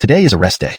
Today is a rest day.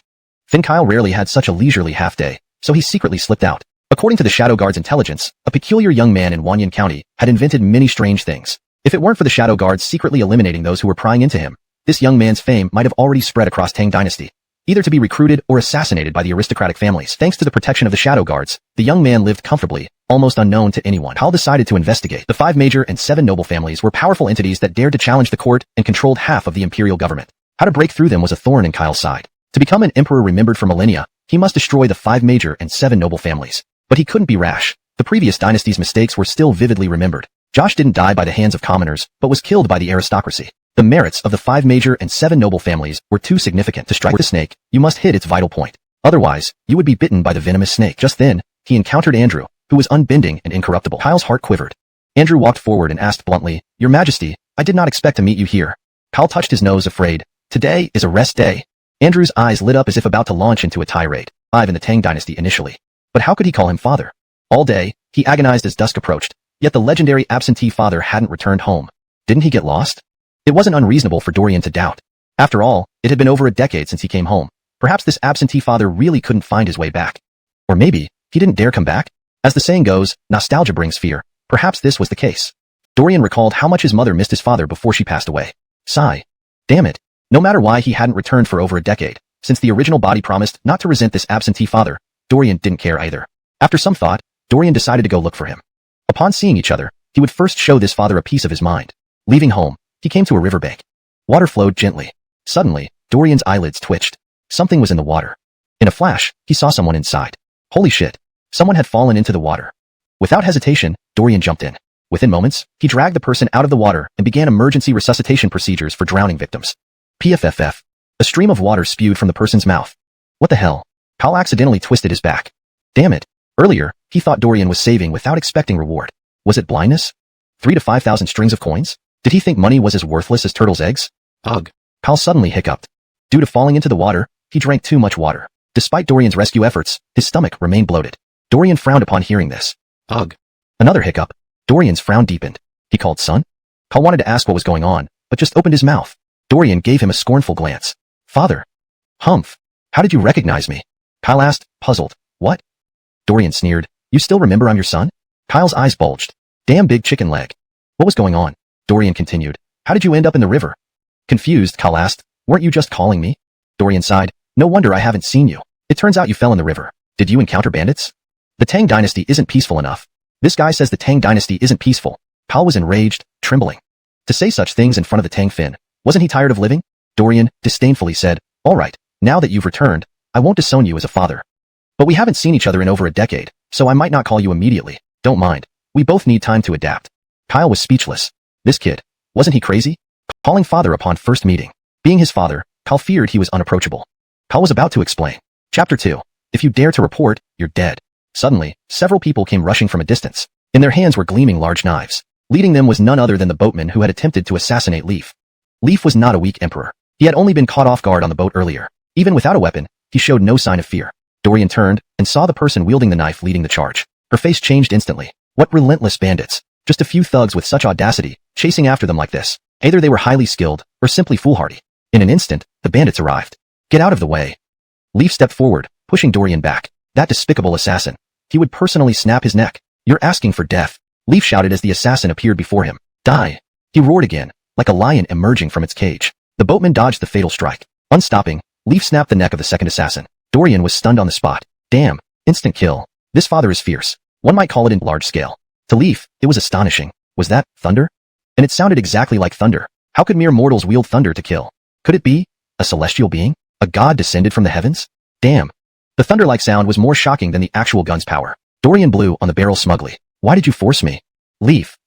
Kyle rarely had such a leisurely half-day, so he secretly slipped out. According to the Shadow Guard's intelligence, a peculiar young man in Wanyan County had invented many strange things. If it weren't for the Shadow Guards secretly eliminating those who were prying into him, this young man's fame might have already spread across Tang Dynasty, either to be recruited or assassinated by the aristocratic families. Thanks to the protection of the Shadow Guards, the young man lived comfortably, almost unknown to anyone. Kyle decided to investigate. The 5 major and 7 noble families were powerful entities that dared to challenge the court and controlled half of the imperial government. How to break through them was a thorn in Kyle's side. To become an emperor remembered for millennia, he must destroy the 5 major and 7 noble families. But he couldn't be rash. The previous dynasty's mistakes were still vividly remembered. Josh didn't die by the hands of commoners, but was killed by the aristocracy. The merits of the 5 major and 7 noble families were too significant. To strike the snake, you must hit its vital point. Otherwise, you would be bitten by the venomous snake. Just then, he encountered Andrew, who was unbending and incorruptible. Kyle's heart quivered. Andrew walked forward and asked bluntly, "Your Majesty, I did not expect to meet you here." Kyle touched his nose, afraid. "Today is a rest day." Andrew's eyes lit up as if about to launch into a tirade. 5 in the Tang Dynasty initially. But how could he call him father? All day, he agonized as dusk approached, yet the legendary absentee father hadn't returned home. Didn't he get lost? It wasn't unreasonable for Dorian to doubt. After all, it had been over a decade since he came home. Perhaps this absentee father really couldn't find his way back. Or maybe, he didn't dare come back? As the saying goes, nostalgia brings fear. Perhaps this was the case. Dorian recalled how much his mother missed his father before she passed away. Sigh. Damn it. No matter why he hadn't returned for over a decade, since the original body promised not to resent this absentee father, Dorian didn't care either. After some thought, Dorian decided to go look for him. Upon seeing each other, he would first show this father a piece of his mind. Leaving home, he came to a riverbank. Water flowed gently. Suddenly, Dorian's eyelids twitched. Something was in the water. In a flash, he saw someone inside. Holy shit. Someone had fallen into the water. Without hesitation, Dorian jumped in. Within moments, he dragged the person out of the water and began emergency resuscitation procedures for drowning victims. PFFF. A stream of water spewed from the person's mouth. What the hell? Kyle accidentally twisted his back. Damn it. Earlier, he thought Dorian was saving without expecting reward. Was it blindness? 3 to 5,000 strings of coins? Did he think money was as worthless as turtle's eggs? Ugh. Kyle suddenly hiccuped. Due to falling into the water, he drank too much water. Despite Dorian's rescue efforts, his stomach remained bloated. Dorian frowned upon hearing this. Ugh. Another hiccup. Dorian's frown deepened. He called son? Kyle wanted to ask what was going on, but just opened his mouth. Dorian gave him a scornful glance. Father. Humph. How did you recognize me? Kyle asked, puzzled. What? Dorian sneered. You still remember I'm your son? Kyle's eyes bulged. Damn big chicken leg. What was going on? Dorian continued. How did you end up in the river? Confused, Kyle asked. Weren't you just calling me? Dorian sighed. No wonder I haven't seen you. It turns out you fell in the river. Did you encounter bandits? The Tang Dynasty isn't peaceful enough. This guy says the Tang Dynasty isn't peaceful. Kyle was enraged, trembling. To say such things in front of the Tang Fin. Wasn't he tired of living? Dorian disdainfully said, all right, now that you've returned, I won't disown you as a father. But we haven't seen each other in over a decade, so I might not call you immediately. Don't mind. We both need time to adapt. Kyle was speechless. This kid. Wasn't he crazy? Calling father upon first meeting. Being his father, Kyle feared he was unapproachable. Kyle was about to explain. Chapter 2. If you dare to report, you're dead. Suddenly, several people came rushing from a distance. In their hands were gleaming large knives. Leading them was none other than the boatman who had attempted to assassinate Leaf. Leaf was not a weak emperor. He had only been caught off guard on the boat earlier. Even without a weapon, he showed no sign of fear. Dorian turned and saw the person wielding the knife leading the charge. Her face changed instantly. What relentless bandits. Just a few thugs with such audacity, chasing after them like this. Either they were highly skilled, or simply foolhardy. In an instant, the bandits arrived. Get out of the way. Leaf stepped forward, pushing Dorian back. That despicable assassin. He would personally snap his neck. You're asking for death. Leaf shouted as the assassin appeared before him. Die. He roared again, like a lion emerging from its cage. The boatman dodged the fatal strike. Unstopping, Leaf snapped the neck of the second assassin. Dorian was stunned on the spot. Damn. Instant kill. This father is fierce. One might call it in large scale. To Leaf, it was astonishing. Was that thunder? And it sounded exactly like thunder. How could mere mortals wield thunder to kill? Could it be a celestial being? A god descended from the heavens? Damn. The thunder-like sound was more shocking than the actual gun's power. Dorian blew on the barrel smugly. Why did you force me? Leaf.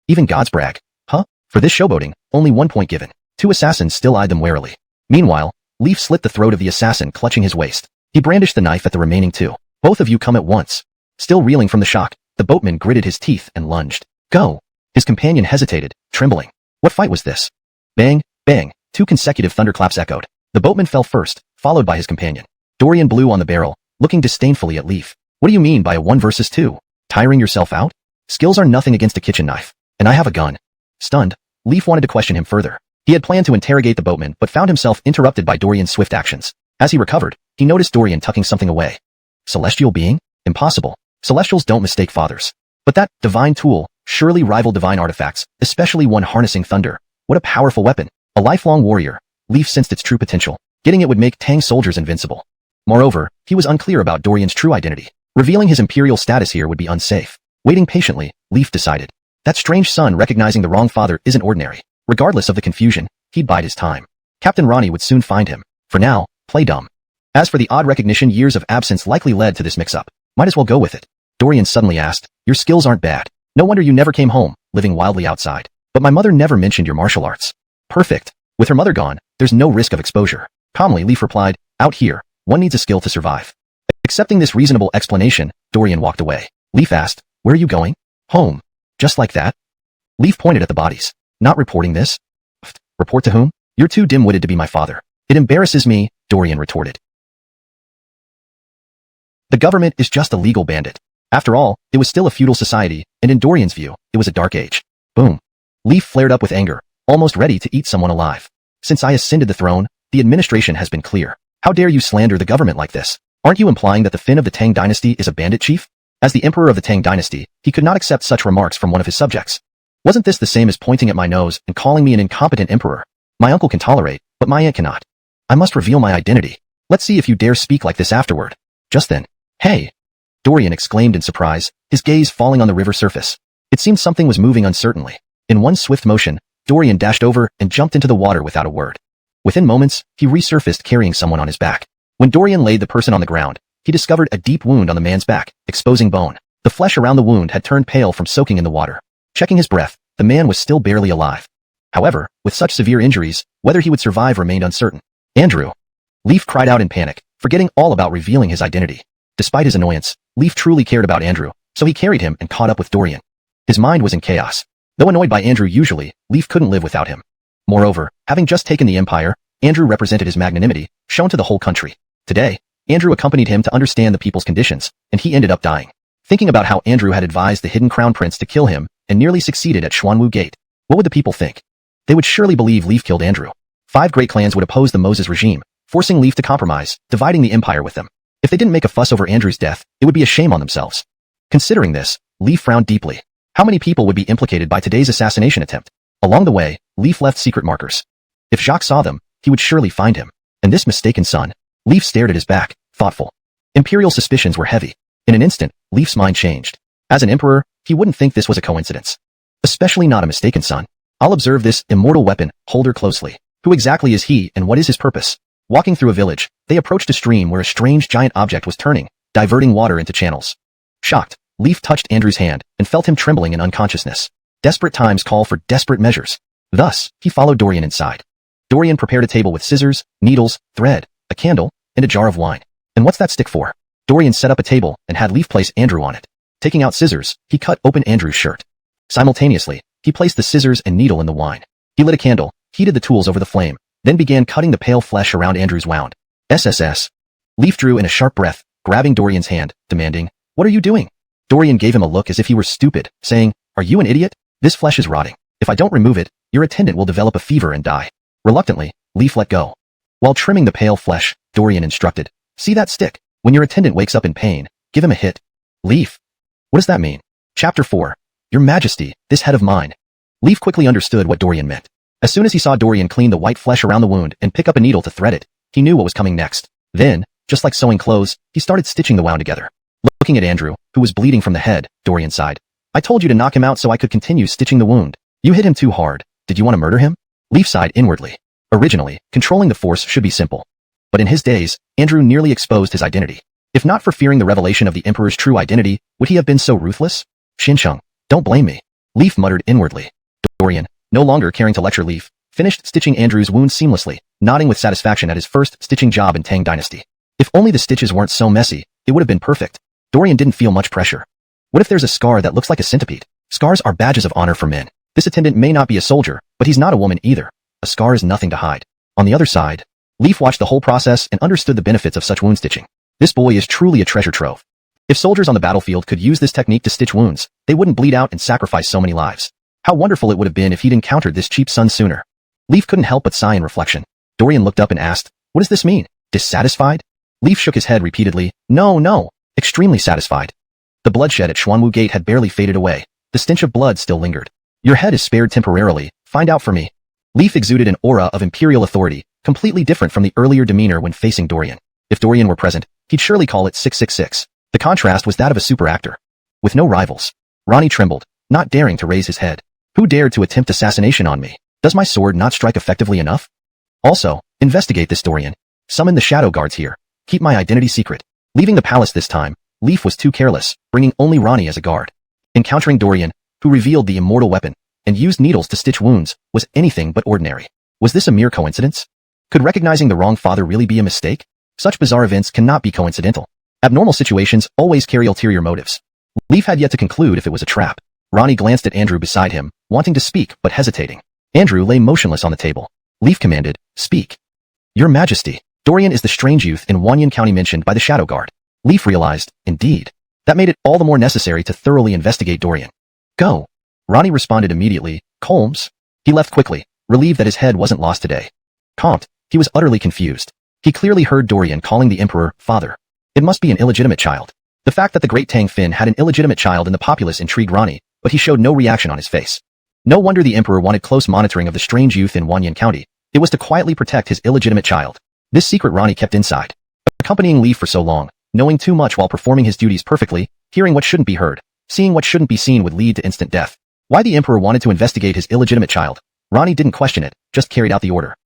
Even gods brag. Huh? For this showboating, only 1 point given. 2 assassins still eyed them warily. Meanwhile, Leaf slit the throat of the assassin clutching his waist. He brandished the knife at the remaining 2. Both of you come at once. Still reeling from the shock, the boatman gritted his teeth and lunged. Go. His companion hesitated, trembling. What fight was this? Bang, bang, 2 consecutive thunderclaps echoed. The boatman fell first, followed by his companion. Dorian blew on the barrel, looking disdainfully at Leaf. What do you mean by a 1 versus 2? Tiring yourself out? Skills are nothing against a kitchen knife. And I have a gun. Stunned, Leaf wanted to question him further. He had planned to interrogate the boatman but found himself interrupted by Dorian's swift actions. As he recovered, he noticed Dorian tucking something away. Celestial being? Impossible. Celestials don't mistake fathers. But that divine tool surely rivaled divine artifacts, especially one harnessing thunder. What a powerful weapon. A lifelong warrior, Leaf sensed its true potential. Getting it would make Tang soldiers invincible. Moreover, he was unclear about Dorian's true identity. Revealing his imperial status here would be unsafe. Waiting patiently, Leaf decided. That strange son recognizing the wrong father isn't ordinary. Regardless of the confusion, he'd bide his time. Captain Ronnie would soon find him. For now, play dumb. As for the odd recognition, years of absence likely led to this mix-up. Might as well go with it. Dorian suddenly asked, your skills aren't bad. No wonder you never came home, living wildly outside. But my mother never mentioned your martial arts. Perfect. With her mother gone, there's no risk of exposure. Calmly, Leaf replied, out here, one needs a skill to survive. Accepting this reasonable explanation, Dorian walked away. Leaf asked, where are you going? Home. Just like that? Leaf pointed at the bodies. Not reporting this? Report to whom? You're too dim-witted to be my father. It embarrasses me, Dorian retorted. The government is just a legal bandit. After all, it was still a feudal society, and in Dorian's view, it was a dark age. Boom. Leaf flared up with anger, almost ready to eat someone alive. Since I ascended the throne, the administration has been clear. How dare you slander the government like this? Aren't you implying that the Fin of the Tang Dynasty is a bandit chief? As the emperor of the Tang Dynasty, he could not accept such remarks from one of his subjects. Wasn't this the same as pointing at my nose and calling me an incompetent emperor? My uncle can tolerate, but my aunt cannot. I must reveal my identity. Let's see if you dare speak like this afterward. Just then. Hey! Dorian exclaimed in surprise, his gaze falling on the river surface. It seemed something was moving uncertainly. In one swift motion, Dorian dashed over and jumped into the water without a word. Within moments, he resurfaced carrying someone on his back. When Dorian laid the person on the ground, he discovered a deep wound on the man's back, exposing bone. The flesh around the wound had turned pale from soaking in the water. Checking his breath, the man was still barely alive. However, with such severe injuries, whether he would survive remained uncertain. Andrew! Leaf cried out in panic, forgetting all about revealing his identity. Despite his annoyance, Leaf truly cared about Andrew, so he carried him and caught up with Dorian. His mind was in chaos. Though annoyed by Andrew usually, Leaf couldn't live without him. Moreover, having just taken the empire, Andrew represented his magnanimity, shown to the whole country. Today, Andrew accompanied him to understand the people's conditions, and he ended up dying. Thinking about how Andrew had advised the hidden crown prince to kill him, and nearly succeeded at Xuanwu Gate, what would the people think? They would surely believe Leaf killed Andrew. 5 great clans would oppose the Moses regime, forcing Leaf to compromise, dividing the empire with them. If they didn't make a fuss over Andrew's death, it would be a shame on themselves. Considering this, Leaf frowned deeply. How many people would be implicated by today's assassination attempt? Along the way, Leaf left secret markers. If Jacques saw them, he would surely find him. And this mistaken son? Leaf stared at his back, thoughtful. Imperial suspicions were heavy. In an instant, Leaf's mind changed. As an emperor, he wouldn't think this was a coincidence. Especially not a mistaken son. I'll observe this immortal weapon holder closely. Who exactly is he and what is his purpose? Walking through a village, they approached a stream where a strange giant object was turning, diverting water into channels. Shocked, Leaf touched Andrew's hand and felt him trembling in unconsciousness. Desperate times call for desperate measures. Thus, he followed Dorian inside. Dorian prepared a table with scissors, needles, thread, a candle, and a jar of wine. And what's that stick for? Dorian set up a table and had Leaf place Andrew on it. Taking out scissors, he cut open Andrew's shirt. Simultaneously, he placed the scissors and needle in the wine. He lit a candle, heated the tools over the flame, then began cutting the pale flesh around Andrew's wound. SSS. Leaf drew in a sharp breath, grabbing Dorian's hand, demanding, what are you doing? Dorian gave him a look as if he were stupid, saying, are you an idiot? This flesh is rotting. If I don't remove it, your attendant will develop a fever and die. Reluctantly, Leaf let go. While trimming the pale flesh, Dorian instructed, see that stick? When your attendant wakes up in pain, give him a hit. Leaf. What does that mean? Chapter 4. Your Majesty, this head of mine. Leaf quickly understood what Dorian meant. As soon as he saw Dorian clean the white flesh around the wound and pick up a needle to thread it, he knew what was coming next. Then, just like sewing clothes, he started stitching the wound together. Looking at Andrew, who was bleeding from the head, Dorian sighed. I told you to knock him out so I could continue stitching the wound. You hit him too hard. Did you want to murder him? Leaf sighed inwardly. Originally, controlling the force should be simple. But in his days, Andrew nearly exposed his identity. If not for fearing the revelation of the Emperor's true identity, would he have been so ruthless? Xinsheng, don't blame me. Leaf muttered inwardly. Dorian, no longer caring to lecture Leaf, finished stitching Andrew's wound seamlessly, nodding with satisfaction at his first stitching job in Tang Dynasty. If only the stitches weren't so messy, it would have been perfect. Dorian didn't feel much pressure. What if there's a scar that looks like a centipede? Scars are badges of honor for men. This attendant may not be a soldier, but he's not a woman either. A scar is nothing to hide. On the other side, Leaf watched the whole process and understood the benefits of such wound stitching. This boy is truly a treasure trove. If soldiers on the battlefield could use this technique to stitch wounds, they wouldn't bleed out and sacrifice so many lives. How wonderful it would have been if he'd encountered this cheap son sooner. Leaf couldn't help but sigh in reflection. Dorian looked up and asked, what does this mean? Dissatisfied? Leaf shook his head repeatedly. No, no. Extremely satisfied. The bloodshed at Xuanwu Gate had barely faded away. The stench of blood still lingered. Your head is spared temporarily. Find out for me. Leaf exuded an aura of imperial authority, completely different from the earlier demeanor when facing Dorian. If Dorian were present, he'd surely call it 666. The contrast was that of a super actor. With no rivals. Ronnie trembled, not daring to raise his head. Who dared to attempt assassination on me? Does my sword not strike effectively enough? Also, investigate this Dorian. Summon the shadow guards here. Keep my identity secret. Leaving the palace this time, Leaf was too careless, bringing only Ronnie as a guard. Encountering Dorian, who revealed the immortal weapon, and used needles to stitch wounds, was anything but ordinary. Was this a mere coincidence? Could recognizing the wrong father really be a mistake? Such bizarre events cannot be coincidental. Abnormal situations always carry ulterior motives. Leaf had yet to conclude if it was a trap. Ronnie glanced at Andrew beside him, wanting to speak but hesitating. Andrew lay motionless on the table. Leaf commanded, "Speak." "Your Majesty, Dorian is the strange youth in Wanyan County mentioned by the Shadow Guard." Leaf realized, indeed. That made it all the more necessary to thoroughly investigate Dorian. "Go." Ronnie responded immediately, "Colmes." He left quickly, relieved that his head wasn't lost today. Comte, he was utterly confused. He clearly heard Dorian calling the Emperor father. It must be an illegitimate child. The fact that the great Tang Fin had an illegitimate child in the populace intrigued Ronnie, but he showed no reaction on his face. No wonder the Emperor wanted close monitoring of the strange youth in Wanyan County. It was to quietly protect his illegitimate child. This secret Ronnie kept inside. Accompanying Leaf for so long, knowing too much while performing his duties perfectly, hearing what shouldn't be heard, seeing what shouldn't be seen would lead to instant death. Why the Emperor wanted to investigate his illegitimate child, Ronnie didn't question it, just carried out the order.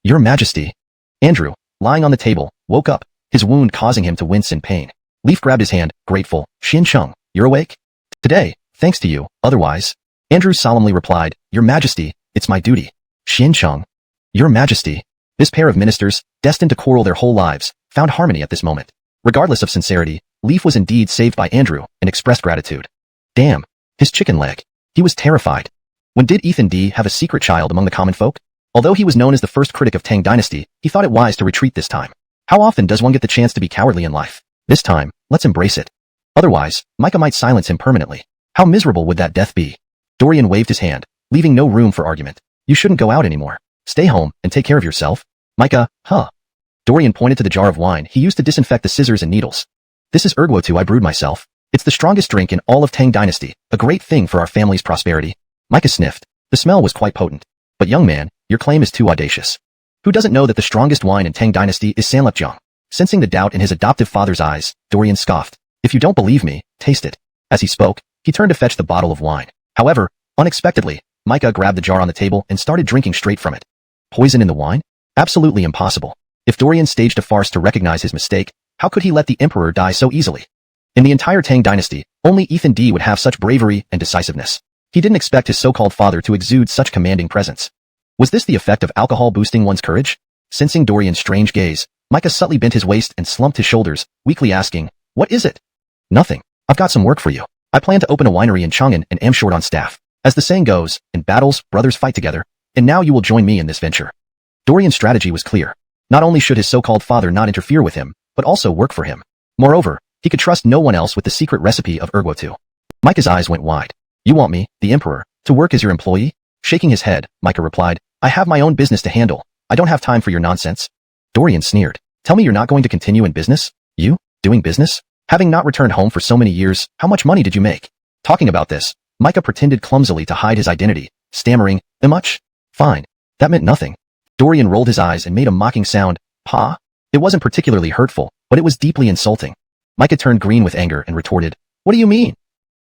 "Your Majesty." Andrew, lying on the table, woke up, his wound causing him to wince in pain. Leaf grabbed his hand, grateful. "Xin Cheng, you're awake?" "Today, thanks to you, otherwise." Andrew solemnly replied, "Your Majesty, it's my duty." "Xin Cheng." "Your Majesty." This pair of ministers, destined to quarrel their whole lives, found harmony at this moment. Regardless of sincerity, Leaf was indeed saved by Andrew and expressed gratitude. Damn. His chicken leg. He was terrified. When did Ethan D have a secret child among the common folk? Although he was known as the first critic of Tang Dynasty, he thought it wise to retreat this time. How often does one get the chance to be cowardly in life? This time, let's embrace it. Otherwise, Micah might silence him permanently. How miserable would that death be? Dorian waved his hand, leaving no room for argument. "You shouldn't go out anymore. Stay home and take care of yourself." Micah, huh? Dorian pointed to the jar of wine he used to disinfect the scissors and needles. "This is erguotu I brewed myself. It's the strongest drink in all of Tang Dynasty, a great thing for our family's prosperity." Micah sniffed. The smell was quite potent. "But young man, your claim is too audacious. Who doesn't know that the strongest wine in Tang Dynasty is Sanlepjiang?" Sensing the doubt in his adoptive father's eyes, Dorian scoffed. "If you don't believe me, taste it." As he spoke, he turned to fetch the bottle of wine. However, unexpectedly, Micah grabbed the jar on the table and started drinking straight from it. Poison in the wine? Absolutely impossible. If Dorian staged a farce to recognize his mistake, how could he let the Emperor die so easily? In the entire Tang Dynasty, only Ethan D would have such bravery and decisiveness. He didn't expect his so-called father to exude such commanding presence. Was this the effect of alcohol boosting one's courage? Sensing Dorian's strange gaze, Micah subtly bent his waist and slumped his shoulders, weakly asking, "What is it?" "Nothing. I've got some work for you. I plan to open a winery in Chang'an and am short on staff. As the saying goes, in battles, brothers fight together, and now you will join me in this venture." Dorian's strategy was clear. Not only should his so-called father not interfere with him, but also work for him. Moreover, he could trust no one else with the secret recipe of erguotu. Micah's eyes went wide. "You want me, the Emperor, to work as your employee?" Shaking his head, Micah replied, "I have my own business to handle. I don't have time for your nonsense." Dorian sneered. "Tell me you're not going to continue in business? You? Doing business? Having not returned home for so many years, how much money did you make?" Talking about this, Micah pretended clumsily to hide his identity, stammering, "Much? Fine. That meant nothing." Dorian rolled his eyes and made a mocking sound, "Pa?" It wasn't particularly hurtful, but it was deeply insulting. Micah turned green with anger and retorted, "What do you mean?"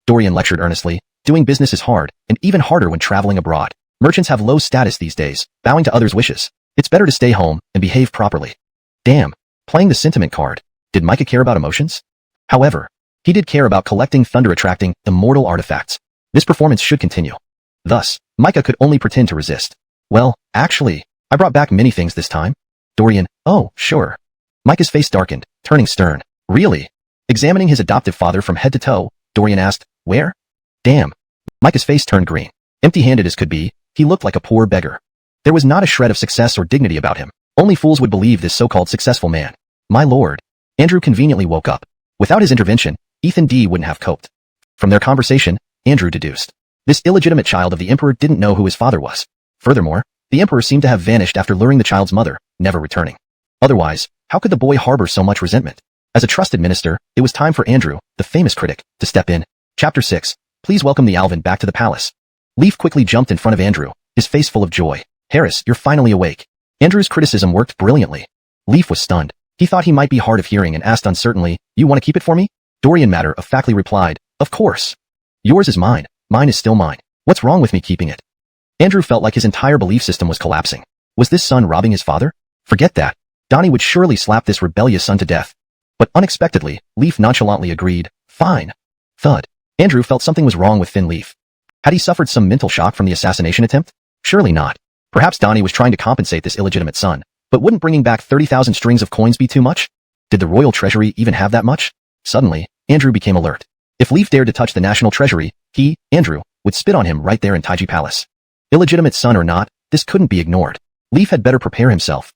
Dorian lectured earnestly, "Doing business is hard, and even harder when traveling abroad. Merchants have low status these days, bowing to others' wishes. It's better to stay home and behave properly." Damn, playing the sentiment card. Did Micah care about emotions? However, he did care about collecting thunder-attracting, immortal artifacts. This performance should continue. Thus, Micah could only pretend to resist. "Well, actually, I brought back many things this time." Dorian, "Oh, sure." Micah's face darkened, turning stern. "Really?" Examining his adoptive father from head to toe, Dorian asked, "Where?" Damn. Micah's face turned green. Empty-handed as could be, he looked like a poor beggar. There was not a shred of success or dignity about him. Only fools would believe this so-called successful man. My lord. Andrew conveniently woke up. Without his intervention, Ethan D wouldn't have coped. From their conversation, Andrew deduced. This illegitimate child of the Emperor didn't know who his father was. Furthermore, the Emperor seemed to have vanished after luring the child's mother, never returning. Otherwise, how could the boy harbor so much resentment? As a trusted minister, it was time for Andrew, the famous critic, to step in. Chapter 6. Please welcome the Alvin back to the palace. Leaf quickly jumped in front of Andrew, his face full of joy. Harris, you're finally awake. Andrew's criticism worked brilliantly. Leaf was stunned. He thought he might be hard of hearing and asked uncertainly, you want to keep it for me? Dorian matter-of-factly replied, of course. Yours is mine. Mine is still mine. What's wrong with me keeping it? Andrew felt like his entire belief system was collapsing. Was this son robbing his father? Forget that. Donnie would surely slap this rebellious son to death. But unexpectedly, Leaf nonchalantly agreed, fine. Thud. Andrew felt something was wrong with Finn Leaf. Had he suffered some mental shock from the assassination attempt? Surely not. Perhaps Donnie was trying to compensate this illegitimate son. But wouldn't bringing back 30,000 strings of coins be too much? Did the royal treasury even have that much? Suddenly, Andrew became alert. If Leaf dared to touch the national treasury, he, Andrew, would spit on him right there in Taiji Palace. Illegitimate son or not, this couldn't be ignored. Leaf had better prepare himself.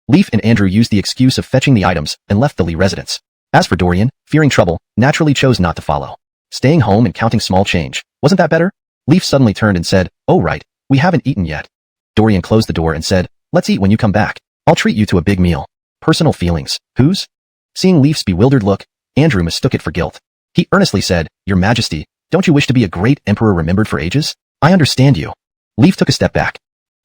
Leaf and Andrew used the excuse of fetching the items and left the Lee residence. As for Dorian, fearing trouble, naturally chose not to follow. Staying home and counting small change. Wasn't that better? Leaf suddenly turned and said, oh right, we haven't eaten yet. Dorian closed the door and said, let's eat when you come back. I'll treat you to a big meal. Personal feelings. Whose? Seeing Leaf's bewildered look, Andrew mistook it for guilt. He earnestly said, Your Majesty, don't you wish to be a great emperor remembered for ages? I understand you. Leaf took a step back.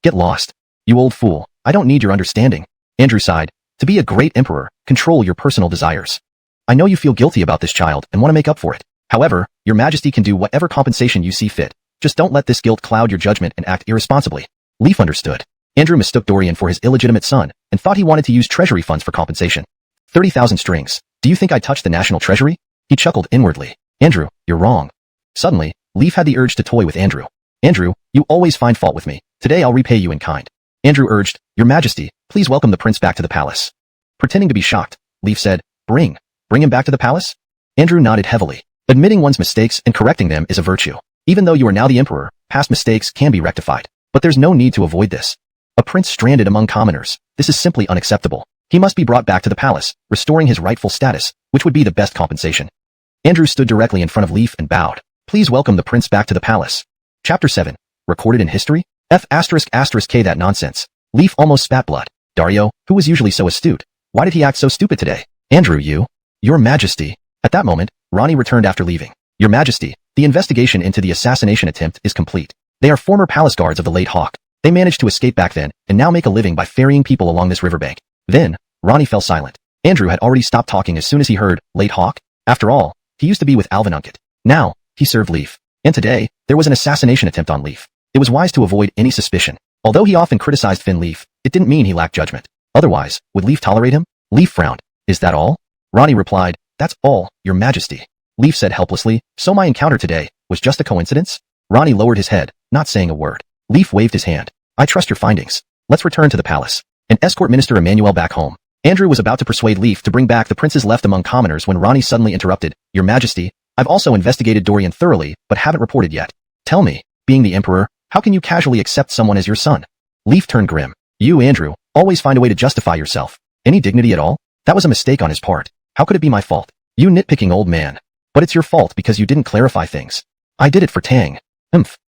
Get lost. You old fool, I don't need your understanding. Andrew sighed. To be a great emperor, control your personal desires. I know you feel guilty about this child and want to make up for it. However, Your Majesty can do whatever compensation you see fit. Just don't let this guilt cloud your judgment and act irresponsibly. Leaf understood. Andrew mistook Dorian for his illegitimate son and thought he wanted to use treasury funds for compensation. 30,000 strings. Do you think I touched the national treasury? He chuckled inwardly. Andrew, you're wrong. Suddenly, Leaf had the urge to toy with Andrew. Andrew, you always find fault with me. Today I'll repay you in kind. Andrew urged, Your Majesty, please welcome the prince back to the palace. Pretending to be shocked, Leaf said, Bring him back to the palace? Andrew nodded heavily. Admitting one's mistakes and correcting them is a virtue. Even though you are now the emperor, past mistakes can be rectified. But there's no need to avoid this. A prince stranded among commoners. This is simply unacceptable. He must be brought back to the palace, restoring his rightful status, which would be the best compensation. Andrew stood directly in front of Leaf and bowed. Please welcome the prince back to the palace. Chapter 7. Recorded in history? K that nonsense. Leaf almost spat blood. Dario, who was usually so astute, why did he act so stupid today? Andrew, Your Majesty. At that moment, Ronnie returned after leaving. Your Majesty, the investigation into the assassination attempt is complete. They are former palace guards of the late Hawk. They managed to escape back then, and now make a living by ferrying people along this riverbank. Then, Ronnie fell silent. Andrew had already stopped talking as soon as he heard, late Hawk? After all, he used to be with Alvin Unkett. Now, he served Leaf. And today, there was an assassination attempt on Leaf. It was wise to avoid any suspicion. Although he often criticized Finn Leaf, it didn't mean he lacked judgment. Otherwise, would Leaf tolerate him? Leaf frowned. Is that all? Ronnie replied, That's all, Your Majesty. Leaf said helplessly, So my encounter today was just a coincidence? Ronnie lowered his head, not saying a word. Leaf waved his hand. I trust your findings. Let's return to the palace and escort Minister Emmanuel back home. Andrew was about to persuade Leaf to bring back the princes left among commoners when Ronnie suddenly interrupted. Your Majesty, I've also investigated Dorian thoroughly, but haven't reported yet. Tell me, being the emperor, how can you casually accept someone as your son? Leaf turned grim. You, Andrew, always find a way to justify yourself. Any dignity at all? That was a mistake on his part. How could it be my fault? You nitpicking old man. But it's your fault because you didn't clarify things. I did it for Tang.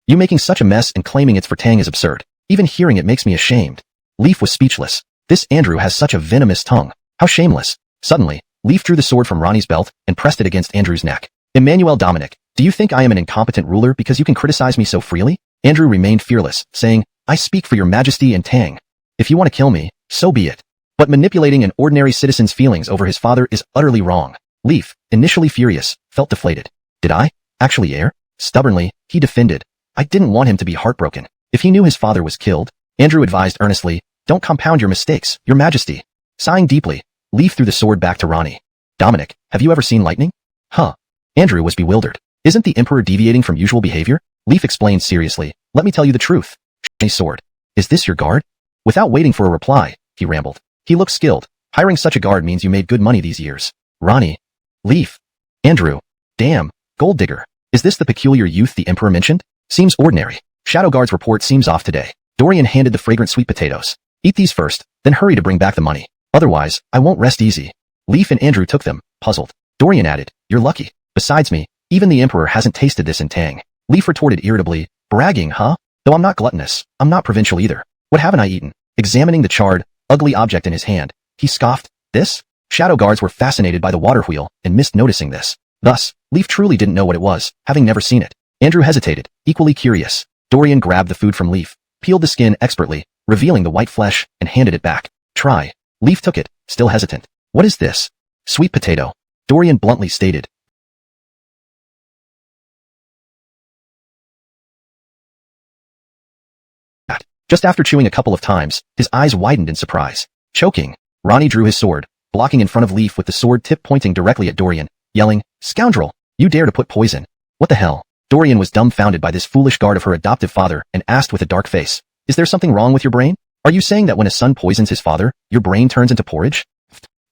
You making such a mess and claiming it's for Tang is absurd. Even hearing it makes me ashamed. Leaf was speechless. This Andrew has such a venomous tongue. How shameless. Suddenly, Leaf drew the sword from Ronnie's belt and pressed it against Andrew's neck. Emmanuel Dominic, do you think I am an incompetent ruler because you can criticize me so freely? Andrew remained fearless, saying, I speak for your Majesty and Tang. If you want to kill me, so be it. But manipulating an ordinary citizen's feelings over his father is utterly wrong. Leaf, initially furious, felt deflated. Did I actually err? Stubbornly, he defended. I didn't want him to be heartbroken. If he knew his father was killed, Andrew advised earnestly, Don't compound your mistakes, Your Majesty. Sighing deeply, Leaf threw the sword back to Ronnie. Dominic, have you ever seen lightning? Huh. Andrew was bewildered. Isn't the emperor deviating from usual behavior? Leaf explained seriously, Let me tell you the truth. Ronnie's sword. Is this your guard? Without waiting for a reply, he rambled. He looked skilled. Hiring such a guard means you made good money these years. Ronnie. Leaf. Andrew. Damn. Gold digger. Is this the peculiar youth the emperor mentioned? Seems ordinary. Shadow Guard's report seems off today. Dorian handed the fragrant sweet potatoes. Eat these first, then hurry to bring back the money. Otherwise, I won't rest easy. Leaf and Andrew took them, puzzled. Dorian added, You're lucky. Besides me, even the emperor hasn't tasted this in Tang. Leaf retorted irritably, Bragging, huh? Though I'm not gluttonous, I'm not provincial either. What haven't I eaten? Examining the charred, ugly object in his hand. He scoffed, "This?" Shadow guards were fascinated by the water wheel and missed noticing this. Thus, Leaf truly didn't know what it was, having never seen it. Andrew hesitated, equally curious. Dorian grabbed the food from Leaf, peeled the skin expertly, revealing the white flesh, and handed it back. "Try." Leaf took it, still hesitant. "What is this?" "Sweet potato," Dorian bluntly stated. Just after chewing a couple of times, his eyes widened in surprise. Choking, Ronnie drew his sword, blocking in front of Leaf with the sword tip pointing directly at Dorian, yelling, "Scoundrel! You dare to put poison!" "What the hell?" Dorian was dumbfounded by this foolish guard of her adoptive father and asked with a dark face, "Is there something wrong with your brain? Are you saying that when a son poisons his father, your brain turns into porridge?"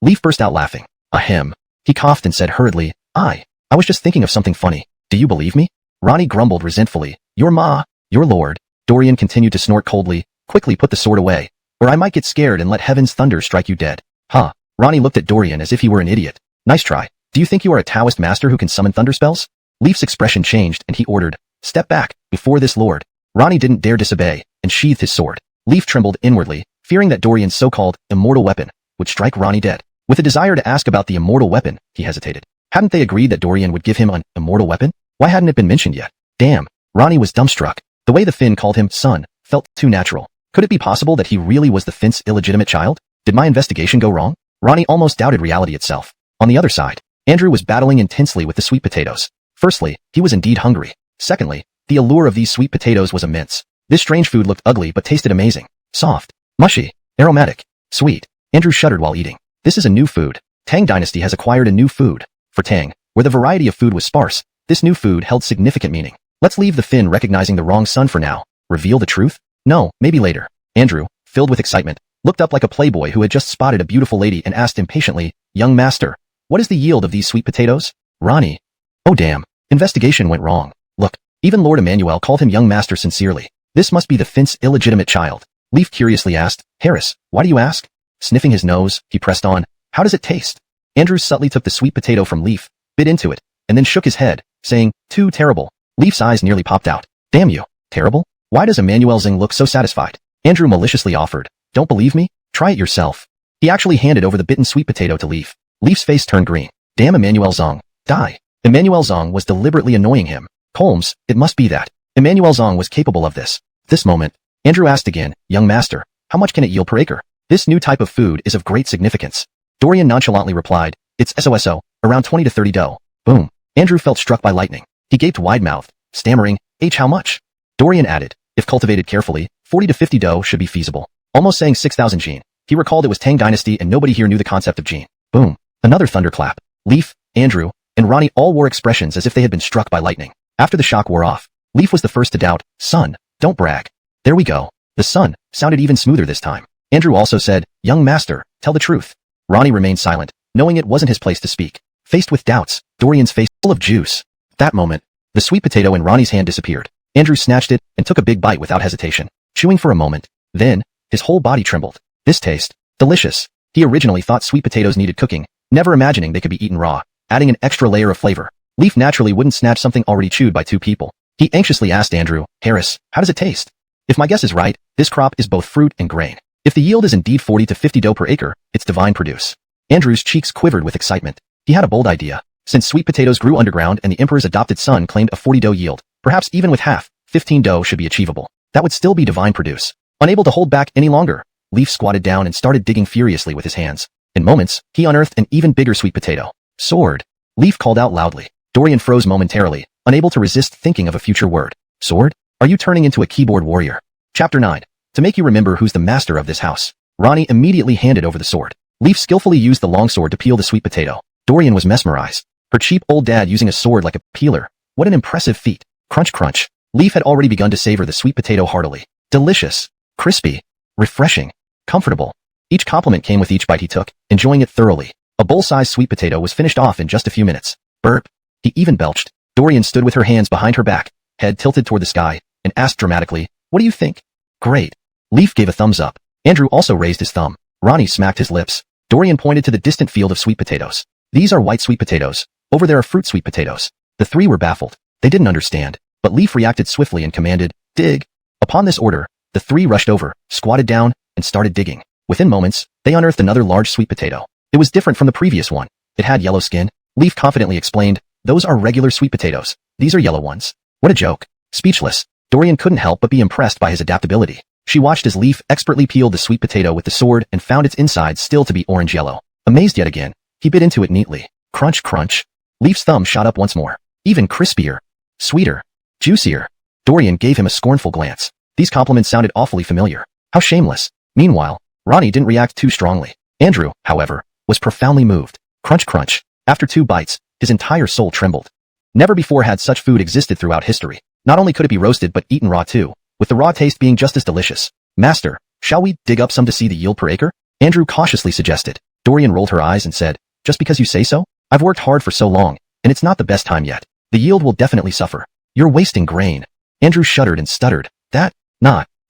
Leaf burst out laughing. Ahem. He coughed and said hurriedly, I was just thinking of something funny. Do you believe me?" Ronnie grumbled resentfully. "Your lord." Dorian continued to snort coldly, "Quickly put the sword away, or I might get scared and let heaven's thunder strike you dead." "Huh." Ronnie looked at Dorian as if he were an idiot. "Nice try. Do you think you are a Taoist master who can summon thunder spells?" Leaf's expression changed and he ordered, "Step back, before this lord." Ronnie didn't dare disobey, and sheathed his sword. Leaf trembled inwardly, fearing that Dorian's so-called immortal weapon would strike Ronnie dead. With a desire to ask about the immortal weapon, he hesitated. Hadn't they agreed that Dorian would give him an immortal weapon? Why hadn't it been mentioned yet? Damn. Ronnie was dumbstruck. The way the Finn called him son felt too natural. Could it be possible that he really was the Finn's illegitimate child? Did my investigation go wrong? Ronnie almost doubted reality itself. On the other side, Andrew was battling intensely with the sweet potatoes. Firstly, he was indeed hungry. Secondly, the allure of these sweet potatoes was immense. This strange food looked ugly but tasted amazing. Soft, mushy, aromatic, sweet. Andrew shuddered while eating. This is a new food. Tang Dynasty has acquired a new food. For Tang, where the variety of food was sparse, this new food held significant meaning. Let's leave the Finn recognizing the wrong son for now. Reveal the truth? No, maybe later. Andrew, filled with excitement, looked up like a playboy who had just spotted a beautiful lady and asked impatiently, "Young master, what is the yield of these sweet potatoes?" Ronnie. Oh damn. Investigation went wrong. Look, even Lord Emmanuel called him young master sincerely. This must be the Finn's illegitimate child. Leaf curiously asked, "Harris, why do you ask?" Sniffing his nose, he pressed on, "How does it taste?" Andrew subtly took the sweet potato from Leaf, bit into it, and then shook his head, saying, "Too terrible." Leaf's eyes nearly popped out. "Damn you. Terrible? Why does Emmanuel Zing look so satisfied?" Andrew maliciously offered, "Don't believe me? Try it yourself." He actually handed over the bitten sweet potato to Leaf. Leaf's face turned green. Damn Emmanuel Zong. Die. Emmanuel Zong was deliberately annoying him. Holmes, it must be that Emmanuel Zong was capable of this. This moment, Andrew asked again, "Young master, how much can it yield per acre?" "This new type of food is of great significance." Dorian nonchalantly replied, "It's SOSO, around 20 to 30 dough." Boom. Andrew felt struck by lightning. He gaped wide-mouthed, stammering, "H how much?" Dorian added, "If cultivated carefully, 40 to 50 dough should be feasible." Almost saying 6,000 gene. He recalled it was Tang Dynasty and nobody here knew the concept of gene. Boom. Another thunderclap. Leaf, Andrew, and Ronnie all wore expressions as if they had been struck by lightning. After the shock wore off, Leaf was the first to doubt, "Son, don't brag." There we go. The son sounded even smoother this time. Andrew also said, "Young master, tell the truth." Ronnie remained silent, knowing it wasn't his place to speak. Faced with doubts, Dorian's face full of juice. At that moment, the sweet potato in Ronnie's hand disappeared. Andrew snatched it and took a big bite without hesitation, chewing for a moment. Then, his whole body trembled. This taste, delicious. He originally thought sweet potatoes needed cooking, never imagining they could be eaten raw, adding an extra layer of flavor. Leaf naturally wouldn't snatch something already chewed by two people. He anxiously asked Andrew, "Harris, how does it taste?" "If my guess is right, this crop is both fruit and grain. If the yield is indeed 40 to 50 dough per acre, it's divine produce." Andrew's cheeks quivered with excitement. He had a bold idea. Since sweet potatoes grew underground and the emperor's adopted son claimed a 40 dough yield, perhaps even with half, 15 dough should be achievable. That would still be divine produce. Unable to hold back any longer, Leaf squatted down and started digging furiously with his hands. In moments, he unearthed an even bigger sweet potato. "Sword!" Leaf called out loudly. Dorian froze momentarily, unable to resist thinking of a future word. "Sword? Are you turning into a keyboard warrior?" Chapter 9. To make you remember who's the master of this house. Ronnie immediately handed over the sword. Leaf skillfully used the longsword to peel the sweet potato. Dorian was mesmerized. Her cheap old dad using a sword like a peeler. What an impressive feat. Crunch crunch. Leaf had already begun to savor the sweet potato heartily. Delicious. Crispy. Refreshing. Comfortable. Each compliment came with each bite he took, enjoying it thoroughly. A bowl-sized sweet potato was finished off in just a few minutes. Burp. He even belched. Dorian stood with her hands behind her back, head tilted toward the sky, and asked dramatically, "What do you think?" "Great." Leaf gave a thumbs up. Andrew also raised his thumb. Ronnie smacked his lips. Dorian pointed to the distant field of sweet potatoes. "These are white sweet potatoes. Over there are fruit sweet potatoes." The three were baffled. They didn't understand, but Leaf reacted swiftly and commanded, "Dig." Upon this order, the three rushed over, squatted down, and started digging. Within moments, they unearthed another large sweet potato. It was different from the previous one. It had yellow skin. Leaf confidently explained, "Those are regular sweet potatoes. These are yellow ones." What a joke. Speechless, Dorian couldn't help but be impressed by his adaptability. She watched as Leaf expertly peeled the sweet potato with the sword and found its inside still to be orange-yellow. Amazed yet again, he bit into it neatly. Crunch, crunch. Leaf's thumb shot up once more. Even crispier. Sweeter. Juicier. Dorian gave him a scornful glance. These compliments sounded awfully familiar. How shameless. Meanwhile, Ronnie didn't react too strongly. Andrew, however, was profoundly moved. Crunch, crunch. After 2 bites, his entire soul trembled. Never before had such food existed throughout history. Not only could it be roasted but eaten raw too, with the raw taste being just as delicious. "Master, shall we dig up some to see the yield per acre?" Andrew cautiously suggested. Dorian rolled her eyes and said, "Just because you say so? I've worked hard for so long, and it's not the best time yet. The yield will definitely suffer. You're wasting grain." Andrew shuddered and stuttered.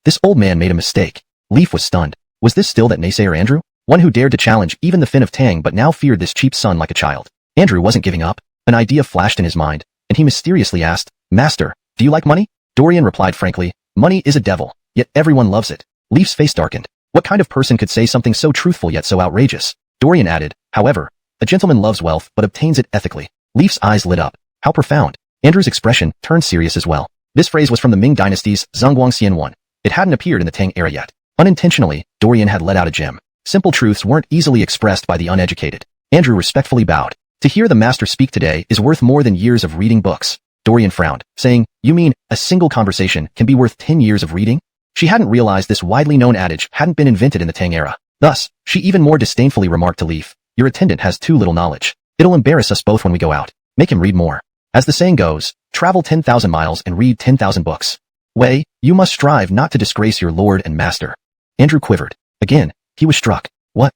This old man made a mistake. Leaf was stunned. Was this still that naysayer Andrew? One who dared to challenge even the Finn of Tang but now feared this cheap son like a child. Andrew wasn't giving up. An idea flashed in his mind, and he mysteriously asked, "Master, do you like money?" Dorian replied frankly, "Money is a devil, yet everyone loves it." Leaf's face darkened. What kind of person could say something so truthful yet so outrageous? Dorian added, "However, a gentleman loves wealth but obtains it ethically." Leaf's eyes lit up. How profound. Andrew's expression turned serious as well. This phrase was from the Ming Dynasty's Zhongguangxian 1. It hadn't appeared in the Tang era yet. Unintentionally, Dorian had let out a gem. Simple truths weren't easily expressed by the uneducated. Andrew respectfully bowed. "To hear the master speak today is worth more than years of reading books." Dorian frowned, saying, "You mean a single conversation can be worth 10 years of reading?" She hadn't realized this widely known adage hadn't been invented in the Tang era. Thus, she even more disdainfully remarked to Leaf, "Your attendant has too little knowledge. It'll embarrass us both when we go out. Make him read more. As the saying goes, travel 10,000 miles and read 10,000 books. Wei, you must strive not to disgrace your lord and master." Andrew quivered. Again, he was struck. What?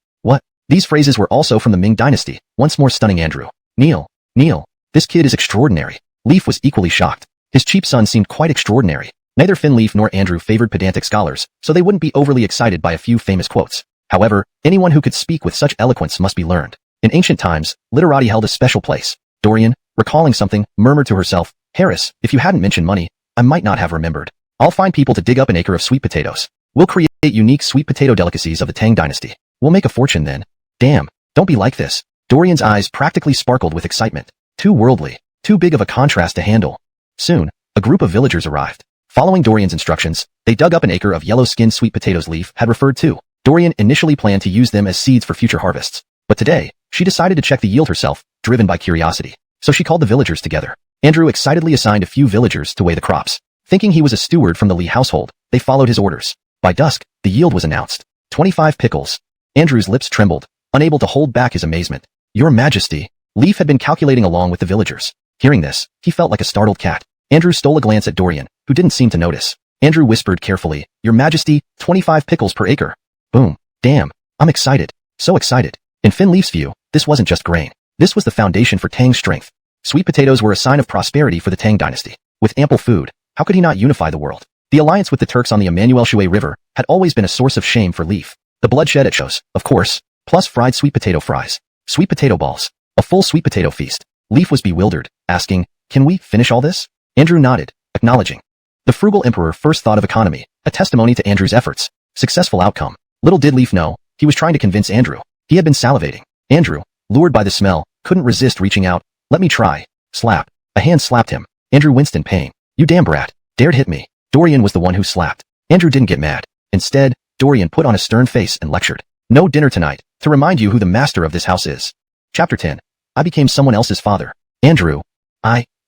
These phrases were also from the Ming Dynasty, once more stunning Andrew. Neil, this kid is extraordinary." Leaf was equally shocked. His cheap son seemed quite extraordinary. Neither Finn Leaf nor Andrew favored pedantic scholars, so they wouldn't be overly excited by a few famous quotes. However, anyone who could speak with such eloquence must be learned. In ancient times, literati held a special place. Dorian, recalling something, murmured to herself, "Harris, if you hadn't mentioned money, I might not have remembered. I'll find people to dig up an acre of sweet potatoes. We'll create unique sweet potato delicacies of the Tang Dynasty. We'll make a fortune then." "Damn, don't be like this." Dorian's eyes practically sparkled with excitement. Too worldly, too big of a contrast to handle. Soon, a group of villagers arrived. Following Dorian's instructions, they dug up an acre of yellow-skinned sweet potatoes Leaf had referred to. Dorian initially planned to use them as seeds for future harvests. But today, she decided to check the yield herself, driven by curiosity. So she called the villagers together. Andrew excitedly assigned a few villagers to weigh the crops. Thinking he was a steward from the Lee household, they followed his orders. By dusk, the yield was announced. 25 pickles. Andrew's lips trembled, unable to hold back his amazement. "Your Majesty." Leaf had been calculating along with the villagers. Hearing this, he felt like a startled cat. Andrew stole a glance at Dorian, who didn't seem to notice. Andrew whispered carefully, "Your Majesty, 25 pickles per acre." Boom. Damn. I'm excited. So excited. In Finn Leaf's view, this wasn't just grain. This was the foundation for Tang's strength. Sweet potatoes were a sign of prosperity for the Tang Dynasty. With ample food, how could he not unify the world? The alliance with the Turks on the Emmanuel Shui River had always been a source of shame for Leaf. The bloodshed it shows, of course, plus fried sweet potato fries, sweet potato balls, a full sweet potato feast. Leaf was bewildered, asking, "Can we finish all this?" Andrew nodded, acknowledging. The frugal emperor first thought of economy, a testimony to Andrew's efforts. Successful outcome. Little did Leaf know, he was trying to convince Andrew. He had been salivating. Andrew, lured by the smell, couldn't resist reaching out. "Let me try." Slap. A hand slapped him. Andrew winced in pain. "You damn brat. Dared hit me." Dorian was the one who slapped. Andrew didn't get mad. Instead, Dorian put on a stern face and lectured. "No dinner tonight, to remind you who the master of this house is." Chapter 10. I became someone else's father. Andrew.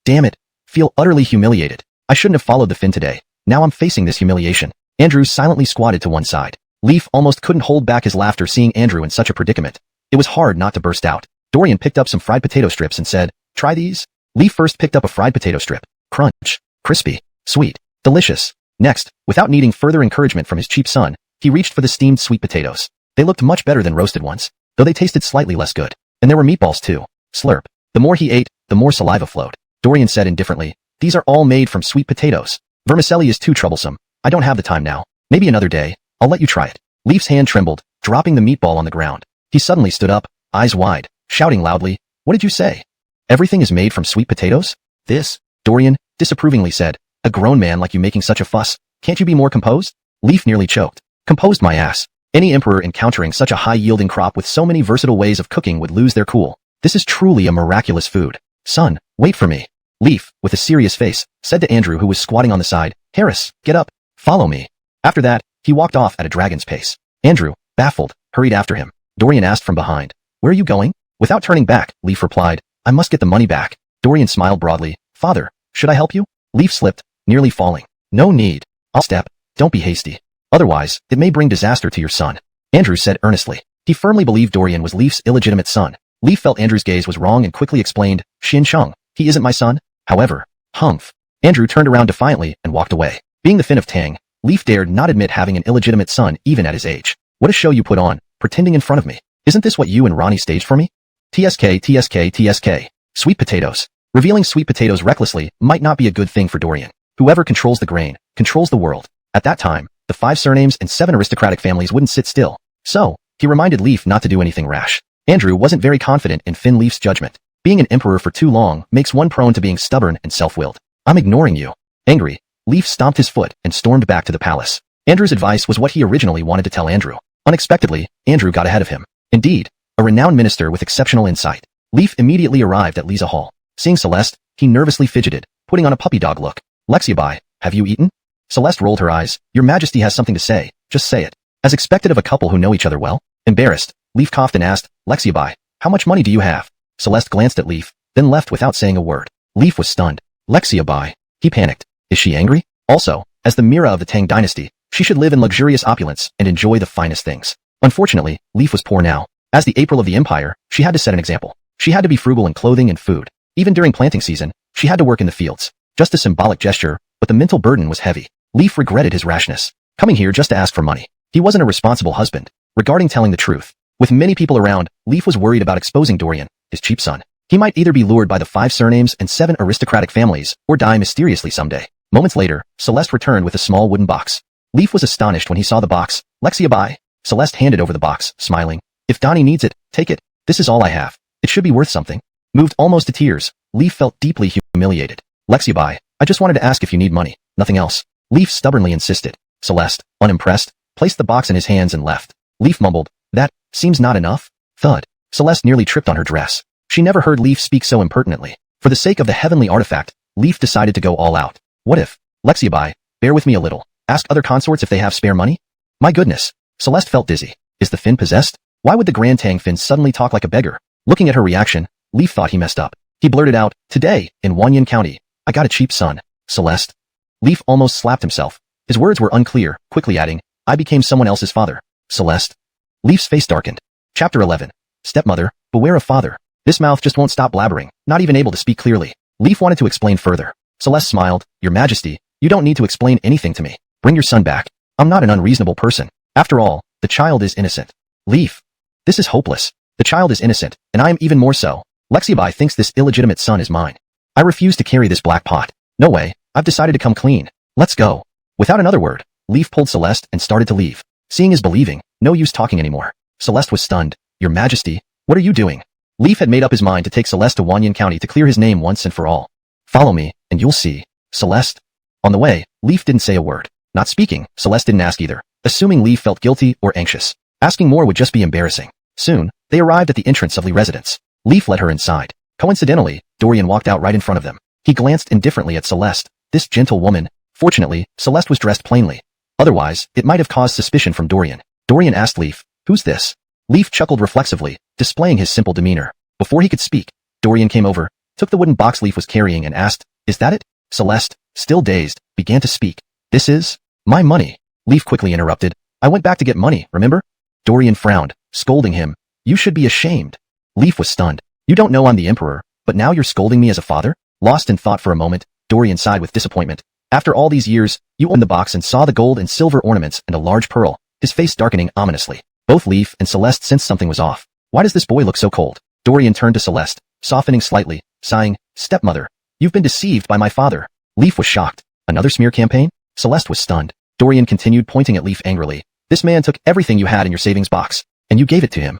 Damn it. Feel utterly humiliated. I shouldn't have followed the Finn today. Now I'm facing this humiliation. Andrew silently squatted to one side. Leaf almost couldn't hold back his laughter seeing Andrew in such a predicament. It was hard not to burst out. Dorian picked up some fried potato strips and said, "Try these." Leaf first picked up a fried potato strip. Crunch. Crispy. Sweet. Delicious. Next, without needing further encouragement from his cheap son, he reached for the steamed sweet potatoes. They looked much better than roasted ones, though they tasted slightly less good. And there were meatballs too. Slurp. The more he ate, the more saliva flowed. Dorian said indifferently, "These are all made from sweet potatoes. Vermicelli is too troublesome. I don't have the time now. Maybe another day. I'll let you try it." Leaf's hand trembled, dropping the meatball on the ground. He suddenly stood up, eyes wide, shouting loudly, "What did you say? Everything is made from sweet potatoes?" "This," Dorian disapprovingly said, "a grown man like you making such a fuss. Can't you be more composed?" Leaf nearly choked. "Composed my ass. Any emperor encountering such a high-yielding crop with so many versatile ways of cooking would lose their cool. This is truly a miraculous food. Son, wait for me. Leif, with a serious face, said to Andrew who was squatting on the side, Harris, get up. Follow me. After that, he walked off at a dragon's pace. Andrew, baffled, hurried after him. Dorian asked from behind, where are you going? Without turning back, Leif replied, I must get the money back. Dorian smiled broadly. Father, should I help you? Leif slipped, nearly falling. No need. I'll step. Don't be hasty. Otherwise, it may bring disaster to your son. Andrew said earnestly. He firmly believed Dorian was Leif's illegitimate son. Leif felt Andrew's gaze was wrong and quickly explained, Xin Sheng, he isn't my son. However, humph. Andrew turned around defiantly and walked away. Being the Finn of Tang, Leif dared not admit having an illegitimate son even at his age. What a show you put on, pretending in front of me. Isn't this what you and Ronnie staged for me? TSK, TSK, TSK. Sweet potatoes. Revealing sweet potatoes recklessly might not be a good thing for Dorian. Whoever controls the grain, controls the world. At that time, the 5 surnames and 7 aristocratic families wouldn't sit still. So, he reminded Leif not to do anything rash. Andrew wasn't very confident in Finn Leif's judgment. Being an emperor for too long makes one prone to being stubborn and self-willed. I'm ignoring you. Angry, Leif stomped his foot and stormed back to the palace. Andrew's advice was what he originally wanted to tell Andrew. Unexpectedly, Andrew got ahead of him. Indeed, a renowned minister with exceptional insight. Leif immediately arrived at Lisa Hall. Seeing Celeste, he nervously fidgeted, putting on a puppy dog look. Lexiabai, have you eaten? Celeste rolled her eyes. Your Majesty has something to say, just say it. As expected of a couple who know each other well. Embarrassed, Leif coughed and asked, Lexiabai, how much money do you have? Celeste glanced at Leif, then left without saying a word. Leif was stunned. Lexiabai. He panicked. Is she angry? Also, as the Mira of the Tang Dynasty, she should live in luxurious opulence and enjoy the finest things. Unfortunately, Leif was poor now. As the April of the Empire, she had to set an example. She had to be frugal in clothing and food. Even during planting season, she had to work in the fields. Just a symbolic gesture, but the mental burden was heavy. Leif regretted his rashness. Coming here just to ask for money. He wasn't a responsible husband. Regarding telling the truth. With many people around, Leif was worried about exposing Dorian, his cheap son. He might either be lured by the 5 surnames and 7 aristocratic families, or die mysteriously someday. Moments later, Celeste returned with a small wooden box. Leif was astonished when he saw the box. Lexiabai. Celeste handed over the box, smiling. If Donnie needs it, take it. This is all I have. It should be worth something. Moved almost to tears, Leif felt deeply humiliated. Lexiabai, I just wanted to ask if you need money, nothing else. Leif stubbornly insisted. Celeste, unimpressed, placed the box in his hands and left. Leif mumbled, that seems not enough. Thud. Celeste nearly tripped on her dress. She never heard Leif speak so impertinently. For the sake of the heavenly artifact, Leif decided to go all out. What if? Lexiabai, bear with me a little. Ask other consorts if they have spare money? My goodness. Celeste felt dizzy. Is the Finn possessed? Why would the Grand Tang Finn suddenly talk like a beggar? Looking at her reaction, Leif thought he messed up. He blurted out, today, in Wanyan County, I got a cheap son. Celeste. Leif almost slapped himself. His words were unclear, quickly adding, I became someone else's father. Celeste. Leif's face darkened. Chapter 11. Stepmother, beware of father. This mouth just won't stop blabbering, not even able to speak clearly. Leif wanted to explain further. Celeste smiled, Your Majesty, you don't need to explain anything to me. Bring your son back. I'm not an unreasonable person. After all, the child is innocent. Leif. This is hopeless. The child is innocent, and I am even more so. Lexiabai thinks this illegitimate son is mine. I refuse to carry this black pot. No way, I've decided to come clean. Let's go. Without another word, Leif pulled Celeste and started to leave. Seeing is believing, no use talking anymore. Celeste was stunned. Your Majesty, what are you doing? Leif had made up his mind to take Celeste to Wanyan County to clear his name once and for all. Follow me, and you'll see. Celeste. On the way, Leif didn't say a word. Not speaking, Celeste didn't ask either, assuming Leif felt guilty or anxious. Asking more would just be embarrassing. Soon, they arrived at the entrance of Lee's residence. Leif led her inside. Coincidentally, Dorian walked out right in front of them. He glanced indifferently at Celeste, this gentle woman. Fortunately, Celeste was dressed plainly. Otherwise, it might have caused suspicion from Dorian. Dorian asked Leif, who's this? Leif chuckled reflexively, displaying his simple demeanor. Before he could speak, Dorian came over, took the wooden box Leif was carrying and asked, is that it? Celeste, still dazed, began to speak. This is my money. Leif quickly interrupted. I went back to get money, remember? Dorian frowned, scolding him. You should be ashamed. Leif was stunned. You don't know I'm the emperor, but now you're scolding me as a father? Lost in thought for a moment, Dorian sighed with disappointment. After all these years, you opened the box and saw the gold and silver ornaments and a large pearl, his face darkening ominously. Both Leif and Celeste sensed something was off. Why does this boy look so cold? Dorian turned to Celeste, softening slightly, sighing, stepmother, you've been deceived by my father. Leif was shocked. Another smear campaign? Celeste was stunned. Dorian continued pointing at Leif angrily. This man took everything you had in your savings box, and you gave it to him.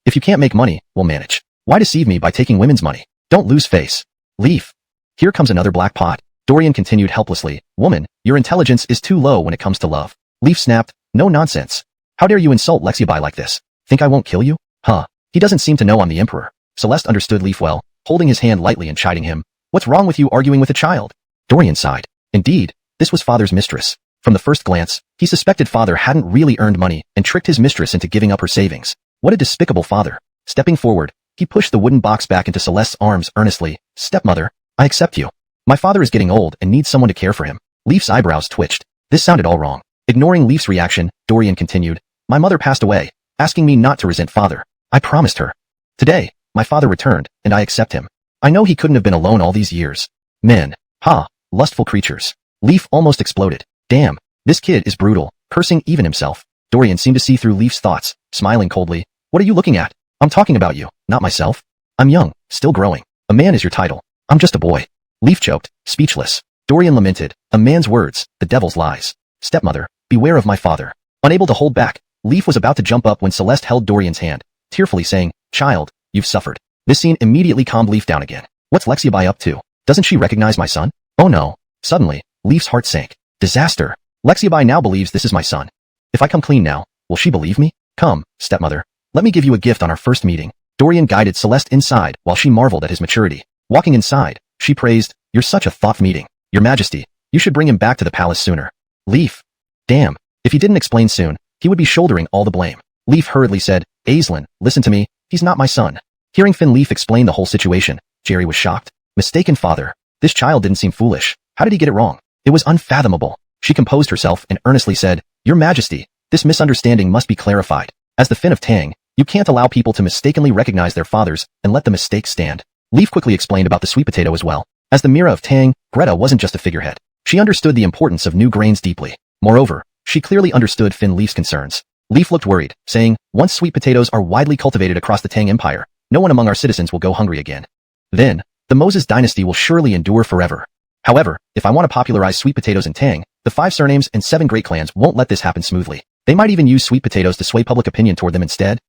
If you can't make money, we'll manage. Why deceive me by taking women's money? Don't lose face. Leif. Here comes another black pot. Dorian continued helplessly. Woman, your intelligence is too low when it comes to love. Leif snapped. No nonsense. How dare you insult Lexibai like this? Think I won't kill you? Huh. He doesn't seem to know I'm the emperor. Celeste understood Leaf well, holding his hand lightly and chiding him. What's wrong with you arguing with a child? Dorian sighed. Indeed, this was father's mistress. From the first glance, he suspected father hadn't really earned money and tricked his mistress into giving up her savings. What a despicable father. Stepping forward, he pushed the wooden box back into Celeste's arms earnestly. Stepmother, I accept you. My father is getting old and needs someone to care for him. Leaf's eyebrows twitched. This sounded all wrong. Ignoring Leaf's reaction, Dorian continued. My mother passed away, asking me not to resent father. I promised her. Today, my father returned, and I accept him. I know he couldn't have been alone all these years. Men. Ha. Lustful creatures. Leaf almost exploded. Damn. This kid is brutal, cursing even himself. Dorian seemed to see through Leaf's thoughts, smiling coldly. What are you looking at? I'm talking about you, not myself. I'm young, still growing. A man is your title. I'm just a boy. Leaf choked, speechless. Dorian lamented. A man's words, the devil's lies. Stepmother, beware of my father. Unable to hold back, Leaf was about to jump up when Celeste held Dorian's hand, tearfully saying, Child, you've suffered. This scene immediately calmed Leaf down again. What's Lexibai up to? Doesn't she recognize my son? Oh no. Suddenly, Leaf's heart sank. Disaster. Lexibai now believes this is my son. If I come clean now, will she believe me? Come, stepmother. Let me give you a gift on our first meeting. Dorian guided Celeste inside while she marveled at his maturity. Walking inside, she praised, You're such a thoughtful meeting. Your Majesty, you should bring him back to the palace sooner. Leaf. Damn. If he didn't explain soon, he would be shouldering all the blame. Leaf hurriedly said, Aislinn, listen to me, he's not my son. Hearing Finn Leaf explain the whole situation, Jerry was shocked. Mistaken father. This child didn't seem foolish. How did he get it wrong? It was unfathomable. She composed herself and earnestly said, Your Majesty, this misunderstanding must be clarified. As the Finn of Tang, you can't allow people to mistakenly recognize their fathers and let the mistake stand. Leaf quickly explained about the sweet potato as well. As the Mira of Tang, Greta wasn't just a figurehead. She understood the importance of new grains deeply. Moreover, she clearly understood Finn Leaf's concerns. Leaf looked worried, saying, Once sweet potatoes are widely cultivated across the Tang Empire, no one among our citizens will go hungry again. Then, the Moses dynasty will surely endure forever. However, if I want to popularize sweet potatoes in Tang, the 5 surnames and 7 great clans won't let this happen smoothly. They might even use sweet potatoes to sway public opinion toward them instead.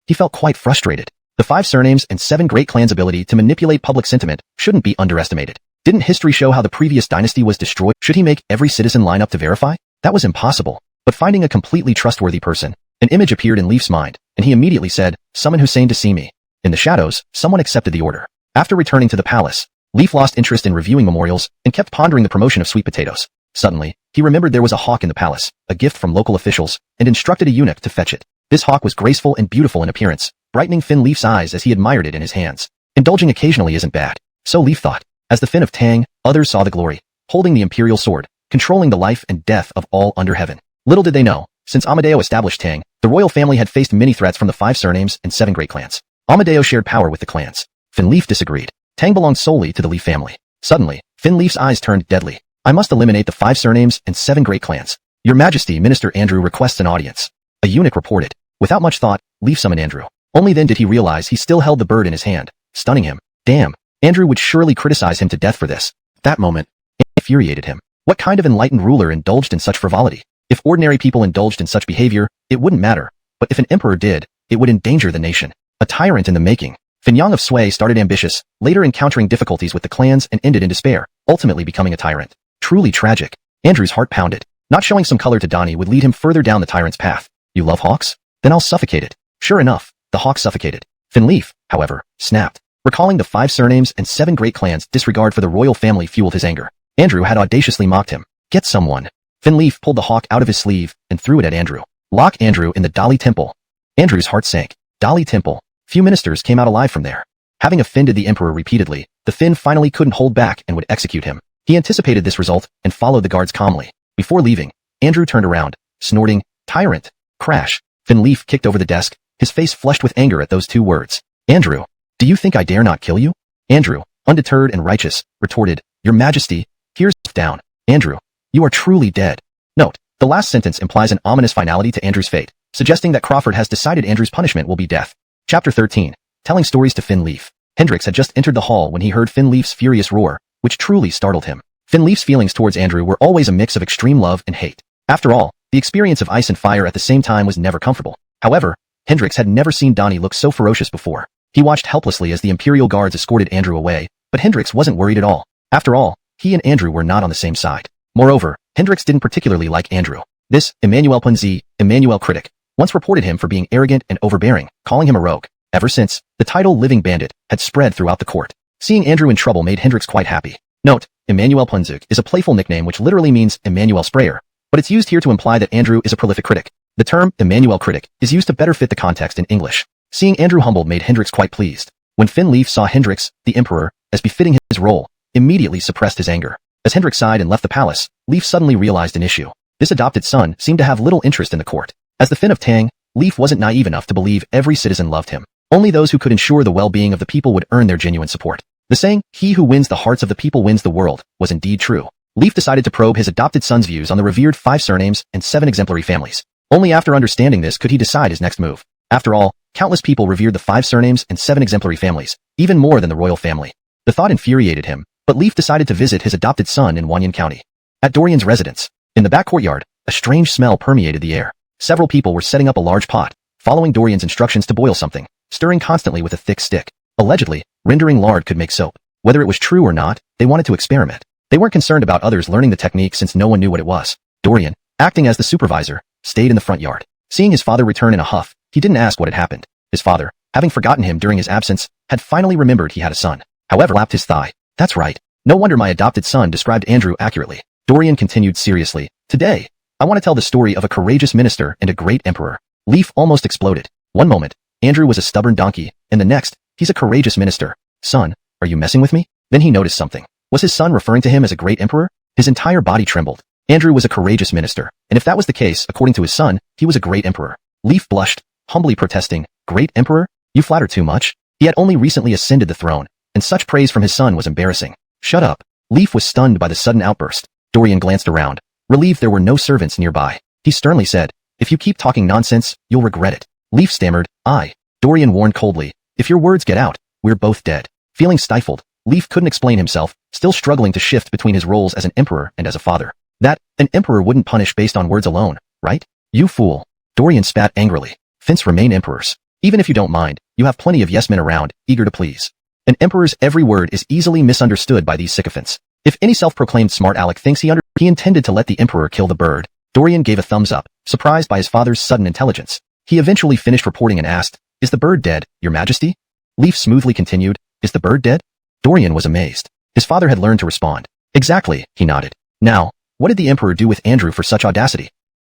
He felt quite frustrated. The 5 surnames and 7 great clans' ability to manipulate public sentiment shouldn't be underestimated. Didn't history show how the previous dynasty was destroyed? Should he make every citizen line up to verify? That was impossible. But finding a completely trustworthy person, an image appeared in Leaf's mind, and he immediately said, Summon Hussein to see me. In the shadows, someone accepted the order. After returning to the palace, Leaf lost interest in reviewing memorials and kept pondering the promotion of sweet potatoes. Suddenly, he remembered there was a hawk in the palace, a gift from local officials, and instructed a eunuch to fetch it. This hawk was graceful and beautiful in appearance, brightening Finn Leaf's eyes as he admired it in his hands. Indulging occasionally isn't bad. So Leaf thought. As the Finn of Tang, others saw the glory, holding the imperial sword, controlling the life and death of all under heaven. Little did they know, since Amadeo established Tang, the royal family had faced many threats from the 5 surnames and 7 great clans. Amadeo shared power with the clans. Finn Leaf disagreed. Tang belonged solely to the Leaf family. Suddenly, Finn Leaf's eyes turned deadly. I must eliminate the 5 surnames and 7 great clans. Your Majesty, Minister Andrew requests an audience. A eunuch reported. Without much thought, Leaf summoned Andrew. Only then did he realize he still held the bird in his hand, stunning him. Damn, Andrew would surely criticize him to death for this. That moment, it infuriated him. What kind of enlightened ruler indulged in such frivolity? If ordinary people indulged in such behavior, it wouldn't matter. But if an emperor did, it would endanger the nation. A tyrant in the making. Finyang of Sui started ambitious, later encountering difficulties with the clans and ended in despair, ultimately becoming a tyrant. Truly tragic. Andrew's heart pounded. Not showing some color to Donnie would lead him further down the tyrant's path. You love hawks? Then I'll suffocate it. Sure enough, the hawk suffocated. Finn Leaf, however, snapped. Recalling the 5 surnames and 7 great clans' disregard for the royal family fueled his anger. Andrew had audaciously mocked him. Get someone. Finn Leaf pulled the hawk out of his sleeve and threw it at Andrew. Lock Andrew in the Dali Temple. Andrew's heart sank. Dali Temple. Few ministers came out alive from there. Having offended the emperor repeatedly, the Finn finally couldn't hold back and would execute him. He anticipated this result and followed the guards calmly. Before leaving, Andrew turned around, snorting, Tyrant. Crash. Finn Leaf kicked over the desk, his face flushed with anger at those 2 words. Andrew, do you think I dare not kill you? Andrew, undeterred and righteous, retorted, Your Majesty, here's down. Andrew, you are truly dead. Note, the last sentence implies an ominous finality to Andrew's fate, suggesting that Crawford has decided Andrew's punishment will be death. Chapter 13. Telling stories to Finn Leaf. Hendrix had just entered the hall when he heard Finn Leaf's furious roar, which truly startled him. Finn Leaf's feelings towards Andrew were always a mix of extreme love and hate. After all, the experience of ice and fire at the same time was never comfortable. However, Hendrix had never seen Donnie look so ferocious before. He watched helplessly as the Imperial guards escorted Andrew away, but Hendrix wasn't worried at all. After all, he and Andrew were not on the same side. Moreover, Hendrix didn't particularly like Andrew. This, Emmanuel Punzi, Emmanuel critic, once reported him for being arrogant and overbearing, calling him a rogue. Ever since, the title Living Bandit had spread throughout the court. Seeing Andrew in trouble made Hendrix quite happy. Note, Emmanuel Punzuk is a playful nickname which literally means Emmanuel Sprayer, but it's used here to imply that Andrew is a prolific critic. The term Emmanuel critic is used to better fit the context in English. Seeing Andrew humbled made Hendrix quite pleased. When Finn Leaf saw Hendrix, the emperor, as befitting his role, immediately suppressed his anger. As Hendrix sighed and left the palace, Leaf suddenly realized an issue. This adopted son seemed to have little interest in the court. As the Finn of Tang, Leaf wasn't naive enough to believe every citizen loved him. Only those who could ensure the well-being of the people would earn their genuine support. The saying, "He who wins the hearts of the people wins the world," was indeed true. Leaf decided to probe his adopted son's views on the revered 5 surnames and 7 exemplary families. Only after understanding this could he decide his next move. After all, countless people revered the 5 surnames and 7 exemplary families, even more than the royal family. The thought infuriated him, but Leaf decided to visit his adopted son in Wanyan County. At Dorian's residence, in the back courtyard, a strange smell permeated the air. Several people were setting up a large pot, following Dorian's instructions to boil something, stirring constantly with a thick stick. Allegedly, rendering lard could make soap. Whether it was true or not, they wanted to experiment. They weren't concerned about others learning the technique since no one knew what it was. Dorian, acting as the supervisor, stayed in the front yard. Seeing his father return in a huff, he didn't ask what had happened. His father, having forgotten him during his absence, had finally remembered he had a son. However, lapped his thigh. That's right. No wonder my adopted son described Andrew accurately. Dorian continued seriously. Today, I want to tell the story of a courageous minister and a great emperor. Leaf almost exploded. One moment, Andrew was a stubborn donkey, and the next, he's a courageous minister. Son, are you messing with me? Then he noticed something. Was his son referring to him as a great emperor? His entire body trembled. Andrew was a courageous minister, and if that was the case, according to his son, he was a great emperor. Leaf blushed, humbly protesting, "Great emperor? You flatter too much." He had only recently ascended the throne, and such praise from his son was embarrassing. Shut up. Leaf was stunned by the sudden outburst. Dorian glanced around, relieved there were no servants nearby. He sternly said, "If you keep talking nonsense, you'll regret it." Leaf stammered, "I." Dorian warned coldly, "If your words get out, we're both dead." Feeling stifled, Leaf couldn't explain himself, still struggling to shift between his roles as an emperor and as a father. That, an emperor wouldn't punish based on words alone, right? You fool. Dorian spat angrily. Finns remain emperors. Even if you don't mind, you have plenty of yes-men around, eager to please. An emperor's every word is easily misunderstood by these sycophants. If any self-proclaimed smart aleck thinks he intended to let the emperor kill the bird, Dorian gave a thumbs up, surprised by his father's sudden intelligence. He eventually finished reporting and asked, "Is the bird dead, Your Majesty?" Leaf smoothly continued, "Is the bird dead?" Dorian was amazed. His father had learned to respond. "Exactly," he nodded. Now, what did the emperor do with Andrew for such audacity?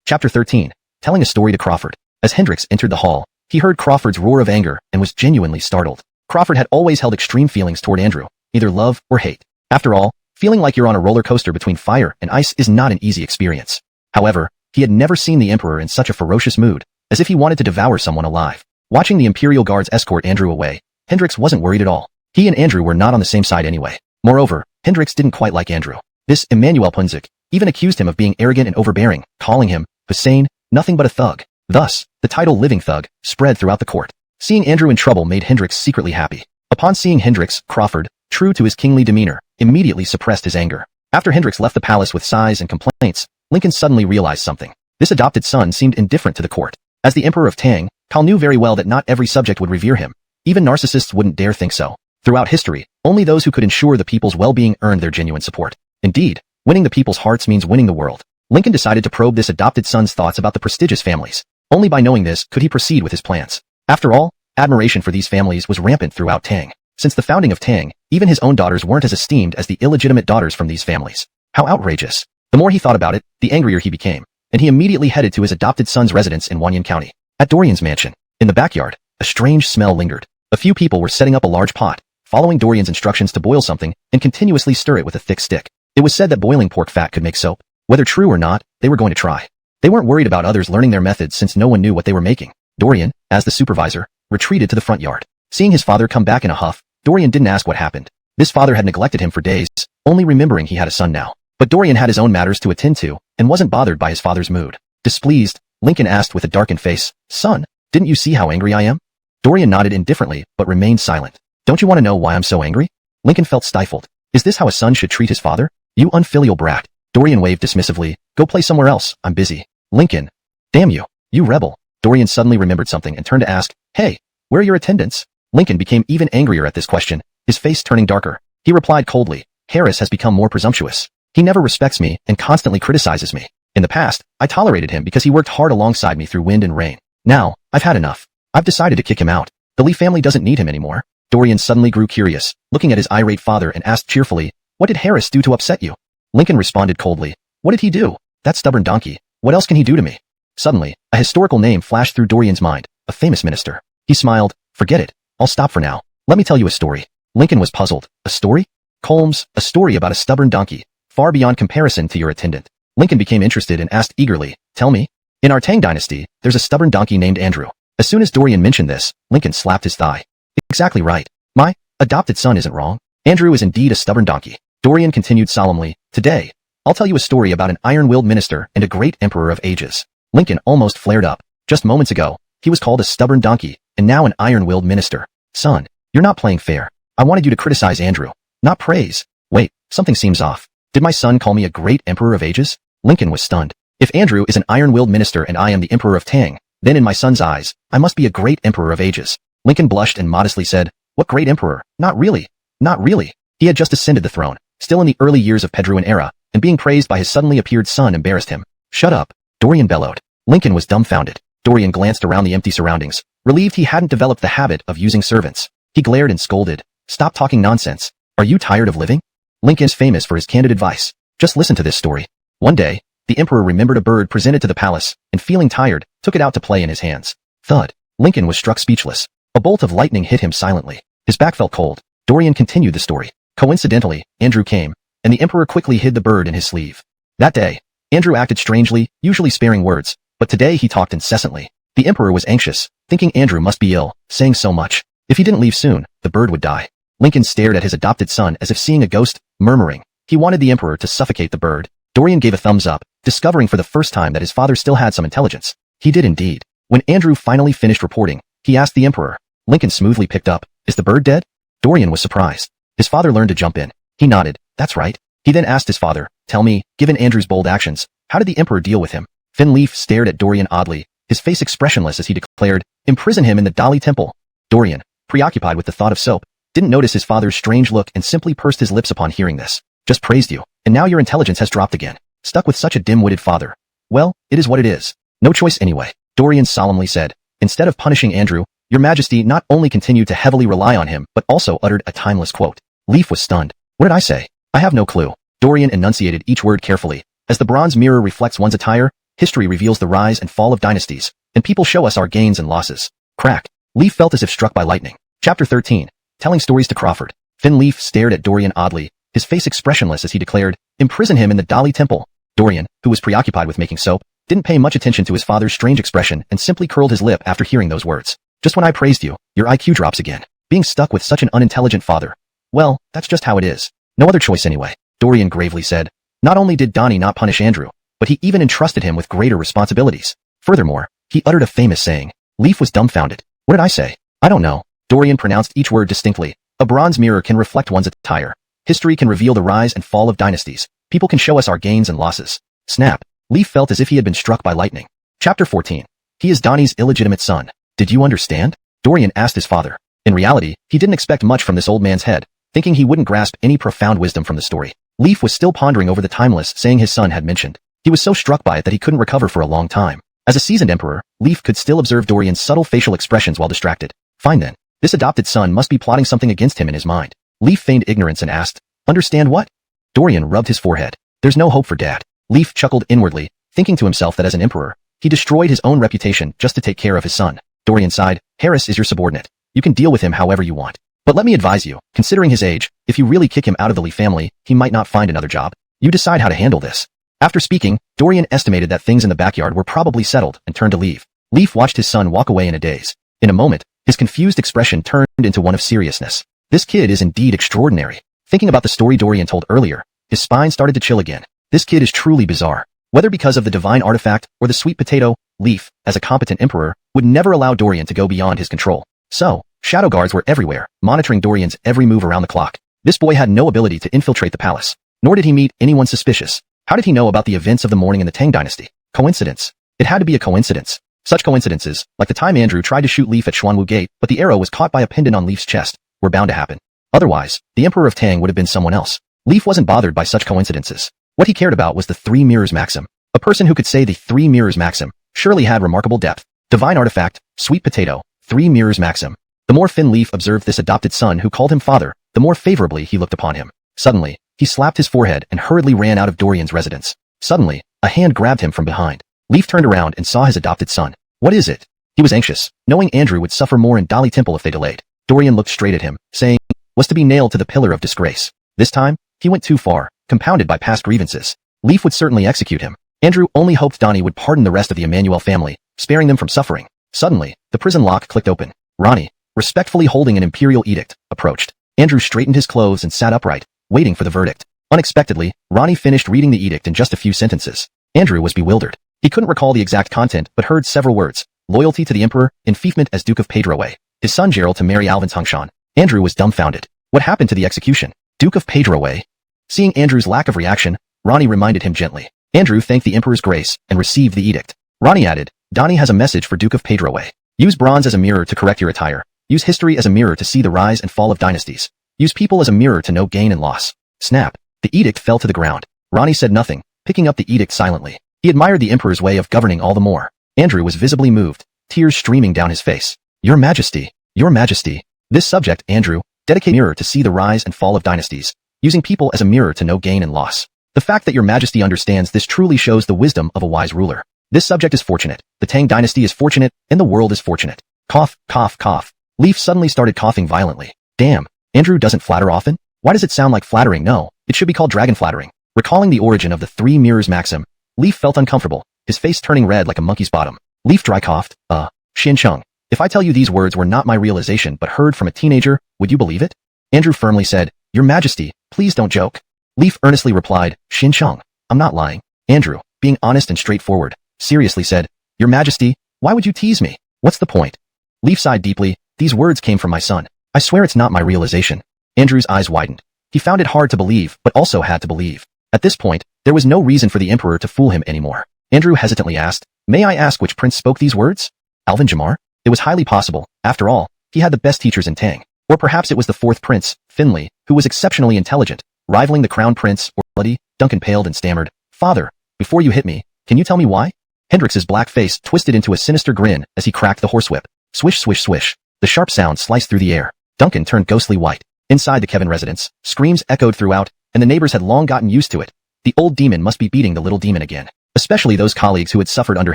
Chapter 13. Telling a story to Crawford. As Hendrix entered the hall, he heard Crawford's roar of anger and was genuinely startled. Crawford had always held extreme feelings toward Andrew, either love or hate. After all, feeling like you're on a roller coaster between fire and ice is not an easy experience. However, he had never seen the emperor in such a ferocious mood, as if he wanted to devour someone alive. Watching the Imperial Guards escort Andrew away, Hendrix wasn't worried at all. He and Andrew were not on the same side anyway. Moreover, Hendrix didn't quite like Andrew. This Emmanuel Punzuk even accused him of being arrogant and overbearing, calling him, Hussein, nothing but a thug. Thus, the title Living Thug spread throughout the court. Seeing Andrew in trouble made Hendrix secretly happy. Upon seeing Hendrix, Crawford, true to his kingly demeanor, immediately suppressed his anger. After Hendrix left the palace with sighs and complaints, Lincoln suddenly realized something. This adopted son seemed indifferent to the court. As the Emperor of Tang, Cal knew very well that not every subject would revere him. Even narcissists wouldn't dare think so. Throughout history, only those who could ensure the people's well-being earned their genuine support. Indeed, winning the people's hearts means winning the world. Lincoln decided to probe this adopted son's thoughts about the prestigious families. Only by knowing this could he proceed with his plans. After all, admiration for these families was rampant throughout Tang. Since the founding of Tang, even his own daughters weren't as esteemed as the illegitimate daughters from these families. How outrageous. The more he thought about it, the angrier he became, and he immediately headed to his adopted son's residence in Wanyan County. At Dorian's mansion, in the backyard, a strange smell lingered. A few people were setting up a large pot, following Dorian's instructions to boil something and continuously stir it with a thick stick. It was said that boiling pork fat could make soap. Whether true or not, they were going to try. They weren't worried about others learning their methods since no one knew what they were making. Dorian, as the supervisor, retreated to the front yard. Seeing his father come back in a huff, Dorian didn't ask what happened. This father had neglected him for days, only remembering he had a son now. But Dorian had his own matters to attend to, and wasn't bothered by his father's mood. Displeased, Lincoln asked with a darkened face, "Son, didn't you see how angry I am?" Dorian nodded indifferently, but remained silent. "Don't you want to know why I'm so angry?" Lincoln felt stifled. Is this how a son should treat his father? "You unfilial brat." Dorian waved dismissively. "Go play somewhere else, I'm busy." Lincoln. "Damn you, you rebel." Dorian suddenly remembered something and turned to ask, "Hey, where are your attendants?" Lincoln became even angrier at this question, his face turning darker. He replied coldly, "Harris has become more presumptuous. He never respects me and constantly criticizes me. In the past, I tolerated him because he worked hard alongside me through wind and rain. Now, I've had enough. I've decided to kick him out. The Lee family doesn't need him anymore. Dorian suddenly grew curious, looking at his irate father and asked cheerfully, "What did Harris do to upset you?" Lincoln responded coldly, "What did he do? That stubborn donkey. What else can he do to me?" Suddenly, a historical name flashed through Dorian's mind, a famous minister. He smiled, "Forget it. I'll stop for now. Let me tell you a story." Lincoln was puzzled. "A story? Holmes, a story about a stubborn donkey, far beyond comparison to your attendant." Lincoln became interested and asked eagerly, "Tell me." "In our Tang Dynasty, there's a stubborn donkey named Andrew." As soon as Dorian mentioned this, Lincoln slapped his thigh. "Exactly right. My adopted son isn't wrong. Andrew is indeed a stubborn donkey." Dorian continued solemnly, "Today, I'll tell you a story about an iron-willed minister and a great emperor of ages." Lincoln almost flared up. Just moments ago, he was called a stubborn donkey, and now an iron-willed minister. "Son, you're not playing fair. I wanted you to criticize Andrew, not praise." "Wait, something seems off. Did my son call me a great emperor of ages?" Lincoln was stunned. "If Andrew is an iron-willed minister and I am the emperor of Tang, then in my son's eyes, I must be a great emperor of ages." Lincoln blushed and modestly said, "What great emperor? Not really. Not really." He had just ascended the throne, still in the early years of Pedruan era, and being praised by his suddenly appeared son embarrassed him. "Shut up," Dorian bellowed. Lincoln was dumbfounded. Dorian glanced around the empty surroundings, relieved he hadn't developed the habit of using servants. He glared and scolded, "Stop talking nonsense. Are you tired of living?" Lincoln is famous for his candid advice. Just listen to this story. One day, the emperor remembered a bird presented to the palace, and feeling tired, took it out to play in his hands. Thud. Lincoln was struck speechless. A bolt of lightning hit him silently. His back felt cold. Dorian continued the story. Coincidentally, Andrew came, and the emperor quickly hid the bird in his sleeve. That day, Andrew acted strangely, usually sparing words, but today he talked incessantly. The emperor was anxious, thinking Andrew must be ill, saying so much. If he didn't leave soon, the bird would die. Lincoln stared at his adopted son as if seeing a ghost, murmuring. He wanted the emperor to suffocate the bird. Dorian gave a thumbs up, discovering for the first time that his father still had some intelligence. He did indeed. When Andrew finally finished reporting, he asked the emperor. Lincoln smoothly picked up, "Is the bird dead?" Dorian was surprised. His father learned to jump in. He nodded, "That's right." He then asked his father, "Tell me, given Andrew's bold actions, how did the emperor deal with him?" Finleaf stared at Dorian oddly, his face expressionless as he declared, "Imprison him in the Dali Temple." Dorian, preoccupied with the thought of soap, didn't notice his father's strange look and simply pursed his lips upon hearing this. "Just praised you, and now your intelligence has dropped again. Stuck with such a dim-witted father. Well, it is what it is. No choice anyway." Dorian solemnly said, "Instead of punishing Andrew, your majesty not only continued to heavily rely on him, but also uttered a timeless quote." Leaf was stunned. "What did I say?" "I have no clue." Dorian enunciated each word carefully. "As the bronze mirror reflects one's attire, history reveals the rise and fall of dynasties, and people show us our gains and losses." Crack. Leaf felt as if struck by lightning. Chapter 13. Telling stories to Crawford. Finleaf stared at Dorian oddly, his face expressionless as he declared, "Imprison him in the Dali Temple." Dorian, who was preoccupied with making soap, didn't pay much attention to his father's strange expression and simply curled his lip after hearing those words. "Just when I praised you, your IQ drops again. Being stuck with such an unintelligent father. Well, that's just how it is. No other choice anyway," Dorian gravely said. Not only did Donnie not punish Andrew, but he even entrusted him with greater responsibilities. Furthermore, he uttered a famous saying. Leaf was dumbfounded. "What did I say?" "I don't know." Dorian pronounced each word distinctly. "A bronze mirror can reflect one's attire. History can reveal the rise and fall of dynasties. People can show us our gains and losses." Snap. Leaf felt as if he had been struck by lightning. Chapter 14. He is Donnie's illegitimate son. "Did you understand?" Dorian asked his father. In reality, he didn't expect much from this old man's head, thinking he wouldn't grasp any profound wisdom from the story. Leaf was still pondering over the timeless saying his son had mentioned. He was so struck by it that he couldn't recover for a long time. As a seasoned emperor, Leaf could still observe Dorian's subtle facial expressions while distracted. Fine then. This adopted son must be plotting something against him in his mind. Leaf feigned ignorance and asked, "Understand what?" Dorian rubbed his forehead. "There's no hope for Dad." Leaf chuckled inwardly, thinking to himself that as an emperor, he destroyed his own reputation just to take care of his son. Dorian sighed. "Harris is your subordinate. You can deal with him however you want. But let me advise you, considering his age, if you really kick him out of the Lee family, he might not find another job. You decide how to handle this." After speaking, Dorian estimated that things in the backyard were probably settled and turned to leave. Leaf watched his son walk away in a daze. In a moment, his confused expression turned into one of seriousness. This kid is indeed extraordinary. Thinking about the story Dorian told earlier, his spine started to chill again. This kid is truly bizarre. Whether because of the divine artifact or the sweet potato, Leaf, as a competent emperor, would never allow Dorian to go beyond his control. So, shadow guards were everywhere, monitoring Dorian's every move around the clock. This boy had no ability to infiltrate the palace, nor did he meet anyone suspicious. How did he know about the events of the morning in the Tang Dynasty? Coincidence. It had to be a coincidence. Such coincidences, like the time Andrew tried to shoot Leaf at Xuanwu Gate, but the arrow was caught by a pendant on Leaf's chest, were bound to happen. Otherwise, the Emperor of Tang would have been someone else. Leaf wasn't bothered by such coincidences. What he cared about was the three mirrors maxim. A person who could say the three mirrors maxim surely had remarkable depth. Divine artifact, sweet potato, 3 mirrors maxim. The more Finn Leaf observed this adopted son who called him father, the more favorably he looked upon him. Suddenly, he slapped his forehead and hurriedly ran out of Dorian's residence. Suddenly, a hand grabbed him from behind. Leaf turned around and saw his adopted son. What is it? He was anxious, knowing Andrew would suffer more in Dali Temple if they delayed. Dorian looked straight at him, saying, was to be nailed to the pillar of disgrace. This time, he went too far, compounded by past grievances. Leaf would certainly execute him. Andrew only hoped Donnie would pardon the rest of the Emmanuel family, sparing them from suffering. Suddenly, the prison lock clicked open. Ronnie, respectfully holding an imperial edict, approached. Andrew straightened his clothes and sat upright, waiting for the verdict. Unexpectedly, Ronnie finished reading the edict in just a few sentences. Andrew was bewildered. He couldn't recall the exact content but heard several words. Loyalty to the Emperor, enfeoffment as Duke of Pedroway. His son Gerald to marry Alvin's Hongshan. Andrew was dumbfounded. What happened to the execution? Duke of Pedroway? Seeing Andrew's lack of reaction, Ronnie reminded him gently. Andrew thanked the Emperor's grace and received the edict. Ronnie added, Donnie has a message for Duke of Pedroway. Use bronze as a mirror to correct your attire. Use history as a mirror to see the rise and fall of dynasties. Use people as a mirror to know gain and loss. Snap. The edict fell to the ground. Ronnie said nothing, picking up the edict silently. He admired the Emperor's way of governing all the more. Andrew was visibly moved, tears streaming down his face. Your Majesty, Your Majesty. This subject, Andrew, dedicate mirror to see the rise and fall of dynasties, using people as a mirror to know gain and loss. The fact that Your Majesty understands this truly shows the wisdom of a wise ruler. This subject is fortunate, the Tang Dynasty is fortunate, and the world is fortunate. Cough, cough, cough. Leaf suddenly started coughing violently. Damn, Andrew doesn't flatter often? Why does it sound like flattering? No, it should be called dragon flattering. Recalling the origin of the 3 mirrors maxim, Leaf felt uncomfortable, his face turning red like a monkey's bottom. Leaf dry coughed, Xin Chung. If I tell you these words were not my realization but heard from a teenager, would you believe it? Andrew firmly said, Your Majesty, please don't joke. Leaf earnestly replied, Xin Chung, I'm not lying. Andrew, being honest and straightforward, seriously said, Your Majesty, why would you tease me? What's the point? Leaf sighed deeply, these words came from my son. I swear it's not my realization. Andrew's eyes widened. He found it hard to believe but also had to believe. At this point, there was no reason for the Emperor to fool him anymore. Andrew hesitantly asked, May I ask which prince spoke these words? Alvin Jamar? It was highly possible. After all, he had the best teachers in Tang. Or perhaps it was the 4th prince, Finley, who was exceptionally intelligent, rivaling the crown prince, or bloody. Duncan paled and stammered, Father, before you hit me, can you tell me why? Hendrix's black face twisted into a sinister grin as he cracked the horsewhip. Swish, swish, swish. The sharp sound sliced through the air. Duncan turned ghostly white. Inside the Kevin residence, screams echoed throughout, and the neighbors had long gotten used to it. The old demon must be beating the little demon again. Especially those colleagues who had suffered under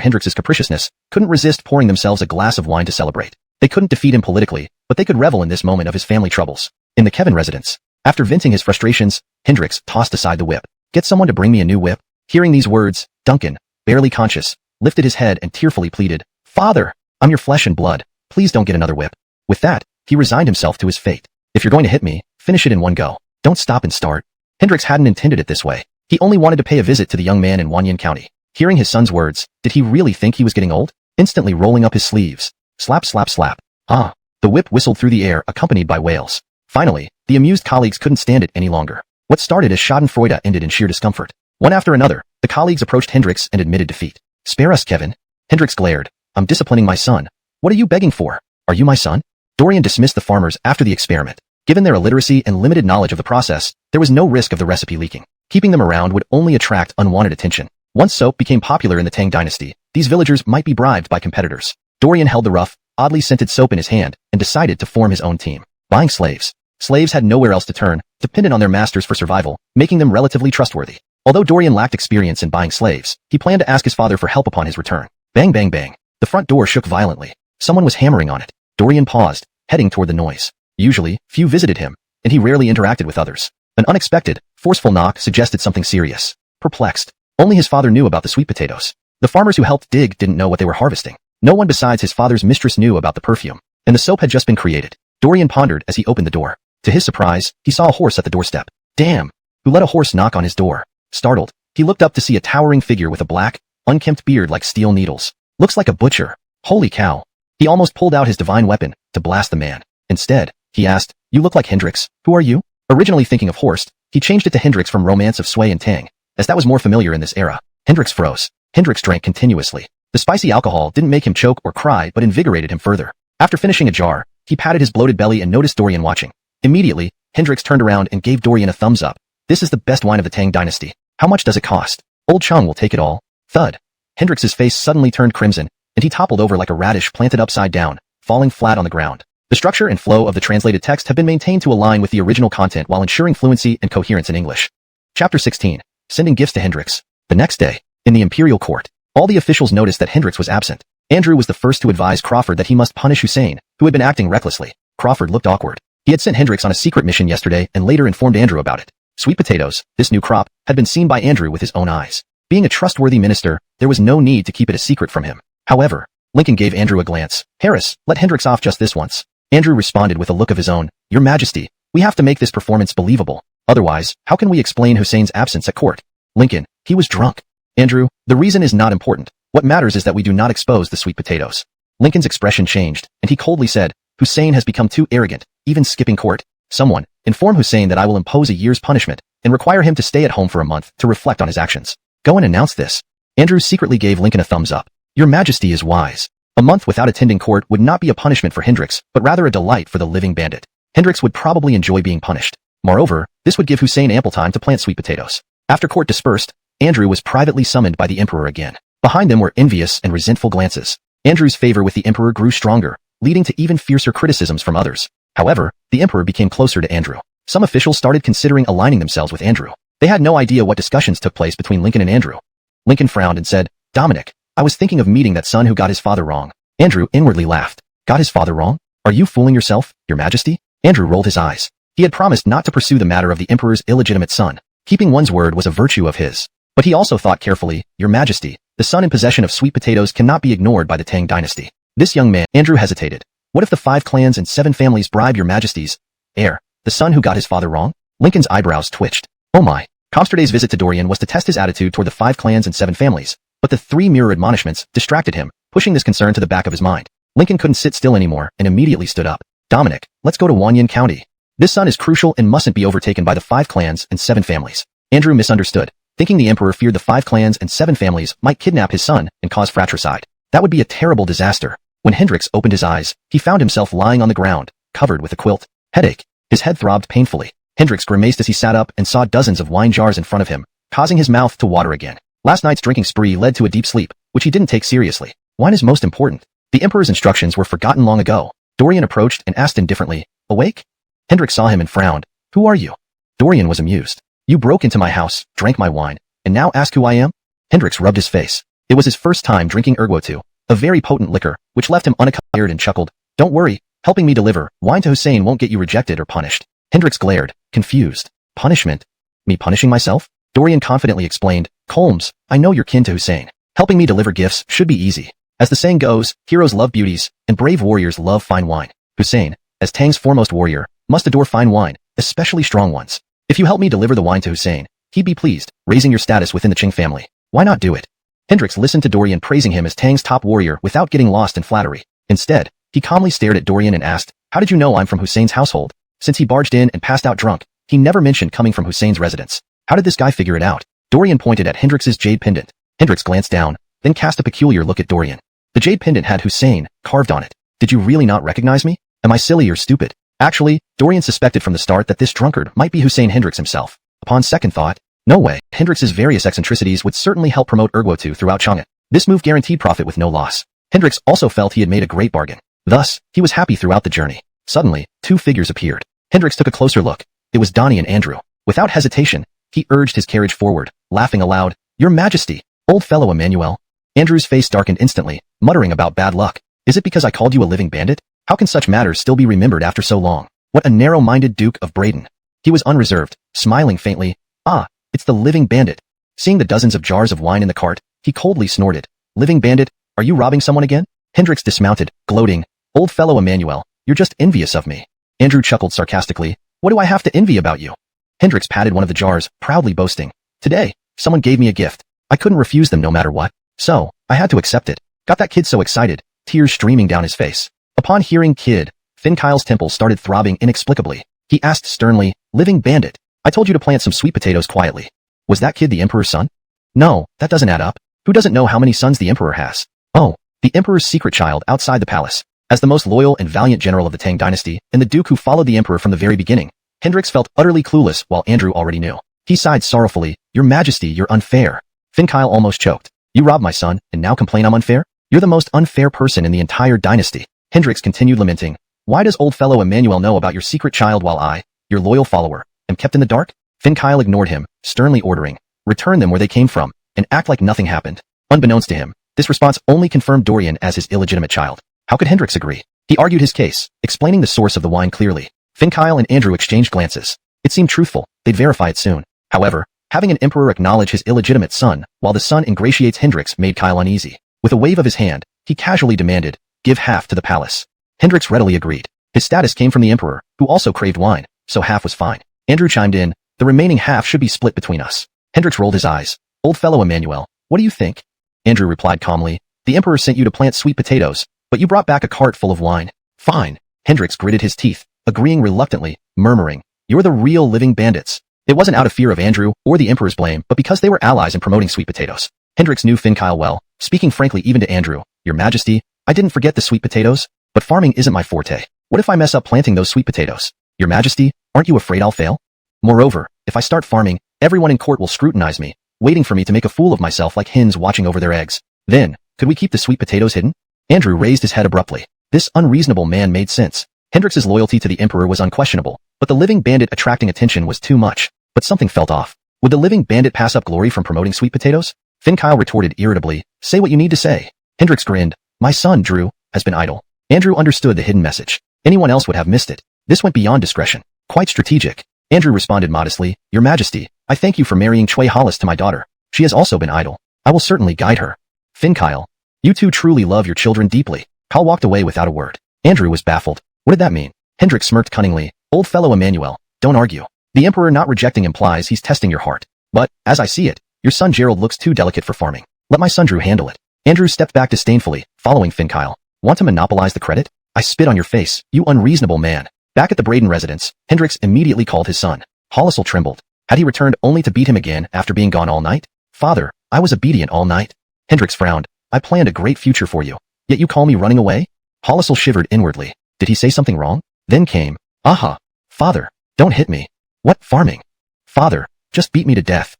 Hendrix's capriciousness, couldn't resist pouring themselves a glass of wine to celebrate. They couldn't defeat him politically, but they could revel in this moment of his family troubles. In the Kevin residence, after venting his frustrations, Hendrix tossed aside the whip. Get someone to bring me a new whip. Hearing these words, Duncan, barely conscious, lifted his head and tearfully pleaded, Father, I'm your flesh and blood. Please don't get another whip. With that, he resigned himself to his fate. If you're going to hit me, finish it in one go. Don't stop and start. Hendrix hadn't intended it this way. He only wanted to pay a visit to the young man in Wanyan County. Hearing his son's words, did he really think he was getting old? Instantly rolling up his sleeves. Slap, slap, slap. Ah. The whip whistled through the air, accompanied by wails. Finally, the amused colleagues couldn't stand it any longer. What started as schadenfreude ended in sheer discomfort. One after another, the colleagues approached Hendrix and admitted defeat. Spare us, Kevin. Hendrix glared. I'm disciplining my son. What are you begging for? Are you my son? Dorian dismissed the farmers after the experiment. Given their illiteracy and limited knowledge of the process, there was no risk of the recipe leaking. Keeping them around would only attract unwanted attention. Once soap became popular in the Tang Dynasty, these villagers might be bribed by competitors. Dorian held the rough, oddly scented soap in his hand and decided to form his own team. Buying slaves. Slaves had nowhere else to turn, dependent on their masters for survival, making them relatively trustworthy. Although Dorian lacked experience in buying slaves, he planned to ask his father for help upon his return. Bang, bang, bang. The front door shook violently. Someone was hammering on it. Dorian paused, heading toward the noise. Usually, few visited him, and he rarely interacted with others. An unexpected, forceful knock suggested something serious. Perplexed, only his father knew about the sweet potatoes. The farmers who helped dig didn't know what they were harvesting. No one besides his father's mistress knew about the perfume, and the soap had just been created. Dorian pondered as he opened the door. To his surprise, he saw a horse at the doorstep. Damn! Who let a horse knock on his door? Startled, he looked up to see a towering figure with a black, unkempt beard like steel needles. Looks like a butcher. Holy cow. He almost pulled out his divine weapon to blast the man. Instead, he asked, You look like Hendrix. Who are you? Originally thinking of Horst, he changed it to Hendrix from Romance of Sway and Tang, as that was more familiar in this era. Hendrix froze. Hendrix drank continuously. The spicy alcohol didn't make him choke or cry but invigorated him further. After finishing a jar, he patted his bloated belly and noticed Dorian watching. Immediately, Hendrix turned around and gave Dorian a thumbs up. This is the best wine of the Tang Dynasty. How much does it cost? Old Chung will take it all. Thud. Hendrix's face suddenly turned crimson, and he toppled over like a radish planted upside down, falling flat on the ground. The structure and flow of the translated text have been maintained to align with the original content while ensuring fluency and coherence in English. Chapter 16. Sending gifts to Hendrix. The next day, in the imperial court, all the officials noticed that Hendrix was absent. Andrew was the first to advise Crawford that he must punish Hussein, who had been acting recklessly. Crawford looked awkward. He had sent Hendrix on a secret mission yesterday and later informed Andrew about it. Sweet potatoes, this new crop, had been seen by Andrew with his own eyes. Being a trustworthy minister, there was no need to keep it a secret from him. However, Lincoln gave Andrew a glance. Harris, let Hendrix off just this once. Andrew responded with a look of his own. Your Majesty, we have to make this performance believable. Otherwise, how can we explain Hussein's absence at court? Lincoln, he was drunk. Andrew, the reason is not important. What matters is that we do not expose the sweet potatoes. Lincoln's expression changed, and he coldly said, Hussein has become too arrogant, even skipping court. Someone, inform Hussein that I will impose a year's punishment and require him to stay at home for a month to reflect on his actions. Go and announce this. Andrew secretly gave Lincoln a thumbs up. Your Majesty is wise. A month without attending court would not be a punishment for Hendrix, but rather a delight for the living bandit. Hendrix would probably enjoy being punished. Moreover, this would give Hussein ample time to plant sweet potatoes. After court dispersed, Andrew was privately summoned by the emperor again. Behind them were envious and resentful glances. Andrew's favor with the emperor grew stronger, leading to even fiercer criticisms from others. However, the emperor became closer to Andrew. Some officials started considering aligning themselves with Andrew. They had no idea what discussions took place between Lincoln and Andrew. Lincoln frowned and said, Dominic, I was thinking of meeting that son who got his father wrong. Andrew inwardly laughed. Got his father wrong? Are you fooling yourself, Your Majesty? Andrew rolled his eyes. He had promised not to pursue the matter of the emperor's illegitimate son. Keeping one's word was a virtue of his. But he also thought carefully, Your Majesty, the son in possession of sweet potatoes cannot be ignored by the Tang Dynasty. This young man, Andrew hesitated. What if the 5 clans and 7 families bribe Your Majesty's heir, the son who got his father wrong? Lincoln's eyebrows twitched. Oh my. Comsterday's visit to Dorian was to test his attitude toward the 5 clans and 7 families, but the 3 mirror admonishments distracted him, pushing this concern to the back of his mind. Lincoln couldn't sit still anymore and immediately stood up. Dominic, let's go to Wanyan County. This son is crucial and mustn't be overtaken by the 5 clans and 7 families. Andrew misunderstood, thinking the emperor feared the 5 clans and 7 families might kidnap his son and cause fratricide. That would be a terrible disaster. When Hendrix opened his eyes, he found himself lying on the ground, covered with a quilt. Headache. His head throbbed painfully. Hendrix grimaced as he sat up and saw dozens of wine jars in front of him, causing his mouth to water again. Last night's drinking spree led to a deep sleep, which he didn't take seriously. Wine is most important. The emperor's instructions were forgotten long ago. Dorian approached and asked indifferently, Awake? Hendrix saw him and frowned. Who are you? Dorian was amused. You broke into my house, drank my wine, and now ask who I am? Hendrix rubbed his face. It was his first time drinking erguotu, a very potent liquor, which left him unaccustomed and chuckled. Don't worry, helping me deliver wine to Hussein won't get you rejected or punished. Hendrix glared, confused. Punishment? Me punishing myself? Dorian confidently explained, Colmes, I know you're kin to Hussein. Helping me deliver gifts should be easy. As the saying goes, heroes love beauties, and brave warriors love fine wine. Hussein, as Tang's foremost warrior, must adore fine wine, especially strong ones. If you help me deliver the wine to Hussein, he'd be pleased, raising your status within the Qing family. Why not do it? Hendrix listened to Dorian praising him as Tang's top warrior without getting lost in flattery. Instead, he calmly stared at Dorian and asked, How did you know I'm from Hussein's household? Since he barged in and passed out drunk, he never mentioned coming from Hussein's residence. How did this guy figure it out? Dorian pointed at Hendrix's jade pendant. Hendrix glanced down, then cast a peculiar look at Dorian. The jade pendant had Hussein carved on it. Did you really not recognize me? Am I silly or stupid? Actually, Dorian suspected from the start that this drunkard might be Hussein Hendrix himself. Upon second thought, no way. Hendrix's various eccentricities would certainly help promote erguotu throughout Chang'an. This move guaranteed profit with no loss. Hendrix also felt he had made a great bargain. Thus, he was happy throughout the journey. Suddenly, 2 figures appeared. Hendrix took a closer look. It was Donnie and Andrew. Without hesitation, he urged his carriage forward, laughing aloud, Your Majesty, old fellow Emmanuel. Andrew's face darkened instantly, muttering about bad luck. Is it because I called you a living bandit? How can such matters still be remembered after so long? What a narrow-minded Duke of Braden. He was unreserved, smiling faintly. Ah, it's the living bandit. Seeing the dozens of jars of wine in the cart, he coldly snorted. Living bandit, are you robbing someone again? Hendrix dismounted, gloating. Old fellow Emmanuel, you're just envious of me. Andrew chuckled sarcastically. What do I have to envy about you? Hendrix patted one of the jars, proudly boasting. Today, someone gave me a gift. I couldn't refuse them no matter what. So, I had to accept it. Got that kid so excited, tears streaming down his face. Upon hearing kid, Finkyle's temple started throbbing inexplicably. He asked sternly, Living bandit, I told you to plant some sweet potatoes quietly. Was that kid the emperor's son? No, that doesn't add up. Who doesn't know how many sons the emperor has? Oh, the emperor's secret child outside the palace. As the most loyal and valiant general of the Tang Dynasty, and the duke who followed the emperor from the very beginning, Hendrix felt utterly clueless while Andrew already knew. He sighed sorrowfully, Your Majesty, you're unfair. Finkyle almost choked. You robbed my son, and now complain I'm unfair? You're the most unfair person in the entire dynasty. Hendrix continued lamenting. Why does old fellow Emmanuel know about your secret child while I, your loyal follower, am kept in the dark? Fin Kyle ignored him, sternly ordering, return them where they came from, and act like nothing happened. Unbeknownst to him, this response only confirmed Dorian as his illegitimate child. How could Hendrix agree? He argued his case, explaining the source of the wine clearly. Fin Kyle and Andrew exchanged glances. It seemed truthful, they'd verify it soon. However, having an emperor acknowledge his illegitimate son, while the son ingratiates Hendrix, made Kyle uneasy. With a wave of his hand, he casually demanded, give half to the palace. Hendrix readily agreed. His status came from the emperor, who also craved wine, so half was fine. Andrew chimed in, the remaining half should be split between us. Hendrix rolled his eyes. Old fellow Emmanuel, what do you think? Andrew replied calmly, the emperor sent you to plant sweet potatoes, but you brought back a cart full of wine. Fine. Hendrix gritted his teeth, agreeing reluctantly, murmuring, you're the real living bandits. It wasn't out of fear of Andrew or the emperor's blame, but because they were allies in promoting sweet potatoes. Hendrix knew Fin Kyle well, speaking frankly even to Andrew, your majesty, I didn't forget the sweet potatoes, but farming isn't my forte. What if I mess up planting those sweet potatoes? Your majesty, aren't you afraid I'll fail? Moreover, if I start farming, everyone in court will scrutinize me, waiting for me to make a fool of myself like hens watching over their eggs. Then, could we keep the sweet potatoes hidden? Andrew raised his head abruptly. This unreasonable man made sense. Hendrix's loyalty to the emperor was unquestionable, but the living bandit attracting attention was too much. But something felt off. Would the living bandit pass up glory from promoting sweet potatoes? Fin Kyle retorted irritably, say what you need to say. Hendrix grinned, my son, Drew, has been idle. Andrew understood the hidden message. Anyone else would have missed it. This went beyond discretion. Quite strategic. Andrew responded modestly, your majesty, I thank you for marrying Chui Hollis to my daughter. She has also been idle. I will certainly guide her. Fin Kyle, you two truly love your children deeply. Kyle walked away without a word. Andrew was baffled. What did that mean? Hendrix smirked cunningly, old fellow Emmanuel, don't argue. The emperor not rejecting implies he's testing your heart. But, as I see it, your son Gerald looks too delicate for farming. Let my son Drew handle it. Andrew stepped back disdainfully, following Fin Kyle. Want to monopolize the credit? I spit on your face, you unreasonable man. Back at the Braden residence, Hendrix immediately called his son. Hollisel trembled. Had he returned only to beat him again after being gone all night? Father, I was obedient all night. Hendrix frowned. I planned a great future for you. Yet you call me running away? Hollisel shivered inwardly. Did he say something wrong? Then came, aha. Father, don't hit me. What farming? Father, just beat me to death.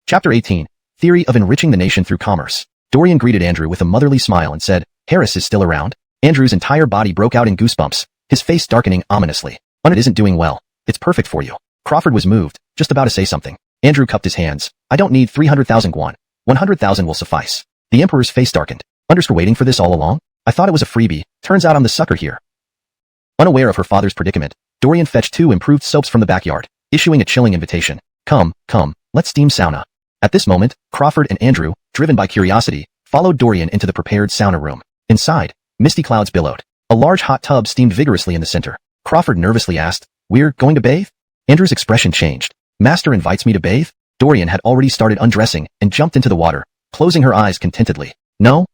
Chapter 18. Theory of enriching the nation through commerce. Dorian greeted Andrew with a motherly smile and said, Harris is still around? Andrew's entire body broke out in goosebumps, his face darkening ominously. It isn't doing well. It's perfect for you. Crawford was moved, just about to say something. Andrew cupped his hands. I don't need 300,000 guan. 100,000 will suffice. The emperor's face darkened. Understood waiting for this all along? I thought it was a freebie. Turns out I'm the sucker here. Unaware of her father's predicament, Dorian fetched 2 improved soaps from the backyard, issuing a chilling invitation. Come, let's steam sauna. At this moment, Crawford and Andrew, driven by curiosity, followed Dorian into the prepared sauna room. Inside, misty clouds billowed. A large hot tub steamed vigorously in the center. Crawford nervously asked, we're going to bathe? Andrew's expression changed. Master invites me to bathe? Dorian had already started undressing and jumped into the water, closing her eyes contentedly. No,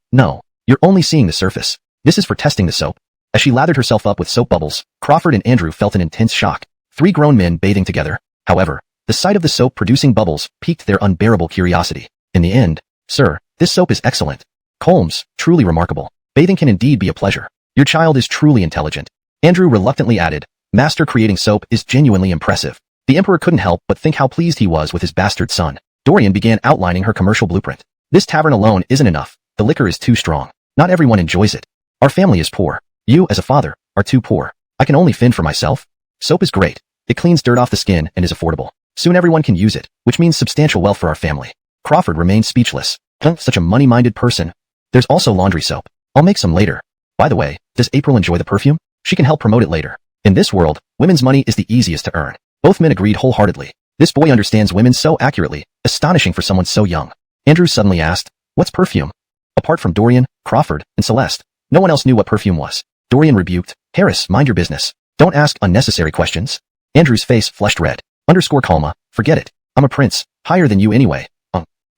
you're only seeing the surface. This is for testing the soap. As she lathered herself up with soap bubbles, Crawford and Andrew felt an intense shock. 3 grown men bathing together. However, the sight of the soap producing bubbles piqued their unbearable curiosity. In the end, sir, this soap is excellent. Colmes, truly remarkable. Bathing can indeed be a pleasure. Your child is truly intelligent. Andrew reluctantly added, Master creating soap is genuinely impressive. The emperor couldn't help but think how pleased he was with his bastard son. Dorian began outlining her commercial blueprint. This tavern alone isn't enough. The liquor is too strong. Not everyone enjoys it. Our family is poor. You, as a father, are too poor. I can only fend for myself. Soap is great. It cleans dirt off the skin and is affordable. Soon everyone can use it, which means substantial wealth for our family. Crawford remained speechless. Such a money-minded person. There's also laundry soap. I'll make some later. By the way, does April enjoy the perfume? She can help promote it later. In this world, women's money is the easiest to earn. Both men agreed wholeheartedly. This boy understands women so accurately, astonishing for someone so young. Andrew suddenly asked, what's perfume? Apart from Dorian, Crawford, and Celeste, no one else knew what perfume was. Dorian rebuked, Harris, mind your business. Don't ask unnecessary questions. Andrew's face flushed red. Calma, forget it. I'm a prince, higher than you anyway.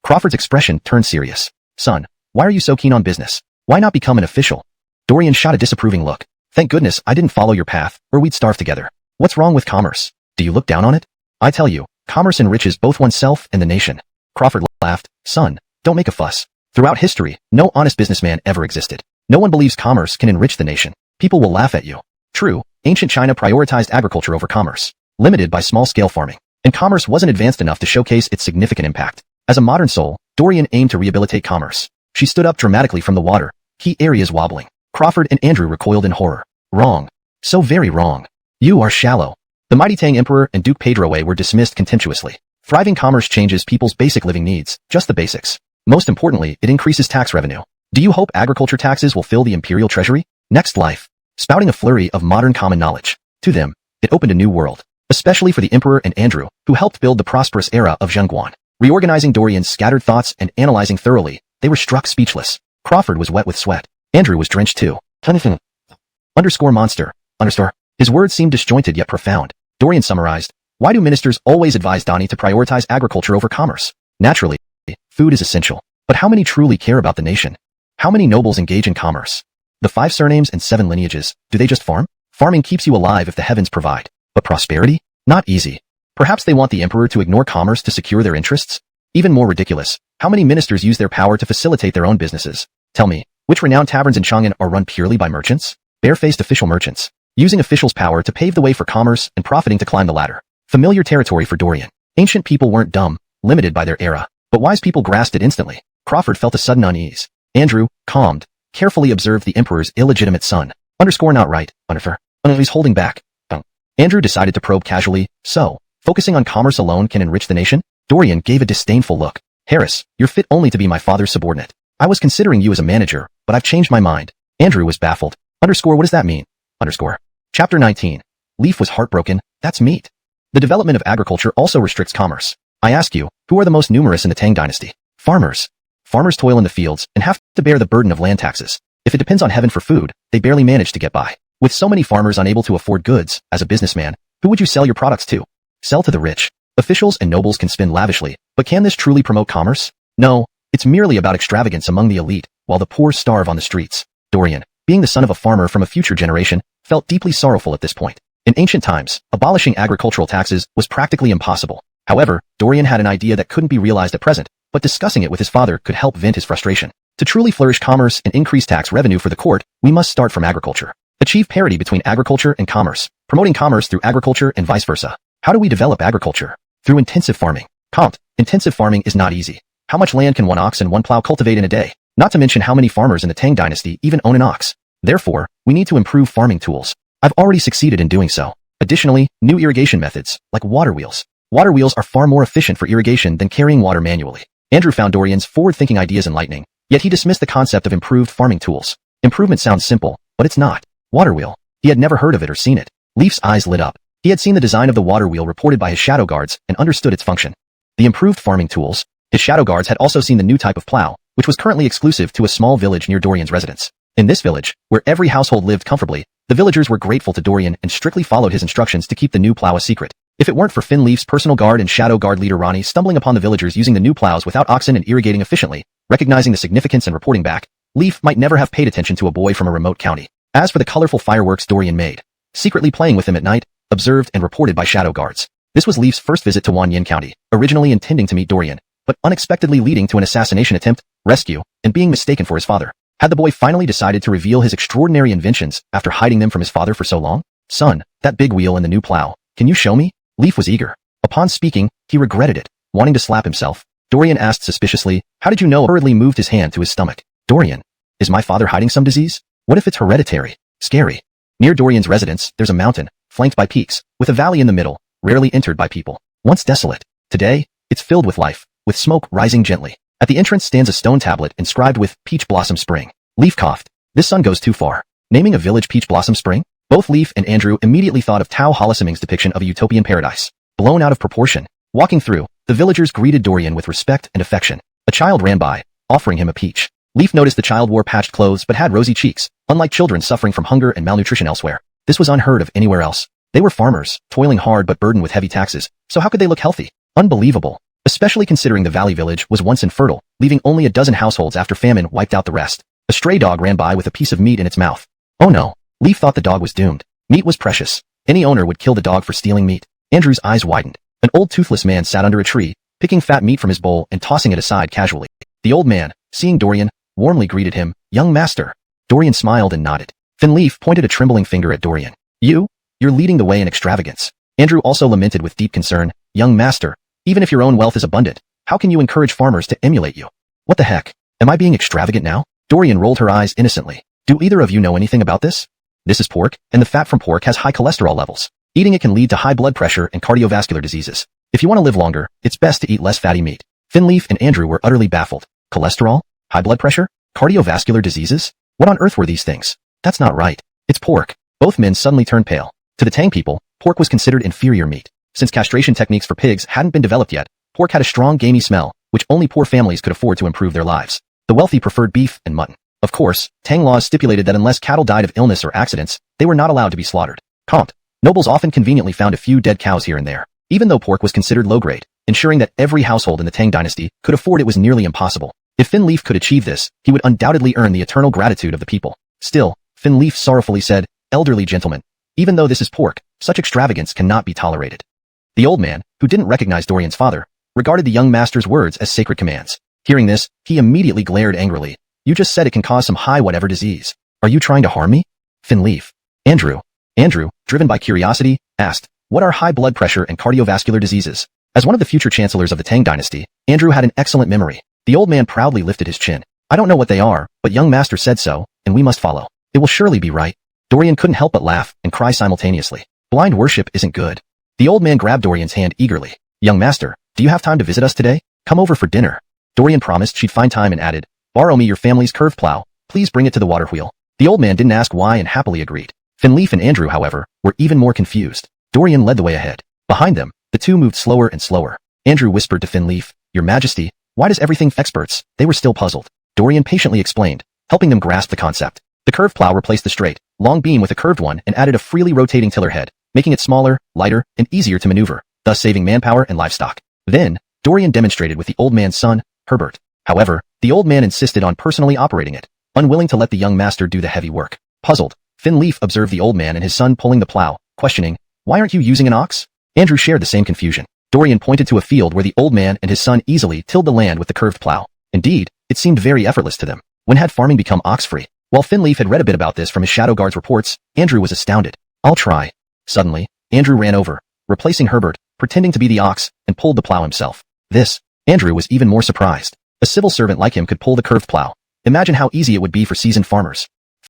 Crawford's expression turned serious. Son, why are you so keen on business? Why not become an official? Dorian shot a disapproving look. Thank goodness I didn't follow your path, or we'd starve together. What's wrong with commerce? Do you look down on it? I tell you, commerce enriches both oneself and the nation. Crawford laughed. Son, don't make a fuss. Throughout history, no honest businessman ever existed. No one believes commerce can enrich the nation. People will laugh at you. True, ancient China prioritized agriculture over commerce, limited by small-scale farming, and commerce wasn't advanced enough to showcase its significant impact. As a modern soul, Dorian aimed to rehabilitate commerce. She stood up dramatically from the water, key areas wobbling. Crawford and Andrew recoiled in horror. Wrong. So very wrong. You are shallow. The mighty Tang Emperor and Duke Pedro were dismissed contemptuously. Thriving commerce changes people's basic living needs, just the basics. Most importantly, it increases tax revenue. Do you hope agriculture taxes will fill the imperial treasury? Next life. Spouting a flurry of modern common knowledge. To them, it opened a new world. Especially for the Emperor and Andrew, who helped build the prosperous era of Zhengguan. Reorganizing Dorian's scattered thoughts and analyzing thoroughly, they were struck speechless. Crawford was wet with sweat. Andrew was drenched too. Underscore monster. Underscore. His words seemed disjointed yet profound. Dorian summarized, why do ministers always advise Donnie to prioritize agriculture over commerce? Naturally, food is essential. But how many truly care about the nation? How many nobles engage in commerce? The 5 surnames and 7 lineages, do they just farm? Farming keeps you alive if the heavens provide. But prosperity? Not easy. Perhaps they want the emperor to ignore commerce to secure their interests? Even more ridiculous, how many ministers use their power to facilitate their own businesses? Tell me, which renowned taverns in Chang'an are run purely by merchants? Bare-faced official merchants, using officials' power to pave the way for commerce and profiting to climb the ladder. Familiar territory for Dorian. Ancient people weren't dumb, limited by their era, but wise people grasped it instantly. Crawford felt a sudden unease. Andrew, calmed, carefully observed the emperor's illegitimate son. Underscore not right, he's holding back. Andrew decided to probe casually, so, focusing on commerce alone can enrich the nation? Dorian gave a disdainful look. Harris, you're fit only to be my father's subordinate. I was considering you as a manager, but I've changed my mind. Andrew was baffled. Underscore what does that mean? Underscore. Chapter 19. Leaf was heartbroken, that's meat. The development of agriculture also restricts commerce. I ask you, who are the most numerous in the Tang Dynasty? Farmers. Farmers toil in the fields and have to bear the burden of land taxes. If it depends on heaven for food, they barely manage to get by. With so many farmers unable to afford goods, as a businessman, who would you sell your products to? Sell to the rich. Officials and nobles can spend lavishly, but can this truly promote commerce? No, it's merely about extravagance among the elite, while the poor starve on the streets. Dorian, being the son of a farmer from a future generation, felt deeply sorrowful at this point. In ancient times, abolishing agricultural taxes was practically impossible. However, Dorian had an idea that couldn't be realized at present, but discussing it with his father could help vent his frustration. To truly flourish commerce and increase tax revenue for the court, we must start from agriculture. Achieve parity between agriculture and commerce, promoting commerce through agriculture and vice versa. How do we develop agriculture? Through intensive farming. Intensive farming is not easy. How much land can one ox and one plow cultivate in a day? Not to mention how many farmers in the Tang Dynasty even own an ox. Therefore, we need to improve farming tools. I've already succeeded in doing so. Additionally, new irrigation methods, like water wheels. Water wheels are far more efficient for irrigation than carrying water manually. Andrew found Dorian's forward-thinking ideas enlightening, yet he dismissed the concept of improved farming tools. Improvement sounds simple, but it's not. Water wheel. He had never heard of it or seen it. Leaf's eyes lit up. He had seen the design of the water wheel reported by his shadow guards and understood its function. The improved farming tools. His shadow guards had also seen the new type of plow, which was currently exclusive to a small village near Dorian's residence. In this village, where every household lived comfortably, the villagers were grateful to Dorian and strictly followed his instructions to keep the new plow a secret. If it weren't for Finn Leaf's personal guard and shadow guard leader Ronnie stumbling upon the villagers using the new plows without oxen and irrigating efficiently, recognizing the significance and reporting back, Leaf might never have paid attention to a boy from a remote county. As for the colorful fireworks Dorian made, secretly playing with them at night, observed and reported by shadow guards. This was Leaf's first visit to Wanyan County, originally intending to meet Dorian, but unexpectedly leading to an assassination attempt, rescue, and being mistaken for his father. Had the boy finally decided to reveal his extraordinary inventions after hiding them from his father for so long? Son, that big wheel and the new plow, can you show me? Leaf was eager. Upon speaking, he regretted it, wanting to slap himself. Dorian asked suspiciously, how did you know? Hurriedly moved his hand to his stomach. Dorian, is my father hiding some disease? What if it's hereditary? Scary. Near Dorian's residence, there's a mountain, flanked by peaks, with a valley in the middle, rarely entered by people. Once desolate. Today, it's filled with life, with smoke rising gently. At the entrance stands a stone tablet inscribed with Peach Blossom Spring. Leaf coughed. This son goes too far. Naming a village Peach Blossom Spring? Both Leaf and Andrew immediately thought of Tao Holosaming's depiction of a utopian paradise. Blown out of proportion. Walking through, the villagers greeted Dorian with respect and affection. A child ran by, offering him a peach. Leaf noticed the child wore patched clothes but had rosy cheeks, unlike children suffering from hunger and malnutrition elsewhere. This was unheard of anywhere else. They were farmers, toiling hard but burdened with heavy taxes, so how could they look healthy? Unbelievable. Especially considering the valley village was once infertile, leaving only a dozen households after famine wiped out the rest. A stray dog ran by with a piece of meat in its mouth. Oh no. Leaf thought the dog was doomed. Meat was precious. Any owner would kill the dog for stealing meat. Andrew's eyes widened. An old toothless man sat under a tree, picking fat meat from his bowl and tossing it aside casually. The old man, seeing Dorian, warmly greeted him, young master. Dorian smiled and nodded. Finn Leaf pointed a trembling finger at Dorian. You're leading the way in extravagance. Andrew also lamented with deep concern, young master, even if your own wealth is abundant, how can you encourage farmers to emulate you? What the heck? Am I being extravagant now? Dorian rolled her eyes innocently. Do either of you know anything about this? This is pork, and the fat from pork has high cholesterol levels. Eating it can lead to high blood pressure and cardiovascular diseases. If you want to live longer, it's best to eat less fatty meat. Finleaf and Andrew were utterly baffled. Cholesterol? High blood pressure? Cardiovascular diseases? What on earth were these things? That's not right. It's pork. Both men suddenly turned pale. To the Tang people, pork was considered inferior meat. Since castration techniques for pigs hadn't been developed yet, pork had a strong gamey smell, which only poor families could afford to improve their lives. The wealthy preferred beef and mutton. Of course, Tang laws stipulated that unless cattle died of illness or accidents, they were not allowed to be slaughtered. Comte. Nobles often conveniently found a few dead cows here and there. Even though pork was considered low-grade, ensuring that every household in the Tang Dynasty could afford it was nearly impossible. If Finleaf could achieve this, he would undoubtedly earn the eternal gratitude of the people. Still, Finleaf sorrowfully said, "Elderly gentlemen, even though this is pork, such extravagance cannot be tolerated." The old man, who didn't recognize Dorian's father, regarded the young master's words as sacred commands. Hearing this, he immediately glared angrily. "You just said it can cause some high whatever disease. Are you trying to harm me?" Finleaf. Andrew, driven by curiosity, asked, "What are high blood pressure and cardiovascular diseases?" As one of the future chancellors of the Tang Dynasty, Andrew had an excellent memory. The old man proudly lifted his chin. "I don't know what they are, but young master said so, and we must follow. It will surely be right." Dorian couldn't help but laugh and cry simultaneously. Blind worship isn't good. The old man grabbed Dorian's hand eagerly. "Young master, do you have time to visit us today? Come over for dinner." Dorian promised she'd find time and added, "Borrow me your family's curved plow. Please bring it to the water wheel." The old man didn't ask why and happily agreed. Finleaf and Andrew, however, were even more confused. Dorian led the way ahead. Behind them, the two moved slower and slower. Andrew whispered to Finleaf, "Your Majesty, why does everything experts?" They were still puzzled. Dorian patiently explained, helping them grasp the concept. The curved plow replaced the straight, long beam with a curved one and added a freely rotating tiller head, making it smaller, lighter, and easier to maneuver, thus saving manpower and livestock. Then, Dorian demonstrated with the old man's son, Herbert. However, the old man insisted on personally operating it, unwilling to let the young master do the heavy work. Puzzled, Finleaf observed the old man and his son pulling the plow, questioning, "Why aren't you using an ox?" Andrew shared the same confusion. Dorian pointed to a field where the old man and his son easily tilled the land with the curved plow. Indeed, it seemed very effortless to them. When had farming become ox-free? While Finleaf had read a bit about this from his Shadow Guard's reports, Andrew was astounded. "I'll try." Suddenly, Andrew ran over, replacing Herbert, pretending to be the ox, and pulled the plow himself. Andrew was even more surprised. A civil servant like him could pull the curved plow. Imagine how easy it would be for seasoned farmers.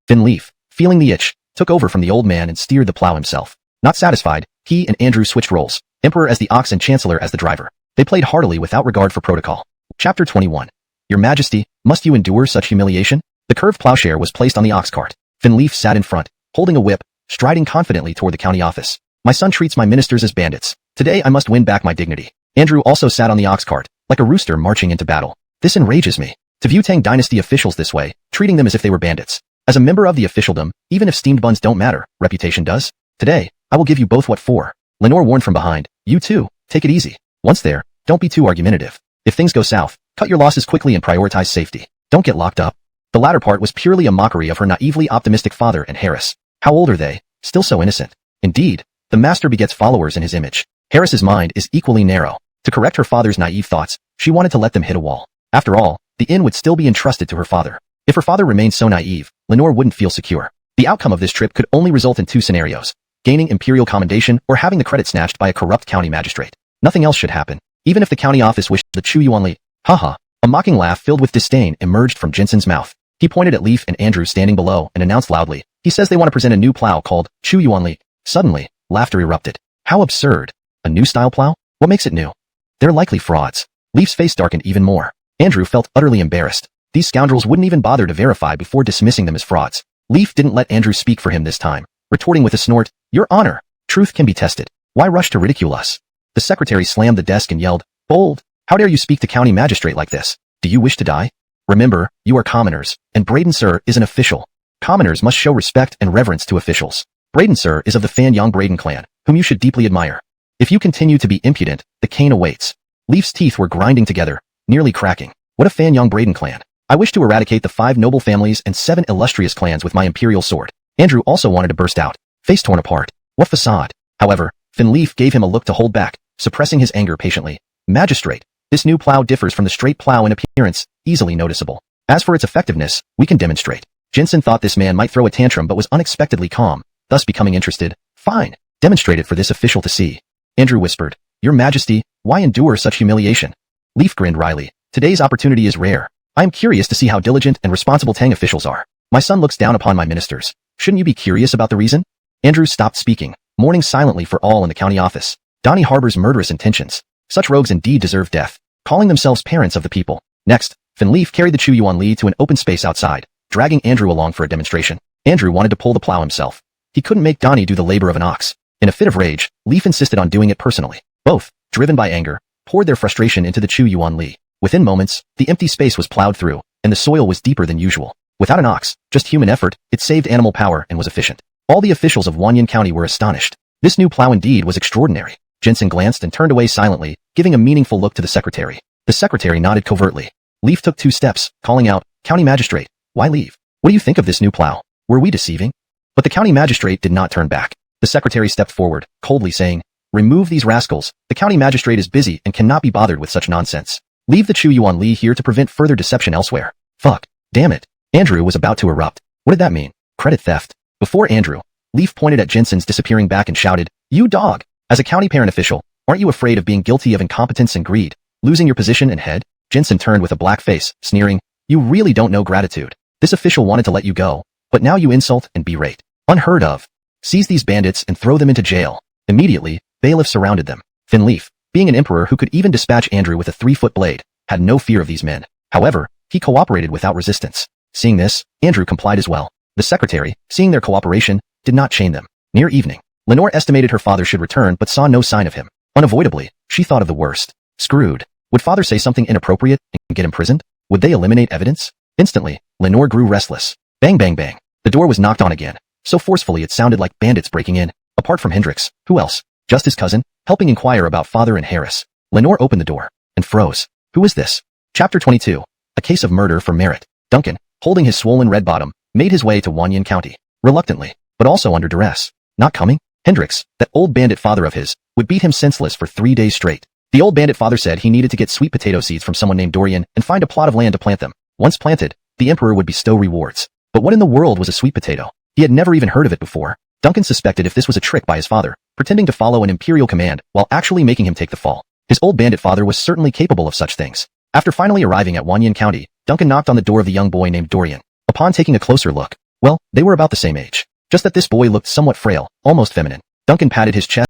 Finleaf, feeling the itch, took over from the old man and steered the plow himself. Not satisfied, he and Andrew switched roles, Emperor as the ox and Chancellor as the driver. They played heartily without regard for protocol. Chapter 21. Your Majesty, must you endure such humiliation? The curved plowshare was placed on the ox cart. Finleaf sat in front, holding a whip, striding confidently toward the county office. "My son treats my ministers as bandits. Today I must win back my dignity." Andrew also sat on the ox cart, like a rooster marching into battle. "This enrages me. To view Tang Dynasty officials this way, treating them as if they were bandits. As a member of the officialdom, even if steamed buns don't matter, reputation does. Today, I will give you both what for." Lenore warned from behind, "You too, take it easy. Once there, don't be too argumentative. If things go south, cut your losses quickly and prioritize safety. Don't get locked up." The latter part was purely a mockery of her naively optimistic father and Harris. How old are they? Still so innocent. Indeed, the master begets followers in his image. Harris's mind is equally narrow. To correct her father's naive thoughts, she wanted to let them hit a wall. After all, the inn would still be entrusted to her father. If her father remained so naive, Lenore wouldn't feel secure. The outcome of this trip could only result in two scenarios: gaining imperial commendation or having the credit snatched by a corrupt county magistrate. Nothing else should happen, even if the county office wished the Chu Yuanli. Haha. A mocking laugh filled with disdain emerged from Jensen's mouth. He pointed at Leaf and Andrew standing below and announced loudly, "He says they want to present a new plow called Chu Yuanli." Suddenly, laughter erupted. "How absurd. A new style plow? What makes it new? They're likely frauds." Leaf's face darkened even more. Andrew felt utterly embarrassed. These scoundrels wouldn't even bother to verify before dismissing them as frauds. Leaf didn't let Andrew speak for him this time, retorting with a snort, "Your Honor, truth can be tested. Why rush to ridicule us?" The secretary slammed the desk and yelled, "Bold! How dare you speak to county magistrate like this? Do you wish to die? Remember, you are commoners, and Braden Sir is an official. Commoners must show respect and reverence to officials. Braden Sir is of the Fan Yang Braden clan, whom you should deeply admire. If you continue to be impudent, the cane awaits." Leaf's teeth were grinding together, nearly cracking. What a Fan Yang Braden clan. I wish to eradicate the 5 noble families and 7 illustrious clans with my imperial sword. Andrew also wanted to burst out, face torn apart. What facade? However, Finleaf gave him a look to hold back, suppressing his anger patiently. "Magistrate, this new plow differs from the straight plow in appearance, easily noticeable. As for its effectiveness, we can demonstrate." Jensen thought this man might throw a tantrum but was unexpectedly calm, thus becoming interested. "Fine, demonstrate it for this official to see." Andrew whispered, "Your Majesty, why endure such humiliation?" Leaf grinned wryly. "Today's opportunity is rare. I am curious to see how diligent and responsible Tang officials are. My son looks down upon my ministers. Shouldn't you be curious about the reason? Andrew stopped speaking, mourning silently for all in the county office. Donnie harbors murderous intentions. Such rogues indeed deserve death, calling themselves parents of the people. Next, Finleaf carried the Chu Yuan Li to an open space outside, dragging Andrew along for a demonstration. Andrew wanted to pull the plow himself. He couldn't make Donnie do the labor of an ox. In a fit of rage, Leaf insisted on doing it personally. Both, driven by anger, poured their frustration into the Chu Yuan Li. Within moments, the empty space was plowed through, and the soil was deeper than usual. Without an ox, just human effort, it saved animal power and was efficient. All the officials of Wanyan County were astonished. This new plow indeed was extraordinary. Jensen glanced and turned away silently, giving a meaningful look to the secretary. The secretary nodded covertly. Leaf took 2 steps, calling out, "County magistrate, why leave? What do you think of this new plow? Were we deceiving?" But the county magistrate did not turn back. The secretary stepped forward, coldly saying, "Remove these rascals. The county magistrate is busy and cannot be bothered with such nonsense. Leave the Chu Yuan Li here to prevent further deception elsewhere." Fuck. Damn it. Andrew was about to erupt. What did that mean? Credit theft. Before Andrew, Leaf pointed at Jensen's disappearing back and shouted, "You dog! As a county parent official, aren't you afraid of being guilty of incompetence and greed, losing your position and head?" Jensen turned with a black face, sneering, "You really don't know gratitude. This official wanted to let you go, but now you insult and berate. Unheard of. Seize these bandits and throw them into jail." Immediately, bailiffs surrounded them. Finleaf, being an emperor who could even dispatch Andrew with a 3-foot blade, had no fear of these men. However, he cooperated without resistance. Seeing this, Andrew complied as well. The secretary, seeing their cooperation, did not chain them. Near evening, Lenore estimated her father should return but saw no sign of him. Unavoidably, she thought of the worst. Screwed. Would father say something inappropriate and get imprisoned? Would they eliminate evidence? Instantly, Lenore grew restless. Bang bang bang. The door was knocked on again, so forcefully it sounded like bandits breaking in. Apart from Hendricks, who else? Just his cousin, helping inquire about father and Harris. Lenore opened the door and froze. Who is this? Chapter 22. A case of murder for merit. Duncan, holding his swollen red bottom, made his way to Wanyan County. Reluctantly, but also under duress. Not coming? Hendricks, that old bandit father of his, would beat him senseless for 3 days straight. The old bandit father said he needed to get sweet potato seeds from someone named Dorian and find a plot of land to plant them. Once planted, the emperor would bestow rewards. But what in the world was a sweet potato? He had never even heard of it before. Duncan suspected if this was a trick by his father, pretending to follow an imperial command while actually making him take the fall. His old bandit father was certainly capable of such things. After finally arriving at Wanyan County, Duncan knocked on the door of the young boy named Dorian. Upon taking a closer look, well, they were about the same age. Just that this boy looked somewhat frail, almost feminine. Duncan patted his chest.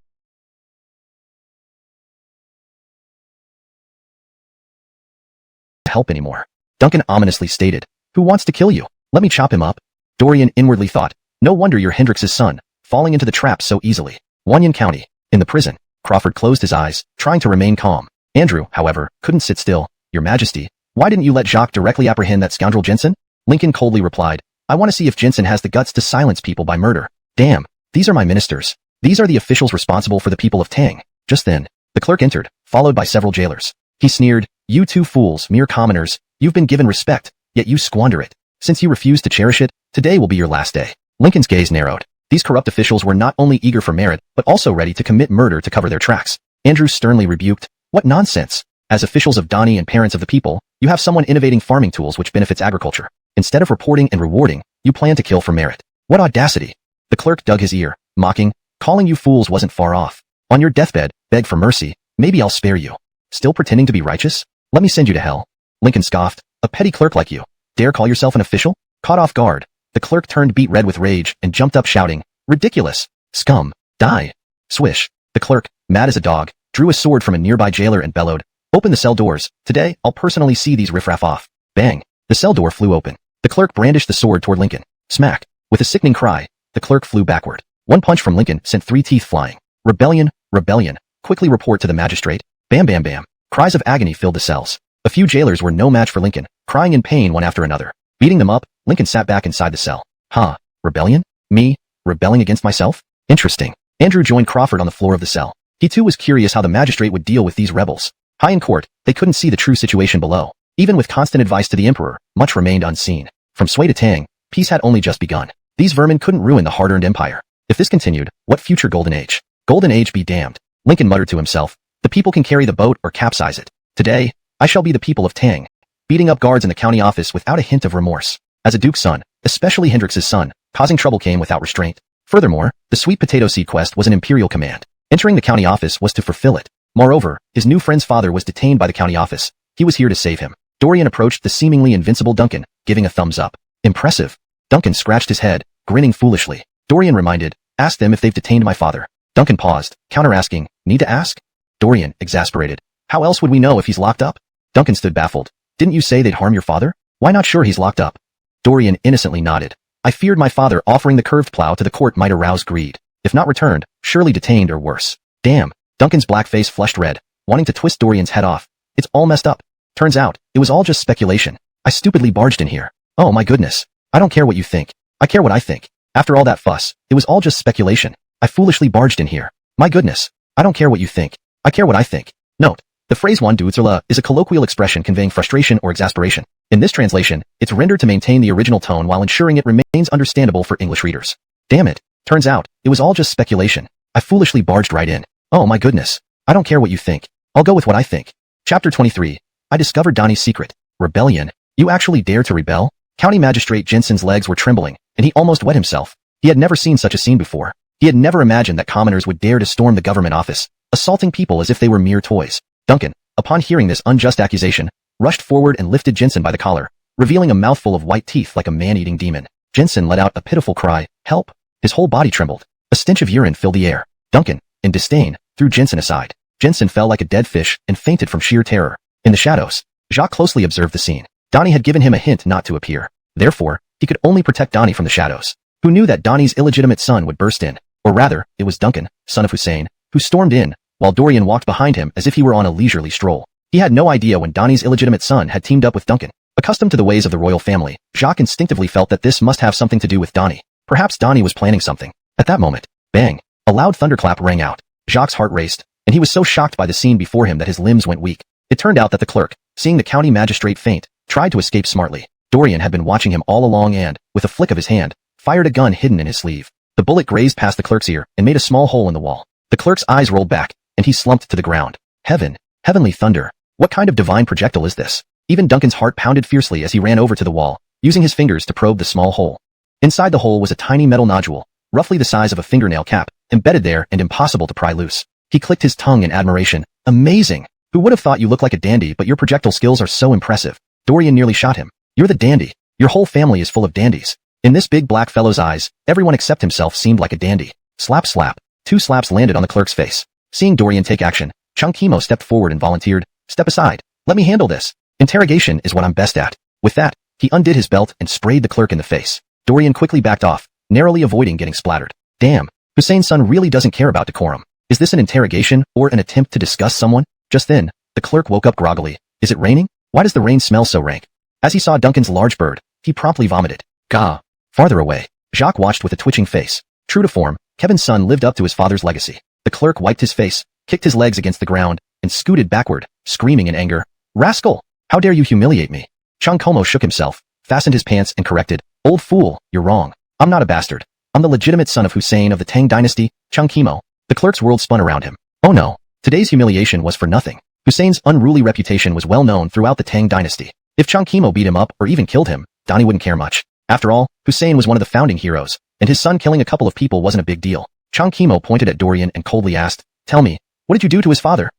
Help anymore. Duncan ominously stated, "Who wants to kill you? Let me chop him up." Dorian inwardly thought, "No wonder you're Hendricks' son, falling into the trap so easily." Wanyan County. In the prison, Crawford closed his eyes, trying to remain calm. Andrew, however, couldn't sit still. "Your Majesty, why didn't you let Jacques directly apprehend that scoundrel Jensen?" Lincoln coldly replied, "I want to see if Jensen has the guts to silence people by murder." "Damn, these are my ministers. These are the officials responsible for the people of Tang." Just then, the clerk entered, followed by several jailers. He sneered, "You two fools, mere commoners, you've been given respect, yet you squander it. Since you refuse to cherish it, today will be your last day." Lincoln's gaze narrowed. These corrupt officials were not only eager for merit, but also ready to commit murder to cover their tracks. Andrew sternly rebuked, "What nonsense! As officials of Donnie and parents of the people, you have someone innovating farming tools which benefits agriculture. Instead of reporting and rewarding, you plan to kill for merit. What audacity!" The clerk dug his ear, mocking, "Calling you fools wasn't far off. On your deathbed, beg for mercy, maybe I'll spare you. Still pretending to be righteous? Let me send you to hell." Lincoln scoffed, "A petty clerk like you, dare call yourself an official?" Caught off guard, the clerk turned beet red with rage and jumped up shouting, "Ridiculous! Scum! Die!" Swish. The clerk, mad as a dog, drew a sword from a nearby jailer and bellowed, "Open the cell doors. Today, I'll personally see these riffraff off." Bang. The cell door flew open. The clerk brandished the sword toward Lincoln. Smack. With a sickening cry, the clerk flew backward. One punch from Lincoln sent 3 teeth flying. "Rebellion! Rebellion! Quickly report to the magistrate." Bam bam bam. Cries of agony filled the cells. A few jailers were no match for Lincoln, crying in pain one after another. Beating them up, Lincoln sat back inside the cell. "Huh. Rebellion? Me? Rebelling against myself? Interesting." Andrew joined Crawford on the floor of the cell. He too was curious how the magistrate would deal with these rebels. High in court, they couldn't see the true situation below. Even with constant advice to the emperor, much remained unseen. From Sui to Tang, peace had only just begun. These vermin couldn't ruin the hard-earned empire. If this continued, what future golden age? Golden age be damned. Lincoln muttered to himself, "The people can carry the boat or capsize it. Today, I shall be the people of Tang." Beating up guards in the county office without a hint of remorse. As a duke's son, especially Hendricks' son, causing trouble came without restraint. Furthermore, the sweet potato seed quest was an imperial command. Entering the county office was to fulfill it. Moreover, his new friend's father was detained by the county office. He was here to save him. Dorian approached the seemingly invincible Duncan, giving a thumbs up. Impressive. Duncan scratched his head, grinning foolishly. Dorian reminded, ask them if they've detained my father. Duncan paused, counter-asking, need to ask? Dorian, exasperated. How else would we know if he's locked up? Duncan stood baffled. Didn't you say they'd harm your father? Why not sure he's locked up? Dorian innocently nodded. I feared my father offering the curved plow to the court might arouse greed. If not returned, surely detained or worse. Damn. Duncan's black face flushed red, wanting to twist Dorian's head off. It's all messed up. Turns out, it was all just speculation. I stupidly barged in here. Oh my goodness. I don't care what you think. I care what I think. After all that fuss, it was all just speculation. I foolishly barged in here. My goodness. I don't care what you think. I care what I think. Note. The phrase "one dutzerla" is a colloquial expression conveying frustration or exasperation. In this translation, it's rendered to maintain the original tone while ensuring it remains understandable for English readers. Damn it. Turns out, it was all just speculation. I foolishly barged right in. Oh my goodness. I don't care what you think. I'll go with what I think. Chapter 23. I discovered Donnie's secret. Rebellion. You actually dare to rebel? County Magistrate Jensen's legs were trembling, and he almost wet himself. He had never seen such a scene before. He had never imagined that commoners would dare to storm the government office, assaulting people as if they were mere toys. Duncan, upon hearing this unjust accusation, rushed forward and lifted Jensen by the collar, revealing a mouthful of white teeth like a man-eating demon. Jensen let out a pitiful cry, help! His whole body trembled. A stench of urine filled the air. Duncan, in disdain, threw Jensen aside. Jensen fell like a dead fish and fainted from sheer terror. In the shadows, Jacques closely observed the scene. Donnie had given him a hint not to appear. Therefore, he could only protect Donnie from the shadows. Who knew that Donnie's illegitimate son would burst in? Or rather, it was Duncan, son of Hussein, who stormed in, while Dorian walked behind him as if he were on a leisurely stroll. He had no idea when Donnie's illegitimate son had teamed up with Duncan. Accustomed to the ways of the royal family, Jacques instinctively felt that this must have something to do with Donnie. Perhaps Donnie was planning something. At that moment, bang! A loud thunderclap rang out. Jacques' heart raced, and he was so shocked by the scene before him that his limbs went weak. It turned out that the clerk, seeing the county magistrate faint, tried to escape smartly. Dorian had been watching him all along and, with a flick of his hand, fired a gun hidden in his sleeve. The bullet grazed past the clerk's ear and made a small hole in the wall. The clerk's eyes rolled back, and he slumped to the ground. Heaven! Heavenly thunder! What kind of divine projectile is this? Even Duncan's heart pounded fiercely as he ran over to the wall, using his fingers to probe the small hole. Inside the hole was a tiny metal nodule, roughly the size of a fingernail cap, embedded there and impossible to pry loose. He clicked his tongue in admiration. Amazing! Who would have thought you look like a dandy, but your projectile skills are so impressive? Dorian nearly shot him. You're the dandy. Your whole family is full of dandies. In this big black fellow's eyes, everyone except himself seemed like a dandy. Slap slap. 2 slaps landed on the clerk's face. Seeing Dorian take action, Chung Kimo stepped forward and volunteered, step aside. Let me handle this. Interrogation is what I'm best at. With that, he undid his belt and sprayed the clerk in the face. Dorian quickly backed off, narrowly avoiding getting splattered. Damn, Hussein's son really doesn't care about decorum. Is this an interrogation or an attempt to discuss someone? Just then, the clerk woke up groggily. Is it raining? Why does the rain smell so rank? As he saw Duncan's large bird, he promptly vomited. Gah! Farther away, Jacques watched with a twitching face. True to form, Kevin's son lived up to his father's legacy. The clerk wiped his face, kicked his legs against the ground, and scooted backward, screaming in anger. Rascal! How dare you humiliate me? Chung Como shook himself, fastened his pants and corrected. Old fool, you're wrong. I'm not a bastard. I'm the legitimate son of Hussein of the Tang Dynasty, Chung Kimo. The clerk's world spun around him. Oh no, today's humiliation was for nothing. Hussein's unruly reputation was well known throughout the Tang Dynasty. If Chung Kimo beat him up or even killed him, Donnie wouldn't care much. After all, Hussein was one of the founding heroes, and his son killing a couple of people wasn't a big deal. Chung Kimo pointed at Dorian and coldly asked, tell me, what did you do to his father?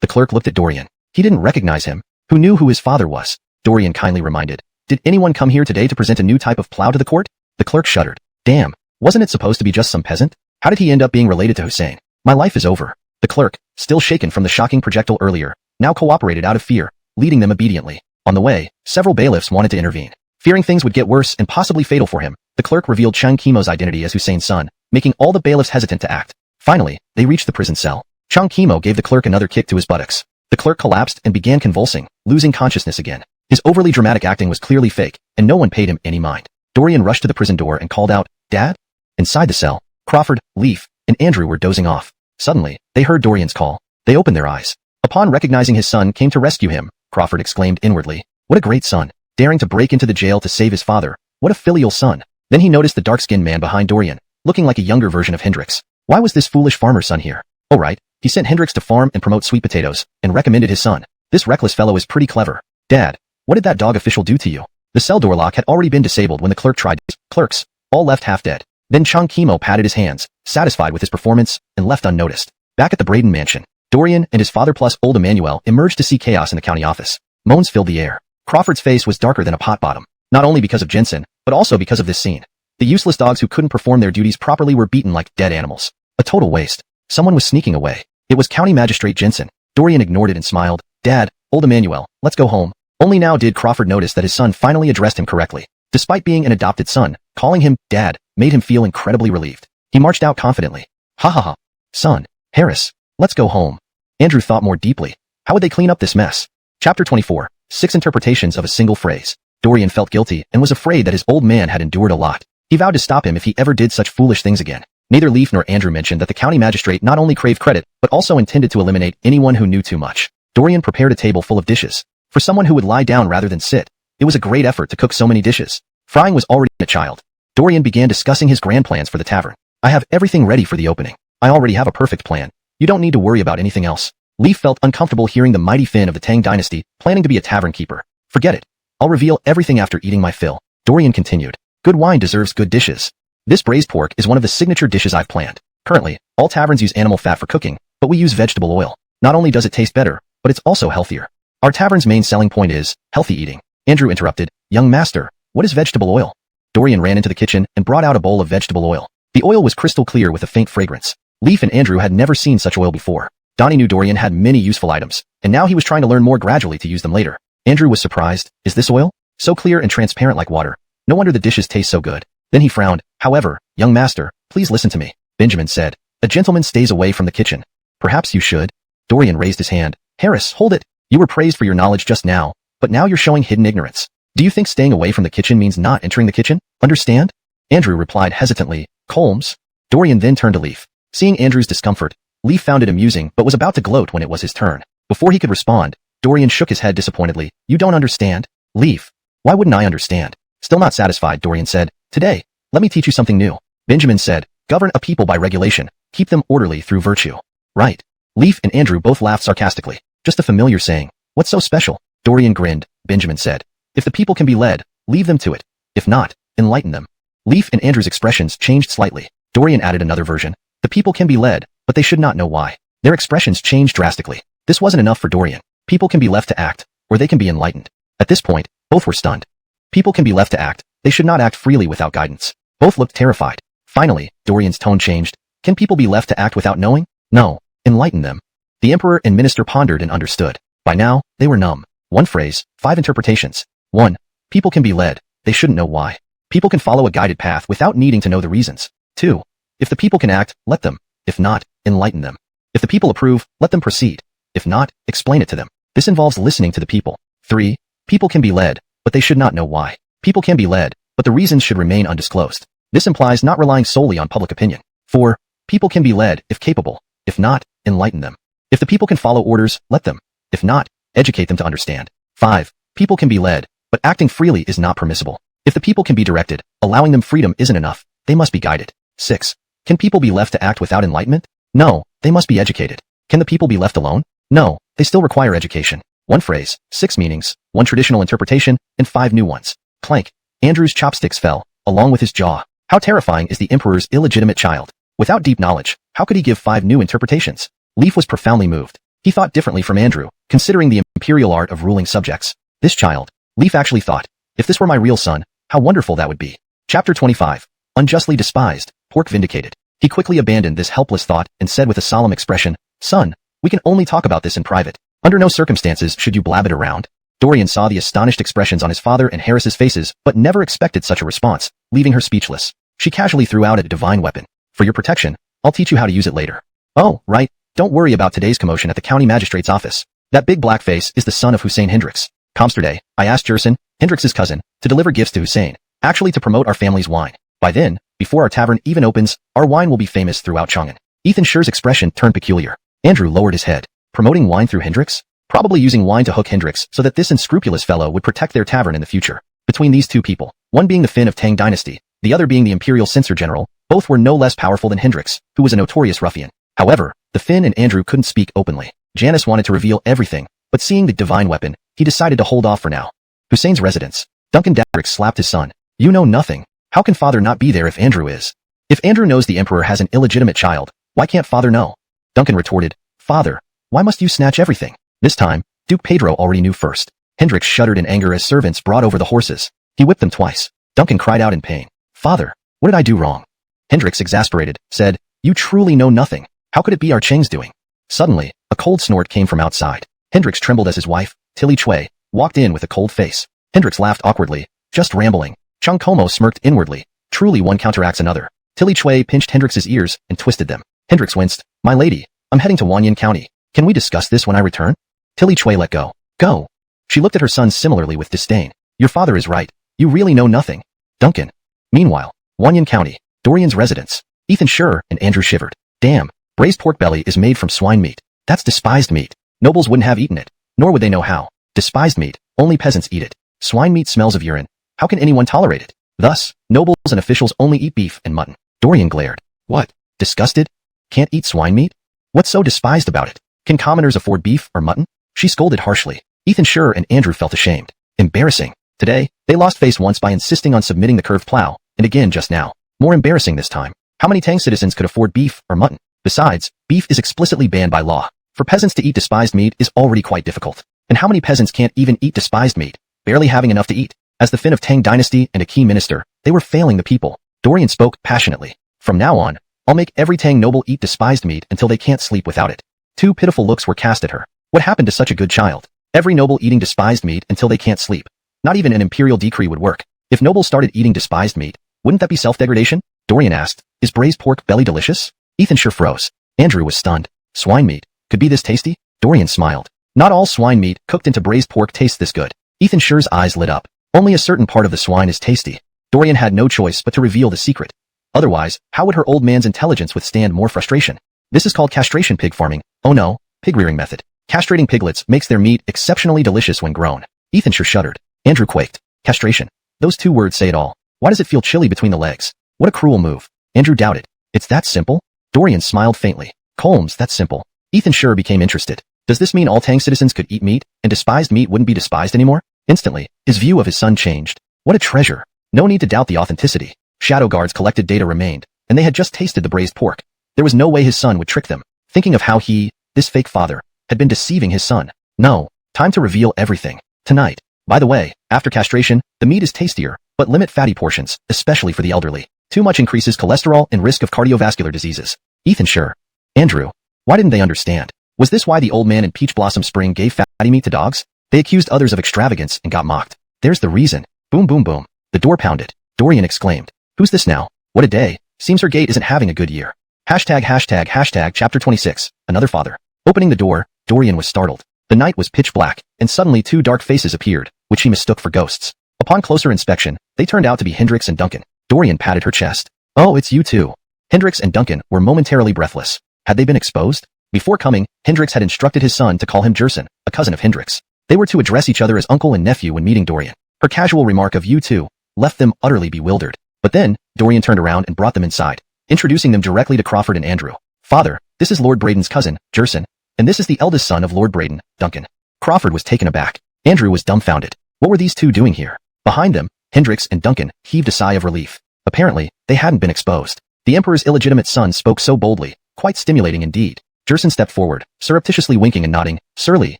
The clerk looked at Dorian. He didn't recognize him. Who knew who his father was? Dorian kindly reminded. Did anyone come here today to present a new type of plow to the court? The clerk shuddered. Damn, wasn't it supposed to be just some peasant? How did he end up being related to Hussein? My life is over. The clerk, still shaken from the shocking projectile earlier, now cooperated out of fear, leading them obediently. On the way, several bailiffs wanted to intervene. Fearing things would get worse and possibly fatal for him, the clerk revealed Chung Kimo's identity as Hussein's son, making all the bailiffs hesitant to act. Finally, they reached the prison cell. Chung Kimo gave the clerk another kick to his buttocks. The clerk collapsed and began convulsing, losing consciousness again. His overly dramatic acting was clearly fake, and no one paid him any mind. Dorian rushed to the prison door and called out, Dad? Inside the cell, Crawford, Leaf, and Andrew were dozing off. Suddenly, they heard Dorian's call. They opened their eyes. Upon recognizing his son came to rescue him, Crawford exclaimed inwardly. What a great son. Daring to break into the jail to save his father. What a filial son. Then he noticed the dark-skinned man behind Dorian, looking like a younger version of Hendrix. Why was this foolish farmer's son here? Oh right, he sent Hendrix to farm and promote sweet potatoes, and recommended his son. This reckless fellow is pretty clever. Dad, what did that dog official do to you? The cell door lock had already been disabled when the clerk tried. Clerks, all left half dead. Then Chung Kimo patted his hands, satisfied with his performance, and left unnoticed. Back at the Braden mansion, Dorian and his father plus old Emmanuel emerged to see chaos in the county office. Moans filled the air. Crawford's face was darker than a pot bottom, not only because of Jensen, but also because of this scene. The useless dogs who couldn't perform their duties properly were beaten like dead animals. A total waste. Someone was sneaking away. It was County Magistrate Jensen. Dorian ignored it and smiled. Dad, old Emmanuel, let's go home. Only now did Crawford notice that his son finally addressed him correctly. Despite being an adopted son, calling him Dad made him feel incredibly relieved. He marched out confidently. Ha ha ha. Son, Harris, let's go home. Andrew thought more deeply. How would they clean up this mess? Chapter 24. 6 interpretations of a single phrase. Dorian felt guilty and was afraid that his old man had endured a lot. He vowed to stop him if he ever did such foolish things again. Neither Leaf nor Andrew mentioned that the county magistrate not only craved credit, but also intended to eliminate anyone who knew too much. Dorian prepared a table full of dishes. For someone who would lie down rather than sit, it was a great effort to cook so many dishes. Frying was already a child. Dorian began discussing his grand plans for the tavern. I have everything ready for the opening. I already have a perfect plan. You don't need to worry about anything else. Leaf felt uncomfortable hearing the mighty Finn of the Tang Dynasty planning to be a tavern keeper. Forget it. I'll reveal everything after eating my fill. Dorian continued. Good wine deserves good dishes. This braised pork is one of the signature dishes I've planned. Currently, all taverns use animal fat for cooking, but we use vegetable oil. Not only does it taste better, but it's also healthier. Our tavern's main selling point is healthy eating. Andrew interrupted. Young master, what is vegetable oil? Dorian ran into the kitchen and brought out a bowl of vegetable oil. The oil was crystal clear with a faint fragrance. Leaf and Andrew had never seen such oil before. Donnie knew Dorian had many useful items, and now he was trying to learn more gradually to use them later. Andrew was surprised. Is this oil? So clear and transparent like water. No wonder the dishes taste so good. Then he frowned. However, young master, please listen to me. Benjamin said. A gentleman stays away from the kitchen. Perhaps you should. Dorian raised his hand. Harris, hold it. You were praised for your knowledge just now, but now you're showing hidden ignorance. Do you think staying away from the kitchen means not entering the kitchen? Understand? Andrew replied hesitantly. Colmes? Dorian then turned to Leaf. Seeing Andrew's discomfort, Leaf found it amusing but was about to gloat when it was his turn. Before he could respond, Dorian shook his head disappointedly. You don't understand? Leaf. Why wouldn't I understand? Still not satisfied, Dorian said. Today, let me teach you something new. Benjamin said. Govern a people by regulation. Keep them orderly through virtue. Right. Leaf and Andrew both laughed sarcastically. Just a familiar saying. What's so special? Dorian grinned. Benjamin said. If the people can be led, leave them to it. If not, enlighten them. Leaf and Andrew's expressions changed slightly. Dorian added another version. The people can be led, but they should not know why. Their expressions changed drastically. This wasn't enough for Dorian. People can be left to act, or they can be enlightened. At this point, both were stunned. People can be left to act. They should not act freely without guidance. Both looked terrified. Finally, Dorian's tone changed. Can people be left to act without knowing? No. Enlighten them. The emperor and minister pondered and understood. By now, they were numb. One phrase, 5 interpretations. 1. People can be led. They shouldn't know why. People can follow a guided path without needing to know the reasons. 2. If the people can act, let them. If not, enlighten them. If the people approve, let them proceed. If not, explain it to them. This involves listening to the people. 3. People can be led, but they should not know why. People can be led, but the reasons should remain undisclosed. This implies not relying solely on public opinion. 4. People can be led, if capable. If not, enlighten them. If the people can follow orders, let them. If not, educate them to understand. 5. People can be led, but acting freely is not permissible. If the people can be directed, allowing them freedom isn't enough. They must be guided. 6. Can people be left to act without enlightenment? No, they must be educated. Can the people be left alone? No, they still require education. One phrase, 6 meanings, 1 traditional interpretation, and 5 new ones. Clank. Andrew's chopsticks fell, along with his jaw. How terrifying is the emperor's illegitimate child? Without deep knowledge, how could he give 5 new interpretations? Leaf was profoundly moved. He thought differently from Andrew, considering the imperial art of ruling subjects. This child, Leaf actually thought, if this were my real son, how wonderful that would be. Chapter 25. Unjustly despised, pork vindicated. He quickly abandoned this helpless thought and said with a solemn expression, Son, we can only talk about this in private. Under no circumstances should you blab it around. Dorian saw the astonished expressions on his father and Harris's faces, but never expected such a response, leaving her speechless. She casually threw out a divine weapon. For your protection, I'll teach you how to use it later. Oh, right. Don't worry about today's commotion at the county magistrate's office. That big black face is the son of Hussein Hendricks. Comsterday, I asked Jerson, Hendricks' cousin, to deliver gifts to Hussein, actually to promote our family's wine. By then, before our tavern even opens, our wine will be famous throughout Chang'an. Ethan Scher's expression turned peculiar. Andrew lowered his head. Promoting wine through Hendricks? Probably using wine to hook Hendricks so that this unscrupulous fellow would protect their tavern in the future. Between these two people, one being the Finn of Tang Dynasty, the other being the Imperial Censor General, both were no less powerful than Hendricks, who was a notorious ruffian. However, the Finn and Andrew couldn't speak openly. Janice wanted to reveal everything, but seeing the divine weapon, he decided to hold off for now. Hussein's residence. Duncan Dadrick slapped his son. You know nothing. How can father not be there if Andrew is? If Andrew knows the emperor has an illegitimate child, why can't father know? Duncan retorted, Father, why must you snatch everything? This time, Duke Pedro already knew first. Hendrix shuddered in anger as servants brought over the horses. He whipped them twice. Duncan cried out in pain. Father, what did I do wrong? Hendrix, exasperated, said, You truly know nothing. How could it be our Cheng's doing? Suddenly, a cold snort came from outside. Hendrix trembled as his wife, Tilly Chui, walked in with a cold face. Hendrix laughed awkwardly, just rambling. Chung Como smirked inwardly. Truly one counteracts another. Tilly Chui pinched Hendrix's ears and twisted them. Hendrix winced. My lady, I'm heading to Wanyan County. Can we discuss this when I return? Tilly Chui let go. Go. She looked at her son similarly with disdain. Your father is right. You really know nothing. Duncan. Meanwhile, Wanyan County, Dorian's residence. Ethan Schur and Andrew shivered. Damn, braised pork belly is made from swine meat. That's despised meat. Nobles wouldn't have eaten it, nor would they know how. Despised meat, only peasants eat it. Swine meat smells of urine. How can anyone tolerate it? Thus, nobles and officials only eat beef and mutton. Dorian glared. What? Disgusted? Can't eat swine meat? What's so despised about it? Can commoners afford beef or mutton? She scolded harshly. Ethan Schur and Andrew felt ashamed. Embarrassing. Today, they lost face once by insisting on submitting the curved plow, and again just now. More embarrassing this time. How many Tang citizens could afford beef or mutton? Besides, beef is explicitly banned by law. For peasants to eat despised meat is already quite difficult. And how many peasants can't even eat despised meat, barely having enough to eat? As the Fin of Tang Dynasty and a key minister, they were failing the people. Dorian spoke passionately. From now on, I'll make every Tang noble eat despised meat until they can't sleep without it. Two pitiful looks were cast at her. What happened to such a good child? Every noble eating despised meat until they can't sleep. Not even an imperial decree would work. If nobles started eating despised meat, wouldn't that be self-degradation? Dorian asked, Is braised pork belly delicious? Ethan Schur froze. Andrew was stunned. Swine meat. Could be this tasty? Dorian smiled. Not all swine meat cooked into braised pork tastes this good. Ethan Schur's eyes lit up. Only a certain part of the swine is tasty. Dorian had no choice but to reveal the secret. Otherwise, how would her old man's intelligence withstand more frustration? This is called castration pig farming. Oh no, pig rearing method. Castrating piglets makes their meat exceptionally delicious when grown. Ethan Schur shuddered. Andrew quaked. Castration. Those two words say it all. Why does it feel chilly between the legs? What a cruel move. Andrew doubted. It's that simple? Dorian smiled faintly. Colmes, that's simple. Ethan Schur became interested. Does this mean all Tang citizens could eat meat, and despised meat wouldn't be despised anymore? Instantly, his view of his son changed. What a treasure. No need to doubt the authenticity. Shadow guards collected data remained, and they had just tasted the braised pork. There was no way his son would trick them. Thinking of how he, this fake father, had been deceiving his son. No, time to reveal everything. Tonight. By the way, after castration, the meat is tastier, but limit fatty portions, especially for the elderly. Too much increases cholesterol and risk of cardiovascular diseases. Ethan Schur. Andrew. Why didn't they understand? Was this why the old man in Peach Blossom Spring gave fatty meat to dogs? They accused others of extravagance and got mocked. There's the reason. Boom boom boom. The door pounded. Dorian exclaimed. Who's this now? What a day. Seems her gate isn't having a good year. Hashtag chapter 26. Another father. Opening the door, Dorian was startled. The night was pitch black, and suddenly two dark faces appeared, which he mistook for ghosts. Upon closer inspection, they turned out to be Hendrix and Duncan. Dorian patted her chest. Oh, it's you two. Hendrix and Duncan were momentarily breathless. Had they been exposed? Before coming, Hendrix had instructed his son to call him Jerson, a cousin of Hendrix. They were to address each other as uncle and nephew when meeting Dorian. Her casual remark of you two left them utterly bewildered. But then, Dorian turned around and brought them inside, introducing them directly to Crawford and Andrew. Father, this is Lord Braden's cousin, Jerson, and this is the eldest son of Lord Braden, Duncan. Crawford was taken aback. Andrew was dumbfounded. What were these two doing here? Behind them, Hendrix and Duncan heaved a sigh of relief. Apparently, they hadn't been exposed. The Emperor's illegitimate son spoke so boldly, quite stimulating indeed. Jerson stepped forward, surreptitiously winking and nodding. Surly,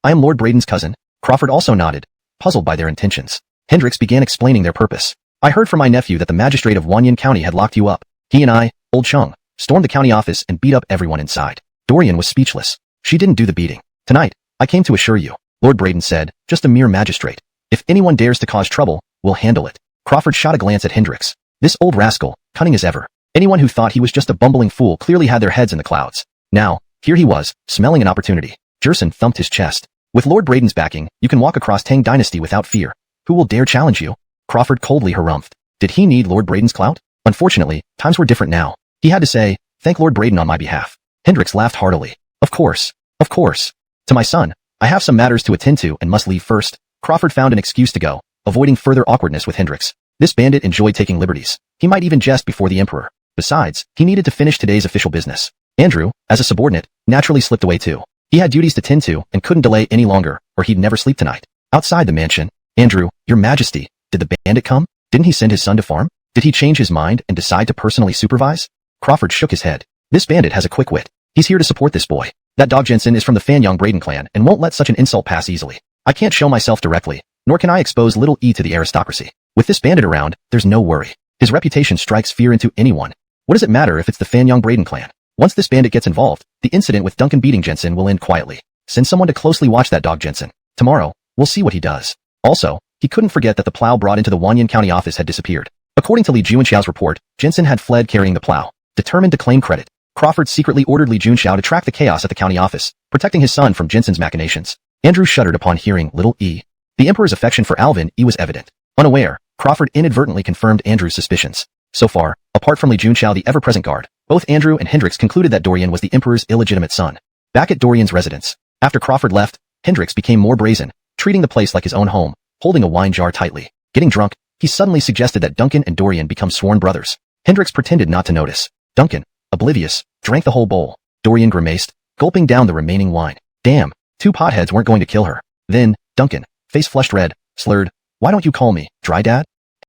I am Lord Braden's cousin. Crawford also nodded, puzzled by their intentions. Hendrix began explaining their purpose. I heard from my nephew that the magistrate of Wanyan County had locked you up. He and I, Old Chung, stormed the county office and beat up everyone inside. Dorian was speechless. She didn't do the beating. Tonight, I came to assure you, Lord Braden said, just a mere magistrate. If anyone dares to cause trouble, we'll handle it. Crawford shot a glance at Hendrix. This old rascal, cunning as ever. Anyone who thought he was just a bumbling fool clearly had their heads in the clouds. Now, here he was, smelling an opportunity. Jerson thumped his chest. With Lord Braden's backing, you can walk across Tang Dynasty without fear. Who will dare challenge you? Crawford coldly harumphed. Did he need Lord Braden's clout? Unfortunately, times were different now. He had to say, thank Lord Braden on my behalf. Hendrix laughed heartily. Of course. Of course. To my son, I have some matters to attend to and must leave first. Crawford found an excuse to go, avoiding further awkwardness with Hendrix. This bandit enjoyed taking liberties. He might even jest before the Emperor. Besides, he needed to finish today's official business. Andrew, as a subordinate, naturally slipped away too. He had duties to tend to and couldn't delay any longer, or he'd never sleep tonight. Outside the mansion, Andrew, Your Majesty, did the bandit come? Didn't he send his son to farm? Did he change his mind and decide to personally supervise? Crawford shook his head. This bandit has a quick wit. He's here to support this boy. That dog Jensen is from the Fanyang Braden clan and won't let such an insult pass easily. I can't show myself directly, nor can I expose little E to the aristocracy. With this bandit around, there's no worry. His reputation strikes fear into anyone. What does it matter if it's the Fanyang Braden clan? Once this bandit gets involved, the incident with Duncan beating Jensen will end quietly. Send someone to closely watch that dog Jensen. Tomorrow, we'll see what he does. Also, he couldn't forget that the plow brought into the Wanyan County office had disappeared. According to Li Junxiao's report, Jensen had fled carrying the plow. Determined to claim credit, Crawford secretly ordered Li Junxiao to track the chaos at the county office, protecting his son from Jensen's machinations. Andrew shuddered upon hearing little E. The Emperor's affection for Alvin E was evident. Unaware, Crawford inadvertently confirmed Andrew's suspicions. So far, apart from Li Junxiao the ever-present guard, both Andrew and Hendricks concluded that Dorian was the Emperor's illegitimate son. Back at Dorian's residence, after Crawford left, Hendricks became more brazen, treating the place like his own home, holding a wine jar tightly. Getting drunk, he suddenly suggested that Duncan and Dorian become sworn brothers. Hendricks pretended not to notice. Duncan, oblivious, drank the whole bowl. Dorian grimaced, gulping down the remaining wine. Damn, two potheads weren't going to kill her. Then, Duncan, face flushed red, slurred, "Why don't you call me Dry Dad?"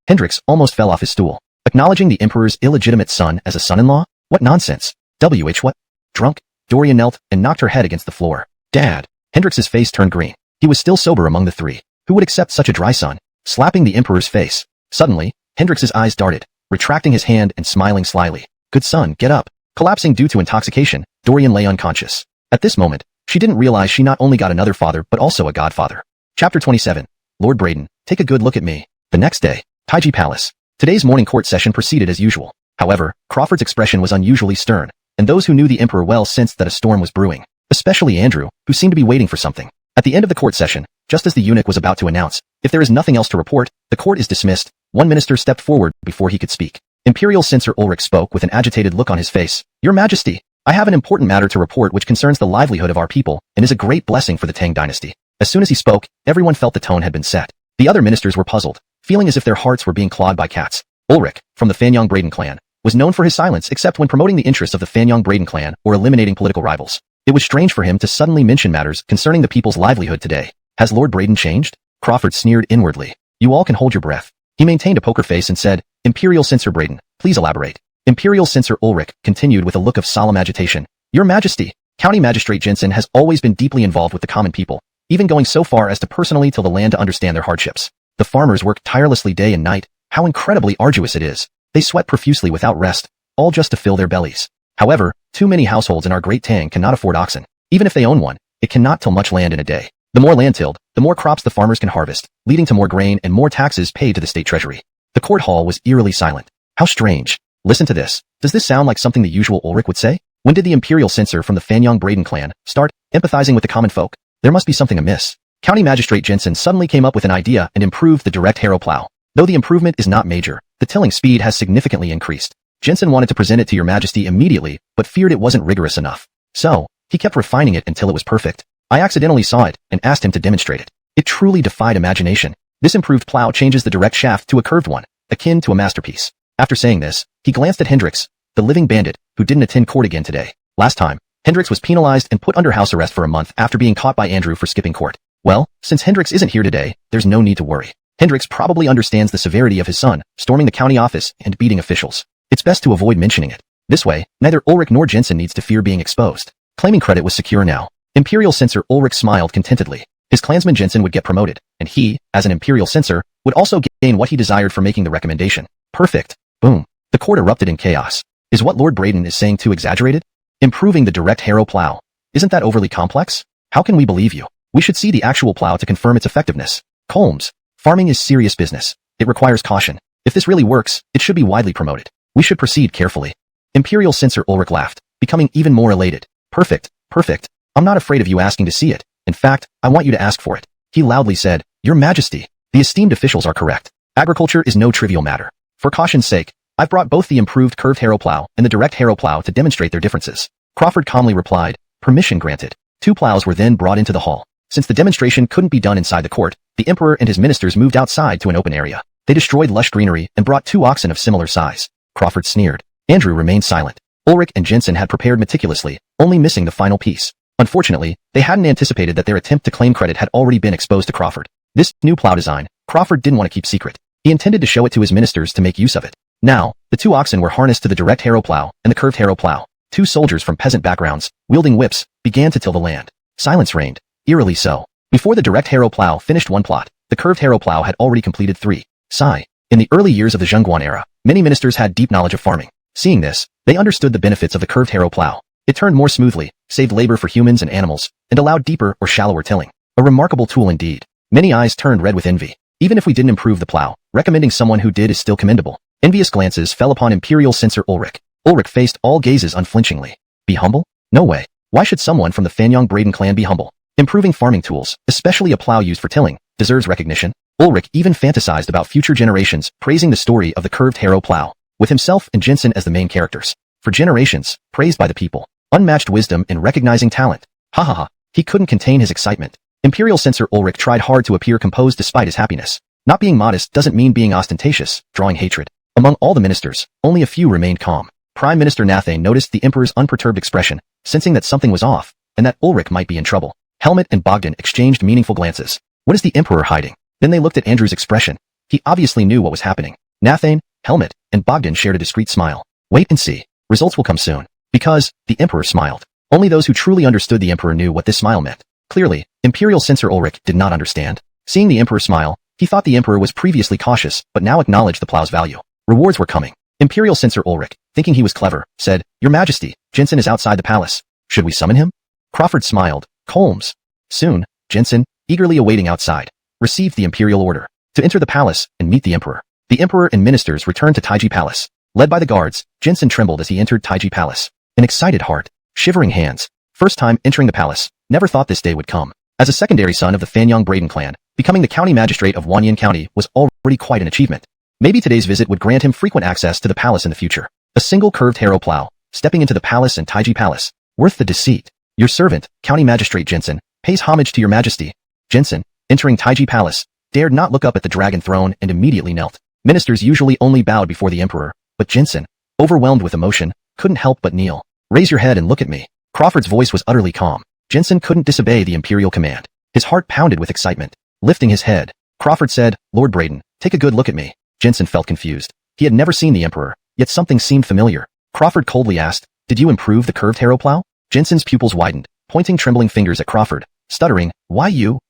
Hendricks almost fell off his stool. Acknowledging the Emperor's illegitimate son as a son-in-law? What nonsense. What? Drunk? Dorian knelt and knocked her head against the floor. Dad. Hendricks' face turned green. He was still sober among the three. Who would accept such a dry son? Slapping the Emperor's face. Suddenly, Hendricks' eyes darted, retracting his hand and smiling slyly. Good son, get up. Collapsing due to intoxication, Dorian lay unconscious. At this moment, she didn't realize she not only got another father but also a godfather. Chapter 27. Lord Braden, take a good look at me. The next day, Taiji Palace. Today's morning court session proceeded as usual. However, Crawford's expression was unusually stern, and those who knew the Emperor well sensed that a storm was brewing. Especially Andrew, who seemed to be waiting for something. At the end of the court session, just as the eunuch was about to announce, "If there is nothing else to report, the court is dismissed," one minister stepped forward before he could speak. Imperial Censor Ulrich spoke with an agitated look on his face. "Your Majesty, I have an important matter to report which concerns the livelihood of our people and is a great blessing for the Tang Dynasty." As soon as he spoke, everyone felt the tone had been set. The other ministers were puzzled, feeling as if their hearts were being clawed by cats. Ulrich, from the Fanyang Braden clan, was known for his silence except when promoting the interests of the Fanyang Braden clan or eliminating political rivals. It was strange for him to suddenly mention matters concerning the people's livelihood today. Has Lord Braden changed? Crawford sneered inwardly. You all can hold your breath. He maintained a poker face and said, Imperial Censor Braden, please elaborate. Imperial Censor Ulrich continued with a look of solemn agitation. Your Majesty, County Magistrate Jensen has always been deeply involved with the common people, even going so far as to personally till the land to understand their hardships. The farmers work tirelessly day and night. How incredibly arduous it is. They sweat profusely without rest, all just to fill their bellies. However, too many households in our great Tang cannot afford oxen. Even if they own one, it cannot till much land in a day. The more land tilled, the more crops the farmers can harvest, leading to more grain and more taxes paid to the state treasury. The court hall was eerily silent. How strange. Listen to this. Does this sound like something the usual Ulrich would say? When did the Imperial Censor from the Fanyang Braden clan start empathizing with the common folk? There must be something amiss. County Magistrate Jensen suddenly came up with an idea and improved the direct harrow plow. Though the improvement is not major, the tilling speed has significantly increased. Jensen wanted to present it to your Majesty immediately, but feared it wasn't rigorous enough. So, he kept refining it until it was perfect. I accidentally saw it and asked him to demonstrate it. It truly defied imagination. This improved plow changes the direct shaft to a curved one, akin to a masterpiece. After saying this, he glanced at Hendricks, the living bandit, who didn't attend court again today. Last time, Hendricks was penalized and put under house arrest for a month after being caught by Andrew for skipping court. Well, since Hendricks isn't here today, there's no need to worry. Hendricks probably understands the severity of his son, storming the county office and beating officials. It's best to avoid mentioning it. This way, neither Ulrich nor Jensen needs to fear being exposed. Claiming credit was secure now. Imperial Censor Ulrich smiled contentedly. His clansman Jensen would get promoted, and he, as an Imperial Censor, would also gain what he desired for making the recommendation. Perfect. Boom. The court erupted in chaos. Is what Lord Braden is saying too exaggerated? Improving the direct harrow plow. Isn't that overly complex? How can we believe you? We should see the actual plow to confirm its effectiveness. Colmes. Farming is serious business. It requires caution. If this really works, it should be widely promoted. We should proceed carefully. Imperial Censor Ulrich laughed, becoming even more elated. Perfect. Perfect. I'm not afraid of you asking to see it. In fact, I want you to ask for it. He loudly said, Your Majesty, the esteemed officials are correct. Agriculture is no trivial matter. For caution's sake, I've brought both the improved curved harrow plow and the direct harrow plow to demonstrate their differences. Crawford calmly replied, Permission granted. 2 plows were then brought into the hall. Since the demonstration couldn't be done inside the court, the Emperor and his ministers moved outside to an open area. They destroyed lush greenery and brought 2 oxen of similar size. Crawford sneered. Andrew remained silent. Ulrich and Jensen had prepared meticulously, only missing the final piece. Unfortunately, they hadn't anticipated that their attempt to claim credit had already been exposed to Crawford. This new plow design, Crawford didn't want to keep secret. He intended to show it to his ministers to make use of it. Now, the two oxen were harnessed to the direct harrow plow and the curved harrow plow. Two soldiers from peasant backgrounds, wielding whips, began to till the land. Silence reigned, eerily so. Before the direct harrow plow finished one plot, the curved harrow plow had already completed three. Sigh. In the early years of the Zhengguan era, many ministers had deep knowledge of farming. Seeing this, they understood the benefits of the curved harrow plow. It turned more smoothly, saved labor for humans and animals, and allowed deeper or shallower tilling. A remarkable tool indeed. Many eyes turned red with envy. Even if we didn't improve the plow, recommending someone who did is still commendable. Envious glances fell upon Imperial Censor Ulrich. Ulrich faced all gazes unflinchingly. Be humble? No way. Why should someone from the Fanyang Braden clan be humble? Improving farming tools, especially a plow used for tilling, deserves recognition. Ulrich even fantasized about future generations, praising the story of the curved harrow plow, with himself and Jensen as the main characters. For generations, praised by the people. Unmatched wisdom in recognizing talent. Ha ha ha. He couldn't contain his excitement. Imperial Censor Ulrich tried hard to appear composed despite his happiness. Not being modest doesn't mean being ostentatious, drawing hatred. Among all the ministers, only a few remained calm. Prime Minister Nathane noticed the emperor's unperturbed expression, sensing that something was off, and that Ulrich might be in trouble. Helmet and Bogdan exchanged meaningful glances. What is the emperor hiding? Then they looked at Andrew's expression. He obviously knew what was happening. Nathane, Helmet, and Bogdan shared a discreet smile. Wait and see. Results will come soon. Because, the emperor smiled. Only those who truly understood the emperor knew what this smile meant. Clearly, Imperial Censor Ulrich did not understand. Seeing the emperor smile, he thought the emperor was previously cautious, but now acknowledged the plow's value. Rewards were coming. Imperial Censor Ulrich, thinking he was clever, said, Your Majesty, Jensen is outside the palace. Should we summon him? Crawford smiled. Colmes. Soon, Jensen, eagerly awaiting outside, received the imperial order to enter the palace and meet the emperor. The emperor and ministers returned to Taiji Palace. Led by the guards, Jensen trembled as he entered Taiji Palace. An excited heart, shivering hands. First time entering the palace, never thought this day would come. As a secondary son of the Fanyang Braden clan, becoming the county magistrate of Wanyan County was already quite an achievement. Maybe today's visit would grant him frequent access to the palace in the future. A single curved harrow plow, stepping into the palace and Taiji Palace. Worth the deceit. Your servant, County Magistrate Jensen, pays homage to your majesty. Jensen, entering Taiji Palace, dared not look up at the dragon throne and immediately knelt. Ministers usually only bowed before the emperor, but Jensen, overwhelmed with emotion, couldn't help but kneel. Raise your head and look at me. Crawford's voice was utterly calm. Jensen couldn't disobey the imperial command. His heart pounded with excitement. Lifting his head, Crawford said, Lord Braden, take a good look at me. Jensen felt confused. He had never seen the emperor, yet something seemed familiar. Crawford coldly asked, Did you improve the curved harrow plow? Jensen's pupils widened, pointing trembling fingers at Crawford, stuttering, Why you?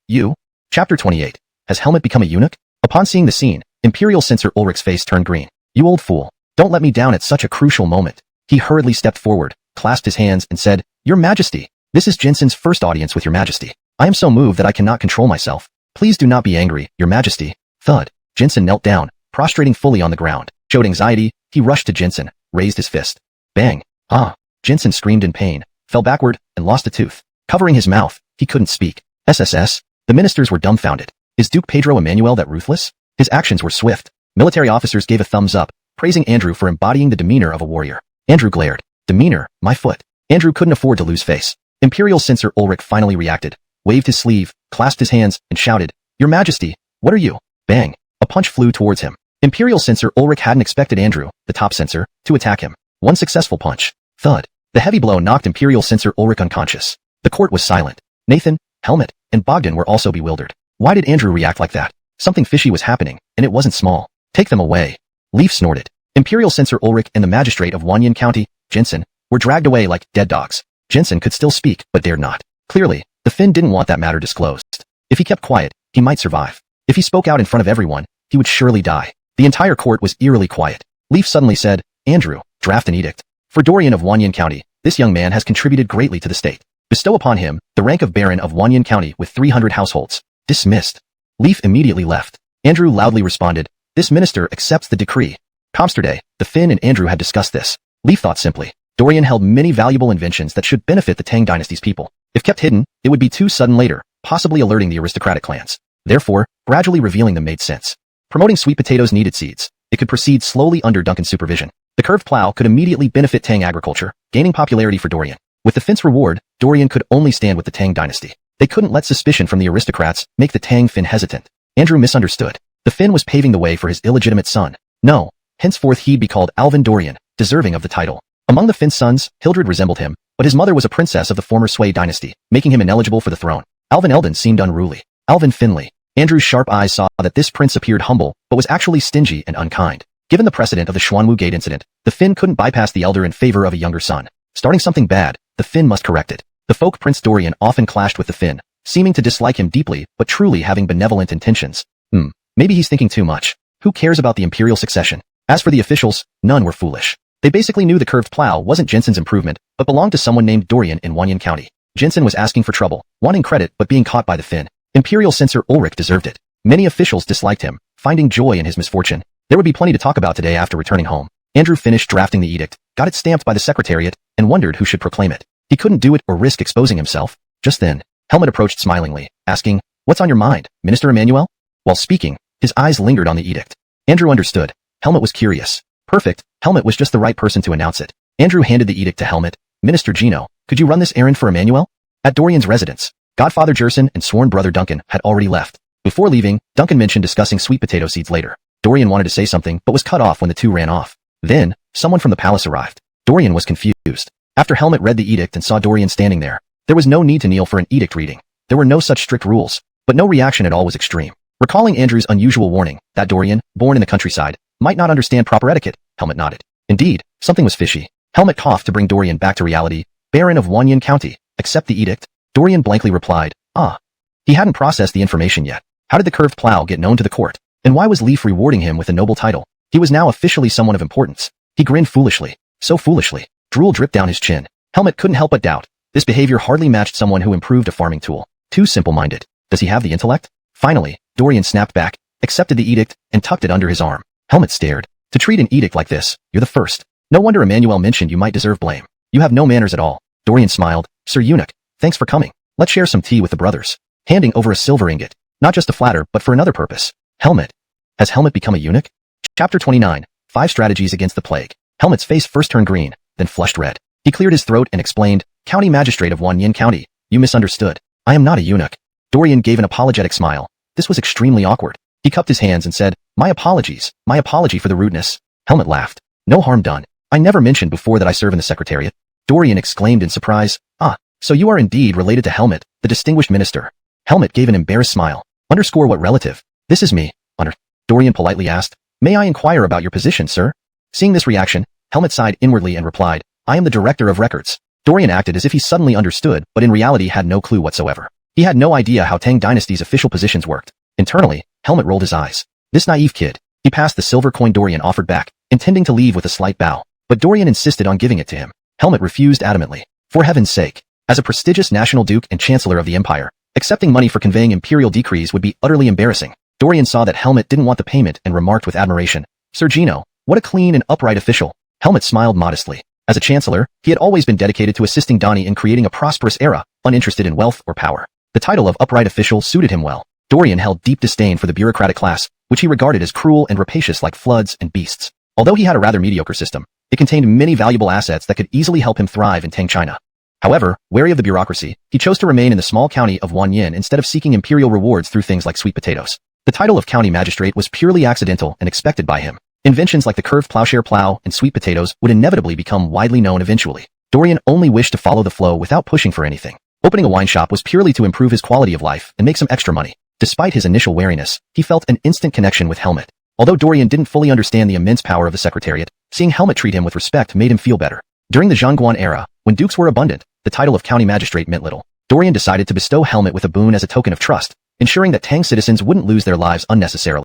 Chapter 28. Has Helmet become a eunuch? Upon seeing the scene, Imperial Censor Ulrich's face turned green. You old fool. Don't let me down at such a crucial moment. He hurriedly stepped forward, clasped his hands, and said, Your Majesty, this is Jensen's first audience with your Majesty. I am so moved that I cannot control myself. Please do not be angry, your Majesty. Thud. Jensen knelt down, prostrating fully on the ground. Showed anxiety, he rushed to Jensen, raised his fist. Bang. Ah. Jensen screamed in pain, fell backward, and lost a tooth. Covering his mouth, he couldn't speak. SSS. The ministers were dumbfounded. Is Duke Pedro Emmanuel that ruthless? His actions were swift. Military officers gave a thumbs up, praising Andrew for embodying the demeanor of a warrior. Andrew glared. Demeanor, my foot. Andrew couldn't afford to lose face. Imperial Censor Ulrich finally reacted, waved his sleeve, clasped his hands, and shouted, Your Majesty, what are you? Bang. A punch flew towards him. Imperial Censor Ulrich hadn't expected Andrew, the top censor, to attack him. One successful punch. Thud. The heavy blow knocked Imperial Censor Ulrich unconscious. The court was silent. Nathan, Helmet, and Bogdan were also bewildered. Why did Andrew react like that? Something fishy was happening, and it wasn't small. Take them away. Leaf snorted. Imperial Censor Ulrich and the magistrate of Wanyan County, Jensen, were dragged away like dead dogs. Jensen could still speak, but dared not. Clearly, the Finn didn't want that matter disclosed. If he kept quiet, he might survive. If he spoke out in front of everyone, he would surely die. The entire court was eerily quiet. Leaf suddenly said, Andrew, draft an edict. For Dorian of Wanyan County, this young man has contributed greatly to the state. Bestow upon him the rank of Baron of Wanyan County with 300 households. Dismissed. Leaf immediately left. Andrew loudly responded, This minister accepts the decree. Comsterday, the Finn and Andrew had discussed this. Leaf thought simply, Dorian held many valuable inventions that should benefit the Tang Dynasty's people. If kept hidden, it would be too sudden later, possibly alerting the aristocratic clans. Therefore, gradually revealing them made sense. Promoting sweet potatoes needed seeds. It could proceed slowly under Duncan's supervision. The curved plow could immediately benefit Tang agriculture, gaining popularity for Dorian. With the Finn's reward, Dorian could only stand with the Tang dynasty. They couldn't let suspicion from the aristocrats make the Tang Finn hesitant. Andrew misunderstood. The Finn was paving the way for his illegitimate son. No, henceforth he'd be called Alvin Dorian, deserving of the title. Among the Finn's sons, Hildred resembled him, but his mother was a princess of the former Sui dynasty, making him ineligible for the throne. Alvin Eldon seemed unruly. Alvin Finley. Andrew's sharp eyes saw that this prince appeared humble, but was actually stingy and unkind. Given the precedent of the Xuanwu Gate incident, the Fin couldn't bypass the elder in favor of a younger son. Starting something bad, the Fin must correct it. The folk Prince Dorian often clashed with the Fin, seeming to dislike him deeply but truly having benevolent intentions. Maybe he's thinking too much. Who cares about the imperial succession? As for the officials, none were foolish. They basically knew the curved plow wasn't Jensen's improvement, but belonged to someone named Dorian in Wanyan County. Jensen was asking for trouble, wanting credit but being caught by the Fin. Imperial censor Ulrich deserved it. Many officials disliked him, finding joy in his misfortune. There would be plenty to talk about today after returning home. Andrew finished drafting the edict, got it stamped by the Secretariat, and wondered who should proclaim it. He couldn't do it or risk exposing himself. Just then, Helmut approached smilingly, asking, "What's on your mind, Minister Emmanuel?" While speaking, his eyes lingered on the edict. Andrew understood. Helmut was curious. Perfect, Helmut was just the right person to announce it. Andrew handed the edict to Helmut. "Minister Gino, could you run this errand for Emmanuel?" At Dorian's residence, Godfather Jerson and sworn brother Duncan had already left. Before leaving, Duncan mentioned discussing sweet potato seeds later. Dorian wanted to say something but was cut off when the two ran off. Then, someone from the palace arrived. Dorian was confused. After Helmut read the edict and saw Dorian standing there, there was no need to kneel for an edict reading. There were no such strict rules, but no reaction at all was extreme. Recalling Andrew's unusual warning that Dorian, born in the countryside, might not understand proper etiquette, Helmut nodded. Indeed, something was fishy. Helmut coughed to bring Dorian back to reality. "Baron of Wanyan County, accept the edict?" Dorian blankly replied, "Ah." He hadn't processed the information yet. How did the curved plow get known to the court? And why was Leaf rewarding him with a noble title? He was now officially someone of importance. He grinned foolishly. So foolishly. Drool dripped down his chin. Helmut couldn't help but doubt. This behavior hardly matched someone who improved a farming tool. Too simple-minded. Does he have the intellect? Finally, Dorian snapped back, accepted the edict, and tucked it under his arm. Helmut stared. To treat an edict like this, you're the first. No wonder Emmanuel mentioned you might deserve blame. You have no manners at all. Dorian smiled. "Sir Eunuch, thanks for coming. Let's share some tea with the brothers." Handing over a silver ingot. Not just to flatter, but for another purpose. Helmut. Has Helmut become a eunuch? Chapter 29. 5 Strategies Against the Plague. Helmut's face first turned green, then flushed red. He cleared his throat and explained, "County Magistrate of Wanyan County, you misunderstood. I am not a eunuch." Dorian gave an apologetic smile. This was extremely awkward. He cupped his hands and said, My apology for the rudeness." Helmut laughed. "No harm done. I never mentioned before that I serve in the Secretariat." Dorian exclaimed in surprise, "Ah, so you are indeed related to Helmut, the distinguished minister." Helmut gave an embarrassed smile. "Underscore what relative?" "This is me." Dorian politely asked, "May I inquire about your position, sir?" Seeing this reaction, Helmut sighed inwardly and replied, "I am the Director of Records." Dorian acted as if he suddenly understood, but in reality had no clue whatsoever. He had no idea how Tang Dynasty's official positions worked. Internally, Helmut rolled his eyes. This naive kid. He passed the silver coin Dorian offered back, intending to leave with a slight bow. But Dorian insisted on giving it to him. Helmut refused adamantly. For heaven's sake. As a prestigious national duke and chancellor of the empire, accepting money for conveying imperial decrees would be utterly embarrassing. Dorian saw that Helmut didn't want the payment and remarked with admiration, "Sir Gino, what a clean and upright official." Helmut smiled modestly. As a chancellor, he had always been dedicated to assisting Donnie in creating a prosperous era, uninterested in wealth or power. The title of upright official suited him well. Dorian held deep disdain for the bureaucratic class, which he regarded as cruel and rapacious like floods and beasts. Although he had a rather mediocre system, it contained many valuable assets that could easily help him thrive in Tang China. However, wary of the bureaucracy, he chose to remain in the small county of Wanyan instead of seeking imperial rewards through things like sweet potatoes. The title of county magistrate was purely accidental and expected by him. Inventions like the curved plowshare plow and sweet potatoes would inevitably become widely known eventually. Dorian only wished to follow the flow without pushing for anything. Opening a wine shop was purely to improve his quality of life and make some extra money. Despite his initial wariness, he felt an instant connection with Helmut. Although Dorian didn't fully understand the immense power of the Secretariat, seeing Helmut treat him with respect made him feel better. During the Zhongguan era, when dukes were abundant, the title of county magistrate meant little. Dorian decided to bestow Helmut with a boon as a token of trust, ensuring that Tang citizens wouldn't lose their lives unnecessarily.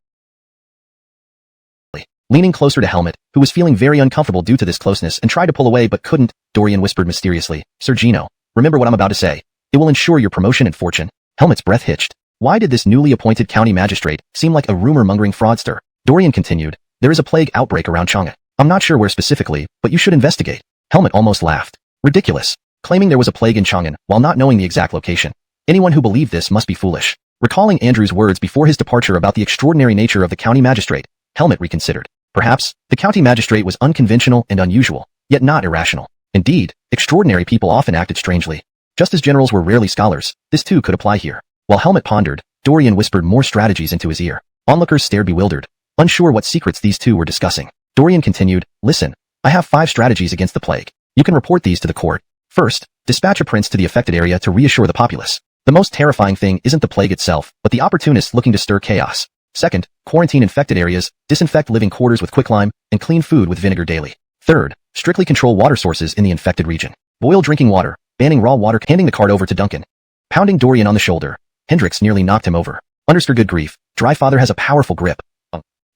Leaning closer to Helmut, who was feeling very uncomfortable due to this closeness and tried to pull away but couldn't, Dorian whispered mysteriously, "Sir Gino, remember what I'm about to say. It will ensure your promotion and fortune." Helmut's breath hitched. Why did this newly appointed county magistrate seem like a rumor-mongering fraudster? Dorian continued, "There is a plague outbreak around Chang'an. I'm not sure where specifically, but you should investigate." Helmut almost laughed. Ridiculous. Claiming there was a plague in Chang'an while not knowing the exact location. Anyone who believed this must be foolish. Recalling Andrew's words before his departure about the extraordinary nature of the county magistrate, Helmut reconsidered. Perhaps, the county magistrate was unconventional and unusual, yet not irrational. Indeed, extraordinary people often acted strangely. Just as generals were rarely scholars, this too could apply here. While Helmut pondered, Dorian whispered more strategies into his ear. Onlookers stared bewildered, unsure what secrets these two were discussing. Dorian continued, "Listen, I have 5 strategies against the plague. You can report these to the court. First, dispatch a prince to the affected area to reassure the populace. The most terrifying thing isn't the plague itself, but the opportunists looking to stir chaos. Second, quarantine infected areas, disinfect living quarters with quicklime, and clean food with vinegar daily. Third, strictly control water sources in the infected region. Boil drinking water, banning raw water. Handing the card over to Duncan. Pounding Dorian on the shoulder, Hendrix nearly knocked him over. Understood. Good grief, Dry Father has a powerful grip.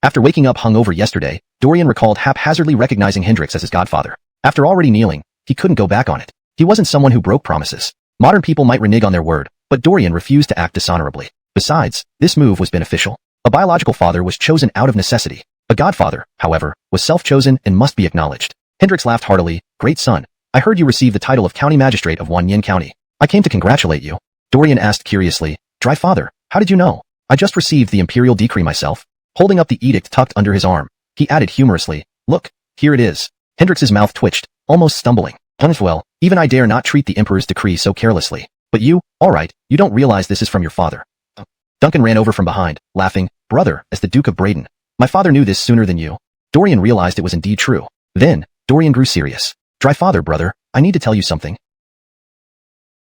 After waking up hungover yesterday, Dorian recalled haphazardly recognizing Hendrix as his godfather. After already kneeling, he couldn't go back on it. He wasn't someone who broke promises. Modern people might renege on their word, but Dorian refused to act dishonorably. Besides, this move was beneficial. A biological father was chosen out of necessity. A godfather, however, was self-chosen and must be acknowledged. Hendrix laughed heartily. Great son, I heard you received the title of County Magistrate of Wanyan County. I came to congratulate you. Dorian asked curiously. Dry Father, how did you know? I just received the imperial decree myself. Holding up the edict tucked under his arm, he added humorously, look, here it is. Hendrix's mouth twitched, almost stumbling. Well, even I dare not treat the emperor's decree so carelessly. But you, all right, you don't realize this is from your father. Duncan ran over from behind, laughing, brother, as the Duke of Braden. My father knew this sooner than you. Dorian realized it was indeed true. Then, Dorian grew serious. Dry Father, brother, I need to tell you something.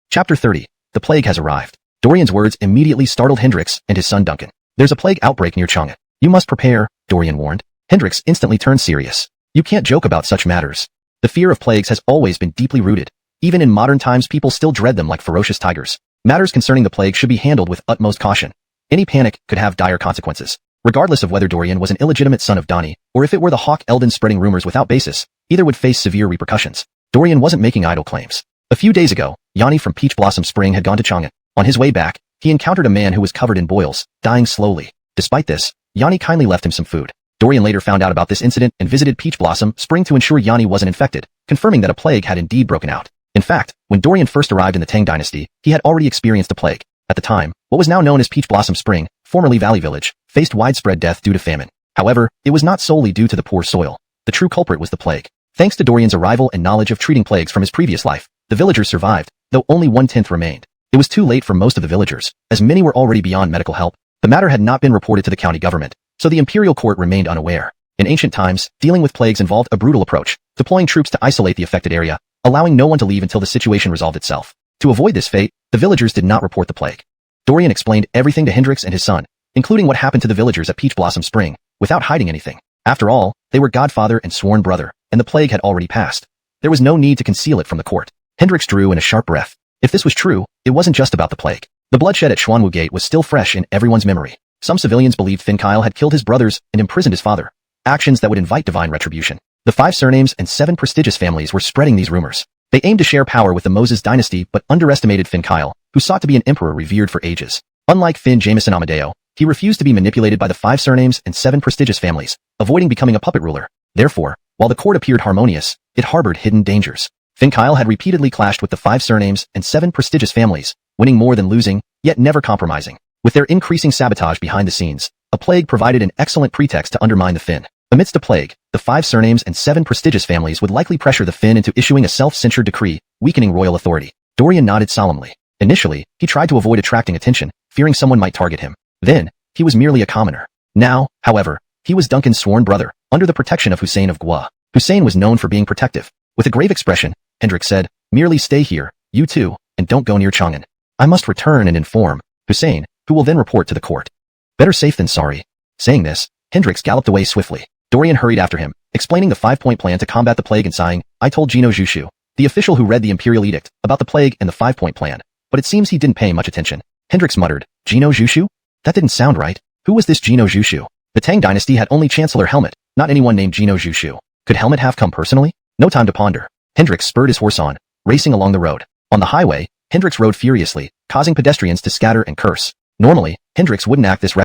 Chapter 30. The plague has arrived. Dorian's words immediately startled Hendrix and his son Duncan. There's a plague outbreak near Chang'an. You must prepare, Dorian warned. Hendrix instantly turned serious. You can't joke about such matters. The fear of plagues has always been deeply rooted. Even in modern times, people still dread them like ferocious tigers. Matters concerning the plague should be handled with utmost caution. Any panic could have dire consequences. Regardless of whether Dorian was an illegitimate son of Dani, or if it were the Hawk Eldon spreading rumors without basis, either would face severe repercussions. Dorian wasn't making idle claims. A few days ago, Yanni from Peach Blossom Spring had gone to Chang'an. On his way back, he encountered a man who was covered in boils, dying slowly. Despite this, Yanni kindly left him some food. Dorian later found out about this incident and visited Peach Blossom Spring to ensure Yanni wasn't infected, confirming that a plague had indeed broken out. In fact, when Dorian first arrived in the Tang Dynasty, he had already experienced a plague. At the time, what was now known as Peach Blossom Spring, formerly Valley Village, faced widespread death due to famine. However, it was not solely due to the poor soil. The true culprit was the plague. Thanks to Dorian's arrival and knowledge of treating plagues from his previous life, the villagers survived, though only 1/10 remained. It was too late for most of the villagers, as many were already beyond medical help. The matter had not been reported to the county government, so the imperial court remained unaware. In ancient times, dealing with plagues involved a brutal approach, deploying troops to isolate the affected area, allowing no one to leave until the situation resolved itself. To avoid this fate, the villagers did not report the plague. Dorian explained everything to Hendrix and his son, including what happened to the villagers at Peach Blossom Spring, without hiding anything. After all, they were godfather and sworn brother, and the plague had already passed. There was no need to conceal it from the court. Hendrix drew in a sharp breath. If this was true, it wasn't just about the plague. The bloodshed at Xuanwu Gate was still fresh in everyone's memory. Some civilians believed Fin Kyle had killed his brothers and imprisoned his father. Actions that would invite divine retribution. The 5 surnames and 7 prestigious families were spreading these rumors. They aimed to share power with the Moses dynasty but underestimated Fin Kyle, who sought to be an emperor revered for ages. Unlike Fin Jameson Amadeo, he refused to be manipulated by the 5 surnames and 7 prestigious families, avoiding becoming a puppet ruler. Therefore, while the court appeared harmonious, it harbored hidden dangers. Fin Kyle had repeatedly clashed with the 5 surnames and 7 prestigious families, winning more than losing, yet never compromising. With their increasing sabotage behind the scenes, a plague provided an excellent pretext to undermine the Fin. Amidst a plague, the 5 surnames and 7 prestigious families would likely pressure the Fin into issuing a self-censored decree, weakening royal authority. Dorian nodded solemnly. Initially, he tried to avoid attracting attention, fearing someone might target him. Then, he was merely a commoner. Now, however, he was Duncan's sworn brother, under the protection of Hussein of Gua. Hussein was known for being protective. With a grave expression, Hendrix said, merely stay here, you two, and don't go near Chang'an. I must return and inform Hussein, who will then report to the court. Better safe than sorry. Saying this, Hendrix galloped away swiftly. Dorian hurried after him, explaining the 5-point plan to combat the plague and sighing, I told Gino Jushu, the official who read the imperial edict, about the plague and the 5-point plan, but it seems he didn't pay much attention. Hendrix muttered, Gino Jushu? That didn't sound right. Who was this Gino Jushu? The Tang Dynasty had only Chancellor Helmet, not anyone named Gino Jushu. Could Helmet have come personally? No time to ponder. Hendrix spurred his horse on, racing along the road. On the highway, Hendrix rode furiously, causing pedestrians to scatter and curse. Normally, Hendrix wouldn't act this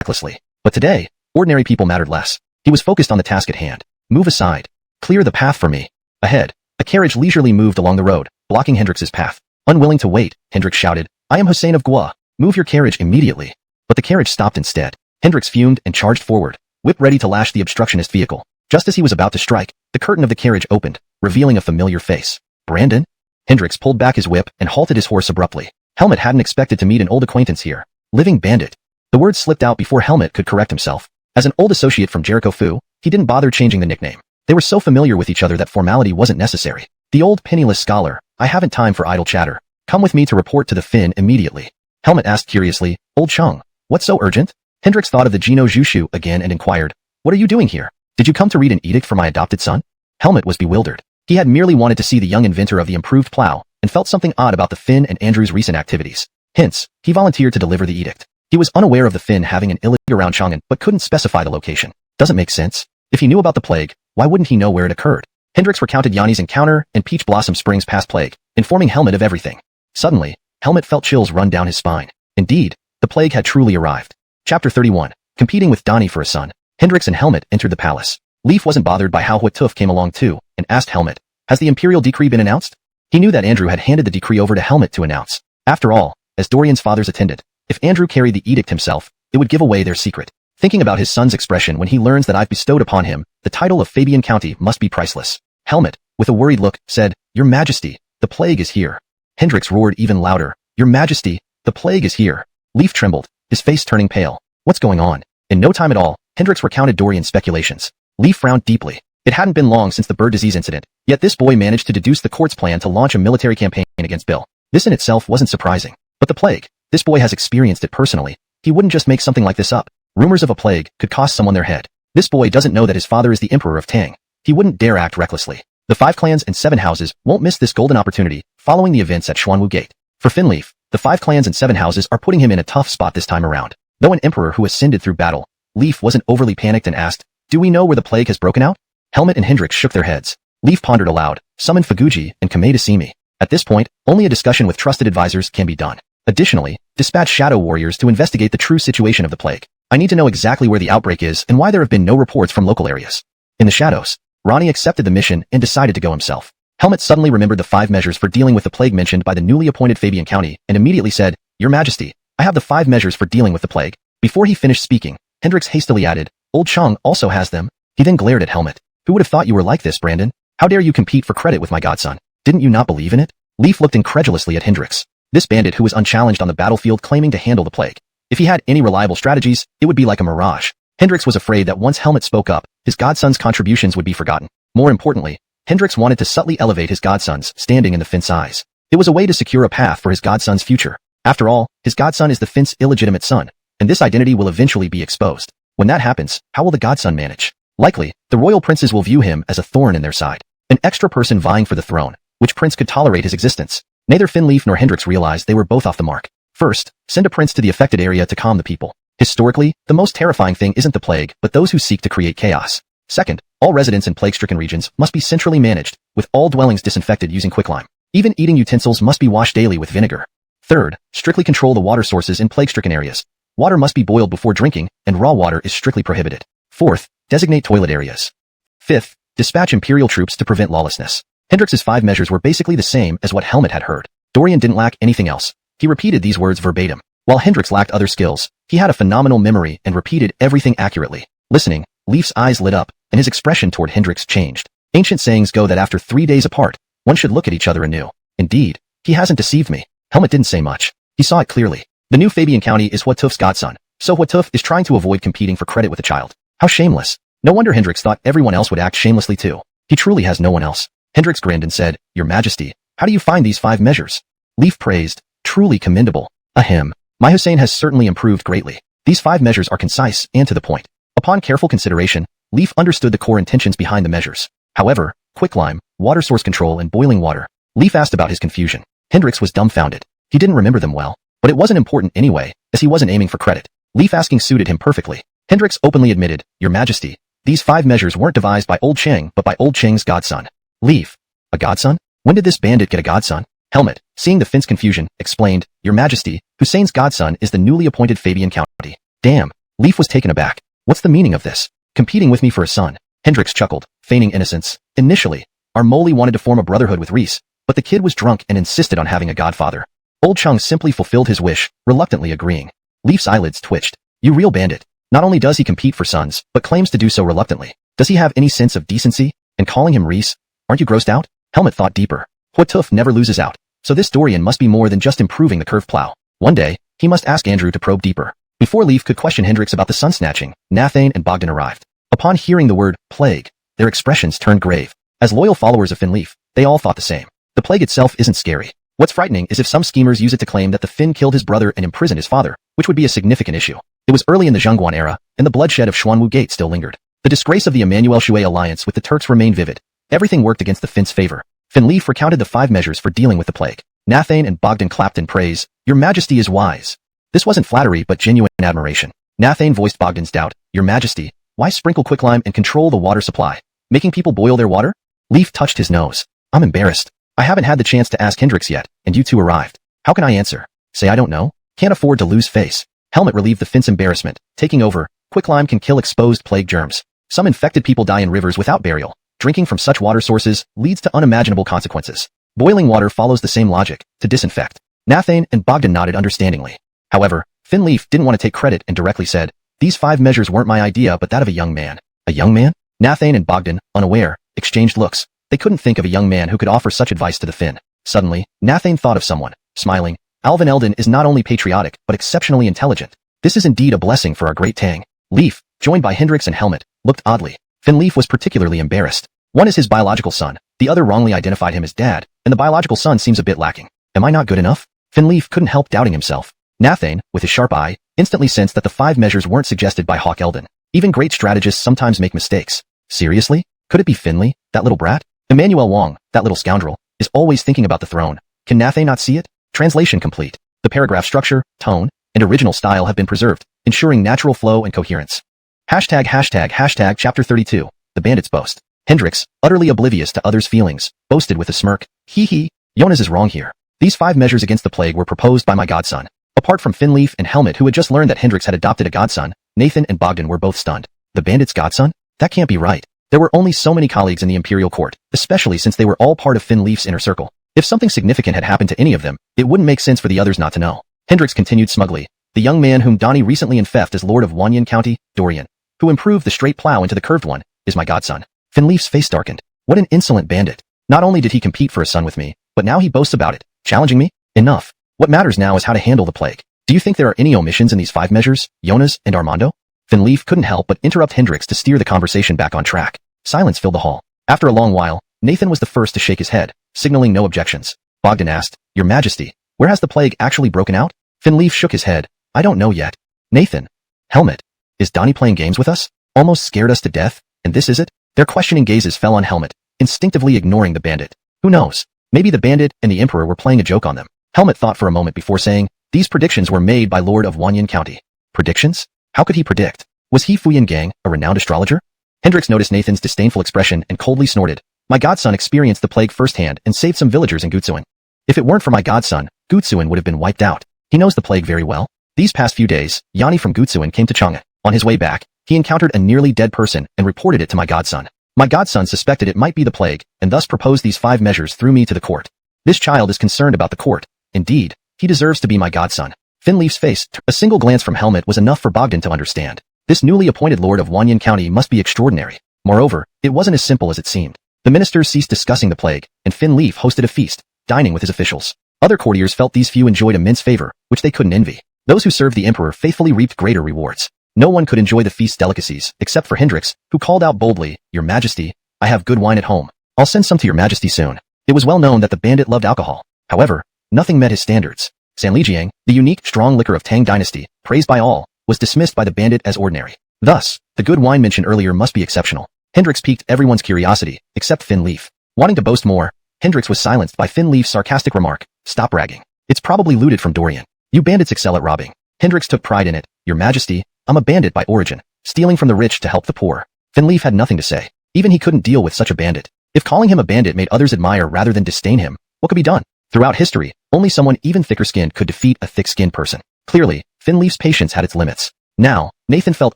recklessly, but today, ordinary people mattered less. He was focused on the task at hand. Move aside. Clear the path for me. Ahead, a carriage leisurely moved along the road, blocking Hendrix's path. Unwilling to wait, Hendrix shouted, I am Hussein of Gua. Move your carriage immediately. But the carriage stopped instead. Hendrix fumed and charged forward, whip ready to lash the obstructionist vehicle. Just as he was about to strike, the curtain of the carriage opened, revealing a familiar face. Brandon? Hendrix pulled back his whip and halted his horse abruptly. Helmet hadn't expected to meet an old acquaintance here. Living bandit. The word slipped out before Helmet could correct himself. As an old associate from Jericho Fu, he didn't bother changing the nickname. They were so familiar with each other that formality wasn't necessary. The old penniless scholar, I haven't time for idle chatter. Come with me to report to the Fin immediately. Helmet asked curiously, Old Chung, What's so urgent? Hendrix thought of the Geno Jushu again and inquired, what are you doing here? Did you come to read an edict for my adopted son? Helmet was bewildered. He had merely wanted to see the young inventor of the improved plow and felt something odd about the Finn and Andrew's recent activities. Hence, he volunteered to deliver the edict. He was unaware of the Finn having an illegitimacy around Chang'an but couldn't specify the location. Doesn't make sense. If he knew about the plague, why wouldn't he know where it occurred? Hendrix recounted Yanni's encounter and Peach Blossom Spring's past plague, informing Helmet of everything. Suddenly, Helmet felt chills run down his spine. Indeed, the plague had truly arrived. Chapter 31. Competing with Donnie for a son. Hendrix and Helmet entered the palace. Leaf wasn't bothered by how Huatuf came along too, and asked Helmet, has the imperial decree been announced? He knew that Andrew had handed the decree over to Helmet to announce. After all, as Dorian's father's attendant, if Andrew carried the edict himself, it would give away their secret. Thinking about his son's expression when he learns that I've bestowed upon him the title of Fabian County must be priceless. Helmet, with a worried look, said, Your Majesty, the plague is here. Hendrix roared even louder, Your Majesty, the plague is here. Leaf trembled, his face turning pale. What's going on? In no time at all, Hendrix recounted Dorian's speculations. Leaf frowned deeply. It hadn't been long since the bird disease incident, yet this boy managed to deduce the court's plan to launch a military campaign against Bill. This in itself wasn't surprising. But the plague, this boy has experienced it personally. He wouldn't just make something like this up. Rumors of a plague could cost someone their head. This boy doesn't know that his father is the emperor of Tang. He wouldn't dare act recklessly. The 5 clans and 7 houses won't miss this golden opportunity following the events at Xuanwu Gate. For Finleaf, the 5 clans and 7 houses are putting him in a tough spot this time around. Though an emperor who ascended through battle, Leaf wasn't overly panicked and asked, Do we know where the plague has broken out? Helmet and Hendrix shook their heads. Leaf pondered aloud, summoned Fuguji and Kamei to see me. At this point, only a discussion with trusted advisors can be done. Additionally, dispatch shadow warriors to investigate the true situation of the plague. I need to know exactly where the outbreak is and why there have been no reports from local areas. In the shadows, Ronnie accepted the mission and decided to go himself. Helmet suddenly remembered the 5 measures for dealing with the plague mentioned by the newly appointed Fabian County and immediately said, Your Majesty, I have the 5 measures for dealing with the plague. Before he finished speaking, Hendrix hastily added, Old Chang also has them. He then glared at Helmet. Who would have thought you were like this, Brandon? How dare you compete for credit with my godson? Didn't you not believe in it? Leaf looked incredulously at Hendrix. This bandit who was unchallenged on the battlefield claiming to handle the plague. If he had any reliable strategies, it would be like a mirage. Hendrix was afraid that once Helmet spoke up, his godson's contributions would be forgotten. More importantly, Hendrix wanted to subtly elevate his godson's standing in the Finn's eyes. It was a way to secure a path for his godson's future. After all, his godson is the Finn's illegitimate son, and this identity will eventually be exposed. When that happens, how will the godson manage? Likely, the royal princes will view him as a thorn in their side. An extra person vying for the throne. Which prince could tolerate his existence? Neither Finleaf nor Hendrix realized they were both off the mark. First, send a prince to the affected area to calm the people. Historically, the most terrifying thing isn't the plague, but those who seek to create chaos. Second, all residents in plague-stricken regions must be centrally managed, with all dwellings disinfected using quicklime. Even eating utensils must be washed daily with vinegar. Third, strictly control the water sources in plague-stricken areas. Water must be boiled before drinking, and raw water is strictly prohibited. Fourth, designate toilet areas. Fifth, dispatch imperial troops to prevent lawlessness. Hendrix's 5 measures were basically the same as what Helmet had heard. Dorian didn't lack anything else. He repeated these words verbatim. While Hendrix lacked other skills, he had a phenomenal memory and repeated everything accurately. Listening, Leaf's eyes lit up, and his expression toward Hendrix changed. Ancient sayings go that after 3 days apart, one should look at each other anew. Indeed, he hasn't deceived me. Helmet didn't say much. He saw it clearly. The new Fabian County is Huatuf's godson, so Huatuf is trying to avoid competing for credit with a child. How shameless. No wonder Hendrix thought everyone else would act shamelessly too. He truly has no one else. Hendrix grinned and said, Your Majesty, how do you find these 5 measures? Leaf praised, truly commendable. Ahem. My Hussein has certainly improved greatly. These 5 measures are concise and to the point. Upon careful consideration, Leaf understood the core intentions behind the measures. However, quicklime, water source control and boiling water. Leaf asked about his confusion. Hendrix was dumbfounded. He didn't remember them well, but it wasn't important anyway, as he wasn't aiming for credit. Leaf asking suited him perfectly. Hendrix openly admitted, Your Majesty, these 5 measures weren't devised by Old Cheng but by Old Cheng's godson. Leaf. A godson? When did this bandit get a godson? Helmet, seeing the Finn's confusion, explained, Your Majesty, Hussein's godson is the newly appointed Fabian County. Damn. Leaf was taken aback. What's the meaning of this? Competing with me for a son. Hendrix chuckled, feigning innocence. Initially, our Moli wanted to form a brotherhood with Reese, but the kid was drunk and insisted on having a godfather. Old Chung simply fulfilled his wish, reluctantly agreeing. Leaf's eyelids twitched. You real bandit. Not only does he compete for sons, but claims to do so reluctantly. Does he have any sense of decency? And calling him Reese? Aren't you grossed out? Helmet thought deeper. Huatuf never loses out. So this Dorian must be more than just improving the curved plow. One day, he must ask Andrew to probe deeper. Before Leaf could question Hendrix about the sun snatching, Nathane and Bogdan arrived. Upon hearing the word plague, their expressions turned grave. As loyal followers of Finleaf, they all thought the same. The plague itself isn't scary. What's frightening is if some schemers use it to claim that the Fin killed his brother and imprisoned his father, which would be a significant issue. It was early in the Zhongguan era, and the bloodshed of Xuanwu Gate still lingered. The disgrace of the Emmanuel Shui alliance with the Turks remained vivid. Everything worked against the Fin's favor. Fin Leaf recounted the 5 measures for dealing with the plague. Nathane and Bogdan clapped in praise. Your Majesty is wise. This wasn't flattery but genuine admiration. Nathane voiced Bogdan's doubt. Your Majesty, why sprinkle quicklime and control the water supply? Making people boil their water? Leaf touched his nose. I'm embarrassed. I haven't had the chance to ask Hendrix yet, and you two arrived. How can I answer? Say I don't know? Can't afford to lose face. Helmet relieved the Fin's embarrassment. Taking over, quicklime can kill exposed plague germs. Some infected people die in rivers without burial. Drinking from such water sources leads to unimaginable consequences. Boiling water follows the same logic, to disinfect. Nathane and Bogdan nodded understandingly. However, Fin Leaf didn't want to take credit and directly said, these 5 measures weren't my idea but that of a young man. A young man? Nathane and Bogdan, unaware, exchanged looks. They couldn't think of a young man who could offer such advice to the Fin. Suddenly, Nathane thought of someone. Smiling, Alvin Eldon is not only patriotic but exceptionally intelligent. This is indeed a blessing for our great Tang. Leaf, joined by Hendrix and Helmet, looked oddly. Fin Leaf was particularly embarrassed. One is his biological son, the other wrongly identified him as dad, and the biological son seems a bit lacking. Am I not good enough? Fin Leaf couldn't help doubting himself. Nathane, with his sharp eye, instantly sensed that the 5 measures weren't suggested by Hawk Eldon. Even great strategists sometimes make mistakes. Seriously? Could it be Finley, that little brat? Emmanuel Wong, that little scoundrel, is always thinking about the throne. Can Nathane not see it? Translation complete. The paragraph structure, tone, and original style have been preserved, ensuring natural flow and coherence. ##### Chapter 32. The Bandit's Boast. Hendrix, utterly oblivious to others' feelings, boasted with a smirk. Hee. Jonas is wrong here. These 5 measures against the plague were proposed by my godson. Apart from Fin Leaf and Helmet who had just learned that Hendrix had adopted a godson, Nathan and Bogdan were both stunned. The bandit's godson? That can't be right. There were only so many colleagues in the Imperial Court, especially since they were all part of Fin Leaf's inner circle. If something significant had happened to any of them, it wouldn't make sense for the others not to know. Hendrix continued smugly. The young man whom Donnie recently infected as Lord of Wanyan County, Dorian, who improved the straight plow into the curved one, is my godson. Fin Leaf's face darkened. What an insolent bandit. Not only did he compete for a son with me, but now he boasts about it, challenging me? Enough. What matters now is how to handle the plague. Do you think there are any omissions in these 5 measures, Jonas and Armando? Fin Leaf couldn't help but interrupt Hendrix to steer the conversation back on track. Silence filled the hall. After a long while, Nathan was the first to shake his head, signaling no objections. Bogdan asked, Your Majesty, where has the plague actually broken out? Fin Leaf shook his head. I don't know yet. Nathan. Helmet. Is Donnie playing games with us? Almost scared us to death, and this is it? Their questioning gazes fell on Helmet, instinctively ignoring the bandit. Who knows? Maybe the bandit and the Emperor were playing a joke on them. Helmet thought for a moment before saying, These predictions were made by Lord of Wanyan County. Predictions? How could he predict? Was he Fuyan Gang, a renowned astrologer? Hendrix noticed Nathan's disdainful expression and coldly snorted. My godson experienced the plague firsthand and saved some villagers in Gutsuan. If it weren't for my godson, Gutsuan would have been wiped out. He knows the plague very well. These past few days, Yanni from Gutsuan came to Chang'e. On his way back, he encountered a nearly dead person and reported it to my godson. My godson suspected it might be the plague, and thus proposed these 5 measures through me to the court. This child is concerned about the court. Indeed, he deserves to be my godson. Fin Leaf's face, a single glance from Helmet was enough for Bogdan to understand. This newly appointed Lord of Wanyan County must be extraordinary. Moreover, it wasn't as simple as it seemed. The ministers ceased discussing the plague, and Fin Leaf hosted a feast, dining with his officials. Other courtiers felt these few enjoyed immense favor, which they couldn't envy. Those who served the Emperor faithfully reaped greater rewards. No one could enjoy the feast's delicacies, except for Hendrix, who called out boldly, Your Majesty, I have good wine at home. I'll send some to your Majesty soon. It was well known that the bandit loved alcohol. However, nothing met his standards. Sanlijiang, the unique, strong liquor of Tang Dynasty, praised by all, was dismissed by the bandit as ordinary. Thus, the good wine mentioned earlier must be exceptional. Hendrix piqued everyone's curiosity, except Fin Leaf. Wanting to boast more, Hendrix was silenced by Fin Leaf's sarcastic remark, Stop bragging. It's probably looted from Dorian. You bandits excel at robbing. Hendrix took pride in it. Your Majesty, I'm a bandit by origin, stealing from the rich to help the poor. Fin Leaf had nothing to say. Even he couldn't deal with such a bandit. If calling him a bandit made others admire rather than disdain him, what could be done? Throughout history, only someone even thicker-skinned could defeat a thick-skinned person. Clearly, Fin Leaf's patience had its limits. Now, Nathan felt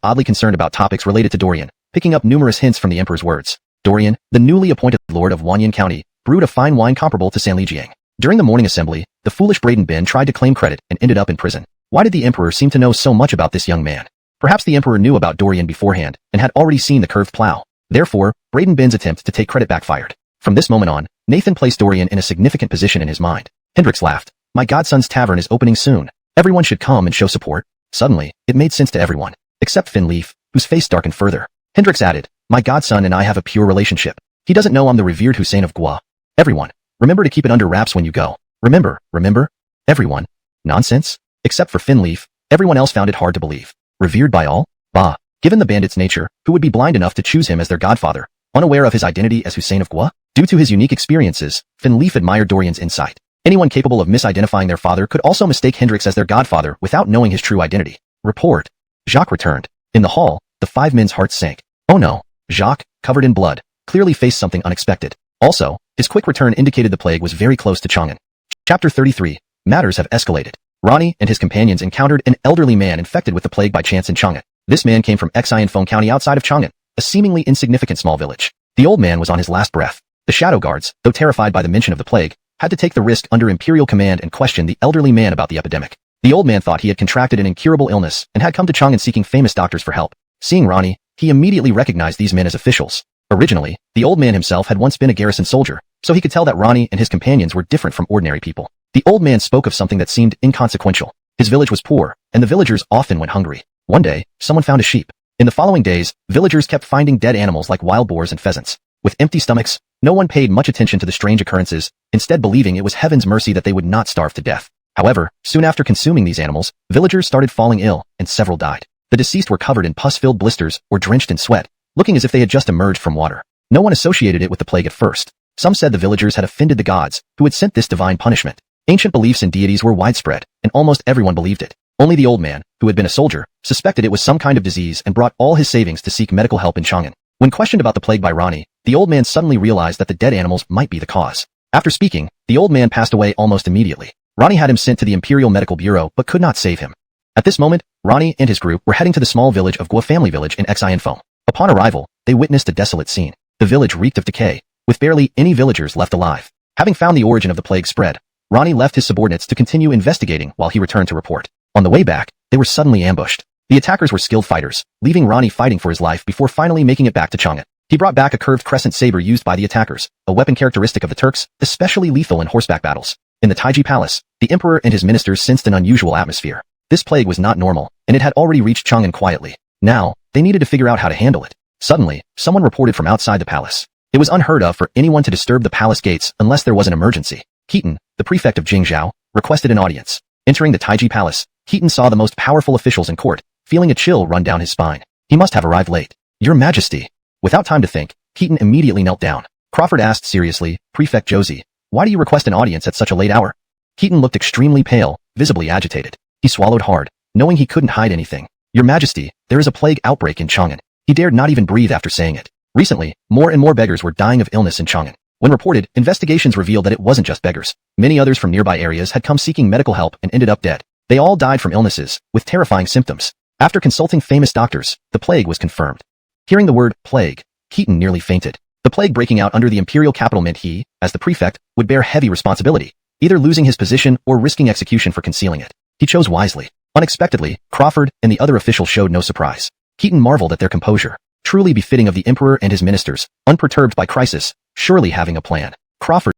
oddly concerned about topics related to Dorian, picking up numerous hints from the Emperor's words. Dorian, the newly appointed Lord of Wanyan County, brewed a fine wine comparable to Sanlijiang. During the morning assembly, the foolish Braden Ben tried to claim credit and ended up in prison. Why did the Emperor seem to know so much about this young man? Perhaps the Emperor knew about Dorian beforehand and had already seen the curved plow. Therefore, Braden Ben's attempt to take credit backfired. From this moment on, Nathan placed Dorian in a significant position in his mind. Hendrix laughed. My godson's tavern is opening soon. Everyone should come and show support. Suddenly, it made sense to everyone, except Fin Leaf, whose face darkened further. Hendrix added, My godson and I have a pure relationship. He doesn't know I'm the revered Hussein of Gua. Everyone, remember to keep it under wraps when you go. Remember? Everyone. Nonsense. Except for Finleaf, everyone else found it hard to believe. Revered by all? Bah. Given the bandit's nature, who would be blind enough to choose him as their godfather, unaware of his identity as Hussein of Gua? Due to his unique experiences, Finleaf admired Dorian's insight. Anyone capable of misidentifying their father could also mistake Hendrix as their godfather without knowing his true identity. Report. Jacques returned. In the hall, the 5 men's hearts sank. Oh no. Jacques, covered in blood, clearly faced something unexpected. Also, his quick return indicated the plague was very close to Chang'an. Chapter 33. Matters have escalated. Ronnie and his companions encountered an elderly man infected with the plague by chance in Chang'an. This man came from Xianfeng County outside of Chang'an, a seemingly insignificant small village. The old man was on his last breath. The shadow guards, though terrified by the mention of the plague, had to take the risk under imperial command and question the elderly man about the epidemic. The old man thought he had contracted an incurable illness and had come to Chang'an seeking famous doctors for help. Seeing Ronnie, he immediately recognized these men as officials. Originally, the old man himself had once been a garrison soldier, so he could tell that Ronnie and his companions were different from ordinary people. The old man spoke of something that seemed inconsequential. His village was poor, and the villagers often went hungry. One day, someone found a sheep. In the following days, villagers kept finding dead animals like wild boars and pheasants. With empty stomachs, no one paid much attention to the strange occurrences, instead believing it was heaven's mercy that they would not starve to death. However, soon after consuming these animals, villagers started falling ill, and several died. The deceased were covered in pus-filled blisters or drenched in sweat, looking as if they had just emerged from water. No one associated it with the plague at first. Some said the villagers had offended the gods, who had sent this divine punishment. Ancient beliefs in deities were widespread, and almost everyone believed it. Only the old man, who had been a soldier, suspected it was some kind of disease and brought all his savings to seek medical help in Chang'an. When questioned about the plague by Ronnie, the old man suddenly realized that the dead animals might be the cause. After speaking, the old man passed away almost immediately. Ronnie had him sent to the Imperial Medical Bureau but could not save him. At this moment, Ronnie and his group were heading to the small village of Gua family village in Xianfeng. Upon arrival, they witnessed a desolate scene. The village reeked of decay, with barely any villagers left alive. Having found the origin of the plague spread, Ronnie left his subordinates to continue investigating while he returned to report. On the way back, they were suddenly ambushed. The attackers were skilled fighters, leaving Ronnie fighting for his life before finally making it back to Chang'an. He brought back a curved crescent saber used by the attackers, a weapon characteristic of the Turks, especially lethal in horseback battles. In the Taiji Palace, the emperor and his ministers sensed an unusual atmosphere. This plague was not normal, and it had already reached Chang'an quietly. Now, they needed to figure out how to handle it. Suddenly, someone reported from outside the palace. It was unheard of for anyone to disturb the palace gates unless there was an emergency. Keaton, the prefect of Jingzhou, requested an audience. Entering the Taiji Palace, Keaton saw the most powerful officials in court, feeling a chill run down his spine. He must have arrived late. Your Majesty. Without time to think, Keaton immediately knelt down. Crawford asked seriously, Prefect Josie, why do you request an audience at such a late hour? Keaton looked extremely pale, visibly agitated. He swallowed hard, knowing he couldn't hide anything. Your Majesty, there is a plague outbreak in Chang'an. He dared not even breathe after saying it. Recently, more and more beggars were dying of illness in Chang'an. When reported, investigations revealed that it wasn't just beggars. Many others from nearby areas had come seeking medical help and ended up dead. They all died from illnesses, with terrifying symptoms. After consulting famous doctors, the plague was confirmed. Hearing the word plague, Keaton nearly fainted. The plague breaking out under the imperial capital meant he, as the prefect, would bear heavy responsibility, either losing his position or risking execution for concealing it. He chose wisely. Unexpectedly, Crawford and the other officials showed no surprise. Keaton marveled at their composure, truly befitting of the emperor and his ministers, unperturbed by crisis, surely having a plan. Crawford,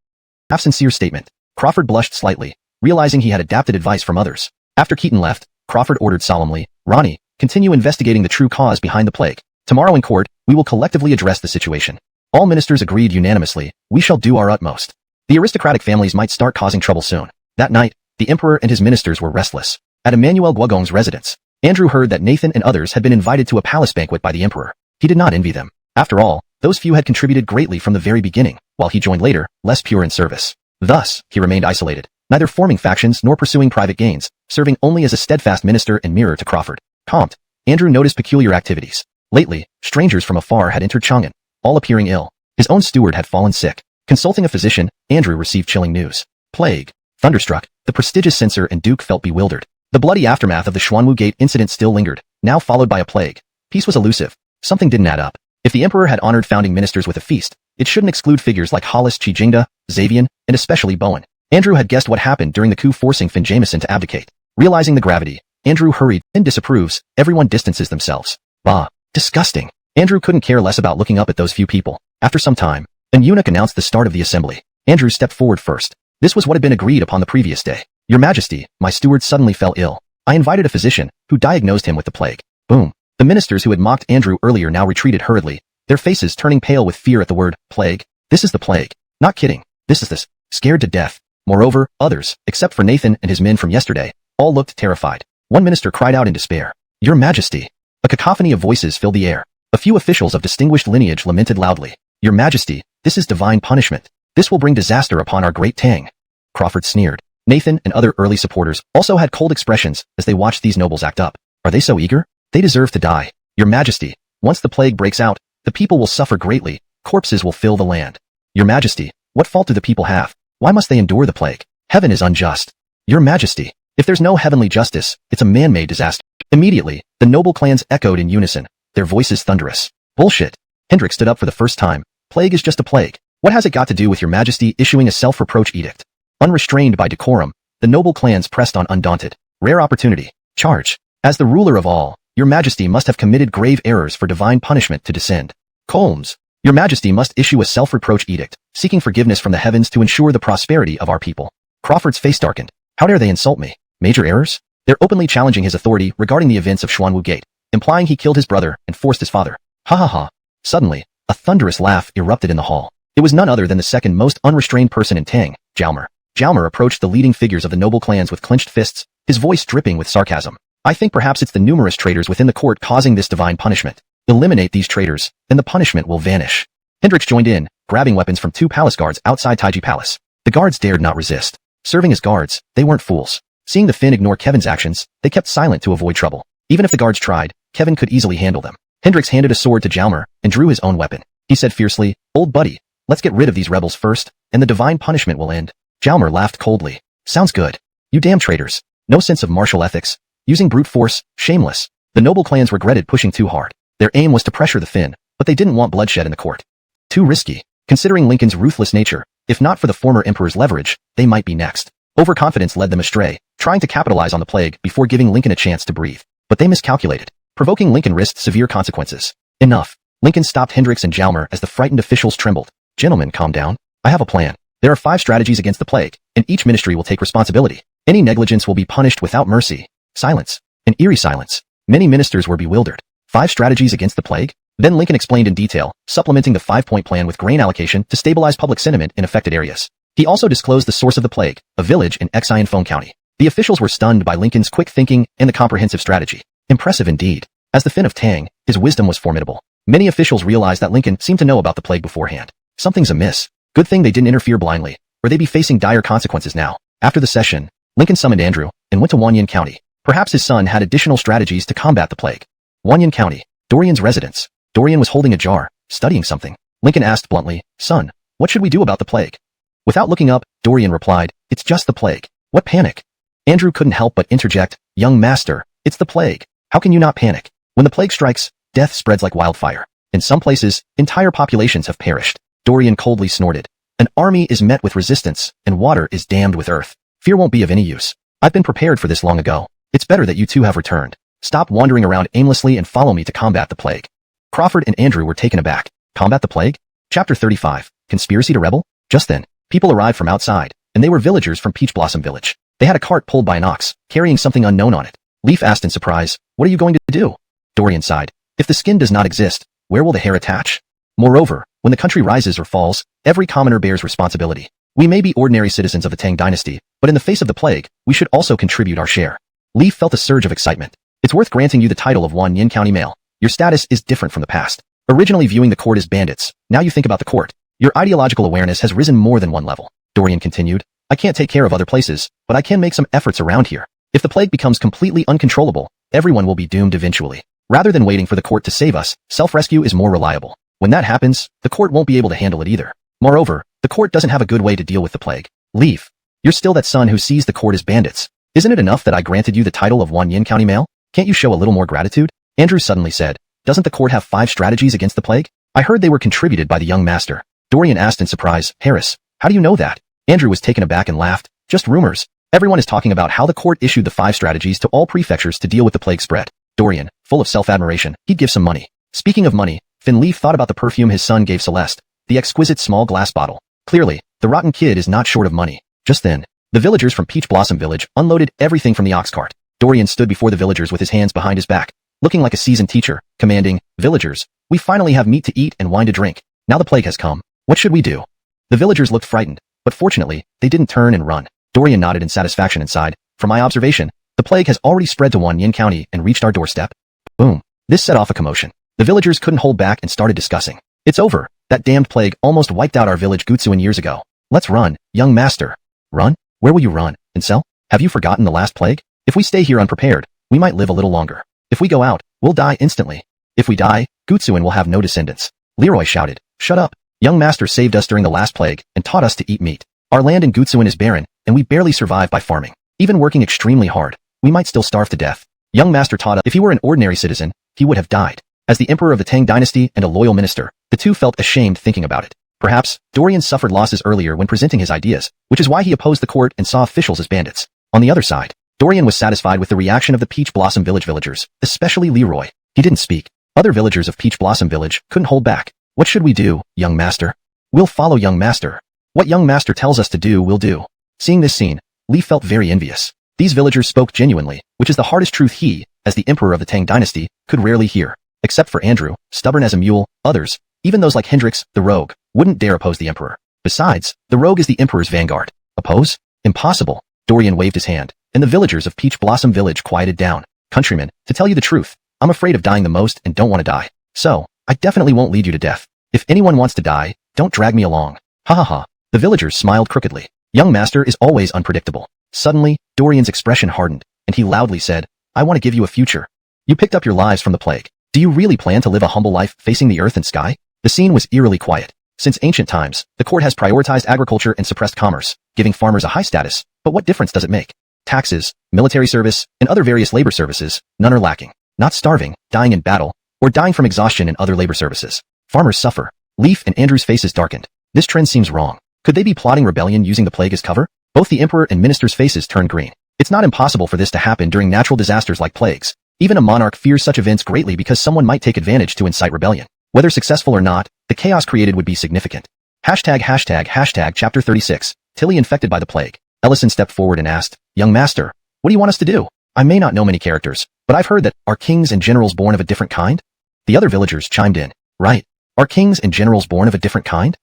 half-sincere statement. Crawford blushed slightly, realizing he had adapted advice from others. After Keaton left, Crawford ordered solemnly, Ronnie, continue investigating the true cause behind the plague. Tomorrow in court, we will collectively address the situation. All ministers agreed unanimously, we shall do our utmost. The aristocratic families might start causing trouble soon. That night, the emperor and his ministers were restless. At Emmanuel Guogong's residence, Andrew heard that Nathan and others had been invited to a palace banquet by the emperor. He did not envy them. After all, those few had contributed greatly from the very beginning, while he joined later, less pure in service. Thus, he remained isolated, neither forming factions nor pursuing private gains, serving only as a steadfast minister and mirror to Crawford. Comte, Andrew noticed peculiar activities. Lately, strangers from afar had entered Chang'an, all appearing ill. His own steward had fallen sick. Consulting a physician, Andrew received chilling news. Plague. Thunderstruck, the prestigious censor and duke felt bewildered. The bloody aftermath of the Xuanwu Gate incident still lingered, now followed by a plague. Peace was elusive. Something didn't add up. If the emperor had honored founding ministers with a feast, it shouldn't exclude figures like Hollis Chijingda, Xavian, and especially Bowen. Andrew had guessed what happened during the coup forcing Finn Jameson to abdicate. Realizing the gravity, Andrew hurried and disapproves. Everyone distances themselves. Bah. Disgusting. Andrew couldn't care less about looking up at those few people. After some time, an eunuch announced the start of the assembly. Andrew stepped forward first. This was what had been agreed upon the previous day. Your Majesty, my steward suddenly fell ill. I invited a physician, who diagnosed him with the plague. Boom. The ministers who had mocked Andrew earlier now retreated hurriedly, their faces turning pale with fear at the word, plague. This is the plague. Not kidding. This is this. Scared to death. Moreover, others, except for Nathan and his men from yesterday, all looked terrified. One minister cried out in despair, "Your Majesty!" A cacophony of voices filled the air. A few officials of distinguished lineage lamented loudly, "Your Majesty, this is divine punishment. This will bring disaster upon our great Tang." Crawford sneered. Nathan and other early supporters also had cold expressions as they watched these nobles act up. Are they so eager? They deserve to die. Your Majesty, once the plague breaks out, the people will suffer greatly. Corpses will fill the land. Your Majesty, what fault do the people have? Why must they endure the plague? Heaven is unjust. Your Majesty, if there's no heavenly justice, it's a man-made disaster. Immediately, the noble clans echoed in unison, their voices thunderous. Bullshit. Hendrik stood up for the first time. Plague is just a plague. What has it got to do with Your Majesty issuing a self-reproach edict? Unrestrained by decorum, the noble clans pressed on undaunted. Rare opportunity. Charge. As the ruler of all, Your Majesty must have committed grave errors for divine punishment to descend. Colmes. Your Majesty must issue a self-reproach edict, seeking forgiveness from the heavens to ensure the prosperity of our people. Crawford's face darkened. How dare they insult me? Major errors? They're openly challenging his authority regarding the events of Xuanwu Gate, implying he killed his brother and forced his father. Ha ha ha. Suddenly, a thunderous laugh erupted in the hall. It was none other than the second most unrestrained person in Tang, Zhaomer. Zhaomer approached the leading figures of the noble clans with clenched fists, his voice dripping with sarcasm. I think perhaps it's the numerous traitors within the court causing this divine punishment. Eliminate these traitors, and the punishment will vanish. Hendricks joined in, grabbing weapons from two palace guards outside Taiji Palace. The guards dared not resist. Serving as guards, they weren't fools. Seeing the Finn ignore Kevin's actions, they kept silent to avoid trouble. Even if the guards tried, Kevin could easily handle them. Hendricks handed a sword to Zhaomer and drew his own weapon. He said fiercely, "Old buddy, let's get rid of these rebels first, and the divine punishment will end." Zhaomer laughed coldly. "Sounds good. You damn traitors. No sense of martial ethics. Using brute force, shameless." The noble clans regretted pushing too hard. Their aim was to pressure the Finn, but they didn't want bloodshed in the court. Too risky. Considering Lincoln's ruthless nature, if not for the former emperor's leverage, they might be next. Overconfidence led them astray, trying to capitalize on the plague before giving Lincoln a chance to breathe. But they miscalculated. Provoking Lincoln risked severe consequences. Enough. Lincoln stopped Hendricks and Zhaomer as the frightened officials trembled. "Gentlemen, calm down. I have a plan. There are 5 strategies against the plague, and each ministry will take responsibility. Any negligence will be punished without mercy." Silence. An eerie silence. Many ministers were bewildered. 5 strategies against the plague? Then Lincoln explained in detail, supplementing the 5-point plan with grain allocation to stabilize public sentiment in affected areas. He also disclosed the source of the plague, a village in Xianfeng County. The officials were stunned by Lincoln's quick thinking and the comprehensive strategy. Impressive indeed. As the Finn of Tang, his wisdom was formidable. Many officials realized that Lincoln seemed to know about the plague beforehand. Something's amiss. Good thing they didn't interfere blindly, or they'd be facing dire consequences now. After the session, Lincoln summoned Andrew and went to Wanyan County. Perhaps his son had additional strategies to combat the plague. Wanyan County, Dorian's residence. Dorian was holding a jar, studying something. Lincoln asked bluntly, "Son, what should we do about the plague?" Without looking up, Dorian replied, "It's just the plague. What panic?" Andrew couldn't help but interject, "Young master, it's the plague. How can you not panic? When the plague strikes, death spreads like wildfire. In some places, entire populations have perished." Dorian coldly snorted. "An army is met with resistance, and water is dammed with earth. Fear won't be of any use. I've been prepared for this long ago. It's better that you two have returned. Stop wandering around aimlessly and follow me to combat the plague." Crawford and Andrew were taken aback. Combat the plague? Chapter 35. Conspiracy to rebel? Just then, people arrived from outside, and they were villagers from Peach Blossom Village. They had a cart pulled by an ox, carrying something unknown on it. Leaf asked in surprise, "What are you going to do?" Dorian sighed. "If the skin does not exist, where will the hair attach? Moreover, when the country rises or falls, every commoner bears responsibility. We may be ordinary citizens of the Tang Dynasty, but in the face of the plague, we should also contribute our share." Leaf felt a surge of excitement. "It's worth granting you the title of Wanyan County Male. Your status is different from the past. Originally viewing the court as bandits, now you think about the court. Your ideological awareness has risen more than one level." Dorian continued, "I can't take care of other places, but I can make some efforts around here. If the plague becomes completely uncontrollable, everyone will be doomed eventually. Rather than waiting for the court to save us, self-rescue is more reliable. When that happens, the court won't be able to handle it either. Moreover, the court doesn't have a good way to deal with the plague." Leaf, you're still that son who sees the court as bandits. Isn't it enough that I granted you the title of Wanyan County Male? Can't you show a little more gratitude? Andrew suddenly said, "Doesn't the court have 5 strategies against the plague? I heard they were contributed by the young master." Dorian asked in surprise, "Harris, how do you know that?" Andrew was taken aback and laughed. "Just rumors. Everyone is talking about how the court issued the 5 strategies to all prefectures to deal with the plague spread." Dorian, full of self-admiration, he'd give some money. Speaking of money, Finn Leaf thought about the perfume his son gave Celeste, the exquisite small glass bottle. Clearly, the rotten kid is not short of money. Just then, the villagers from Peach Blossom Village unloaded everything from the ox cart. Dorian stood before the villagers with his hands behind his back, looking like a seasoned teacher, commanding, "Villagers, we finally have meat to eat and wine to drink. Now the plague has come. What should we do?" The villagers looked frightened. but fortunately, they didn't turn and run. Dorian nodded in satisfaction and sighed. From my observation, the plague has already spread to Wanyan County and reached our doorstep. Boom. This set off a commotion. The villagers couldn't hold back and started discussing. It's over. That damned plague almost wiped out our village Gutsuin years ago. Let's run, young master. Run? Where will you run, Incel? Have you forgotten the last plague? If we stay here unprepared, we might live a little longer. If we go out, we'll die instantly. If we die, Gutsuin will have no descendants. Leroy shouted. Shut up. Young master saved us during the last plague and taught us to eat meat. Our land in Gutsuin is barren, and we barely survive by farming. Even working extremely hard, we might still starve to death. Young master taught us if he were an ordinary citizen, he would have died. As the emperor of the Tang Dynasty and a loyal minister, the two felt ashamed thinking about it. Perhaps, Dorian suffered losses earlier when presenting his ideas, which is why he opposed the court and saw officials as bandits. On the other side, Dorian was satisfied with the reaction of the Peach Blossom Village villagers, especially Leroy. He didn't speak. Other villagers of Peach Blossom Village couldn't hold back. What should we do, young master? We'll follow young master. What young master tells us to do, we'll do. Seeing this scene, Lee felt very envious. These villagers spoke genuinely, which is the hardest truth he, as the emperor of the Tang Dynasty, could rarely hear. Except for Andrew, stubborn as a mule, others, even those like Hendrix, the rogue, wouldn't dare oppose the emperor. Besides, the rogue is the emperor's vanguard. Oppose? Impossible. Dorian waved his hand, and the villagers of Peach Blossom Village quieted down. Countrymen, to tell you the truth, I'm afraid of dying the most and don't want to die. So, I definitely won't lead you to death. If anyone wants to die, don't drag me along. Ha ha ha. The villagers smiled crookedly. Young master is always unpredictable. Suddenly, Dorian's expression hardened, and he loudly said, I want to give you a future. You picked up your lives from the plague. Do you really plan to live a humble life facing the earth and sky? The scene was eerily quiet. Since ancient times, the court has prioritized agriculture and suppressed commerce, giving farmers a high status, but what difference does it make? Taxes, military service, and other various labor services, none are lacking. Not starving, dying in battle, or dying from exhaustion in other labor services. Farmers suffer. Leaf and Andrew's faces darkened. This trend seems wrong. Could they be plotting rebellion using the plague as cover? Both the emperor and minister's faces turned green. It's not impossible for this to happen during natural disasters like plagues. Even a monarch fears such events greatly because someone might take advantage to incite rebellion. Whether successful or not, the chaos created would be significant. Hashtag chapter 36, Tilly infected by the plague. Ellison stepped forward and asked, Young master, what do you want us to do? I may not know many characters, but I've heard that, are kings and generals born of a different kind? The other villagers chimed in. Right. Are kings and generals born of a different kind?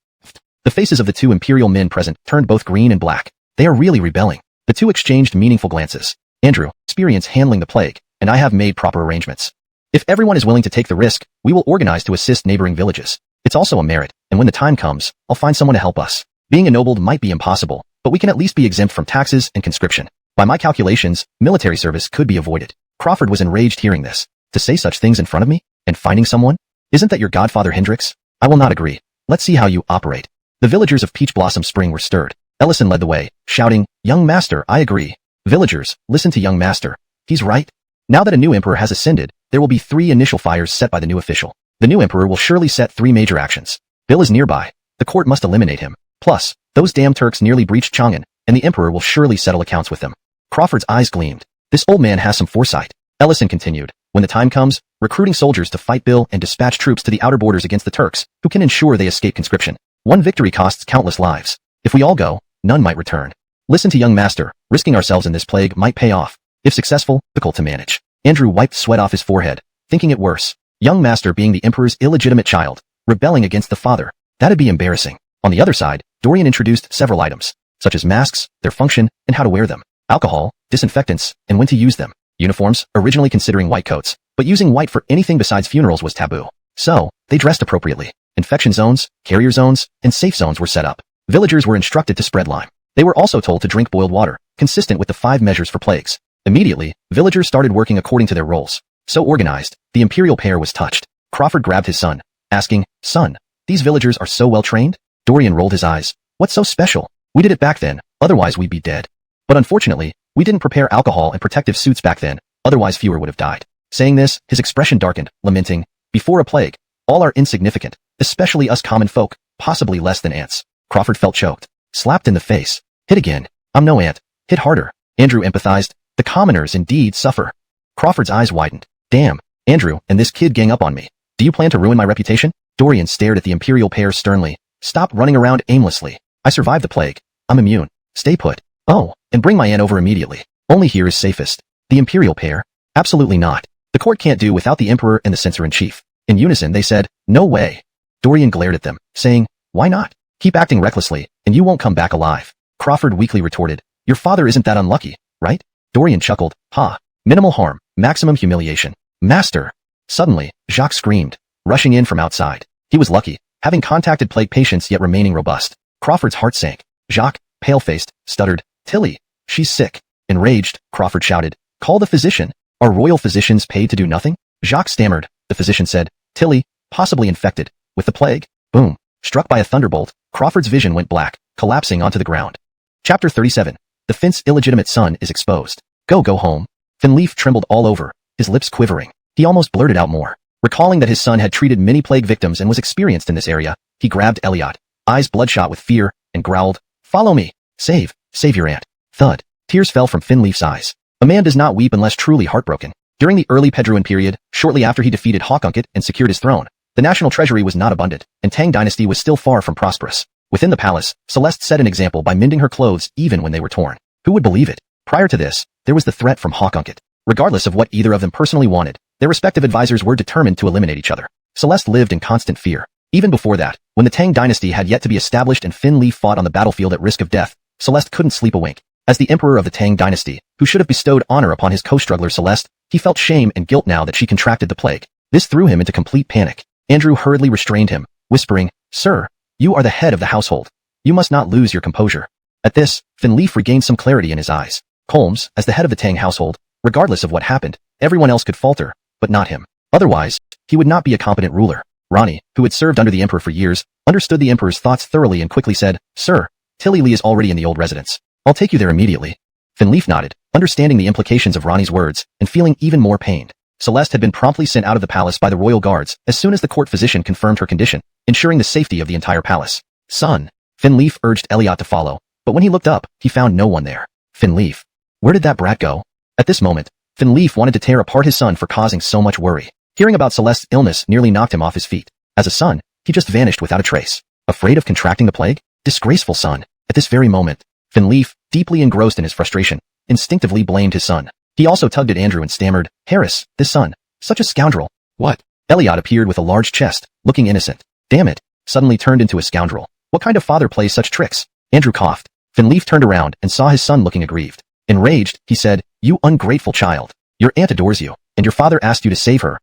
The faces of the two imperial men present turned both green and black. They are really rebelling. The two exchanged meaningful glances. Andrew, experience handling the plague, and I have made proper arrangements. If everyone is willing to take the risk, we will organize to assist neighboring villages. It's also a merit, and when the time comes, I'll find someone to help us. Being ennobled might be impossible, but we can at least be exempt from taxes and conscription. By my calculations, military service could be avoided. Crawford was enraged hearing this. To say such things in front of me? And finding someone? Isn't that your godfather Hendrix? I will not agree. Let's see how you operate. The villagers of Peach Blossom Spring were stirred. Ellison led the way, shouting, Young master, I agree. Villagers, listen to young master. He's right. Now that a new emperor has ascended, there will be 3 initial fires set by the new official. The new emperor will surely set 3 major actions. Bill is nearby. The court must eliminate him. Plus, those damn Turks nearly breached Chang'an, and the emperor will surely settle accounts with them. Crawford's eyes gleamed. This old man has some foresight. Ellison continued. When the time comes, recruiting soldiers to fight Bill and dispatch troops to the outer borders against the Turks, who can ensure they escape conscription. One victory costs countless lives. If we all go, none might return. Listen to young master, risking ourselves in this plague might pay off. If successful, difficult to manage. Andrew wiped sweat off his forehead, thinking it worse. Young master being the emperor's illegitimate child, rebelling against the father. That'd be embarrassing. On the other side, Dorian introduced several items, such as masks, their function, and how to wear them. Alcohol, disinfectants, and when to use them. Uniforms, originally considering white coats, but using white for anything besides funerals was taboo. So, they dressed appropriately. Infection zones, carrier zones, and safe zones were set up. Villagers were instructed to spread lime. They were also told to drink boiled water, consistent with the 5 measures for plagues. Immediately, villagers started working according to their roles. So organized, the imperial pair was touched. Crawford grabbed his son, asking, Son, these villagers are so well trained? Dorian rolled his eyes. What's so special? We did it back then, otherwise we'd be dead. But unfortunately, we didn't prepare alcohol and protective suits back then, otherwise fewer would have died. Saying this, his expression darkened, lamenting, Before a plague, all are insignificant, especially us common folk, possibly less than ants. Crawford felt choked. Slapped in the face. Hit again. I'm no ant. Hit harder. Andrew empathized. The commoners indeed suffer. Crawford's eyes widened. Damn, Andrew and this kid gang up on me. Do you plan to ruin my reputation? Dorian stared at the imperial pair sternly. Stop running around aimlessly. I survived the plague. I'm immune. Stay put. Oh, and bring my aunt over immediately. Only here is safest. The imperial pair? Absolutely not. The court can't do without the emperor and the censor-in-chief. In unison they said, No way. Dorian glared at them, saying, Why not? Keep acting recklessly, and you won't come back alive. Crawford weakly retorted. Your father isn't that unlucky, right? Dorian chuckled. Ha. Minimal harm, maximum humiliation. Master. Suddenly, Jacques screamed, rushing in from outside. He was lucky, having contacted plague patients yet remaining robust. Crawford's heart sank. Jacques, pale-faced, stuttered. Tilly. She's sick. Enraged, Crawford shouted. Call the physician. Are royal physicians paid to do nothing? Jacques stammered. The physician said. Tilly, possibly infected. With the plague. Boom. Struck by a thunderbolt, Crawford's vision went black, collapsing onto the ground. Chapter 37. The Fin's illegitimate son is exposed. Go home. Finleaf trembled all over, his lips quivering. He almost blurted out more. Recalling that his son had treated many plague victims and was experienced in this area, he grabbed Elliot, eyes bloodshot with fear, and growled, Follow me. Save your aunt. Thud. Tears fell from Finleaf's eyes. A man does not weep unless truly heartbroken. During the early Pedroan period, shortly after he defeated Hawkunket and secured his throne, the national treasury was not abundant, and Tang Dynasty was still far from prosperous. Within the palace, Celeste set an example by mending her clothes even when they were torn. Who would believe it? Prior to this, there was the threat from Hawkunket. Regardless of what either of them personally wanted, their respective advisors were determined to eliminate each other. Celeste lived in constant fear. Even before that, when the Tang Dynasty had yet to be established and Finleaf fought on the battlefield at risk of death, Celeste couldn't sleep a wink. As the emperor of the Tang Dynasty, who should have bestowed honor upon his co-struggler Celeste, he felt shame and guilt now that she contracted the plague. This threw him into complete panic. Andrew hurriedly restrained him, whispering, Sir, you are the head of the household. You must not lose your composure. At this, Finleaf regained some clarity in his eyes. Colmes, as the head of the Tang household, regardless of what happened, everyone else could falter, but not him. Otherwise, he would not be a competent ruler. Ronnie, who had served under the emperor for years, understood the emperor's thoughts thoroughly and quickly said, Sir, Tilly Lee is already in the old residence. I'll take you there immediately. Finleaf nodded, understanding the implications of Ronnie's words, and feeling even more pained. Celeste had been promptly sent out of the palace by the royal guards as soon as the court physician confirmed her condition, ensuring the safety of the entire palace. Son. Finleaf urged Elliot to follow, but when he looked up, he found no one there. Finleaf. Where did that brat go? At this moment, Finleaf wanted to tear apart his son for causing so much worry. Hearing about Celeste's illness nearly knocked him off his feet. As a son, he just vanished without a trace. Afraid of contracting the plague? Disgraceful son. At this very moment, Finleaf, deeply engrossed in his frustration, instinctively blamed his son. He also tugged at Andrew and stammered, Harris, this son. Such a scoundrel. What? Elliot appeared with a large chest, looking innocent. Damn it. Suddenly turned into a scoundrel. What kind of father plays such tricks? Andrew coughed. Finleaf turned around and saw his son looking aggrieved. Enraged, he said, You ungrateful child. Your aunt adores you, and your father asked you to save her.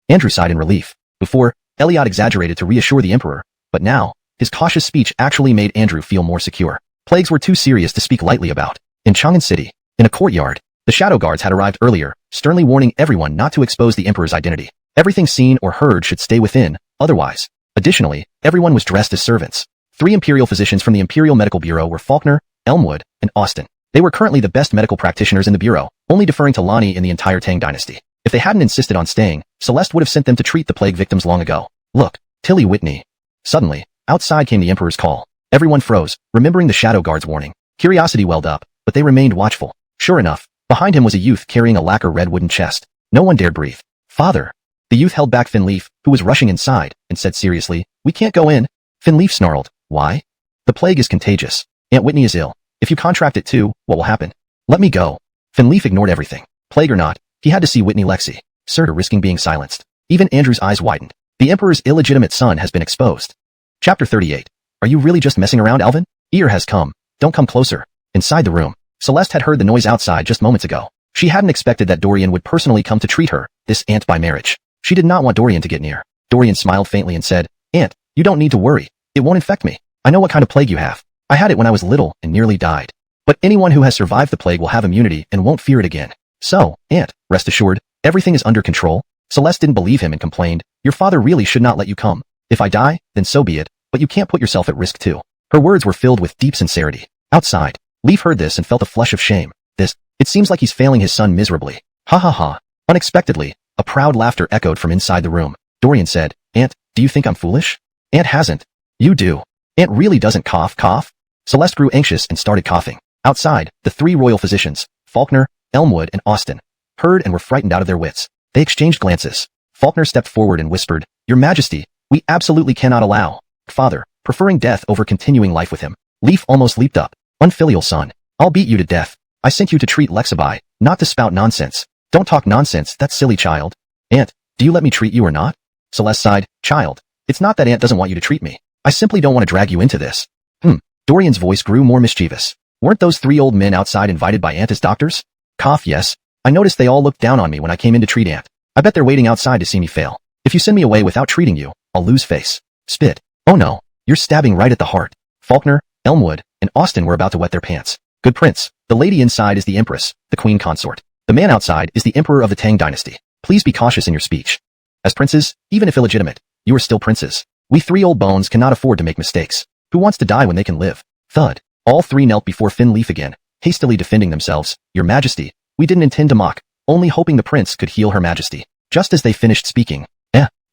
Andrew sighed in relief. Before, Elliot exaggerated to reassure the emperor, but now, his cautious speech actually made Andrew feel more secure. Plagues were too serious to speak lightly about. In Chang'an City, in a courtyard, the shadow guards had arrived earlier, sternly warning everyone not to expose the emperor's identity. Everything seen or heard should stay within, otherwise. Additionally, everyone was dressed as servants. 3 imperial physicians from the Imperial Medical Bureau were Faulkner, Elmwood, and Austin. They were currently the best medical practitioners in the bureau, only deferring to Lonnie in the entire Tang Dynasty. If they hadn't insisted on staying, Celeste would have sent them to treat the plague victims long ago. Look, Tilly Whitney. Suddenly, outside came the emperor's call. Everyone froze, remembering the shadow guard's warning. Curiosity welled up, but they remained watchful. Sure enough, behind him was a youth carrying a lacquer red wooden chest. No one dared breathe. Father. The youth held back Finleaf, who was rushing inside, and said seriously, We can't go in. Finleaf snarled. Why? The plague is contagious. Aunt Whitney is ill. If you contract it too, what will happen? Let me go. Finleaf ignored everything. Plague or not, he had to see Whitney Lexi. Sir, risking being silenced. Even Andrew's eyes widened. The emperor's illegitimate son has been exposed. Chapter 38. Are you really just messing around, Alvin? Ear has come. Don't come closer. Inside the room, Celeste had heard the noise outside just moments ago. She hadn't expected that Dorian would personally come to treat her, this aunt by marriage. She did not want Dorian to get near. Dorian smiled faintly and said, Aunt, you don't need to worry. It won't infect me. I know what kind of plague you have. I had it when I was little and nearly died. But anyone who has survived the plague will have immunity and won't fear it again. So, Aunt, rest assured, everything is under control. Celeste didn't believe him and complained, Your father really should not let you come. If I die, then so be it, but you can't put yourself at risk too. Her words were filled with deep sincerity. Outside, Leaf heard this and felt a flush of shame. It seems like he's failing his son miserably. Ha ha ha. Unexpectedly, a proud laughter echoed from inside the room. Dorian said, Aunt, do you think I'm foolish? Aunt hasn't. You do. Aunt really doesn't cough. Celeste grew anxious and started coughing. Outside, the 3 royal physicians, Faulkner, Elmwood, and Austin, heard and were frightened out of their wits. They exchanged glances. Faulkner stepped forward and whispered, Your Majesty, we absolutely cannot allow. Father, preferring death over continuing life with him. Leaf almost leaped up. Unfilial son. I'll beat you to death. I sent you to treat Lexabai, not to spout nonsense. Don't talk nonsense, that silly child. Aunt, do you let me treat you or not? Celeste sighed, Child, it's not that Aunt doesn't want you to treat me. I simply don't want to drag you into this. Dorian's voice grew more mischievous. Weren't those 3 old men outside invited by Aunt as doctors? Cough, yes. I noticed they all looked down on me when I came in to treat Aunt. I bet they're waiting outside to see me fail. If you send me away without treating you, I'll lose face. Spit. Oh no, you're stabbing right at the heart. Faulkner, Elmwood, and Austin were about to wet their pants. Good prince. The lady inside is the empress, the queen consort. The man outside is the emperor of the Tang Dynasty. Please be cautious in your speech. As princes, even if illegitimate, you are still princes. We 3 old bones cannot afford to make mistakes. Who wants to die when they can live? Thud. All 3 knelt before Finleaf again, hastily defending themselves. Your Majesty, we didn't intend to mock, only hoping the prince could heal Her Majesty. Just as they finished speaking.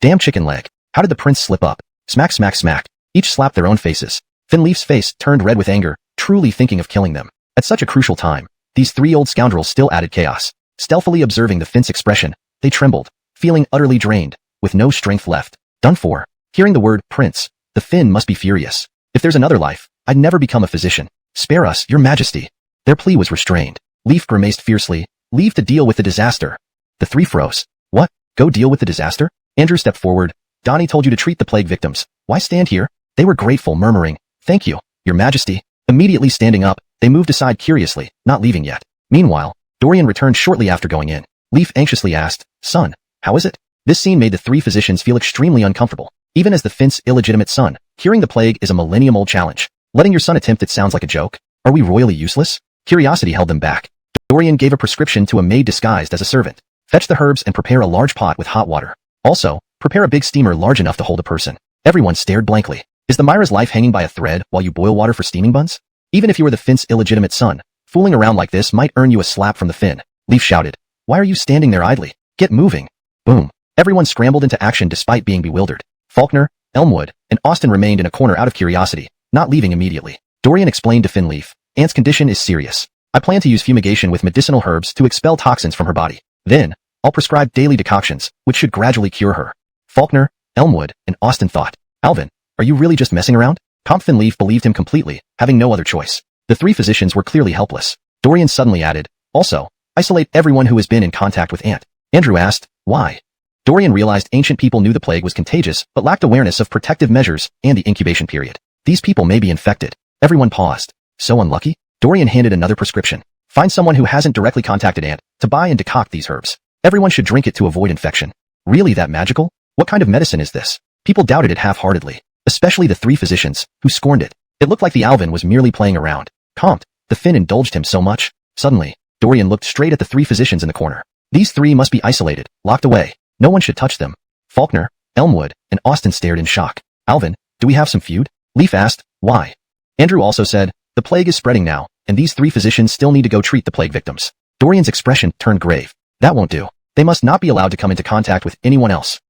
Damn chicken leg. How did the prince slip up? Smack, smack, smack. Each slapped their own faces. Finleaf's face turned red with anger, truly thinking of killing them. At such a crucial time, these 3 old scoundrels still added chaos. Stealthily observing the Finn's expression, they trembled, feeling utterly drained, with no strength left. Done for. Hearing the word prince, the Finn must be furious. If there's another life, I'd never become a physician. Spare us, Your Majesty. Their plea was restrained. Leaf grimaced fiercely. Leave to deal with the disaster. The 3 froze. What? Go deal with the disaster? Andrew stepped forward. Donnie told you to treat the plague victims. Why stand here? They were grateful, murmuring, Thank you, Your Majesty. Immediately standing up, they moved aside curiously, not leaving yet. Meanwhile, Dorian returned shortly after going in. Leaf anxiously asked, Son, how is it? This scene made the 3 physicians feel extremely uncomfortable. Even as the Finn's illegitimate son, curing the plague is a millennium-old challenge. Letting your son attempt it sounds like a joke. Are we royally useless? Curiosity held them back. Dorian gave a prescription to a maid disguised as a servant. Fetch the herbs and prepare a large pot with hot water. Also, prepare a big steamer large enough to hold a person. Everyone stared blankly. Is the Myra's life hanging by a thread while you boil water for steaming buns? Even if you were the Finn's illegitimate son, fooling around like this might earn you a slap from the Finn. Leaf shouted. Why are you standing there idly? Get moving. Boom. Everyone scrambled into action despite being bewildered. Faulkner, Elmwood, and Austin remained in a corner out of curiosity, not leaving immediately. Dorian explained to Finleaf, Aunt's condition is serious. I plan to use fumigation with medicinal herbs to expel toxins from her body. Then, I'll prescribe daily decoctions, which should gradually cure her. Faulkner, Elmwood, and Austin thought, Alvin, are you really just messing around? Comte Finleaf believed him completely, having no other choice. The 3 physicians were clearly helpless. Dorian suddenly added, Also, isolate everyone who has been in contact with Aunt. Andrew asked, Why? Dorian realized ancient people knew the plague was contagious, but lacked awareness of protective measures and the incubation period. These people may be infected. Everyone paused. So unlucky? Dorian handed another prescription. Find someone who hasn't directly contacted Aunt to buy and decoct these herbs. Everyone should drink it to avoid infection. Really that magical? What kind of medicine is this? People doubted it half-heartedly, especially the 3 physicians, who scorned it. It looked like the Alvin was merely playing around. Comte, the Finn indulged him so much. Suddenly, Dorian looked straight at the 3 physicians in the corner. These 3 must be isolated, locked away. No one should touch them. Faulkner, Elmwood, and Austin stared in shock. Alvin, do we have some feud? Leaf asked, Why? Andrew also said, The plague is spreading now, and these 3 physicians still need to go treat the plague victims. Dorian's expression turned grave. That won't do. They must not be allowed to come into contact with anyone else.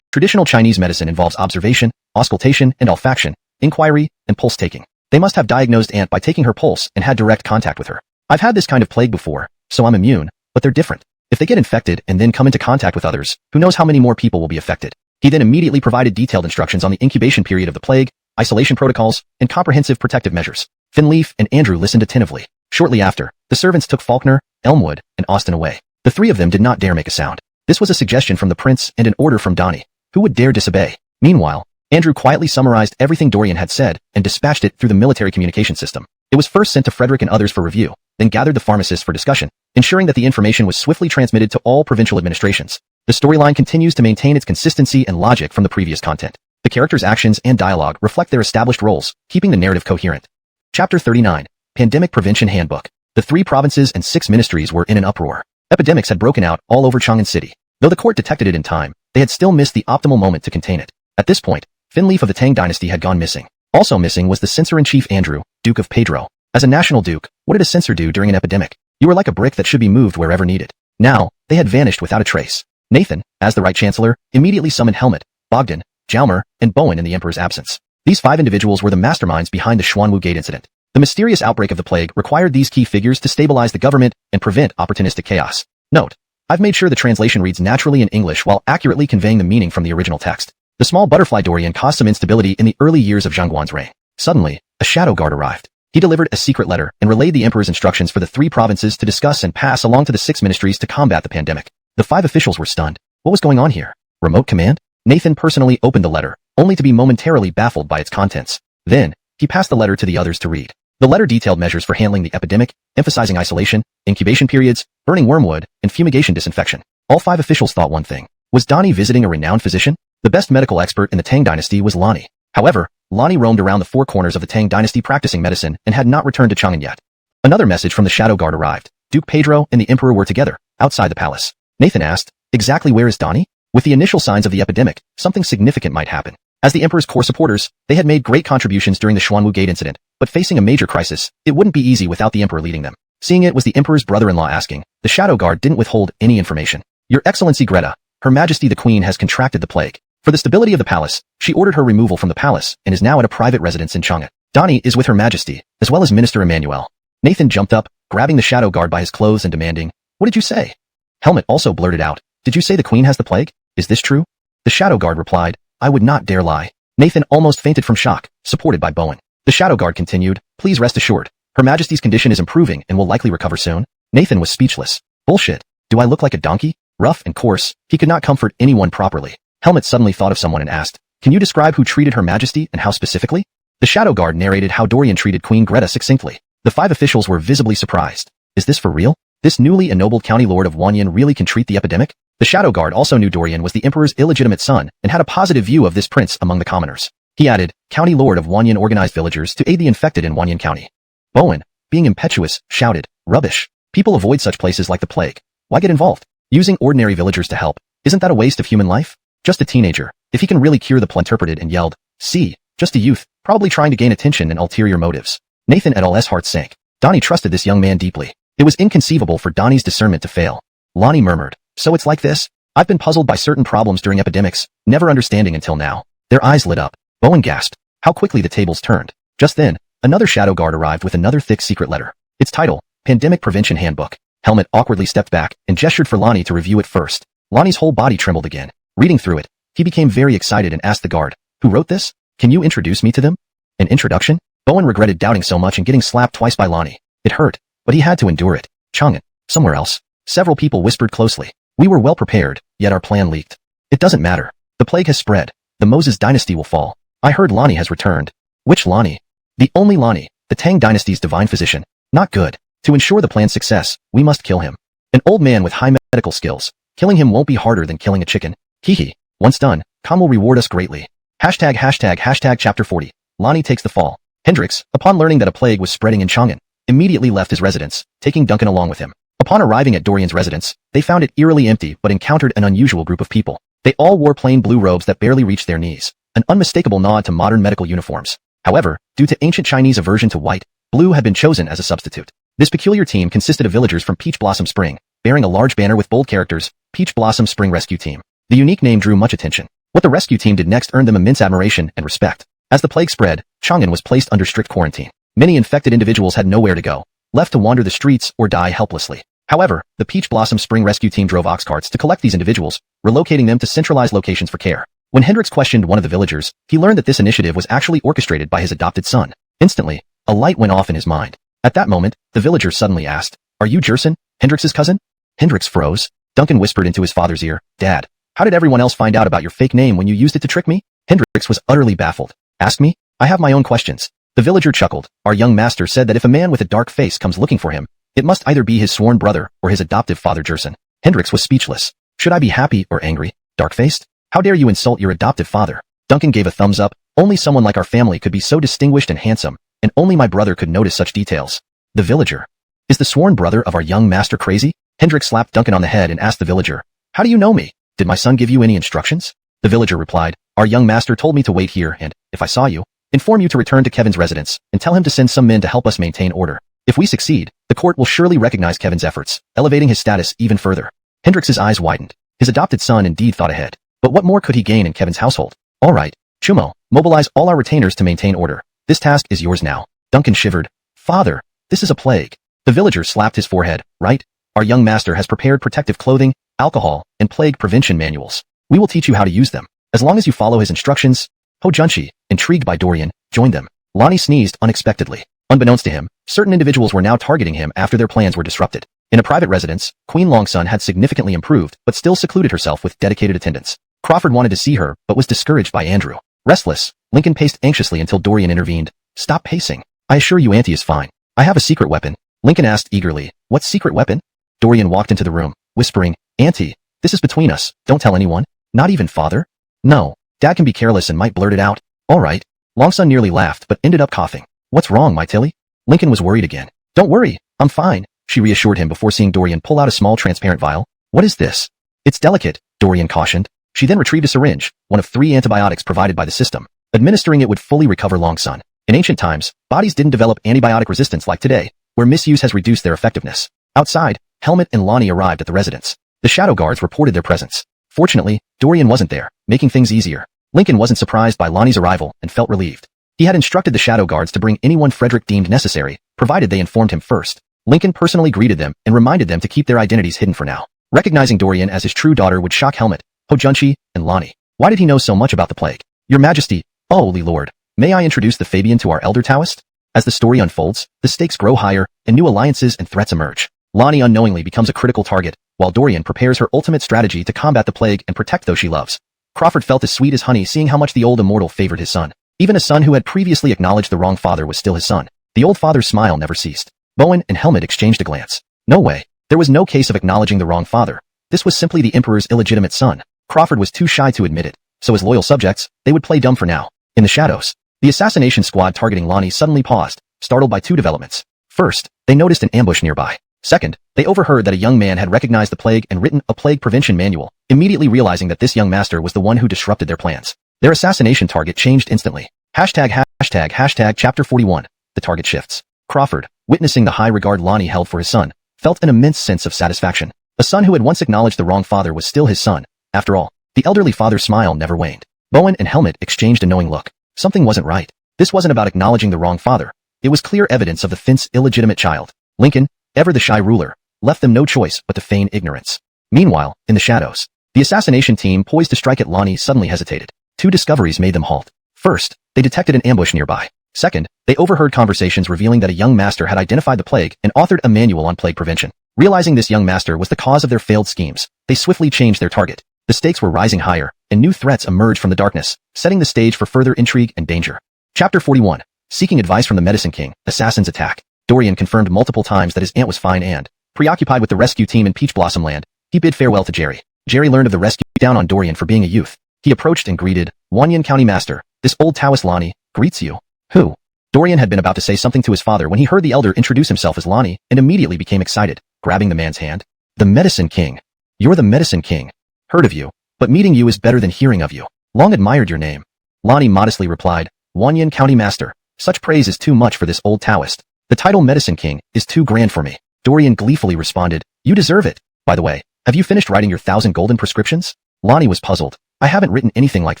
Traditional Chinese medicine involves observation, auscultation, and olfaction, inquiry, and pulse taking. They must have diagnosed Aunt by taking her pulse and had direct contact with her. I've had this kind of plague before, so I'm immune, but they're different. If they get infected and then come into contact with others, who knows how many more people will be affected. He then immediately provided detailed instructions on the incubation period of the plague, isolation protocols, and comprehensive protective measures. Finleaf and Andrew listened attentively. Shortly after, the servants took Faulkner, Elmwood, and Austin away. The 3 of them did not dare make a sound. This was a suggestion from the prince and an order from Donnie. Who would dare disobey? Meanwhile, Andrew quietly summarized everything Dorian had said and dispatched it through the military communication system. It was first sent to Frederick and others for review, then gathered the pharmacists for discussion, ensuring that the information was swiftly transmitted to all provincial administrations. The storyline continues to maintain its consistency and logic from the previous content. The characters' actions and dialogue reflect their established roles, keeping the narrative coherent. Chapter 39, Pandemic Prevention Handbook. The 3 provinces and 6 ministries were in an uproar. Epidemics had broken out all over Chang'an City. Though the court detected it in time, they had still missed the optimal moment to contain it. At this point, Finleaf of the Tang Dynasty had gone missing. Also missing was the censor-in-chief Andrew, Duke of Pedro. As a national duke, what did a censor do during an epidemic? You were like a brick that should be moved wherever needed. Now, they had vanished without a trace. Nathan, as the right chancellor, immediately summoned Helmut, Bogdan, Jalmer, and Bowen in the emperor's absence. These 5 individuals were the masterminds behind the Xuanwu Gate incident. The mysterious outbreak of the plague required these key figures to stabilize the government and prevent opportunistic chaos. Note: I've made sure the translation reads naturally in English while accurately conveying the meaning from the original text. The small butterfly Dorian caused some instability in the early years of Zhang Guan's reign. Suddenly, a shadow guard arrived. He delivered a secret letter and relayed the emperor's instructions for the 3 provinces to discuss and pass along to the 6 ministries to combat the pandemic. The 5 officials were stunned. What was going on here? Remote command? Nathan personally opened the letter, only to be momentarily baffled by its contents. Then, he passed the letter to the others to read. The letter detailed measures for handling the epidemic, emphasizing isolation, incubation periods, burning wormwood, and fumigation disinfection. All 5 officials thought one thing. Was Donnie visiting a renowned physician? The best medical expert in the Tang Dynasty was Lonnie. However, Lonnie roamed around the 4 corners of the Tang Dynasty practicing medicine and had not returned to Chang'an yet. Another message from the Shadow Guard arrived. Duke Pedro and the Emperor were together, outside the palace. Nathan asked, exactly where is Donnie? With the initial signs of the epidemic, something significant might happen. As the Emperor's core supporters, they had made great contributions during the Xuanwu Gate incident, but facing a major crisis, it wouldn't be easy without the Emperor leading them. Seeing it was the Emperor's brother-in-law asking, the Shadow Guard didn't withhold any information. Your Excellency Greta, Her Majesty the Queen has contracted the plague. For the stability of the palace, she ordered her removal from the palace and is now at a private residence in Chang'an. Donnie is with Her Majesty, as well as Minister Emmanuel. Nathan jumped up, grabbing the Shadow Guard by his clothes and demanding, what did you say? Helmet also blurted out, did you say the Queen has the plague? Is this true? The Shadow Guard replied, I would not dare lie. Nathan almost fainted from shock, supported by Bowen. The Shadow Guard continued, please rest assured. Her Majesty's condition is improving and will likely recover soon. Nathan was speechless. Bullshit. Do I look like a donkey? Rough and coarse, he could not comfort anyone properly. Helmet suddenly thought of someone and asked, can you describe who treated Her Majesty and how specifically? The Shadow Guard narrated how Dorian treated Queen Greta succinctly. The 5 officials were visibly surprised. Is this for real? This newly ennobled county lord of Wanyan really can treat the epidemic? The Shadow Guard also knew Dorian was the Emperor's illegitimate son and had a positive view of this prince among the commoners. He added, County Lord of Wanyan organized villagers to aid the infected in Wanyan County. Bowen, being impetuous, shouted, rubbish. People avoid such places like the plague. Why get involved? Using ordinary villagers to help, isn't that a waste of human life? Just a teenager, if he can really cure the interpreted and yelled, see, just a youth, probably trying to gain attention and ulterior motives. Nathan et al.'s heart sank. Donnie trusted this young man deeply. It was inconceivable for Donnie's discernment to fail. Lonnie murmured, so it's like this? I've been puzzled by certain problems during epidemics, never understanding until now. Their eyes lit up. Bowen gasped. How quickly the tables turned. Just then, another Shadow Guard arrived with another thick secret letter. Its title, Pandemic Prevention Handbook. Helmet awkwardly stepped back and gestured for Lonnie to review it first. Lonnie's whole body trembled again. Reading through it, he became very excited and asked the guard, who wrote this? Can you introduce me to them? An introduction? Bowen regretted doubting so much and getting slapped twice by Lonnie. It hurt, but he had to endure it. Chang'an, somewhere else. Several people whispered closely. We were well prepared, yet our plan leaked. It doesn't matter. The plague has spread. The Moses dynasty will fall. I heard Lonnie has returned. Which Lonnie? The only Lonnie, the Tang dynasty's divine physician. Not good. To ensure the plan's success, we must kill him. An old man with high medical skills. Killing him won't be harder than killing a chicken. Hehe. Once done, Khan will reward us greatly. ####Hashtag Chapter 40. Lonnie takes the fall. Hendrix, upon learning that a plague was spreading in Chang'an, immediately left his residence, taking Duncan along with him. Upon arriving at Dorian's residence, they found it eerily empty but encountered an unusual group of people. They all wore plain blue robes that barely reached their knees, an unmistakable nod to modern medical uniforms. However, due to ancient Chinese aversion to white, blue had been chosen as a substitute. This peculiar team consisted of villagers from Peach Blossom Spring, bearing a large banner with bold characters, Peach Blossom Spring Rescue Team. The unique name drew much attention. What the rescue team did next earned them immense admiration and respect. As the plague spread, Chang'an was placed under strict quarantine. Many infected individuals had nowhere to go, left to wander the streets or die helplessly. However, the Peach Blossom Spring Rescue Team drove ox carts to collect these individuals, relocating them to centralized locations for care. When Hendrix questioned one of the villagers, he learned that this initiative was actually orchestrated by his adopted son. Instantly, a light went off in his mind. At that moment, the villager suddenly asked, "Are you Jerson, Hendrix's cousin?" Hendrix froze. Duncan whispered into his father's ear, "Dad, how did everyone else find out about your fake name when you used it to trick me?" Hendrix was utterly baffled. "Ask me? I have my own questions." The villager chuckled. "Our young master said that if a man with a dark face comes looking for him, it must either be his sworn brother or his adoptive father Jerson." Hendrix was speechless. Should I be happy or angry? Dark-faced? How dare you insult your adoptive father? Duncan gave a thumbs up. Only someone like our family could be so distinguished and handsome, and only my brother could notice such details. The villager. Is the sworn brother of our young master crazy? Hendrix slapped Duncan on the head and asked the villager, "How do you know me? Did my son give you any instructions?" The villager replied, "Our young master told me to wait here and, if I saw you, inform you to return to Kevin's residence and tell him to send some men to help us maintain order. If we succeed, the court will surely recognize Kevin's efforts, elevating his status even further." Hendrix's eyes widened. His adopted son indeed thought ahead. But what more could he gain in Kevin's household? "All right, Chumo, mobilize all our retainers to maintain order. This task is yours now." Duncan shivered. "Father, this is a plague." The villager slapped his forehead. "Right? Our young master has prepared protective clothing, alcohol, and plague prevention manuals. We will teach you how to use them, as long as you follow his instructions." Ho Junshi, intrigued by Dorian, joined them. Lonnie sneezed unexpectedly. Unbeknownst to him, certain individuals were now targeting him after their plans were disrupted. In a private residence, Queen Longsun had significantly improved but still secluded herself with dedicated attendants. Crawford wanted to see her but was discouraged by Andrew. Restless, Lincoln paced anxiously until Dorian intervened. Stop pacing. I assure you Auntie is fine. I have a secret weapon. Lincoln asked eagerly. What secret weapon? Dorian walked into the room, whispering, Auntie, this is between us. Don't tell anyone. Not even Father? No. Dad can be careless and might blurt it out. All right. Longson nearly laughed but ended up coughing. What's wrong, my Tilly? Lincoln was worried again. Don't worry. I'm fine, she reassured him before seeing Dorian pull out a small transparent vial. What is this? It's delicate, Dorian cautioned. She then retrieved a syringe, one of 3 antibiotics provided by the system. Administering it would fully recover Longson. In ancient times, bodies didn't develop antibiotic resistance like today, where misuse has reduced their effectiveness. Outside, Helmut and Lonnie arrived at the residence. The shadow guards reported their presence. Fortunately, Dorian wasn't there, making things easier. Lincoln wasn't surprised by Lonnie's arrival and felt relieved. He had instructed the shadow guards to bring anyone Frederick deemed necessary, provided they informed him first. Lincoln personally greeted them and reminded them to keep their identities hidden for now. Recognizing Dorian as his true daughter would shock Helmut, Ho-Junchi, and Lonnie. Why did he know so much about the plague? Your Majesty, oh holy lord, may I introduce the Fabian to our elder Taoist? As the story unfolds, the stakes grow higher, and new alliances and threats emerge. Lonnie unknowingly becomes a critical target, while Dorian prepares her ultimate strategy to combat the plague and protect those she loves. Crawford felt as sweet as honey seeing how much the old immortal favored his son. Even a son who had previously acknowledged the wrong father was still his son. The old father's smile never ceased. Bowen and Helmut exchanged a glance. No way. There was no case of acknowledging the wrong father. This was simply the Emperor's illegitimate son. Crawford was too shy to admit it, so as loyal subjects, they would play dumb for now. In the shadows, the assassination squad targeting Lonnie suddenly paused, startled by 2 developments. First, they noticed an ambush nearby. Second, they overheard that a young man had recognized the plague and written a plague prevention manual, immediately realizing that this young master was the one who disrupted their plans. Their assassination target changed instantly. Hashtag chapter 41. The target shifts. Crawford, witnessing the high regard Lonnie held for his son, felt an immense sense of satisfaction. A son who had once acknowledged the wrong father was still his son. After all, the elderly father's smile never waned. Bowen and Helmut exchanged a knowing look. Something wasn't right. This wasn't about acknowledging the wrong father. It was clear evidence of the Finst's illegitimate child. Lincoln, ever the shy ruler, left them no choice but to feign ignorance. Meanwhile, in the shadows, the assassination team poised to strike at Lonnie suddenly hesitated. 2 discoveries made them halt. First, they detected an ambush nearby. Second, they overheard conversations revealing that a young master had identified the plague and authored a manual on plague prevention. Realizing this young master was the cause of their failed schemes, they swiftly changed their target. The stakes were rising higher, and new threats emerged from the darkness, setting the stage for further intrigue and danger. Chapter 41. Seeking advice from the Medicine King, Assassins Attack. Dorian confirmed multiple times that his aunt was fine and, preoccupied with the rescue team in Peach Blossom Land, he bid farewell to Jerry. Jerry learned of the rescue down on Dorian for being a youth. He approached and greeted, Wanyan County Master, this old Taoist Lonnie, greets you. Who? Dorian had been about to say something to his father when he heard the elder introduce himself as Lonnie and immediately became excited, grabbing the man's hand. The Medicine King. You're the Medicine King. Heard of you, but meeting you is better than hearing of you. Long admired your name. Lonnie modestly replied, Wanyan County Master. Such praise is too much for this old Taoist. The title Medicine King is too grand for me. Dorian gleefully responded, you deserve it. By the way, have you finished writing your 1,000 golden prescriptions? Lonnie was puzzled. I haven't written anything like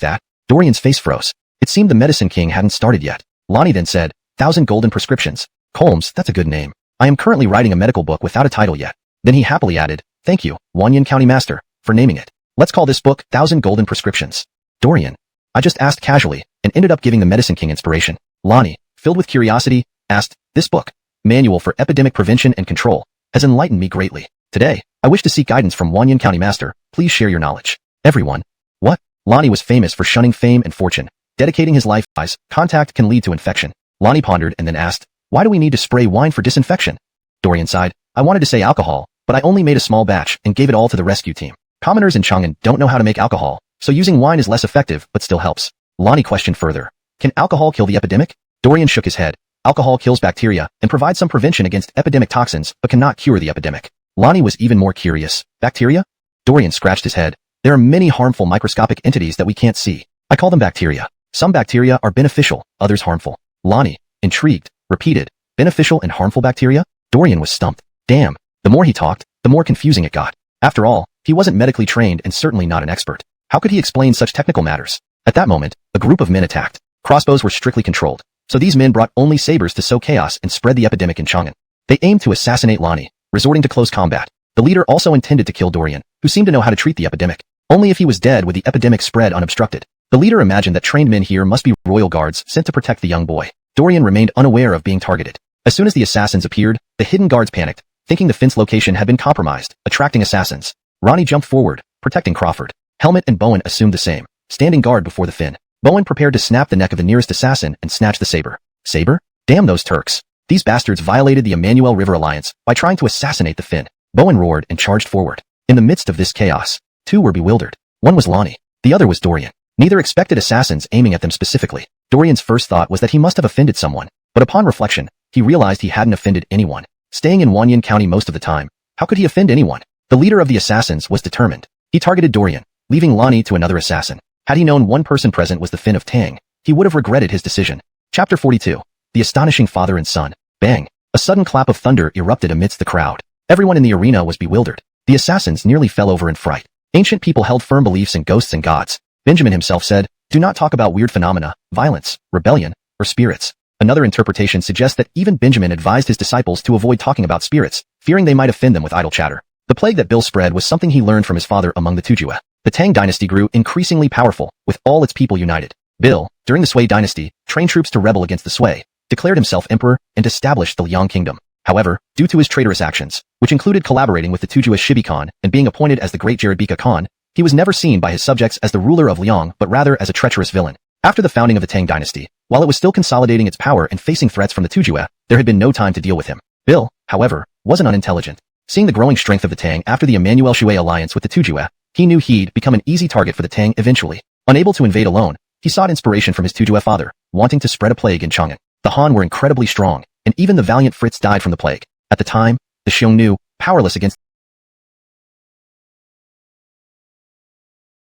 that. Dorian's face froze. It seemed the Medicine King hadn't started yet. Lonnie then said, 1,000 golden prescriptions. Colmes, that's a good name. I am currently writing a medical book without a title yet. Then he happily added, thank you, Wanyan County Master, for naming it. Let's call this book 1,000 Golden Prescriptions. Dorian. I just asked casually, and ended up giving the Medicine King inspiration. Lonnie, filled with curiosity, asked, this book, Manual for Epidemic Prevention and Control, has enlightened me greatly. Today, I wish to seek guidance from Wanyan County Master. Please share your knowledge. Everyone. What? Lonnie was famous for shunning fame and fortune, dedicating his life. Contact can lead to infection. Lonnie pondered and then asked, why do we need to spray wine for disinfection? Dorian sighed, I wanted to say alcohol, but I only made a small batch and gave it all to the rescue team. Commoners in Chang'an don't know how to make alcohol, so using wine is less effective but still helps. Lonnie questioned further, can alcohol kill the epidemic? Dorian shook his head. Alcohol kills bacteria and provides some prevention against epidemic toxins but cannot cure the epidemic. Lonnie was even more curious. Bacteria? Dorian scratched his head. There are many harmful microscopic entities that we can't see. I call them bacteria. Some bacteria are beneficial, others harmful. Lonnie, intrigued, repeated, beneficial and harmful bacteria? Dorian was stumped. Damn, the more he talked, the more confusing it got. After all, he wasn't medically trained and certainly not an expert. How could he explain such technical matters? At that moment, a group of men attacked. Crossbows were strictly controlled, so these men brought only sabers to sow chaos and spread the epidemic in Chang'an. They aimed to assassinate Lonnie, resorting to close combat. The leader also intended to kill Dorian, who seemed to know how to treat the epidemic. Only if he was dead would the epidemic spread unobstructed. The leader imagined that trained men here must be royal guards sent to protect the young boy. Dorian remained unaware of being targeted. As soon as the assassins appeared, the hidden guards panicked, thinking the fence location had been compromised, attracting assassins. Ronnie jumped forward, protecting Crawford. Helmut and Bowen assumed the same, standing guard before the fin. Bowen prepared to snap the neck of the nearest assassin and snatch the saber. Saber? Damn those Turks. These bastards violated the Emmanuel River Alliance by trying to assassinate the Finn. Bowen roared and charged forward. In the midst of this chaos, two were bewildered. One was Lonnie. The other was Dorian. Neither expected assassins aiming at them specifically. Dorian's first thought was that he must have offended someone, but upon reflection, he realized he hadn't offended anyone. Staying in Wanyan County most of the time, how could he offend anyone? The leader of the assassins was determined. He targeted Dorian, leaving Lonnie to another assassin. Had he known one person present was the Finn of Tang, he would have regretted his decision. Chapter 42. The Astonishing Father and Son. Bang! A sudden clap of thunder erupted amidst the crowd. Everyone in the arena was bewildered. The assassins nearly fell over in fright. Ancient people held firm beliefs in ghosts and gods. Benjamin himself said, "Do not talk about weird phenomena, violence, rebellion, or spirits." Another interpretation suggests that even Benjamin advised his disciples to avoid talking about spirits, fearing they might offend them with idle chatter. The plague that Bill spread was something he learned from his father among the Tujue. The Tang Dynasty grew increasingly powerful, with all its people united. Bill, during the Sui Dynasty, trained troops to rebel against the Sui, declared himself emperor, and established the Liang Kingdom. However, due to his traitorous actions, which included collaborating with the Tujue Shibi Khan and being appointed as the Great Jaredbika Khan, he was never seen by his subjects as the ruler of Liang but rather as a treacherous villain. After the founding of the Tang Dynasty, while it was still consolidating its power and facing threats from the Tujue, there had been no time to deal with him. Bill, however, wasn't unintelligent. Seeing the growing strength of the Tang after the Emmanuel Shui alliance with the Tujue, he knew he'd become an easy target for the Tang eventually. Unable to invade alone, he sought inspiration from his Tujue father, wanting to spread a plague in Chang'an. The Han were incredibly strong, and even the valiant Fritz died from the plague. At the time, the Xiongnu, powerless against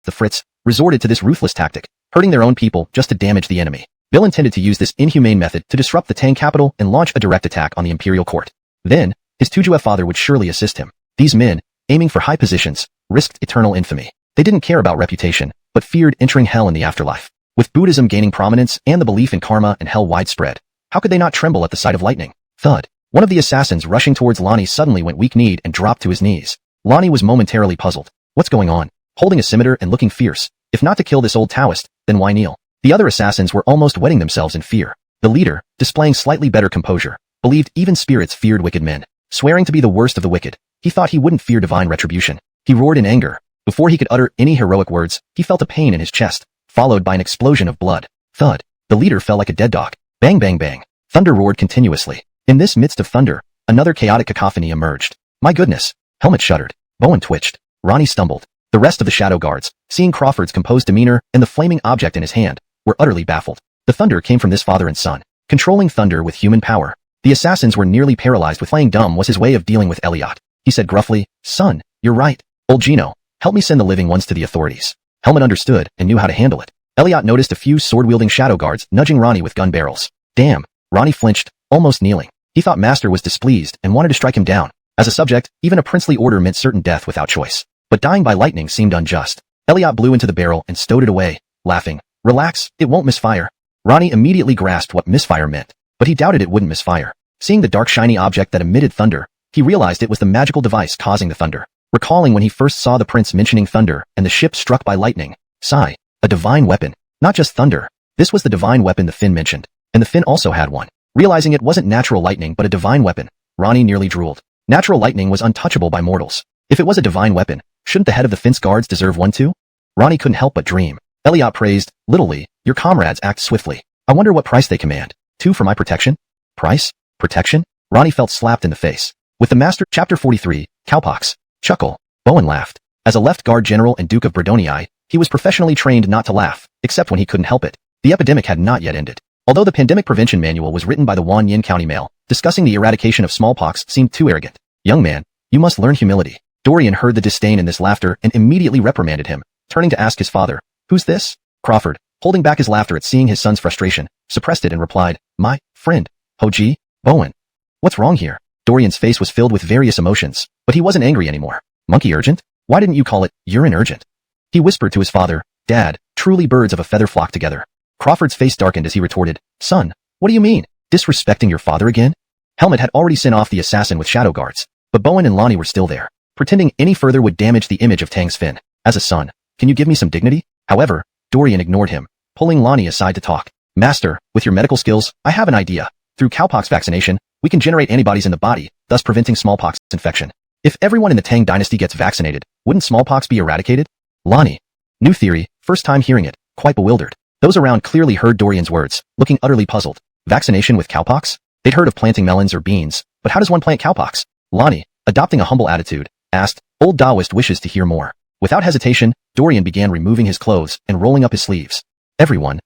the Fritz, resorted to this ruthless tactic, hurting their own people just to damage the enemy. Bill intended to use this inhumane method to disrupt the Tang capital and launch a direct attack on the imperial court. Then, his Tujue father would surely assist him. These men, aiming for high positions, risked eternal infamy. They didn't care about reputation, but feared entering hell in the afterlife. With Buddhism gaining prominence and the belief in karma and hell widespread, how could they not tremble at the sight of lightning? Thud. One of the assassins rushing towards Lonnie suddenly went weak-kneed and dropped to his knees. Lonnie was momentarily puzzled. What's going on? Holding a scimitar and looking fierce. If not to kill this old Taoist, then why kneel? The other assassins were almost wetting themselves in fear. The leader, displaying slightly better composure, believed even spirits feared wicked men. Swearing to be the worst of the wicked, he thought he wouldn't fear divine retribution. He roared in anger. Before he could utter any heroic words, he felt a pain in his chest, followed by an explosion of blood. Thud. The leader fell like a dead dog. Bang bang bang. Thunder roared continuously. In this midst of thunder, another chaotic cacophony emerged. My goodness. Helmet shuddered. Bowen twitched. Ronnie stumbled. The rest of the shadow guards, seeing Crawford's composed demeanor and the flaming object in his hand, were utterly baffled. The thunder came from this father and son, controlling thunder with human power. The assassins were nearly paralyzed with playing dumb was his way of dealing with Elliot. He said gruffly, "Son, you're right. Old Gino, help me send the living ones to the authorities." Helmet understood and knew how to handle it. Elliot noticed a few sword-wielding shadow guards nudging Ronnie with gun barrels. Damn. Ronnie flinched, almost kneeling. He thought Master was displeased and wanted to strike him down. As a subject, even a princely order meant certain death without choice. But dying by lightning seemed unjust. Elliot blew into the barrel and stowed it away, laughing. Relax, it won't misfire. Ronnie immediately grasped what misfire meant, but he doubted it wouldn't misfire. Seeing the dark shiny object that emitted thunder, he realized it was the magical device causing the thunder. Recalling when he first saw the prince mentioning thunder and the ship struck by lightning. Sigh. A divine weapon. Not just thunder. This was the divine weapon the Finn mentioned, and the Finn also had one. Realizing it wasn't natural lightning but a divine weapon, Ronnie nearly drooled. Natural lightning was untouchable by mortals. If it was a divine weapon, shouldn't the head of the Finn's guards deserve one too? Ronnie couldn't help but dream. Elliot praised, "Little Lee, your comrades act swiftly. I wonder what price they command. 2 for my protection?" Price? Protection? Ronnie felt slapped in the face. With the master, Chapter 43, Cowpox. Chuckle. Bowen laughed. As a left guard general and Duke of Bredonii, he was professionally trained not to laugh, except when he couldn't help it. The epidemic had not yet ended. Although the pandemic prevention manual was written by the Wanyan County Mail, discussing the eradication of smallpox seemed too arrogant. Young man, you must learn humility. Dorian heard the disdain in this laughter and immediately reprimanded him, turning to ask his father, "Who's this?" Crawford, holding back his laughter at seeing his son's frustration, suppressed it and replied, "My friend, Hoji, Bowen." "What's wrong here?" Dorian's face was filled with various emotions, but he wasn't angry anymore. "Monkey urgent? Why didn't you call it urine urgent?" He whispered to his father, "Dad, truly birds of a feather flock together." Crawford's face darkened as he retorted, "Son, what do you mean? Disrespecting your father again?" Helmet had already sent off the assassin with shadow guards, but Bowen and Lonnie were still there. Pretending any further would damage the image of Tang's Finn. As a son, can you give me some dignity? However, Dorian ignored him, pulling Lonnie aside to talk. "Master, with your medical skills, I have an idea. Through cowpox vaccination, we can generate antibodies in the body, thus preventing smallpox infection. If everyone in the Tang Dynasty gets vaccinated, wouldn't smallpox be eradicated?" Lonnie. New theory, first time hearing it, quite bewildered. Those around clearly heard Dorian's words, looking utterly puzzled. Vaccination with cowpox? They'd heard of planting melons or beans, but how does one plant cowpox? Lonnie, adopting a humble attitude, asked. Old Taoist wishes to hear more. Without hesitation, Dorian began removing his clothes and rolling up his sleeves. Everyone.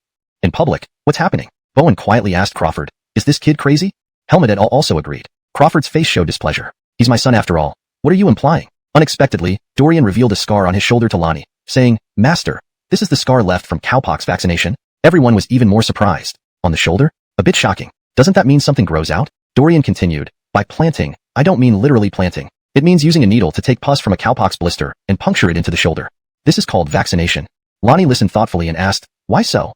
In public, what's happening? Bowen quietly asked Crawford. Is this kid crazy? Helmet et al. Also agreed. Crawford's face showed displeasure. He's my son after all. What are you implying? Unexpectedly, Dorian revealed a scar on his shoulder to Lonnie, saying, Master, this is the scar left from cowpox vaccination. Everyone was even more surprised. On the shoulder? A bit shocking. Doesn't that mean something grows out? Dorian continued. By planting, I don't mean literally planting. It means using a needle to take pus from a cowpox blister and puncture it into the shoulder. This is called vaccination. Lonnie listened thoughtfully and asked, why so?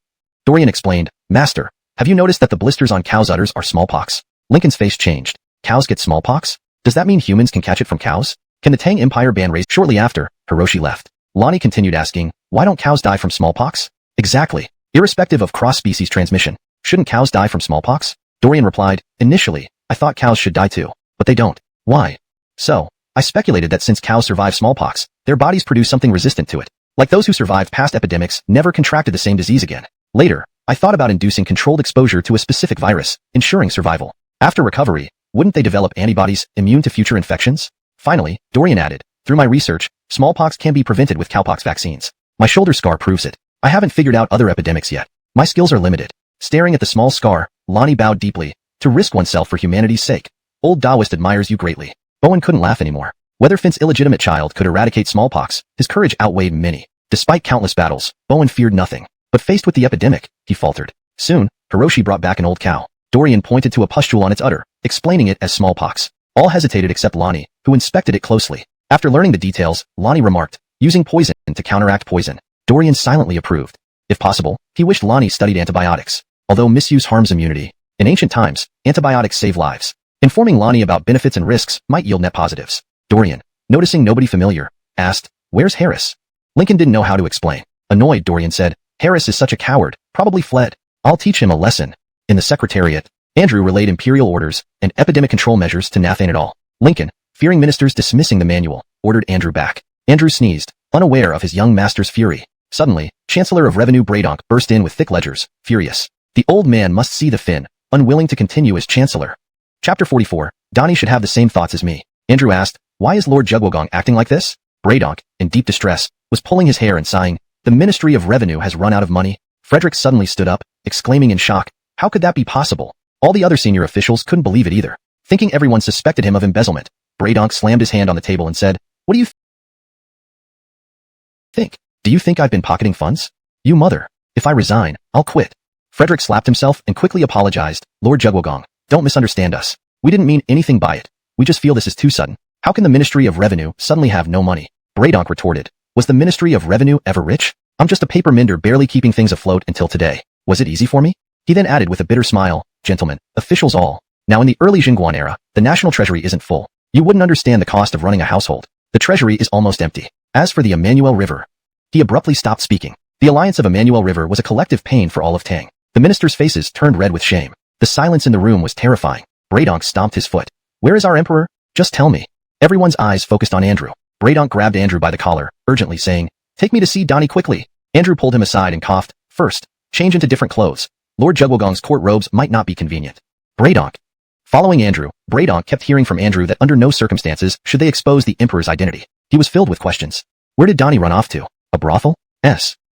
Dorian explained, Master, have you noticed that the blisters on cows' udders are smallpox? Lincoln's face changed. Cows get smallpox? Does that mean humans can catch it from cows? Can the Tang Empire ban race? Shortly after, Hiroshi left. Lonnie continued asking, why don't cows die from smallpox? Exactly. Irrespective of cross-species transmission, shouldn't cows die from smallpox? Dorian replied, initially, I thought cows should die too, but they don't. Why? So, I speculated that since cows survive smallpox, their bodies produce something resistant to it. Like those who survived past epidemics never contracted the same disease again. Later, I thought about inducing controlled exposure to a specific virus, ensuring survival. After recovery, wouldn't they develop antibodies immune to future infections? Finally, Dorian added, through my research, smallpox can be prevented with cowpox vaccines. My shoulder scar proves it. I haven't figured out other epidemics yet. My skills are limited. Staring at the small scar, Lonnie bowed deeply. To risk oneself for humanity's sake. Old Taoist admires you greatly. Bowen couldn't laugh anymore. Whether Finn's illegitimate child could eradicate smallpox, his courage outweighed many. Despite countless battles, Bowen feared nothing. But faced with the epidemic, he faltered. Soon, Hiroshi brought back an old cow. Dorian pointed to a pustule on its udder, explaining it as smallpox. All hesitated except Lonnie, who inspected it closely. After learning the details, Lonnie remarked, using poison to counteract poison. Dorian silently approved. If possible, he wished Lonnie studied antibiotics. Although misuse harms immunity, in ancient times, antibiotics save lives. Informing Lonnie about benefits and risks might yield net positives. Dorian, noticing nobody familiar, asked, where's Harris? Lincoln didn't know how to explain. Annoyed, Dorian said, Harris is such a coward, probably fled. I'll teach him a lesson. In the Secretariat, Andrew relayed imperial orders and epidemic control measures to Nathan et al. Lincoln, fearing ministers dismissing the manual, ordered Andrew back. Andrew sneezed, unaware of his young master's fury. Suddenly, Chancellor of Revenue Bradonk burst in with thick ledgers, furious. The old man must see the Finn, unwilling to continue as Chancellor. Chapter 44, Donnie should have the same thoughts as me. Andrew asked, why is Lord Jugwogong acting like this? Bradonk, in deep distress, was pulling his hair and sighing. The Ministry of Revenue has run out of money. Frederick suddenly stood up, exclaiming in shock, how could that be possible? All the other senior officials couldn't believe it either. Thinking everyone suspected him of embezzlement, Bradonk slammed his hand on the table and said, what do you think? Do you think I've been pocketing funds? You mother. If I resign, I'll quit. Frederick slapped himself and quickly apologized. Lord Jugwogong, don't misunderstand us. We didn't mean anything by it. We just feel this is too sudden. How can the Ministry of Revenue suddenly have no money? Bradonk retorted. Was the Ministry of Revenue ever rich? I'm just a paper mender barely keeping things afloat until today. Was it easy for me? He then added with a bitter smile, gentlemen, officials all. Now in the early Jingguan era, the national treasury isn't full. You wouldn't understand the cost of running a household. The treasury is almost empty. As for the Emmanuel River, he abruptly stopped speaking. The alliance of Emmanuel River was a collective pain for all of Tang. The ministers' faces turned red with shame. The silence in the room was terrifying. Bradonk stomped his foot. Where is our emperor? Just tell me. Everyone's eyes focused on Andrew. Bradonk grabbed Andrew by the collar, urgently saying, take me to see Donnie quickly. Andrew pulled him aside and coughed. First, change into different clothes. Lord Jugwogong's court robes might not be convenient. Bradonk. Following Andrew, Bradonk kept hearing from Andrew that under no circumstances should they expose the emperor's identity. He was filled with questions. Where did Donnie run off to? A brothel?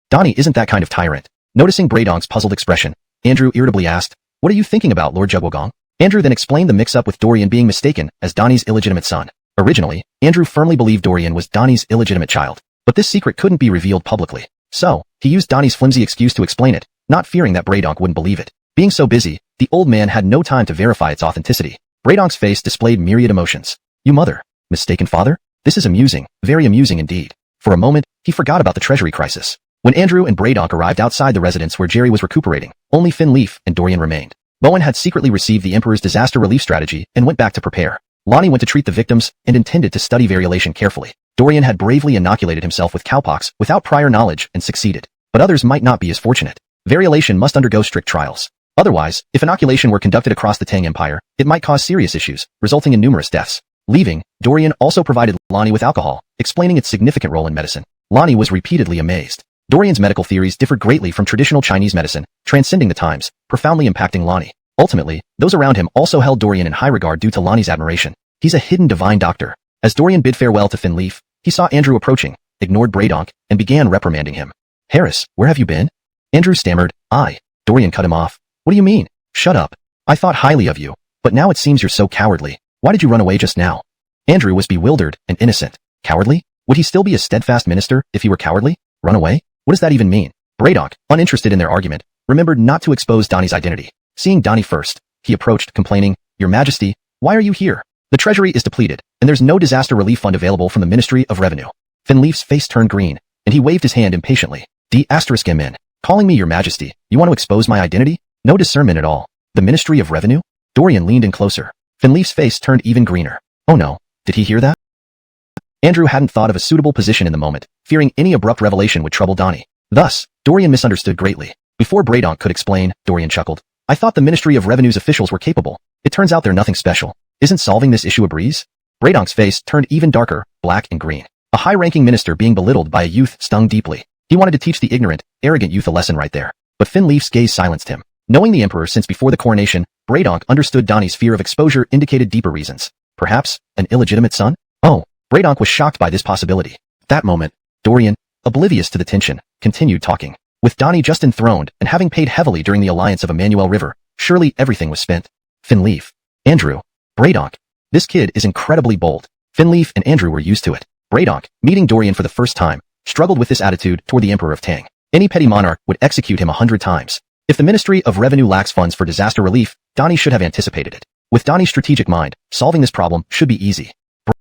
Donnie isn't that kind of tyrant. Noticing Bradonk's puzzled expression, Andrew irritably asked, what are you thinking about, Lord Jugwogong? Andrew then explained the mix-up with Dorian being mistaken as Donnie's illegitimate son. Originally, Andrew firmly believed Dorian was Donnie's illegitimate child, but this secret couldn't be revealed publicly. So, he used Donnie's flimsy excuse to explain it, not fearing that Bradonk wouldn't believe it. Being so busy, the old man had no time to verify its authenticity. Bradonk's face displayed myriad emotions. You mother. Mistaken father? This is amusing, very amusing indeed. For a moment, he forgot about the treasury crisis. When Andrew and Bradonk arrived outside the residence where Jerry was recuperating, only Finn Leaf and Dorian remained. Bowen had secretly received the Emperor's disaster relief strategy and went back to prepare. Lonnie went to treat the victims and intended to study variolation carefully. Dorian had bravely inoculated himself with cowpox without prior knowledge and succeeded. But others might not be as fortunate. Variolation must undergo strict trials. Otherwise, if inoculation were conducted across the Tang Empire, it might cause serious issues, resulting in numerous deaths. Leaving, Dorian also provided Lonnie with alcohol, explaining its significant role in medicine. Lonnie was repeatedly amazed. Dorian's medical theories differed greatly from traditional Chinese medicine, transcending the times, profoundly impacting Lonnie. Ultimately, those around him also held Dorian in high regard due to Lonnie's admiration. He's a hidden divine doctor. As Dorian bid farewell to Finleaf, he saw Andrew approaching, ignored Braydonk, and began reprimanding him. Harris, where have you been? Andrew stammered. Dorian cut him off. What do you mean? Shut up. I thought highly of you, but now it seems you're so cowardly. Why did you run away just now? Andrew was bewildered and innocent. Cowardly? Would he still be a steadfast minister if he were cowardly? Run away? What does that even mean? Braydonk, uninterested in their argument, remembered not to expose Donnie's identity. Seeing Donnie first, he approached, complaining, Your Majesty, why are you here? The treasury is depleted, and there's no disaster relief fund available from the Ministry of Revenue. Finleaf's face turned green, and he waved his hand impatiently. D***M. Calling me Your Majesty, you want to expose my identity? No discernment at all. The Ministry of Revenue? Dorian leaned in closer. Finleaf's face turned even greener. Oh no, did he hear that? Andrew hadn't thought of a suitable position in the moment, fearing any abrupt revelation would trouble Donnie. Thus, Dorian misunderstood greatly. Before Braydonk could explain, Dorian chuckled. I thought the Ministry of Revenue's officials were capable. It turns out they're nothing special. Isn't solving this issue a breeze? Braydonk's face turned even darker, black and green. A high-ranking minister being belittled by a youth stung deeply. He wanted to teach the ignorant, arrogant youth a lesson right there. But Finleaf's gaze silenced him. Knowing the emperor since before the coronation, Braydonk understood Donnie's fear of exposure indicated deeper reasons. Perhaps, an illegitimate son? Oh, Braydonk was shocked by this possibility. At that moment, Dorian, oblivious to the tension, continued talking. With Donnie just enthroned and having paid heavily during the alliance of Emmanuel River, surely everything was spent. Finleaf. Andrew. Braydonk. This kid is incredibly bold. Finleaf and Andrew were used to it. Braydonk, meeting Dorian for the first time, struggled with this attitude toward the Emperor of Tang. Any petty monarch would execute him 100 times. If the Ministry of Revenue lacks funds for disaster relief, Donnie should have anticipated it. With Donnie's strategic mind, solving this problem should be easy.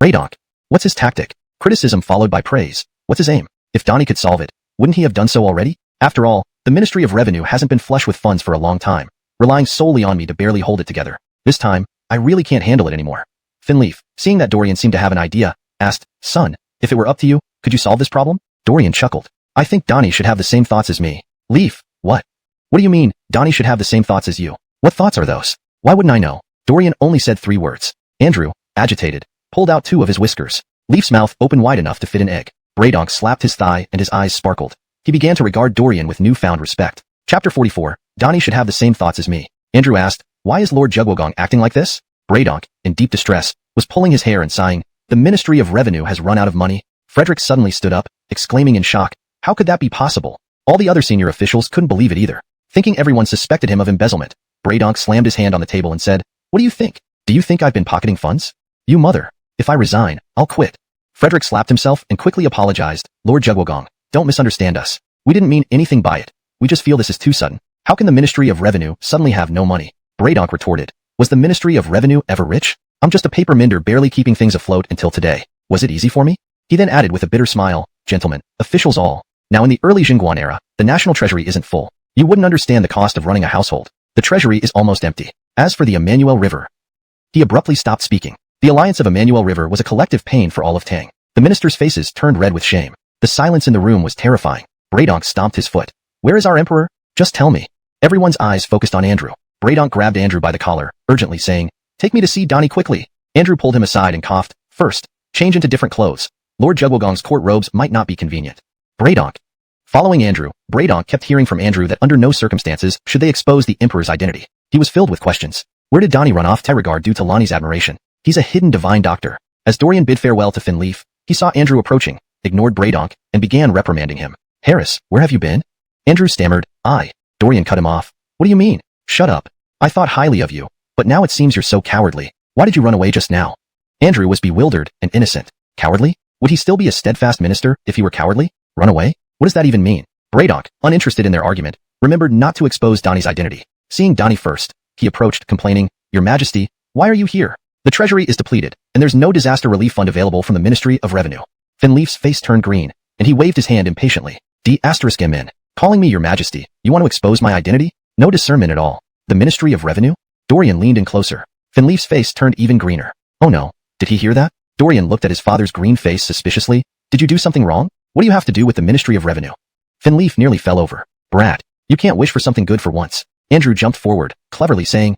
Braydonk. What's his tactic? Criticism followed by praise. What's his aim? If Donnie could solve it, wouldn't he have done so already? After all, the Ministry of Revenue hasn't been flush with funds for a long time, relying solely on me to barely hold it together. This time, I really can't handle it anymore. Finleaf, seeing that Dorian seemed to have an idea, asked, Son, if it were up to you, could you solve this problem? Dorian chuckled. I think Donnie should have the same thoughts as me. Leaf, what? What do you mean, Donnie should have the same thoughts as you? What thoughts are those? Why wouldn't I know? Dorian only said 3 words. Andrew, agitated, pulled out 2 of his whiskers. Leaf's mouth opened wide enough to fit an egg. Braydonk slapped his thigh and his eyes sparkled. He began to regard Dorian with newfound respect. Chapter 44, Donnie should have the same thoughts as me. Andrew asked, why is Lord Jugwogong acting like this? Braydonk, in deep distress, was pulling his hair and sighing. The Ministry of Revenue has run out of money. Frederick suddenly stood up, exclaiming in shock, how could that be possible? All the other senior officials couldn't believe it either. Thinking everyone suspected him of embezzlement, Braydonk slammed his hand on the table and said, what do you think? Do you think I've been pocketing funds? You mother. If I resign, I'll quit. Frederick slapped himself and quickly apologized. Lord Jugwogong, don't misunderstand us. We didn't mean anything by it. We just feel this is too sudden. How can the Ministry of Revenue suddenly have no money? Braydonk retorted. Was the Ministry of Revenue ever rich? I'm just a paper mender barely keeping things afloat until today. Was it easy for me? He then added with a bitter smile, gentlemen, officials all. Now in the early Jingguan era, the national treasury isn't full. You wouldn't understand the cost of running a household. The treasury is almost empty. As for the Emmanuel River. He abruptly stopped speaking. The alliance of Emmanuel River was a collective pain for all of Tang. The ministers' faces turned red with shame. The silence in the room was terrifying. Braydonk stomped his foot. Where is our emperor? Just tell me. Everyone's eyes focused on Andrew. Braydonk grabbed Andrew by the collar, urgently saying, take me to see Donnie quickly. Andrew pulled him aside and coughed. First, change into different clothes. Lord Jugwogong's court robes might not be convenient. Braydonk. Following Andrew, Braydonk kept hearing from Andrew that under no circumstances should they expose the emperor's identity. He was filled with questions. Where did Donnie run off to regard due to Lonnie's admiration? He's a hidden divine doctor. As Dorian bid farewell to Finleaf, he saw Andrew approaching, ignored Braydonk, and began reprimanding him. Harris, where have you been? Andrew stammered. Dorian cut him off. What do you mean? Shut up. I thought highly of you, but now it seems you're so cowardly. Why did you run away just now? Andrew was bewildered and innocent. Cowardly? Would he still be a steadfast minister if he were cowardly? Run away? What does that even mean? Braydonk, uninterested in their argument, remembered not to expose Donnie's identity. Seeing Donnie first, he approached, complaining, Your Majesty, why are you here? The treasury is depleted, and there's no disaster relief fund available from the Ministry of Revenue. Finleaf's face turned green, and he waved his hand impatiently. D***M. Calling me Your Majesty, you want to expose my identity? No discernment at all. The Ministry of Revenue? Dorian leaned in closer. Finleaf's face turned even greener. Oh no, did he hear that? Dorian looked at his father's green face suspiciously. Did you do something wrong? What do you have to do with the Ministry of Revenue? Finleaf nearly fell over. Brat, you can't wish for something good for once. Andrew jumped forward, cleverly saying,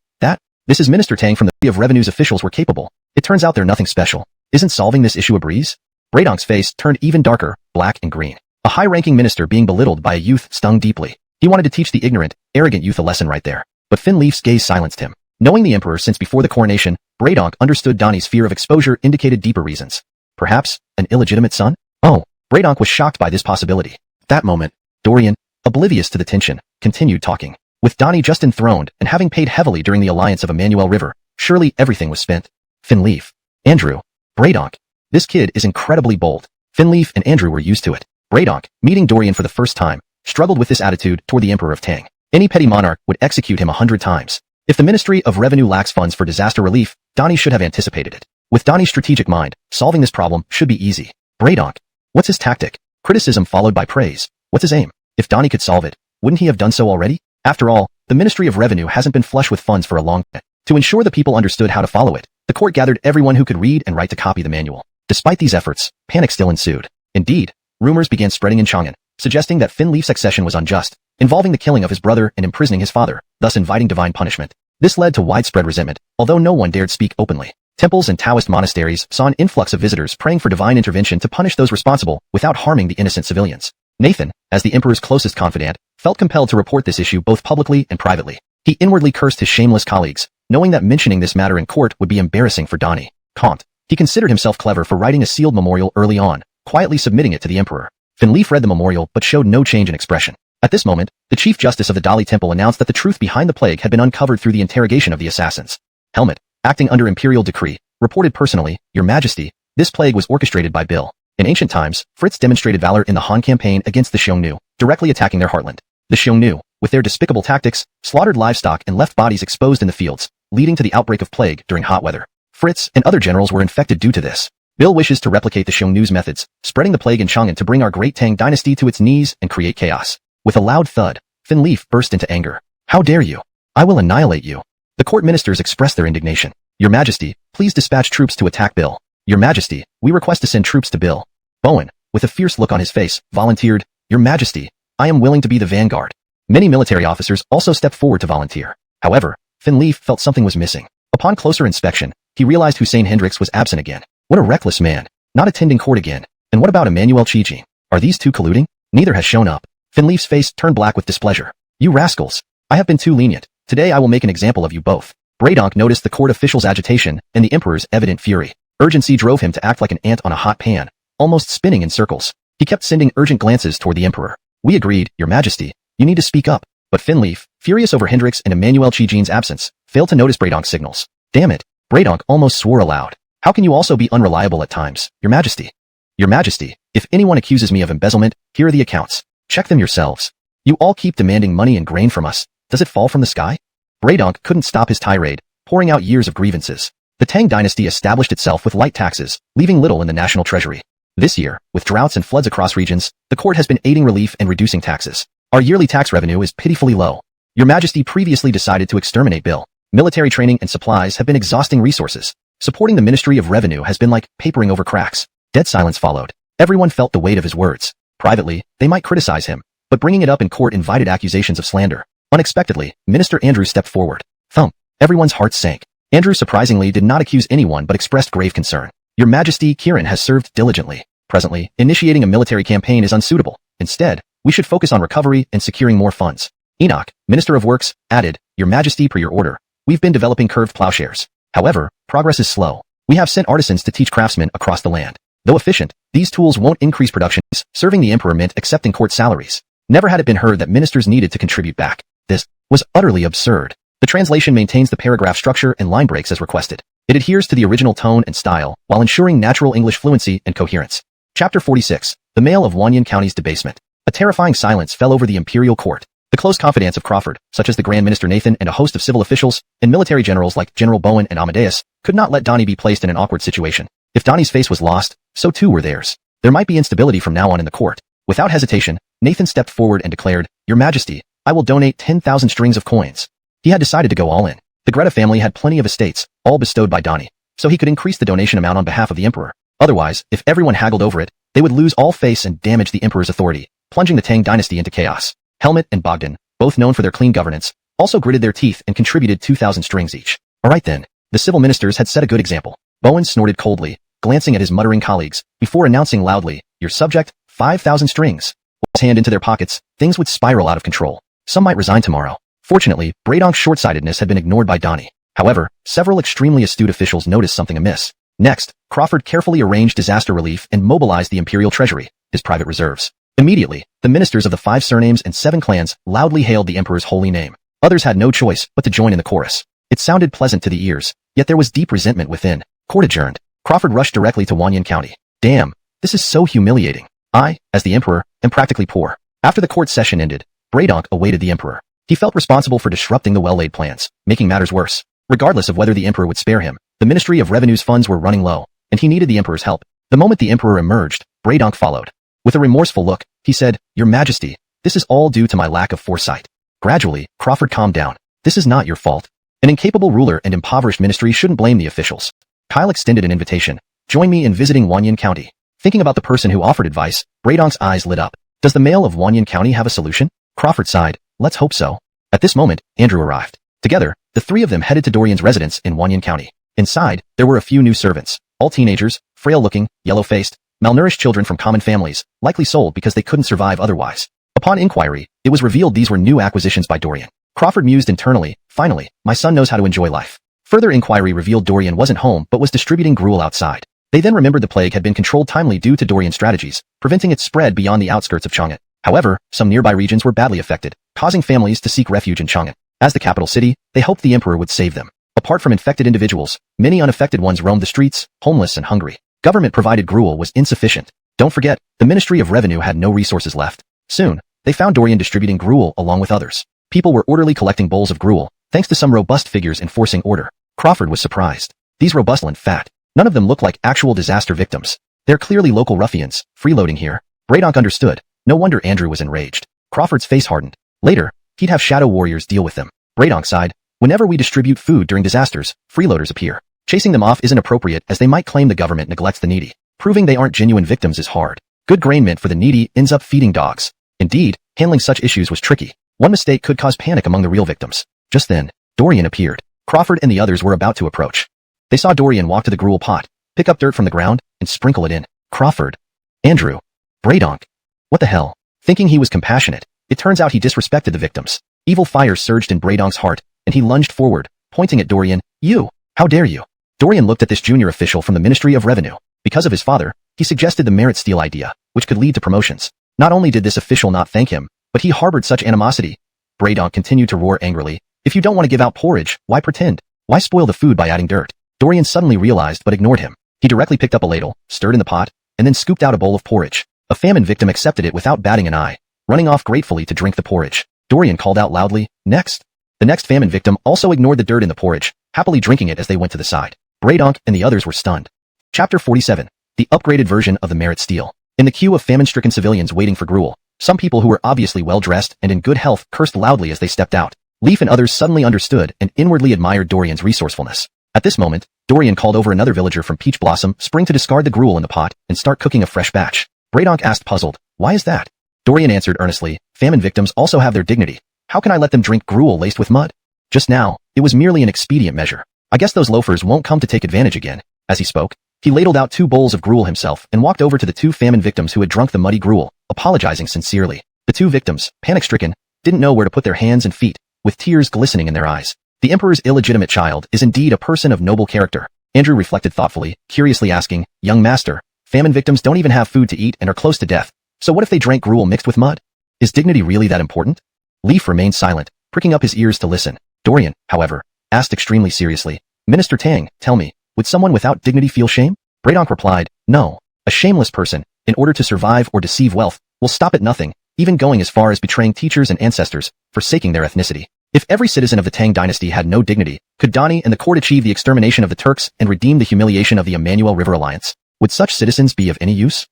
this is Minister Tang from the Ministry of Revenue's officials were capable. It turns out they're nothing special. Isn't solving this issue a breeze? Braydonk's face turned even darker, black and green. A high-ranking minister being belittled by a youth stung deeply. He wanted to teach the ignorant, arrogant youth a lesson right there. But Finleaf's gaze silenced him. Knowing the emperor since before the coronation, Bradonk understood Donnie's fear of exposure indicated deeper reasons. Perhaps an illegitimate son? Oh, Bradonk was shocked by this possibility. At that moment, Dorian, oblivious to the tension, continued talking. With Donnie just enthroned and having paid heavily during the alliance of Emmanuel River, surely everything was spent. Finleaf. Andrew. Bradonk. This kid is incredibly bold. Finleaf and Andrew were used to it. Bradonk, meeting Dorian for the first time, struggled with this attitude toward the Emperor of Tang. Any petty monarch would execute him 100 times. If the Ministry of Revenue lacks funds for disaster relief, Donnie should have anticipated it. With Donnie's strategic mind, solving this problem should be easy. Bradonk. What's his tactic? Criticism followed by praise. What's his aim? If Donnie could solve it, wouldn't he have done so already? After all, the Ministry of Revenue hasn't been flush with funds for a long time. To ensure the people understood how to follow it, the court gathered everyone who could read and write to copy the manual. Despite these efforts, panic still ensued. Indeed, rumors began spreading in Chang'an, suggesting that Finleaf's accession was unjust, involving the killing of his brother and imprisoning his father, thus inviting divine punishment. This led to widespread resentment, although no one dared speak openly. Temples and Taoist monasteries saw an influx of visitors praying for divine intervention to punish those responsible without harming the innocent civilians. Nathan, as the emperor's closest confidant, felt compelled to report this issue both publicly and privately. He inwardly cursed his shameless colleagues, knowing that mentioning this matter in court would be embarrassing for Donnie. Comte. He considered himself clever for writing a sealed memorial early on, quietly submitting it to the emperor. Finleaf read the memorial but showed no change in expression. At this moment, the chief justice of the Dali Temple announced that the truth behind the plague had been uncovered through the interrogation of the assassins. Helmet, acting under imperial decree, reported personally, Your Majesty, this plague was orchestrated by Bill. In ancient times, Fritz demonstrated valor in the Han campaign against the Xiongnu, directly attacking their heartland. The Xiongnu, with their despicable tactics, slaughtered livestock and left bodies exposed in the fields, leading to the outbreak of plague during hot weather. Fritz and other generals were infected due to this. Bill wishes to replicate the Xiongnu's methods, spreading the plague in Chang'an to bring our great Tang Dynasty to its knees and create chaos. With a loud thud, Finleaf burst into anger. How dare you? I will annihilate you. The court ministers expressed their indignation. Your Majesty, please dispatch troops to attack Bill. Your Majesty, we request to send troops to Bill. Bowen, with a fierce look on his face, volunteered, Your Majesty, I am willing to be the vanguard. Many military officers also stepped forward to volunteer. However, Finleaf felt something was missing. Upon closer inspection, he realized Hussein Hendricks was absent again. What a reckless man. Not attending court again. And what about Emmanuel Chijin? Are these two colluding? Neither has shown up. Finleaf's face turned black with displeasure. You rascals. I have been too lenient. Today I will make an example of you both. Bradonk noticed the court official's agitation and the emperor's evident fury. Urgency drove him to act like an ant on a hot pan, almost spinning in circles. He kept sending urgent glances toward the emperor. We agreed, Your Majesty. You need to speak up. But Finleaf, furious over Hendricks and Emmanuel Chijin's absence, failed to notice Bradonk's signals. Damn it. Bradonk almost swore aloud. How can you also be unreliable at times, Your Majesty? Your Majesty, if anyone accuses me of embezzlement, here are the accounts. Check them yourselves. You all keep demanding money and grain from us. Does it fall from the sky? Bradonk couldn't stop his tirade, pouring out years of grievances. The Tang Dynasty established itself with light taxes, leaving little in the national treasury. This year, with droughts and floods across regions, the court has been aiding relief and reducing taxes. Our yearly tax revenue is pitifully low. Your Majesty previously decided to exterminate Bill. Military training and supplies have been exhausting resources. Supporting the Ministry of Revenue has been like papering over cracks. Dead silence followed. Everyone felt the weight of his words. Privately, they might criticize him, but bringing it up in court invited accusations of slander. Unexpectedly, Minister Andrew stepped forward. Thump. Everyone's hearts sank. Andrew surprisingly did not accuse anyone but expressed grave concern. Your Majesty, Kiran has served diligently. Presently, initiating a military campaign is unsuitable. Instead, we should focus on recovery and securing more funds. Enoch, Minister of Works, added, Your Majesty, per your order, we've been developing curved plowshares. However, progress is slow. We have sent artisans to teach craftsmen across the land. Though efficient, these tools won't increase production. Serving the emperor meant accepting court salaries. Never had it been heard that ministers needed to contribute back. This was utterly absurd. The translation maintains the paragraph structure and line breaks as requested. It adheres to the original tone and style while ensuring natural English fluency and coherence. Chapter 46. The Mail of Wanyan County's Debasement. A terrifying silence fell over the imperial court. The close confidants of Crawford, such as the Grand Minister Nathan and a host of civil officials, and military generals like General Bowen and Amadeus, could not let Donnie be placed in an awkward situation. If Donnie's face was lost, so too were theirs. There might be instability from now on in the court. Without hesitation, Nathan stepped forward and declared, Your Majesty, I will donate 10,000 strings of coins. He had decided to go all in. The Greta family had plenty of estates, all bestowed by Donnie, so he could increase the donation amount on behalf of the emperor. Otherwise, if everyone haggled over it, they would lose all face and damage the emperor's authority, plunging the Tang Dynasty into chaos. Helmet and Bogdan, both known for their clean governance, also gritted their teeth and contributed 2,000 strings each. Alright then, the civil ministers had set a good example. Bowen snorted coldly, glancing at his muttering colleagues, before announcing loudly, Your subject, 5,000 strings. With his hand into their pockets, things would spiral out of control. Some might resign tomorrow. Fortunately, Bradonk's short-sightedness had been ignored by Donnie. However, several extremely astute officials noticed something amiss. Next, Crawford carefully arranged disaster relief and mobilized the Imperial Treasury, his private reserves. Immediately, the ministers of the 5 surnames and 7 clans loudly hailed the Emperor's holy name. Others had no choice but to join in the chorus. It sounded pleasant to the ears, yet there was deep resentment within. Court adjourned. Crawford rushed directly to Wanyan County. Damn, this is so humiliating. I, as the Emperor, am practically poor. After the court session ended, Bradonk awaited the Emperor. He felt responsible for disrupting the well-laid plans, making matters worse. Regardless of whether the Emperor would spare him, the Ministry of Revenue's funds were running low, and he needed the Emperor's help. The moment the Emperor emerged, Bradonk followed. With a remorseful look, he said, "Your Majesty, this is all due to my lack of foresight." Gradually, Crawford calmed down. "This is not your fault. An incapable ruler and impoverished ministry shouldn't blame the officials." Kyle extended an invitation. "Join me in visiting Wanyan County." Thinking about the person who offered advice, Bradonk's eyes lit up. Does the mayor of Wanyan County have a solution? Crawford sighed. Let's hope so. At this moment, Andrew arrived. Together, the 3 of them headed to Dorian's residence in Wanyan County. Inside, there were a few new servants, all teenagers, frail-looking, yellow-faced, malnourished children from common families, likely sold because they couldn't survive otherwise. Upon inquiry, it was revealed these were new acquisitions by Dorian. Crawford mused internally, "Finally, my son knows how to enjoy life." Further inquiry revealed Dorian wasn't home but was distributing gruel outside. They then remembered the plague had been controlled timely due to Dorian's strategies, preventing its spread beyond the outskirts of Chang'an. However, some nearby regions were badly affected, causing families to seek refuge in Chang'an. As the capital city, they hoped the Emperor would save them. Apart from infected individuals, many unaffected ones roamed the streets, homeless and hungry. Government-provided gruel was insufficient. Don't forget, the Ministry of Revenue had no resources left. Soon, they found Dorian distributing gruel along with others. People were orderly collecting bowls of gruel, thanks to some robust figures enforcing order. Crawford was surprised. These robust and fat. None of them looked like actual disaster victims. They're clearly local ruffians, freeloading here. Bradonk understood. No wonder Andrew was enraged. Crawford's face hardened. Later, he'd have shadow warriors deal with them. Bradonk sighed. Whenever we distribute food during disasters, freeloaders appear. Chasing them off isn't appropriate as they might claim the government neglects the needy. Proving they aren't genuine victims is hard. Good grain meant for the needy ends up feeding dogs. Indeed, handling such issues was tricky. One mistake could cause panic among the real victims. Just then, Dorian appeared. Crawford and the others were about to approach. They saw Dorian walk to the gruel pot, pick up dirt from the ground, and sprinkle it in. Crawford. Andrew. Bradonk. What the hell? Thinking he was compassionate, it turns out he disrespected the victims. Evil fire surged in Bradonk's heart, and he lunged forward, pointing at Dorian. "You! How dare you!" Dorian looked at this junior official from the Ministry of Revenue. Because of his father, he suggested the merit steal idea, which could lead to promotions. Not only did this official not thank him, but he harbored such animosity. Bradonk continued to roar angrily. "If you don't want to give out porridge, why pretend? Why spoil the food by adding dirt?" Dorian suddenly realized but ignored him. He directly picked up a ladle, stirred in the pot, and then scooped out a bowl of porridge. A famine victim accepted it without batting an eye, running off gratefully to drink the porridge. Dorian called out loudly, "Next!" The next famine victim also ignored the dirt in the porridge, happily drinking it as they went to the side. Bradonk and the others were stunned. Chapter 47. The upgraded version of the merit steal. In the queue of famine-stricken civilians waiting for gruel, some people who were obviously well-dressed and in good health cursed loudly as they stepped out. Leaf and others suddenly understood and inwardly admired Dorian's resourcefulness. At this moment, Dorian called over another villager from Peach Blossom Spring to discard the gruel in the pot and start cooking a fresh batch. Bradonk asked puzzled, "Why is that?" Dorian answered earnestly, "Famine victims also have their dignity. How can I let them drink gruel laced with mud?" Just now, it was merely an expedient measure. I guess those loafers won't come to take advantage again. As he spoke, he ladled out 2 bowls of gruel himself and walked over to the 2 famine victims who had drunk the muddy gruel, apologizing sincerely. The 2 victims, panic-stricken, didn't know where to put their hands and feet, with tears glistening in their eyes. The Emperor's illegitimate child is indeed a person of noble character. Andrew reflected thoughtfully, curiously asking, "Young master, famine victims don't even have food to eat and are close to death. So what if they drank gruel mixed with mud? Is dignity really that important?" Leaf remained silent, pricking up his ears to listen. Dorian, however, asked extremely seriously, "Minister Tang, tell me, would someone without dignity feel shame?" Bradonk replied, "No. A shameless person, in order to survive or deceive wealth, will stop at nothing, even going as far as betraying teachers and ancestors, forsaking their ethnicity. If every citizen of the Tang Dynasty had no dignity, could Donnie and the court achieve the extermination of the Turks and redeem the humiliation of the Emmanuel River Alliance? Would such citizens be of any use?"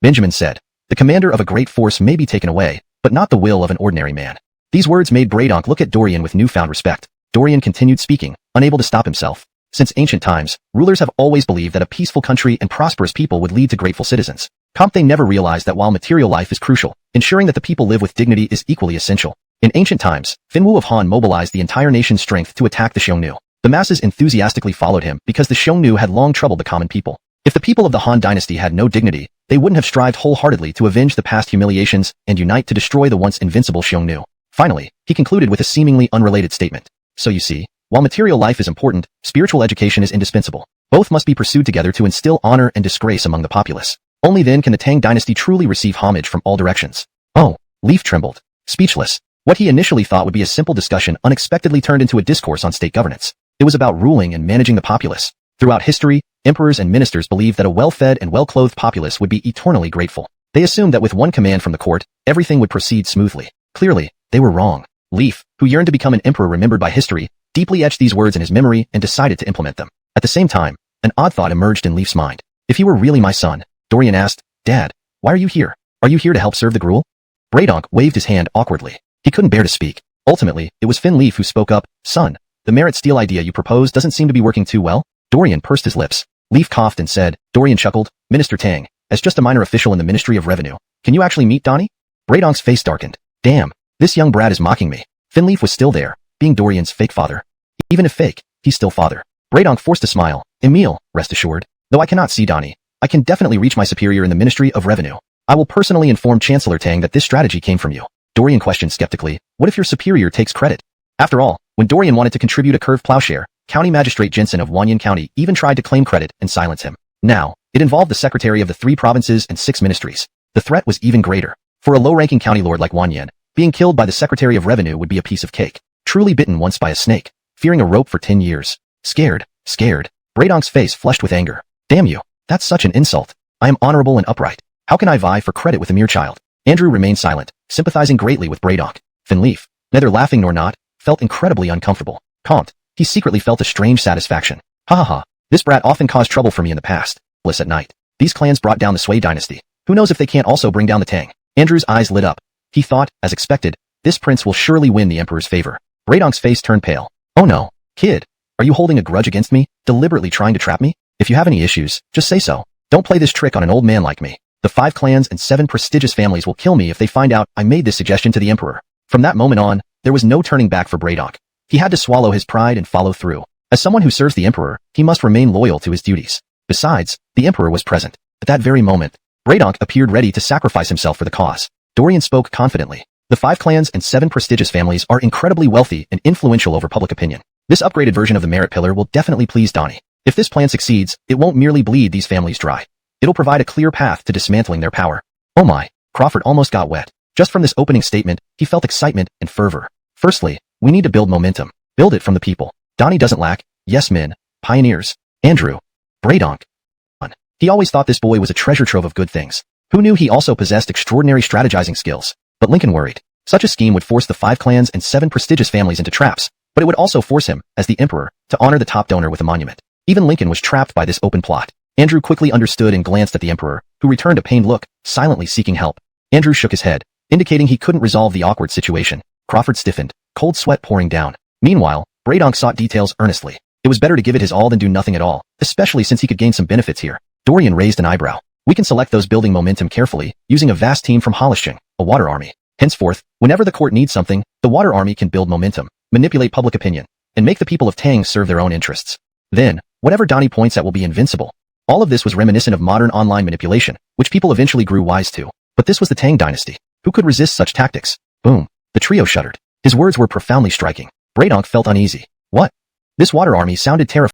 Benjamin said, "The commander of a great force may be taken away, but not the will of an ordinary man." These words made Bradonk look at Dorian with newfound respect. Dorian continued speaking, unable to stop himself. Since ancient times, rulers have always believed that a peaceful country and prosperous people would lead to grateful citizens. They never realized that while material life is crucial, ensuring that the people live with dignity is equally essential. In ancient times, Finwu of Han mobilized the entire nation's strength to attack the Xiongnu. The masses enthusiastically followed him because the Xiongnu had long troubled the common people. If the people of the Han dynasty had no dignity, they wouldn't have strived wholeheartedly to avenge the past humiliations and unite to destroy the once invincible Xiongnu. Finally, he concluded with a seemingly unrelated statement. So you see, while material life is important, spiritual education is indispensable. Both must be pursued together to instill honor and disgrace among the populace. Only then can the Tang Dynasty truly receive homage from all directions. Oh, Leaf trembled. Speechless. What he initially thought would be a simple discussion unexpectedly turned into a discourse on state governance. It was about ruling and managing the populace. Throughout history, emperors and ministers believed that a well-fed and well-clothed populace would be eternally grateful. They assumed that with one command from the court, everything would proceed smoothly. Clearly, they were wrong. Leaf, who yearned to become an emperor remembered by history, deeply etched these words in his memory and decided to implement them. At the same time, an odd thought emerged in Leaf's mind. If he were really my son, Dorian asked, Dad, why are you here? Are you here to help serve the Gruul? Braydonk waved his hand awkwardly. He couldn't bear to speak. Ultimately, it was Finn Leaf who spoke up. Son, the merit steal idea you proposed doesn't seem to be working too well. Dorian pursed his lips. Leaf coughed and said, Dorian chuckled, Minister Tang, as just a minor official in the Ministry of Revenue, can you actually meet Donnie? Braydonk's face darkened. Damn, this young brat is mocking me. Finleaf was still there, being Dorian's fake father. Even if fake, he's still father. Braydonk forced a smile. Emile, rest assured. Though I cannot see Donnie, I can definitely reach my superior in the Ministry of Revenue. I will personally inform Chancellor Tang that this strategy came from you. Dorian questioned skeptically, what if your superior takes credit? After all, when Dorian wanted to contribute a curved plowshare, County Magistrate Jensen of Wanyan County even tried to claim credit and silence him. Now, it involved the secretary of the 3 provinces and 6 ministries. The threat was even greater. For a low-ranking county lord like Wanyan, being killed by the Secretary of Revenue would be a piece of cake. Truly bitten once by a snake, fearing a rope for 10 years. Scared. Braydonk's face flushed with anger. Damn you, that's such an insult. I am honorable and upright. How can I vie for credit with a mere child? Andrew remained silent, sympathizing greatly with Braydonk. Finleaf, neither laughing nor not, felt incredibly uncomfortable. Comte, he secretly felt a strange satisfaction. Ha ha ha, this brat often caused trouble for me in the past. Bliss at night. These clans brought down the Sui dynasty. Who knows if they can't also bring down the Tang? Andrew's eyes lit up. He thought, as expected, this prince will surely win the emperor's favor. Braydonk's face turned pale. Oh no, kid. Are you holding a grudge against me, deliberately trying to trap me? If you have any issues, just say so. Don't play this trick on an old man like me. The 5 clans and 7 prestigious families will kill me if they find out I made this suggestion to the emperor. From that moment on, there was no turning back for Braydonk. He had to swallow his pride and follow through. As someone who serves the emperor, he must remain loyal to his duties. Besides, the emperor was present. At that very moment, Braydonk appeared ready to sacrifice himself for the cause. Dorian spoke confidently. The 5 clans and 7 prestigious families are incredibly wealthy and influential over public opinion. This upgraded version of the merit pillar will definitely please Donnie. If this plan succeeds, it won't merely bleed these families dry. It'll provide a clear path to dismantling their power. Oh my, Crawford almost got wet. Just from this opening statement, he felt excitement and fervor. Firstly, we need to build momentum. Build it from the people. Donnie doesn't lack yes men, pioneers. Andrew. Braydonk. He always thought this boy was a treasure trove of good things. Who knew he also possessed extraordinary strategizing skills? But Lincoln worried. Such a scheme would force the 5 clans and 7 prestigious families into traps, but it would also force him, as the emperor, to honor the top donor with a monument. Even Lincoln was trapped by this open plot. Andrew quickly understood and glanced at the emperor, who returned a pained look, silently seeking help. Andrew shook his head, indicating he couldn't resolve the awkward situation. Crawford stiffened, cold sweat pouring down. Meanwhile, Braydonk sought details earnestly. It was better to give it his all than do nothing at all, especially since he could gain some benefits here. Dorian raised an eyebrow. We can select those building momentum carefully, using a vast team from Holishing, a water army. Henceforth, whenever the court needs something, the water army can build momentum, manipulate public opinion, and make the people of Tang serve their own interests. Then, whatever Donnie points at will be invincible. All of this was reminiscent of modern online manipulation, which people eventually grew wise to. But this was the Tang Dynasty. Who could resist such tactics? Boom. The trio shuddered. His words were profoundly striking. Braydonk felt uneasy. What? This water army sounded terrifying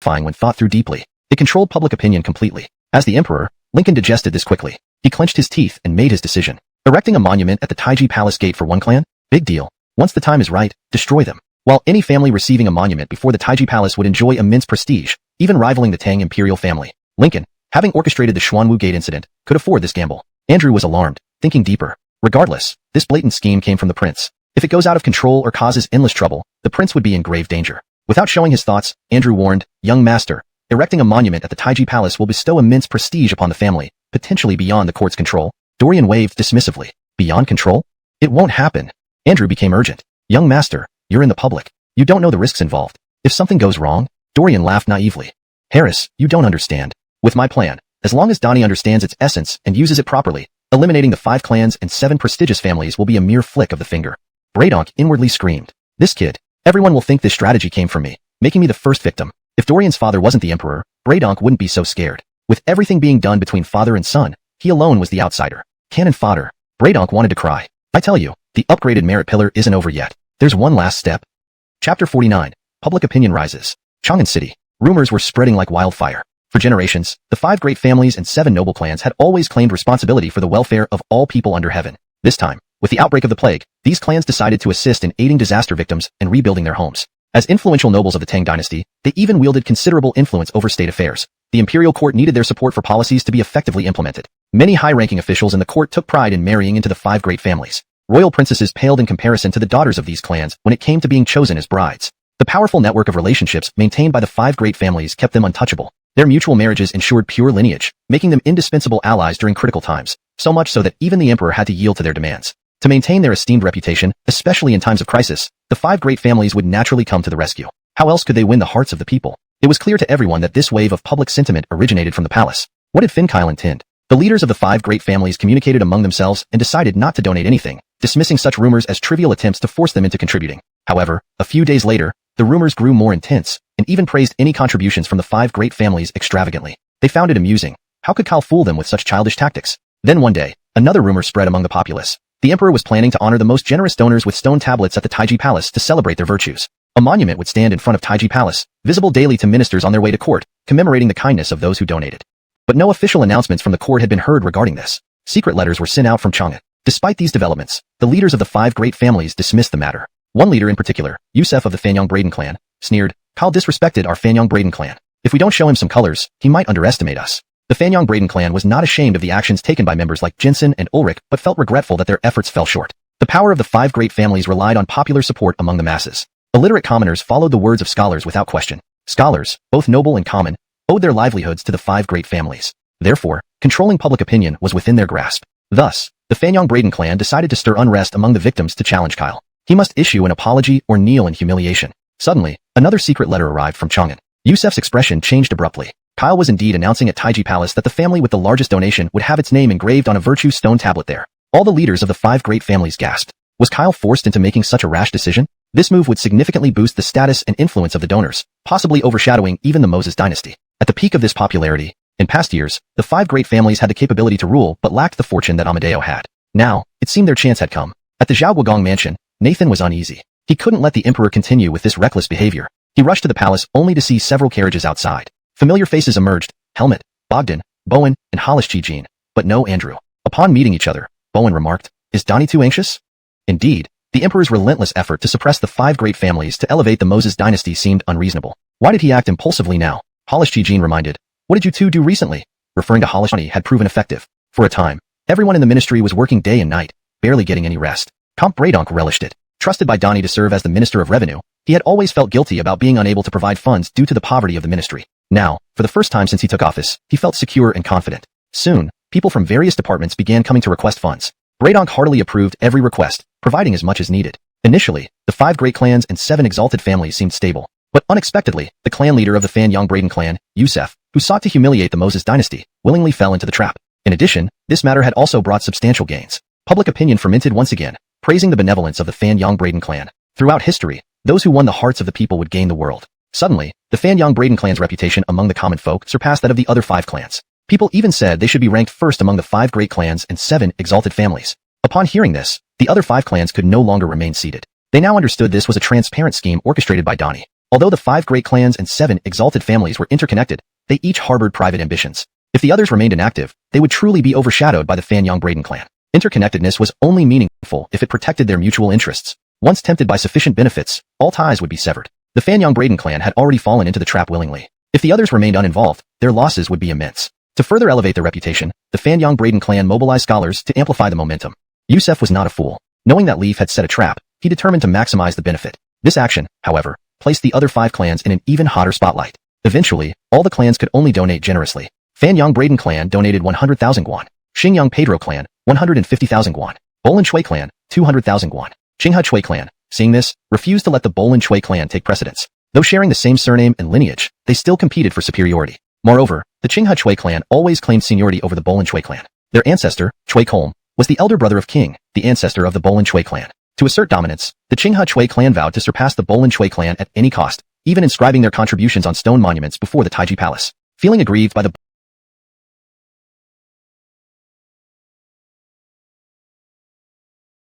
when thought through deeply. It controlled public opinion completely. As the emperor, Lincoln digested this quickly. He clenched his teeth and made his decision. Erecting a monument at the Taiji Palace gate for one clan? Big deal. Once the time is right, destroy them. While any family receiving a monument before the Taiji Palace would enjoy immense prestige, even rivaling the Tang imperial family, Lincoln, having orchestrated the Xuanwu Gate incident, could afford this gamble. Andrew was alarmed, thinking deeper. Regardless, this blatant scheme came from the prince. If it goes out of control or causes endless trouble, the prince would be in grave danger. Without showing his thoughts, Andrew warned, Young master, erecting a monument at the Taiji Palace will bestow immense prestige upon the family, potentially beyond the court's control. Dorian waved dismissively. Beyond control? It won't happen. Andrew became urgent. Young master, you're in the public. You don't know the risks involved. If something goes wrong? Dorian laughed naively. Harris, you don't understand. With my plan, as long as Donnie understands its essence and uses it properly, eliminating the 5 clans and 7 prestigious families will be a mere flick of the finger. Braydonk inwardly screamed. This kid. Everyone will think this strategy came from me, making me the first victim. If Dorian's father wasn't the emperor, Braydonk wouldn't be so scared. With everything being done between father and son, he alone was the outsider. Cannon fodder. Braydonk wanted to cry. I tell you, the upgraded merit pillar isn't over yet. There's one last step. Chapter 49. Public opinion rises. Chang'an City. Rumors were spreading like wildfire. For generations, the 5 great families and 7 noble clans had always claimed responsibility for the welfare of all people under heaven. This time, with the outbreak of the plague, these clans decided to assist in aiding disaster victims and rebuilding their homes. As influential nobles of the Tang Dynasty, they even wielded considerable influence over state affairs. The imperial court needed their support for policies to be effectively implemented. Many high-ranking officials in the court took pride in marrying into the 5 great families. Royal princesses paled in comparison to the daughters of these clans when it came to being chosen as brides. The powerful network of relationships maintained by the 5 great families kept them untouchable. Their mutual marriages ensured pure lineage, making them indispensable allies during critical times, so much so that even the emperor had to yield to their demands. To maintain their esteemed reputation, especially in times of crisis, the 5 great families would naturally come to the rescue. How else could they win the hearts of the people? It was clear to everyone that this wave of public sentiment originated from the palace. What did Kyle intend? The leaders of the 5 great families communicated among themselves and decided not to donate anything, dismissing such rumors as trivial attempts to force them into contributing. However, a few days later, the rumors grew more intense, and even praised any contributions from the 5 great families extravagantly. They found it amusing. How could Kyle fool them with such childish tactics? Then one day, another rumor spread among the populace. The emperor was planning to honor the most generous donors with stone tablets at the Taiji Palace to celebrate their virtues. A monument would stand in front of Taiji Palace, visible daily to ministers on their way to court, commemorating the kindness of those who donated. But no official announcements from the court had been heard regarding this. Secret letters were sent out from Chang'an. Despite these developments, the leaders of the 5 great families dismissed the matter. One leader in particular, Yusef of the Fanyang Braden clan, sneered, Kyle disrespected our Fanyang Braden clan. If we don't show him some colors, he might underestimate us. The Fanyang Braden clan was not ashamed of the actions taken by members like Jinsen and Ulrich, but felt regretful that their efforts fell short. The power of the 5 great families relied on popular support among the masses. Illiterate commoners followed the words of scholars without question. Scholars, both noble and common, owed their livelihoods to the 5 great families. Therefore, controlling public opinion was within their grasp. Thus, the Fanyang Braden clan decided to stir unrest among the victims to challenge Kyle. He must issue an apology or kneel in humiliation. Suddenly, another secret letter arrived from Chang'an. Yusef's expression changed abruptly. Kyle was indeed announcing at Taiji Palace that the family with the largest donation would have its name engraved on a virtue stone tablet there. All the leaders of the 5 great families gasped. Was Kyle forced into making such a rash decision? This move would significantly boost the status and influence of the donors, possibly overshadowing even the Moses dynasty. At the peak of this popularity, in past years, the 5 great families had the capability to rule but lacked the fortune that Amadeo had. Now, it seemed their chance had come. At the Zhao Guogong mansion, Nathan was uneasy. He couldn't let the emperor continue with this reckless behavior. He rushed to the palace only to see several carriages outside. Familiar faces emerged, Helmut, Bogdan, Bowen, and Hollis Chi-Jean, but no Andrew. Upon meeting each other, Bowen remarked, Is Donnie too anxious? Indeed, the emperor's relentless effort to suppress the 5 great families to elevate the Moses dynasty seemed unreasonable. Why did he act impulsively now? Hollis Chi-Jean reminded, What did you two do recently? Referring to Hollis had proven effective. For a time, everyone in the ministry was working day and night, barely getting any rest. Comte Braydonk relished it. Trusted by Donnie to serve as the Minister of Revenue, he had always felt guilty about being unable to provide funds due to the poverty of the ministry. Now, for the first time since he took office, he felt secure and confident. Soon, people from various departments began coming to request funds. Braydonk heartily approved every request, providing as much as needed. Initially, the 5 great clans and 7 exalted families seemed stable. But unexpectedly, the clan leader of the Fanyang Braden clan, Yusef, who sought to humiliate the Moses dynasty, willingly fell into the trap. In addition, this matter had also brought substantial gains. Public opinion fermented once again, praising the benevolence of the Fanyang Braden clan. Throughout history, those who won the hearts of the people would gain the world. Suddenly, the Fanyang Braden clan's reputation among the common folk surpassed that of the other 5 clans. People even said they should be ranked first among the 5 great clans and 7 exalted families. Upon hearing this, the other 5 clans could no longer remain seated. They now understood this was a transparent scheme orchestrated by Donnie. Although the 5 great clans and 7 exalted families were interconnected, they each harbored private ambitions. If the others remained inactive, they would truly be overshadowed by the Fanyang Braden clan. Interconnectedness was only meaningful if it protected their mutual interests. Once tempted by sufficient benefits, all ties would be severed. The Fanyang Braden clan had already fallen into the trap willingly. If the others remained uninvolved, their losses would be immense. To further elevate their reputation, the Fanyang Braden clan mobilized scholars to amplify the momentum. Yusef was not a fool. Knowing that Leaf had set a trap, he determined to maximize the benefit. This action, however, placed the other 5 clans in an even hotter spotlight. Eventually, all the clans could only donate generously. Fanyang Braden clan donated 100,000 guan. Xingyang Pedro clan, 150,000 guan. Bolin Chui clan, 200,000 guan. Qinghe Chui clan, seeing this, refused to let the Bolin Chui clan take precedence. Though sharing the same surname and lineage, they still competed for superiority. Moreover, the Qinghe Chui clan always claimed seniority over the Bolin Chui clan. Their ancestor, Chui Kolm, was the elder brother of King, the ancestor of the Bolin Chui clan. To assert dominance, the Qinghe Chui clan vowed to surpass the Bolin Chui clan at any cost, even inscribing their contributions on stone monuments before the Taiji Palace. Feeling aggrieved by the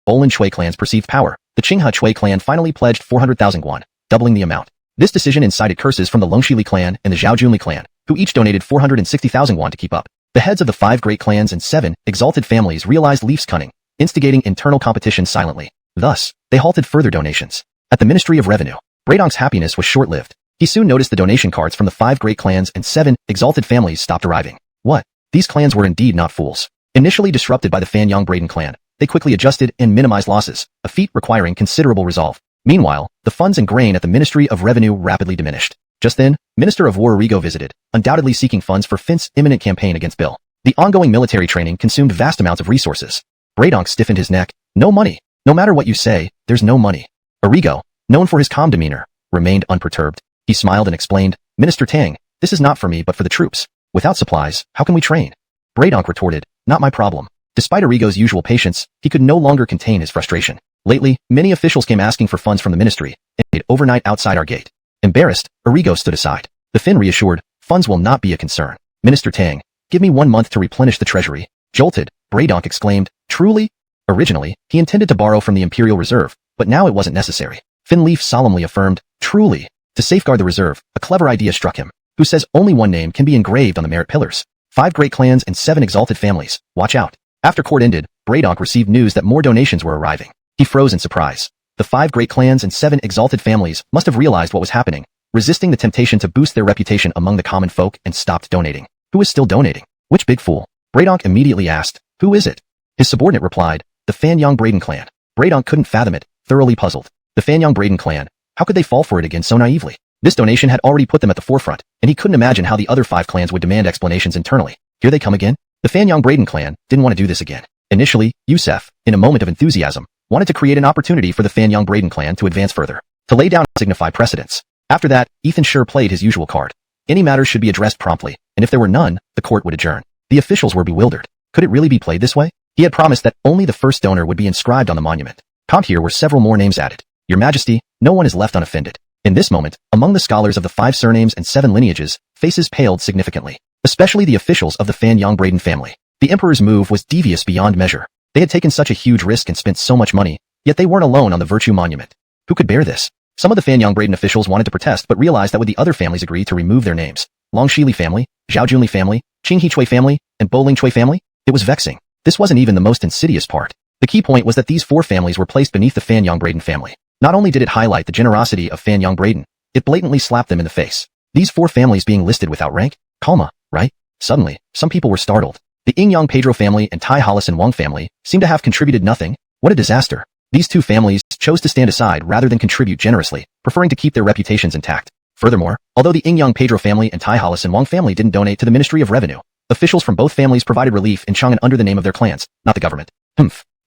Bolin Chui clan's perceived power, the Qinghe Chui clan finally pledged 400,000 guan, doubling the amount. This decision incited curses from the Longxili clan and the Zhaojunli clan, who each donated 460,000 guan to keep up. The heads of the 5 great clans and 7 exalted families realized Leaf's cunning, instigating internal competition silently. Thus, they halted further donations. At the Ministry of Revenue, Bradonk's happiness was short-lived. He soon noticed the donation cards from the 5 great clans and 7 exalted families stopped arriving. What? These clans were indeed not fools. Initially disrupted by the Fanyang Braden clan, they quickly adjusted and minimized losses, a feat requiring considerable resolve. Meanwhile, the funds and grain at the Ministry of Revenue rapidly diminished. Just then, Minister of War Rigo visited, undoubtedly seeking funds for Fint's imminent campaign against Bill. The ongoing military training consumed vast amounts of resources. Bradonk stiffened his neck. No money. No matter what you say, there's no money. Arrigo, known for his calm demeanor, remained unperturbed. He smiled and explained, Minister Tang, this is not for me but for the troops. Without supplies, how can we train? Bradonk retorted, not my problem. Despite Arrigo's usual patience, he could no longer contain his frustration. Lately, many officials came asking for funds from the ministry, and stayed overnight outside our gate. Embarrassed, Arrigo stood aside. The Fin reassured, funds will not be a concern. Minister Tang, give me 1 month to replenish the treasury. Jolted, Bradonk exclaimed, truly? Originally, he intended to borrow from the Imperial Reserve, but now it wasn't necessary. Fin Leaf solemnly affirmed, truly. To safeguard the reserve, a clever idea struck him. Who says only one name can be engraved on the merit pillars? 5 great clans and 7 exalted families, watch out. After court ended, Bradonk received news that more donations were arriving. He froze in surprise. The 5 great clans and 7 exalted families must have realized what was happening, resisting the temptation to boost their reputation among the common folk and stopped donating. Who is still donating? Which big fool? Bradonk immediately asked, who is it? His subordinate replied, the Fanyang Braden clan. Bradonk couldn't fathom it, thoroughly puzzled. The Fanyang Braden clan, how could they fall for it again so naively? This donation had already put them at the forefront, and he couldn't imagine how the other 5 clans would demand explanations internally. Here they come again? The Fanyang Braden clan didn't want to do this again. Initially, Yusef, in a moment of enthusiasm, wanted to create an opportunity for the Fanyang Braden clan to advance further, to lay down and signify precedence. After that, Ethan Sure played his usual card. Any matters should be addressed promptly, and if there were none, the court would adjourn. The officials were bewildered. Could it really be played this way? He had promised that only the first donor would be inscribed on the monument. Here were several more names added. Your Majesty, no one is left unoffended. In this moment, among the scholars of the 5 surnames and 7 lineages, faces paled significantly, especially the officials of the Fanyang Braden family. The emperor's move was devious beyond measure. They had taken such a huge risk and spent so much money, yet they weren't alone on the virtue monument. Who could bear this? Some of the Fanyang Braden officials wanted to protest but realized that would the other families agree to remove their names? Longxili family, Zhaojunli family, Qinghe Chui family, and Boling Chui family? It was vexing. This wasn't even the most insidious part. The key point was that these 4 families were placed beneath the Fanyang Braden family. Not only did it highlight the generosity of Fanyang Braden, it blatantly slapped them in the face. These 4 families being listed without rank? Calma, right? Suddenly, some people were startled. The Ingyang Pedro family and Tai Hollis and Wang family seemed to have contributed nothing. What a disaster. These 2 families chose to stand aside rather than contribute generously, preferring to keep their reputations intact. Furthermore, although the Ingyang Pedro family and Tai Hollis and Wang family didn't donate to the Ministry of Revenue, officials from both families provided relief in Chang'an under the name of their clans, not the government.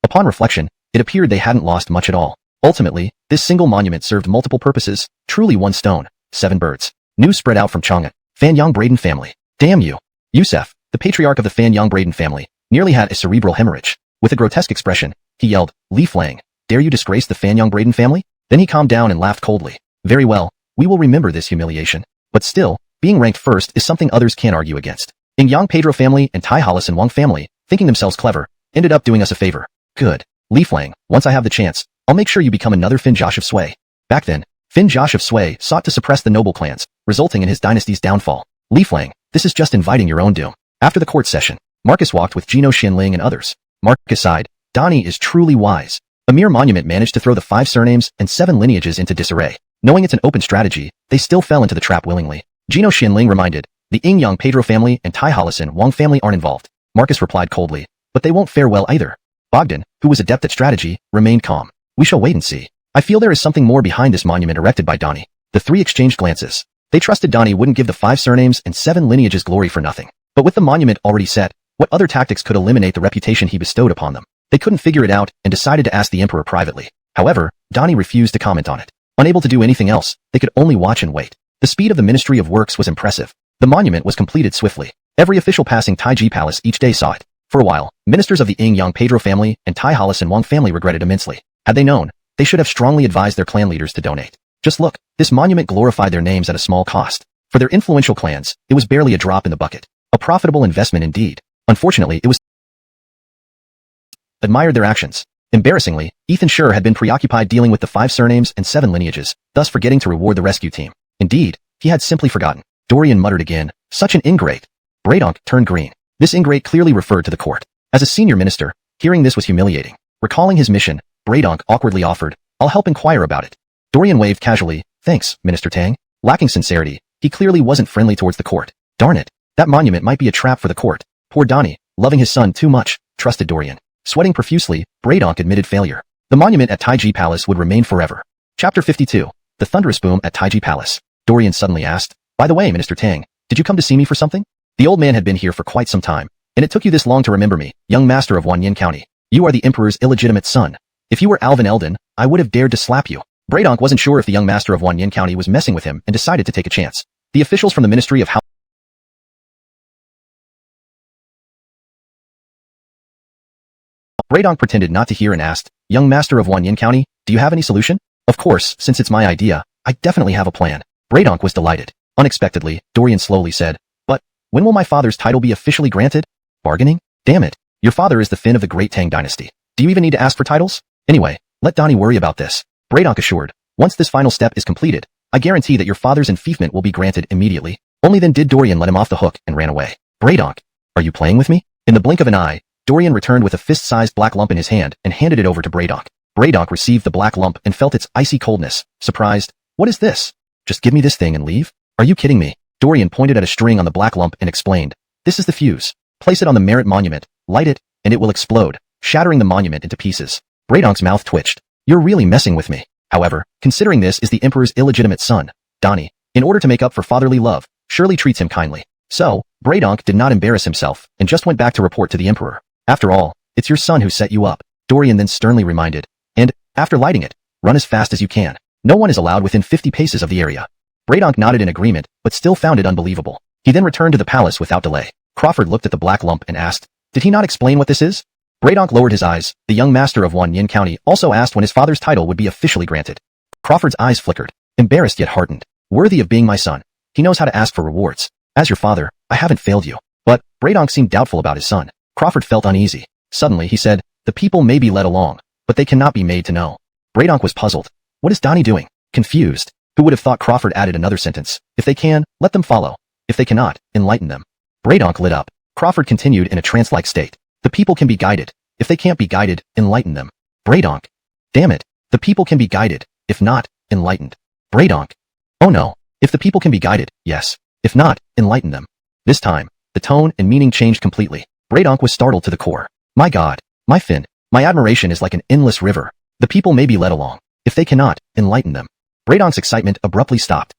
Upon reflection, it appeared they hadn't lost much at all. Ultimately, this single monument served multiple purposes, truly 1 stone, 7 birds. News spread out from Chang'an. Fanyang Braden family. Damn you. Yusef, the patriarch of the Fanyang Braden family, nearly had a cerebral hemorrhage. With a grotesque expression, he yelled, Li Flang, dare you disgrace the Fanyang Braden family? Then he calmed down and laughed coldly. Very well, we will remember this humiliation. But still, being ranked first is something others can't argue against. Ingyang Pedro family and Tai Hollis and Wang family, thinking themselves clever, ended up doing us a favor. Good. Li Flang, once I have the chance, I'll make sure you become another Fin Josh of Sui. Back then, Fin Josh of Sui sought to suppress the noble clans, resulting in his dynasty's downfall. Li Flang, this is just inviting your own doom. After the court session, Marcus walked with Gino Xianling and others. Marcus sighed, Donnie is truly wise. A mere monument managed to throw the 5 surnames and 7 lineages into disarray. Knowing it's an open strategy, they still fell into the trap willingly. Gino Xianling reminded, the Ingyang Pedro family and Tai Hollis and Wang family aren't involved. Marcus replied coldly, but they won't fare well either. Bogdan, who was adept at strategy, remained calm. We shall wait and see. I feel there is something more behind this monument erected by Donnie. The 3 exchanged glances. They trusted Donnie wouldn't give the 5 surnames and 7 lineages glory for nothing. But with the monument already set, what other tactics could eliminate the reputation he bestowed upon them? They couldn't figure it out and decided to ask the emperor privately. However, Donnie refused to comment on it. Unable to do anything else, they could only watch and wait. The speed of the Ministry of Works was impressive. The monument was completed swiftly. Every official passing Taiji Palace each day saw it. For a while, ministers of the Ingyang Pedro family and Tai Hollis and Wang family regretted immensely. Had they known, they should have strongly advised their clan leaders to donate. Just look, this monument glorified their names at a small cost. For their influential clans, it was barely a drop in the bucket. A profitable investment indeed. Unfortunately, it was admired their actions. Embarrassingly, Ethan Schur had been preoccupied dealing with the 5 surnames and 7 lineages, thus forgetting to reward the rescue team. Indeed, he had simply forgotten. Dorian muttered again, such an ingrate. Bradonk turned green. This ingrate clearly referred to the court. As a senior minister, hearing this was humiliating. Recalling his mission, Bradonk awkwardly offered, I'll help inquire about it. Dorian waved casually, thanks, Minister Tang. Lacking sincerity, he clearly wasn't friendly towards the court. Darn it, that monument might be a trap for the court. Poor Donnie, loving his son too much, trusted Dorian. Sweating profusely, Bradonk admitted failure. The monument at Taiji Palace would remain forever. Chapter 52. The thunderous boom at Taiji Palace. Dorian suddenly asked, by the way, Minister Tang, did you come to see me for something? The old man had been here for quite some time, and it took you this long to remember me, young master of Wanyan County. You are the Emperor's illegitimate son. If you were Alvin Eldon, I would have dared to slap you. Bradonk wasn't sure if the young master of Wanyan County was messing with him and decided to take a chance. The officials from the Ministry of House Bradonk pretended not to hear and asked, young master of Wanyan County, do you have any solution? Of course, since it's my idea, I definitely have a plan. Bradonk was delighted. Unexpectedly, Dorian slowly said, but, when will my father's title be officially granted? Bargaining? Damn it. Your father is the Fin of the great Tang Dynasty. Do you even need to ask for titles? Anyway, let Donnie worry about this. Bradonk assured, once this final step is completed, I guarantee that your father's enfeoffment will be granted immediately. Only then did Dorian let him off the hook and ran away. Bradonk, are you playing with me? In the blink of an eye, Dorian returned with a fist-sized black lump in his hand and handed it over to Bradonk. Bradonk received the black lump and felt its icy coldness. Surprised, what is this? Just give me this thing and leave? Are you kidding me? Dorian pointed at a string on the black lump and explained, this is the fuse. Place it on the merit monument, light it, and it will explode, shattering the monument into pieces. Bradonk's mouth twitched. You're really messing with me. However, considering this is the Emperor's illegitimate son, Donnie, in order to make up for fatherly love, surely treats him kindly. So, Bradonk did not embarrass himself and just went back to report to the Emperor. After all, it's your son who set you up, Dorian then sternly reminded. And, after lighting it, run as fast as you can. No one is allowed within 50 paces of the area. Bradonk nodded in agreement, but still found it unbelievable. He then returned to the palace without delay. Crawford looked at the black lump and asked, did he not explain what this is? Bradonk lowered his eyes. The young master of Wanyan County also asked when his father's title would be officially granted. Crawford's eyes flickered, embarrassed yet heartened. Worthy of being my son. He knows how to ask for rewards. As your father, I haven't failed you. But, Bradonk seemed doubtful about his son. Crawford felt uneasy. Suddenly he said, the people may be led along, but they cannot be made to know. Bradonk was puzzled. What is Donnie doing? Confused. Who would have thought Crawford added another sentence? If they can, let them follow. If they cannot, enlighten them. Bradonk lit up. Crawford continued in a trance-like state. The people can be guided. If they can't be guided, enlighten them. Bradonk. Damn it. The people can be guided. If not, enlightened. Bradonk. Oh no. If the people can be guided, yes. If not, enlighten them. This time, the tone and meaning changed completely. Bradonk was startled to the core. My God. My Fin. My admiration is like an endless river. The people may be led along. If they cannot, enlighten them. Bradonk's excitement abruptly stopped.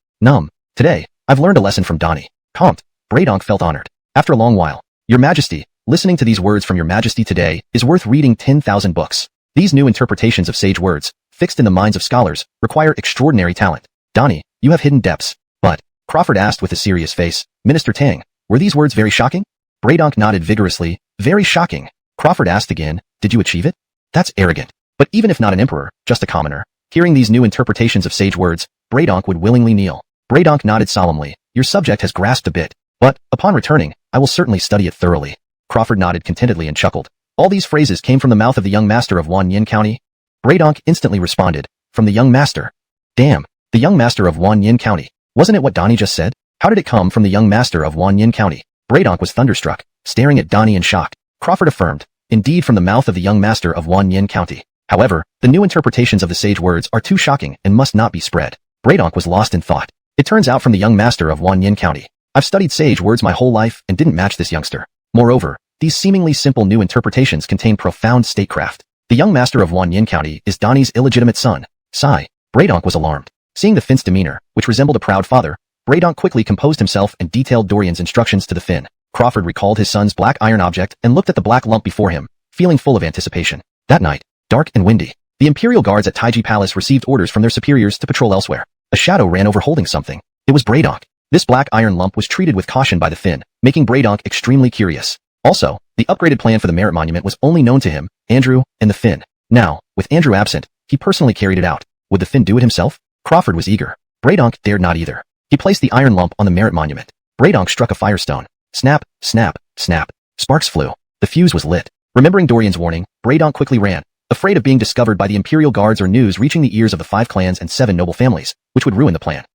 Today, I've learned a lesson from Donnie. Comte. Bradonk felt honored. After a long while, Your Majesty, listening to these words from Your Majesty today is worth reading 10,000 books. These new interpretations of sage words, fixed in the minds of scholars, require extraordinary talent. Donnie, you have hidden depths. But, Crawford asked with a serious face, Minister Tang, were these words very shocking? Bradonk nodded vigorously. Very shocking. Crawford asked again, did you achieve it? That's arrogant. But even if not an emperor, just a commoner, hearing these new interpretations of sage words, Bradonk would willingly kneel. Bradonk nodded solemnly. Your subject has grasped a bit. But, upon returning, I will certainly study it thoroughly. Crawford nodded contentedly and chuckled. All these phrases came from the mouth of the young master of Wanyan County. Bradonk instantly responded. From the young master. Damn, the young master of Wanyan County. Wasn't it what Donnie just said? How did it come from the young master of Wanyan County? Bradonk was thunderstruck, staring at Donnie in shock. Crawford affirmed. Indeed from the mouth of the young master of Wanyan County. However, the new interpretations of the sage words are too shocking and must not be spread. Bradonk was lost in thought. It turns out from the young master of Wanyan County. I've studied sage words my whole life and didn't match this youngster. Moreover, these seemingly simple new interpretations contain profound statecraft. The young master of Wanyan County is Donnie's illegitimate son. Sigh. Bradonk was alarmed. Seeing the Fin's demeanor, which resembled a proud father, Bradonk quickly composed himself and detailed Dorian's instructions to the Fin. Crawford recalled his son's black iron object and looked at the black lump before him, feeling full of anticipation. That night, dark and windy, the Imperial Guards at Taiji Palace received orders from their superiors to patrol elsewhere. A shadow ran over holding something. It was Bradonk. This black iron lump was treated with caution by the Fin, making Bradonk extremely curious. Also, the upgraded plan for the merit monument was only known to him, Andrew, and the Fin. Now, with Andrew absent, he personally carried it out. Would the Fin do it himself? Crawford was eager. Bradonk dared not either. He placed the iron lump on the merit monument. Braydonk struck a firestone. Snap, snap, snap. Sparks flew. The fuse was lit. Remembering Dorian's warning, Braydonk quickly ran, afraid of being discovered by the Imperial Guards or news reaching the ears of the 5 clans and 7 noble families, which would ruin the plan.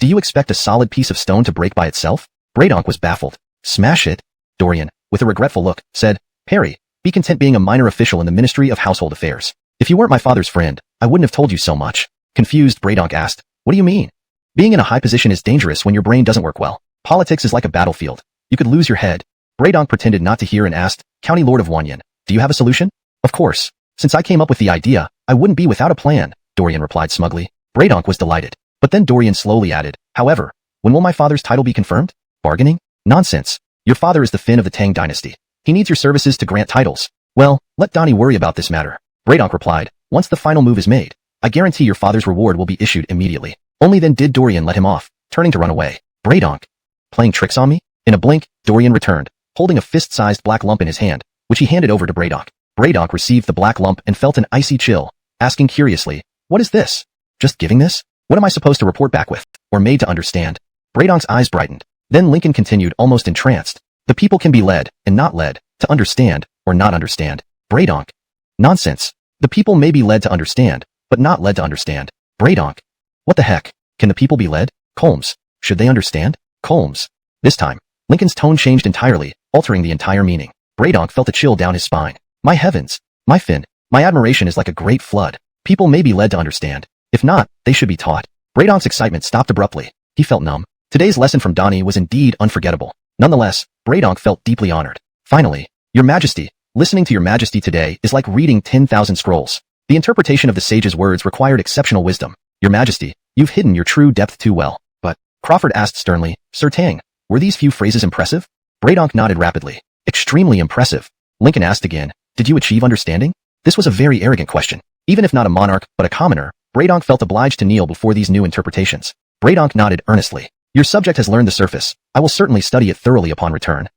Do you expect a solid piece of stone to break by itself? Braydonk was baffled. Smash it? Dorian, with a regretful look, said, Perry, be content being a minor official in the Ministry of Household Affairs. If you weren't my father's friend, I wouldn't have told you so much. Confused, Braydonk asked, what do you mean? Being in a high position is dangerous when your brain doesn't work well. Politics is like a battlefield. You could lose your head. Braydonk pretended not to hear and asked, County Lord of Wanyan, do you have a solution? Of course. Since I came up with the idea, I wouldn't be without a plan, Dorian replied smugly. Braydonk was delighted. But then Dorian slowly added, however, when will my father's title be confirmed? Bargaining? Nonsense. Your father is the Fin of the Tang Dynasty. He needs your services to grant titles. Well, let Donnie worry about this matter. Braydonk replied, once the final move is made, I guarantee your father's reward will be issued immediately. Only then did Dorian let him off, turning to run away. Braydonk, playing tricks on me? In a blink, Dorian returned, holding a fist-sized black lump in his hand, which he handed over to Braydonk. Braydonk received the black lump and felt an icy chill, asking curiously, what is this? Just giving this? What am I supposed to report back with, or made to understand? Braydonk's eyes brightened. Then Lincoln continued almost entranced. The people can be led, and not led, to understand, or not understand. Braydonk. Nonsense. The people may be led to understand, but not led to understand. Braydonk. What the heck? Can the people be led? Colmes. Should they understand? Colmes. This time, Lincoln's tone changed entirely, altering the entire meaning. Braydonk felt a chill down his spine. My heavens. My Fin. My admiration is like a great flood. People may be led to understand. If not, they should be taught. Braydonk's excitement stopped abruptly. He felt numb. Today's lesson from Donnie was indeed unforgettable. Nonetheless, Braydonk felt deeply honored. Finally, Your Majesty, listening to Your Majesty today is like reading 10,000 scrolls. The interpretation of the sage's words required exceptional wisdom. Your Majesty, you've hidden your true depth too well. But, Crawford asked sternly, Sir Tang, were these few phrases impressive? Braydonk nodded rapidly. Extremely impressive. Lincoln asked again, did you achieve understanding? This was a very arrogant question. Even if not a monarch, but a commoner, Braydonk felt obliged to kneel before these new interpretations. Braydonk nodded earnestly. Your subject has learned the surface. I will certainly study it thoroughly upon return.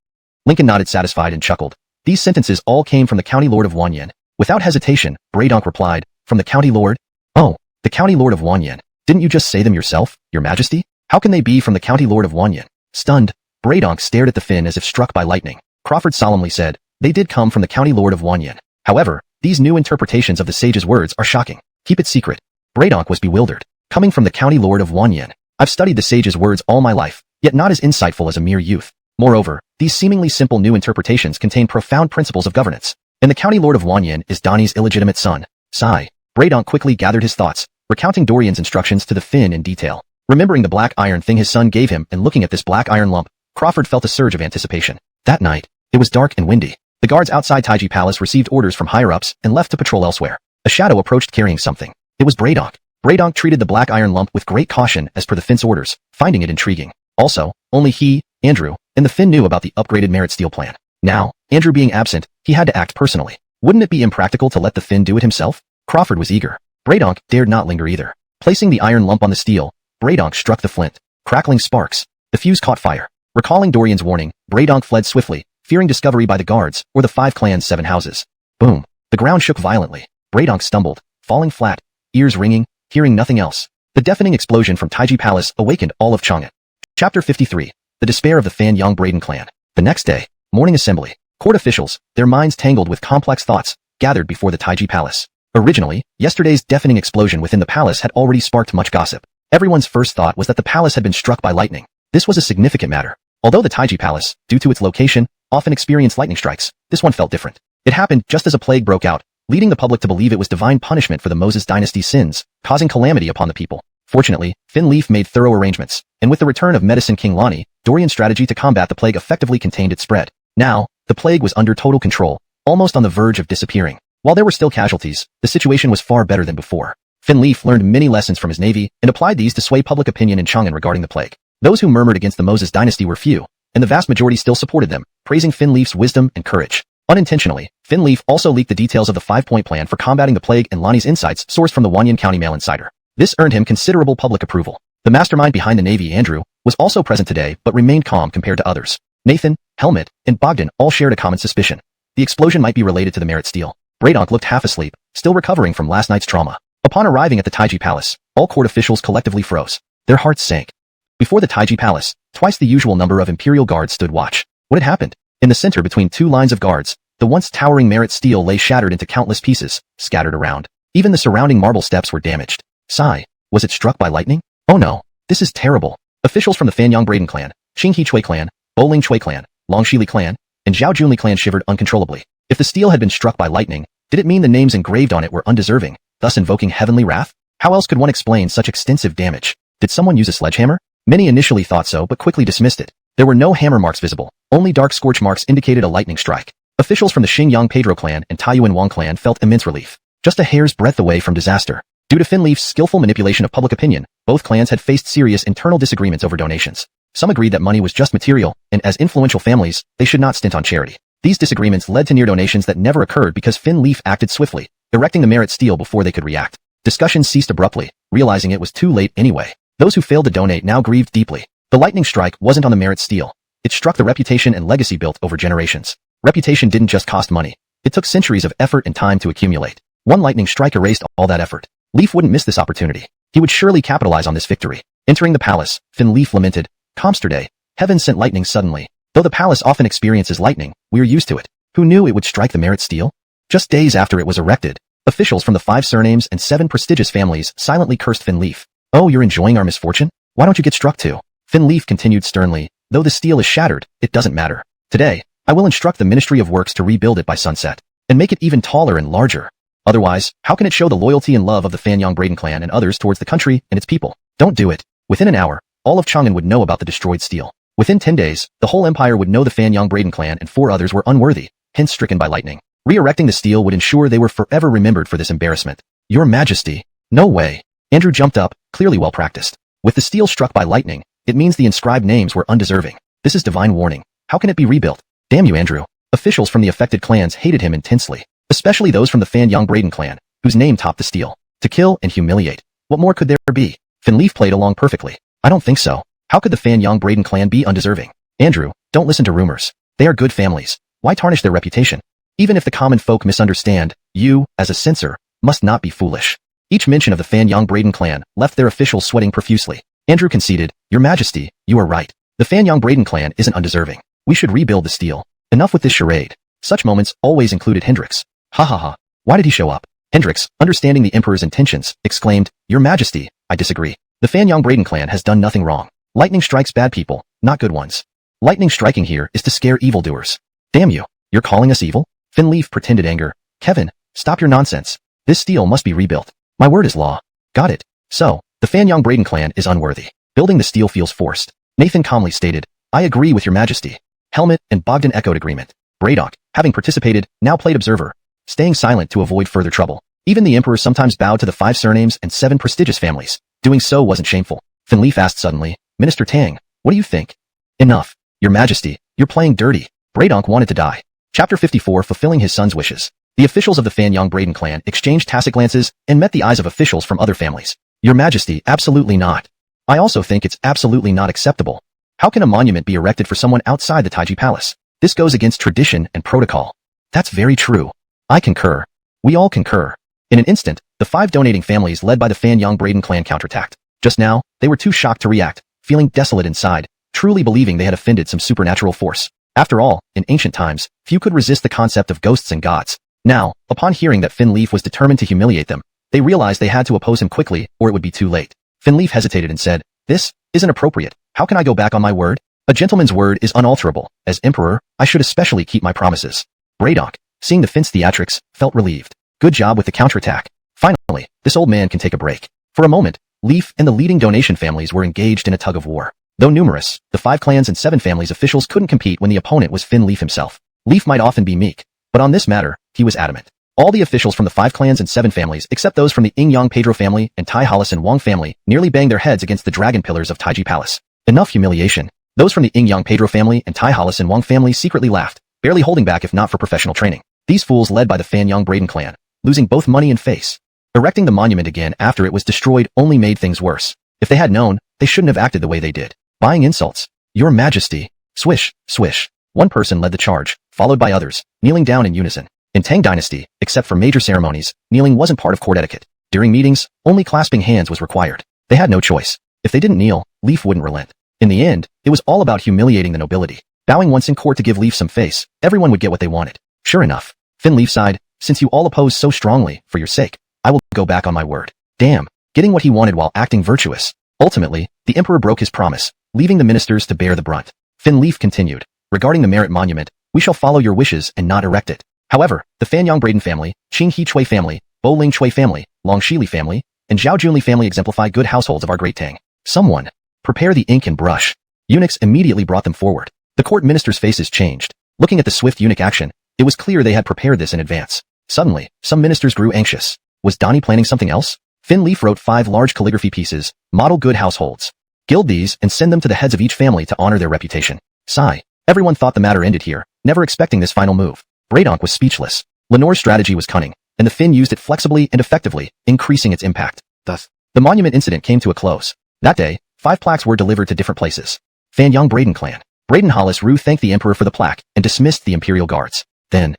Lincoln nodded satisfied and chuckled. These sentences all came from the County Lord of Wanyan. Without hesitation, Braydonk replied, from the County Lord? Oh, the County Lord of Wanyan. Didn't you just say them yourself, Your Majesty? How can they be from the County Lord of Wanyan? Stunned, Braydonk stared at the Fin as if struck by lightning. Crawford solemnly said, they did come from the County Lord of Wanyan. However, these new interpretations of the sage's words are shocking. Keep it secret. Braydonk was bewildered. Coming from the County Lord of Wanyan. I've studied the sage's words all my life, yet not as insightful as a mere youth. Moreover, these seemingly simple new interpretations contain profound principles of governance. And the County Lord of Wanyan is Donnie's illegitimate son. Sigh. Braydonk quickly gathered his thoughts, recounting Dorian's instructions to the Fin in detail. Remembering the black iron thing his son gave him and looking at this black iron lump, Crawford felt a surge of anticipation. That night, it was dark and windy. The guards outside Taiji Palace received orders from higher-ups and left to patrol elsewhere. A shadow approached carrying something. It was Braydonk. Braydonk treated the black iron lump with great caution as per the Fin's orders, finding it intriguing. Also, only he, Andrew, and the Fin knew about the upgraded merit steel plan. Now, Andrew being absent, he had to act personally. Wouldn't it be impractical to let the Fin do it himself? Crawford was eager. Braydonk dared not linger either. Placing the iron lump on the steel, Braydonk struck the flint. Crackling sparks. The fuse caught fire. Recalling Dorian's warning, Braydonk fled swiftly, fearing discovery by the guards or the 5 clans' 7 houses. Boom. The ground shook violently. Braydonk stumbled, falling flat, ears ringing, hearing nothing else. The deafening explosion from Taiji Palace awakened all of Chang'an. Chapter 53. The despair of the Fan Yang Braden clan. The next day, morning assembly. Court officials, their minds tangled with complex thoughts, gathered before the Taiji Palace. Originally, yesterday's deafening explosion within the palace had already sparked much gossip. Everyone's first thought was that the palace had been struck by lightning. This was a significant matter. Although the Taiji Palace, due to its location, often experienced lightning strikes, this one felt different. It happened just as a plague broke out, leading the public to believe it was divine punishment for the Moses Dynasty's sins, causing calamity upon the people. Fortunately, Fin Leaf made thorough arrangements, and with the return of Medicine King Lonnie, Dorian's strategy to combat the plague effectively contained its spread. Now, the plague was under total control, almost on the verge of disappearing. While there were still casualties, the situation was far better than before. Fin Leaf learned many lessons from his navy and applied these to sway public opinion in Chang'an regarding the plague. Those who murmured against the Moses Dynasty were few, and the vast majority still supported them, praising Fin Leaf's wisdom and courage. Unintentionally, Fin Leaf also leaked the details of the 5-point plan for combating the plague and Lonnie's insights sourced from the Wanyan County Mail Insider. This earned him considerable public approval. The mastermind behind the Navy, Andrew, was also present today but remained calm compared to others. Nathan, Helmet, and Bogdan all shared a common suspicion. The explosion might be related to the merit steel. Braydonk looked half asleep, still recovering from last night's trauma. Upon arriving at the Taiji Palace, all court officials collectively froze. Their hearts sank. Before the Taiji Palace, twice the usual number of imperial guards stood watch. What had happened? In the center between two lines of guards, the once towering merit stele lay shattered into countless pieces, scattered around. Even the surrounding marble steps were damaged. Sigh. Was it struck by lightning? Oh no. This is terrible. Officials from the Fanyang Braden clan, Qinghe Chui clan, Boling Chui clan, Longshili clan, and Zhao Junli clan shivered uncontrollably. If the stele had been struck by lightning, did it mean the names engraved on it were undeserving, thus invoking heavenly wrath? How else could one explain such extensive damage? Did someone use a sledgehammer? Many initially thought so but quickly dismissed it. There were no hammer marks visible, only dark scorch marks indicated a lightning strike. Officials from the Xingyang Pedro clan and Taiyuan Wang clan felt immense relief. Just a hair's breadth away from disaster. Due to Finleaf's skillful manipulation of public opinion, both clans had faced serious internal disagreements over donations. Some agreed that money was just material, and as influential families, they should not stint on charity. These disagreements led to near donations that never occurred because Finleaf acted swiftly, erecting the merit stele before they could react. Discussions ceased abruptly, realizing it was too late anyway. Those who failed to donate now grieved deeply. The lightning strike wasn't on the merit stele. It struck the reputation and legacy built over generations. Reputation didn't just cost money. It took centuries of effort and time to accumulate. One lightning strike erased all that effort. Leaf wouldn't miss this opportunity. He would surely capitalize on this victory. Entering the palace, Finleaf lamented, "Comsterday, heaven sent lightning suddenly. Though the palace often experiences lightning, we're used to it. Who knew it would strike the merit stele?" Just days after it was erected, officials from the 5 surnames and 7 prestigious families silently cursed Finleaf. "Oh, you're enjoying our misfortune? Why don't you get struck too?" Finleaf continued sternly, "Though the stele is shattered, it doesn't matter. Today, I will instruct the Ministry of Works to rebuild it by sunset, and make it even taller and larger. Otherwise, how can it show the loyalty and love of the Fanyang Braden clan and others towards the country and its people? Don't do it." Within an hour, all of Chang'an would know about the destroyed stele. Within 10 days, the whole empire would know the Fanyang Braden clan and 4 others were unworthy, hence stricken by lightning. Re-erecting the stele would ensure they were forever remembered for this embarrassment. "Your Majesty." "No way." Andrew jumped up, clearly well practiced. "With the stele struck by lightning, it means the inscribed names were undeserving. This is divine warning. How can it be rebuilt?" "Damn you, Andrew." Officials from the affected clans hated him intensely, especially those from the Fanyang Braden clan, whose name topped the stele. To kill and humiliate. What more could there be? Finleaf played along perfectly. "I don't think so. How could the Fanyang Braden clan be undeserving?" "Andrew, don't listen to rumors. They are good families. Why tarnish their reputation? Even if the common folk misunderstand, you, as a censor, must not be foolish." Each mention of the Fanyang Braden clan left their officials sweating profusely. Andrew conceded, "Your Majesty, you are right. The Fanyang Braden clan isn't undeserving. We should rebuild the stele. Enough with this charade." Such moments always included Hendrix. "Ha ha ha. Why did he show up?" Hendrix, understanding the Emperor's intentions, exclaimed, "Your Majesty, I disagree. The Fanyang Braden clan has done nothing wrong. Lightning strikes bad people, not good ones. Lightning striking here is to scare evildoers." "Damn you, you're calling us evil?" Finleaf pretended anger. "Kevin, stop your nonsense. This stele must be rebuilt. My word is law." "Got it. So, the Fanyang Braden clan is unworthy. Building the stele feels forced." Nathan calmly stated, "I agree with your Majesty." Helmet and Bogdan echoed agreement. Braddock, having participated, now played observer, staying silent to avoid further trouble. Even the Emperor sometimes bowed to the 5 surnames and 7 prestigious families. Doing so wasn't shameful. Finleaf asked suddenly, "Minister Tang, what do you think?" "Enough. Your Majesty, you're playing dirty." Braddock wanted to die. Chapter 54 Fulfilling his son's wishes. The officials of the Fanyang Braden clan exchanged tacit glances and met the eyes of officials from other families. "Your Majesty, absolutely not. I also think it's absolutely not acceptable. How can a monument be erected for someone outside the Taiji Palace? This goes against tradition and protocol." "That's very true. I concur. We all concur." In an instant, the 5 donating families led by the Fanyang Braden clan counterattacked. Just now, they were too shocked to react, feeling desolate inside, truly believing they had offended some supernatural force. After all, in ancient times, few could resist the concept of ghosts and gods. Now, upon hearing that Finleaf was determined to humiliate them, they realized they had to oppose him quickly or it would be too late. Finleaf hesitated and said, "This isn't appropriate. How can I go back on my word? A gentleman's word is unalterable. As Emperor, I should especially keep my promises." Braddock, seeing the Fin's theatrics, felt relieved. Good job with the counterattack. Finally, this old man can take a break. For a moment, Leaf and the leading donation families were engaged in a tug of war. Though numerous, the 5 clans and 7 families officials couldn't compete when the opponent was Finleaf himself. Leaf might often be meek, but on this matter, he was adamant. All the officials from the 5 clans and 7 families except those from the Xingyang Pedro family and Tai Hollis and Wang family nearly banged their heads against the dragon pillars of Taiji Palace. Enough humiliation. Those from the Xingyang Pedro family and Tai Hollis and Wang family secretly laughed, barely holding back if not for professional training. These fools led by the Fanyang Braden clan, losing both money and face. Erecting the monument again after it was destroyed only made things worse. If they had known, they shouldn't have acted the way they did. Buying insults. "Your Majesty." Swish, swish. One person led the charge, followed by others, kneeling down in unison. In Tang Dynasty, except for major ceremonies, kneeling wasn't part of court etiquette. During meetings, only clasping hands was required. They had no choice. If they didn't kneel, Leaf wouldn't relent. In the end, it was all about humiliating the nobility. Bowing once in court to give Leaf some face, everyone would get what they wanted. Sure enough, Finn Leaf sighed, since you all oppose so strongly, for your sake, I will go back on my word. Damn, getting what he wanted while acting virtuous. Ultimately, the emperor broke his promise, leaving the ministers to bear the brunt. Finn Leaf continued, regarding the merit monument, we shall follow your wishes and not erect it. However, the Fanyang Braden family, Qing He Chui family, Bo Ling Chui family, Long Shili family, and Zhao Junli family exemplify good households of our great Tang. Someone, prepare the ink and brush. Eunuchs immediately brought them forward. The court ministers' faces changed. Looking at the swift eunuch action, it was clear they had prepared this in advance. Suddenly, some ministers grew anxious. Was Donnie planning something else? Finn Leaf wrote 5 large calligraphy pieces, model good households. Gild these and send them to the heads of each family to honor their reputation. Sigh. Everyone thought the matter ended here, never expecting this final move. Bradonk was speechless. Lenore's strategy was cunning, and the Finn used it flexibly and effectively, increasing its impact. Thus, the monument incident came to a close. That day, 5 plaques were delivered to different places. Fanyang Braden clan. Braden Hollis Rue thanked the emperor for the plaque and dismissed the imperial guards. Then,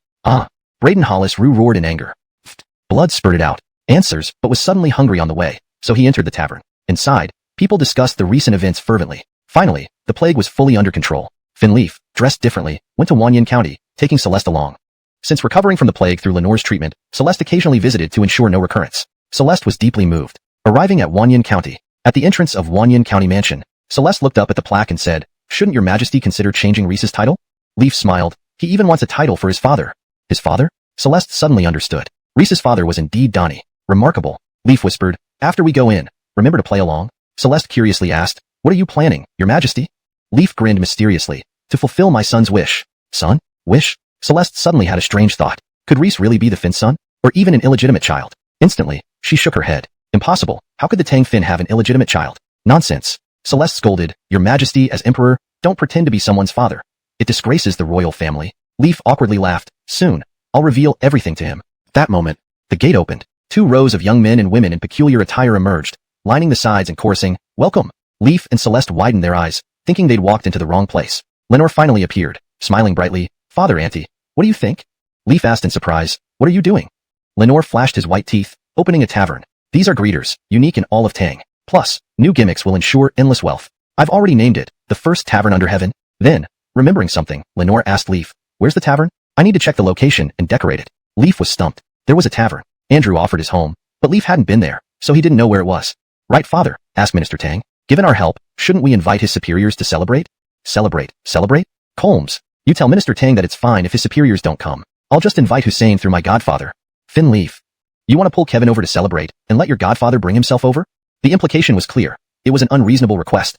Braden Hollis Rue roared in anger. Blood spurted out. Answers, but was suddenly hungry on the way, so he entered the tavern. Inside, people discussed the recent events fervently. Finally, the plague was fully under control. Finn Leaf, dressed differently, went to Wanyan County, taking Celeste along. Since recovering from the plague through Lenore's treatment, Celeste occasionally visited to ensure no recurrence. Celeste was deeply moved. Arriving at Wanyan County, at the entrance of Wanyan County Mansion, Celeste looked up at the plaque and said, shouldn't your majesty consider changing Reese's title? Leaf smiled. He even wants a title for his father. His father? Celeste suddenly understood. Reese's father was indeed Donnie. Remarkable. Leaf whispered, after we go in, remember to play along? Celeste curiously asked, what are you planning, your majesty? Leaf grinned mysteriously, to fulfill my son's wish. Son? Wish? Celeste suddenly had a strange thought. Could Reese really be the Finn's son? Or even an illegitimate child? Instantly, she shook her head. Impossible. How could the Tang Finn have an illegitimate child? Nonsense. Celeste scolded, your majesty as emperor, don't pretend to be someone's father. It disgraces the royal family. Leaf awkwardly laughed. Soon, I'll reveal everything to him. At that moment, the gate opened. 2 rows of young men and women in peculiar attire emerged, lining the sides and chorusing, welcome. Leaf and Celeste widened their eyes, thinking they'd walked into the wrong place. Lenore finally appeared, smiling brightly. Father Auntie, what do you think? Leaf asked in surprise, what are you doing? Lenore flashed his white teeth, opening a tavern. These are greeters, unique in all of Tang. Plus, new gimmicks will ensure endless wealth. I've already named it, the first tavern under heaven. Then, remembering something, Lenore asked Leaf, where's the tavern? I need to check the location and decorate it. Leaf was stumped. There was a tavern. Andrew offered his home, but Leaf hadn't been there, so he didn't know where it was. Right, father? Asked Minister Tang. Given our help, shouldn't we invite his superiors to celebrate? Celebrate? Colmes, you tell Minister Tang that it's fine if his superiors don't come. I'll just invite Hussein through my godfather. Finn Leaf. You want to pull Kevin over to celebrate, and let your godfather bring himself over? The implication was clear. It was an unreasonable request.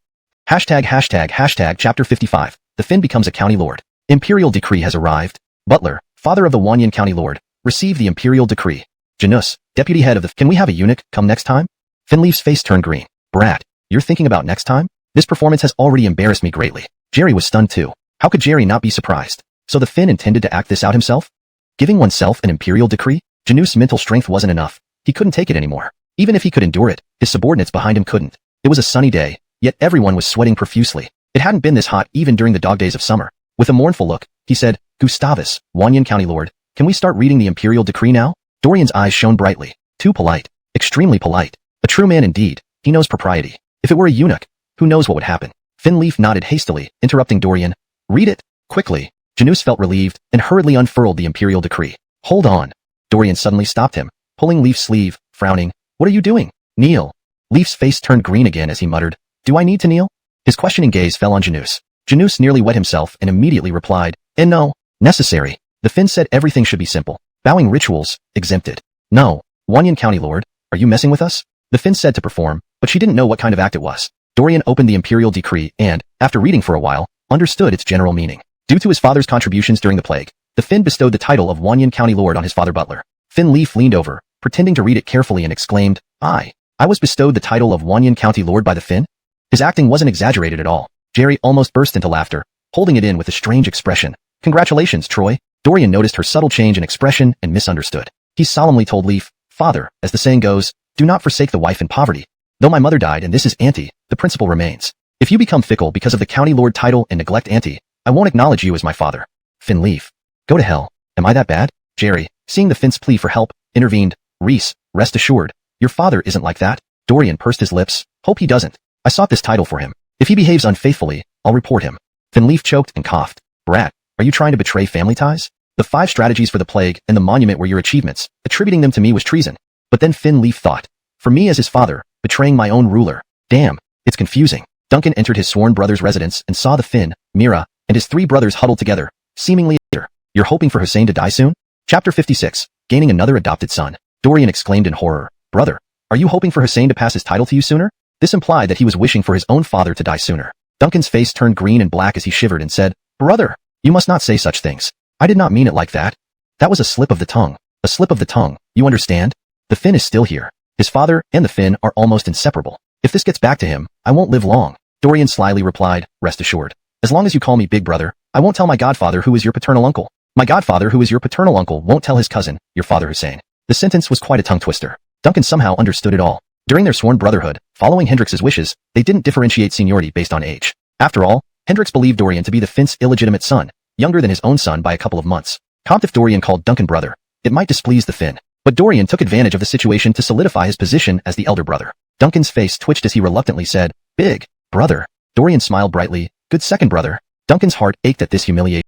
Hashtag chapter 55. The Finn becomes a county lord. Imperial decree has arrived. Butler, father of the Wanyan County Lord, receive the imperial decree. Janus, deputy head of the... Can we have a eunuch come next time? Finn Leaf's face turned green. Brat, you're thinking about next time? This performance has already embarrassed me greatly. Jerry was stunned too. How could Jerry not be surprised? So the Finn intended to act this out himself? Giving oneself an imperial decree? Janus' mental strength wasn't enough. He couldn't take it anymore. Even if he could endure it, his subordinates behind him couldn't. It was a sunny day, yet everyone was sweating profusely. It hadn't been this hot even during the dog days of summer. With a mournful look, he said, Gustavus, Wanyan County Lord, can we start reading the imperial decree now? Dorian's eyes shone brightly. Too polite. Extremely polite. A true man indeed. He knows propriety. If it were a eunuch, who knows what would happen? Finn Leaf nodded hastily, interrupting Dorian. Read it. Quickly. Janus felt relieved and hurriedly unfurled the imperial decree. Hold on. Dorian suddenly stopped him, pulling Leaf's sleeve, frowning. What are you doing? Kneel. Leaf's face turned green again as he muttered. Do I need to kneel? His questioning gaze fell on Janus. Janus nearly wet himself and immediately replied, no. Necessary. The Finn said everything should be simple. Bowing rituals, exempted. No. Wanyan County Lord, are you messing with us? The Finn said to perform, but she didn't know what kind of act it was. Dorian opened the imperial decree and, after reading for a while, understood its general meaning. Due to his father's contributions during the plague, the Finn bestowed the title of Wanyan County Lord on his father Butler. Finn Leaf leaned over, pretending to read it carefully and exclaimed, I was bestowed the title of Wanyan County Lord by the Finn? His acting wasn't exaggerated at all. Jerry almost burst into laughter, holding it in with a strange expression. Congratulations, Troy. Dorian noticed her subtle change in expression and misunderstood. He solemnly told Leaf, Father, as the saying goes, do not forsake the wife in poverty. Though my mother died and this is Auntie, the principle remains. If you become fickle because of the county lord title and neglect Auntie, I won't acknowledge you as my father. Finn Leaf. Go to hell. Am I that bad? Jerry, seeing the Finn's plea for help, intervened. Reese, rest assured, your father isn't like that. Dorian pursed his lips. Hope he doesn't. I sought this title for him. If he behaves unfaithfully, I'll report him. Finn Leaf choked and coughed. Brat, are you trying to betray family ties? The 5 strategies for the plague and the monument were your achievements. Attributing them to me was treason. But then Finn Leaf thought. For me as his father, betraying my own ruler. Damn, it's confusing. Duncan entered his sworn brother's residence and saw the Finn, Mira, and his 3 brothers huddled together, seemingly eager. You're hoping for Hussein to die soon? Chapter 56. Gaining another adopted son. Dorian exclaimed in horror. Brother, are you hoping for Hussein to pass his title to you sooner? This implied that he was wishing for his own father to die sooner. Duncan's face turned green and black as he shivered and said, Brother, you must not say such things. I did not mean it like that. That was a slip of the tongue. A slip of the tongue, you understand? The Finn is still here. His father and the Finn are almost inseparable. If this gets back to him, I won't live long. Dorian slyly replied, rest assured. As long as you call me big brother, I won't tell my godfather who is your paternal uncle. My godfather who is your paternal uncle won't tell his cousin, your father Hussein. The sentence was quite a tongue twister. Duncan somehow understood it all. During their sworn brotherhood, following Hendrix's wishes, they didn't differentiate seniority based on age. After all, Hendrix believed Dorian to be the Finn's illegitimate son, younger than his own son by a couple of months. If Dorian called Duncan brother, it might displease the Finn. But Dorian took advantage of the situation to solidify his position as the elder brother. Duncan's face twitched as he reluctantly said, big brother. Dorian smiled brightly, good second brother. Duncan's heart ached at this humiliation.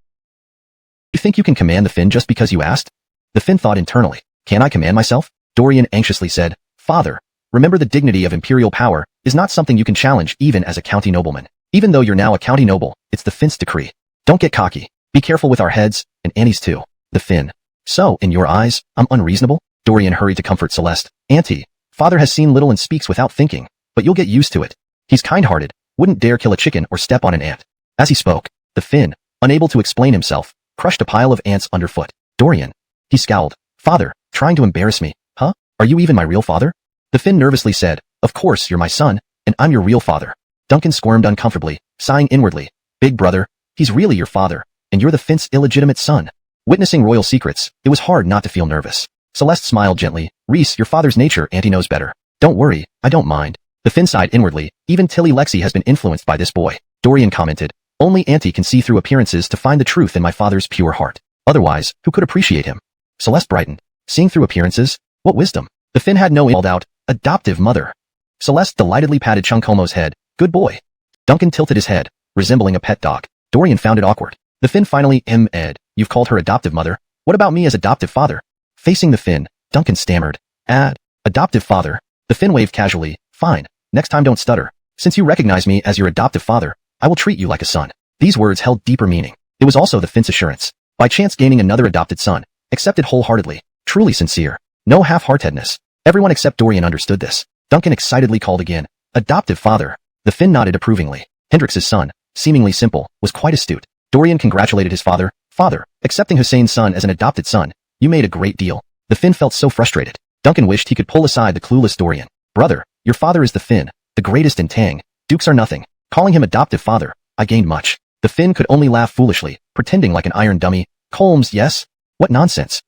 You think you can command the Finn just because you asked? The Finn thought internally. Can I command myself? Dorian anxiously said, Father, remember the dignity of imperial power is not something you can challenge even as a county nobleman. Even though you're now a county noble, it's the Finn's decree. Don't get cocky. Be careful with our heads, and Annie's too. The Finn. So, in your eyes, I'm unreasonable? Dorian hurried to comfort Celeste. Auntie, father has seen little and speaks without thinking, but you'll get used to it. He's kind-hearted, wouldn't dare kill a chicken or step on an ant. As he spoke, the Finn, unable to explain himself, crushed a pile of ants underfoot. Dorian. He scowled. Father, trying to embarrass me, huh? Are you even my real father? The Finn nervously said, of course you're my son, and I'm your real father. Duncan squirmed uncomfortably, sighing inwardly. Big brother, he's really your father, and you're the Finn's illegitimate son. Witnessing royal secrets, it was hard not to feel nervous. Celeste smiled gently. Reese, your father's nature, Auntie knows better. Don't worry, I don't mind. The Finn sighed inwardly. Even Tilly Lexi has been influenced by this boy. Dorian commented. Only Auntie can see through appearances to find the truth in my father's pure heart. Otherwise, who could appreciate him? Celeste brightened. Seeing through appearances? What wisdom? The Finn had no called out. Adoptive mother. Celeste delightedly patted Chunkomo's head. Good boy. Duncan tilted his head, resembling a pet dog. Dorian found it awkward. The Finn finally, Ed, you've called her adoptive mother. What about me as adoptive father? Facing the Finn, Duncan stammered. Adoptive father. The Finn waved casually. Fine. Next time don't stutter. Since you recognize me as your adoptive father, I will treat you like a son. These words held deeper meaning. It was also the Finn's assurance. By chance gaining another adopted son. Accepted wholeheartedly. Truly sincere. No half-heartedness. Everyone except Dorian understood this. Duncan excitedly called again. Adoptive father. The Finn nodded approvingly. Hendrix's son, seemingly simple, was quite astute. Dorian congratulated his father. Father, accepting Hussein's son as an adopted son. You made a great deal. The Finn felt so frustrated. Duncan wished he could pull aside the clueless Dorian. Brother, your father is the Finn, the greatest in Tang. Dukes are nothing. Calling him adoptive father, I gained much. The Finn could only laugh foolishly, pretending like an iron dummy. Colmes, yes? What nonsense.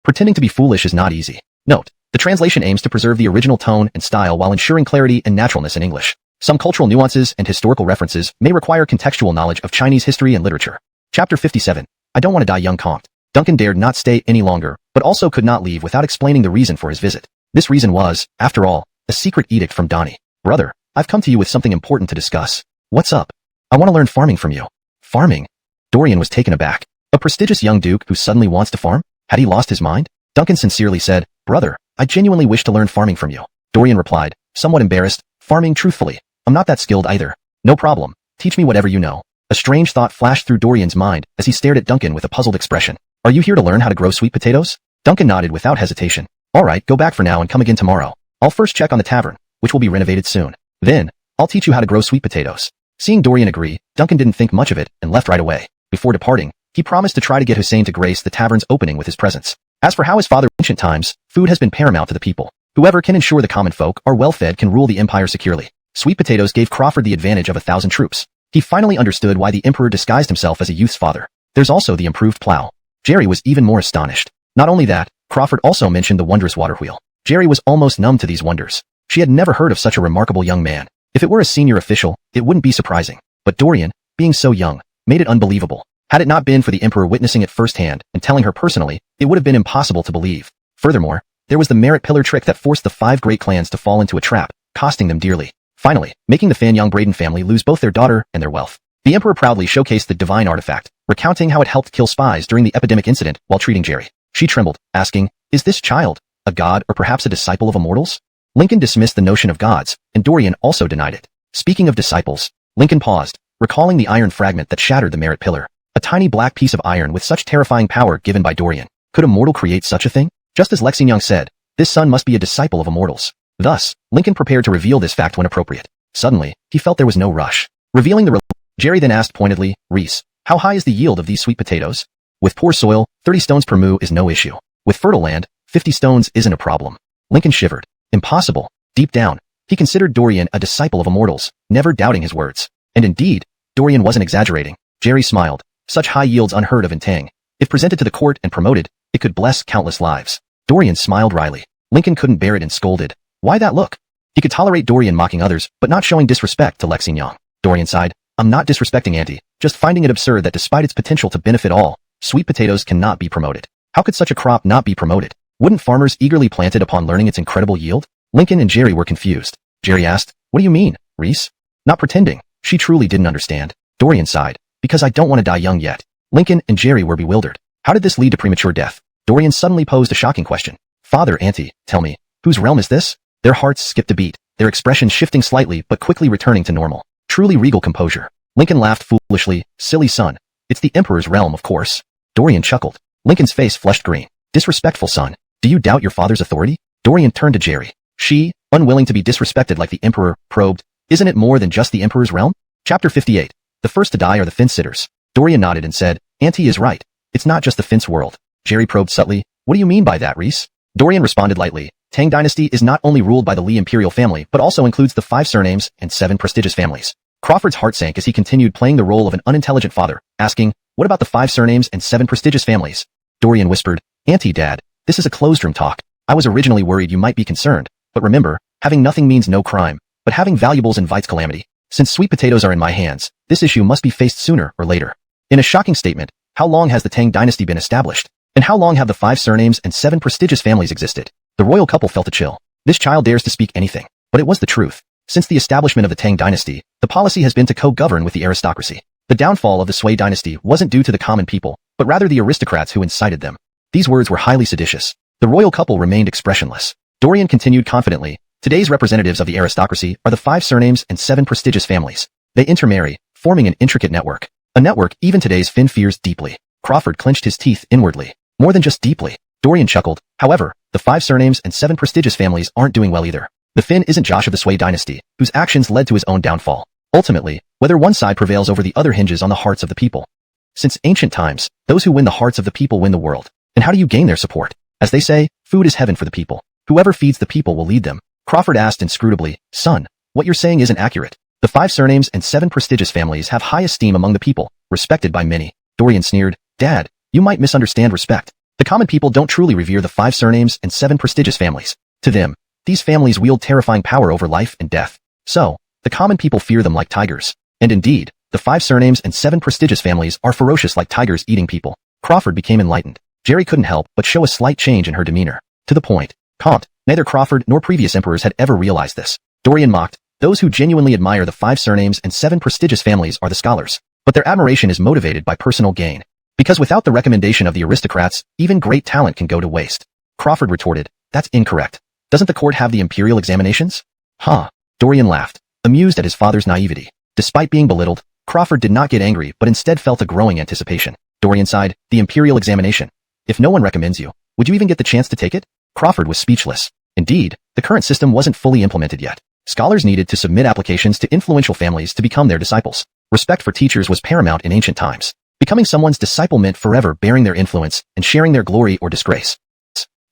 Pretending to be foolish is not easy. Note, the translation aims to preserve the original tone and style while ensuring clarity and naturalness in English. Some cultural nuances and historical references may require contextual knowledge of Chinese history and literature. Chapter 57. I don't want to die young, Comte. Duncan dared not stay any longer, but also could not leave without explaining the reason for his visit. This reason was, after all, a secret edict from Donnie. Brother, I've come to you with something important to discuss. What's up? I want to learn farming from you. Farming? Dorian was taken aback. A prestigious young duke who suddenly wants to farm? Had he lost his mind? Duncan sincerely said, Brother, I genuinely wish to learn farming from you. Dorian replied, somewhat embarrassed, farming truthfully. I'm not that skilled either. No problem. Teach me whatever you know. A strange thought flashed through Dorian's mind as he stared at Duncan with a puzzled expression. Are you here to learn how to grow sweet potatoes? Duncan nodded without hesitation. All right, go back for now and come again tomorrow. I'll first check on the tavern, which will be renovated soon. Then, I'll teach you how to grow sweet potatoes. Seeing Dorian agree, Duncan didn't think much of it and left right away. Before departing, he promised to try to get Hussein to grace the tavern's opening with his presence. As for how his father in ancient times, food has been paramount to the people. Whoever can ensure the common folk are well-fed can rule the empire securely. Sweet potatoes gave Crawford the advantage of 1,000 troops. He finally understood why the emperor disguised himself as a youth's father. There's also the improved plow. Jerry was even more astonished. Not only that, Crawford also mentioned the wondrous water wheel. Jerry was almost numb to these wonders. She had never heard of such a remarkable young man. If it were a senior official, it wouldn't be surprising. But Dorian, being so young, made it unbelievable. Had it not been for the emperor witnessing it firsthand and telling her personally, it would have been impossible to believe. Furthermore, There was the merit pillar trick that forced the 5 great clans to fall into a trap, costing them dearly. Finally, making the Fanyang Braden family lose both their daughter and their wealth. The emperor proudly showcased the divine artifact, recounting how it helped kill spies during the epidemic incident while treating Jerry. She trembled, asking, "Is this child a god or perhaps a disciple of immortals?" Lincoln dismissed the notion of gods, and Dorian also denied it. Speaking of disciples, Lincoln paused, recalling the iron fragment that shattered the merit pillar. A tiny black piece of iron with such terrifying power given by Dorian. Could a mortal create such a thing? Just as Lexington said, this son must be a disciple of immortals. Thus, Lincoln prepared to reveal this fact when appropriate. Suddenly, he felt there was no rush. Revealing the Jerry then asked pointedly, "Reese, how high is the yield of these sweet potatoes?" "With poor soil, 30 stones per moo is no issue. With fertile land, 50 stones isn't a problem." Lincoln shivered. Impossible. Deep down, he considered Dorian a disciple of immortals, never doubting his words. And indeed, Dorian wasn't exaggerating. Jerry smiled. Such high yields unheard of in Tang. If presented to the court and promoted, it could bless countless lives. Dorian smiled wryly. Lincoln couldn't bear it and scolded. Why that look? He could tolerate Dorian mocking others, but not showing disrespect to Lexington. Dorian sighed. "I'm not disrespecting Auntie, just finding it absurd that despite its potential to benefit all, sweet potatoes cannot be promoted. How could such a crop not be promoted? Wouldn't farmers eagerly plant it upon learning its incredible yield?" Lincoln and Jerry were confused. Jerry asked, "What do you mean, Reese?" Not pretending. She truly didn't understand. Dorian sighed. "Because I don't want to die young yet." Lincoln and Jerry were bewildered. How did this lead to premature death? Dorian suddenly posed a shocking question. "Father, Auntie, tell me, whose realm is this?" Their hearts skipped a beat, their expressions shifting slightly but quickly returning to normal. Truly regal composure. Lincoln laughed foolishly. "Silly son. It's the Emperor's realm, of course." Dorian chuckled. Lincoln's face flushed green. "Disrespectful son. Do you doubt your father's authority?" Dorian turned to Jerry. She, unwilling to be disrespected like the Emperor, probed, "Isn't it more than just the Emperor's realm?" Chapter 58. The first to die are the fence-sitters. Dorian nodded and said, "Auntie is right. It's not just the fence world." Jerry probed subtly, "What do you mean by that, Reese?" Dorian responded lightly, "Tang Dynasty is not only ruled by the Li imperial family but also includes the 5 surnames and 7 prestigious families." Crawford's heart sank as he continued playing the role of an unintelligent father, asking, "What about the 5 surnames and 7 prestigious families?" Dorian whispered, "Auntie, Dad, this is a closed-room talk. I was originally worried you might be concerned, but remember, having nothing means no crime, but having valuables invites calamity. Since sweet potatoes are in my hands, this issue must be faced sooner or later." In a shocking statement, how long has the Tang Dynasty been established? And how long have the 5 surnames and 7 prestigious families existed? The royal couple felt a chill. This child dares to speak anything. But it was the truth. Since the establishment of the Tang Dynasty, the policy has been to co-govern with the aristocracy. The downfall of the Sui dynasty wasn't due to the common people, but rather the aristocrats who incited them. These words were highly seditious. The royal couple remained expressionless. Dorian continued confidently, "Today's representatives of the aristocracy are the 5 surnames and 7 prestigious families. They intermarry, forming an intricate network. A network even today's Finn fears deeply." Crawford clenched his teeth inwardly. "More than just deeply." Dorian chuckled. "However, the 5 surnames and 7 prestigious families aren't doing well either. The Finn isn't Josh of the Sui dynasty, whose actions led to his own downfall. Ultimately, whether one side prevails over the other hinges on the hearts of the people. Since ancient times, those who win the hearts of the people win the world. And how do you gain their support? As they say, food is heaven for the people. Whoever feeds the people will lead them." Crawford asked inscrutably, "Son, what you're saying isn't accurate. The 5 surnames and 7 prestigious families have high esteem among the people, respected by many." Dorian sneered, "Dad, you might misunderstand respect. The common people don't truly revere the 5 surnames and 7 prestigious families. To them, these families wield terrifying power over life and death. So, the common people fear them like tigers. And indeed, the 5 surnames and 7 prestigious families are ferocious like tigers eating people." Crawford became enlightened. Jerry couldn't help but show a slight change in her demeanor. To the point. Comte, neither Crawford nor previous emperors had ever realized this. Dorian mocked, "Those who genuinely admire the 5 surnames and 7 prestigious families are the scholars. But their admiration is motivated by personal gain. Because without the recommendation of the aristocrats, even great talent can go to waste." Crawford retorted, "That's incorrect. Doesn't the court have the imperial examinations?" "Huh." Dorian laughed, amused at his father's naivety. Despite being belittled, Crawford did not get angry but instead felt a growing anticipation. Dorian sighed, "The imperial examination. If no one recommends you, would you even get the chance to take it?" Crawford was speechless. Indeed, the current system wasn't fully implemented yet. Scholars needed to submit applications to influential families to become their disciples. Respect for teachers was paramount in ancient times. Becoming someone's disciple meant forever bearing their influence and sharing their glory or disgrace.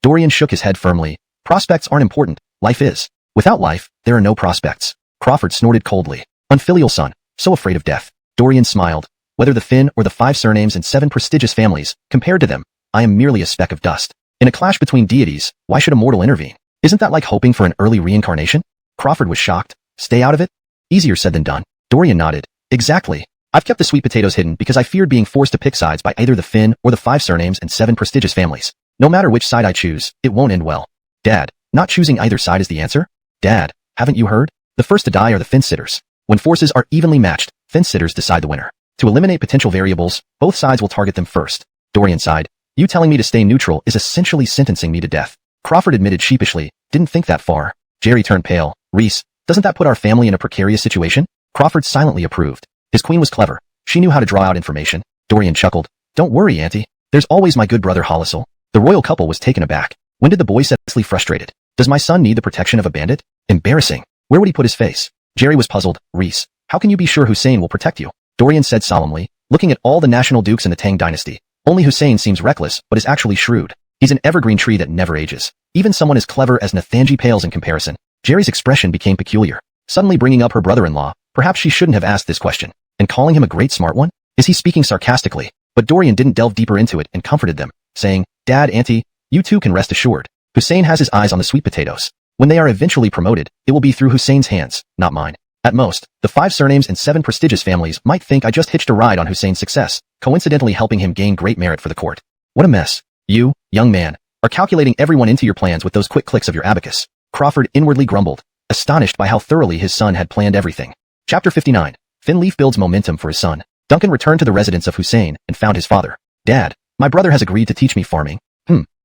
Dorian shook his head firmly. "Prospects aren't important, life is. Without life, there are no prospects." Crawford snorted coldly. "Unfilial son, so afraid of death." Dorian smiled. "Whether the Finn or the 5 surnames and 7 prestigious families, compared to them, I am merely a speck of dust. In a clash between deities, why should a mortal intervene? Isn't that like hoping for an early reincarnation?" Crawford was shocked. "Stay out of it?" "Easier said than done." Dorian nodded. "Exactly. I've kept the sweet potatoes hidden because I feared being forced to pick sides by either the Finn or the 5 surnames and 7 prestigious families. No matter which side I choose, it won't end well. Dad, not choosing either side is the answer? Dad, haven't you heard? The first to die are the fence-sitters. When forces are evenly matched, fence-sitters decide the winner. To eliminate potential variables, both sides will target them first. Dorian sighed. You telling me to stay neutral is essentially sentencing me to death. Crawford admitted sheepishly, didn't think that far. Jerry turned pale. Reese, doesn't that put our family in a precarious situation? Crawford silently approved. His queen was clever. She knew how to draw out information. Dorian chuckled. Don't worry, Auntie. There's always my good brother Hollisel. The royal couple was taken aback. When did the boy say frustrated? Does my son need the protection of a bandit? Embarrassing. Where would he put his face? Jerry was puzzled. Reese, how can you be sure Hussein will protect you? Dorian said solemnly, looking at all the national dukes in the Tang Dynasty. Only Hussein seems reckless, but is actually shrewd. He's an evergreen tree that never ages. Even someone as clever as Nathanji pales in comparison. Jerry's expression became peculiar. Suddenly bringing up her brother-in-law, perhaps she shouldn't have asked this question. And calling him a great smart one? Is he speaking sarcastically? But Dorian didn't delve deeper into it and comforted them, saying, Dad, Auntie, you two can rest assured. Hussein has his eyes on the sweet potatoes. When they are eventually promoted, it will be through Hussein's hands, not mine. At most, the 5 surnames and 7 prestigious families might think I just hitched a ride on Hussein's success, coincidentally helping him gain great merit for the court. What a mess. You, young man, are calculating everyone into your plans with those quick clicks of your abacus. Crawford inwardly grumbled, astonished by how thoroughly his son had planned everything. Chapter 59. Finleaf builds momentum for his son. Duncan returned to the residence of Hussein and found his father. Dad, my brother has agreed to teach me farming.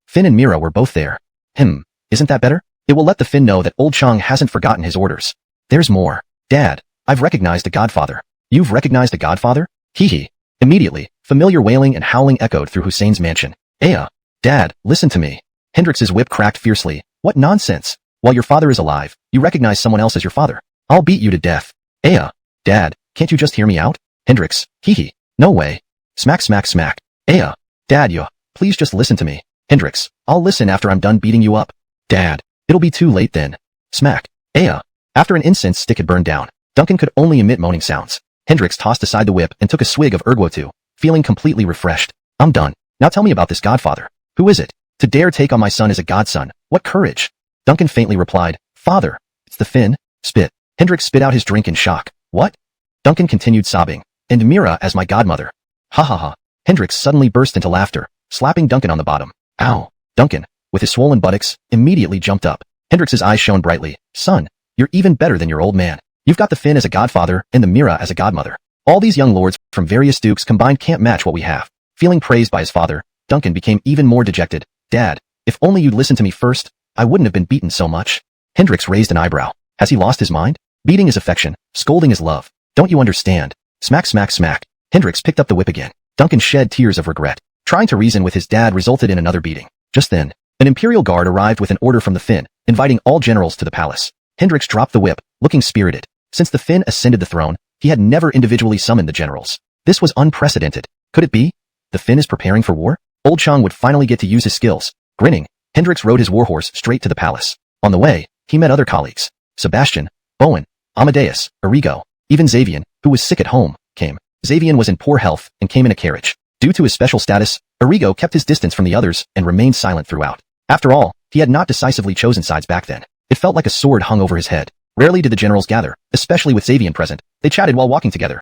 Finn and Mira were both there. Isn't that better? It will let the Finn know that old Chang hasn't forgotten his orders. There's more. Dad, I've recognized a godfather. You've recognized a godfather? Hee. Immediately, familiar wailing and howling echoed through Hussein's mansion. Dad, listen to me. Hendrix's whip cracked fiercely. What nonsense. While your father is alive, you recognize someone else as your father. I'll beat you to death. Dad, can't you just hear me out? Hendrix, hee. No way. Smack, smack, smack. Dad, please just listen to me. Hendrix, I'll listen after I'm done beating you up. Dad, it'll be too late then. Smack. After an incense stick had burned down, Duncan could only emit moaning sounds. Hendrix tossed aside the whip and took a swig of erguotu, feeling completely refreshed. I'm done. Now tell me about this godfather. Who is it? To dare take on my son as a godson. What courage. Duncan faintly replied, Father, it's the Finn. Spit. Hendrix spit out his drink in shock. What? Duncan continued sobbing. And Mira as my godmother. Ha ha ha. Hendrix suddenly burst into laughter, slapping Duncan on the bottom. Ow. Duncan, with his swollen buttocks, immediately jumped up. Hendrix's eyes shone brightly. Son, you're even better than your old man. You've got the Finn as a godfather and the Mira as a godmother. All these young lords from various dukes combined can't match what we have. Feeling praised by his father, Duncan became even more dejected. Dad, if only you'd listened to me first, I wouldn't have been beaten so much. Hendrix raised an eyebrow. Has he lost his mind? Beating is affection, scolding is love. Don't you understand? Smack, smack, smack. Hendrix picked up the whip again. Duncan shed tears of regret. Trying to reason with his dad resulted in another beating. Just then, an imperial guard arrived with an order from the Finn, inviting all generals to the palace. Hendrix dropped the whip, looking spirited. Since the Finn ascended the throne, he had never individually summoned the generals. This was unprecedented. Could it be? The Finn is preparing for war? Old Chang would finally get to use his skills. Grinning, Hendrix rode his warhorse straight to the palace. On the way, he met other colleagues. Sebastian, Bowen, Amadeus, Arrigo, even Xavian, who was sick at home, came. Xavian was in poor health and came in a carriage. Due to his special status, Arrigo kept his distance from the others and remained silent throughout. After all, he had not decisively chosen sides back then. It felt like a sword hung over his head. Rarely did the generals gather, especially with Xavian present. They chatted while walking together.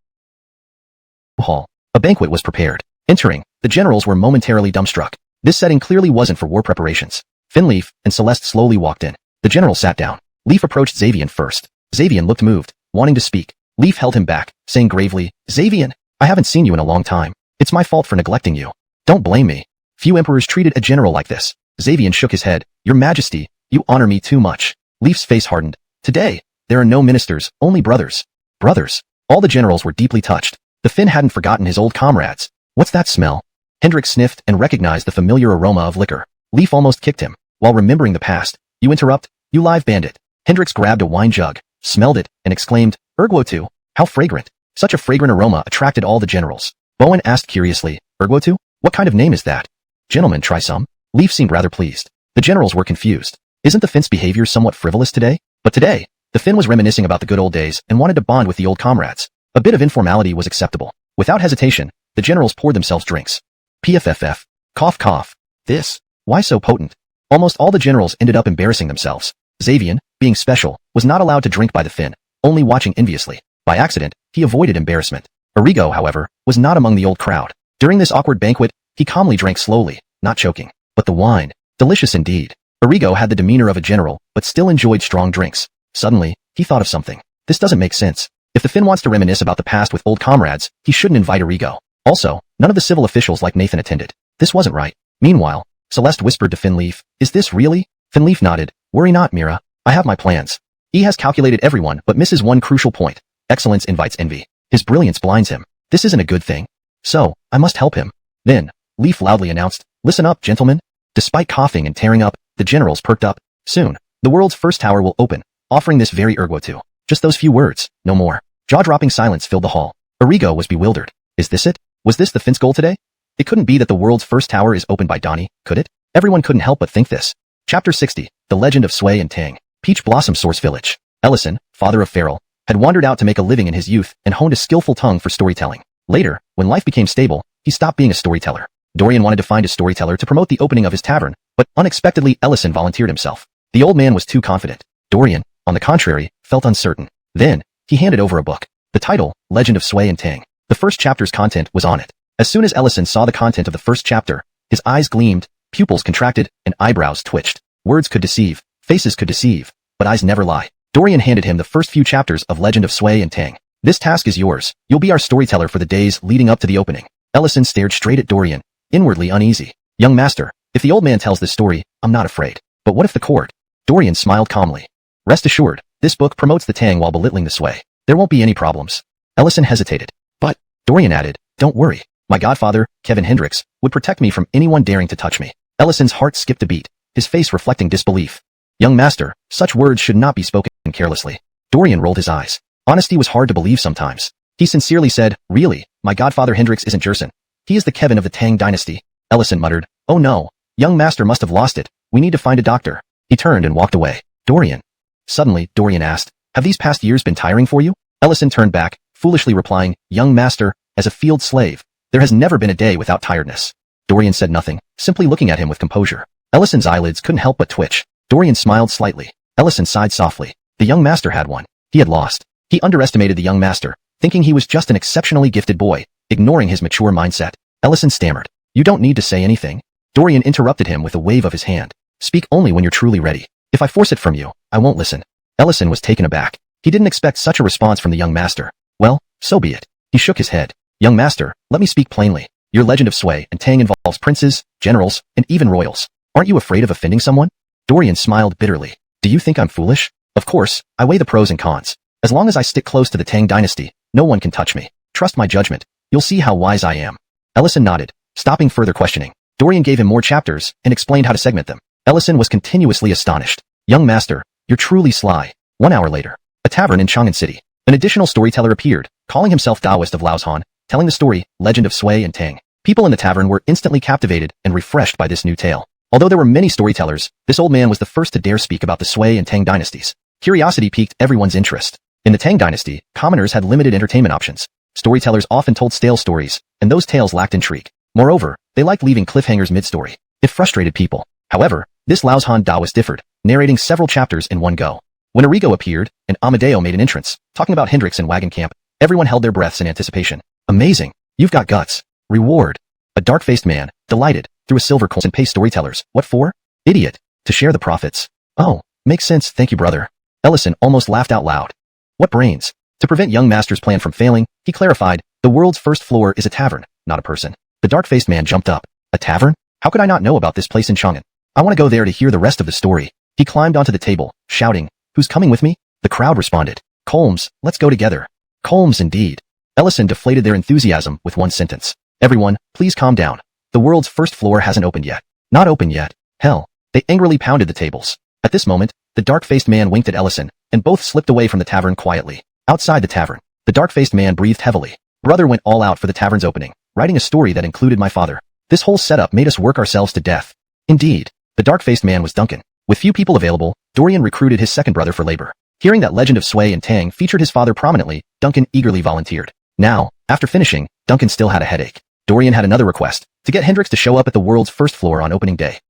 Hall. A banquet was prepared. Entering, the generals were momentarily dumbstruck. This setting clearly wasn't for war preparations. Finleaf and Celeste slowly walked in. The general sat down. Leaf approached Xavian first. Xavian looked moved, wanting to speak. Leaf held him back, saying gravely, Xavian, I haven't seen you in a long time. It's my fault for neglecting you. Don't blame me. Few emperors treated a general like this. Xavian shook his head. Your Majesty, you honor me too much. Leaf's face hardened. Today, there are no ministers, only brothers. Brothers. All the generals were deeply touched. The Finn hadn't forgotten his old comrades. What's that smell? Hendrix sniffed and recognized the familiar aroma of liquor. Leaf almost kicked him. While remembering the past, you interrupt, you live bandit. Hendrix grabbed a wine jug, smelled it, and exclaimed, Erguotu, how fragrant. Such a fragrant aroma attracted all the generals. Bowen asked curiously, Erguotu? What kind of name is that? Gentlemen, try some. Leaf seemed rather pleased. The generals were confused. Isn't the Finn's behavior somewhat frivolous today? But today, the Finn was reminiscing about the good old days and wanted to bond with the old comrades. A bit of informality was acceptable. Without hesitation, the generals poured themselves drinks. PFFF. Cough cough. This. Why so potent? Almost all the generals ended up embarrassing themselves. Xavian, being special, was not allowed to drink by the Finn, only watching enviously. By accident, he avoided embarrassment. Arrigo, however, was not among the old crowd. During this awkward banquet, he calmly drank slowly, not choking. But the wine. Delicious indeed. Arrigo had the demeanor of a general, but still enjoyed strong drinks. Suddenly, he thought of something. This doesn't make sense. If the Finn wants to reminisce about the past with old comrades, he shouldn't invite Arrigo. Also, none of the civil officials like Nathan attended. This wasn't right. Meanwhile, Celeste whispered to Finleaf, "Is this really?" Finleaf nodded. "Worry not, Mira. I have my plans. He has calculated everyone but misses one crucial point. Excellence invites envy. His brilliance blinds him. This isn't a good thing. So, I must help him." Then, Leaf loudly announced, "Listen up, gentlemen." Despite coughing and tearing up, the generals perked up. Soon, the world's first tower will open, offering this very ergo to. Just those few words, no more. Jaw-dropping silence filled the hall. Arrigo was bewildered. Is this it? Was this the Finn's goal today? It couldn't be that the world's first tower is opened by Donnie, could it? Everyone couldn't help but think this. Chapter 60, The Legend of Sway and Tang. Peach Blossom Source Village. Ellison, father of Farrell, had wandered out to make a living in his youth and honed a skillful tongue for storytelling. Later, when life became stable, he stopped being a storyteller. Dorian wanted to find a storyteller to promote the opening of his tavern, but unexpectedly Ellison volunteered himself. The old man was too confident. Dorian, on the contrary, felt uncertain. Then, he handed over a book. The title, Legend of Sway and Tang. The first chapter's content was on it. As soon as Ellison saw the content of the first chapter, his eyes gleamed, pupils contracted, and eyebrows twitched. Words could deceive, faces could deceive, but eyes never lie. Dorian handed him the first few chapters of Legend of Sway and Tang. "This task is yours. You'll be our storyteller for the days leading up to the opening." Ellison stared straight at Dorian, inwardly uneasy. "Young master, if the old man tells this story, I'm not afraid. But what if the court?" Dorian smiled calmly. "Rest assured, this book promotes the Tang while belittling the Sway. There won't be any problems." Ellison hesitated. "But," Dorian added, "don't worry. My godfather, Kevin Hendricks, would protect me from anyone daring to touch me." Ellison's heart skipped a beat, his face reflecting disbelief. "Young master, such words should not be spoken carelessly." Dorian rolled his eyes. Honesty was hard to believe sometimes. He sincerely said, "Really, my godfather Hendricks isn't Jerson. He is the Kevin of the Tang Dynasty." Ellison muttered, "Oh no, young master must have lost it. We need to find a doctor." He turned and walked away. "Dorian." Suddenly, Dorian asked, "Have these past years been tiring for you?" Ellison turned back, foolishly replying, "Young master, as a field slave, there has never been a day without tiredness." Dorian said nothing, simply looking at him with composure. Ellison's eyelids couldn't help but twitch. Dorian smiled slightly. Ellison sighed softly. The young master had won. He had lost. He underestimated the young master, thinking he was just an exceptionally gifted boy, ignoring his mature mindset. Ellison stammered. "You don't need to say anything." Dorian interrupted him with a wave of his hand. "Speak only when you're truly ready. If I force it from you, I won't listen." Ellison was taken aback. He didn't expect such a response from the young master. "Well, so be it." He shook his head. "Young master, let me speak plainly. Your legend of Sway and Tang involves princes, generals, and even royals. Aren't you afraid of offending someone?" Dorian smiled bitterly. "Do you think I'm foolish? Of course, I weigh the pros and cons. As long as I stick close to the Tang Dynasty, no one can touch me. Trust my judgment. You'll see how wise I am." Ellison nodded, stopping further questioning. Dorian gave him more chapters and explained how to segment them. Ellison was continuously astonished. "Young master, you're truly sly." 1 hour later, a tavern in Chang'an City. An additional storyteller appeared, calling himself Taoist of Laoshan, telling the story, Legend of Sway and Tang. People in the tavern were instantly captivated and refreshed by this new tale. Although there were many storytellers, this old man was the first to dare speak about the Sway and Tang dynasties. Curiosity piqued everyone's interest. In the Tang dynasty, commoners had limited entertainment options. Storytellers often told stale stories, and those tales lacked intrigue. Moreover, they liked leaving cliffhangers mid-story. It frustrated people. However, this Laoshan Taoist differed, narrating several chapters in one go. When Arrigo appeared, and Amadeo made an entrance, talking about Hendricks and Wagon Camp, everyone held their breaths in anticipation. "Amazing! You've got guts. Reward." A dark-faced man, delighted, threw a silver coin and paid storytellers. "What for?" "Idiot. To share the profits." "Oh, makes sense, thank you brother." Ellison almost laughed out loud. "What brains." To prevent young master's plan from failing, he clarified, "The world's first floor is a tavern, not a person." The dark-faced man jumped up. "A tavern? How could I not know about this place in Chang'an? I want to go there to hear the rest of the story." He climbed onto the table, shouting, "Who's coming with me?" The crowd responded. "Colmes, let's go together." Colmes indeed. Ellison deflated their enthusiasm with one sentence. "Everyone, please calm down. The world's first floor hasn't opened yet." "Not open yet. Hell." They angrily pounded the tables. At this moment, the dark-faced man winked at Ellison, and both slipped away from the tavern quietly. Outside the tavern, the dark-faced man breathed heavily. "Brother went all out for the tavern's opening, writing a story that included my father. This whole setup made us work ourselves to death." Indeed, the dark-faced man was Duncan. With few people available, Dorian recruited his second brother for labor. Hearing that Legend of Sway and Tang featured his father prominently, Duncan eagerly volunteered. Now, after finishing, Duncan still had a headache. Dorian had another request, to get Hendricks to show up at the world's first floor on opening day.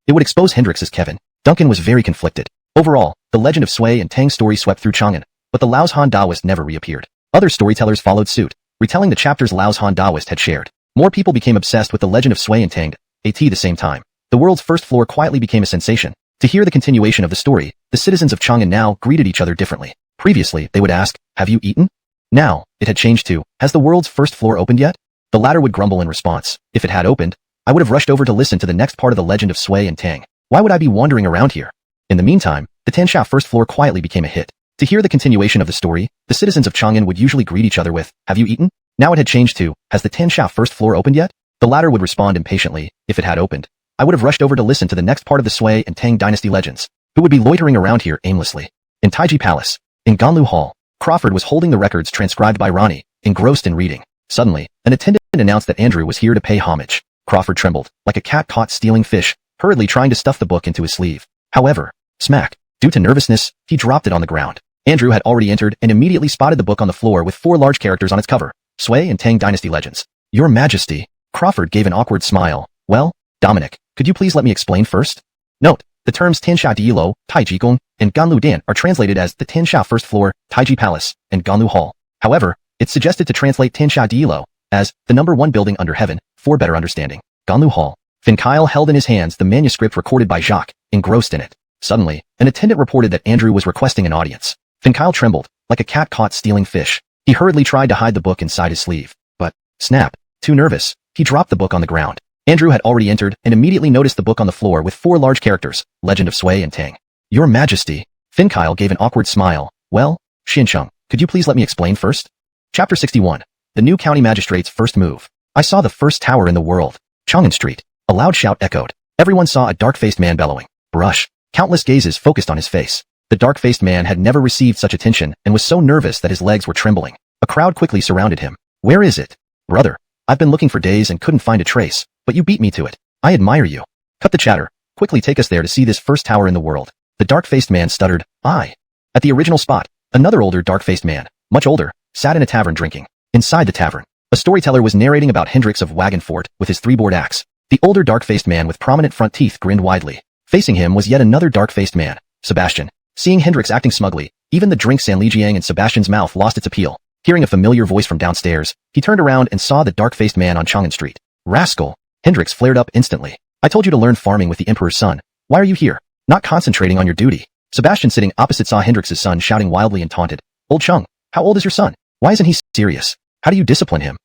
It would expose Hendricks as Kevin. Duncan was very conflicted. Overall, the Legend of Sway and Tang story swept through Chang'an, but the Laoshan Taoist never reappeared. Other storytellers followed suit, retelling the chapters Laoshan Taoist had shared. More people became obsessed with the Legend of Sway and Tang. At the same time, the world's first floor quietly became a sensation. To hear the continuation of the story, the citizens of Chang'an now greeted each other differently. Previously, they would ask, "Have you eaten?" Now, it had changed to, "Has the world's first floor opened yet?" The latter would grumble in response, "If it had opened, I would have rushed over to listen to the next part of the legend of Sui and Tang. Why would I be wandering around here?" In the meantime, the Tansha first floor quietly became a hit. To hear the continuation of the story, the citizens of Chang'an would usually greet each other with, "Have you eaten?" Now it had changed to, "Has the Tansha first floor opened yet?" The latter would respond impatiently, "If it had opened, I would have rushed over to listen to the next part of the Sui and Tang Dynasty legends. Who would be loitering around here aimlessly?" In Taiji Palace, in Ganlu Hall, Crawford was holding the records transcribed by Ronnie, engrossed in reading. Suddenly, an attendant announced that Andrew was here to pay homage. Crawford trembled, like a cat caught stealing fish, hurriedly trying to stuff the book into his sleeve. However, smack, due to nervousness, he dropped it on the ground. Andrew had already entered and immediately spotted the book on the floor with 4 large characters on its cover. Sui and Tang Dynasty Legends. "Your Majesty." Crawford gave an awkward smile. "Well, Dominic, could you please let me explain first?" Note, the terms Tansha Diilo, Taiji Gong, and Ganlu Dan are translated as the Tansha First Floor, Taiji Palace, and Ganlu Hall. However, it's suggested to translate Tansha Diilo as the number 1 building under heaven, for better understanding. Ganlu Hall. Fin Kyle held in his hands the manuscript recorded by Jacques, engrossed in it. Suddenly, an attendant reported that Andrew was requesting an audience. Fin Kyle trembled, like a cat caught stealing fish. He hurriedly tried to hide the book inside his sleeve. But, snap, too nervous, he dropped the book on the ground. Andrew had already entered and immediately noticed the book on the floor with 4 large characters, Legend of Sui and Tang. "Your Majesty." Fin Kyle gave an awkward smile. "Well, Xincheng, could you please let me explain first?" Chapter 61. The new county magistrate's first move. "I saw the first tower in the world. Chang'an Street." A loud shout echoed. Everyone saw a dark-faced man bellowing. Brush. Countless gazes focused on his face. The dark-faced man had never received such attention and was so nervous that his legs were trembling. A crowd quickly surrounded him. "Where is it?" "Brother, I've been looking for days and couldn't find a trace, but you beat me to it. I admire you." "Cut the chatter. Quickly take us there to see this first tower in the world." The dark-faced man stuttered, "I." At the original spot, another older dark-faced man, much older, sat in a tavern drinking. Inside the tavern, a storyteller was narrating about Hendrix of Wagon Fort with his 3-board axe. The older dark-faced man with prominent front teeth grinned widely. Facing him was yet another dark-faced man, Sebastian. Seeing Hendrix acting smugly, even the drink Sanlijiang in Sebastian's mouth lost its appeal. Hearing a familiar voice from downstairs, he turned around and saw the dark-faced man on Chang'an Street. "Rascal!" Hendrix flared up instantly. "I told you to learn farming with the Emperor's son. Why are you here? Not concentrating on your duty?" Sebastian sitting opposite saw Hendrix's son shouting wildly and taunted. "Old Chung, how old is your son? Why isn't he serious? How do you discipline him?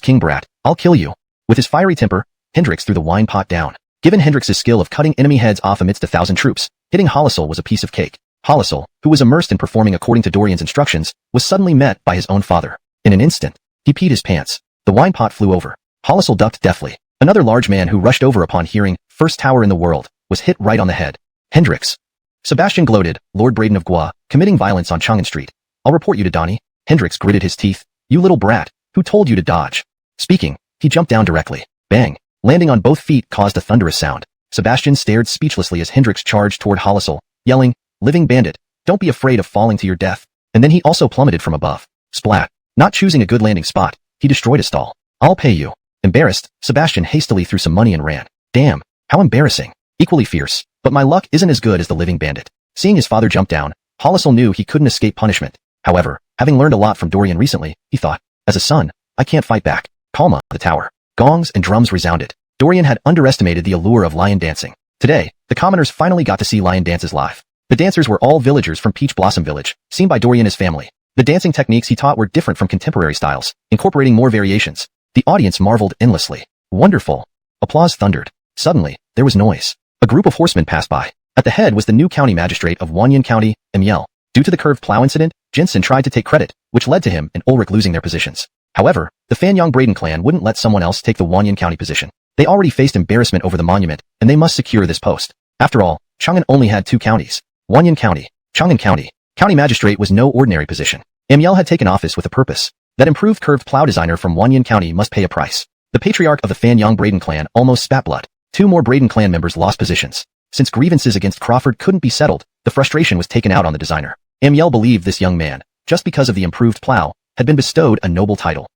King brat, I'll kill you." With his fiery temper, Hendrix threw the wine pot down. Given Hendrix's skill of cutting enemy heads off amidst 1,000 troops, hitting Hollisol was a piece of cake. Hollisol, who was immersed in performing according to Dorian's instructions, was suddenly met by his own father. In an instant, he peed his pants. The wine pot flew over. Hollisol ducked deftly. Another large man who rushed over upon hearing, "First tower in the world," was hit right on the head. "Hendrix." Sebastian gloated, "Lord Braden of Gua, committing violence on Chang'an Street. I'll report you to Donnie." Hendrix gritted his teeth. "You little brat, who told you to dodge?" Speaking, he jumped down directly. Bang! Landing on both feet caused a thunderous sound. Sebastian stared speechlessly as Hendrix charged toward Hollisol, yelling, "Living bandit, don't be afraid of falling to your death." And then he also plummeted from above. Splat. Not choosing a good landing spot, he destroyed a stall. "I'll pay you." Embarrassed, Sebastian hastily threw some money and ran. Damn, how embarrassing. Equally fierce, but my luck isn't as good as the living bandit. Seeing his father jump down, Hollisol knew he couldn't escape punishment. However, having learned a lot from Dorian recently, he thought, as a son, I can't fight back. Calma, the tower. Gongs and drums resounded. Dorian had underestimated the allure of lion dancing. Today, the commoners finally got to see lion dances live. The dancers were all villagers from Peach Blossom Village, seen by Dorian and his family. The dancing techniques he taught were different from contemporary styles, incorporating more variations. The audience marveled endlessly. Wonderful. Applause thundered. Suddenly, there was noise. A group of horsemen passed by. At the head was the new county magistrate of Wanyan County, Emil. Due to the curved plow incident, Jensen tried to take credit, which led to him and Ulrich losing their positions. However, the Fanyang Braden clan wouldn't let someone else take the Wanyan County position. They already faced embarrassment over the monument, and they must secure this post. After all, Chang'an only had 2 counties. Wanyan County, Chang'an County. County magistrate was no ordinary position. Emil had taken office with a purpose. That improved curved plow designer from Wanyan County must pay a price. The patriarch of the Fanyang Braden clan almost spat blood. 2 more Braden clan members lost positions. Since grievances against Crawford couldn't be settled, the frustration was taken out on the designer. Emil believed this young man, just because of the improved plow, had been bestowed a noble title.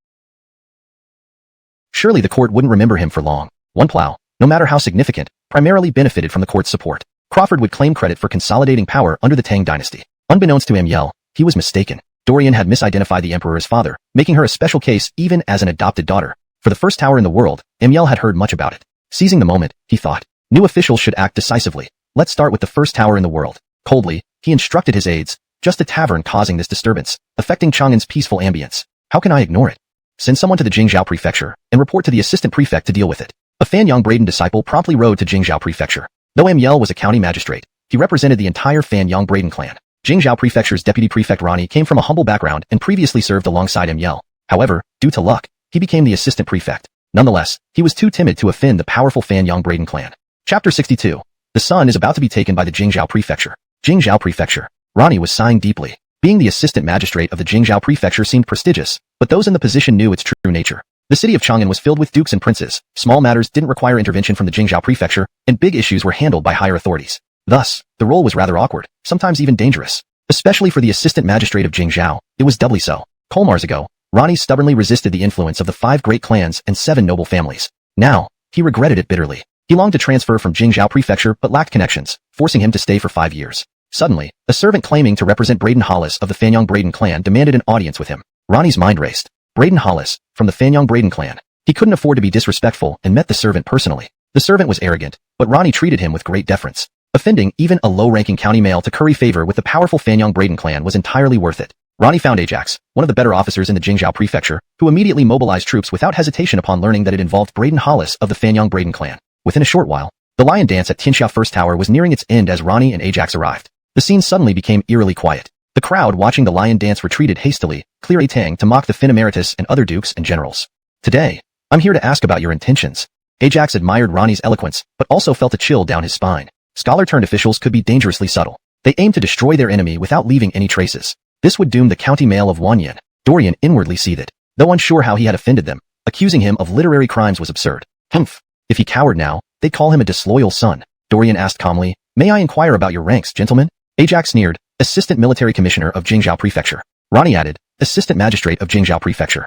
Surely the court wouldn't remember him for long. One plow, no matter how significant, primarily benefited from the court's support. Crawford would claim credit for consolidating power under the Tang Dynasty. Unbeknownst to Emil, he was mistaken. Dorian had misidentified the emperor as father, making her a special case even as an adopted daughter. For the first tower in the world, Emil had heard much about it. Seizing the moment, he thought, new officials should act decisively. Let's start with the first tower in the world. Coldly, he instructed his aides, just a tavern causing this disturbance, affecting Chang'an's peaceful ambience. How can I ignore it? Send someone to the Jingzhou prefecture and report to the assistant prefect to deal with it. A Fanyang Braden disciple promptly rode to Jingzhou prefecture. Though Yel was a county magistrate, he represented the entire Fanyang Braden clan. Jingzhou prefecture's deputy prefect Ronnie came from a humble background and previously served alongside Yel. However, due to luck, he became the assistant prefect. Nonetheless, he was too timid to offend the powerful Fanyang Braden clan. Chapter 62. The sun is about to be taken by the Jingzhou prefecture. Jingzhou prefecture. Ronnie was sighing deeply. Being the assistant magistrate of the Jingzhou prefecture seemed prestigious, but those in the position knew its true nature. The city of Chang'an was filled with dukes and princes. Small matters didn't require intervention from the Jingzhou prefecture, and big issues were handled by higher authorities. Thus, the role was rather awkward, sometimes even dangerous. Especially for the assistant magistrate of Jingzhou, it was doubly so. Colmars ago, Ronnie stubbornly resisted the influence of the 5 great clans and 7 noble families. Now, he regretted it bitterly. He longed to transfer from Jingzhou prefecture but lacked connections, forcing him to stay for 5 years. Suddenly, a servant claiming to represent Braden Hollis of the Fanyang Braden clan demanded an audience with him. Ronnie's mind raced. Braden Hollis, from the Fanyang Braden clan. He couldn't afford to be disrespectful and met the servant personally. The servant was arrogant, but Ronnie treated him with great deference. Offending even a low-ranking county male to curry favor with the powerful Fanyang Braden clan was entirely worth it. Ronnie found Ajax, one of the better officers in the Jingzhou prefecture, who immediately mobilized troops without hesitation upon learning that it involved Braden Hollis of the Fanyang Braden clan. Within a short while, the lion dance at Tianxia First Tower was nearing its end as Ronnie and Ajax arrived. The scene suddenly became eerily quiet. The crowd watching the lion dance retreated hastily, clear a Tang to mock the Fin Emeritus and other dukes and generals. Today, I'm here to ask about your intentions. Ajax admired Ronnie's eloquence, but also felt a chill down his spine. Scholar-turned officials could be dangerously subtle. They aimed to destroy their enemy without leaving any traces. This would doom the county mail of Wanyan. Dorian inwardly seethed. Though unsure how he had offended them, accusing him of literary crimes was absurd. Humph. If he cowered now, they'd call him a disloyal son. Dorian asked calmly, "May I inquire about your ranks, gentlemen?" Ajax sneered, "Assistant Military Commissioner of Jingzhou Prefecture." Ronnie added, "Assistant Magistrate of Jingzhou Prefecture."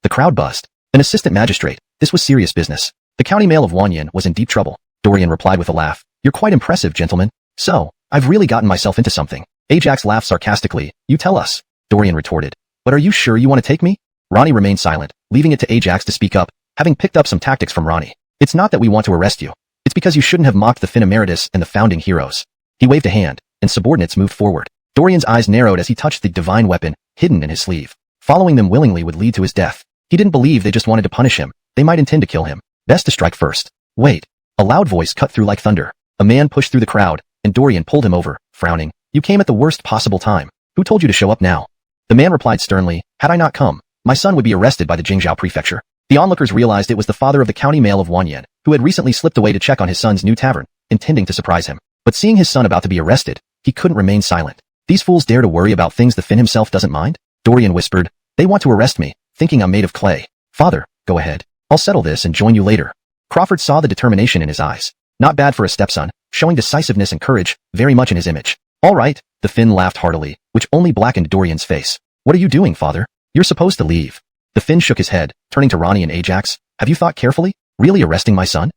The crowd buzzed. An assistant magistrate. This was serious business. The county mail of Wanyan was in deep trouble. Dorian replied with a laugh, "You're quite impressive, gentlemen. So, I've really gotten myself into something." Ajax laughed sarcastically. "You tell us." Dorian retorted, "But are you sure you want to take me?" Ronnie remained silent, leaving it to Ajax to speak up, having picked up some tactics from Ronnie. "It's not that we want to arrest you. It's because you shouldn't have mocked the Fin Emeritus and the founding heroes." He waved a hand, and subordinates moved forward. Dorian's eyes narrowed as he touched the divine weapon, hidden in his sleeve. Following them willingly would lead to his death. He didn't believe they just wanted to punish him. They might intend to kill him. Best to strike first. Wait. A loud voice cut through like thunder. A man pushed through the crowd, and Dorian pulled him over, frowning. "You came at the worst possible time. Who told you to show up now?" The man replied sternly, "Had I not come, my son would be arrested by the Jingzhou prefecture." The onlookers realized it was the father of the county mail of Wanyan, who had recently slipped away to check on his son's new tavern, intending to surprise him. But seeing his son about to be arrested, he couldn't remain silent. "These fools dare to worry about things the Fin himself doesn't mind?" Dorian whispered, "They want to arrest me, thinking I'm made of clay." "Father, go ahead. I'll settle this and join you later." Crawford saw the determination in his eyes. Not bad for a stepson, showing decisiveness and courage, very much in his image. "All right," the Fin laughed heartily, which only blackened Dorian's face. "What are you doing, father? You're supposed to leave." The Fin shook his head, turning to Ronnie and Ajax. "Have you thought carefully? Really arresting my son?"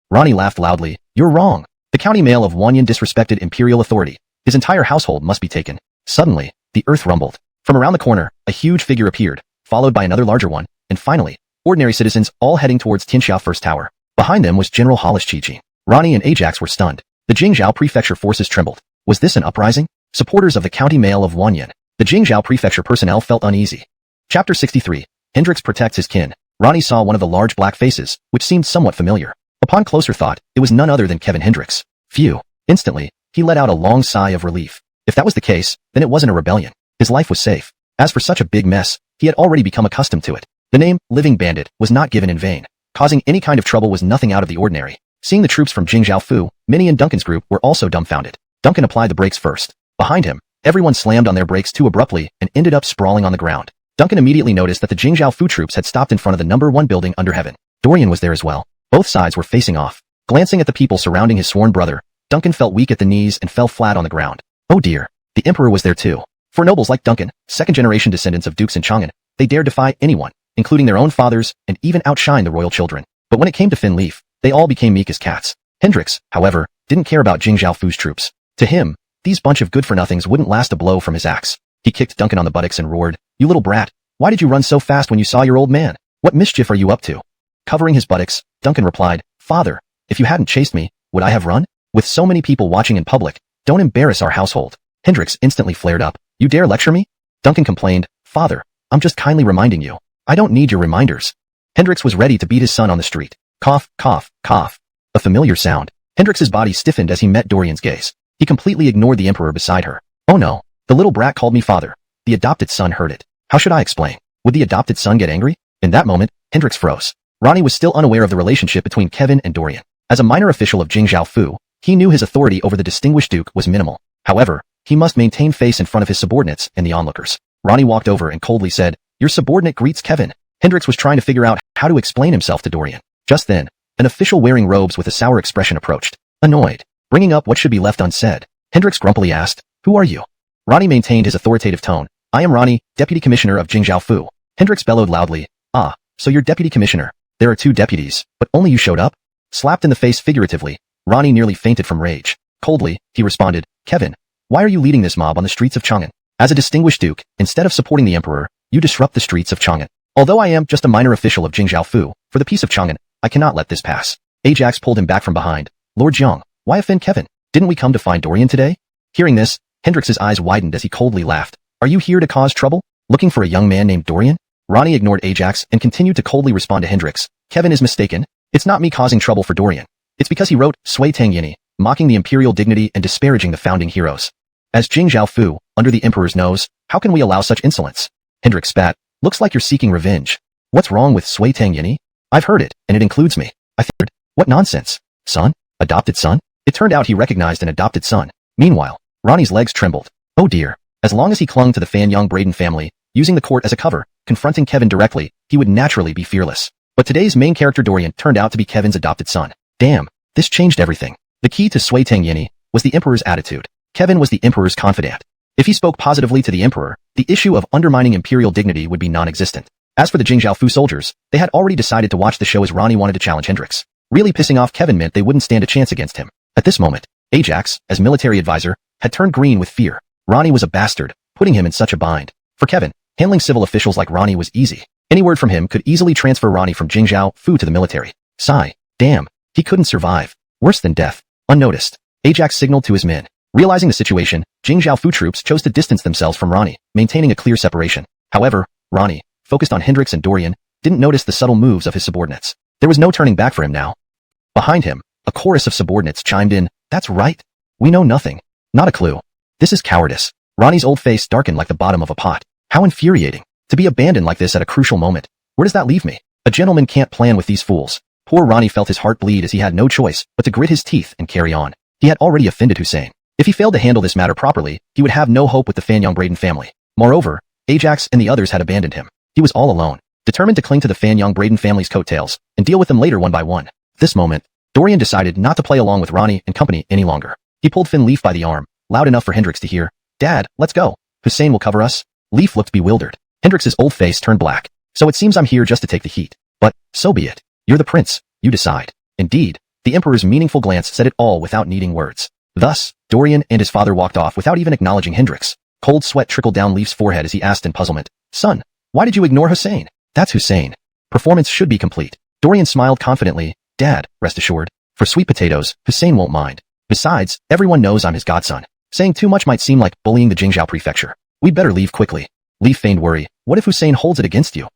Ronnie laughed loudly. "You're wrong. The county mail of Wanyan disrespected imperial authority. His entire household must be taken." Suddenly, the earth rumbled. From around the corner, a huge figure appeared, followed by another larger one, and finally, ordinary citizens all heading towards Tianxia First Tower. Behind them was General Hollis Chi-Chi. Ronnie and Ajax were stunned. The Jingzhou prefecture forces trembled. Was this an uprising? Supporters of the county mail of Wanyan. The Jingzhou prefecture personnel felt uneasy. Chapter 63. Hendrix protects his kin. Ronnie saw one of the large black faces, which seemed somewhat familiar. Upon closer thought, it was none other than Kevin Hendrix. Phew. Instantly, he let out a long sigh of relief. If that was the case, then it wasn't a rebellion. His life was safe. As for such a big mess, he had already become accustomed to it. The name, Living Bandit, was not given in vain. Causing any kind of trouble was nothing out of the ordinary. Seeing the troops from Jingzhou Fu, Minnie and Duncan's group were also dumbfounded. Duncan applied the brakes first. Behind him, everyone slammed on their brakes too abruptly and ended up sprawling on the ground. Duncan immediately noticed that the Jingzhou Fu troops had stopped in front of the number 1 building under heaven. Dorian was there as well. Both sides were facing off. Glancing at the people surrounding his sworn brother, Duncan felt weak at the knees and fell flat on the ground. Oh dear, the Emperor was there too. For nobles like Duncan, second-generation descendants of dukes in Chang'an, they dared defy anyone, including their own fathers, and even outshine the royal children. But when it came to Fin Leaf, they all became meek as cats. Hendrix, however, didn't care about Jingzhou Fu's troops. To him, these bunch of good-for-nothings wouldn't last a blow from his axe. He kicked Duncan on the buttocks and roared, "You little brat, why did you run so fast when you saw your old man? What mischief are you up to?" Covering his buttocks, Duncan replied, "Father, if you hadn't chased me, would I have run? With so many people watching in public, don't embarrass our household. Hendrix instantly flared up. You dare lecture me? Duncan complained. Father, I'm just kindly reminding you. I don't need your reminders. Hendrix was ready to beat his son on the street. Cough, cough, cough. A familiar sound. Hendrix's body stiffened as he met Dorian's gaze. He completely ignored the emperor beside her. Oh no. The little brat called me father. The adopted son heard it. How should I explain? Would the adopted son get angry? In that moment, Hendrix froze. Ronnie was still unaware of the relationship between Kevin and Dorian. As a minor official of Jingzhou Fu, he knew his authority over the distinguished duke was minimal. However, he must maintain face in front of his subordinates and the onlookers. Ronnie walked over and coldly said, Your subordinate greets Kevin. Hendrix was trying to figure out how to explain himself to Dorian. Just then, an official wearing robes with a sour expression approached. Annoyed, bringing up what should be left unsaid, Hendrix grumpily asked, Who are you? Ronnie maintained his authoritative tone. I am Ronnie, Deputy Commissioner of Jingzhou Fu. Hendrix bellowed loudly. Ah, so you're Deputy Commissioner. There are 2 deputies, but only you showed up? Slapped in the face figuratively, Ronnie nearly fainted from rage. Coldly, he responded, Kevin, why are you leading this mob on the streets of Chang'an? As a distinguished duke, instead of supporting the emperor, you disrupt the streets of Chang'an. Although I am just a minor official of Jingzhou Fu, for the peace of Chang'an, I cannot let this pass. Ajax pulled him back from behind. Lord Jiang, why offend Kevin? Didn't we come to find Dorian today? Hearing this, Hendrix's eyes widened as he coldly laughed. Are you here to cause trouble? Looking for a young man named Dorian? Ronnie ignored Ajax and continued to coldly respond to Hendrix. Kevin is mistaken. It's not me causing trouble for Dorian. It's because he wrote Sui Tang Yini, mocking the imperial dignity and disparaging the founding heroes. As Jingzhou Fu, under the emperor's nose, how can we allow such insolence? Hendrix spat. Looks like you're seeking revenge. What's wrong with Sui Tang Yini? I've heard it, and it includes me. I figured. What nonsense? Son? Adopted son? It turned out he recognized an adopted son. Meanwhile, Ronnie's legs trembled. Oh dear. As long as he clung to the Fan Young Braden family, using the court as a cover, confronting Kevin directly, he would naturally be fearless. But today's main character Dorian turned out to be Kevin's adopted son. Damn, this changed everything. The key to Sui Tang Yini was the emperor's attitude. Kevin was the emperor's confidant. If he spoke positively to the emperor, the issue of undermining imperial dignity would be non-existent. As for the Jingzhou Fu soldiers, they had already decided to watch the show as Ronnie wanted to challenge Hendrix. Really pissing off Kevin meant they wouldn't stand a chance against him. At this moment, Ajax, as military advisor, had turned green with fear. Ronnie was a bastard, putting him in such a bind. For Kevin, handling civil officials like Ronnie was easy. Any word from him could easily transfer Ronnie from Jingzhou Fu to the military. Sigh. Damn, he couldn't survive. Worse than death. Unnoticed, Ajax signaled to his men. Realizing the situation, Jingzhou Fu troops chose to distance themselves from Ronnie, maintaining a clear separation. However, Ronnie, focused on Hendrix and Dorian, didn't notice the subtle moves of his subordinates. There was no turning back for him now. Behind him, a chorus of subordinates chimed in. That's right. We know nothing. Not a clue. This is cowardice. Ronnie's old face darkened like the bottom of a pot. How infuriating. To be abandoned like this at a crucial moment. Where does that leave me? A gentleman can't plan with these fools. Poor Ronnie felt his heart bleed as he had no choice but to grit his teeth and carry on. He had already offended Hussein. If he failed to handle this matter properly, he would have no hope with the Fan Young Braden family. Moreover, Ajax and the others had abandoned him. He was all alone, determined to cling to the Fan Young Braden family's coattails and deal with them later one by one. At this moment, Dorian decided not to play along with Ronnie and company any longer. He pulled Finn Leaf by the arm, loud enough for Hendrix to hear. Dad, let's go. Hussein will cover us. Leaf looked bewildered. Hendrix's old face turned black. So it seems I'm here just to take the heat. But, so be it. You're the prince. You decide. Indeed, the emperor's meaningful glance said it all without needing words. Thus, Dorian and his father walked off without even acknowledging Hendrix. Cold sweat trickled down Leaf's forehead as he asked in puzzlement. Son, why did you ignore Hussein? That's Hussein. Performance should be complete. Dorian smiled confidently. Dad, rest assured. For sweet potatoes, Hussein won't mind. Besides, everyone knows I'm his godson. Saying too much might seem like bullying the Jingzhou prefecture. We'd better leave quickly. Leaf feigned worry. What if Hussein holds it against you?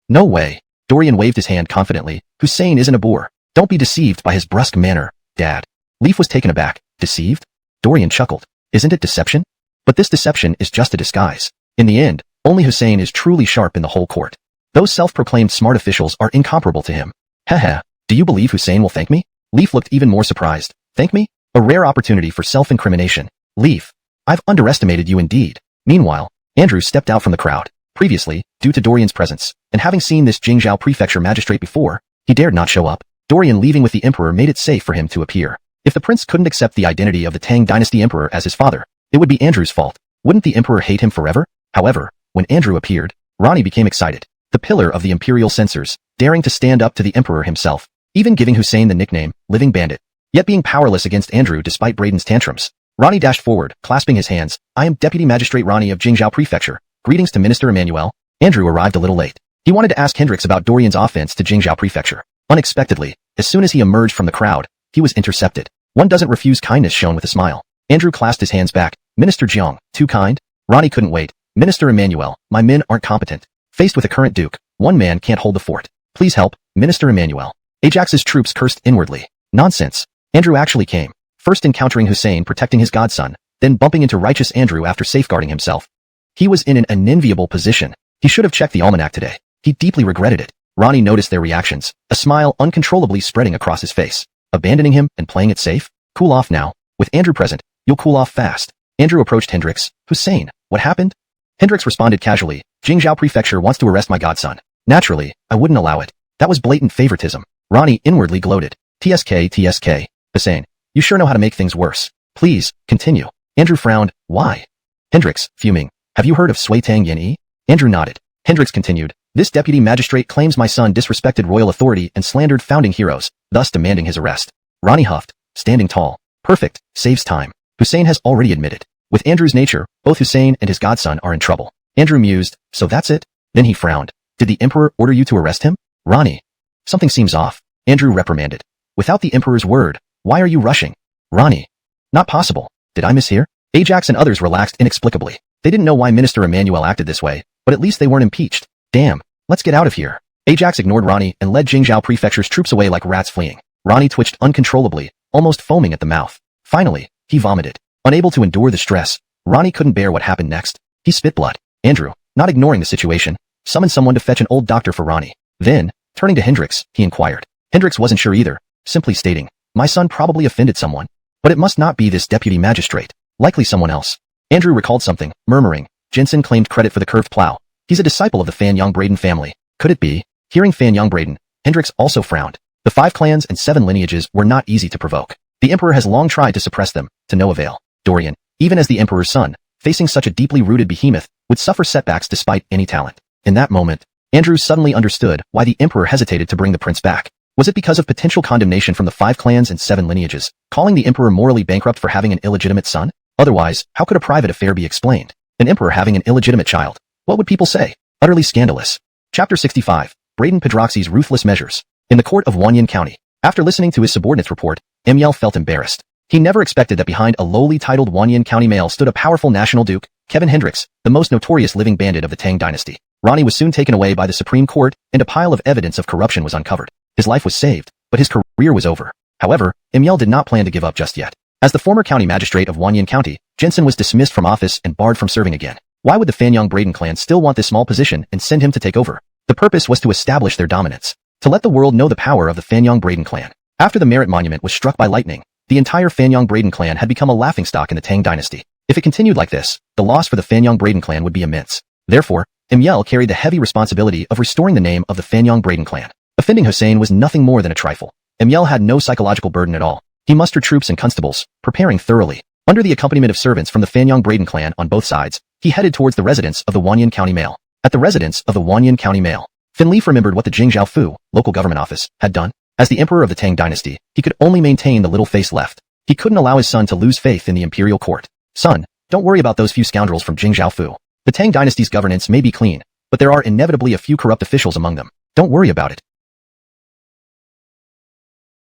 No way. Dorian waved his hand confidently. Hussein isn't a boor. Don't be deceived by his brusque manner, Dad. Leaf was taken aback. Deceived? Dorian chuckled. Isn't it deception? But this deception is just a disguise. In the end, only Hussein is truly sharp in the whole court. Those self-proclaimed smart officials are incomparable to him. Haha, do you believe Hussein will thank me? Leaf looked even more surprised. Thank me? A rare opportunity for self-incrimination. Leaf, I've underestimated you indeed. Meanwhile, Andrew stepped out from the crowd. Previously, due to Dorian's presence, and having seen this Jingzhou prefecture magistrate before, he dared not show up. Dorian leaving with the emperor made it safe for him to appear. If the prince couldn't accept the identity of the Tang Dynasty emperor as his father, it would be Andrew's fault. Wouldn't the emperor hate him forever? However, when Andrew appeared, Ronnie became excited. The pillar of the imperial censors, daring to stand up to the emperor himself, even giving Hussein the nickname, Living Bandit. Yet being powerless against Andrew despite Braden's tantrums. Ronnie dashed forward, clasping his hands. I am Deputy Magistrate Ronnie of Jingzhou Prefecture. Greetings to Minister Emmanuel. Andrew arrived a little late. He wanted to ask Hendrix about Dorian's offense to Jingzhou Prefecture. Unexpectedly, as soon as he emerged from the crowd, he was intercepted. One doesn't refuse kindness shown with a smile. Andrew clasped his hands back. Minister Jiang, too kind? Ronnie couldn't wait. Minister Emmanuel, my men aren't competent. Faced with a current duke, one man can't hold the fort. Please help, Minister Emmanuel. Ajax's troops cursed inwardly. Nonsense. Andrew actually came. First encountering Hussein protecting his godson, then bumping into righteous Andrew after safeguarding himself. He was in an unenviable position. He should have checked the almanac today. He deeply regretted it. Ronnie noticed their reactions, a smile uncontrollably spreading across his face. Abandoning him and playing it safe? Cool off now. With Andrew present, you'll cool off fast. Andrew approached Hendricks. Hussein, what happened? Hendricks responded casually. Jingzhou Prefecture wants to arrest my godson. Naturally, I wouldn't allow it. That was blatant favoritism. Ronnie inwardly gloated. TSK. Hussein, you sure know how to make things worse. Please, continue. Andrew frowned. Why? Hendricks, fuming. Have you heard of Sui Tang Yin? Andrew nodded. Hendricks continued. This deputy magistrate claims my son disrespected royal authority and slandered founding heroes, thus demanding his arrest. Ronnie huffed, standing tall. Perfect, saves time. Hussein has already admitted. With Andrew's nature, both Hussein and his godson are in trouble. Andrew mused, so that's it? Then he frowned. Did the emperor order you to arrest him? Ronnie. Something seems off. Andrew reprimanded. Without the emperor's word, why are you rushing? Ronnie. Not possible. Did I mishear? Ajax and others relaxed inexplicably. They didn't know why Minister Emmanuel acted this way, but at least they weren't impeached. Damn, let's get out of here. Ajax ignored Ronnie and led Jingzhou Prefecture's troops away like rats fleeing. Ronnie twitched uncontrollably, almost foaming at the mouth. Finally, he vomited. Unable to endure the stress, Ronnie couldn't bear what happened next. He spit blood. Andrew, not ignoring the situation, summoned someone to fetch an old doctor for Ronnie. Then, turning to Hendricks, he inquired. Hendricks wasn't sure either, simply stating, my son probably offended someone. But it must not be this deputy magistrate. Likely someone else. Andrew recalled something, murmuring. Jensen claimed credit for the curved plow. He's a disciple of the Fan Young Braden family. Could it be? Hearing Fan Young Braden, Hendricks also frowned. The 5 clans and 7 lineages were not easy to provoke. The emperor has long tried to suppress them, to no avail. Dorian, even as the emperor's son, facing such a deeply rooted behemoth, would suffer setbacks despite any talent. In that moment, Andrew suddenly understood why the emperor hesitated to bring the prince back. Was it because of potential condemnation from the 5 clans and 7 lineages, calling the emperor morally bankrupt for having an illegitimate son? Otherwise, how could a private affair be explained? An emperor having an illegitimate child. What would people say? Utterly scandalous. Chapter 65. Braden Pedroxy's Ruthless Measures. In the court of Wanyan County. After listening to his subordinate's report, Emil felt embarrassed. He never expected that behind a lowly titled Wanyan County male stood a powerful national duke, Kevin Hendricks, the most notorious living bandit of the Tang Dynasty. Ronnie was soon taken away by the Supreme Court, and a pile of evidence of corruption was uncovered. His life was saved, but his career was over. However, Emil did not plan to give up just yet. As the former county magistrate of Wanyan County, Jensen was dismissed from office and barred from serving again. Why would the Fan Young Braden clan still want this small position and send him to take over? The purpose was to establish their dominance. To let the world know the power of the Fan Young Braden clan. After the Merit Monument was struck by lightning, the entire Fan Young Braden clan had become a laughingstock in the Tang Dynasty. If it continued like this, the loss for the Fan Young Braden clan would be immense. Therefore, Emil carried the heavy responsibility of restoring the name of the Fan Young Braden clan. Offending Hussein was nothing more than a trifle. Emil had no psychological burden at all. He mustered troops and constables, preparing thoroughly. Under the accompaniment of servants from the Fan Young Braden clan on both sides, he headed towards the residence of the Wanyan County Mail. At the residence of the Wanyan County Mail, Fin Leaf remembered what the Jingzhou Fu, local government office, had done. As the emperor of the Tang Dynasty, he could only maintain the little face left. He couldn't allow his son to lose faith in the imperial court. Son, don't worry about those few scoundrels from Jingzhou Fu. The Tang Dynasty's governance may be clean, but there are inevitably a few corrupt officials among them. Don't worry about it.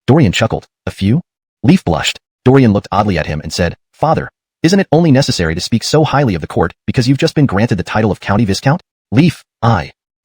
Dorian chuckled. A few? Leaf blushed. Dorian looked oddly at him and said, Father, isn't it only necessary to speak so highly of the court because you've just been granted the title of County Viscount? Leaf,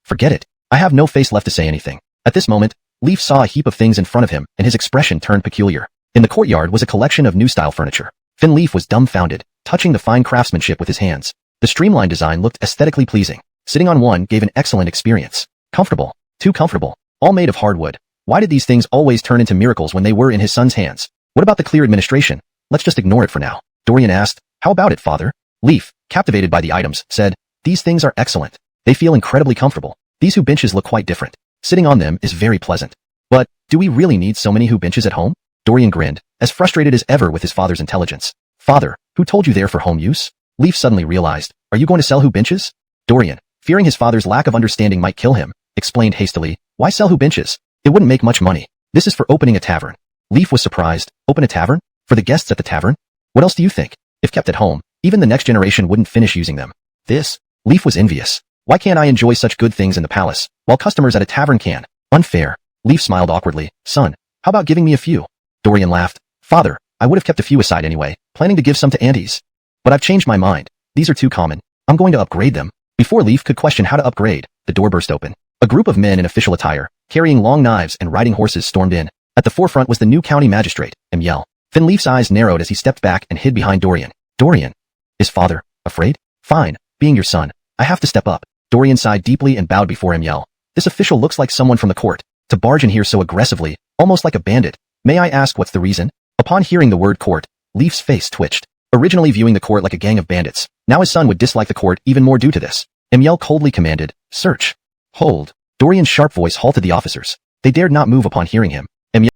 forget it. I have no face left to say anything. At this moment, Leaf saw a heap of things in front of him and his expression turned peculiar. In the courtyard was a collection of new-style furniture. Fin Leaf was dumbfounded, touching the fine craftsmanship with his hands. The streamlined design looked aesthetically pleasing. Sitting on one gave an excellent experience. Comfortable. Too comfortable. All made of hardwood. Why did these things always turn into miracles when they were in his son's hands? What about the clear administration? Let's just ignore it for now. Dorian asked, How about it, father? Leaf, captivated by the items, said, These things are excellent. They feel incredibly comfortable. These Hu benches look quite different. Sitting on them is very pleasant. But, do we really need so many Hu benches at home? Dorian grinned, as frustrated as ever with his father's intelligence. Father, who told you they're for home use? Leaf suddenly realized, Are you going to sell Hu benches? Dorian, fearing his father's lack of understanding might kill him, explained hastily, Why sell Hu benches? It wouldn't make much money. This is for opening a tavern. Leaf was surprised. Open a tavern? For the guests at the tavern? What else do you think? If kept at home, even the next generation wouldn't finish using them. Leaf was envious. Why can't I enjoy such good things in the palace, while customers at a tavern can? Unfair. Leaf smiled awkwardly. Son, how about giving me a few? Dorian laughed. Father, I would have kept a few aside anyway, planning to give some to aunties. But I've changed my mind. These are too common. I'm going to upgrade them. Before Leaf could question how to upgrade, the door burst open. A group of men in official attire, carrying long knives and riding horses stormed in. At the forefront was the new county magistrate, Leaf. Then Leaf's eyes narrowed as he stepped back and hid behind Dorian. Dorian. His father. Afraid? Fine. Being your son, I have to step up. Dorian sighed deeply and bowed before Leaf. This official looks like someone from the court. To barge in here so aggressively, almost like a bandit. May I ask what's the reason? Upon hearing the word court, Leaf's face twitched. Originally viewing the court like a gang of bandits, now his son would dislike the court even more due to this. Leaf coldly commanded, search. Hold. Dorian's sharp voice halted the officers. They dared not move upon hearing him.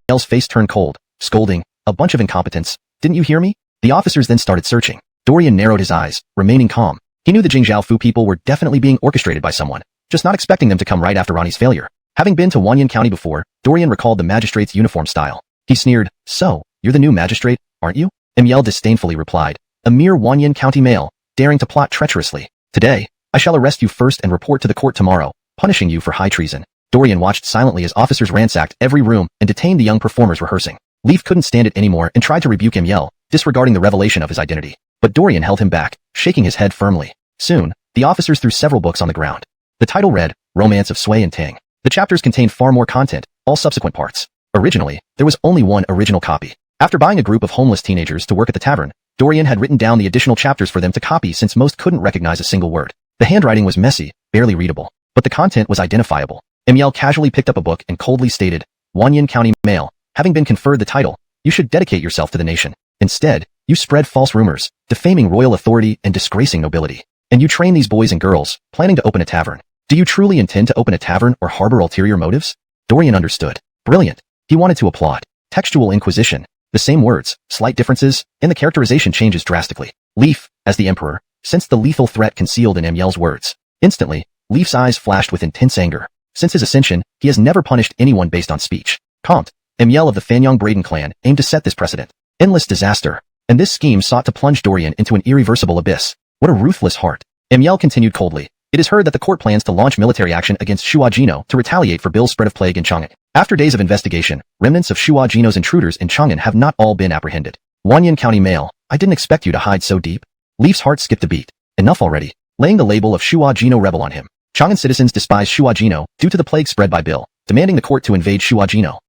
Leaf's face turned cold, scolding, a bunch of incompetents. Didn't you hear me? The officers then started searching. Dorian narrowed his eyes, remaining calm. He knew the Jingzhou Fu people were definitely being orchestrated by someone, just not expecting them to come right after Ronnie's failure. Having been to Wanyan County before, Dorian recalled the magistrate's uniform style. He sneered, so, you're the new magistrate, aren't you? Leaf disdainfully replied, a mere Wanyan County male, daring to plot treacherously. Today, I shall arrest you first and report to the court tomorrow, punishing you for high treason. Dorian watched silently as officers ransacked every room and detained the young performers rehearsing. Leaf couldn't stand it anymore and tried to rebuke Leaf, disregarding the revelation of his identity. But Dorian held him back, shaking his head firmly. Soon, the officers threw several books on the ground. The title read, Romance of Sui and Tang. The chapters contained far more content, all subsequent parts. Originally, there was only one original copy. After buying a group of homeless teenagers to work at the tavern, Dorian had written down the additional chapters for them to copy since most couldn't recognize a single word. The handwriting was messy, barely readable, but the content was identifiable. Leaf casually picked up a book and coldly stated, Wanyan County Mail, having been conferred the title, you should dedicate yourself to the nation. Instead, you spread false rumors, defaming royal authority and disgracing nobility. And you train these boys and girls, planning to open a tavern. Do you truly intend to open a tavern or harbor ulterior motives? Dorian understood. Brilliant. He wanted to applaud. Textual inquisition. The same words, slight differences, and the characterization changes drastically. Leaf, as the emperor, sensed the lethal threat concealed in Leaf's words. Instantly, Leaf's eyes flashed with intense anger. Since his ascension, he has never punished anyone based on speech. Comte, Leaf of the Fanyang Braden clan, aimed to set this precedent. Endless disaster. And this scheme sought to plunge Dorian into an irreversible abyss. What a ruthless heart. Leaf continued coldly. It is heard that the court plans to launch military action against Shua Jino to retaliate for Bill's spread of plague in Chang'an. After days of investigation, remnants of Shua Jino's intruders in Chang'an have not all been apprehended. Wanyan County Mail, I didn't expect you to hide so deep. Leaf's heart skipped a beat. Enough already. Laying the label of Shua Jino rebel on him. Chang'an citizens despise Shua Jino due to the plague spread by Bill, demanding the court to invade Shua Jino.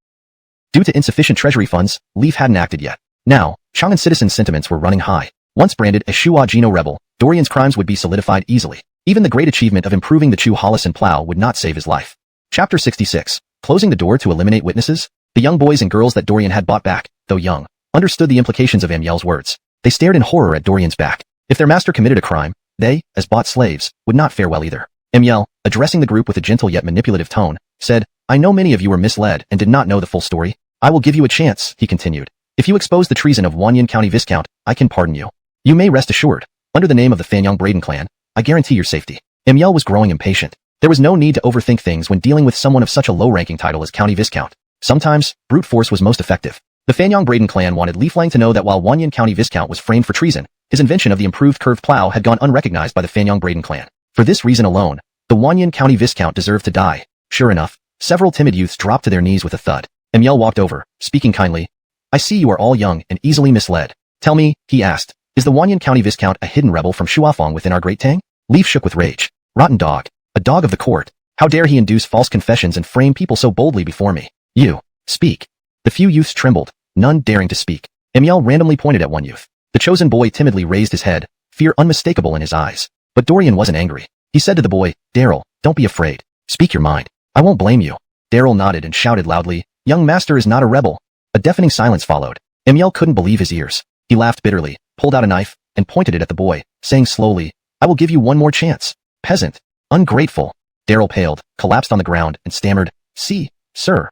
Due to insufficient treasury funds, Leaf hadn't acted yet. Now, Chang'an citizens' sentiments were running high. Once branded as Shua Jino rebel, Dorian's crimes would be solidified easily. Even the great achievement of improving the Chu Hollis and plow would not save his life. Chapter 66. Closing the door to eliminate witnesses? The young boys and girls that Dorian had bought back, though young, understood the implications of Leaf's words. They stared in horror at Dorian's back. If their master committed a crime, they, as bought slaves, would not fare well either. Leaf, addressing the group with a gentle yet manipulative tone, said, I know many of you were misled and did not know the full story. I will give you a chance, he continued. If you expose the treason of Wanyan County Viscount, I can pardon you. You may rest assured. Under the name of the Fanyang Braden clan, I guarantee your safety. Leaf was growing impatient. There was no need to overthink things when dealing with someone of such a low-ranking title as County Viscount. Sometimes, brute force was most effective. The Fanyang Braden clan wanted Leaf Lang to know that while Wanyan County Viscount was framed for treason, his invention of the improved curved plow had gone unrecognized by the Fanyang Braden clan. For this reason alone, the Wanyan County Viscount deserved to die. Sure enough, several timid youths dropped to their knees with a thud. Leaf walked over, speaking kindly. I see you are all young and easily misled. Tell me, he asked, is the Wanyan County Viscount a hidden rebel from Shuafeng within our great Tang? Leaf shook with rage. Rotten dog. A dog of the court. How dare he induce false confessions and frame people so boldly before me? You. Speak. The few youths trembled, none daring to speak. Leaf randomly pointed at one youth. The chosen boy timidly raised his head, fear unmistakable in his eyes. But Dorian wasn't angry. He said to the boy, Daryl, don't be afraid. Speak your mind. I won't blame you. Daryl nodded and shouted loudly, Young master is not a rebel. A deafening silence followed. Leaf couldn't believe his ears. He laughed bitterly, pulled out a knife, and pointed it at the boy, saying slowly, I will give you one more chance. Peasant. Ungrateful. Daryl paled, collapsed on the ground, and stammered, See, sir.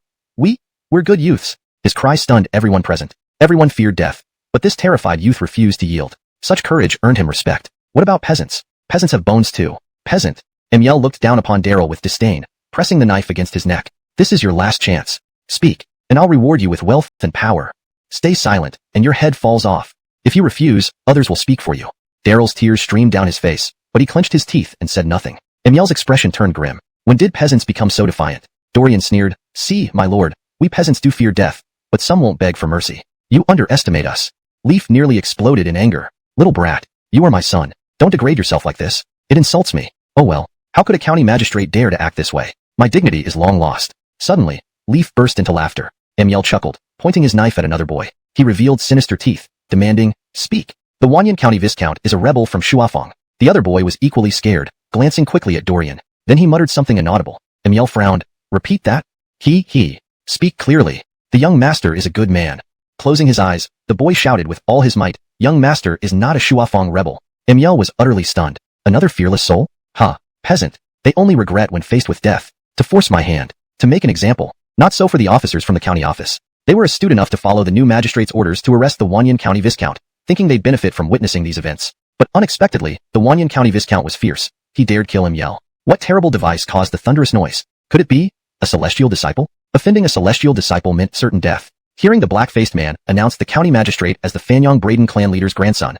We're good youths. His cry stunned everyone present. Everyone feared death. But this terrified youth refused to yield. Such courage earned him respect. What about peasants? Peasants have bones too. Peasant. Leaf looked down upon Daryl with disdain, pressing the knife against his neck. This is your last chance. Speak, and I'll reward you with wealth and power. Stay silent, and your head falls off. If you refuse, others will speak for you. Daryl's tears streamed down his face, but he clenched his teeth and said nothing. Leaf's expression turned grim. When did peasants become so defiant? Dorian sneered, See, my lord, we peasants do fear death, but some won't beg for mercy. You underestimate us. Leaf nearly exploded in anger. Little brat, you are my son. Don't degrade yourself like this. It insults me. Oh well, how could a county magistrate dare to act this way? My dignity is long lost. Suddenly, Leaf burst into laughter. Emil chuckled, pointing his knife at another boy. He revealed sinister teeth, demanding, speak. The Wanyan County Viscount is a rebel from Shuafeng. The other boy was equally scared, glancing quickly at Dorian. Then he muttered something inaudible. Emil frowned. Repeat that? He. Speak clearly. The young master is a good man. Closing his eyes, the boy shouted with all his might, young master is not a Shuafeng rebel. Emil was utterly stunned. Another fearless soul? Ha, peasant. They only regret when faced with death. To force my hand. To make an example. Not so for the officers from the county office. They were astute enough to follow the new magistrate's orders to arrest the Wanyan County Viscount, thinking they'd benefit from witnessing these events. But unexpectedly, the Wanyan County Viscount was fierce. He dared kill Emil. What terrible device caused the thunderous noise? Could it be a celestial disciple? Offending a celestial disciple meant certain death. Hearing the black-faced man announced the county magistrate as the Fanyang Braden clan leader's grandson.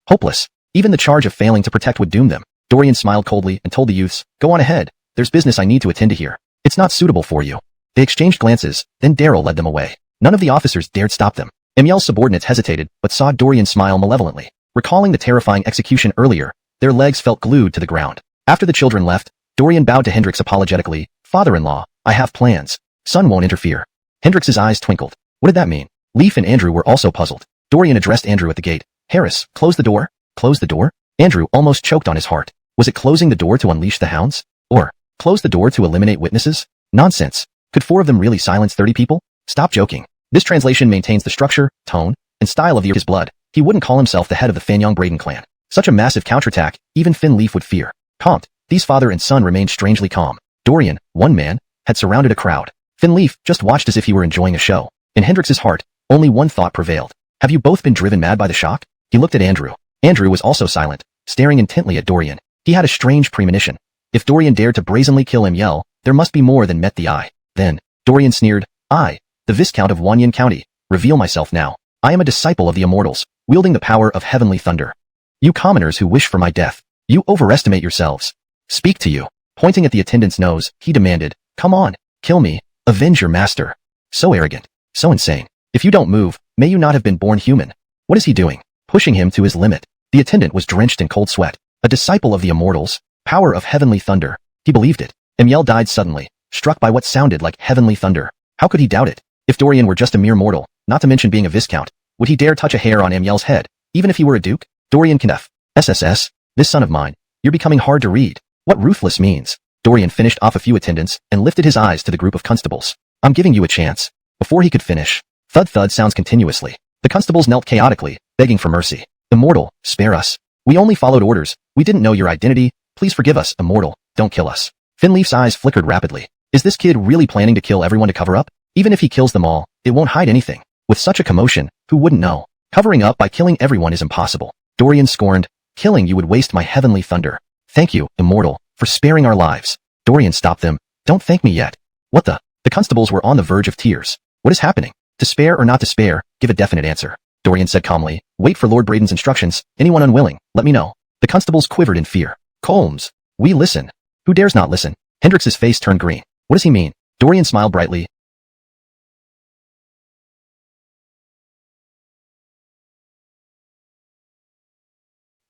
Hopeless. Even the charge of failing to protect would doom them. Dorian smiled coldly and told the youths, go on ahead. There's business I need to attend to here. It's not suitable for you. They exchanged glances, then Daryl led them away. None of the officers dared stop them. Emil's subordinates hesitated, but saw Dorian smile malevolently. Recalling the terrifying execution earlier, their legs felt glued to the ground. After the children left, Dorian bowed to Hendrix apologetically. Father-in-law, I have plans. Son won't interfere. Hendrix's eyes twinkled. What did that mean? Leaf and Andrew were also puzzled. Dorian addressed Andrew at the gate. Harris, close the door. Close the door? Andrew almost choked on his heart. Was it closing the door to unleash the hounds? Or, close the door to eliminate witnesses? Nonsense. Could 4 of them really silence 30 people? Stop joking. This translation maintains the structure, tone, and style of his blood. He wouldn't call himself the head of the Fanyang Braden clan. Such a massive counterattack, even Finn Leaf would fear. Calmed, these father and son remained strangely calm. Dorian, one man, had surrounded a crowd. Finn Leaf just watched as if he were enjoying a show. In Hendrix's heart, only one thought prevailed. Have you both been driven mad by the shock? He looked at Andrew. Andrew was also silent, staring intently at Dorian. He had a strange premonition. If Dorian dared to brazenly kill Emil, there must be more than met the eye. Then, Dorian sneered, I, the Viscount of Wanyan County, reveal myself now. I am a disciple of the immortals, wielding the power of heavenly thunder. You commoners who wish for my death, you overestimate yourselves. Speak to you. Pointing at the attendant's nose, he demanded, come on, kill me, avenge your master. So arrogant, so insane. If you don't move, may you not have been born human. What is he doing? Pushing him to his limit. The attendant was drenched in cold sweat. A disciple of the immortals, power of heavenly thunder. He believed it. Emil died suddenly, struck by what sounded like heavenly thunder. How could he doubt it? If Dorian were just a mere mortal, not to mention being a viscount, would he dare touch a hair on Emil's head, even if he were a duke? Dorian can SSS, this son of mine, you're becoming hard to read. What ruthless means? Dorian finished off a few attendants and lifted his eyes to the group of constables. I'm giving you a chance. Before he could finish, thud sounds continuously. The constables knelt chaotically, begging for mercy. Immortal, spare us. We only followed orders. We didn't know your identity. Please forgive us, immortal. Don't kill us. Finleaf's eyes flickered rapidly. Is this kid really planning to kill everyone to cover up? Even if he kills them all, it won't hide anything. With such a commotion, who wouldn't know? Covering up by killing everyone is impossible. Dorian scorned. Killing you would waste my heavenly thunder. Thank you, immortal, for sparing our lives. Dorian stopped them. Don't thank me yet. What the? The constables were on the verge of tears. What is happening? To spare or not to spare, give a definite answer. Dorian said calmly. Wait for Lord Braden's instructions. Anyone unwilling, let me know. The constables quivered in fear. Colmes. We listen. Who dares not listen? Hendrix's face turned green. What does he mean? Dorian smiled brightly.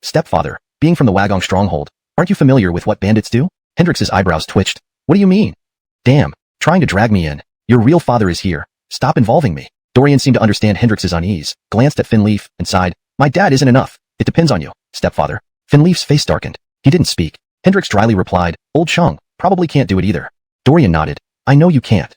Stepfather, being from the Wagong stronghold, aren't you familiar with what bandits do? Hendrix's eyebrows twitched. What do you mean? Damn, trying to drag me in. Your real father is here. Stop involving me. Dorian seemed to understand Hendrix's unease, glanced at Finleaf, and sighed. My dad isn't enough. It depends on you, stepfather. Finleaf's face darkened. He didn't speak. Hendrix dryly replied, Old Chung, probably can't do it either. Dorian nodded. I know you can't.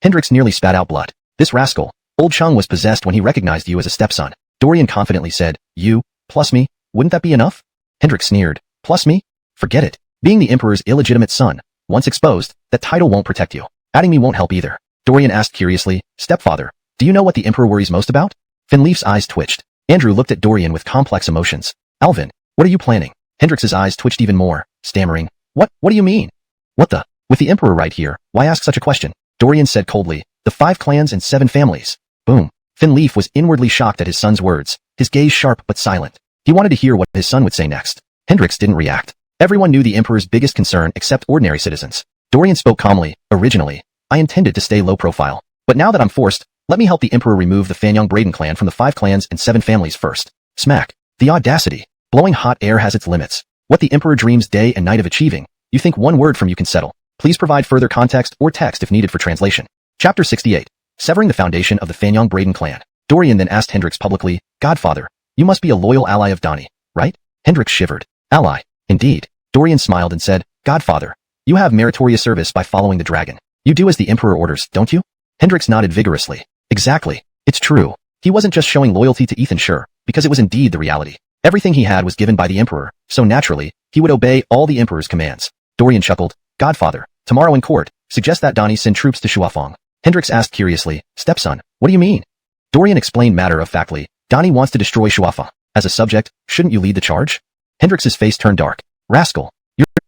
Hendrix nearly spat out blood. This rascal, Old Chung was possessed when he recognized you as a stepson. Dorian confidently said, you, plus me, wouldn't that be enough? Hendrix sneered. Plus me? Forget it. Being the Emperor's illegitimate son, once exposed, that title won't protect you. Adding me won't help either. Dorian asked curiously, Stepfather, do you know what the Emperor worries most about? Finleaf's eyes twitched. Andrew looked at Dorian with complex emotions. Alvin, what are you planning? Hendrix's eyes twitched even more, stammering. What do you mean? What the? With the Emperor right here, why ask such a question? Dorian said coldly, the 5 clans and 7 families. Boom. Finleaf was inwardly shocked at his son's words, his gaze sharp but silent. He wanted to hear what his son would say next. Hendrix didn't react. Everyone knew the Emperor's biggest concern except ordinary citizens. Dorian spoke calmly. Originally, I intended to stay low profile. But now that I'm forced, Let me help the Emperor remove the Fanyang Braden clan from the 5 clans and 7 families first. Smack. The audacity. Blowing hot air has its limits. What the Emperor dreams day and night of achieving, you think one word from you can settle. Please provide further context or text if needed for translation. Chapter 68. Severing the foundation of the Fanyang Braden clan. Dorian then asked Hendrix publicly, Godfather, you must be a loyal ally of Donnie, right? Hendrix shivered. Ally. Indeed. Dorian smiled and said, Godfather, you have meritorious service by following the dragon. You do as the Emperor orders, don't you? Hendrix nodded vigorously. Exactly. It's true. He wasn't just showing loyalty to Ethan Schur, because it was indeed the reality. Everything he had was given by the Emperor, so naturally, he would obey all the Emperor's commands. Dorian chuckled. Godfather, tomorrow in court, suggest that Donnie send troops to Shuafeng. Hendrix asked curiously, Stepson, what do you mean? Dorian explained matter-of-factly, Donnie wants to destroy Shuafeng. As a subject, shouldn't you lead the charge? Hendrix's face turned dark. Rascal.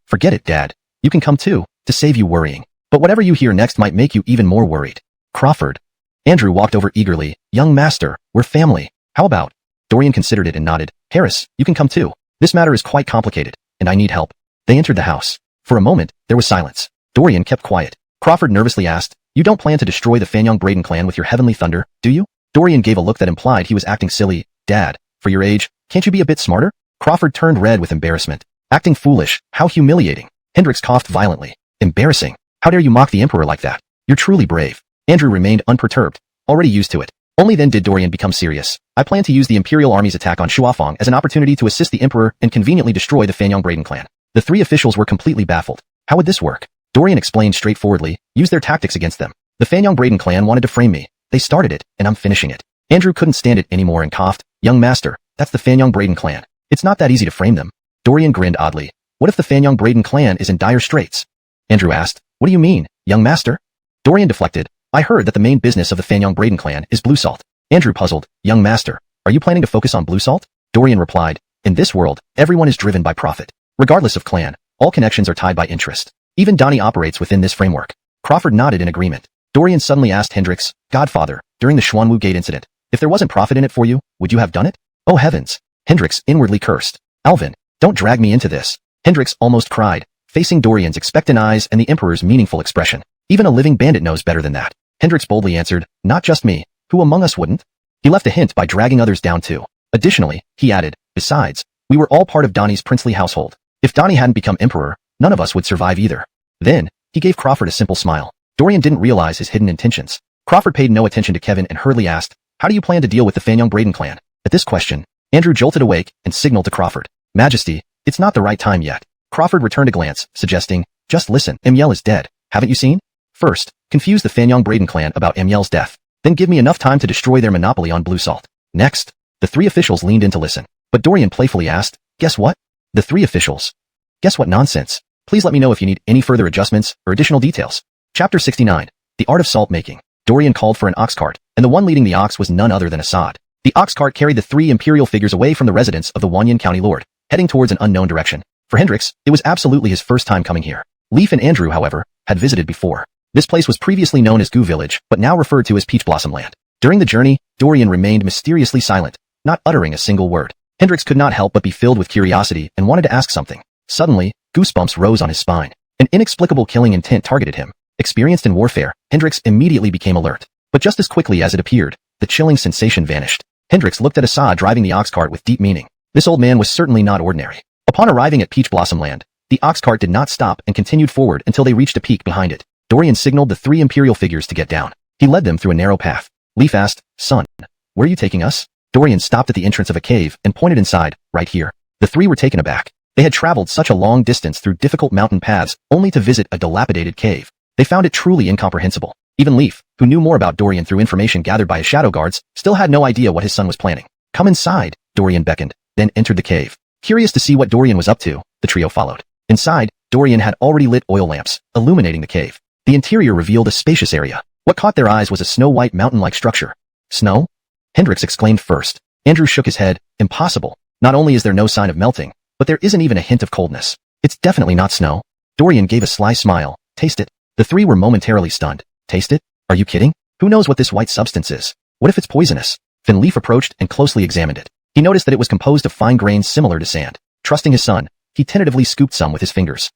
Forget it, Dad. You can come too, to save you worrying. But whatever you hear next might make you even more worried. Crawford. Andrew walked over eagerly. Young master, we're family. How about? Dorian considered it and nodded. Harris, you can come too. This matter is quite complicated, and I need help. They entered the house. For a moment, there was silence. Dorian kept quiet. Crawford nervously asked, You don't plan to destroy the Fanyang Braden clan with your heavenly thunder, do you? Dorian gave a look that implied he was acting silly. Dad, for your age, can't you be a bit smarter? Crawford turned red with embarrassment. Acting foolish, how humiliating. Hendrix coughed violently. Embarrassing. How dare you mock the Emperor like that? You're truly brave. Andrew remained unperturbed, already used to it. Only then did Dorian become serious. I plan to use the Imperial Army's attack on Shuafeng as an opportunity to assist the Emperor and conveniently destroy the Fanyang Braden clan. The 3 officials were completely baffled. How would this work? Dorian explained straightforwardly, use their tactics against them. The Fanyang Braden clan wanted to frame me. They started it, and I'm finishing it. Andrew couldn't stand it anymore and coughed. Young master, that's the Fanyang Braden clan. It's not that easy to frame them. Dorian grinned oddly. What if the Fanyang Braden clan is in dire straits? Andrew asked. What do you mean, young master? Dorian deflected. I heard that the main business of the Fanyang Braden clan is blue salt. Andrew puzzled. Young master, are you planning to focus on blue salt? Dorian replied. In this world, everyone is driven by profit. Regardless of clan, all connections are tied by interest. Even Donnie operates within this framework. Crawford nodded in agreement. Dorian suddenly asked Hendrix, Godfather, during the Xuanwu Gate incident, if there wasn't profit in it for you, would you have done it? Oh heavens. Hendrix inwardly cursed. Alvin, don't drag me into this. Hendrix almost cried, facing Dorian's expectant eyes and the Emperor's meaningful expression. Even a living bandit knows better than that. Hendrix boldly answered, not just me. Who among us wouldn't? He left a hint by dragging others down too. Additionally, he added, besides, we were all part of Donnie's princely household. If Donnie hadn't become Emperor, none of us would survive either. Then, he gave Crawford a simple smile. Dorian didn't realize his hidden intentions. Crawford paid no attention to Kevin and hurriedly asked, how do you plan to deal with the Fanyang Braden clan? At this question, Andrew jolted awake and signaled to Crawford. Majesty, it's not the right time yet. Crawford returned a glance, suggesting, just listen, Emyel is dead. Haven't you seen? First, confuse the Fanyang Braden clan about Emyel's death. Then give me enough time to destroy their monopoly on blue salt. Next, the 3 officials leaned in to listen. But Dorian playfully asked, guess what? The 3 officials. Guess what nonsense? Please let me know if you need any further adjustments or additional details. Chapter 69. The Art of Salt Making. Dorian called for an ox cart, and the one leading the ox was none other than Assad. The ox cart carried the 3 imperial figures away from the residence of the Wanyan County Lord, heading towards an unknown direction. For Hendrix, it was absolutely his first time coming here. Leaf and Andrew, however, had visited before. This place was previously known as Goo Village, but now referred to as Peach Blossom Land. During the journey, Dorian remained mysteriously silent, not uttering a single word. Hendrix could not help but be filled with curiosity and wanted to ask something. Suddenly, goosebumps rose on his spine. An inexplicable killing intent targeted him. Experienced in warfare, Hendrix immediately became alert. But just as quickly as it appeared, the chilling sensation vanished. Hendrix looked at Assad driving the ox cart with deep meaning. This old man was certainly not ordinary. Upon arriving at Peach Blossom Land, the ox cart did not stop and continued forward until they reached a peak behind it. Dorian signaled the 3 imperial figures to get down. He led them through a narrow path. Leaf asked, son, where are you taking us? Dorian stopped at the entrance of a cave and pointed inside, right here. The 3 were taken aback. They had traveled such a long distance through difficult mountain paths only to visit a dilapidated cave. They found it truly incomprehensible. Even Leaf, who knew more about Dorian through information gathered by his shadow guards, still had no idea what his son was planning. Come inside, Dorian beckoned, then entered the cave. Curious to see what Dorian was up to, the trio followed. Inside, Dorian had already lit oil lamps, illuminating the cave. The interior revealed a spacious area. What caught their eyes was a snow-white mountain-like structure. Snow? Hendrix exclaimed first. Andrew shook his head. Impossible. Not only is there no sign of melting, but there isn't even a hint of coldness. It's definitely not snow. Dorian gave a sly smile. Taste it. The 3 were momentarily stunned. Taste it? Are you kidding? Who knows what this white substance is? What if it's poisonous? Then Leaf approached and closely examined it. He noticed that it was composed of fine grains similar to sand. Trusting his son, he tentatively scooped some with his fingers.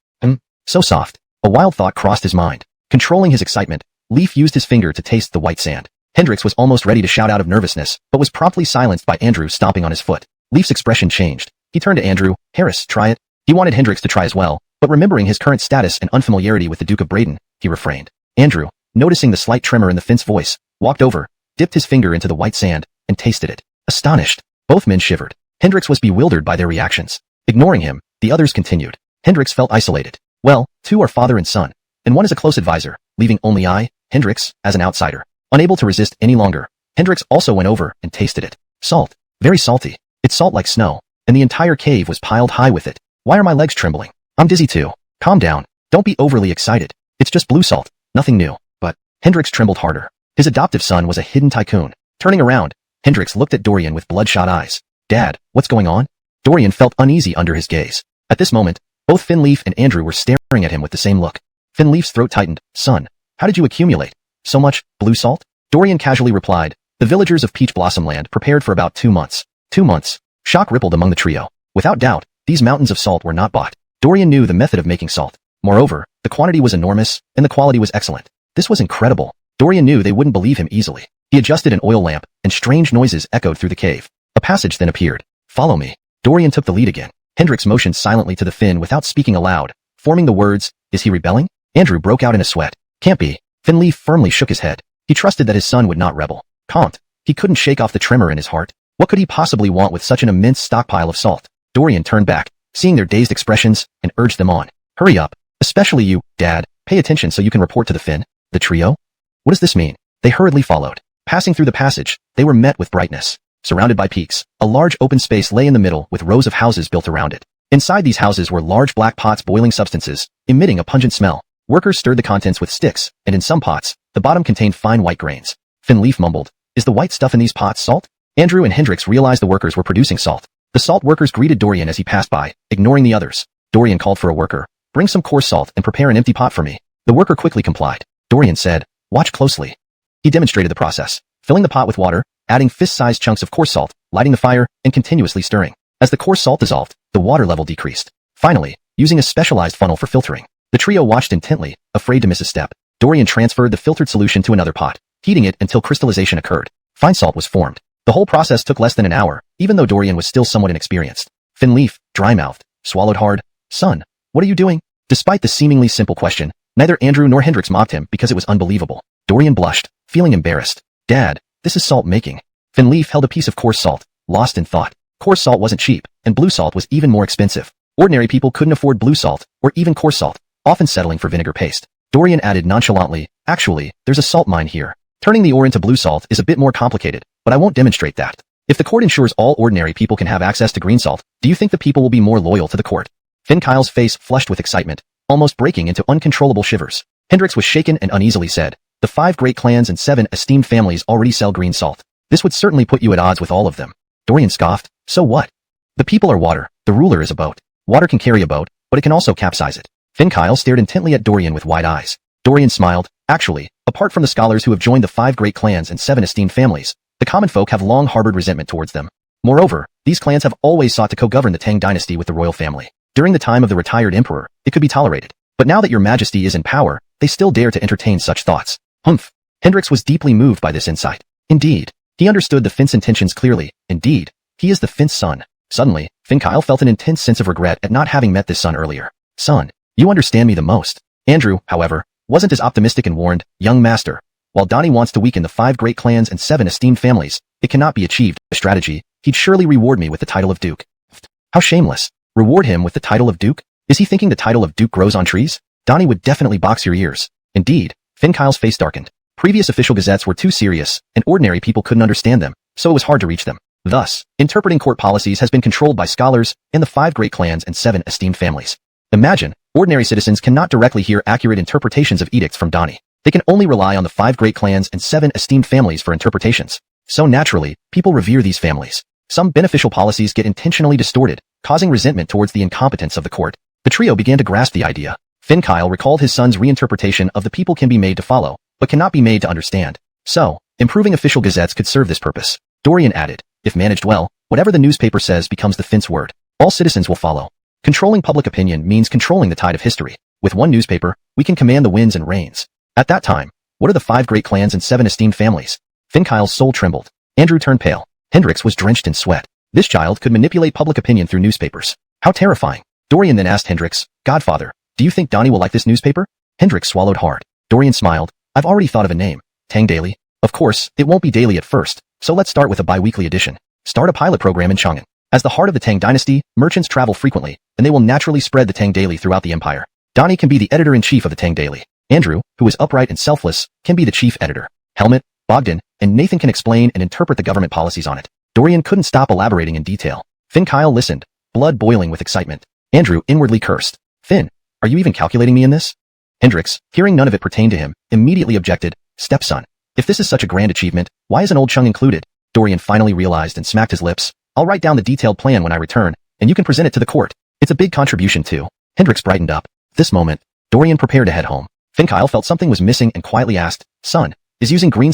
So soft. A wild thought crossed his mind. Controlling his excitement, Leaf used his finger to taste the white sand. Hendrix was almost ready to shout out of nervousness, but was promptly silenced by Andrew stomping on his foot. Leaf's expression changed. He turned to Andrew. Harris, try it. He wanted Hendrix to try as well, but remembering his current status and unfamiliarity with the Duke of Braden, he refrained. Andrew, noticing the slight tremor in the Finn's voice, walked over, dipped his finger into the white sand, and tasted it. Astonished, both men shivered. Hendrix was bewildered by their reactions. Ignoring him, the others continued. Hendrix felt isolated. Well, two are father and son, and one is a close advisor, leaving only I, Hendrix, as an outsider. Unable to resist any longer, Hendrix also went over and tasted it. Salt. Very salty. It's salt like snow, and the entire cave was piled high with it. Why are my legs trembling? I'm dizzy too. Calm down. Don't be overly excited. It's just blue salt. Nothing new. But Hendrix trembled harder. His adoptive son was a hidden tycoon. Turning around, Hendrix looked at Dorian with bloodshot eyes. Dad, what's going on? Dorian felt uneasy under his gaze. At this moment, both Finleaf and Andrew were staring at him with the same look. Finleaf's throat tightened. Son, how did you accumulate so much blue salt? Dorian casually replied. The villagers of Peach Blossom Land prepared for about 2 months. 2 months. Shock rippled among the trio. Without doubt, these mountains of salt were not bought. Dorian knew the method of making salt. Moreover, the quantity was enormous, and the quality was excellent. This was incredible. Dorian knew they wouldn't believe him easily. He adjusted an oil lamp, and strange noises echoed through the cave. A passage then appeared. Follow me. Dorian took the lead again. Hendrix motioned silently to the Finn without speaking aloud, forming the words, is he rebelling? Andrew broke out in a sweat. Can't be. Finleaf firmly shook his head. He trusted that his son would not rebel. Can't. He couldn't shake off the tremor in his heart. What could he possibly want with such an immense stockpile of salt? Dorian turned back, seeing their dazed expressions, and urged them on. Hurry up. Especially you, Dad. Pay attention so you can report to the Finn. The trio? What does this mean? They hurriedly followed. Passing through the passage, they were met with brightness. Surrounded by peaks, a large open space lay in the middle with rows of houses built around it. Inside these houses were large black pots boiling substances, emitting a pungent smell. Workers stirred the contents with sticks, and in some pots, the bottom contained fine white grains. Finleaf mumbled, is the white stuff in these pots salt? Andrew and Hendrix realized the workers were producing salt. The salt workers greeted Dorian as he passed by, ignoring the others. Dorian called for a worker. Bring some coarse salt and prepare an empty pot for me. The worker quickly complied. Dorian said, watch closely. He demonstrated the process, filling the pot with water, adding fist-sized chunks of coarse salt, lighting the fire, and continuously stirring. As the coarse salt dissolved, the water level decreased. Finally, using a specialized funnel for filtering, the trio watched intently, afraid to miss a step. Dorian transferred the filtered solution to another pot, heating it until crystallization occurred. Fine salt was formed. The whole process took less than an hour, even though Dorian was still somewhat inexperienced. Finleaf, dry-mouthed, swallowed hard. Son, what are you doing? Despite the seemingly simple question, neither Andrew nor Hendrix mocked him because it was unbelievable. Dorian blushed, feeling embarrassed. Dad, this is salt making. Finleaf held a piece of coarse salt, lost in thought. Coarse salt wasn't cheap, and blue salt was even more expensive. Ordinary people couldn't afford blue salt, or even coarse salt, often settling for vinegar paste. Dorian added nonchalantly, actually, there's a salt mine here. Turning the ore into blue salt is a bit more complicated, but I won't demonstrate that. If the court ensures all ordinary people can have access to green salt, do you think the people will be more loyal to the court? Finn Kyle's face flushed with excitement, almost breaking into uncontrollable shivers. Hendrix was shaken and uneasily said, the 5 great clans and 7 esteemed families already sell green salt. This would certainly put you at odds with all of them. Dorian scoffed, so what? The people are water, the ruler is a boat. Water can carry a boat, but it can also capsize it. Finn Kyle stared intently at Dorian with wide eyes. Dorian smiled, actually, apart from the scholars who have joined the 5 great clans and 7 esteemed families, the common folk have long harbored resentment towards them. Moreover, these clans have always sought to co-govern the Tang Dynasty with the royal family. During the time of the retired emperor, it could be tolerated. But now that your majesty is in power, they still dare to entertain such thoughts. Humph. Hendrix was deeply moved by this insight. Indeed. He understood the Finn's intentions clearly. Indeed. He is the Finn's son. Suddenly, Finn Kyle felt an intense sense of regret at not having met this son earlier. Son, you understand me the most. Andrew, however, wasn't as optimistic and warned, young master. While Donnie wants to weaken the 5 great clans and 7 esteemed families, it cannot be achieved. A strategy, he'd surely reward me with the title of Duke. How shameless. Reward him with the title of Duke? Is he thinking the title of Duke grows on trees? Donnie would definitely box your ears. Indeed. Finn Kyle's face darkened. Previous official gazettes were too serious, and ordinary people couldn't understand them, so it was hard to reach them. Thus, interpreting court policies has been controlled by scholars and the 5 great clans and 7 esteemed families. Imagine, ordinary citizens cannot directly hear accurate interpretations of edicts from Donnie. They can only rely on the 5 great clans and 7 esteemed families for interpretations. So naturally, people revere these families. Some beneficial policies get intentionally distorted, causing resentment towards the incompetence of the court. The trio began to grasp the idea. Finn Kyle recalled his son's reinterpretation of the people can be made to follow, but cannot be made to understand. So, improving official gazettes could serve this purpose. Dorian added, if managed well, whatever the newspaper says becomes the Finn's word. All citizens will follow. Controlling public opinion means controlling the tide of history. With one newspaper, we can command the winds and rains. At that time, what are the 5 great clans and 7 esteemed families? Finn Kyle's soul trembled. Andrew turned pale. Hendrix was drenched in sweat. This child could manipulate public opinion through newspapers. How terrifying. Dorian then asked Hendrix, Godfather, do you think Donnie will like this newspaper? Hendrix swallowed hard. Dorian smiled. I've already thought of a name. Tang Daily. Of course, it won't be daily at first, so let's start with a bi-weekly edition. Start a pilot program in Chang'an. As the heart of the Tang Dynasty, merchants travel frequently, and they will naturally spread the Tang Daily throughout the empire. Donnie can be the editor-in-chief of the Tang Daily. Andrew, who is upright and selfless, can be the chief editor. Helmut, Bogdan, and Nathan can explain and interpret the government policies on it. Dorian couldn't stop elaborating in detail. Finn Kyle listened, blood boiling with excitement. Andrew inwardly cursed. Finn, are you even calculating me in this? Hendrix, hearing none of it pertained to him, immediately objected. Stepson, if this is such a grand achievement, why isn't old Chung included? Dorian finally realized and smacked his lips. I'll write down the detailed plan when I return, and you can present it to the court. It's a big contribution too. Hendrix brightened up. This moment, Dorian prepared to head home. Finn Kyle felt something was missing and quietly asked, Son, is using green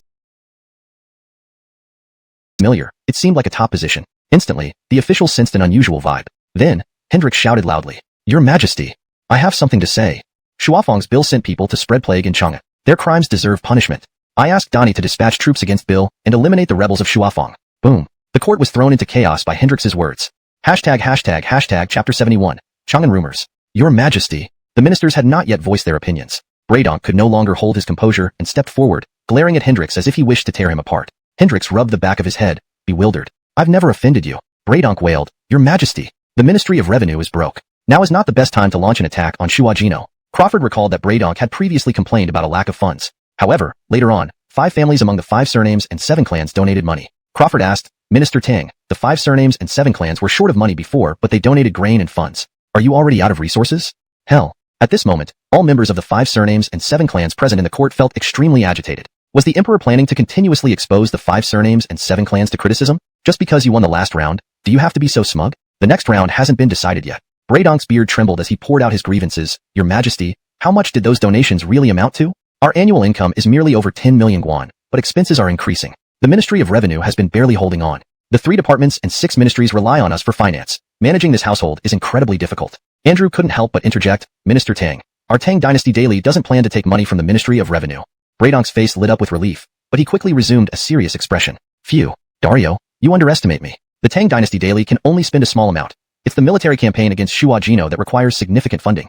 familiar? It seemed like a top position. Instantly, the official sensed an unusual vibe. Then, Hendrix shouted loudly, Your Majesty, I have something to say. Shuafeng's Bill sent people to spread plague in Chang'an. Their crimes deserve punishment. I asked Donnie to dispatch troops against Bill and eliminate the rebels of Shuafeng. Boom. The court was thrown into chaos by Hendrix's words. Hashtag chapter 71. Chang'an rumors. Your Majesty. The ministers had not yet voiced their opinions. Braydonk could no longer hold his composure and stepped forward, glaring at Hendrix as if he wished to tear him apart. Hendrix rubbed the back of his head, bewildered. I've never offended you. Braydonk wailed, Your Majesty. The Ministry of Revenue is broke. Now is not the best time to launch an attack on Shuajino. Crawford recalled that Braydonk had previously complained about a lack of funds. However, later on, 5 families among the 5 surnames and 7 clans donated money. Crawford asked, Minister Tang, the 5 surnames and 7 clans were short of money before, but they donated grain and funds. Are you already out of resources? Hell. At this moment, all members of the 5 surnames and 7 clans present in the court felt extremely agitated. Was the Emperor planning to continuously expose the 5 surnames and 7 clans to criticism? Just because you won the last round, do you have to be so smug? The next round hasn't been decided yet. Braydonk's beard trembled as he poured out his grievances. Your Majesty, how much did those donations really amount to? Our annual income is merely over 10 million guan, but expenses are increasing. The Ministry of Revenue has been barely holding on. The 3 departments and 6 ministries rely on us for finance. Managing this household is incredibly difficult. Andrew couldn't help but interject, Minister Tang, our Tang Dynasty Daily doesn't plan to take money from the Ministry of Revenue. Braydonk's face lit up with relief, but he quickly resumed a serious expression. Phew, Dario, you underestimate me. The Tang Dynasty Daily can only spend a small amount. It's the military campaign against Shuajino that requires significant funding.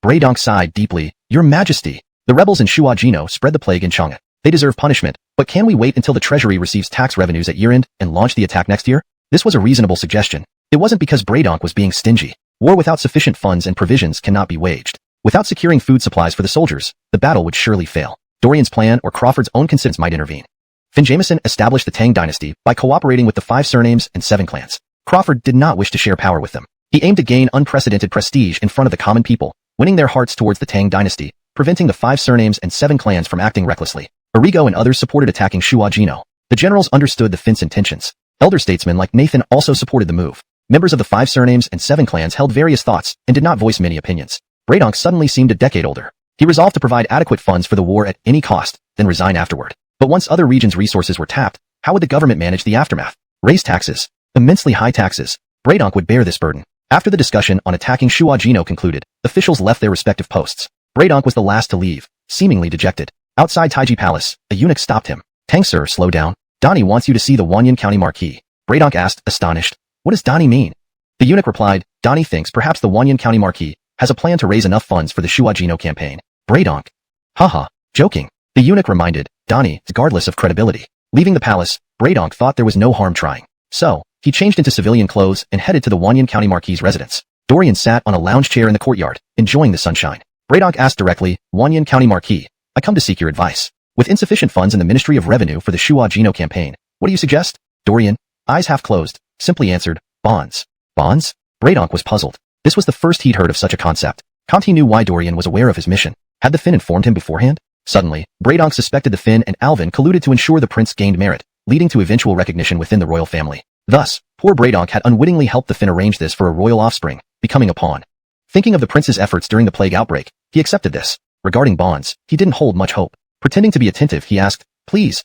Braydonk sighed deeply. Your Majesty, the rebels in Shuajino spread the plague in Chang'an. They deserve punishment, but can we wait until the treasury receives tax revenues at year-end and launch the attack next year? This was a reasonable suggestion. It wasn't because Braydonk was being stingy. War without sufficient funds and provisions cannot be waged. Without securing food supplies for the soldiers, the battle would surely fail. Dorian's plan or Crawford's own consents might intervene. Finn Jameson established the Tang Dynasty by cooperating with the 5 surnames and 7 clans. Crawford did not wish to share power with them. He aimed to gain unprecedented prestige in front of the common people, winning their hearts towards the Tang Dynasty, preventing the 5 surnames and 7 clans from acting recklessly. Arrigo and others supported attacking Shuajino. The generals understood the Finn's intentions. Elder statesmen like Nathan also supported the move. Members of the 5 surnames and 7 clans held various thoughts and did not voice many opinions. Braydonk suddenly seemed a decade older. He resolved to provide adequate funds for the war at any cost, then resign afterward. But once other regions' resources were tapped, how would the government manage the aftermath? Raise taxes. Immensely high taxes. Braydonk would bear this burden. After the discussion on attacking Shuajino concluded, officials left their respective posts. Braydonk was the last to leave, seemingly dejected. Outside Taiji Palace, a eunuch stopped him. Tang sir, slow down. Donnie wants you to see the Wanyan County Marquis. Braydonk asked, astonished. What does Donnie mean? The eunuch replied, Donnie thinks perhaps the Wanyan County Marquis has a plan to raise enough funds for the Shuajino campaign. Braydonk. Haha, joking. The eunuch reminded, Donnie, regardless of credibility. Leaving the palace, Braydonk thought there was no harm trying. So, he changed into civilian clothes and headed to the Wanyan County Marquis' residence. Dorian sat on a lounge chair in the courtyard, enjoying the sunshine. Braydonk asked directly, Wanyan County Marquis, I come to seek your advice. With insufficient funds in the Ministry of Revenue for the Shuajino campaign, what do you suggest? Dorian, eyes half closed, simply answered, bonds. Bonds? Braydonk was puzzled. This was the first he'd heard of such a concept. Conti knew why Dorian was aware of his mission. Had the Finn informed him beforehand? Suddenly, Braydonk suspected the Finn and Alvin colluded to ensure the prince gained merit, leading to eventual recognition within the royal family. Thus, poor Braydonk had unwittingly helped the Finn arrange this for a royal offspring, becoming a pawn. Thinking of the prince's efforts during the plague outbreak, he accepted this. Regarding bonds, he didn't hold much hope. Pretending to be attentive, he asked, please,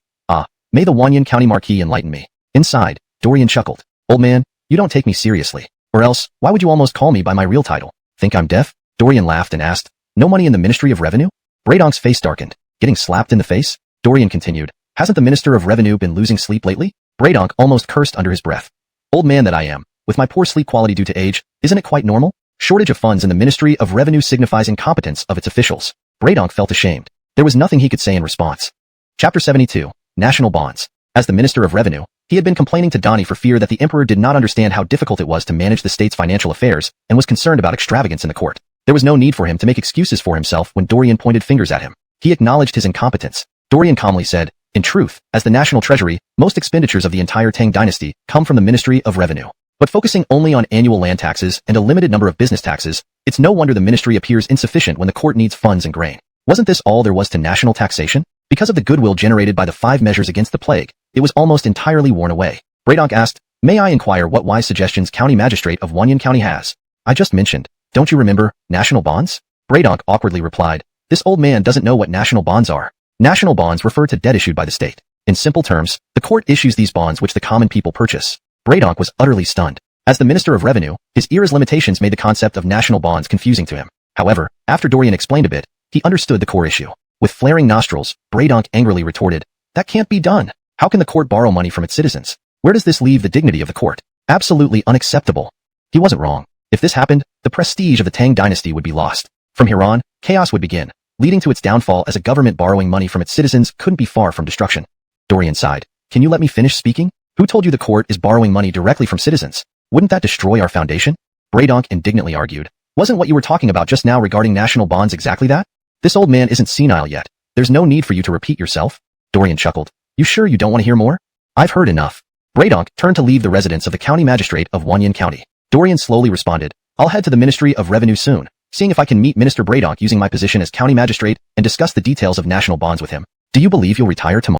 may the Wanyan County Marquis enlighten me. Inside, Dorian chuckled. Old man, you don't take me seriously. Or else, why would you almost call me by my real title? Think I'm deaf? Dorian laughed and asked, no money in the Ministry of Revenue? Braydonk's face darkened. Getting slapped in the face? Dorian continued, Hasn't the Minister of Revenue been losing sleep lately? Bradonk almost cursed under his breath. Old man that I am, with my poor sleep quality due to age, isn't it quite normal? Shortage of funds in the Ministry of Revenue signifies incompetence of its officials. Bradonk felt ashamed. There was nothing he could say in response. Chapter 72. National Bonds. As the Minister of Revenue, he had been complaining to Donnie for fear that the Emperor did not understand how difficult it was to manage the state's financial affairs and was concerned about extravagance in the court. There was no need for him to make excuses for himself when Dorian pointed fingers at him. He acknowledged his incompetence. Dorian calmly said, "In truth, as the National Treasury, most expenditures of the entire Tang Dynasty come from the Ministry of Revenue. But focusing only on annual land taxes and a limited number of business taxes, it's no wonder the ministry appears insufficient when the court needs funds and grain. Wasn't this all there was to national taxation? Because of the goodwill generated by the 5 measures against the plague, it was almost entirely worn away." Bradonk asked, "May I inquire what wise suggestions County Magistrate of Wanyan County has?" "I just mentioned, don't you remember, national bonds?" Bradonk awkwardly replied, "This old man doesn't know what national bonds are. National bonds refer to debt issued by the state. In simple terms, the court issues these bonds which the common people purchase." Bradonk was utterly stunned. As the Minister of Revenue, his era's limitations made the concept of national bonds confusing to him. However, after Dorian explained a bit, he understood the core issue. With flaring nostrils, Bradonk angrily retorted, "That can't be done. How can the court borrow money from its citizens? Where does this leave the dignity of the court? Absolutely unacceptable." He wasn't wrong. If this happened, the prestige of the Tang Dynasty would be lost. From here on, chaos would begin, leading to its downfall as a government borrowing money from its citizens couldn't be far from destruction. Dorian sighed. "Can you let me finish speaking? Who told you the court is borrowing money directly from citizens? Wouldn't that destroy our foundation?" Bradonk indignantly argued. "Wasn't what you were talking about just now regarding national bonds exactly that? This old man isn't senile yet. There's no need for you to repeat yourself." Dorian chuckled. "You sure you don't want to hear more? I've heard enough." Bradonk turned to leave the residence of the County Magistrate of Wanyan County. Dorian slowly responded, "I'll head to the Ministry of Revenue soon, seeing if I can meet Minister Bradonk using my position as County Magistrate and discuss the details of national bonds with him. Do you believe you'll retire tomorrow?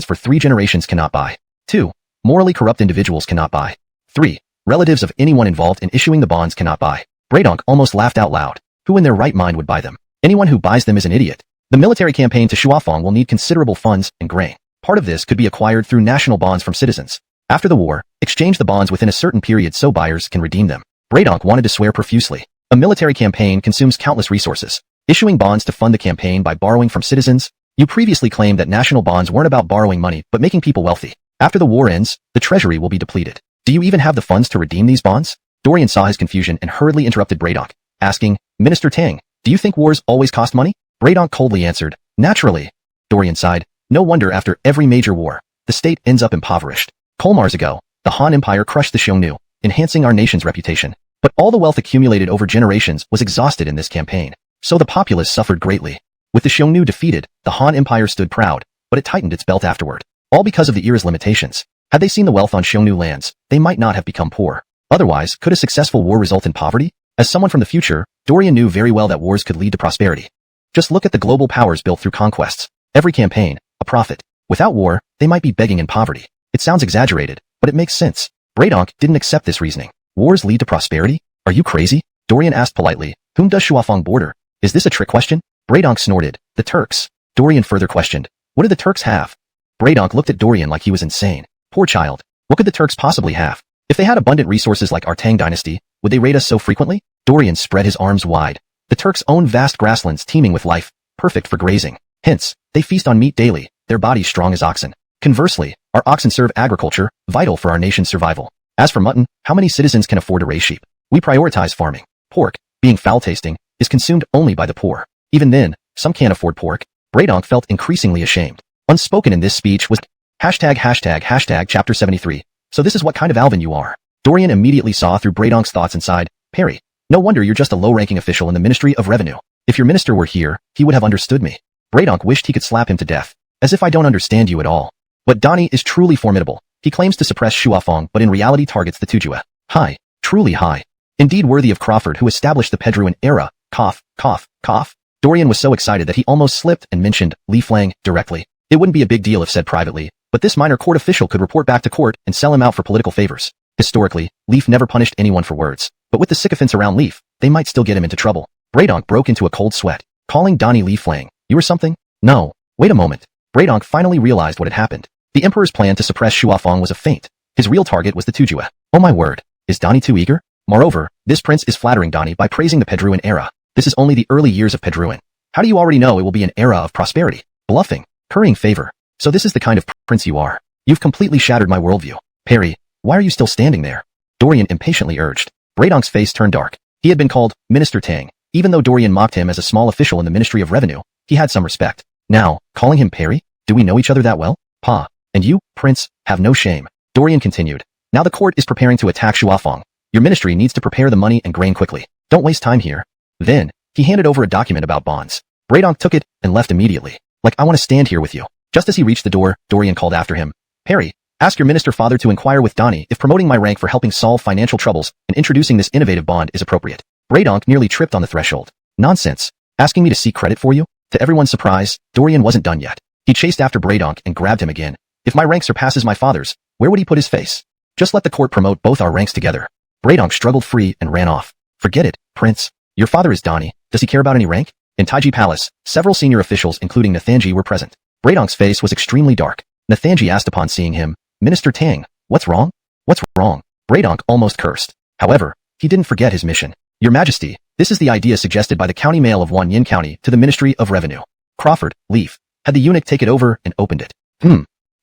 For 3 generations cannot buy. 2. Morally corrupt individuals cannot buy. 3. Relatives of anyone involved in issuing the bonds cannot buy." Bradonk almost laughed out loud. Who in their right mind would buy them? Anyone who buys them is an idiot. The military campaign to Shuafeng will need considerable funds and grain. Part of this could be acquired through national bonds from citizens. After the war, exchange the bonds within a certain period so buyers can redeem them. Bradonk wanted to swear profusely. A military campaign consumes countless resources. Issuing bonds to fund the campaign by borrowing from citizens? You previously claimed that national bonds weren't about borrowing money but making people wealthy. After the war ends, the treasury will be depleted. Do you even have the funds to redeem these bonds? Dorian saw his confusion and hurriedly interrupted Bradonk, asking, "Minister Tang, do you think wars always cost money?" Bradonk coldly answered, "Naturally." Dorian sighed. No wonder after every major war, the state ends up impoverished. Kolmars ago, the Han Empire crushed the Xiongnu, enhancing our nation's reputation. But all the wealth accumulated over generations was exhausted in this campaign. So the populace suffered greatly. With the Xiongnu defeated, the Han Empire stood proud, but it tightened its belt afterward. All because of the era's limitations. Had they seen the wealth on Xiongnu lands, they might not have become poor. Otherwise, could a successful war result in poverty? As someone from the future, Dorian knew very well that wars could lead to prosperity. Just look at the global powers built through conquests. Every campaign, a profit. Without war, they might be begging in poverty. It sounds exaggerated, but it makes sense. Bradonk didn't accept this reasoning. Wars lead to prosperity? Are you crazy? Dorian asked politely. Whom does Shuafeng border? Is this a trick question? Bradonk snorted. The Turks. Dorian further questioned. What do the Turks have? Bradonk looked at Dorian like he was insane. Poor child. What could the Turks possibly have? If they had abundant resources like our Tang Dynasty, would they raid us so frequently? Dorian spread his arms wide. The Turks own vast grasslands teeming with life, perfect for grazing. Hence, they feast on meat daily, their bodies strong as oxen. Conversely, our oxen serve agriculture, vital for our nation's survival. As for mutton, how many citizens can afford to raise sheep? We prioritize farming. Pork, being foul-tasting, is consumed only by the poor. Even then, some can't afford pork. Bradonk felt increasingly ashamed. Unspoken in this speech was ####. Chapter 73. So this is what kind of Alvin you are. Dorian immediately saw through Bradonk's thoughts and sighed. Perry, no wonder you're just a low-ranking official in the Ministry of Revenue. If your minister were here, he would have understood me. Bradonk wished he could slap him to death. As if I don't understand you at all. But Donnie is truly formidable. He claims to suppress Shuafeng but in reality targets the Tujue. High. Truly high. Indeed worthy of Crawford who established the Pedruan era. Cough, cough, cough. Dorian was so excited that he almost slipped and mentioned Li Flang directly. It wouldn't be a big deal if said privately, but this minor court official could report back to court and sell him out for political favors. Historically, Leaf never punished anyone for words, but with the sycophants around Leaf, they might still get him into trouble. Bradonk broke into a cold sweat, calling Donnie Li Flang. You were something? No. Wait a moment. Bradonk finally realized what had happened. The Emperor's plan to suppress Shuafeng was a feint. His real target was the Tujue. Oh my word. Is Donnie too eager? Moreover, this prince is flattering Donnie by praising the Pedruan era. This is only the early years of Pedruan. How do you already know it will be an era of prosperity? Bluffing. Currying favor. So this is the kind of prince you are. You've completely shattered my worldview. Perry, why are you still standing there? Dorian impatiently urged. Bradonk's face turned dark. He had been called Minister Tang. Even though Dorian mocked him as a small official in the Ministry of Revenue, he had some respect. Now, calling him Perry? Do we know each other that well? Pa. And you, Prince, have no shame. Dorian continued. Now the court is preparing to attack Shuafang. Your ministry needs to prepare the money and grain quickly. Don't waste time here. Then, he handed over a document about bonds. Bradonk took it and left immediately. Like, I want to stand here with you. Just as he reached the door, Dorian called after him. Perry, ask your minister father to inquire with Donnie if promoting my rank for helping solve financial troubles and introducing this innovative bond is appropriate. Bradonk nearly tripped on the threshold. Nonsense. Asking me to seek credit for you? To everyone's surprise, Dorian wasn't done yet. He chased after Bradonk and grabbed him again. If my rank surpasses my father's, where would he put his face? Just let the court promote both our ranks together. Bradonk struggled free and ran off. Forget it, Prince. Your father is Donnie. Does he care about any rank? In Taiji Palace, several senior officials including Nathanji were present. Bradonk's face was extremely dark. Nathanji asked upon seeing him, Minister Tang, what's wrong? What's wrong? Bradonk almost cursed. However, he didn't forget his mission. Your Majesty, this is the idea suggested by the county mail of Wanyin County to the Ministry of Revenue. Crawford, Leaf, had the eunuch take it over and opened it.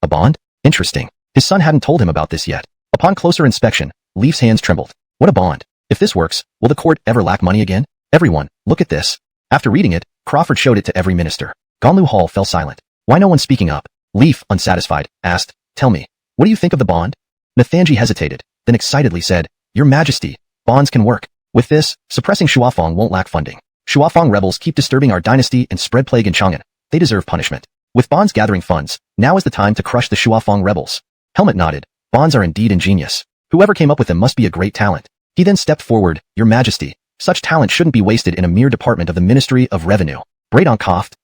A bond? Interesting. His son hadn't told him about this yet. Upon closer inspection, Leaf's hands trembled. What a bond. If this works, will the court ever lack money again? Everyone, look at this. After reading it, Crawford showed it to every minister. Ganlu Hall fell silent. Why no one speaking up? Leaf, unsatisfied, asked, Tell me, what do you think of the bond? Nathanji hesitated, then excitedly said, Your Majesty, bonds can work. With this, suppressing Shuafang won't lack funding. Shuafang rebels keep disturbing our dynasty and spread plague in Chang'an. They deserve punishment. With bonds gathering funds, now is the time to crush the Shuafang rebels. Helmet nodded. Bonds are indeed ingenious. Whoever came up with them must be a great talent. He then stepped forward. Your Majesty, such talent shouldn't be wasted in a mere department of the Ministry of Revenue. Bradonk coughed.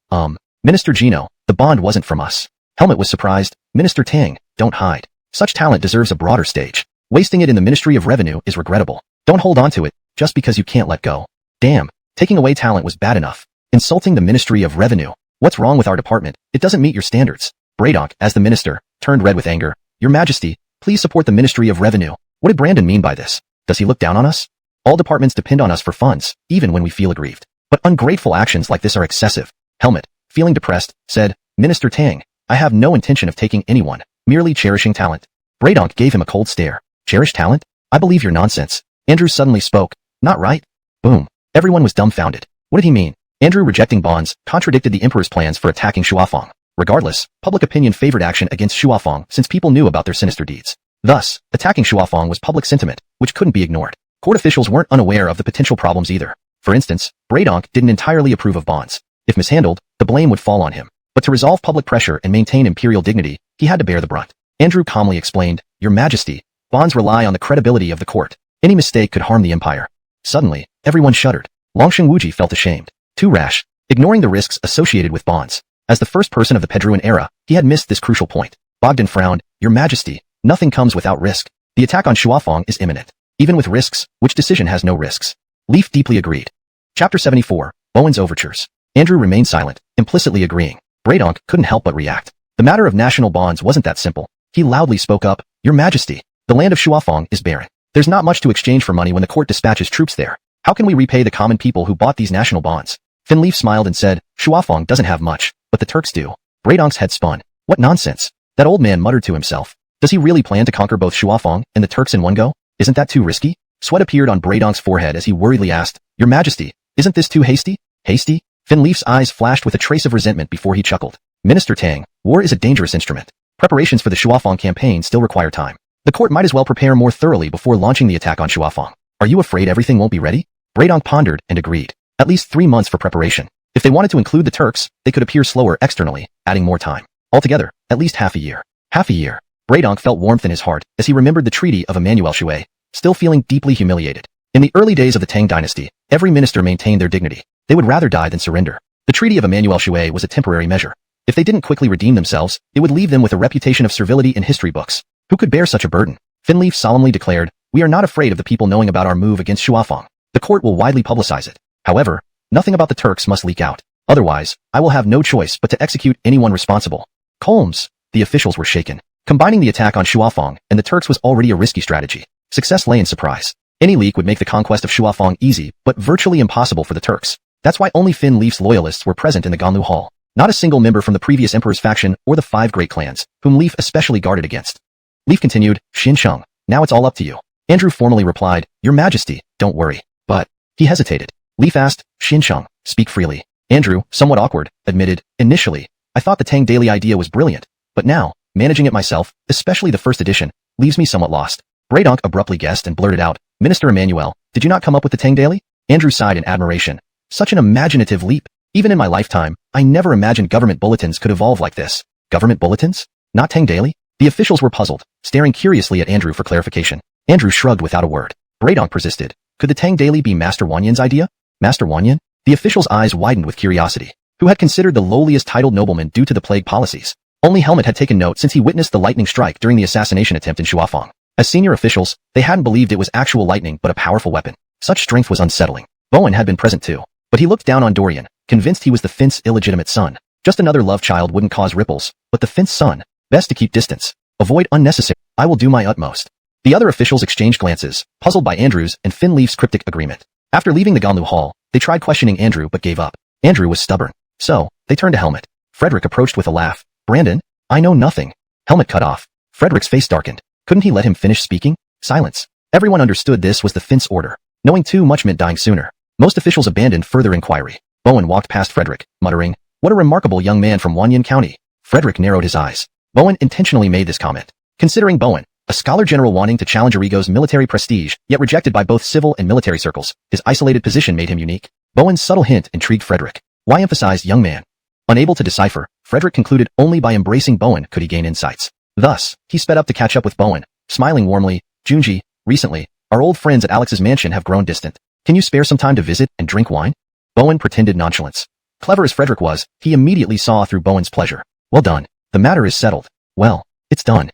Minister Gino, the bond wasn't from us. Helmet was surprised. Minister Tang, don't hide. Such talent deserves a broader stage. Wasting it in the Ministry of Revenue is regrettable. Don't hold on to it, just because you can't let go. Damn, taking away talent was bad enough. Insulting the Ministry of Revenue. What's wrong with our department? It doesn't meet your standards. Bradonk, as the minister, turned red with anger. Your Majesty, please support the Ministry of Revenue. What did Brandon mean by this? Does he look down on us? All departments depend on us for funds, even when we feel aggrieved. But ungrateful actions like this are excessive. Helmet, feeling depressed, said, Minister Tang, I have no intention of taking anyone, merely cherishing talent. Bradonk gave him a cold stare. Cherish talent? I believe your nonsense. Andrew suddenly spoke. Not right? Boom. Everyone was dumbfounded. What did he mean? Andrew rejecting bonds contradicted the Emperor's plans for attacking Shuafang. Regardless, public opinion favored action against Shuafang since people knew about their sinister deeds. Thus, attacking Shuafang was public sentiment, which couldn't be ignored. Court officials weren't unaware of the potential problems either. For instance, Bradonk didn't entirely approve of bonds. If mishandled, the blame would fall on him. But to resolve public pressure and maintain imperial dignity, he had to bear the brunt. Andrew calmly explained, Your Majesty, bonds rely on the credibility of the court. Any mistake could harm the empire. Suddenly, everyone shuddered. Longsheng Wuji felt ashamed. Too rash, ignoring the risks associated with bonds. As the first person of the Pedruan era, he had missed this crucial point. Bogdan frowned. Your Majesty, nothing comes without risk. The attack on Shuafang is imminent. Even with risks, which decision has no risks? Leaf deeply agreed. Chapter 74, Bowen's Overtures. Andrew remained silent, implicitly agreeing. Bradonk couldn't help but react. The matter of national bonds wasn't that simple. He loudly spoke up. Your Majesty, the land of Shuafang is barren. There's not much to exchange for money when the court dispatches troops there. How can we repay the common people who bought these national bonds? Finleaf smiled and said, Shuafang doesn't have much, but the Turks do. Bradonk's head spun. What nonsense. That old man muttered to himself. Does he really plan to conquer both Shuafang and the Turks in one go? Isn't that too risky? Sweat appeared on Bradonk's forehead as he worriedly asked, Your Majesty, isn't this too hasty? Hasty? Finleaf's eyes flashed with a trace of resentment before he chuckled. Minister Tang, war is a dangerous instrument. Preparations for the Shuafang campaign still require time. The court might as well prepare more thoroughly before launching the attack on Shuafang. Are you afraid everything won't be ready? Bradonk pondered and agreed. At least 3 months for preparation. If they wanted to include the Turks, they could appear slower externally, adding more time. Altogether, at least half a year. Half a year. Bradonk felt warmth in his heart as he remembered the Treaty of Emmanuel Shui, still feeling deeply humiliated. In the early days of the Tang Dynasty, every minister maintained their dignity. They would rather die than surrender. The Treaty of Emmanuel Shui was a temporary measure. If they didn't quickly redeem themselves, it would leave them with a reputation of servility in history books. Who could bear such a burden? Finleaf solemnly declared, We are not afraid of the people knowing about our move against Shuafang. The court will widely publicize it. However, nothing about the Turks must leak out. Otherwise, I will have no choice but to execute anyone responsible. Colmes. The officials were shaken. Combining the attack on Shuafang and the Turks was already a risky strategy. Success lay in surprise. Any leak would make the conquest of Shuafang easy, but virtually impossible for the Turks. That's why only Finleaf's loyalists were present in the Ganlu Hall. Not a single member from the previous emperor's faction or the 5 great clans, whom Leaf especially guarded against. Leaf continued, Xin Sheng, now it's all up to you. Andrew formally replied, Your Majesty, don't worry. But, he hesitated. Leaf asked, Xin Sheng, speak freely. Andrew, somewhat awkward, admitted, Initially, I thought the Tang Daily idea was brilliant, but now, managing it myself, especially the first edition, leaves me somewhat lost. Braydonk abruptly guessed and blurted out, Minister Emmanuel, did you not come up with the Tang Daily? Andrew sighed in admiration. Such an imaginative leap. Even in my lifetime, I never imagined government bulletins could evolve like this. Government bulletins? Not Tang Daily? The officials were puzzled, staring curiously at Andrew for clarification. Andrew shrugged without a word. Braydonk persisted. Could the Tang Daily be Master Wanyan's idea? Master Wanyan? The official's eyes widened with curiosity. Who had considered the lowliest titled nobleman due to the plague policies? Only Helmet had taken note since he witnessed the lightning strike during the assassination attempt in Shuafeng. As senior officials, they hadn't believed it was actual lightning but a powerful weapon. Such strength was unsettling. Bowen had been present too. But he looked down on Dorian, convinced he was the Fin's illegitimate son. Just another love child wouldn't cause ripples, but the Fin's son. Best to keep distance. Avoid unnecessary. I will do my utmost. The other officials exchanged glances, puzzled by Andrew's and Finn Leaf's cryptic agreement. After leaving the Ganlu Hall, they tried questioning Andrew but gave up. Andrew was stubborn. So, they turned to Helmet. Frederick approached with a laugh. Brandon? I know nothing. Helmet cut off. Frederick's face darkened. Couldn't he let him finish speaking? Silence. Everyone understood this was the Fin's order. Knowing too much meant dying sooner. Most officials abandoned further inquiry. Bowen walked past Frederick, muttering, What a remarkable young man from Wanyan County. Frederick narrowed his eyes. Bowen intentionally made this comment. Considering Bowen, a scholar general wanting to challenge Arrigo's military prestige, yet rejected by both civil and military circles, his isolated position made him unique. Bowen's subtle hint intrigued Frederick. Why emphasize young man? Unable to decipher, Frederick concluded only by embracing Bowen could he gain insights. Thus, he sped up to catch up with Bowen, smiling warmly, Junji, recently, our old friends at Alex's mansion have grown distant. Can you spare some time to visit and drink wine? Bowen pretended nonchalance. Clever as Frederick was, he immediately saw through Bowen's pleasure. Well done. The matter is settled. Well, it's done.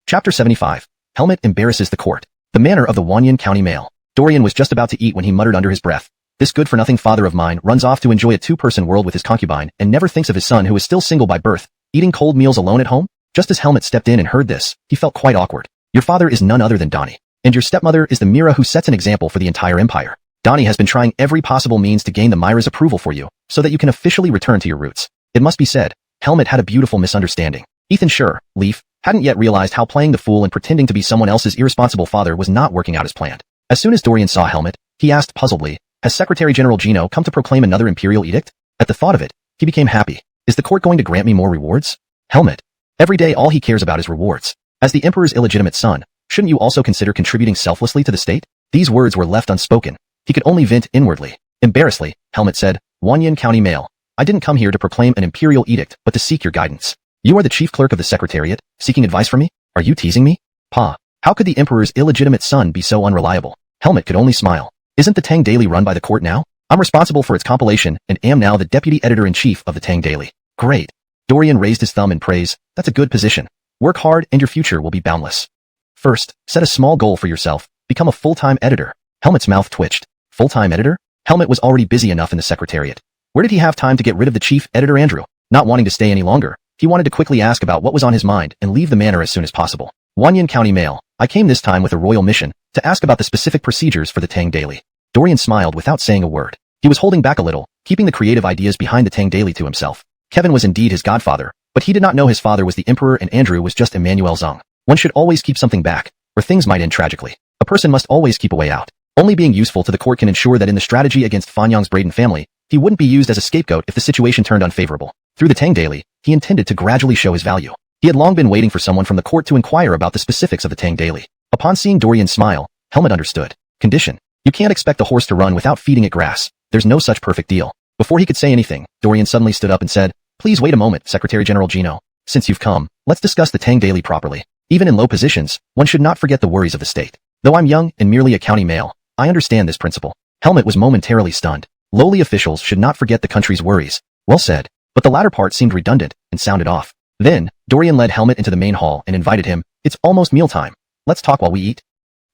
Chapter 75. Helmet embarrasses the court. The manner of the Wanyan County male. Dorian was just about to eat when he muttered under his breath. This good-for-nothing father of mine runs off to enjoy a two-person world with his concubine and never thinks of his son who is still single by birth, eating cold meals alone at home? Just as Helmet stepped in and heard this, he felt quite awkward. Your father is none other than Donnie. And your stepmother is the Mira who sets an example for the entire empire. Donnie has been trying every possible means to gain the Myra's approval for you, so that you can officially return to your roots. It must be said, Helmet had a beautiful misunderstanding. Ethan Schur, Leaf, hadn't yet realized how playing the fool and pretending to be someone else's irresponsible father was not working out as planned. As soon as Dorian saw Helmet, he asked puzzledly, Has Secretary General Gino come to proclaim another imperial edict? At the thought of it, he became happy. Is the court going to grant me more rewards? Helmet. Every day all he cares about is rewards. As the emperor's illegitimate son, shouldn't you also consider contributing selflessly to the state? These words were left unspoken. He could only vent inwardly. Embarrassedly, Helmet said, Wanyan County Mail. I didn't come here to proclaim an imperial edict, but to seek your guidance. You are the chief clerk of the Secretariat, seeking advice from me? Are you teasing me? Pa. How could the emperor's illegitimate son be so unreliable? Helmet could only smile. Isn't the Tang Daily run by the court now? I'm responsible for its compilation and am now the deputy editor-in-chief of the Tang Daily. Great. Dorian raised his thumb in praise. That's a good position. Work hard and your future will be boundless. First, set a small goal for yourself. Become a full-time editor. Helmet's mouth twitched. Full-time editor? Helmet was already busy enough in the Secretariat. Where did he have time to get rid of the chief editor Andrew? Not wanting to stay any longer, he wanted to quickly ask about what was on his mind and leave the manor as soon as possible. Wanyan County Mail. I came this time with a royal mission to ask about the specific procedures for the Tang Daily. Dorian smiled without saying a word. He was holding back a little, keeping the creative ideas behind the Tang Daily to himself. Kevin was indeed his godfather, but he did not know his father was the emperor and Andrew was just Emmanuel Zhang. One should always keep something back, or things might end tragically. A person must always keep a way out. Only being useful to the court can ensure that in the strategy against Fanyang's Braden family, he wouldn't be used as a scapegoat if the situation turned unfavorable. Through the Tang Daily, he intended to gradually show his value. He had long been waiting for someone from the court to inquire about the specifics of the Tang Daily. Upon seeing Dorian's smile, Helmet understood. Condition. You can't expect a horse to run without feeding it grass. There's no such perfect deal. Before he could say anything, Dorian suddenly stood up and said, Please wait a moment, Secretary General Gino. Since you've come, let's discuss the Tang Daily properly. Even in low positions, one should not forget the worries of the state. Though I'm young and merely a county male, I understand this principle. Helmet was momentarily stunned. Lowly officials should not forget the country's worries. Well said. But the latter part seemed redundant and sounded off. Then, Dorian led Helmet into the main hall and invited him. It's almost mealtime. Let's talk while we eat.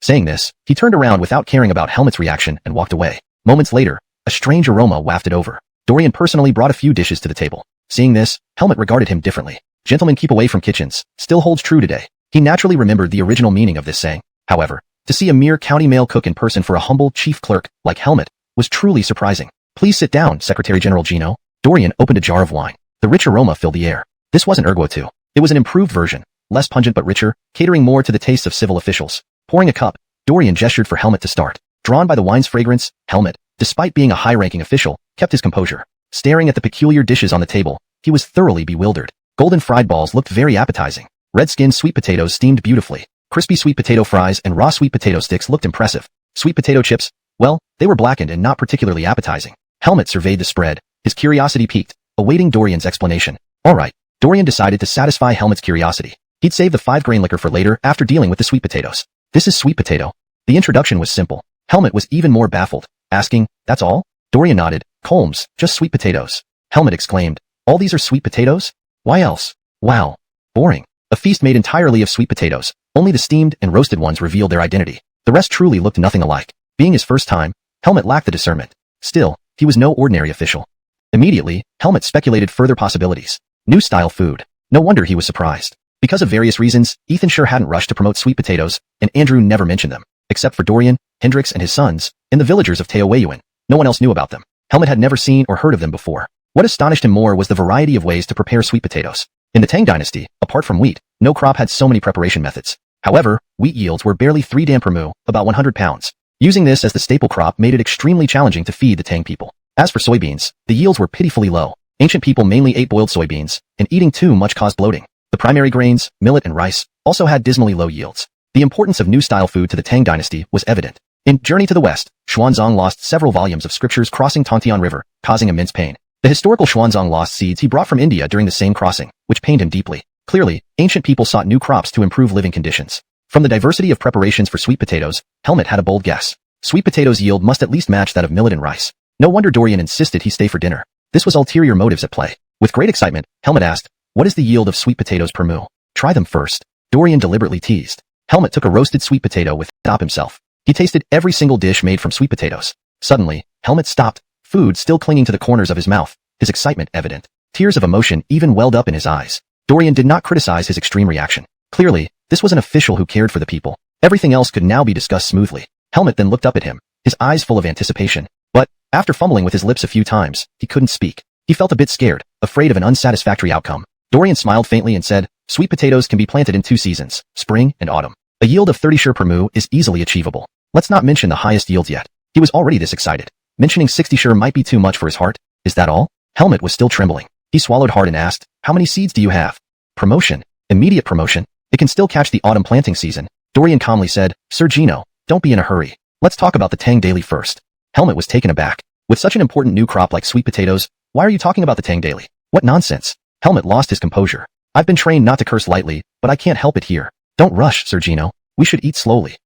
Saying this, he turned around without caring about Helmet's reaction and walked away. Moments later, a strange aroma wafted over. Dorian personally brought a few dishes to the table. Seeing this, Helmet regarded him differently. Gentlemen keep away from kitchens, still holds true today. He naturally remembered the original meaning of this saying. However, to see a mere county male cook in person for a humble chief clerk like Helmet was truly surprising. Please sit down, Secretary General Gino. Dorian opened a jar of wine. The rich aroma filled the air. This wasn't ergo 2. It was an improved version, less pungent but richer, catering more to the tastes of civil officials. Pouring a cup, Dorian gestured for Helmet to start. Drawn by the wine's fragrance, Helmet, despite being a high-ranking official, kept his composure. Staring at the peculiar dishes on the table, he was thoroughly bewildered. Golden fried balls looked very appetizing. Red-skinned sweet potatoes steamed beautifully. Crispy sweet potato fries and raw sweet potato sticks looked impressive. Sweet potato chips, well, they were blackened and not particularly appetizing. Helmet surveyed the spread, his curiosity piqued, awaiting Dorian's explanation. Alright, Dorian decided to satisfy Helmet's curiosity. He'd save the 5-grain liquor for later after dealing with the sweet potatoes. This is sweet potato. The introduction was simple. Helmet was even more baffled, asking, that's all? Dorian nodded. Colmes, just sweet potatoes. Helmet exclaimed, all these are sweet potatoes? Why else? Wow. Boring. A feast made entirely of sweet potatoes. Only the steamed and roasted ones revealed their identity. The rest truly looked nothing alike. Being his first time, Helmet lacked the discernment. Still, he was no ordinary official. Immediately, Helmet speculated further possibilities. New style food. No wonder he was surprised. Because of various reasons, Ethan sure hadn't rushed to promote sweet potatoes, and Andrew never mentioned them. Except for Dorian, Hendrix and his sons, and the villagers of Teoyuan. No one else knew about them. Helmet had never seen or heard of them before. What astonished him more was the variety of ways to prepare sweet potatoes. In the Tang Dynasty, apart from wheat, no crop had so many preparation methods. However, wheat yields were barely 3 dam per mu, about 100 pounds. Using this as the staple crop made it extremely challenging to feed the Tang people. As for soybeans, the yields were pitifully low. Ancient people mainly ate boiled soybeans, and eating too much caused bloating. The primary grains, millet and rice, also had dismally low yields. The importance of new-style food to the Tang Dynasty was evident. In Journey to the West, Xuanzang lost several volumes of scriptures crossing Tongtian River, causing immense pain. The historical Xuanzang lost seeds he brought from India during the same crossing, which pained him deeply. Clearly, ancient people sought new crops to improve living conditions. From the diversity of preparations for sweet potatoes, Helmet had a bold guess. Sweet potatoes' yield must at least match that of millet and rice. No wonder Dorian insisted he stay for dinner. This was ulterior motives at play. With great excitement, Helmet asked, what is the yield of sweet potatoes per mu? Try them first. Dorian deliberately teased. Helmet took a roasted sweet potato with stop himself. He tasted every single dish made from sweet potatoes. Suddenly, Helmet stopped, food still clinging to the corners of his mouth, his excitement evident. Tears of emotion even welled up in his eyes. Dorian did not criticize his extreme reaction. Clearly, this was an official who cared for the people. Everything else could now be discussed smoothly. Helmet then looked up at him, his eyes full of anticipation. But, after fumbling with his lips a few times, he couldn't speak. He felt a bit scared, afraid of an unsatisfactory outcome. Dorian smiled faintly and said, sweet potatoes can be planted in 2 seasons, spring and autumn. A yield of 30 shur per mu is easily achievable. Let's not mention the highest yields yet. He was already this excited. Mentioning 60 shur might be too much for his heart. Is that all? Helmet was still trembling. He swallowed hard and asked, how many seeds do you have? Promotion. Immediate promotion. It can still catch the autumn planting season. Dorian calmly said, Sir Gino, don't be in a hurry. Let's talk about the Tang Daily first. Helmet was taken aback. With such an important new crop like sweet potatoes, why are you talking about the Tang Daily? What nonsense. Helmet lost his composure. I've been trained not to curse lightly, but I can't help it here. Don't rush, Sir Gino. We should eat slowly.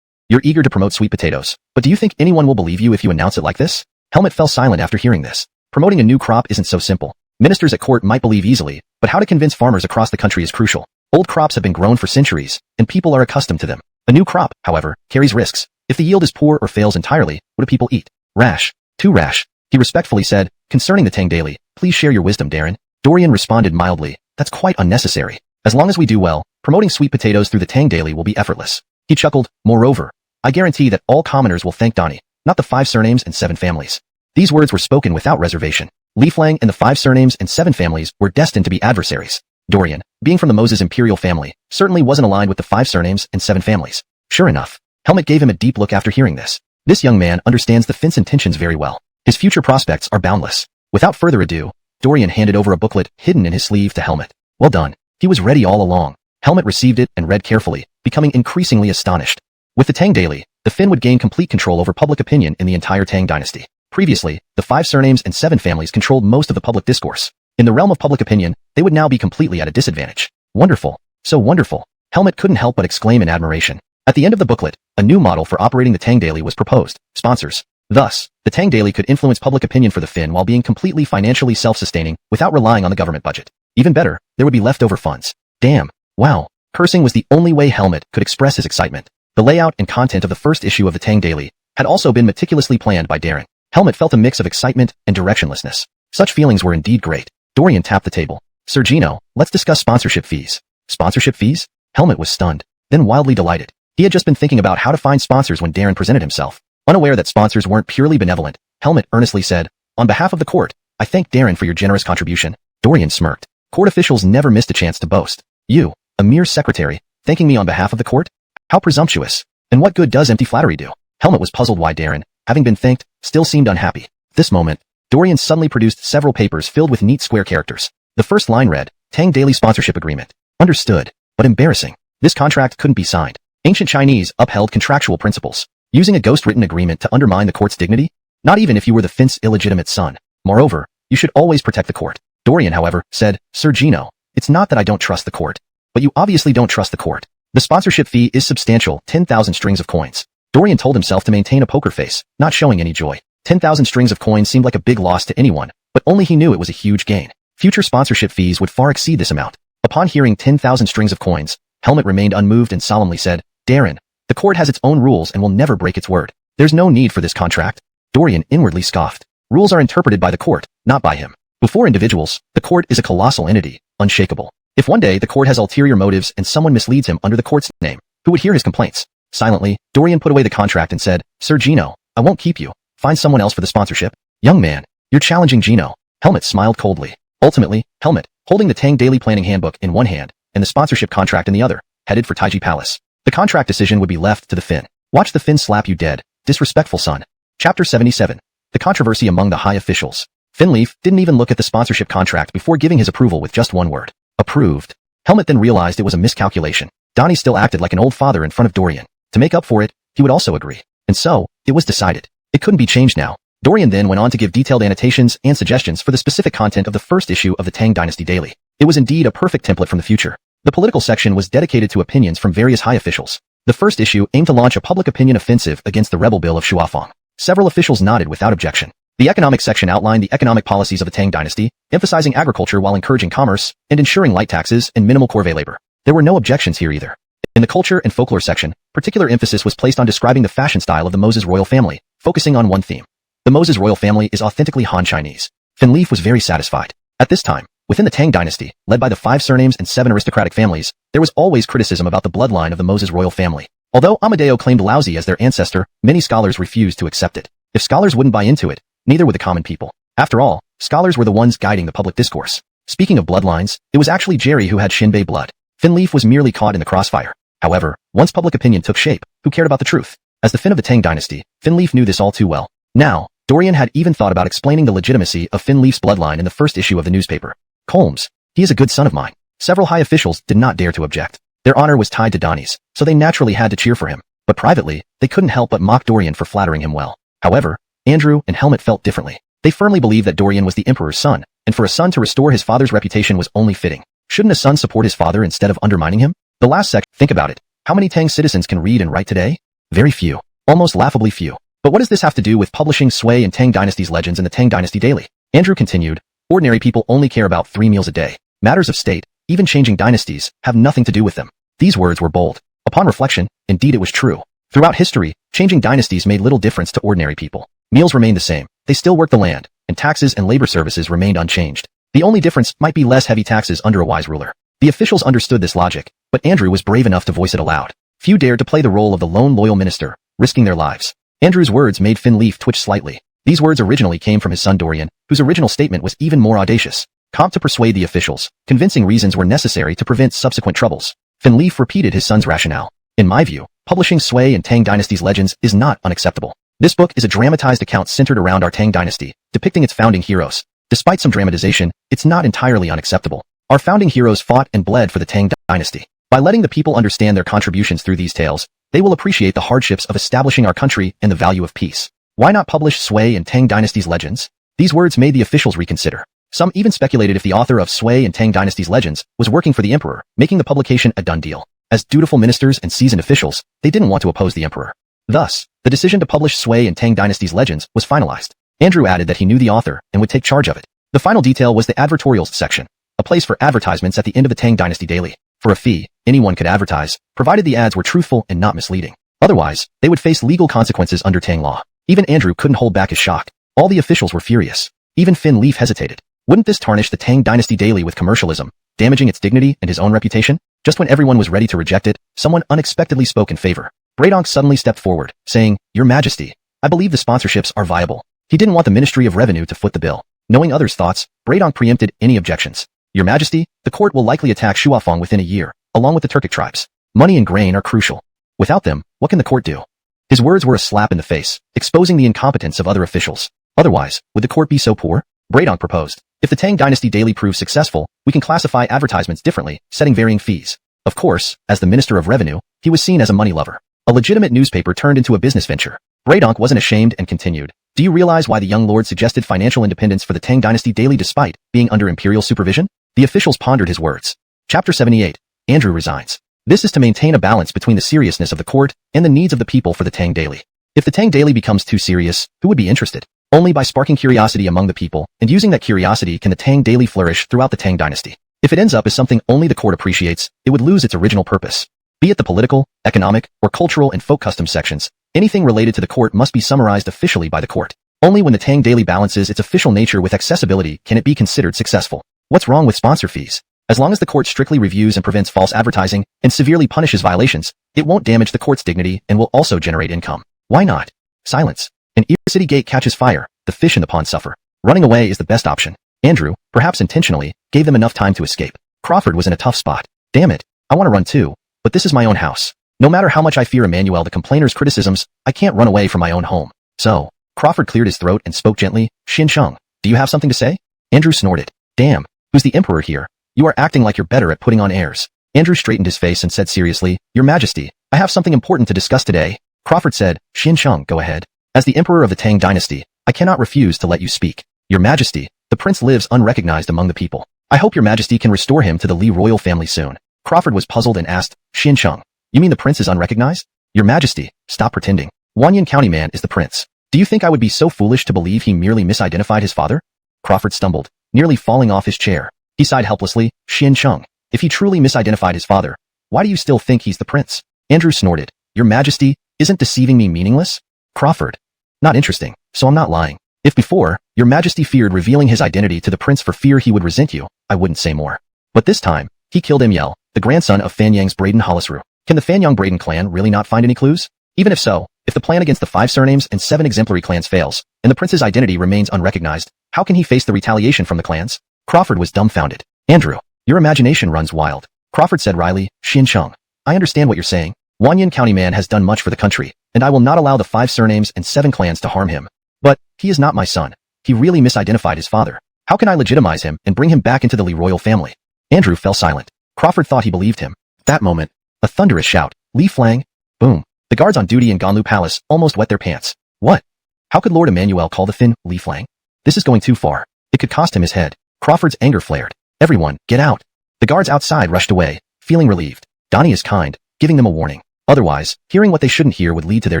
You're eager to promote sweet potatoes, but do you think anyone will believe you if you announce it like this? Helmet fell silent after hearing this. Promoting a new crop isn't so simple. Ministers at court might believe easily, but how to convince farmers across the country is crucial. Old crops have been grown for centuries, and people are accustomed to them. A new crop, however, carries risks. If the yield is poor or fails entirely, what do people eat? Rash. Too rash. He respectfully said, concerning the Tang Daily, please share your wisdom, Darren. Dorian responded mildly, that's quite unnecessary. As long as we do well, promoting sweet potatoes through the Tang Daily will be effortless. He chuckled, moreover, I guarantee that all commoners will thank Donnie, not the 5 surnames and 7 families. These words were spoken without reservation. Li Flang and the 5 surnames and 7 families were destined to be adversaries. Dorian, being from the Moses imperial family, certainly wasn't aligned with the 5 surnames and 7 families. Sure enough, Helmet gave him a deep look after hearing this. This young man understands the Fin's intentions very well. His future prospects are boundless. Without further ado, Dorian handed over a booklet hidden in his sleeve to Helmet. Well done. He was ready all along. Helmet received it and read carefully, becoming increasingly astonished. With the Tang Daily, the Fin would gain complete control over public opinion in the entire Tang Dynasty. Previously, the 5 surnames and 7 families controlled most of the public discourse. In the realm of public opinion, they would now be completely at a disadvantage. Wonderful. So wonderful. Helmet couldn't help but exclaim in admiration. At the end of the booklet, a new model for operating the Tang Daily was proposed. Sponsors. Thus, the Tang Daily could influence public opinion for the Fin while being completely financially self-sustaining without relying on the government budget. Even better, there would be leftover funds. Damn. Wow. Cursing was the only way Helmet could express his excitement. The layout and content of the first issue of the Tang Daily had also been meticulously planned by Darren. Helmet felt a mix of excitement and directionlessness. Such feelings were indeed great. Dorian tapped the table. Sir Gino, let's discuss sponsorship fees. Sponsorship fees? Helmet was stunned, then wildly delighted. He had just been thinking about how to find sponsors when Darren presented himself. Unaware that sponsors weren't purely benevolent, Helmet earnestly said, on behalf of the court, I thank Darren for your generous contribution. Dorian smirked. Court officials never missed a chance to boast. You, a mere secretary, thanking me on behalf of the court? How presumptuous. And what good does empty flattery do? Helmet was puzzled why Darren, having been thanked, still seemed unhappy. At this moment, Dorian suddenly produced several papers filled with neat square characters. The first line read, Tang Daily Sponsorship Agreement. Understood, but embarrassing. This contract couldn't be signed. Ancient Chinese upheld contractual principles. Using a ghost-written agreement to undermine the court's dignity? Not even if you were the Fin's illegitimate son. Moreover, you should always protect the court. Dorian, however, said, Sir Gino, it's not that I don't trust the court. But you obviously don't trust the court. The sponsorship fee is substantial, 10,000 strings of coins. Dorian told himself to maintain a poker face, not showing any joy. 10,000 strings of coins seemed like a big loss to anyone, but only he knew it was a huge gain. Future sponsorship fees would far exceed this amount. Upon hearing 10,000 strings of coins, Helmet remained unmoved and solemnly said, Darren, the court has its own rules and will never break its word. There's no need for this contract. Dorian inwardly scoffed. Rules are interpreted by the court, not by him. Before individuals, the court is a colossal entity, unshakable. If one day the court has ulterior motives and someone misleads him under the court's name, who would hear his complaints? Silently, Dorian put away the contract and said, Sir Gino, I won't keep you. Find someone else for the sponsorship. Young man, you're challenging Gino. Helmet smiled coldly. Ultimately, Helmet, holding the Tang Daily Planning Handbook in one hand and the sponsorship contract in the other, headed for Taiji Palace. The contract decision would be left to the Fin. Watch the Fin slap you dead, disrespectful son. Chapter 77. The controversy among the high officials. Finleaf didn't even look at the sponsorship contract before giving his approval with just one word. Approved. Helmet then realized it was a miscalculation. Donnie still acted like an old father in front of Dorian. To make up for it, he would also agree. And so, it was decided. It couldn't be changed now. Dorian then went on to give detailed annotations and suggestions for the specific content of the first issue of the Tang Dynasty Daily. It was indeed a perfect template from the future. The political section was dedicated to opinions from various high officials. The first issue aimed to launch a public opinion offensive against the rebel bill of Shuafeng. Several officials nodded without objection. The economic section outlined the economic policies of the Tang Dynasty, emphasizing agriculture while encouraging commerce and ensuring light taxes and minimal corvée labor. There were no objections here either. In the culture and folklore section, particular emphasis was placed on describing the fashion style of the Moses royal family, focusing on one theme. The Moses royal family is authentically Han Chinese. Finleaf was very satisfied. At this time, within the Tang Dynasty, led by the 5 surnames and 7 aristocratic families, there was always criticism about the bloodline of the Moses royal family. Although Amadeo claimed Laozi as their ancestor, many scholars refused to accept it. If scholars wouldn't buy into it, neither would the common people. After all, scholars were the ones guiding the public discourse. Speaking of bloodlines, it was actually Jerry who had Shinbei blood. Finleaf was merely caught in the crossfire. However, once public opinion took shape, who cared about the truth? As the Fin of the Tang Dynasty, Finleaf knew this all too well. Now, Dorian had even thought about explaining the legitimacy of Finleaf's bloodline in the first issue of the newspaper. Colmes, he is a good son of mine. Several high officials did not dare to object. Their honor was tied to Donnie's, so they naturally had to cheer for him. But privately, they couldn't help but mock Dorian for flattering him well. However, Andrew and Helmet felt differently. They firmly believed that Dorian was the emperor's son, and for a son to restore his father's reputation was only fitting. Shouldn't a son support his father instead of undermining him? The last section, think about it. How many Tang citizens can read and write today? Very few. Almost laughably few. But what does this have to do with publishing Sui and Tang Dynasty's legends in the Tang Dynasty Daily? Andrew continued, ordinary people only care about 3 meals a day. Matters of state, even changing dynasties, have nothing to do with them. These words were bold. Upon reflection, indeed it was true. Throughout history, changing dynasties made little difference to ordinary people. Meals remained the same. They still worked the land, and taxes and labor services remained unchanged. The only difference might be less heavy taxes under a wise ruler. The officials understood this logic, but Andrew was brave enough to voice it aloud. Few dared to play the role of the lone loyal minister, risking their lives. Andrew's words made Finleaf twitch slightly. These words originally came from his son Dorian, whose original statement was even more audacious. Comp to persuade the officials, convincing reasons were necessary to prevent subsequent troubles. Finleaf repeated his son's rationale. In my view, publishing Sui and Tang Dynasty's legends is not unacceptable. This book is a dramatized account centered around our Tang Dynasty, depicting its founding heroes. Despite some dramatization, it's not entirely unacceptable. Our founding heroes fought and bled for the Tang Dynasty. By letting the people understand their contributions through these tales, they will appreciate the hardships of establishing our country and the value of peace. Why not publish Sui and Tang Dynasty's legends? These words made the officials reconsider. Some even speculated if the author of Sui and Tang Dynasty's legends was working for the emperor, making the publication a done deal. As dutiful ministers and seasoned officials, they didn't want to oppose the emperor. Thus, the decision to publish Sui and Tang Dynasty's legends was finalized. Andrew added that he knew the author and would take charge of it. The final detail was the advertorials section, a place for advertisements at the end of the Tang Dynasty Daily. For a fee, anyone could advertise, provided the ads were truthful and not misleading. Otherwise, they would face legal consequences under Tang law. Even Andrew couldn't hold back his shock. All the officials were furious. Even Finleaf hesitated. Wouldn't this tarnish the Tang Dynasty Daily with commercialism, damaging its dignity and his own reputation? Just when everyone was ready to reject it, someone unexpectedly spoke in favor. Braydonk suddenly stepped forward, saying, Your Majesty, I believe the sponsorships are viable. He didn't want the Ministry of Revenue to foot the bill. Knowing others' thoughts, Braydonk preempted any objections. Your Majesty, the court will likely attack Shuafeng within a year, along with the Turkic tribes. Money and grain are crucial. Without them, what can the court do? His words were a slap in the face, exposing the incompetence of other officials. Otherwise, would the court be so poor? Braydonk proposed. If the Tang Dynasty daily proves successful, we can classify advertisements differently, setting varying fees. Of course, as the Minister of Revenue, he was seen as a money lover. A legitimate newspaper turned into a business venture. Braydonk wasn't ashamed and continued. Do you realize why the young lord suggested financial independence for the Tang Dynasty daily despite being under imperial supervision? The officials pondered his words. Chapter 78. Andrew resigns. This is to maintain a balance between the seriousness of the court and the needs of the people for the Tang Daily. If the Tang Daily becomes too serious, who would be interested? Only by sparking curiosity among the people, and using that curiosity can the Tang Daily flourish throughout the Tang Dynasty. If it ends up as something only the court appreciates, it would lose its original purpose. Be it the political, economic, or cultural and folk custom sections, anything related to the court must be summarized officially by the court. Only when the Tang Daily balances its official nature with accessibility can it be considered successful. What's wrong with sponsor fees? As long as the court strictly reviews and prevents false advertising and severely punishes violations, it won't damage the court's dignity and will also generate income. Why not? Silence. An Ear City gate catches fire, the fish in the pond suffer. Running away is the best option. Andrew, perhaps intentionally, gave them enough time to escape. Crawford was in a tough spot. Damn it, I want to run too, but this is my own house. No matter how much I fear Emmanuel the complainer's criticisms, I can't run away from my own home. So, Crawford cleared his throat and spoke gently. Xin Sheng, do you have something to say? Andrew snorted. Damn, who's the emperor here? You are acting like you're better at putting on airs. Andrew straightened his face and said seriously, Your Majesty, I have something important to discuss today. Crawford said, Xin Sheng, go ahead. As the emperor of the Tang Dynasty, I cannot refuse to let you speak. Your Majesty, the prince lives unrecognized among the people. I hope your Majesty can restore him to the Li royal family soon. Crawford was puzzled and asked, Xin Sheng, you mean the prince is unrecognized? Your Majesty, stop pretending. Wanyan County man is the prince. Do you think I would be so foolish to believe he merely misidentified his father? Crawford stumbled, nearly falling off his chair. He sighed helplessly, Xin Sheng, if he truly misidentified his father, why do you still think he's the prince? Andrew snorted, Your Majesty, isn't deceiving me meaningless? Crawford, not interesting, so I'm not lying. If before, Your Majesty feared revealing his identity to the prince for fear he would resent you, I wouldn't say more. But this time, he killed Emyel, the grandson of Fanyang's Braden Hollisru. Can the Fanyang Braden clan really not find any clues? Even if so, if the plan against the 5 surnames and 7 exemplary clans fails, and the prince's identity remains unrecognized, how can he face the retaliation from the clans? Crawford was dumbfounded. Andrew, your imagination runs wild. Crawford said wryly, Xin Sheng, I understand what you're saying. Wanyan County man has done much for the country, and I will not allow the 5 surnames and 7 clans to harm him. But, he is not my son. He really misidentified his father. How can I legitimize him and bring him back into the Li royal family? Andrew fell silent. Crawford thought he believed him. At that moment, a thunderous shout, Li Flang! Boom! The guards on duty in Ganlu Palace almost wet their pants. What? How could Lord Emmanuel call the Fin Li Flang? This is going too far. It could cost him his head. Crawford's anger flared. Everyone, get out! The guards outside rushed away, feeling relieved. Donnie is kind, giving them a warning. Otherwise, hearing what they shouldn't hear would lead to their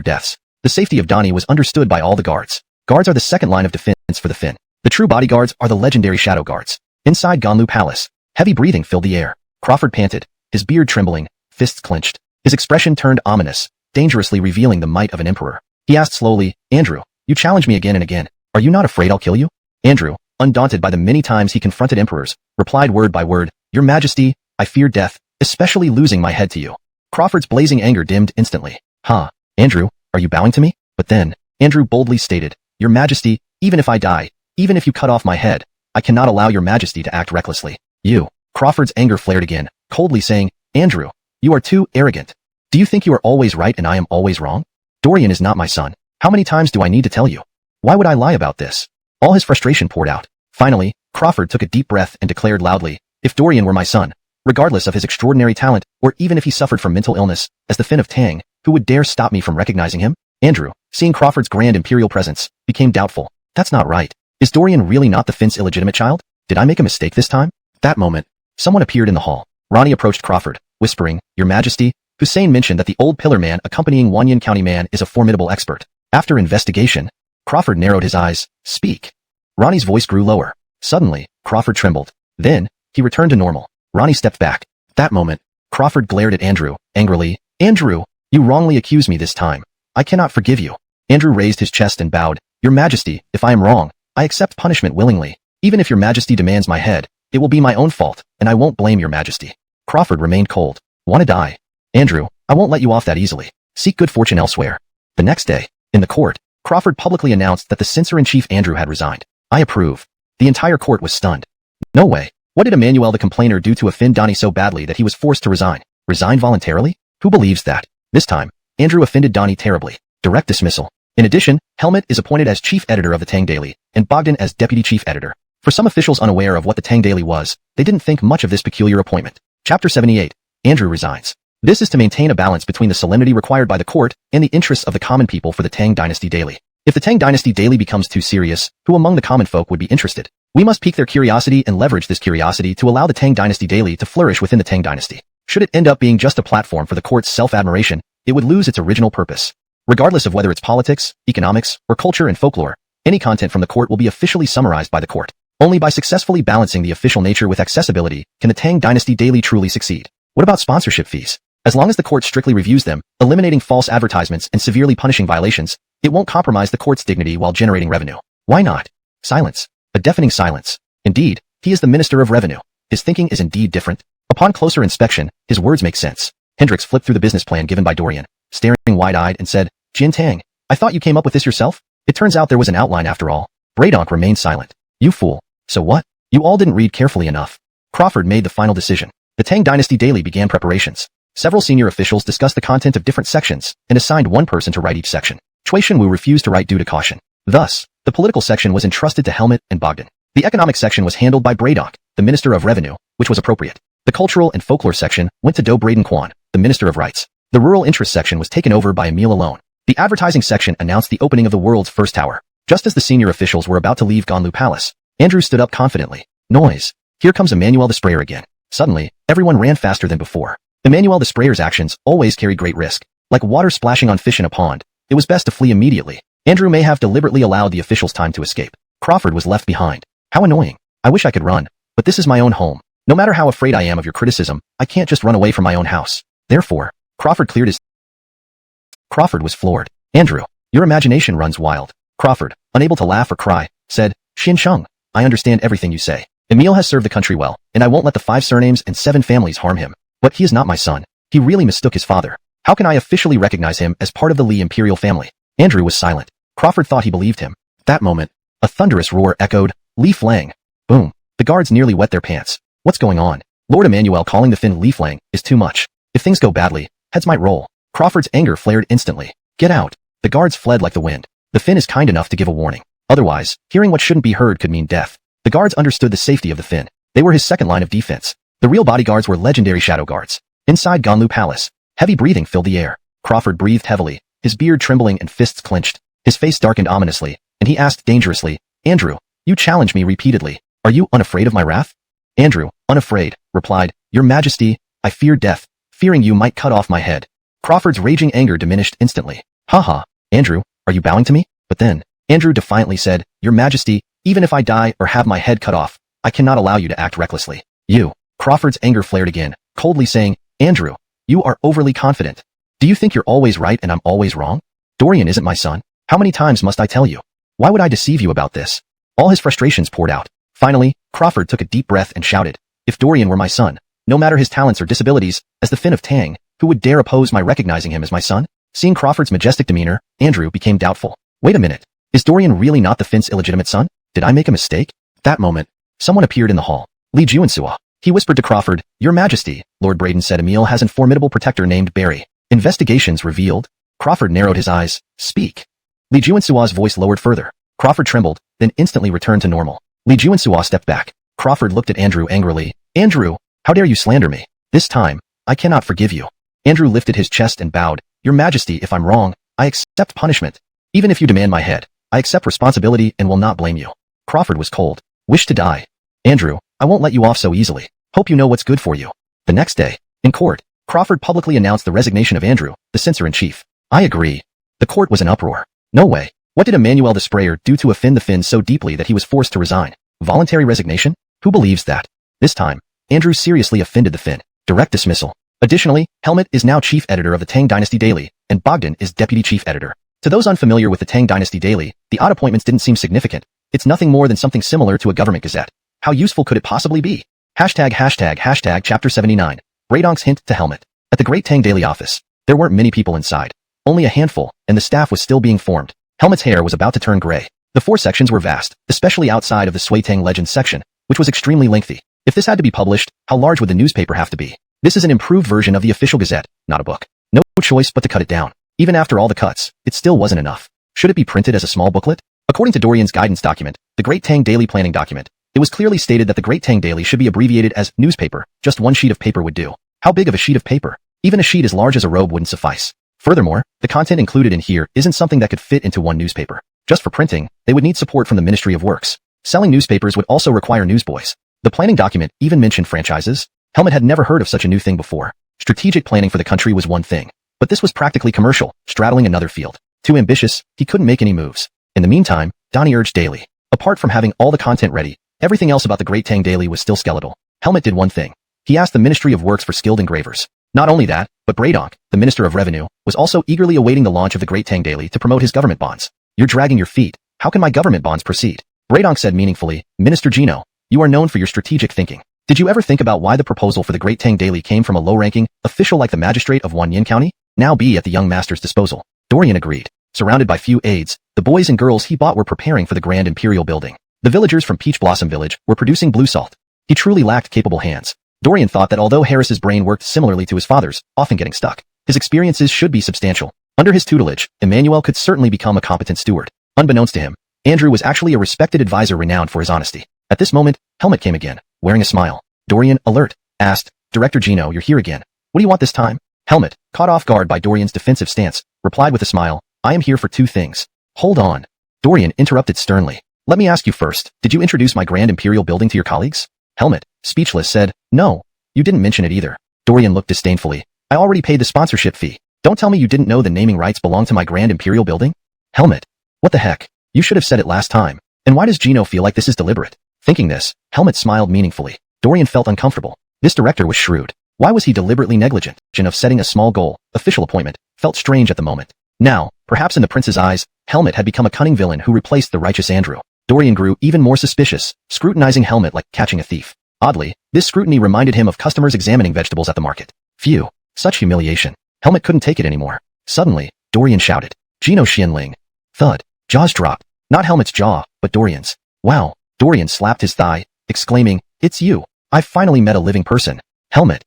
deaths. The safety of Donnie was understood by all the guards. Guards are the second line of defense for the Fin. The true bodyguards are the legendary shadow guards. Inside Ganlu Palace, heavy breathing filled the air. Crawford panted, his beard trembling, fists clenched. His expression turned ominous, dangerously revealing the might of an emperor. He asked slowly, Andrew, you challenge me again and again. Are you not afraid I'll kill you? Andrew, undaunted by the many times he confronted emperors, replied word by word, Your Majesty, I fear death, especially losing my head to you. Crawford's blazing anger dimmed instantly. Andrew, are you bowing to me? But then, Andrew boldly stated, Your Majesty, even if I die, even if you cut off my head, I cannot allow Your Majesty to act recklessly. You. Crawford's anger flared again, coldly saying, Andrew, you are too arrogant. Do you think you are always right and I am always wrong? Dorian is not my son. How many times do I need to tell you? Why would I lie about this? All his frustration poured out. Finally, Crawford took a deep breath and declared loudly, If Dorian were my son, regardless of his extraordinary talent, or even if he suffered from mental illness, as the Fin of Tang, who would dare stop me from recognizing him? Andrew, seeing Crawford's grand imperial presence, became doubtful. That's not right. Is Dorian really not the Fin's illegitimate child? Did I make a mistake this time? At that moment, someone appeared in the hall. Ronnie approached Crawford, whispering, Your Majesty, Hussein mentioned that the old pillar man accompanying Wanyan County man is a formidable expert. After investigation, Crawford narrowed his eyes. Speak. Ronnie's voice grew lower. Suddenly, Crawford trembled. Then, he returned to normal. Ronnie stepped back. At that moment, Crawford glared at Andrew, angrily. Andrew, you wrongly accuse me this time. I cannot forgive you. Andrew raised his chest and bowed. Your Majesty, if I am wrong, I accept punishment willingly. Even if Your Majesty demands my head, it will be my own fault, and I won't blame Your Majesty. Crawford remained cold. Wanna die? Andrew, I won't let you off that easily. Seek good fortune elsewhere. The next day, in the court, Crawford publicly announced that the censor-in-chief Andrew had resigned. I approve. The entire court was stunned. No way. What did Emmanuel the complainer do to offend Donnie so badly that he was forced to resign? Resign voluntarily? Who believes that? This time, Andrew offended Donnie terribly. Direct dismissal. In addition, Helmut is appointed as chief editor of the Tang Daily, and Bogdan as deputy chief editor. For some officials unaware of what the Tang Daily was, they didn't think much of this peculiar appointment. Chapter 78. Andrew resigns. This is to maintain a balance between the solemnity required by the court and the interests of the common people for the Tang Dynasty Daily. If the Tang Dynasty Daily becomes too serious, who among the common folk would be interested? We must pique their curiosity and leverage this curiosity to allow the Tang Dynasty Daily to flourish within the Tang Dynasty. Should it end up being just a platform for the court's self-admiration, it would lose its original purpose. Regardless of whether it's politics, economics, or culture and folklore, any content from the court will be officially summarized by the court. Only by successfully balancing the official nature with accessibility can the Tang Dynasty Daily truly succeed. What about sponsorship fees? As long as the court strictly reviews them, eliminating false advertisements and severely punishing violations, it won't compromise the court's dignity while generating revenue. Why not? Silence. A deafening silence. Indeed, he is the Minister of Revenue. His thinking is indeed different. Upon closer inspection, his words make sense. Hendricks flipped through the business plan given by Dorian, staring wide-eyed and said, Jin Tang, I thought you came up with this yourself? It turns out there was an outline after all. Bradonk remained silent. You fool. So what? You all didn't read carefully enough. Crawford made the final decision. The Tang Dynasty Daily began preparations. Several senior officials discussed the content of different sections and assigned one person to write each section. Cui Shenwu refused to write due to caution. Thus, the political section was entrusted to Helmut and Bogdan. The economic section was handled by Bradonk, the Minister of Revenue, which was appropriate. The cultural and folklore section went to Do Braden Quan, the Minister of Rights. The rural interest section was taken over by Emile alone. The advertising section announced the opening of the world's first tower. Just as the senior officials were about to leave Ganlu Palace, Andrew stood up confidently. Noise. Here comes Emmanuel the Sprayer again. Suddenly, everyone ran faster than before. Emmanuel the Sprayer's actions always carried great risk. Like water splashing on fish in a pond, it was best to flee immediately. Andrew may have deliberately allowed the officials time to escape. Crawford was left behind. How annoying. I wish I could run. But this is my own home. No matter how afraid I am of your criticism, I can't just run away from my own house. Therefore, Crawford was floored. Andrew, your imagination runs wild. Crawford, unable to laugh or cry, said, Xin Sheng, I understand everything you say. Emile has served the country well, and I won't let the 5 surnames and 7 families harm him. But he is not my son. He really mistook his father. How can I officially recognize him as part of the Li imperial family? Andrew was silent. Crawford thought he believed him. At that moment, a thunderous roar echoed, Li Flang. Boom. The guards nearly wet their pants. What's going on? Lord Emmanuel calling the Finn Li Flang is too much. If things go badly, heads might roll. Crawford's anger flared instantly. Get out. The guards fled like the wind. The Finn is kind enough to give a warning. Otherwise, hearing what shouldn't be heard could mean death. The guards understood the safety of the Finn. They were his second line of defense. The real bodyguards were legendary shadow guards. Inside Ganlu Palace, heavy breathing filled the air. Crawford breathed heavily, his beard trembling and fists clenched. His face darkened ominously, and he asked dangerously, Andrew, you challenge me repeatedly. Are you unafraid of my wrath? Andrew, unafraid, replied, Your Majesty, I fear death, fearing you might cut off my head. Crawford's raging anger diminished instantly. Ha, Andrew, are you bowing to me? But then, Andrew defiantly said, Your Majesty, even if I die or have my head cut off, I cannot allow you to act recklessly. You. Crawford's anger flared again, coldly saying, Andrew, you are overly confident. Do you think you're always right and I'm always wrong? Dorian isn't my son. How many times must I tell you? Why would I deceive you about this? All his frustrations poured out. Finally, Crawford took a deep breath and shouted, If Dorian were my son, no matter his talents or disabilities, as the Finn of Tang, who would dare oppose my recognizing him as my son? Seeing Crawford's majestic demeanor, Andrew became doubtful. Wait a minute. Is Dorian really not the Finn's illegitimate son? Did I make a mistake? At that moment, someone appeared in the hall. Li Juansua. He whispered to Crawford, Your Majesty, Lord Braden said Emile has a formidable protector named Barry. Investigations revealed. Crawford narrowed his eyes. Speak. Li Juansua's voice lowered further. Crawford trembled, then instantly returned to normal. Li Juansua stepped back. Crawford looked at Andrew angrily. Andrew, how dare you slander me? This time, I cannot forgive you. Andrew lifted his chest and bowed. Your Majesty, if I'm wrong, I accept punishment. Even if you demand my head, I accept responsibility and will not blame you. Crawford was cold. Wish to die. Andrew, I won't let you off so easily. Hope you know what's good for you. The next day, in court, Crawford publicly announced the resignation of Andrew, the censor-in-chief. I agree. The court was in uproar. No way. What did Emmanuel the Sprayer do to offend the Finns so deeply that he was forced to resign? Voluntary resignation? Who believes that? This time, Andrew seriously offended the Finn. Direct dismissal. Additionally, Helmut is now chief editor of the Tang Dynasty Daily, and Bogdan is deputy chief editor. To those unfamiliar with the Tang Dynasty Daily, the odd appointments didn't seem significant. It's nothing more than something similar to a government gazette. How useful could it possibly be? Hashtag Chapter 79. Bradonk's hint to Helmut. At the Great Tang Daily office, there weren't many people inside. Only a handful, and the staff was still being formed. Helmut's hair was about to turn gray. The 4 sections were vast, especially outside of the Sui Tang Legends section, which was extremely lengthy. If this had to be published, how large would the newspaper have to be? This is an improved version of the official gazette, not a book. No choice but to cut it down. Even after all the cuts, it still wasn't enough. Should it be printed as a small booklet? According to Dorian's guidance document, the Great Tang Daily Planning document, it was clearly stated that the Great Tang Daily should be abbreviated as newspaper. Just one sheet of paper would do. How big of a sheet of paper? Even a sheet as large as a robe wouldn't suffice. Furthermore, the content included in here isn't something that could fit into one newspaper. Just for printing, they would need support from the Ministry of Works. Selling newspapers would also require newsboys. The planning document even mentioned franchises. Helmet had never heard of such a new thing before. Strategic planning for the country was one thing, but this was practically commercial, straddling another field. Too ambitious, he couldn't make any moves. In the meantime, Donnie urged daily. Apart from having all the content ready, everything else about the Great Tang Daily was still skeletal. Helmet did one thing. He asked the Ministry of Works for skilled engravers. Not only that, but Bradonk, the Minister of Revenue, was also eagerly awaiting the launch of the Great Tang Daily to promote his government bonds. You're dragging your feet. How can my government bonds proceed? Bradonk said meaningfully, Minister Gino, you are known for your strategic thinking. Did you ever think about why the proposal for the Great Tang Daily came from a low-ranking official like the magistrate of Wanyan County? Now be at the young master's disposal. Dorian agreed. Surrounded by few aides, the boys and girls he bought were preparing for the Grand Imperial building. The villagers from Peach Blossom Village were producing blue salt. He truly lacked capable hands. Dorian thought that although Harris's brain worked similarly to his father's, often getting stuck, his experiences should be substantial. Under his tutelage, Emmanuel could certainly become a competent steward. Unbeknownst to him, Andrew was actually a respected advisor renowned for his honesty. At this moment, Helmet came again, wearing a smile. Dorian, alert, asked, Director Gino, you're here again. What do you want this time? Helmet, caught off guard by Dorian's defensive stance, replied with a smile, I am here for 2 things. Hold on. Dorian interrupted sternly. Let me ask you first, did you introduce my Grand Imperial building to your colleagues? Helmet, speechless, said, no, you didn't mention it either. Dorian looked disdainfully. I already paid the sponsorship fee. Don't tell me you didn't know the naming rights belong to my Grand Imperial building? Helmet, what the heck? You should have said it last time. And why does Gino feel like this is deliberate? Thinking this, Helmet smiled meaningfully. Dorian felt uncomfortable. This director was shrewd. Why was he deliberately negligent of setting a small goal? Official appointment felt strange at the moment. Now, perhaps in the prince's eyes, Helmet had become a cunning villain who replaced the righteous Andrew. Dorian grew even more suspicious, scrutinizing Helmet like catching a thief. Oddly, this scrutiny reminded him of customers examining vegetables at the market. Phew, such humiliation. Helmet couldn't take it anymore. Suddenly, Dorian shouted, Gino Xianling. Thud. Jaws dropped. Not Helmet's jaw, but Dorian's. Wow. Dorian slapped his thigh, exclaiming, it's you. I've finally met a living person. Helmet.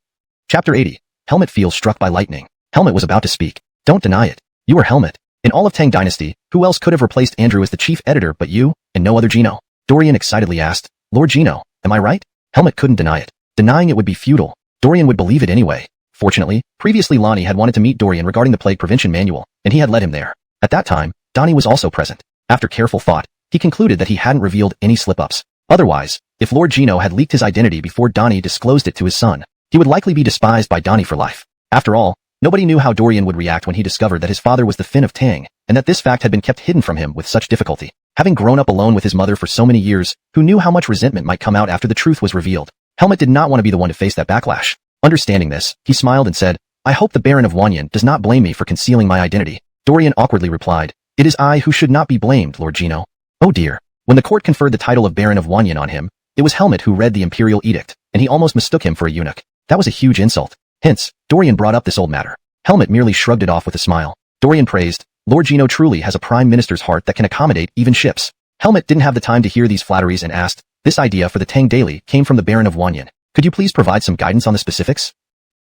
Chapter 80. Helmet feels struck by lightning. Helmet was about to speak. Don't deny it. You are Helmet. In all of Tang Dynasty, who else could have replaced Andrew as the chief editor but you, and no other Gino? Dorian excitedly asked, Lord Gino, am I right? Helmet couldn't deny it. Denying it would be futile. Dorian would believe it anyway. Fortunately, previously Lonnie had wanted to meet Dorian regarding the Plague Prevention Manual, and he had led him there. At that time, Donnie was also present. After careful thought, he concluded that he hadn't revealed any slip-ups. Otherwise, if Lord Gino had leaked his identity before Donnie disclosed it to his son, he would likely be despised by Donnie for life. After all, nobody knew how Dorian would react when he discovered that his father was the Fin of Tang, and that this fact had been kept hidden from him with such difficulty. Having grown up alone with his mother for so many years, who knew how much resentment might come out after the truth was revealed? Helmet did not want to be the one to face that backlash. Understanding this, he smiled and said, I hope the Baron of Wanyan does not blame me for concealing my identity. Dorian awkwardly replied, It is I who should not be blamed, Lord Gino. Oh dear. When the court conferred the title of Baron of Wanyan on him, it was Helmet who read the imperial edict, and he almost mistook him for a eunuch. That was a huge insult. Hence, Dorian brought up this old matter. Helmet merely shrugged it off with a smile. Dorian praised, Lord Gino truly has a prime minister's heart that can accommodate even ships. Helmet didn't have the time to hear these flatteries and asked, This idea for the Tang Daily came from the Baron of Wanyan. Could you please provide some guidance on the specifics?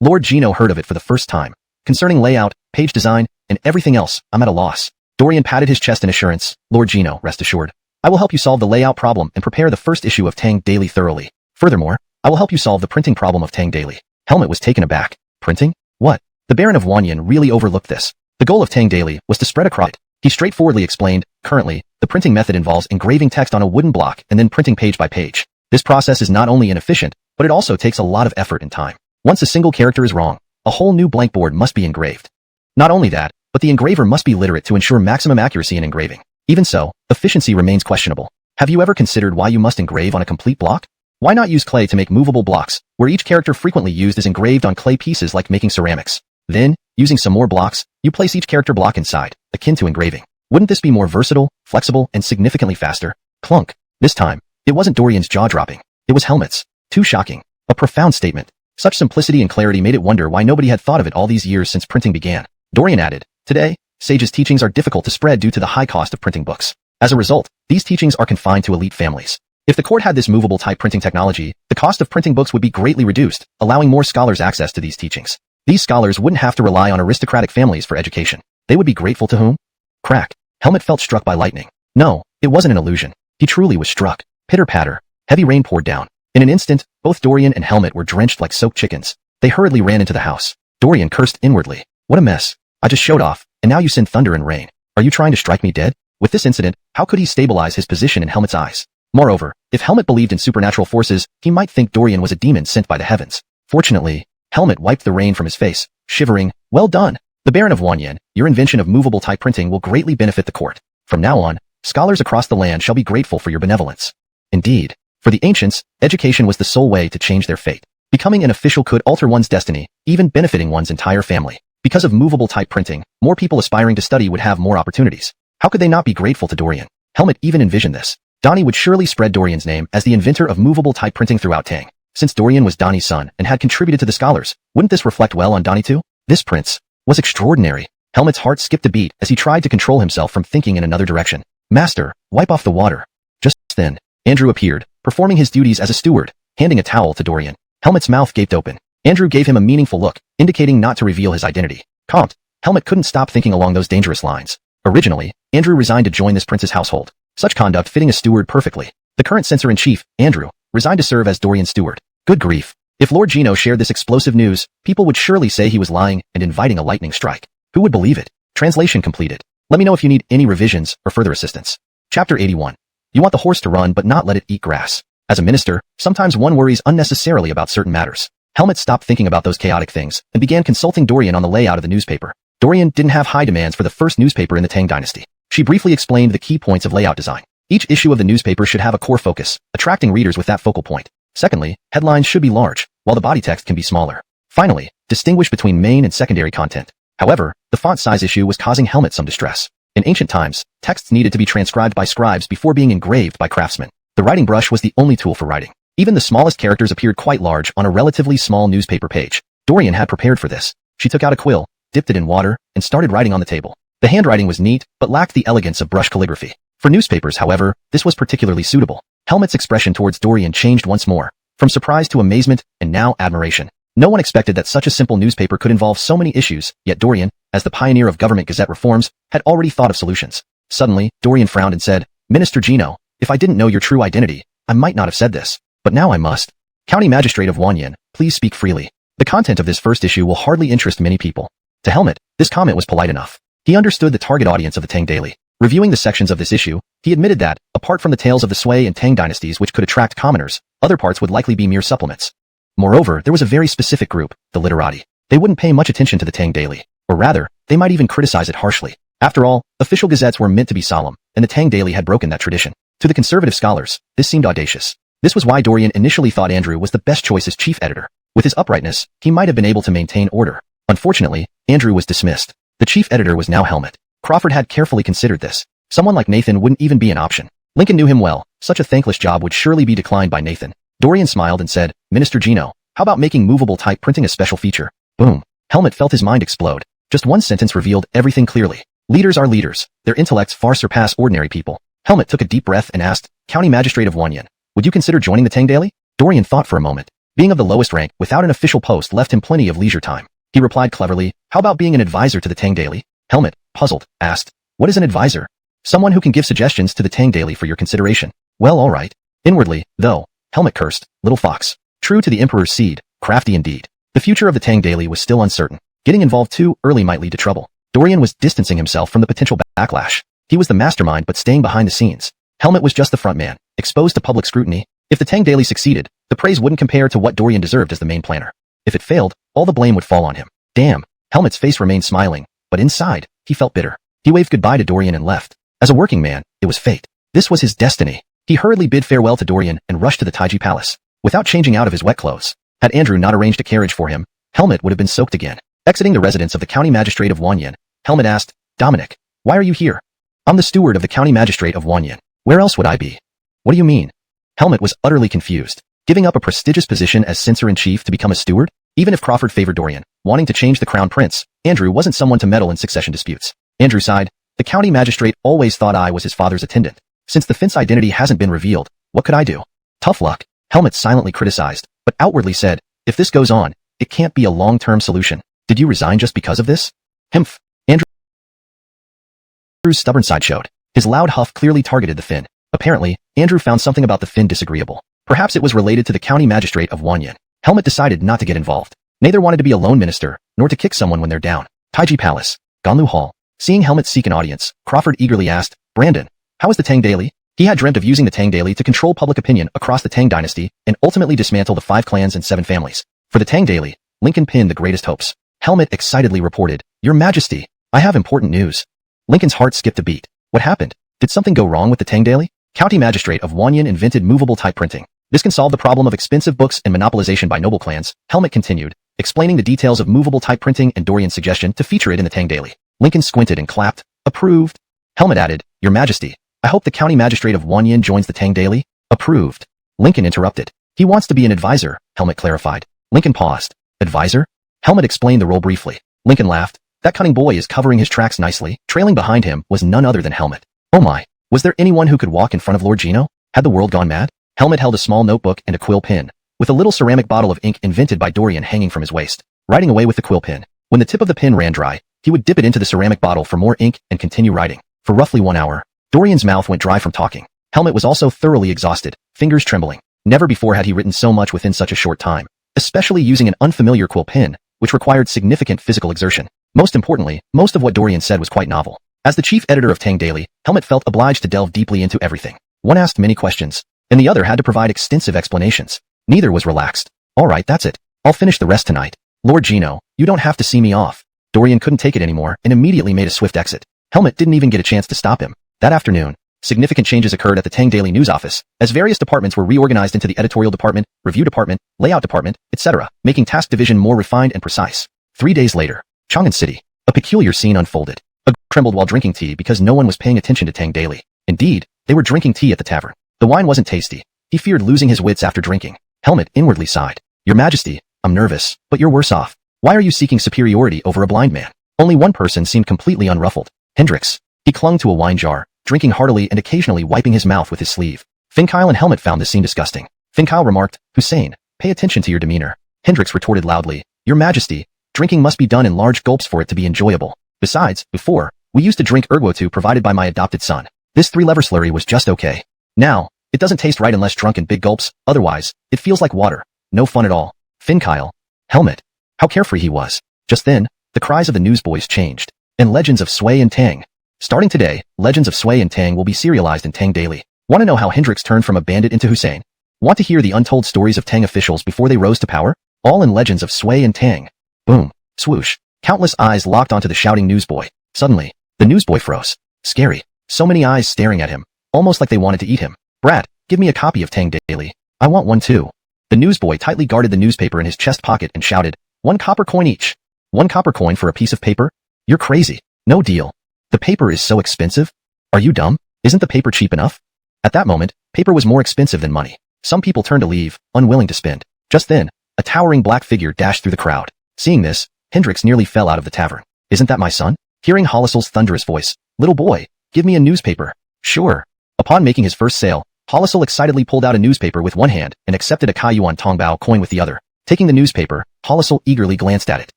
Lord Gino heard of it for the first time. Concerning layout, page design, and everything else, I'm at a loss. Dorian patted his chest in assurance. Lord Gino, rest assured. I will help you solve the layout problem and prepare the first issue of Tang Daily thoroughly. Furthermore, I will help you solve the printing problem of Tang Daily. Helmet was taken aback. Printing? What? The Baron of Wanyan really overlooked this. The goal of Tang Daily was to spread across. He straightforwardly explained, currently, the printing method involves engraving text on a wooden block and then printing page by page. This process is not only inefficient, but it also takes a lot of effort and time. Once a single character is wrong, a whole new blank board must be engraved. Not only that, but the engraver must be literate to ensure maximum accuracy in engraving. Even so, efficiency remains questionable. Have you ever considered why you must engrave on a complete block? Why not use clay to make movable blocks, where each character frequently used is engraved on clay pieces like making ceramics? Then, using some more blocks, you place each character block inside, akin to engraving. Wouldn't this be more versatile, flexible, and significantly faster? Clunk. This time, it wasn't Dorian's jaw dropping. It was Helmet's. Too shocking. A profound statement. Such simplicity and clarity made it wonder why nobody had thought of it all these years since printing began. Dorian added, Today, Sage's teachings are difficult to spread due to the high cost of printing books. As a result, These teachings are confined to elite families. If the court had this movable type printing technology, the cost of printing books would be greatly reduced, allowing more scholars access to these teachings. These scholars wouldn't have to rely on aristocratic families for education. They would be grateful to whom? Crack. Helmet felt struck by lightning. No, it wasn't an illusion. He truly was struck. Pitter-patter. Heavy rain poured down. In an instant, both Dorian and Helmet were drenched like soaked chickens. They hurriedly ran into the house. Dorian cursed inwardly. What a mess. I just showed off, and now you send thunder and rain. Are you trying to strike me dead? With this incident, how could he stabilize his position in Helmet's eyes? Moreover, if Helmet believed in supernatural forces, he might think Dorian was a demon sent by the heavens. Fortunately, Helmet wiped the rain from his face, shivering. Well done. The Baron of Wanyan, your invention of movable type printing will greatly benefit the court. From now on, scholars across the land shall be grateful for your benevolence. Indeed, for the ancients, education was the sole way to change their fate. Becoming an official could alter one's destiny, even benefiting one's entire family. Because of movable type printing, more people aspiring to study would have more opportunities. How could they not be grateful to Dorian? Helmet even envisioned this. Donnie would surely spread Dorian's name as the inventor of movable type printing throughout Tang. Since Dorian was Donnie's son and had contributed to the scholars, wouldn't this reflect well on Donnie too? This prince was extraordinary. Helmet's heart skipped a beat as he tried to control himself from thinking in another direction. Master, wipe off the water. Just then, Andrew appeared, performing his duties as a steward, handing a towel to Dorian. Helmet's mouth gaped open. Andrew gave him a meaningful look, indicating not to reveal his identity. Comte, Helmet couldn't stop thinking along those dangerous lines. Originally, Andrew resigned to join this prince's household. Such conduct fitting a steward perfectly. The current censor-in-chief, Andrew, resigned to serve as Dorian's steward. Good grief. If Lord Gino shared this explosive news, people would surely say he was lying and inviting a lightning strike. Who would believe it? Translation completed. Let me know if you need any revisions or further assistance. Chapter 81. You want the horse to run but not let it eat grass. As a minister, sometimes one worries unnecessarily about certain matters. Helmet stopped thinking about those chaotic things and began consulting Dorian on the layout of the newspaper. Dorian didn't have high demands for the first newspaper in the Tang Dynasty. She briefly explained the key points of layout design. Each issue of the newspaper should have a core focus, attracting readers with that focal point. Secondly, headlines should be large, while the body text can be smaller. Finally, distinguish between main and secondary content. However, the font size issue was causing Helmet some distress. In ancient times, texts needed to be transcribed by scribes before being engraved by craftsmen. The writing brush was the only tool for writing. Even the smallest characters appeared quite large on a relatively small newspaper page. Dorian had prepared for this. She took out a quill, dipped it in water, and started writing on the table. The handwriting was neat, but lacked the elegance of brush calligraphy. For newspapers, however, this was particularly suitable. Helmet's expression towards Dorian changed once more, from surprise to amazement, and now admiration. No one expected that such a simple newspaper could involve so many issues, yet Dorian, as the pioneer of government gazette reforms, had already thought of solutions. Suddenly, Dorian frowned and said, Minister Gino, if I didn't know your true identity, I might not have said this. But now I must. County Magistrate of Wanyan, please speak freely. The content of this first issue will hardly interest many people. To Helmet, this comment was polite enough. He understood the target audience of the Tang Daily. Reviewing the sections of this issue, he admitted that, apart from the tales of the Sui and Tang dynasties which could attract commoners, other parts would likely be mere supplements. Moreover, there was a very specific group, the literati. They wouldn't pay much attention to the Tang Daily, or rather, they might even criticize it harshly. After all, official gazettes were meant to be solemn, and the Tang Daily had broken that tradition. To the conservative scholars, this seemed audacious. This was why Dorian initially thought Andrew was the best choice as chief editor. With his uprightness, he might have been able to maintain order. Unfortunately, Andrew was dismissed. The chief editor was now Helmet. Crawford had carefully considered this. Someone like Nathan wouldn't even be an option. Lincoln knew him well. Such a thankless job would surely be declined by Nathan. Dorian smiled and said, Minister Gino, how about making movable type printing a special feature? Boom. Helmet felt his mind explode. Just one sentence revealed everything clearly. Leaders are leaders. Their intellects far surpass ordinary people. Helmet took a deep breath and asked, County Magistrate of Wanyan, would you consider joining the Tang Daily? Dorian thought for a moment. Being of the lowest rank without an official post left him plenty of leisure time. He replied cleverly, how about being an advisor to the Tang Daily? Helmet, puzzled, asked, what is an advisor? Someone who can give suggestions to the Tang Daily for your consideration. Well, all right. Inwardly, though, Helmet cursed, little fox. True to the Emperor's seed, crafty indeed. The future of the Tang Daily was still uncertain. Getting involved too early might lead to trouble. Dorian was distancing himself from the potential backlash. He was the mastermind but staying behind the scenes. Helmet was just the front man, exposed to public scrutiny. If the Tang Daily succeeded, the praise wouldn't compare to what Dorian deserved as the main planner. If it failed, all the blame would fall on him. Damn. Helmet's face remained smiling, but inside, he felt bitter. He waved goodbye to Dorian and left. As a working man, it was fate. This was his destiny. He hurriedly bid farewell to Dorian and rushed to the Taiji Palace. Without changing out of his wet clothes, had Andrew not arranged a carriage for him, Helmet would have been soaked again. Exiting the residence of the County Magistrate of Wanyan, Helmet asked, Dominic, why are you here? I'm the steward of the County Magistrate of Wanyan. Where else would I be? What do you mean? Helmet was utterly confused. Giving up a prestigious position as censor-in-chief to become a steward? Even if Crawford favored Dorian, wanting to change the crown prince, Andrew wasn't someone to meddle in succession disputes. Andrew sighed. The county magistrate always thought I was his father's attendant. Since the Fin's identity hasn't been revealed, what could I do? Tough luck. Helmet silently criticized, but outwardly said, if this goes on, it can't be a long-term solution. Did you resign just because of this? Humph. Andrew's stubborn side showed. His loud huff clearly targeted the Fin. Apparently, Andrew found something about the Fin disagreeable. Perhaps it was related to the county magistrate of Wanyan. Helmet decided not to get involved. Neither wanted to be a lone minister, nor to kick someone when they're down. Taiji Palace. Ganlu Hall. Seeing Helmet seek an audience, Crawford eagerly asked, Brandon, how is the Tang Daily? He had dreamt of using the Tang Daily to control public opinion across the Tang Dynasty and ultimately dismantle the 5 clans and 7 families. For the Tang Daily, Lincoln pinned the greatest hopes. Helmet excitedly reported, Your Majesty, I have important news. Lincoln's heart skipped a beat. What happened? Did something go wrong with the Tang Daily? County Magistrate of Wanyan invented movable type printing. This can solve the problem of expensive books and monopolization by noble clans, Helmet continued, explaining the details of movable type printing and Dorian's suggestion to feature it in the Tang Daily. Lincoln squinted and clapped. Approved. Helmet added, Your Majesty, I hope the County Magistrate of Wanyan joins the Tang Daily. Approved. Lincoln interrupted. He wants to be an advisor, Helmet clarified. Lincoln paused. Advisor? Helmet explained the role briefly. Lincoln laughed. That cunning boy is covering his tracks nicely. Trailing behind him was none other than Helmet. Oh my. Was there anyone who could walk in front of Lord Gino? Had the world gone mad? Helmet held a small notebook and a quill pen, with a little ceramic bottle of ink invented by Dorian hanging from his waist, writing away with the quill pen. When the tip of the pen ran dry, he would dip it into the ceramic bottle for more ink and continue writing. For roughly 1 hour, Dorian's mouth went dry from talking. Helmet was also thoroughly exhausted, fingers trembling. Never before had he written so much within such a short time, especially using an unfamiliar quill pen, which required significant physical exertion. Most importantly, most of what Dorian said was quite novel. As the chief editor of Tang Daily, Helmet felt obliged to delve deeply into everything. One asked many questions, and the other had to provide extensive explanations. Neither was relaxed. All right, that's it. I'll finish the rest tonight. Lord Gino, you don't have to see me off. Dorian couldn't take it anymore and immediately made a swift exit. Helmet didn't even get a chance to stop him. That afternoon, significant changes occurred at the Tang Daily news office, as various departments were reorganized into the editorial department, review department, layout department, etc., making task division more refined and precise. 3 days later, Chang'an City. A peculiar scene unfolded. A trembled while drinking tea because no one was paying attention to Tang Daily. Indeed, they were drinking tea at the tavern. The wine wasn't tasty. He feared losing his wits after drinking. Helmet inwardly sighed. Your Majesty, I'm nervous, but you're worse off. Why are you seeking superiority over a blind man? Only one person seemed completely unruffled. Hendrix. He clung to a wine jar, drinking heartily and occasionally wiping his mouth with his sleeve. Finkyle and Helmet found this scene disgusting. Finkyle remarked, Hussein, pay attention to your demeanor. Hendrix retorted loudly, Your Majesty, drinking must be done in large gulps for it to be enjoyable. Besides, before, we used to drink erguotu provided by my adopted son. This 3-lever slurry was just okay. Now, it doesn't taste right unless drunk in big gulps, otherwise, it feels like water. No fun at all. Finkyle. Helmet. How carefree he was. Just then, the cries of the newsboys changed. And Legends of Sui and Tang. Starting today, Legends of Sui and Tang will be serialized in Tang Daily. Want to know how Hendrix turned from a bandit into Hussein? Want to hear the untold stories of Tang officials before they rose to power? All in Legends of Sui and Tang. Boom. Swoosh. Countless eyes locked onto the shouting newsboy. Suddenly, the newsboy froze. Scary. So many eyes staring at him, almost like they wanted to eat him. Brat, give me a copy of Tang Daily. I want one too. The newsboy tightly guarded the newspaper in his chest pocket and shouted, 1 copper coin each. 1 copper coin for a piece of paper? You're crazy. No deal. The paper is so expensive. Are you dumb? Isn't the paper cheap enough? At that moment, paper was more expensive than money. Some people turned to leave, unwilling to spend. Just then, a towering black figure dashed through the crowd. Seeing this, Hendrix nearly fell out of the tavern. Isn't that my son? Hearing Hollisel's thunderous voice, little boy, give me a newspaper. Sure. Upon making his first sale, Hollisel excitedly pulled out a newspaper with one hand and accepted a Kaiyuan Tongbao coin with the other. Taking the newspaper, Hollisel eagerly glanced at it.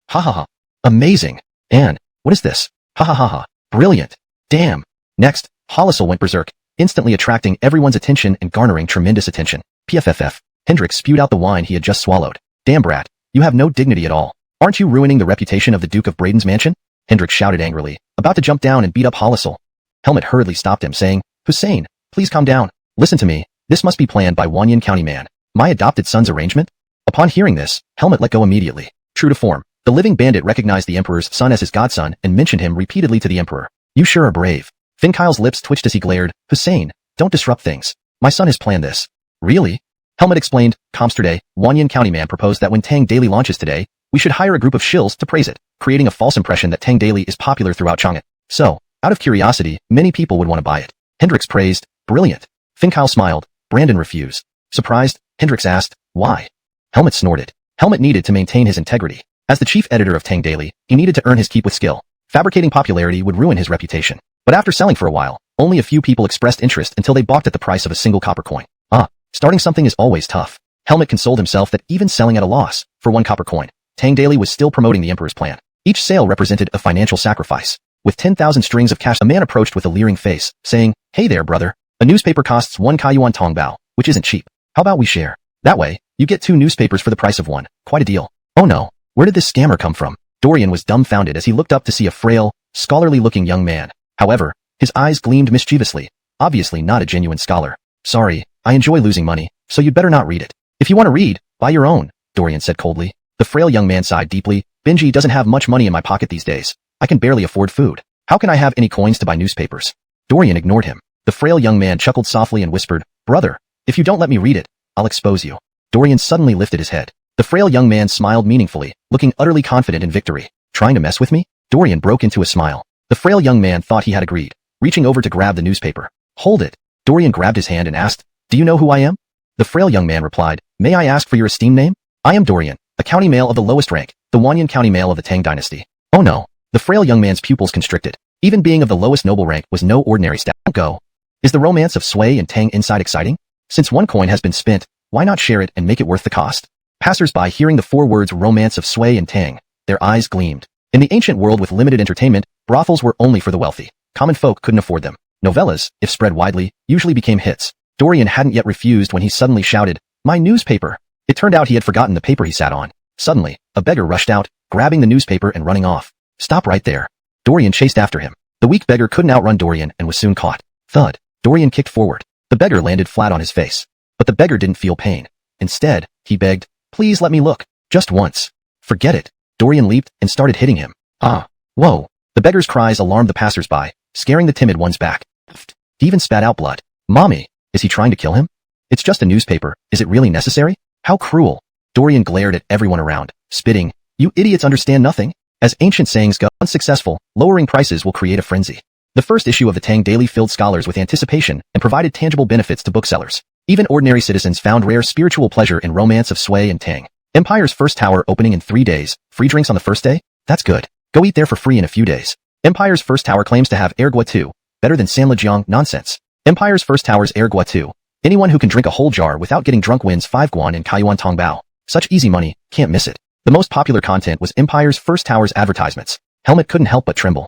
Ha ha ha. Amazing. And, what is this? Ha ha ha ha. Brilliant. Damn. Next, Hollisel went berserk, instantly attracting everyone's attention and garnering tremendous attention. PFFF. Hendrix spewed out the wine he had just swallowed. Damn brat. You have no dignity at all. Aren't you ruining the reputation of the Duke of Braden's mansion? Hendrix shouted angrily, about to jump down and beat up Hollisel. Helmet hurriedly stopped him, saying, Hussein, please calm down. Listen to me. This must be planned by Wanyan County man. My adopted son's arrangement? Upon hearing this, Helmet let go immediately. True to form, the living bandit recognized the Emperor's son as his godson and mentioned him repeatedly to the Emperor. You sure are brave. Finkyle's lips twitched as he glared. Hussein, don't disrupt things. My son has planned this. Really? Helmet explained. Comsterday, Wanyan County man proposed that when Tang Daily launches today, we should hire a group of shills to praise it, creating a false impression that Tang Daily is popular throughout Chang'an. So, out of curiosity, many people would want to buy it. Hendrix praised. Brilliant. Finkyle smiled. Brandon refused. Surprised, Hendrix asked, why? Helmet snorted. Helmet needed to maintain his integrity. As the chief editor of Tang Daily, he needed to earn his keep with skill. Fabricating popularity would ruin his reputation. But after selling for a while, Only a few people expressed interest until they balked at the price of a single copper coin. Starting something is always tough. Helmet consoled himself that even selling at a loss for 1 copper coin, Tang Daily was still promoting the emperor's plan. Each sale represented a financial sacrifice. With 10,000 strings of cash, a man approached with a leering face, saying, "Hey there, brother. A newspaper costs 1 Kaiyuan Tongbao, which isn't cheap. How about we share? That way, you get 2 newspapers for the price of 1. Quite a deal." Oh no, where did this scammer come from? Dorian was dumbfounded as he looked up to see a frail, scholarly-looking young man. However, his eyes gleamed mischievously, obviously not a genuine scholar. "Sorry, I enjoy losing money, so you'd better not read it. If you want to read, buy your own," Dorian said coldly. The frail young man sighed deeply. "Benji doesn't have much money in my pocket these days. I can barely afford food. How can I have any coins to buy newspapers?" Dorian ignored him. The frail young man chuckled softly and whispered, "Brother, if you don't let me read it, I'll expose you." Dorian suddenly lifted his head. The frail young man smiled meaningfully, looking utterly confident in victory. "Trying to mess with me?" Dorian broke into a smile. The frail young man thought he had agreed, reaching over to grab the newspaper. "Hold it." Dorian grabbed his hand and asked, "Do you know who I am?" The frail young man replied, "May I ask for your esteemed name?" "I am Dorian, a county male of the lowest rank, the Wanyan county male of the Tang Dynasty." Oh no. The frail young man's pupils constricted. Even being of the lowest noble rank was no ordinary stat. Go. Is the romance of Sui and Tang inside exciting? Since 1 coin has been spent, why not share it and make it worth the cost? Passers-by hearing the 4 words romance of Sui and Tang, their eyes gleamed. In the ancient world with limited entertainment, brothels were only for the wealthy. Common folk couldn't afford them. Novellas, if spread widely, usually became hits. Dorian hadn't yet refused when he suddenly shouted, "My newspaper!" It turned out he had forgotten the paper he sat on. Suddenly, a beggar rushed out, grabbing the newspaper and running off. "Stop right there." Dorian chased after him. The weak beggar couldn't outrun Dorian and was soon caught. Thud. Dorian kicked forward. The beggar landed flat on his face. But the beggar didn't feel pain. Instead, he begged, "Please let me look. Just once." "Forget it." Dorian leaped and started hitting him. Whoa. The beggar's cries alarmed the passers-by, scaring the timid ones back. He even spat out blood. "Mommy, is he trying to kill him? It's just a newspaper. Is it really necessary? How cruel." Dorian glared at everyone around, spitting, "You idiots understand nothing? As ancient sayings go, unsuccessful, lowering prices will create a frenzy." The first issue of the Tang Daily filled scholars with anticipation and provided tangible benefits to booksellers. Even ordinary citizens found rare spiritual pleasure in romance of Sui and Tang. Empire's first tower opening in 3 days. Free drinks on the first day? That's good. Go eat there for free in a few days. Empire's first tower claims to have ergua 2. Better than Sanlijiang? Nonsense. Empire's first tower's ergua 2. Anyone who can drink a whole jar without getting drunk wins 5 guan in Kaiyuan Tongbao. Such easy money, can't miss it. The most popular content was Empire's first tower's advertisements. Helmet couldn't help but tremble.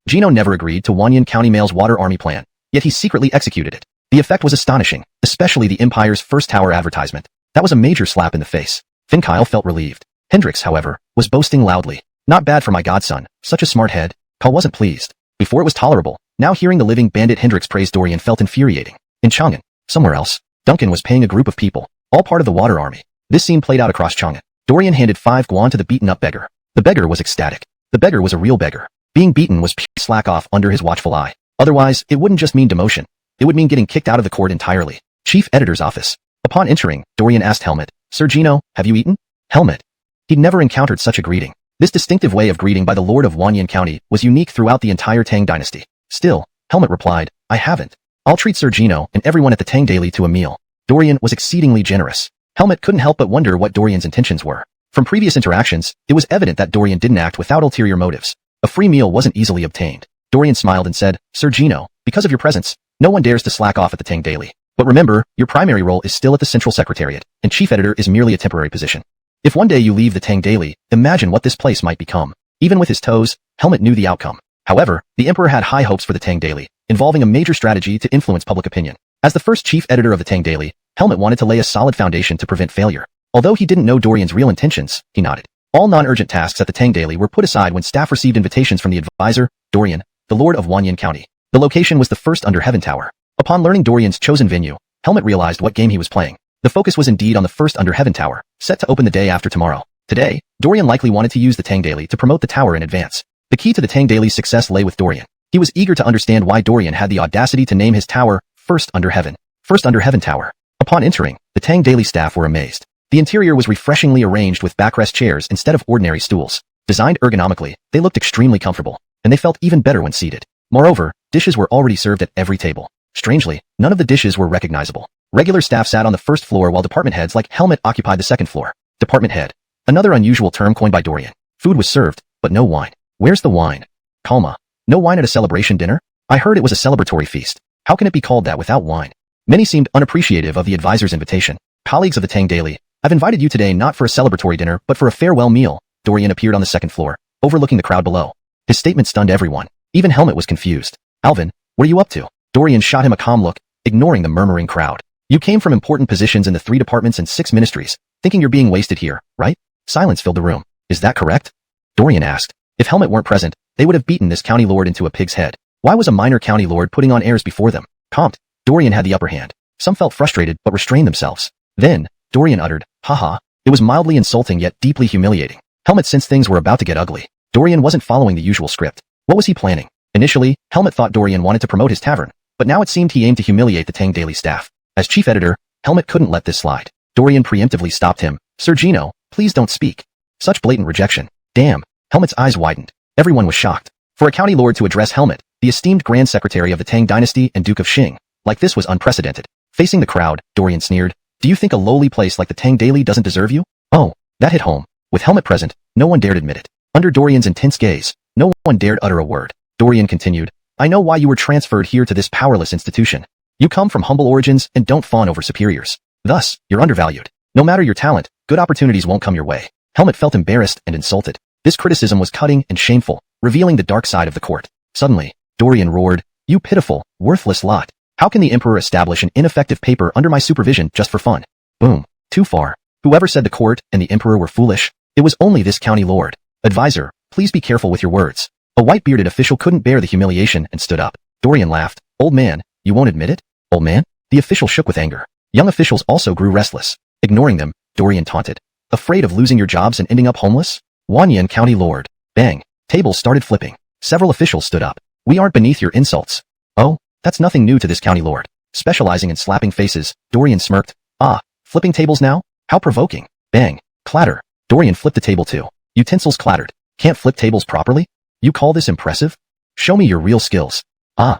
Gino never agreed to Wanyan County Mail's water army plan, yet he secretly executed it. The effect was astonishing, especially the Empire's first tower advertisement. That was a major slap in the face. Finn Kyle felt relieved. Hendrix, however, was boasting loudly. "Not bad for my godson, such a smart head." Kyle wasn't pleased. Before it was tolerable. Now hearing the living bandit Hendrix praise Dorian felt infuriating. In Chang'an, somewhere else, Duncan was paying a group of people, all part of the water army. This scene played out across Chang'an. Dorian handed 5 guan to the beaten-up beggar. The beggar was ecstatic. The beggar was a real beggar. Being beaten was pure slack off under his watchful eye. Otherwise, it wouldn't just mean demotion. It would mean getting kicked out of the court entirely. Chief Editor's office. Upon entering, Dorian asked Helmet, "Sir Gino, have you eaten?" Helmet. He'd never encountered such a greeting. This distinctive way of greeting by the Lord of Wanyan County was unique throughout the entire Tang Dynasty. Still, Helmet replied, "I haven't. I'll treat Sir Gino and everyone at the Tang Daily to a meal." Dorian was exceedingly generous. Helmet couldn't help but wonder what Dorian's intentions were. From previous interactions, it was evident that Dorian didn't act without ulterior motives. A free meal wasn't easily obtained. Dorian smiled and said, "Sir Gino, because of your presence, no one dares to slack off at the Tang Daily. But remember, your primary role is still at the Central Secretariat, and Chief Editor is merely a temporary position. If one day you leave the Tang Daily, imagine what this place might become." Even with his toes, Helmet knew the outcome. However, the Emperor had high hopes for the Tang Daily, involving a major strategy to influence public opinion. As the first Chief Editor of the Tang Daily, Helmet wanted to lay a solid foundation to prevent failure. Although he didn't know Dorian's real intentions, he nodded. All non-urgent tasks at the Tang Daily were put aside when staff received invitations from the advisor, Dorian, the Lord of Wanyan County. The location was the first Under Heaven Tower. Upon learning Dorian's chosen venue, Helmet realized what game he was playing. The focus was indeed on the first Under Heaven Tower, set to open the day after tomorrow. Today, Dorian likely wanted to use the Tang Daily to promote the tower in advance. The key to the Tang Daily's success lay with Dorian. He was eager to understand why Dorian had the audacity to name his tower First Under Heaven. First Under Heaven Tower. Upon entering, the Tang Daily staff were amazed. The interior was refreshingly arranged with backrest chairs instead of ordinary stools. Designed ergonomically, they looked extremely comfortable, and they felt even better when seated. Moreover, dishes were already served at every table. Strangely, none of the dishes were recognizable. Regular staff sat on the first floor while department heads like Helmet occupied the second floor. Department head. Another unusual term coined by Dorian. Food was served, but no wine. Where's the wine? Calma. No wine at a celebration dinner? I heard it was a celebratory feast. How can it be called that without wine? Many seemed unappreciative of the advisor's invitation. Colleagues of the Tang Daily, I've invited you today not for a celebratory dinner, but for a farewell meal. Dorian appeared on the second floor, overlooking the crowd below. His statement stunned everyone. Even Helmet was confused. Alvin, what are you up to? Dorian shot him a calm look, ignoring the murmuring crowd. You came from important positions in the 3 departments and 6 ministries, thinking you're being wasted here, right? Silence filled the room. Is that correct? Dorian asked. If Helmet weren't present, they would have beaten this county lord into a pig's head. Why was a minor county lord putting on airs before them? Compt. Dorian had the upper hand. Some felt frustrated but restrained themselves. Then, Dorian uttered, haha. It was mildly insulting yet deeply humiliating. Helmet sensed things were about to get ugly. Dorian wasn't following the usual script. What was he planning? Initially, Helmet thought Dorian wanted to promote his tavern, but now it seemed he aimed to humiliate the Tang Daily staff. As chief editor, Helmet couldn't let this slide. Dorian preemptively stopped him. Sir Gino, please don't speak. Such blatant rejection. Damn. Helmet's eyes widened. Everyone was shocked. For a county lord to address Helmet, the esteemed Grand Secretary of the Tang Dynasty and Duke of Qing, like this was unprecedented. Facing the crowd, Dorian sneered. Do you think a lowly place like the Tang Daily doesn't deserve you? Oh, that hit home. With Helmet present, no one dared admit it. Under Dorian's intense gaze, no one dared utter a word. Dorian continued, I know why you were transferred here to this powerless institution. You come from humble origins and don't fawn over superiors. Thus, you're undervalued. No matter your talent, good opportunities won't come your way. Helmet felt embarrassed and insulted. This criticism was cutting and shameful, revealing the dark side of the court. Suddenly, Dorian roared, you pitiful, worthless lot. How can the Emperor establish an ineffective paper under my supervision just for fun? Boom. Too far. Whoever said the court and the Emperor were foolish? It was only this county lord. Advisor, please be careful with your words. A white-bearded official couldn't bear the humiliation and stood up. Dorian laughed. Old man, you won't admit it? Old man? The official shook with anger. Young officials also grew restless. Ignoring them, Dorian taunted. Afraid of losing your jobs and ending up homeless? Wanyan County Lord. Bang. Tables started flipping. Several officials stood up. We aren't beneath your insults. Oh, that's nothing new to this county lord. Specializing in slapping faces, Dorian smirked. Ah, flipping tables now? How provoking. Bang. Clatter. Dorian flipped the table too. Utensils clattered. Can't flip tables properly? You call this impressive? Show me your real skills. Ah.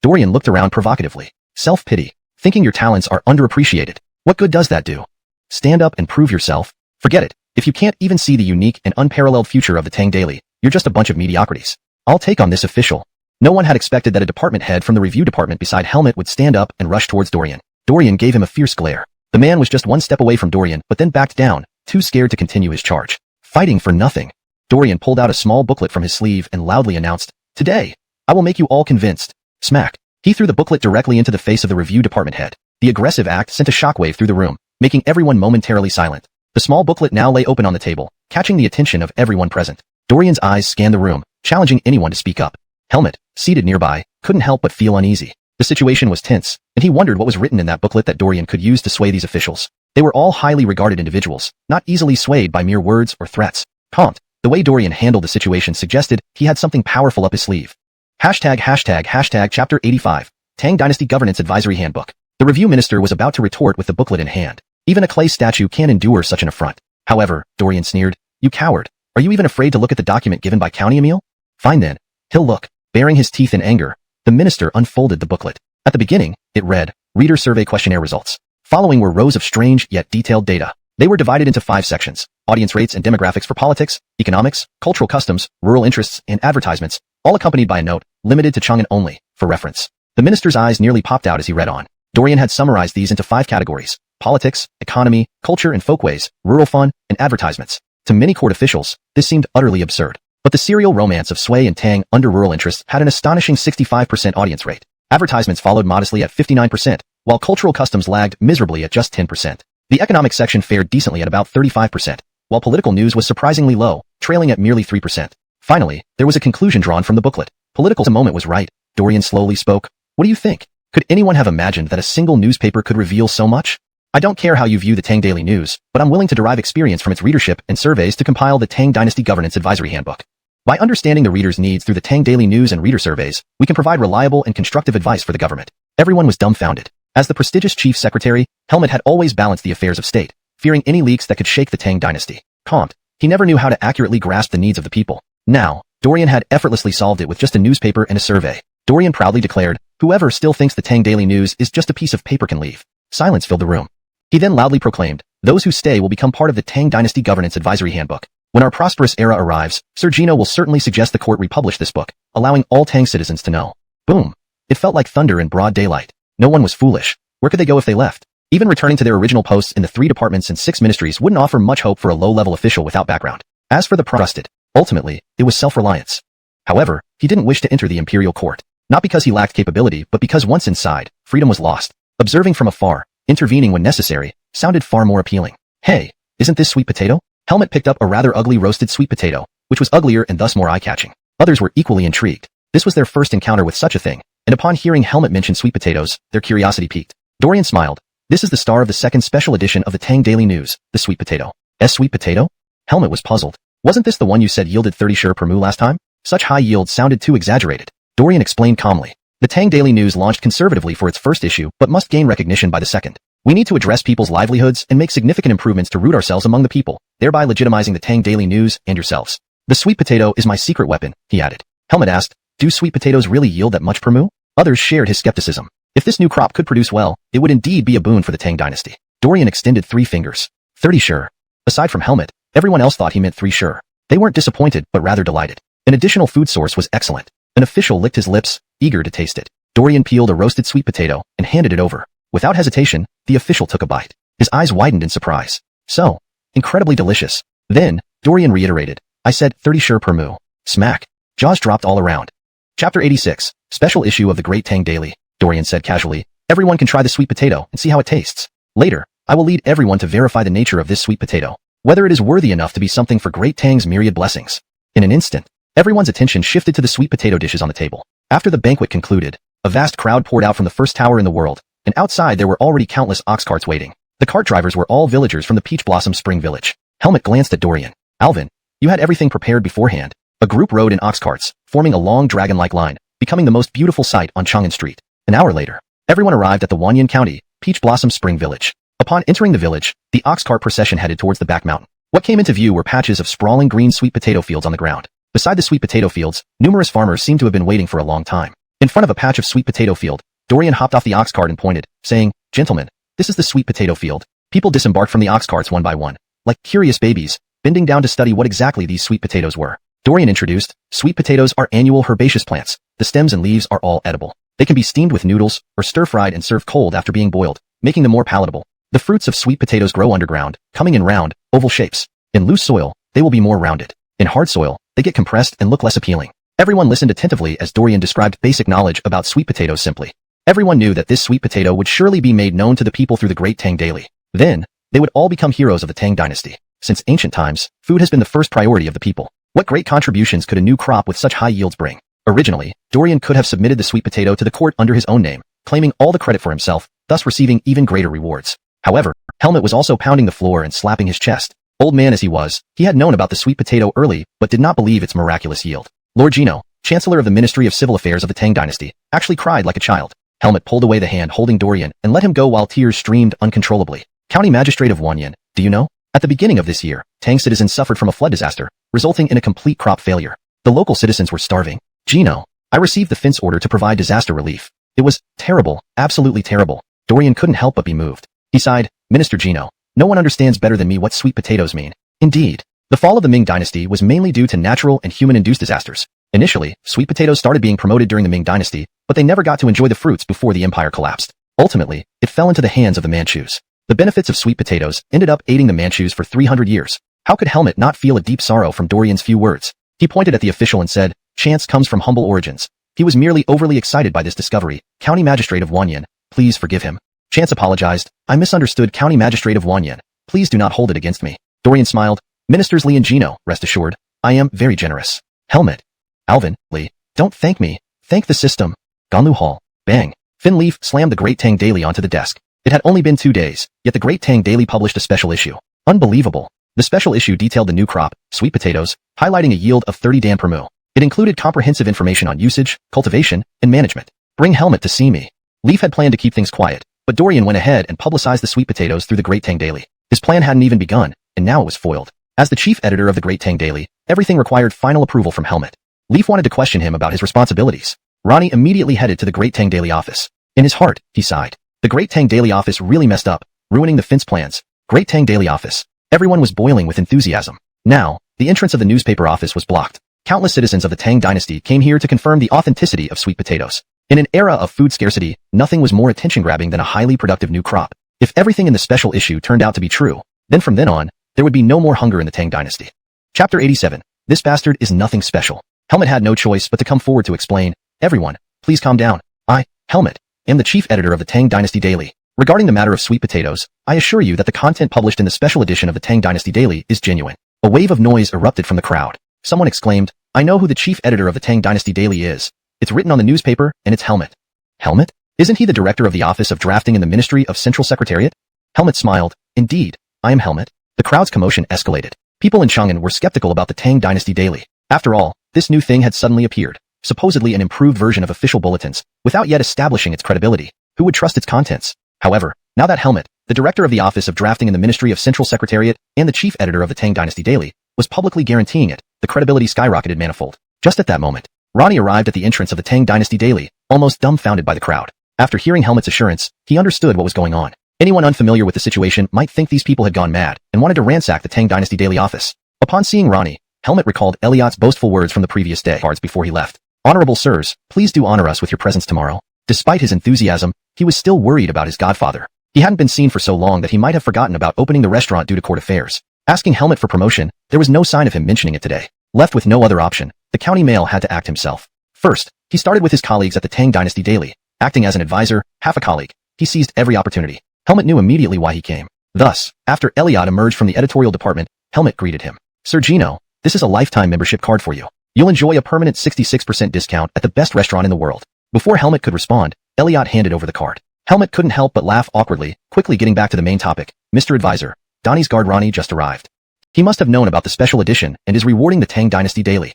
Dorian looked around provocatively. Self-pity. Thinking your talents are underappreciated. What good does that do? Stand up and prove yourself. Forget it. If you can't even see the unique and unparalleled future of the Tang Daily, you're just a bunch of mediocrities. I'll take on this official. No one had expected that a department head from the review department beside Helmet would stand up and rush towards Dorian. Dorian gave him a fierce glare. The man was just one step away from Dorian, but then backed down, too scared to continue his charge. Fighting for nothing. Dorian pulled out a small booklet from his sleeve and loudly announced, Today, I will make you all convinced. Smack. He threw the booklet directly into the face of the review department head. The aggressive act sent a shockwave through the room, making everyone momentarily silent. The small booklet now lay open on the table, catching the attention of everyone present. Dorian's eyes scanned the room, challenging anyone to speak up. Helmet, seated nearby, couldn't help but feel uneasy. The situation was tense, and he wondered what was written in that booklet that Dorian could use to sway these officials. They were all highly regarded individuals, not easily swayed by mere words or threats. Compt, the way Dorian handled the situation suggested he had something powerful up his sleeve. Hashtag Chapter 85, Tang Dynasty Governance Advisory Handbook. The review minister was about to retort with the booklet in hand. Even a clay statue can't endure such an affront. However, Dorian sneered, You coward. Are you even afraid to look at the document given by County Emil? Fine then. He'll look. Baring his teeth in anger, the minister unfolded the booklet. At the beginning, it read, Reader Survey Questionnaire Results. Following were rows of strange yet detailed data. They were divided into 5 sections: audience rates and demographics for politics, economics, cultural customs, rural interests, and advertisements, all accompanied by a note, limited to Chang'an only, for reference. The minister's eyes nearly popped out as he read on. Dorian had summarized these into 5 categories: politics, economy, culture and folkways, rural fun, and advertisements. To many court officials, this seemed utterly absurd. But the serial romance of Sui and Tang under rural interests had an astonishing 65% audience rate. Advertisements followed modestly at 59%, while cultural customs lagged miserably at just 10%. The economic section fared decently at about 35%, while political news was surprisingly low, trailing at merely 3%. Finally, there was a conclusion drawn from the booklet. Political moment was right. Dorian slowly spoke. What do you think? Could anyone have imagined that a single newspaper could reveal so much? I don't care how you view the Tang Daily News, but I'm willing to derive experience from its readership and surveys to compile the Tang Dynasty Governance Advisory Handbook. By understanding the reader's needs through the Tang Daily News and reader surveys, we can provide reliable and constructive advice for the government. Everyone was dumbfounded. As the prestigious chief secretary, Helmet had always balanced the affairs of state, fearing any leaks that could shake the Tang Dynasty. Compt, he never knew how to accurately grasp the needs of the people. Now, Dorian had effortlessly solved it with just a newspaper and a survey. Dorian proudly declared, Whoever still thinks the Tang Daily News is just a piece of paper can leave. Silence filled the room. He then loudly proclaimed, Those who stay will become part of the Tang Dynasty Governance Advisory Handbook. When our prosperous era arrives, Sir Gino will certainly suggest the court republish this book, allowing all Tang citizens to know. Boom. It felt like thunder in broad daylight. No one was foolish. Where could they go if they left? Even returning to their original posts in the 3 departments and 6 ministries wouldn't offer much hope for a low-level official without background. As for the trusted, ultimately, it was self-reliance. However, he didn't wish to enter the imperial court. Not because he lacked capability, but because once inside, freedom was lost. Observing from afar, intervening when necessary, sounded far more appealing. Hey, isn't this sweet potato? Helmet picked up a rather ugly roasted sweet potato, which was uglier and thus more eye-catching. Others were equally intrigued. This was their first encounter with such a thing, and upon hearing Helmet mention sweet potatoes, their curiosity piqued. Dorian smiled. This is the star of the second special edition of the Tang Daily News, the sweet potato. Sweet potato? Helmet was puzzled. Wasn't this the one you said yielded 30 shur per mu last time? Such high yield sounded too exaggerated. Dorian explained calmly. The Tang Daily News launched conservatively for its first issue, but must gain recognition by the second. We need to address people's livelihoods and make significant improvements to root ourselves among the people, thereby legitimizing the Tang Daily News and yourselves. The sweet potato is my secret weapon, he added. Helmet asked, do sweet potatoes really yield that much per mu? Others shared his skepticism. If this new crop could produce well, it would indeed be a boon for the Tang Dynasty. Dorian extended 3 fingers. 30 shur. Aside from Helmet, everyone else thought he meant 3 shur. They weren't disappointed, but rather delighted. An additional food source was excellent. An official licked his lips, eager to taste it. Dorian peeled a roasted sweet potato and handed it over. Without hesitation, the official took a bite. His eyes widened in surprise. So, incredibly delicious. Then, Dorian reiterated, I said 30 shur per mu. Smack. Jaws dropped all around. Chapter 86, Special Issue of the Great Tang Daily. Dorian said casually, everyone can try the sweet potato and see how it tastes. Later, I will lead everyone to verify the nature of this sweet potato, whether it is worthy enough to be something for Great Tang's myriad blessings. In an instant, everyone's attention shifted to the sweet potato dishes on the table. After the banquet concluded, a vast crowd poured out from the first tower in the world, and outside there were already countless ox carts waiting. The cart drivers were all villagers from the Peach Blossom Spring Village. Helmet glanced at Dorian. Alvin, you had everything prepared beforehand. A group rode in ox carts, forming a long dragon-like line, becoming the most beautiful sight on Chang'an Street. An hour later, everyone arrived at the Wanyan County, Peach Blossom Spring Village. Upon entering the village, the ox cart procession headed towards the back mountain. What came into view were patches of sprawling green sweet potato fields on the ground. Beside the sweet potato fields, numerous farmers seemed to have been waiting for a long time. In front of a patch of sweet potato field, Dorian hopped off the ox cart and pointed, saying, Gentlemen, this is the sweet potato field. People disembarked from the ox carts one by one, like curious babies, bending down to study what exactly these sweet potatoes were. Dorian introduced, sweet potatoes are annual herbaceous plants. The stems and leaves are all edible. They can be steamed with noodles, or stir-fried and served cold after being boiled, making them more palatable. The fruits of sweet potatoes grow underground, coming in round, oval shapes. In loose soil, they will be more rounded. In hard soil, they get compressed and look less appealing. Everyone listened attentively as Dorian described basic knowledge about sweet potatoes simply. Everyone knew that this sweet potato would surely be made known to the people through the Great Tang Daily. Then, they would all become heroes of the Tang Dynasty. Since ancient times, food has been the first priority of the people. What great contributions could a new crop with such high yields bring? Originally, Dorian could have submitted the sweet potato to the court under his own name, claiming all the credit for himself, thus receiving even greater rewards. However, Helmet was also pounding the floor and slapping his chest. Old man as he was, he had known about the sweet potato early, but did not believe its miraculous yield. Lord Gino, Chancellor of the Ministry of Civil Affairs of the Tang Dynasty, actually cried like a child. Helmet pulled away the hand holding Dorian and let him go while tears streamed uncontrollably. County Magistrate of Wanyan, do you know? At the beginning of this year, Tang citizens suffered from a flood disaster, resulting in a complete crop failure. The local citizens were starving. Gino, I received the fence order to provide disaster relief. It was terrible, absolutely terrible. Dorian couldn't help but be moved. He sighed, Minister Gino, no one understands better than me what sweet potatoes mean. Indeed, the fall of the Ming Dynasty was mainly due to natural and human-induced disasters. Initially, sweet potatoes started being promoted during the Ming Dynasty, but they never got to enjoy the fruits before the empire collapsed. Ultimately, it fell into the hands of the Manchus. The benefits of sweet potatoes ended up aiding the Manchus for 300 years. How could Helmet not feel a deep sorrow from Dorian's few words? He pointed at the official and said, Chance comes from humble origins. He was merely overly excited by this discovery. County Magistrate of Wanyan, please forgive him. Chance apologized. I misunderstood. County Magistrate of Wanyan. Please do not hold it against me. Dorian smiled. Ministers Lee and Gino, rest assured, I am very generous. Helmet. Alvin, Lee, don't thank me. Thank the system. Ganlu Hall. Bang. Finleaf slammed the Great Tang Daily onto the desk. It had only been 2 days, yet the Great Tang Daily published a special issue. Unbelievable. The special issue detailed the new crop, sweet potatoes, highlighting a yield of 30 dan per mu. It included comprehensive information on usage, cultivation, and management. Bring Helmet to see me. Leaf had planned to keep things quiet, but Dorian went ahead and publicized the sweet potatoes through the Great Tang Daily. His plan hadn't even begun, and now it was foiled. As the chief editor of the Great Tang Daily, everything required final approval from Helmet. Leaf wanted to question him about his responsibilities. Ronnie immediately headed to the Great Tang Daily office. In his heart, he sighed. The Great Tang Daily office really messed up, ruining the fence plans. Great Tang Daily office. Everyone was boiling with enthusiasm. Now, the entrance of the newspaper office was blocked. Countless citizens of the Tang Dynasty came here to confirm the authenticity of sweet potatoes. In an era of food scarcity, nothing was more attention-grabbing than a highly productive new crop. If everything in the special issue turned out to be true, then from then on, there would be no more hunger in the Tang Dynasty. Chapter 87. This bastard is nothing special. Helmet had no choice but to come forward to explain. Everyone, please calm down. I, Helmet, am the chief editor of the Tang Dynasty Daily. Regarding the matter of sweet potatoes, I assure you that the content published in the special edition of the Tang Dynasty Daily is genuine. A wave of noise erupted from the crowd. Someone exclaimed, I know who the chief editor of the Tang Dynasty Daily is. It's written on the newspaper, and it's Helmet. Helmet? Isn't he the director of the Office of Drafting in the Ministry of Central Secretariat? Helmet smiled. Indeed, I am Helmet. The crowd's commotion escalated. People in Chang'an were skeptical about the Tang Dynasty Daily. After all, this new thing had suddenly appeared, supposedly an improved version of official bulletins, without yet establishing its credibility. Who would trust its contents? However, now that Helmet, the director of the Office of Drafting in the Ministry of Central Secretariat and the chief editor of the Tang Dynasty Daily, was publicly guaranteeing it, the credibility skyrocketed manifold. Just at that moment, Ronnie arrived at the entrance of the Tang Dynasty Daily, almost dumbfounded by the crowd. After hearing Helmet's assurance, he understood what was going on. Anyone unfamiliar with the situation might think these people had gone mad and wanted to ransack the Tang Dynasty Daily office. Upon seeing Ronnie, Helmet recalled Elliot's boastful words from the previous day before he left. Honorable sirs, please do honor us with your presence tomorrow. Despite his enthusiasm, he was still worried about his godfather. He hadn't been seen for so long that he might have forgotten about opening the restaurant due to court affairs. Asking Helmet for promotion, there was no sign of him mentioning it today. Left with no other option, the county mail had to act himself. First, he started with his colleagues at the Tang Dynasty Daily. Acting as an advisor, half a colleague, he seized every opportunity. Helmet knew immediately why he came. Thus, after Elliot emerged from the editorial department, Helmet greeted him. Sir Gino, this is a lifetime membership card for you. You'll enjoy a permanent 66% discount at the best restaurant in the world. Before Helmet could respond, Elliot handed over the card. Helmet couldn't help but laugh awkwardly, quickly getting back to the main topic. Mr. Advisor, Donnie's guard Ronnie just arrived. He must have known about the special edition and is rewarding the Tang Dynasty Daily.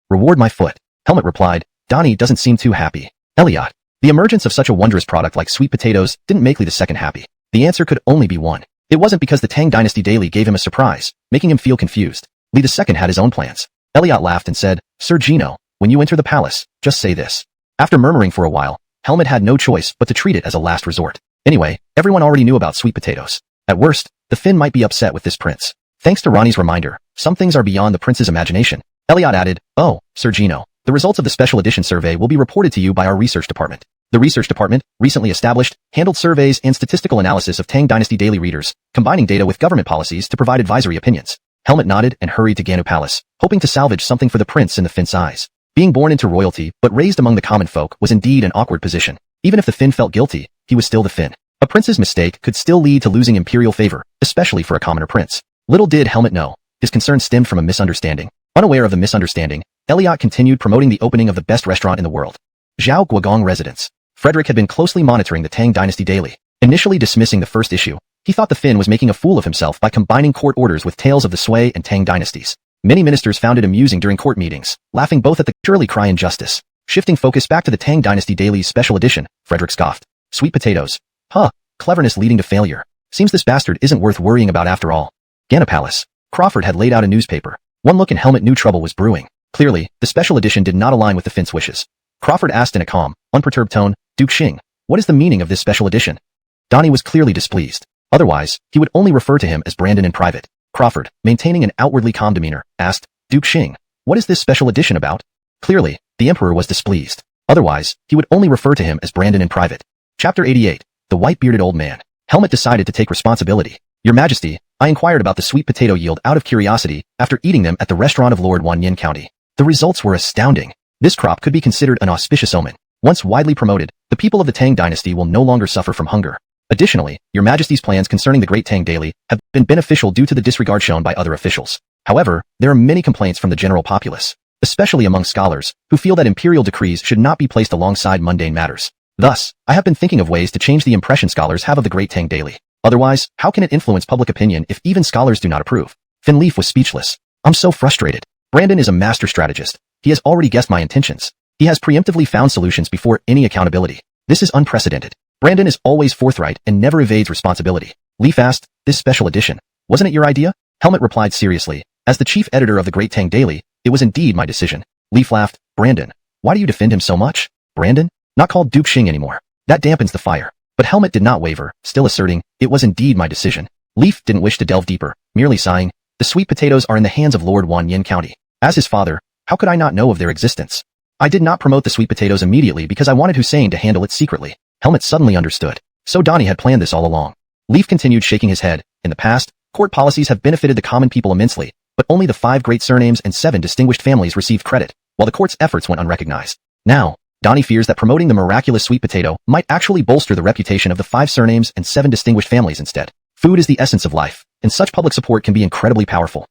Reward my foot. Helmet replied. Donnie doesn't seem too happy. Elliot, the emergence of such a wondrous product like sweet potatoes didn't make Lee II happy. The answer could only be one. It wasn't because the Tang Dynasty Daily gave him a surprise, making him feel confused. Lee II had his own plans. Elliot laughed and said, Sir Gino, when you enter the palace, just say this. After murmuring for a while, Helmet had no choice but to treat it as a last resort. Anyway, everyone already knew about sweet potatoes. At worst, the Finn might be upset with this prince. Thanks to Ronnie's reminder, some things are beyond the prince's imagination. Elliot added, Oh, Sir Gino, the results of the special edition survey will be reported to you by our research department. The research department, recently established, handled surveys and statistical analysis of Tang Dynasty Daily readers, combining data with government policies to provide advisory opinions. Helmet nodded and hurried to Ganu Palace, hoping to salvage something for the prince in the Finn's eyes. Being born into royalty but raised among the common folk was indeed an awkward position. Even if the Finn felt guilty, he was still the Finn. A prince's mistake could still lead to losing imperial favor, especially for a commoner prince. Little did Helmet know, his concern stemmed from a misunderstanding. Unaware of the misunderstanding, Elliot continued promoting the opening of the best restaurant in the world. Zhao Guogong Residence. Frederick had been closely monitoring the Tang Dynasty Daily. Initially dismissing the first issue, he thought the Finn was making a fool of himself by combining court orders with tales of the Sui and Tang dynasties. Many ministers found it amusing during court meetings, laughing both at the surely cry injustice. Shifting focus back to the Tang Dynasty Daily's special edition, Frederick scoffed. Sweet potatoes. Huh, cleverness leading to failure. Seems this bastard isn't worth worrying about after all. Ganu Palace. Crawford had laid out a newspaper. One look and Helmet knew trouble was brewing. Clearly, the special edition did not align with the Finn's wishes. Crawford asked in a calm, unperturbed tone, Duke Xing, what is the meaning of this special edition? Donnie was clearly displeased. Otherwise, he would only refer to him as Brandon in private. Crawford, maintaining an outwardly calm demeanor, asked, Duke Xing, what is this special edition about? Clearly, the Emperor was displeased. Otherwise, he would only refer to him as Brandon in private. Chapter 88. The White-Bearded Old Man. Helmet decided to take responsibility. Your Majesty, I inquired about the sweet potato yield out of curiosity after eating them at the restaurant of Lord Wanyan County. The results were astounding. This crop could be considered an auspicious omen. Once widely promoted, the people of the Tang Dynasty will no longer suffer from hunger. Additionally, Your Majesty's plans concerning the Great Tang Daily have been beneficial due to the disregard shown by other officials. However, there are many complaints from the general populace, especially among scholars, who feel that imperial decrees should not be placed alongside mundane matters. Thus, I have been thinking of ways to change the impression scholars have of the Great Tang Daily. Otherwise, how can it influence public opinion if even scholars do not approve? Finn Leaf was speechless. I'm so frustrated. Brandon is a master strategist. He has already guessed my intentions. He has preemptively found solutions before any accountability. This is unprecedented. Brandon is always forthright and never evades responsibility. Leaf asked, this special edition, wasn't it your idea? Helmet replied seriously, as the chief editor of the Great Tang Daily, it was indeed my decision. Leaf laughed, Brandon, why do you defend him so much? Brandon? Not called Duke Xing anymore. That dampens the fire. But Helmet did not waver, still asserting, it was indeed my decision. Leaf didn't wish to delve deeper, merely sighing, the sweet potatoes are in the hands of Lord Wanyan County. As his father, how could I not know of their existence? I did not promote the sweet potatoes immediately because I wanted Hussein to handle it secretly. Helmet suddenly understood. So Donnie had planned this all along. Leaf continued shaking his head. In the past, court policies have benefited the common people immensely, but only the 5 great surnames and 7 distinguished families received credit, while the court's efforts went unrecognized. Now, Donnie fears that promoting the miraculous sweet potato might actually bolster the reputation of the 5 surnames and 7 distinguished families instead. Food is the essence of life, and such public support can be incredibly powerful.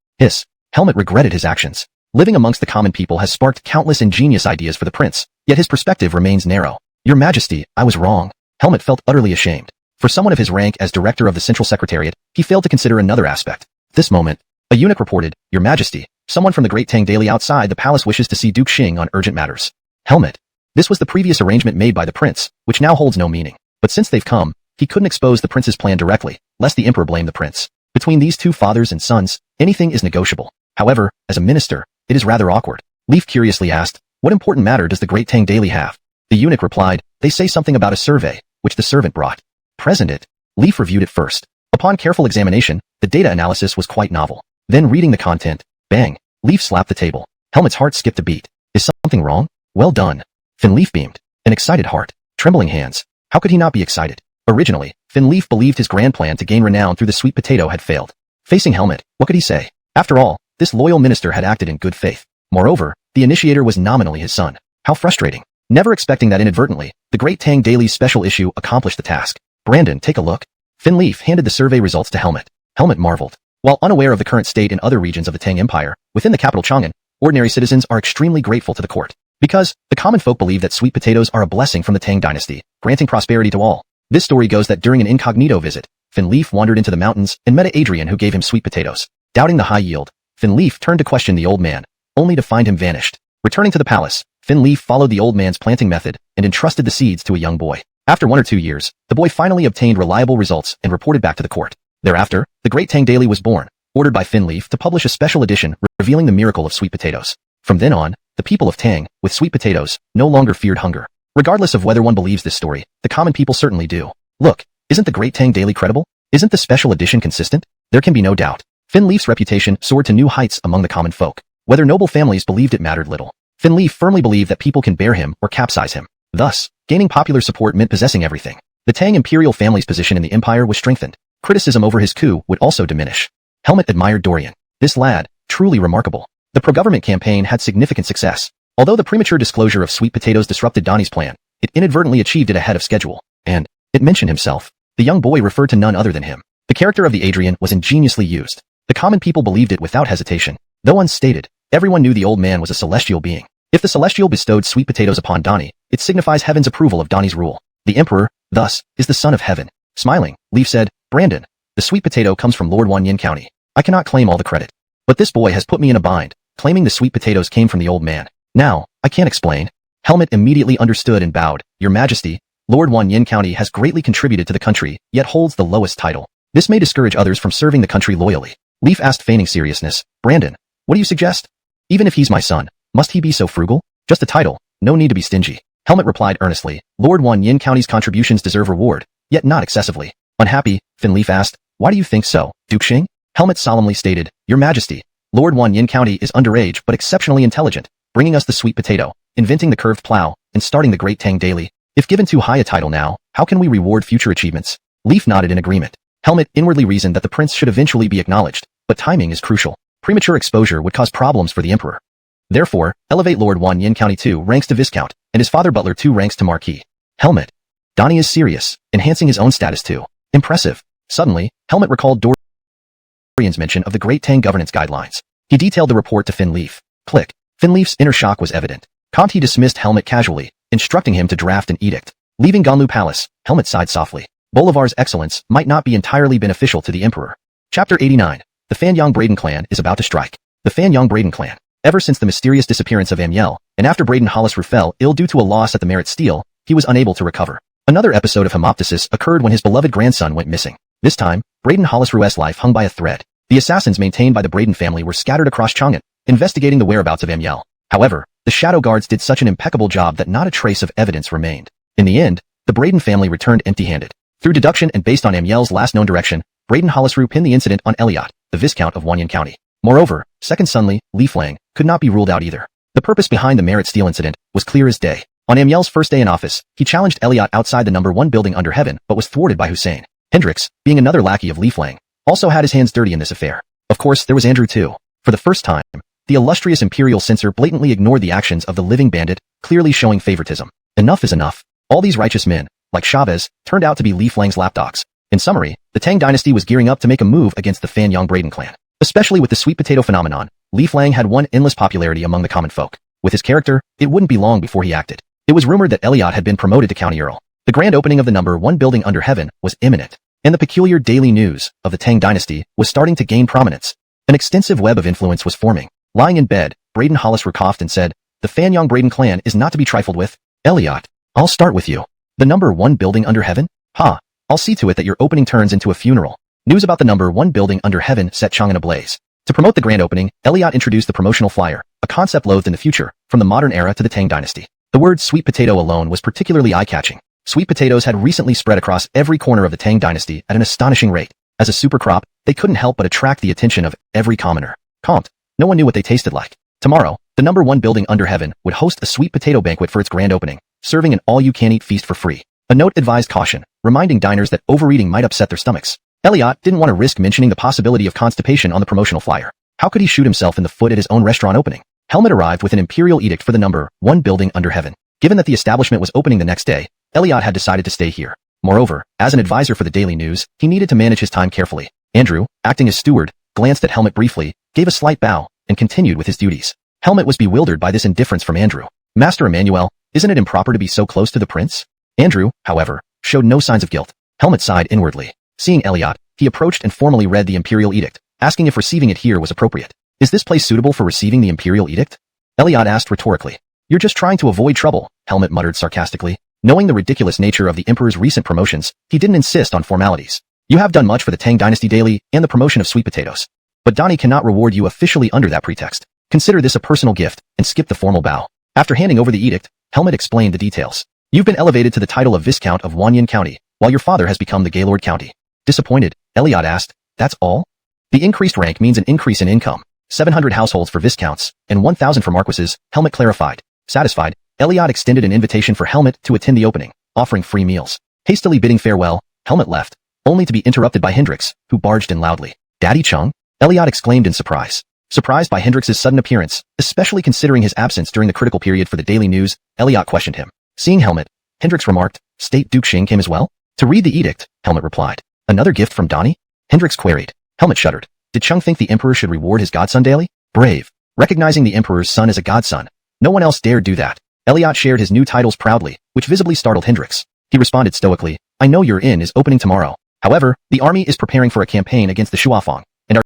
Helmet regretted his actions. Living amongst the common people has sparked countless ingenious ideas for the prince, yet his perspective remains narrow. Your Majesty, I was wrong. Helmet felt utterly ashamed. For someone of his rank as director of the Central Secretariat, he failed to consider another aspect. At this moment, a eunuch reported, Your Majesty, someone from the great Tang Daily outside the palace wishes to see Duke Xing on urgent matters. Helmet. This was the previous arrangement made by the prince, which now holds no meaning. But since they've come, he couldn't expose the prince's plan directly, lest the emperor blame the prince. Between these 2 fathers and sons, anything is negotiable. However, as a minister, it is rather awkward. Leaf curiously asked, What important matter does the great Tang Daily have? The eunuch replied, They say something about a survey, which the servant brought. Present it. Leaf reviewed it first. Upon careful examination, the data analysis was quite novel. Then reading the content, bang, Leaf slapped the table. Helmet's heart skipped a beat. Is something wrong? Well done. Finleaf beamed. An excited heart. Trembling hands. How could he not be excited? Originally, Finleaf believed his grand plan to gain renown through the sweet potato had failed. Facing Helmet, what could he say? After all, this loyal minister had acted in good faith. Moreover, the initiator was nominally his son. How frustrating. Never expecting that inadvertently, the great Tang Daily's special issue accomplished the task. Brandon, take a look. Finleaf handed the survey results to Helmet. Helmet marveled. While unaware of the current state in other regions of the Tang Empire, within the capital Chang'an, ordinary citizens are extremely grateful to the court. Because, the common folk believe that sweet potatoes are a blessing from the Tang Dynasty, granting prosperity to all. This story goes that during an incognito visit, Finleaf wandered into the mountains and met Adrian who gave him sweet potatoes. Doubting the high yield, Finleaf turned to question the old man, only to find him vanished. Returning to the palace, Finleaf followed the old man's planting method and entrusted the seeds to a young boy. After 1 or 2 years, the boy finally obtained reliable results and reported back to the court. Thereafter, the Great Tang Daily was born, ordered by Finleaf to publish a special edition revealing the miracle of sweet potatoes. From then on, the people of Tang, with sweet potatoes, no longer feared hunger. Regardless of whether one believes this story, the common people certainly do. Look, isn't the Great Tang Daily credible? Isn't the special edition consistent? There can be no doubt. Finleaf's reputation soared to new heights among the common folk. Whether noble families believed it mattered little. Finleaf firmly believed that people can bear him or capsize him. Thus, gaining popular support meant possessing everything. The Tang imperial family's position in the empire was strengthened. Criticism over his coup would also diminish. Helmet admired Dorian. This lad, truly remarkable. The pro-government campaign had significant success. Although the premature disclosure of sweet potatoes disrupted Donnie's plan, it inadvertently achieved it ahead of schedule. And it mentioned himself. The young boy referred to none other than him. The character of the Adrian was ingeniously used. The common people believed it without hesitation. Though unstated, everyone knew the old man was a celestial being. If the celestial bestowed sweet potatoes upon Donnie, it signifies heaven's approval of Donnie's rule. The emperor, thus, is the son of heaven. Smiling, Leaf said, Brandon, the sweet potato comes from Lord Wanyan County. I cannot claim all the credit. But this boy has put me in a bind, claiming the sweet potatoes came from the old man. Now, I can't explain. Helmet immediately understood and bowed. Your Majesty, Lord Wanyan County has greatly contributed to the country, yet holds the lowest title. This may discourage others from serving the country loyally. Leaf asked, feigning seriousness, Brandon, what do you suggest? Even if he's my son, must he be so frugal? Just a title, no need to be stingy. Helmet replied earnestly, Lord Wanyan County's contributions deserve reward, yet not excessively. Unhappy, Finleaf asked, why do you think so, Duke Xing? Helmet solemnly stated, Your Majesty, Lord Wanyan County is underage but exceptionally intelligent, bringing us the sweet potato, inventing the curved plow, and starting the Great Tang Daily. If given too high a title now, how can we reward future achievements? Leaf nodded in agreement. Helmet inwardly reasoned that the prince should eventually be acknowledged, but timing is crucial. Premature exposure would cause problems for the emperor. Therefore, elevate Lord Wanyan County 2 ranks to Viscount, and his father Butler 2 ranks to Marquis. Helmet. Donnie is serious, enhancing his own status too. Impressive. Suddenly, Helmet recalled Dorian's mention of the Great Tang Governance Guidelines. He detailed the report to Finleaf. Click. Finleaf's inner shock was evident. Conti dismissed Helmet casually, instructing him to draft an edict. Leaving Ganlu Palace, Helmet sighed softly. Bolivar's excellence might not be entirely beneficial to the emperor. Chapter 89. The Fanyang Braden clan is about to strike. The Fanyang Braden clan. Ever since the mysterious disappearance of Amiel, and after Braden Hollisru fell ill due to a loss at the Merit Steel, he was unable to recover. Another episode of hemoptysis occurred when his beloved grandson went missing. This time, Braden Hollisru's life hung by a thread. The assassins maintained by the Braden family were scattered across Chang'an, investigating the whereabouts of Amiel. However, the Shadow Guards did such an impeccable job that not a trace of evidence remained. In the end, the Braden family returned empty-handed. Through deduction and based on Amiel's last known direction, Braden Hollisru pinned the incident on Elliot, the Viscount of Wanyan County. Moreover, second son Li Flang, could not be ruled out either. The purpose behind the merit steal incident was clear as day. On Amiel's first day in office, he challenged Elliot outside the number 1 building under heaven, but was thwarted by Hussein. Hendricks, being another lackey of Li Flang, also had his hands dirty in this affair. Of course, there was Andrew too. For the first time, the illustrious imperial censor blatantly ignored the actions of the living bandit, clearly showing favoritism. Enough is enough. All these righteous men, like Chavez, turned out to be Li Flang's lapdogs. In summary, the Tang Dynasty was gearing up to make a move against the Fan Yang Braden clan. Especially with the sweet potato phenomenon, Li Flang had won endless popularity among the common folk. With his character, it wouldn't be long before he acted. It was rumored that Elliot had been promoted to county earl. The grand opening of the number 1 building under heaven was imminent, and the peculiar daily news of the Tang Dynasty was starting to gain prominence. An extensive web of influence was forming. Lying in bed, Braden Hollis coughed and said, "The Fan Yang Braden clan is not to be trifled with. Elliot, I'll start with you. The number 1 building under heaven? Ha! I'll see to it that your opening turns into a funeral." News about the number 1 building under heaven set Chang'an ablaze. To promote the grand opening, Elliot introduced the promotional flyer, a concept loathed in the future, from the modern era to the Tang Dynasty. The word sweet potato alone was particularly eye-catching. Sweet potatoes had recently spread across every corner of the Tang Dynasty at an astonishing rate. As a super crop, they couldn't help but attract the attention of every commoner. Comte, no one knew what they tasted like. Tomorrow, the number 1 building under heaven would host a sweet potato banquet for its grand opening, serving an all-you-can-eat feast for free. A note advised caution, reminding diners that overeating might upset their stomachs. Elliot didn't want to risk mentioning the possibility of constipation on the promotional flyer. How could he shoot himself in the foot at his own restaurant opening? Helmut arrived with an imperial edict for the number 1 building under heaven. Given that the establishment was opening the next day, Elliot had decided to stay here. Moreover, as an advisor for the Daily News, he needed to manage his time carefully. Andrew, acting as steward, glanced at Helmut briefly, gave a slight bow, and continued with his duties. Helmut was bewildered by this indifference from Andrew. "Master Emmanuel, isn't it improper to be so close to the prince?" Andrew, however, showed no signs of guilt. Helmut sighed inwardly. Seeing Elliot, he approached and formally read the imperial edict, asking if receiving it here was appropriate. "Is this place suitable for receiving the imperial edict?" Elliot asked rhetorically. "You're just trying to avoid trouble," Helmut muttered sarcastically. Knowing the ridiculous nature of the emperor's recent promotions, he didn't insist on formalities. "You have done much for the Tang Dynasty Daily and the promotion of sweet potatoes. But Donnie cannot reward you officially under that pretext. Consider this a personal gift, and skip the formal bow." After handing over the edict, Helmut explained the details. "You've been elevated to the title of Viscount of Wanyan County, while your father has become the Gaylord County." Disappointed, Elliot asked, "That's all?" "The increased rank means an increase in income. 700 households for Viscounts, and 1,000 for Marquises," Helmut clarified. Satisfied, Elliot extended an invitation for Helmut to attend the opening, offering free meals. Hastily bidding farewell, Helmut left, only to be interrupted by Hendricks, who barged in loudly. "Daddy Chung?" Elliot exclaimed in surprise. Surprised by Hendricks' sudden appearance, especially considering his absence during the critical period for the Daily News, Elliot questioned him. Seeing Helmut, Hendricks remarked, "State Duke Xing came as well?" "To read the edict," Helmut replied. "Another gift from Donnie?" Hendricks queried. Helmut shuddered. Did Chung think the emperor should reward his godson daily? Brave. Recognizing the emperor's son as a godson. No one else dared do that. Elliot shared his new titles proudly, which visibly startled Hendricks. He responded stoically, "I know your inn is opening tomorrow. However, the army is preparing for a campaign against the Shuafang, and our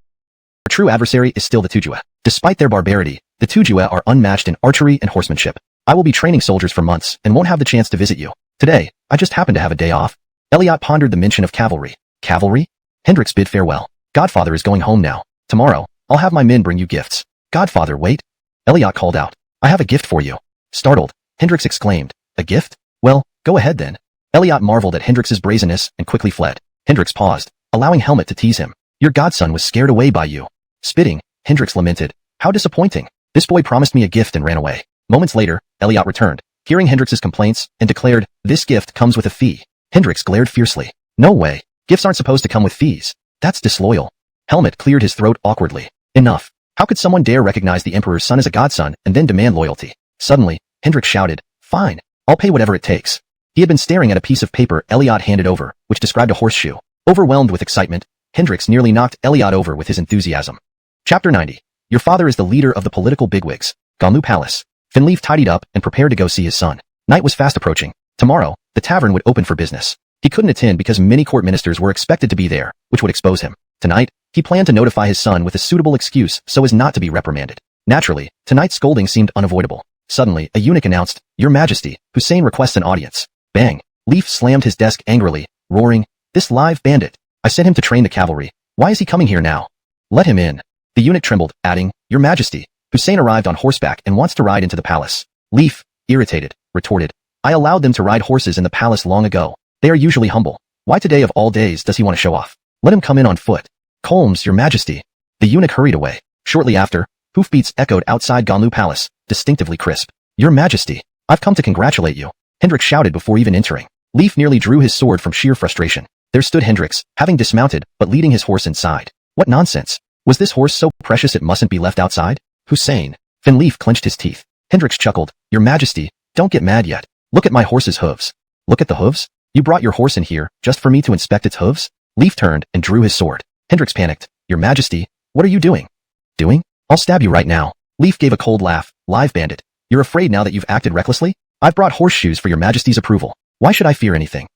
true adversary is still the Tujue. Despite their barbarity, the Tujue are unmatched in archery and horsemanship. I will be training soldiers for months and won't have the chance to visit you. Today, I just happen to have a day off." Elliot pondered the mention of cavalry. Cavalry? Hendricks bid farewell. "Godfather is going home now. Tomorrow, I'll have my men bring you gifts." "Godfather, wait." Elliot called out. "I have a gift for you." Startled, Hendricks exclaimed, "A gift? Well, go ahead then." Elliot marveled at Hendricks' brazenness and quickly fled. Hendricks paused, allowing Helmut to tease him. "Your godson was scared away by you." Spitting, Hendricks lamented. "How disappointing. This boy promised me a gift and ran away." Moments later, Elliot returned, hearing Hendricks' complaints, and declared, "This gift comes with a fee." Hendricks glared fiercely. "No way. Gifts aren't supposed to come with fees. That's disloyal." Helmut cleared his throat awkwardly. Enough. How could someone dare recognize the emperor's son as a godson and then demand loyalty? Suddenly, Hendricks shouted, "Fine. I'll pay whatever it takes." He had been staring at a piece of paper Elliot handed over, which described a horseshoe. Overwhelmed with excitement, Hendricks nearly knocked Elliot over with his enthusiasm. Chapter 90. Your father is the leader of the political bigwigs. Ganlu Palace. Finleaf tidied up and prepared to go see his son. Night was fast approaching. Tomorrow, the tavern would open for business. He couldn't attend because many court ministers were expected to be there, which would expose him. Tonight, he planned to notify his son with a suitable excuse so as not to be reprimanded. Naturally, tonight's scolding seemed unavoidable. Suddenly, a eunuch announced, "Your Majesty, Hussein requests an audience." Bang! Leaf slammed his desk angrily, roaring, "This live bandit! I sent him to train the cavalry. Why is he coming here now? Let him in." The eunuch trembled, adding, "Your Majesty, Hussein arrived on horseback and wants to ride into the palace." Leaf, irritated, retorted, "I allowed them to ride horses in the palace long ago. They are usually humble. Why today of all days does he want to show off? Let him come in on foot." "Colmes, Your Majesty." The eunuch hurried away. Shortly after, hoofbeats echoed outside Ganlu Palace, distinctively crisp. Your Majesty, I've come to congratulate you, Hendrix shouted before even entering. Leif nearly drew his sword from sheer frustration. There stood Hendrix, having dismounted, but leading his horse inside. What nonsense! Was this horse so precious it mustn't be left outside? Hussein. Then Leif clenched his teeth. Hendrix chuckled. Your Majesty, don't get mad yet. Look at my horse's hooves. Look at the hooves? You brought your horse in here, just for me to inspect its hooves? Leif turned and drew his sword. Hendrix panicked. Your Majesty, what are you doing? Doing? I'll stab you right now. Leif gave a cold laugh. Live bandit. You're afraid now that you've acted recklessly? I've brought horseshoes for your Majesty's approval. Why should I fear anything?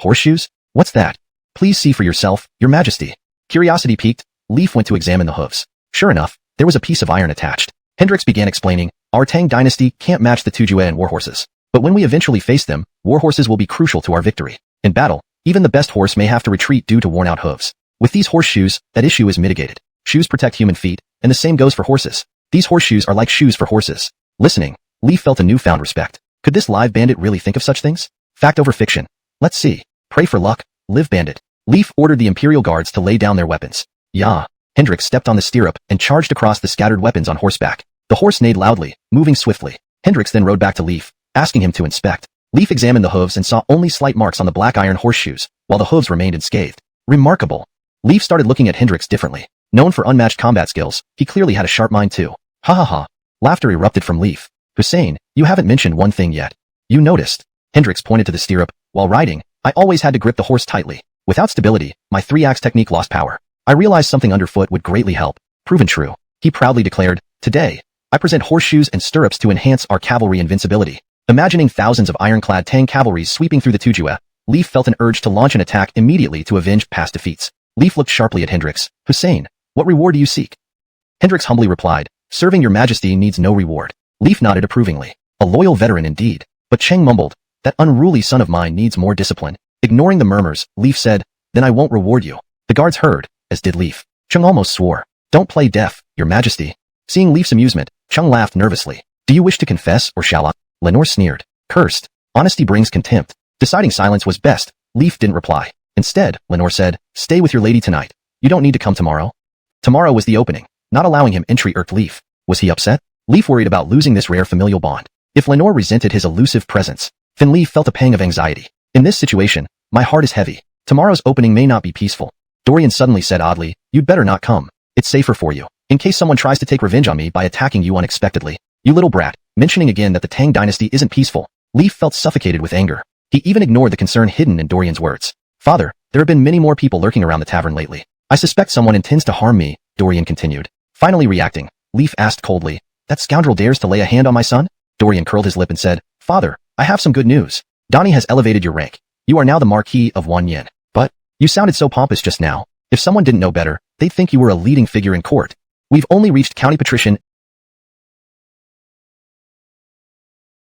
Horseshoes? What's that? Please see for yourself, your Majesty. Curiosity piqued, Leif went to examine the hooves. Sure enough, there was a piece of iron attached. Hendrix began explaining, our Tang Dynasty can't match the donghua and warhorses. But when we eventually face them, warhorses will be crucial to our victory. In battle, even the best horse may have to retreat due to worn-out hooves. With these horseshoes, that issue is mitigated. Shoes protect human feet, and the same goes for horses. These horseshoes are like shoes for horses. Listening, Leif felt a newfound respect. Could this live bandit really think of such things? Fact over fiction. Let's see. Pray for luck, live bandit. Leif ordered the Imperial Guards to lay down their weapons. Yah! Hendrix stepped on the stirrup and charged across the scattered weapons on horseback. The horse neighed loudly, moving swiftly. Hendrix then rode back to Leif, asking him to inspect. Leif examined the hooves and saw only slight marks on the black iron horseshoes, while the hooves remained unscathed. Remarkable. Leif started looking at Hendrix differently. Known for unmatched combat skills, he clearly had a sharp mind too. Ha ha ha. Laughter erupted from Leif. Hussein, you haven't mentioned one thing yet. You noticed. Hendrix pointed to the stirrup. While riding, I always had to grip the horse tightly. Without stability, my three-axe technique lost power. I realized something underfoot would greatly help. Proven true. He proudly declared, today, I present horseshoes and stirrups to enhance our cavalry invincibility. Imagining thousands of ironclad Tang cavalries sweeping through the donghua, Leif felt an urge to launch an attack immediately to avenge past defeats. Leif looked sharply at Hendrix. Hussein, what reward do you seek? Hendrix humbly replied, serving your Majesty needs no reward. Leif nodded approvingly. A loyal veteran indeed. But Cheng mumbled, that unruly son of mine needs more discipline. Ignoring the murmurs, Leif said, then I won't reward you. The guards heard, as did Leif. Cheng almost swore. Don't play deaf, your Majesty. Seeing Leif's amusement, Cheng laughed nervously. Do you wish to confess or shall I? Lenore sneered. Cursed. Honesty brings contempt. Deciding silence was best, Leif didn't reply. Instead, Lenore said, stay with your lady tonight. You don't need to come tomorrow. Tomorrow was the opening. Not allowing him entry irked Leif. Was he upset? Leif worried about losing this rare familial bond. If Lenore resented his elusive presence, then Leif felt a pang of anxiety. In this situation, my heart is heavy. Tomorrow's opening may not be peaceful. Dorian suddenly said oddly, you'd better not come. It's safer for you. In case someone tries to take revenge on me by attacking you unexpectedly. You little brat. Mentioning again that the Tang Dynasty isn't peaceful, Leif felt suffocated with anger. He even ignored the concern hidden in Dorian's words. Father, there have been many more people lurking around the tavern lately. I suspect someone intends to harm me, Dorian continued. Finally reacting, Leif asked coldly, that scoundrel dares to lay a hand on my son? Dorian curled his lip and said, Father, I have some good news. Donnie has elevated your rank. You are now the Marquis of Wanyan. But, you sounded so pompous just now. If someone didn't know better, they'd think you were a leading figure in court. We've only reached County Patrician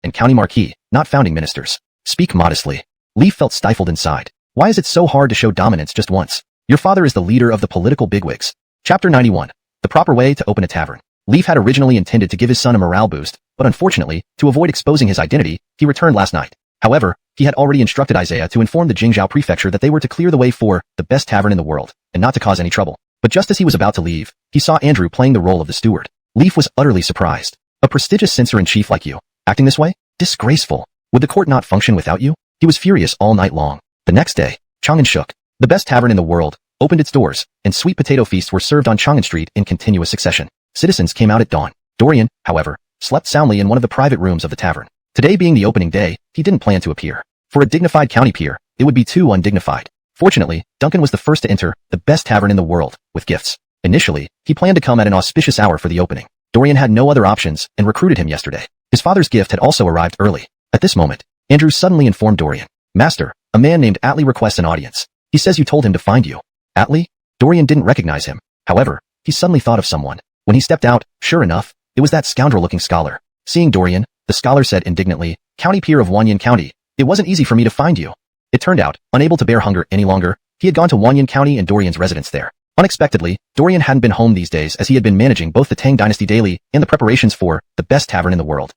and County Marquis, not founding ministers. Speak modestly. Leif felt stifled inside. Why is it so hard to show dominance just once? Your father is the leader of the political bigwigs. Chapter 91. The proper way to open a tavern. Leif had originally intended to give his son a morale boost, but unfortunately, to avoid exposing his identity, he returned last night. However, he had already instructed Isaiah to inform the Jingzhou prefecture that they were to clear the way for the best tavern in the world, and not to cause any trouble. But just as he was about to leave, he saw Andrew playing the role of the steward. Leif was utterly surprised. A prestigious censor-in-chief like you, acting this way? Disgraceful. Would the court not function without you? He was furious all night long. The next day, Chang'an, the best tavern in the world, opened its doors, and sweet potato feasts were served on Chang'an Street in continuous succession. Citizens came out at dawn. Dorian, however, slept soundly in one of the private rooms of the tavern. Today being the opening day, he didn't plan to appear. For a dignified county peer, it would be too undignified. Fortunately, Duncan was the first to enter the best tavern in the world, with gifts. Initially, he planned to come at an auspicious hour for the opening. Dorian had no other options and recruited him yesterday. His father's gift had also arrived early. At this moment, Andrew suddenly informed Dorian. Master, a man named Atli requests an audience. He says you told him to find you. Atli? Dorian didn't recognize him. However, he suddenly thought of someone. When he stepped out, sure enough, it was that scoundrel-looking scholar. Seeing Dorian, the scholar said indignantly, County Peer of Wanyan County, it wasn't easy for me to find you. It turned out, unable to bear hunger any longer, he had gone to Wanyan County and Dorian's residence there. Unexpectedly, Dorian hadn't been home these days as he had been managing both the Tang Dynasty daily and the preparations for the best tavern in the world.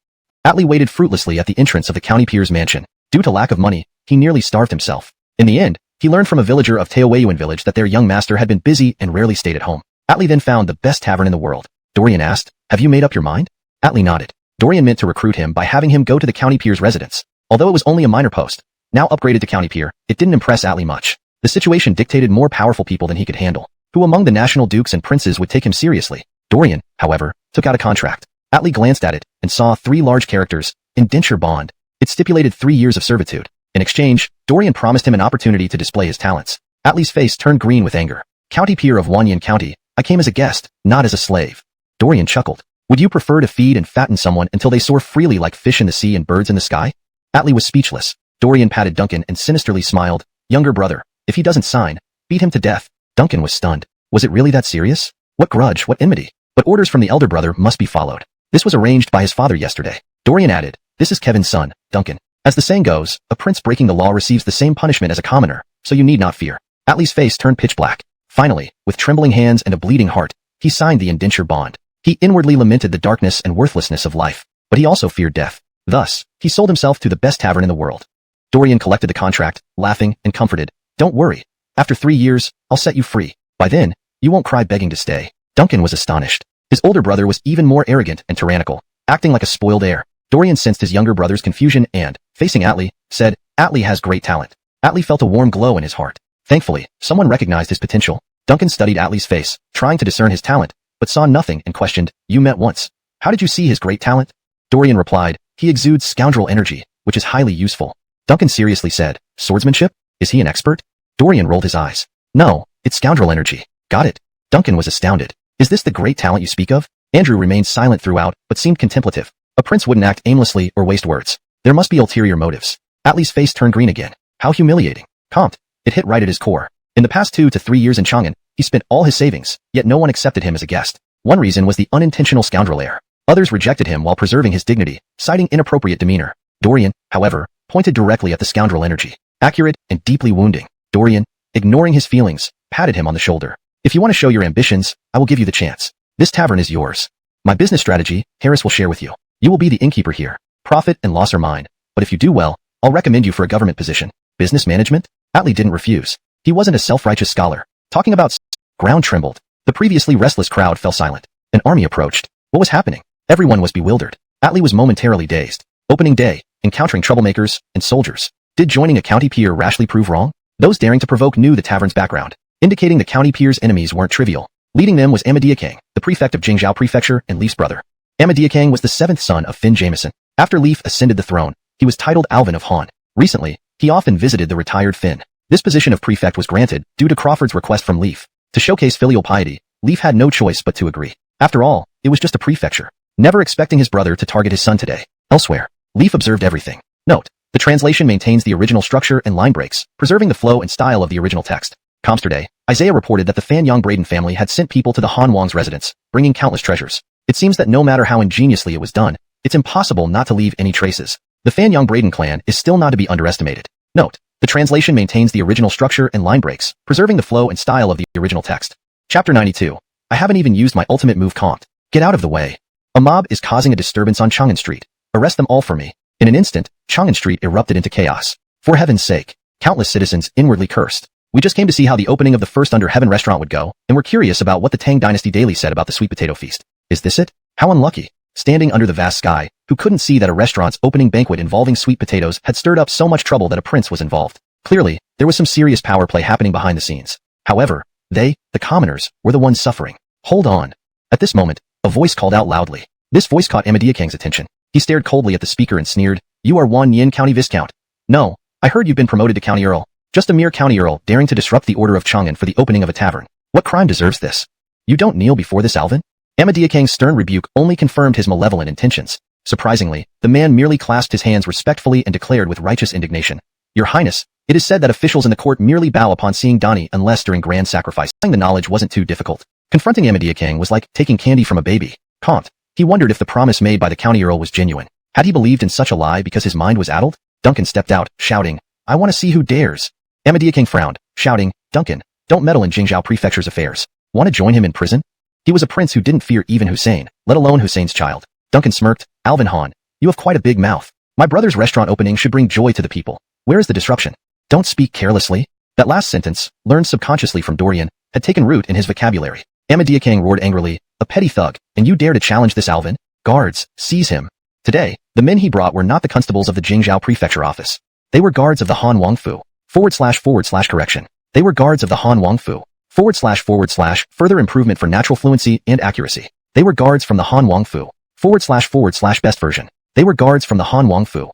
Atli waited fruitlessly at the entrance of the county peer's mansion. Due to lack of money, he nearly starved himself. In the end, he learned from a villager of Teowayuan village that their young master had been busy and rarely stayed at home. Atli then found the best tavern in the world. Dorian asked, have you made up your mind? Atli nodded. Dorian meant to recruit him by having him go to the county peer's residence. Although it was only a minor post, now upgraded to county peer, it didn't impress Atli much. The situation dictated more powerful people than he could handle. Who among the national dukes and princes would take him seriously? Dorian, however, took out a contract. Atli glanced at it and saw 3 large characters, indenture bond. It stipulated 3 years of servitude. In exchange, Dorian promised him an opportunity to display his talents. Atli's face turned green with anger. County peer of Wanyan County, I came as a guest, not as a slave. Dorian chuckled. Would you prefer to feed and fatten someone until they soar freely like fish in the sea and birds in the sky? Atli was speechless. Dorian patted Duncan and sinisterly smiled. Younger brother, if he doesn't sign, beat him to death. Duncan was stunned. Was it really that serious? What grudge, what enmity? But orders from the elder brother must be followed. This was arranged by his father yesterday. Dorian added, this is Kevin's son, Duncan. As the saying goes, a prince breaking the law receives the same punishment as a commoner, so you need not fear. Atli's face turned pitch black. Finally, with trembling hands and a bleeding heart, he signed the indenture bond. He inwardly lamented the darkness and worthlessness of life, but he also feared death. Thus, he sold himself to the best tavern in the world. Dorian collected the contract, laughing and comforted. Don't worry. After 3 years, I'll set you free. By then, you won't cry begging to stay. Duncan was astonished. His older brother was even more arrogant and tyrannical, acting like a spoiled heir. Dorian sensed his younger brother's confusion and, facing Atli, said, Atli has great talent. Atli felt a warm glow in his heart. Thankfully, someone recognized his potential. Duncan studied Atli's face, trying to discern his talent, but saw nothing and questioned, you met once. How did you see his great talent? Dorian replied, he exudes scoundrel energy, which is highly useful. Duncan seriously said, swordsmanship? Is he an expert? Dorian rolled his eyes. No, it's scoundrel energy. Got it. Duncan was astounded. Is this the great talent you speak of? Andrew remained silent throughout, but seemed contemplative. A prince wouldn't act aimlessly or waste words. There must be ulterior motives. Atli's face turned green again. How humiliating. Comte. It hit right at his core. In the past 2 to 3 years in Chang'an, he spent all his savings, yet no one accepted him as a guest. One reason was the unintentional scoundrel air. Others rejected him while preserving his dignity, citing inappropriate demeanor. Dorian, however, pointed directly at the scoundrel energy. Accurate and deeply wounding. Dorian, ignoring his feelings, patted him on the shoulder. If you want to show your ambitions, I will give you the chance. This tavern is yours. My business strategy, Harris will share with you. You will be the innkeeper here. Profit and loss are mine. But if you do well, I'll recommend you for a government position. Business management? Atli didn't refuse. He wasn't a self-righteous scholar. Talking about ground trembled. The previously restless crowd fell silent. An army approached. What was happening? Everyone was bewildered. Atli was momentarily dazed. Opening day, encountering troublemakers and soldiers. Did joining a county peer rashly prove wrong? Those daring to provoke knew the tavern's background, indicating the county peer's enemies weren't trivial. Leading them was Amadiakang, the prefect of Jingzhou Prefecture and Leif's brother. Amadiakang was the 7th son of Fin Jameson. After Leif ascended the throne, he was titled Alvin of Han. Recently, he often visited the retired Fin. This position of prefect was granted due to Crawford's request from Leif. To showcase filial piety, Leif had no choice but to agree. After all, it was just a prefecture. Never expecting his brother to target his son today. Elsewhere, Leif observed everything. Note, the translation maintains the original structure and line breaks, preserving the flow and style of the original text. Comsterday, Isaiah reported that the Fan Yang Braden family had sent people to the Han Wang's residence, bringing countless treasures. It seems that no matter how ingeniously it was done, it's impossible not to leave any traces. The Fan Yang Braden clan is still not to be underestimated. Note, the translation maintains the original structure and line breaks, preserving the flow and style of the original text. Chapter 92. I haven't even used my ultimate move, Comte. Get out of the way. A mob is causing a disturbance on Chang'an Street. Arrest them all for me. In an instant, Chang'an Street erupted into chaos. For heaven's sake, countless citizens inwardly cursed. We just came to see how the opening of the first Under Heaven restaurant would go, and we're curious about what the Tang Dynasty Daily said about the sweet potato feast. Is this it? How unlucky. Standing under the vast sky, who couldn't see that a restaurant's opening banquet involving sweet potatoes had stirred up so much trouble that a prince was involved. Clearly, there was some serious power play happening behind the scenes. However, they, the commoners, were the ones suffering. Hold on. At this moment, a voice called out loudly. This voice caught Amadiakang's attention. He stared coldly at the speaker and sneered, You are Wanyan County Viscount. No, I heard you've been promoted to County Earl. Just a mere county earl daring to disrupt the order of Chang'an for the opening of a tavern. What crime deserves this? You don't kneel before this, Alvin? Amadiakang's stern rebuke only confirmed his malevolent intentions. Surprisingly, the man merely clasped his hands respectfully and declared with righteous indignation. Your Highness, it is said that officials in the court merely bow upon seeing Dani unless during grand sacrifice. The knowledge wasn't too difficult. Confronting Amadiakang was like taking candy from a baby. Comte. He wondered if the promise made by the county earl was genuine. Had he believed in such a lie because his mind was addled? Duncan stepped out, shouting, I want to see who dares. Amadiakang frowned, shouting, Duncan, don't meddle in Jingzhou Prefecture's affairs. Want to join him in prison? He was a prince who didn't fear even Hussein, let alone Hussein's child. Duncan smirked, Alvin Han, you have quite a big mouth. My brother's restaurant opening should bring joy to the people. Where is the disruption? Don't speak carelessly. That last sentence, learned subconsciously from Dorian, had taken root in his vocabulary. Amadiakang roared angrily, a petty thug, and you dare to challenge this Alvin? Guards, seize him. Today, the men he brought were not the constables of the Jingzhou prefecture office. They were guards of the Han Wangfu. Correction. They were guards of the Han Wangfu. Further improvement for natural fluency and accuracy. They were guards from the Han Wangfu. Best version. They were guards from the Han Wangfu.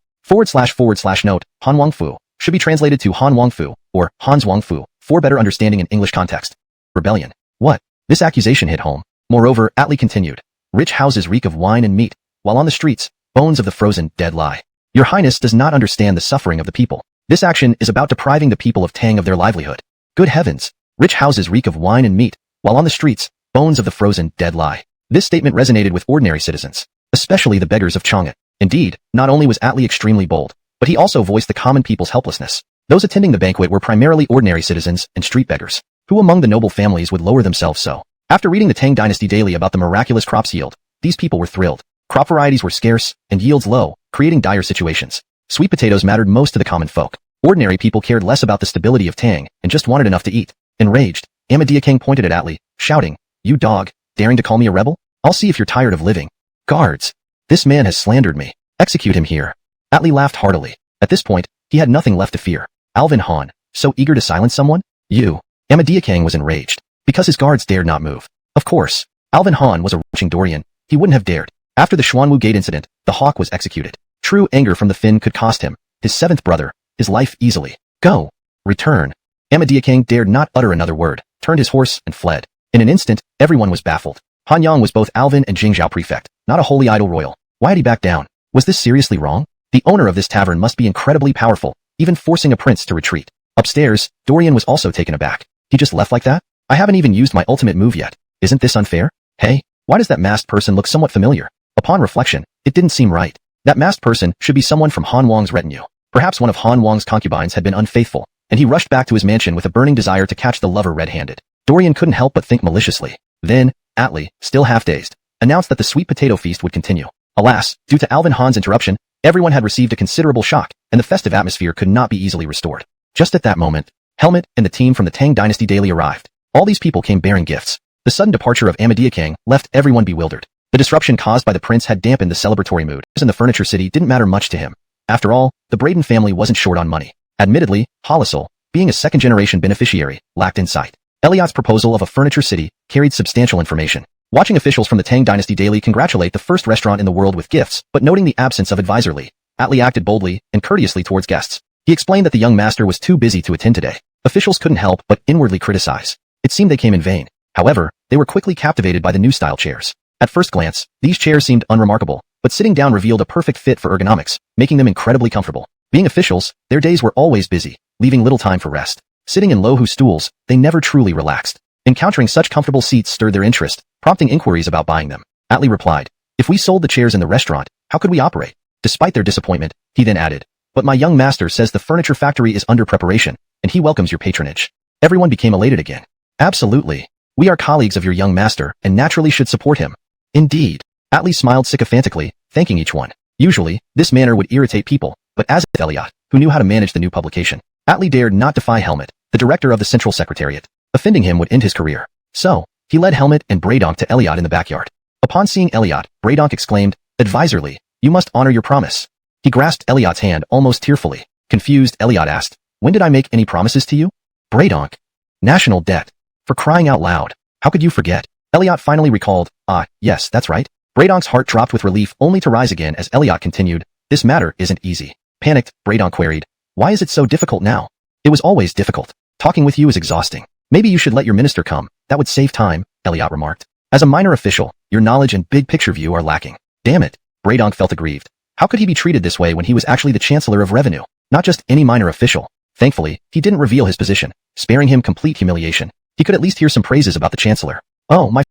Note, Han Wangfu should be translated to Han Wangfu or Hans Wangfu for better understanding in English context. Rebellion. What? This accusation hit home. Moreover, Atli continued. Rich houses reek of wine and meat, while on the streets, bones of the frozen dead lie. Your Highness does not understand the suffering of the people. This action is about depriving the people of Tang of their livelihood. Good heavens! Rich houses reek of wine and meat, while on the streets, bones of the frozen dead lie. This statement resonated with ordinary citizens, especially the beggars of Chang'an. Indeed, not only was Atli extremely bold, but he also voiced the common people's helplessness. Those attending the banquet were primarily ordinary citizens and street beggars. Who among the noble families would lower themselves so? After reading the Tang Dynasty daily about the miraculous crops yield, these people were thrilled. Crop varieties were scarce and yields low, creating dire situations. Sweet potatoes mattered most to the common folk. Ordinary people cared less about the stability of Tang and just wanted enough to eat. Enraged, King pointed at Atli, shouting, "You dog, daring to call me a rebel? I'll see if you're tired of living. Guards! This man has slandered me. Execute him here." Atli laughed heartily. At this point, he had nothing left to fear. Alvin Han, so eager to silence someone? You. King was enraged, because his guards dared not move. Of course, Alvin Han was a rushing Dorian. He wouldn't have dared. After the Xuanwu Gate incident, the hawk was executed. True anger from the Finn could cost him, his seventh brother, his life easily. Go. Return. King dared not utter another word, turned his horse, and fled. In an instant, everyone was baffled. Han Yang was both Alvin and Jingzhou prefect, not a holy idol royal. Why had he backed down? Was this seriously wrong? The owner of this tavern must be incredibly powerful, even forcing a prince to retreat. Upstairs, Dorian was also taken aback. He just left like that? I haven't even used my ultimate move yet. Isn't this unfair? Hey, why does that masked person look somewhat familiar? Upon reflection, it didn't seem right. That masked person should be someone from Han Wang's retinue. Perhaps one of Han Wang's concubines had been unfaithful, and he rushed back to his mansion with a burning desire to catch the lover red-handed. Dorian couldn't help but think maliciously. Then, Atli, still half-dazed, announced that the sweet potato feast would continue. Alas, due to Alvin Han's interruption, everyone had received a considerable shock, and the festive atmosphere could not be easily restored. Just at that moment, Helmet and the team from the Tang Dynasty daily arrived. All these people came bearing gifts. The sudden departure of King left everyone bewildered. The disruption caused by the prince had dampened the celebratory mood, and the furniture city didn't matter much to him. After all, the Braden family wasn't short on money. Admittedly, Hollisol, being a second-generation beneficiary, lacked insight. Elliot's proposal of a furniture city carried substantial information. Watching officials from the Tang Dynasty daily congratulate the first restaurant in the world with gifts, but noting the absence of advisor Li, Atli acted boldly and courteously towards guests. He explained that the young master was too busy to attend today. Officials couldn't help but inwardly criticize. It seemed they came in vain. However, they were quickly captivated by the new style chairs. At first glance, these chairs seemed unremarkable, but sitting down revealed a perfect fit for ergonomics, making them incredibly comfortable. Being officials, their days were always busy, leaving little time for rest. Sitting in low-hu stools, they never truly relaxed. Encountering such comfortable seats stirred their interest, prompting inquiries about buying them. Atli replied, "If we sold the chairs in the restaurant, how could we operate?" Despite their disappointment, he then added, "But my young master says the furniture factory is under preparation, and he welcomes your patronage." Everyone became elated again. "Absolutely. We are colleagues of your young master, and naturally should support him." "Indeed." Atli smiled sycophantically, thanking each one. Usually, this manner would irritate people, but as with Elliot, who knew how to manage the new publication, Atli dared not defy Helmet, the director of the Central Secretariat. Offending him would end his career. So, he led Helmet and Bradonk to Elliot in the backyard. Upon seeing Elliot, Bradonk exclaimed, "Advisor Li, you must honor your promise." He grasped Elliot's hand almost tearfully. Confused, Elliot asked, "When did I make any promises to you?" "Bradonk. National debt. For crying out loud. How could you forget?" Elliot finally recalled, "Ah, yes, that's right." Bradonk's heart dropped with relief only to rise again as Elliot continued, "This matter isn't easy." Panicked, Bradonk queried, "Why is it so difficult now?" "It was always difficult. Talking with you is exhausting. Maybe you should let your minister come. That would save time," Elliot remarked. "As a minor official, your knowledge and big picture view are lacking." Damn it. Bradonk felt aggrieved. How could he be treated this way when he was actually the Chancellor of Revenue? Not just any minor official. Thankfully, he didn't reveal his position, sparing him complete humiliation. He could at least hear some praises about the Chancellor. "Oh, my..."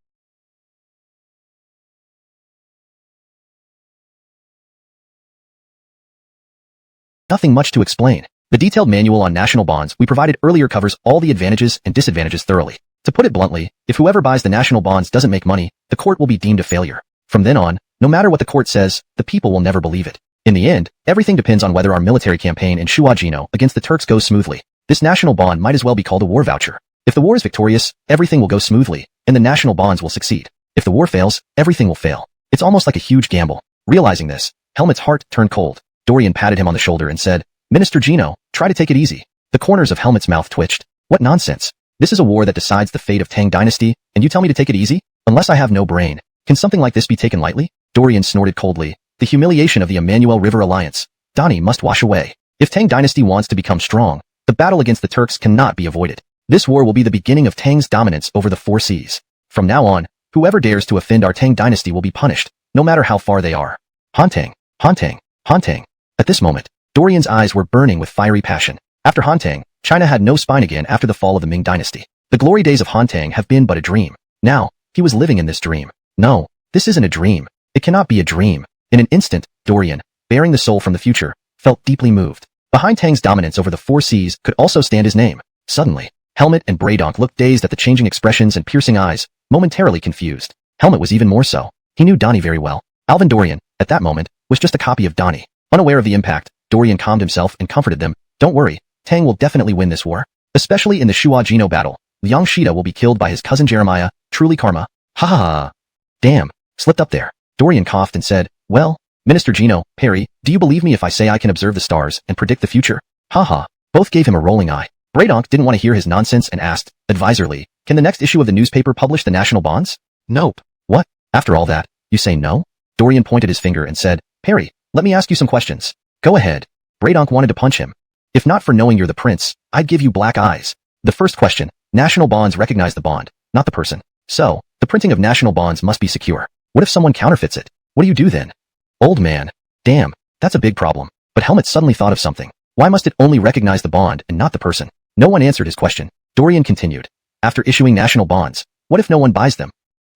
Nothing much to explain. The detailed manual on national bonds we provided earlier covers all the advantages and disadvantages thoroughly. To put it bluntly, if whoever buys the national bonds doesn't make money, the court will be deemed a failure. From then on, no matter what the court says, the people will never believe it. In the end, everything depends on whether our military campaign in Shuajino against the Turks goes smoothly. This national bond might as well be called a war voucher. If the war is victorious, everything will go smoothly, and the national bonds will succeed. If the war fails, everything will fail. It's almost like a huge gamble. Realizing this, Helmet's heart turned cold. Dorian patted him on the shoulder and said, Minister Gino, try to take it easy. The corners of Helmet's mouth twitched. What nonsense. This is a war that decides the fate of Tang Dynasty, and you tell me to take it easy? Unless I have no brain. Can something like this be taken lightly? Dorian snorted coldly. The humiliation of the Emmanuel River Alliance. Donnie must wash away. If Tang Dynasty wants to become strong, the battle against the Turks cannot be avoided. This war will be the beginning of Tang's dominance over the four seas. From now on, whoever dares to offend our Tang Dynasty will be punished, no matter how far they are. Hantang, Hantang, Hantang. At this moment, Dorian's eyes were burning with fiery passion. After Hantang, China had no spine again after the fall of the Ming Dynasty. The glory days of Hantang have been but a dream. Now, he was living in this dream. No, this isn't a dream. It cannot be a dream. In an instant, Dorian, bearing the soul from the future, felt deeply moved. Behind Tang's dominance over the four seas could also stand his name. Suddenly, Helmet and Braydonk looked dazed at the changing expressions and piercing eyes, momentarily confused. Helmet was even more so. He knew Donnie very well. Alvin Dorian, at that moment, was just a copy of Donnie. Unaware of the impact, Dorian calmed himself and comforted them. Don't worry, Tang will definitely win this war. Especially in the Shuo-Jino battle. Liang Shida will be killed by his cousin Jeremiah, truly karma. Ha ha ha. Damn, slipped up there. Dorian coughed and said, well, Minister Gino, Perry, do you believe me if I say I can observe the stars and predict the future? Ha ha. Both gave him a rolling eye. Braydonk didn't want to hear his nonsense and asked, advisorly, can the next issue of the newspaper publish the national bonds? Nope. What? After all that, you say no? Dorian pointed his finger and said, Perry, let me ask you some questions. Go ahead. Braydonk wanted to punch him. If not for knowing you're the prince, I'd give you black eyes. The first question, national bonds recognize the bond, not the person. So, the printing of national bonds must be secure. What if someone counterfeits it? What do you do then? Old man. Damn, that's a big problem. But Helmet suddenly thought of something. Why must it only recognize the bond and not the person? No one answered his question. Dorian continued. After issuing national bonds, what if no one buys them?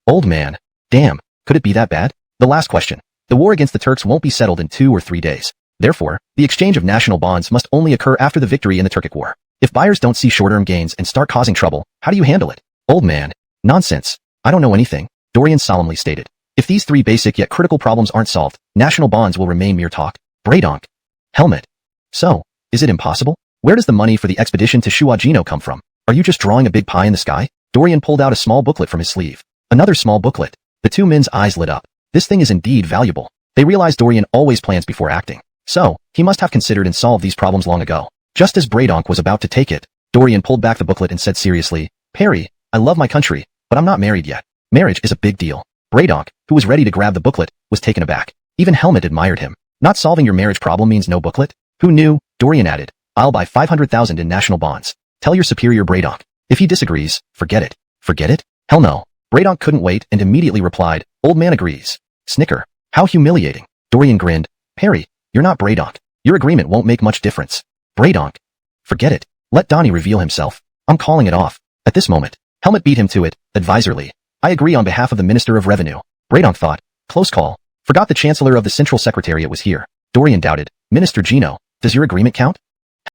Old man. Damn, could it be that bad? The last question. The war against the Turks won't be settled in 2 or 3 days. Therefore, the exchange of national bonds must only occur after the victory in the Turkic War. If buyers don't see short-term gains and start causing trouble, how do you handle it? Old man. Nonsense. I don't know anything, Dorian solemnly stated. If these 3 basic yet critical problems aren't solved, national bonds will remain mere talk. Braydonk. Helmet. So, is it impossible? Where does the money for the expedition to Shuo-Jino come from? Are you just drawing a big pie in the sky? Dorian pulled out a small booklet from his sleeve. Another small booklet. The 2 men's eyes lit up. This thing is indeed valuable. They realized Dorian always plans before acting. So, he must have considered and solved these problems long ago. Just as Braydonk was about to take it, Dorian pulled back the booklet and said seriously, Perry, I love my country, but I'm not married yet. Marriage is a big deal. Braydonk, who was ready to grab the booklet, was taken aback. Even Helmet admired him. Not solving your marriage problem means no booklet? Who knew? Dorian added. I'll buy 500,000 in national bonds. Tell your superior Braydonk. If he disagrees, forget it. Forget it? Hell no. Braydonk couldn't wait and immediately replied, Old man agrees. Snicker. How humiliating. Dorian grinned. Perry, you're not Braydonk. Your agreement won't make much difference. Braydonk. Forget it. Let Donnie reveal himself. I'm calling it off. At this moment, Helmet beat him to it, advisorly. I agree on behalf of the Minister of Revenue. Braydonk thought. Close call. Forgot the Chancellor of the Central Secretariat was here. Dorian doubted. Minister Gino, does your agreement count?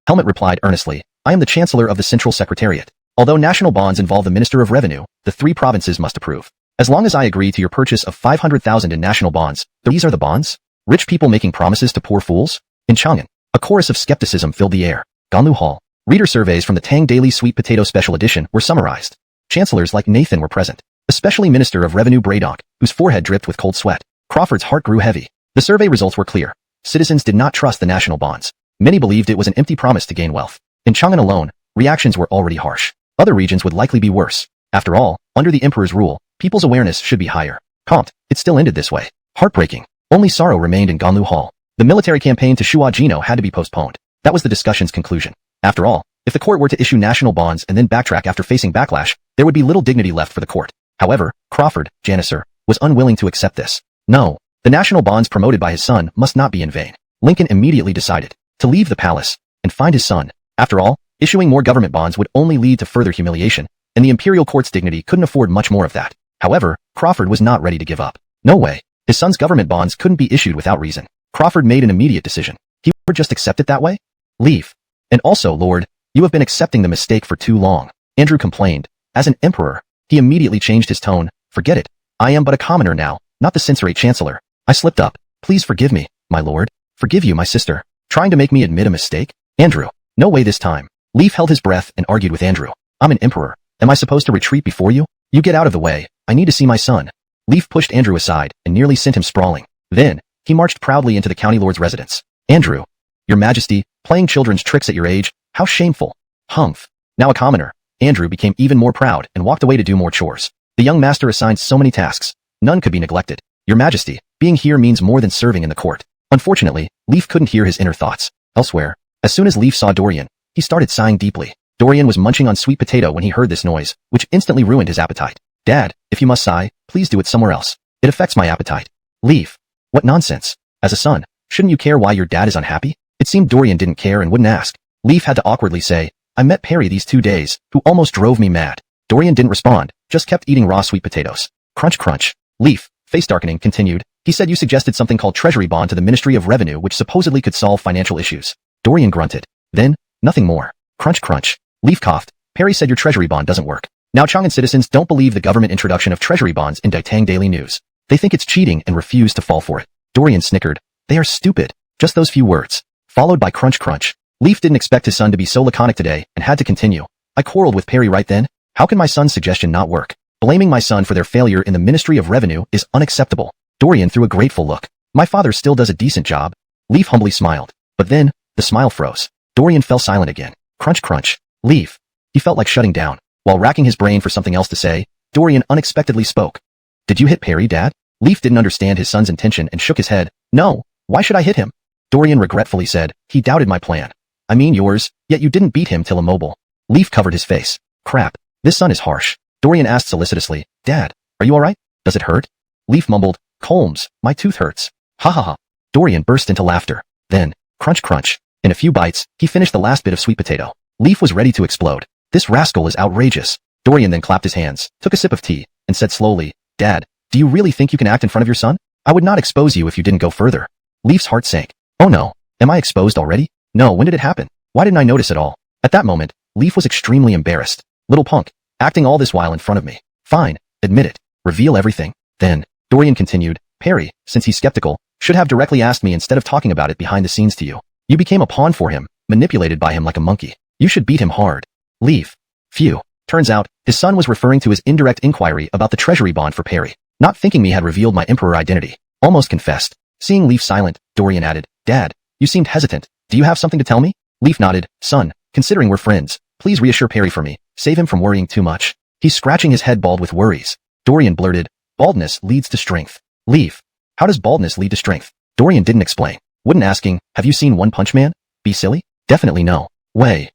Helmet replied earnestly. I am the Chancellor of the Central Secretariat. Although national bonds involve the Minister of Revenue, the 3 provinces must approve. As long as I agree to your purchase of 500,000 in national bonds, these are the bonds? Rich people making promises to poor fools? In Chang'an, a chorus of skepticism filled the air. Ganlu Hall. Reader surveys from the Tang Daily Sweet Potato Special Edition were summarized. Chancellors like Nathan were present, especially Minister of Revenue Braydonk, whose forehead dripped with cold sweat. Crawford's heart grew heavy. The survey results were clear. Citizens did not trust the national bonds. Many believed it was an empty promise to gain wealth. In Chang'an alone, reactions were already harsh. Other regions would likely be worse. After all, under the emperor's rule, people's awareness should be higher. Comte, it still ended this way. Heartbreaking. Only sorrow remained in Ganlu Hall. The military campaign to Shuo-Jino had to be postponed. That was the discussion's conclusion. After all, if the court were to issue national bonds and then backtrack after facing backlash, there would be little dignity left for the court. However, Crawford, Janissar, was unwilling to accept this. No, the national bonds promoted by his son must not be in vain. Lincoln immediately decided to leave the palace and find his son. After all, issuing more government bonds would only lead to further humiliation, and the imperial court's dignity couldn't afford much more of that. However, Crawford was not ready to give up. No way. His son's government bonds couldn't be issued without reason. Crawford made an immediate decision. He would just accept it that way? Leave. And also, Lord, you have been accepting the mistake for too long. Andrew complained. As an emperor, he immediately changed his tone. Forget it. I am but a commoner now, not the censorate chancellor. I slipped up. Please forgive me, my lord. Forgive you, my sister. Trying to make me admit a mistake? Andrew. No way this time. Leaf held his breath and argued with Andrew. I'm an emperor. Am I supposed to retreat before you? You get out of the way. I need to see my son. Leaf pushed Andrew aside and nearly sent him sprawling. Then, he marched proudly into the county lord's residence. Andrew, your majesty, playing children's tricks at your age, how shameful. Humph. Now a commoner, Andrew became even more proud and walked away to do more chores. The young master assigned so many tasks. None could be neglected. Your majesty, being here means more than serving in the court. Unfortunately, Leaf couldn't hear his inner thoughts. Elsewhere, as soon as Leaf saw Dorian, he started sighing deeply. Dorian was munching on sweet potato when he heard this noise, which instantly ruined his appetite. Dad, if you must sigh, please do it somewhere else. It affects my appetite. Leaf. What nonsense. As a son, shouldn't you care why your dad is unhappy? It seemed Dorian didn't care and wouldn't ask. Leaf had to awkwardly say, I met Perry these 2 days, who almost drove me mad. Dorian didn't respond, just kept eating raw sweet potatoes. Crunch crunch. Leaf, face darkening, continued. He said you suggested something called treasury bond to the Ministry of Revenue which supposedly could solve financial issues. Dorian grunted. Then, nothing more. Crunch crunch. Leaf coughed. Perry said your treasury bond doesn't work. Now Chang'an citizens don't believe the government introduction of treasury bonds in Tang Daily News. They think it's cheating and refuse to fall for it. Dorian snickered. They are stupid. Just those few words. Followed by crunch crunch. Leaf didn't expect his son to be so laconic today and had to continue. I quarreled with Perry right then. How can my son's suggestion not work? Blaming my son for their failure in the Ministry of Revenue is unacceptable. Dorian threw a grateful look. My father still does a decent job. Leaf humbly smiled. But then, the smile froze. Dorian fell silent again. Crunch crunch. Leaf. He felt like shutting down. While racking his brain for something else to say, Dorian unexpectedly spoke. Did you hit Perry, Dad? Leaf didn't understand his son's intention and shook his head. No, why should I hit him? Dorian regretfully said, he doubted my plan. I mean yours, yet you didn't beat him till immobile. Leaf covered his face. Crap, this son is harsh. Dorian asked solicitously, Dad, are you alright? Does it hurt? Leaf mumbled, Colmes, my tooth hurts. Ha ha ha. Dorian burst into laughter. Then, crunch crunch. In a few bites, he finished the last bit of sweet potato. Leaf was ready to explode. This rascal is outrageous. Dorian then clapped his hands, took a sip of tea, and said slowly, Dad, do you really think you can act in front of your son? I would not expose you if you didn't go further. Leaf's heart sank. Oh no, am I exposed already? No, when did it happen? Why didn't I notice at all? At that moment, Leaf was extremely embarrassed. Little punk, acting all this while in front of me. Fine, admit it. Reveal everything. Then, Dorian continued, Perry, since he's skeptical, should have directly asked me instead of talking about it behind the scenes to you. You became a pawn for him, manipulated by him like a monkey. You should beat him hard. Leaf. Phew. Turns out, his son was referring to his indirect inquiry about the treasury bond for Perry. Not thinking me had revealed my emperor identity. Almost confessed. Seeing Leaf silent, Dorian added, Dad, you seemed hesitant. Do you have something to tell me? Leaf nodded. Son, considering we're friends, please reassure Perry for me. Save him from worrying too much. He's scratching his head bald with worries. Dorian blurted, baldness leads to strength. Leaf. How does baldness lead to strength? Dorian didn't explain. Wouldn't asking, have you seen One Punch Man? Be silly? Definitely no. Way.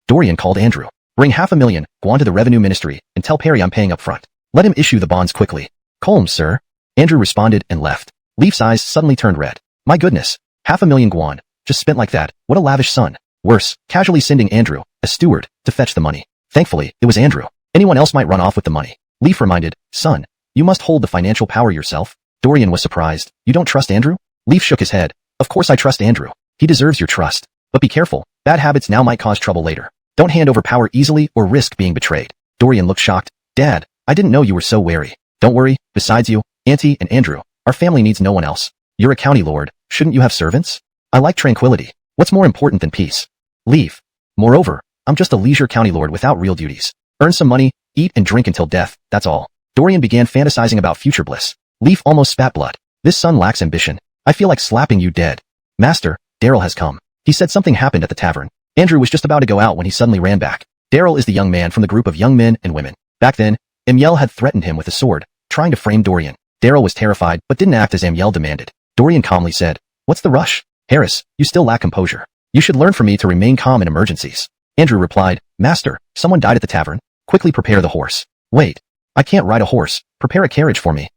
Dorian called Andrew. Bring $500,000, go on to the revenue ministry, and tell Perry I'm paying up front. Let him issue the bonds quickly. Colmes, sir. Andrew responded and left. Leaf's eyes suddenly turned red. My goodness. $500,000 guan. Just spent like that. What a lavish son. Worse, casually sending Andrew, a steward, to fetch the money. Thankfully, it was Andrew. Anyone else might run off with the money. Leaf reminded, son, you must hold the financial power yourself. Dorian was surprised. You don't trust Andrew? Leaf shook his head. Of course I trust Andrew. He deserves your trust. But be careful. Bad habits now might cause trouble later. Don't hand over power easily or risk being betrayed. Dorian looked shocked. Dad, I didn't know you were so wary. Don't worry, besides you, Auntie and Andrew, our family needs no one else. You're a county lord. Shouldn't you have servants? I like tranquility. What's more important than peace? Leaf. Moreover, I'm just a leisure county lord without real duties. Earn some money, eat and drink until death, that's all. Dorian began fantasizing about future bliss. Leaf almost spat blood. This son lacks ambition. I feel like slapping you dead. Master, Daryl has come. He said something happened at the tavern. Andrew was just about to go out when he suddenly ran back. Daryl is the young man from the group of young men and women. Back then, Amiel had threatened him with a sword, trying to frame Dorian. Daryl was terrified but didn't act as Amiel demanded. Dorian calmly said, what's the rush? Harris, you still lack composure. You should learn from me to remain calm in emergencies. Andrew replied, Master, someone died at the tavern. Quickly prepare the horse. Wait, I can't ride a horse. Prepare a carriage for me.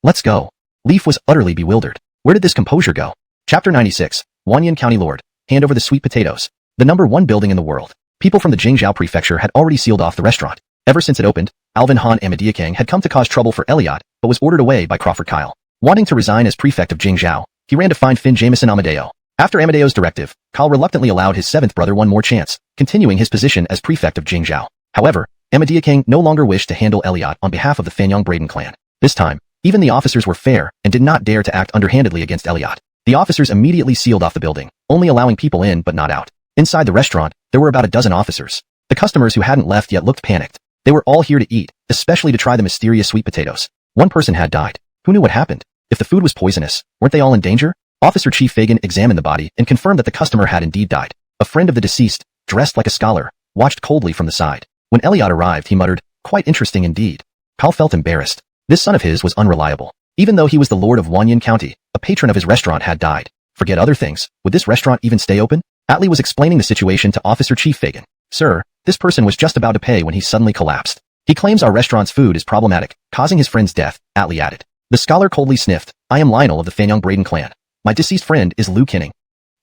Let's go. Leaf was utterly bewildered. Where did this composure go? Chapter 96, Wanyan County Lord. Hand over the sweet potatoes. The #1 building in the world. People from the Jingzhou prefecture had already sealed off the restaurant. Ever since it opened, Alvin Han Amadiakang had come to cause trouble for Elliot, but was ordered away by Crawford Kyle. Wanting to resign as prefect of Jingzhou, he ran to find Finn Jameson Amadeo. After Amadeo's directive, Kyle reluctantly allowed his seventh brother one more chance, continuing his position as prefect of Jingzhou. However, Amadiakang no longer wished to handle Elliot on behalf of the Fanyang Braden clan. This time, even the officers were fair and did not dare to act underhandedly against Elliot. The officers immediately sealed off the building, only allowing people in but not out. Inside the restaurant, there were about a dozen officers. The customers who hadn't left yet looked panicked. They were all here to eat, especially to try the mysterious sweet potatoes. One person had died. Who knew what happened? If the food was poisonous, weren't they all in danger? Officer Chief Fagan examined the body and confirmed that the customer had indeed died. A friend of the deceased, dressed like a scholar, watched coldly from the side. When Elliot arrived, he muttered, "Quite interesting indeed." Kyle felt embarrassed. This son of his was unreliable. Even though he was the lord of Wanyan County, a patron of his restaurant had died. Forget other things, would this restaurant even stay open? Atlee was explaining the situation to Officer Chief Fagan. "Sir, this person was just about to pay when he suddenly collapsed. He claims our restaurant's food is problematic, causing his friend's death," Atlee added. The scholar coldly sniffed. "I am Lionel of the Fanyang Braden clan. My deceased friend is Liu Kinning.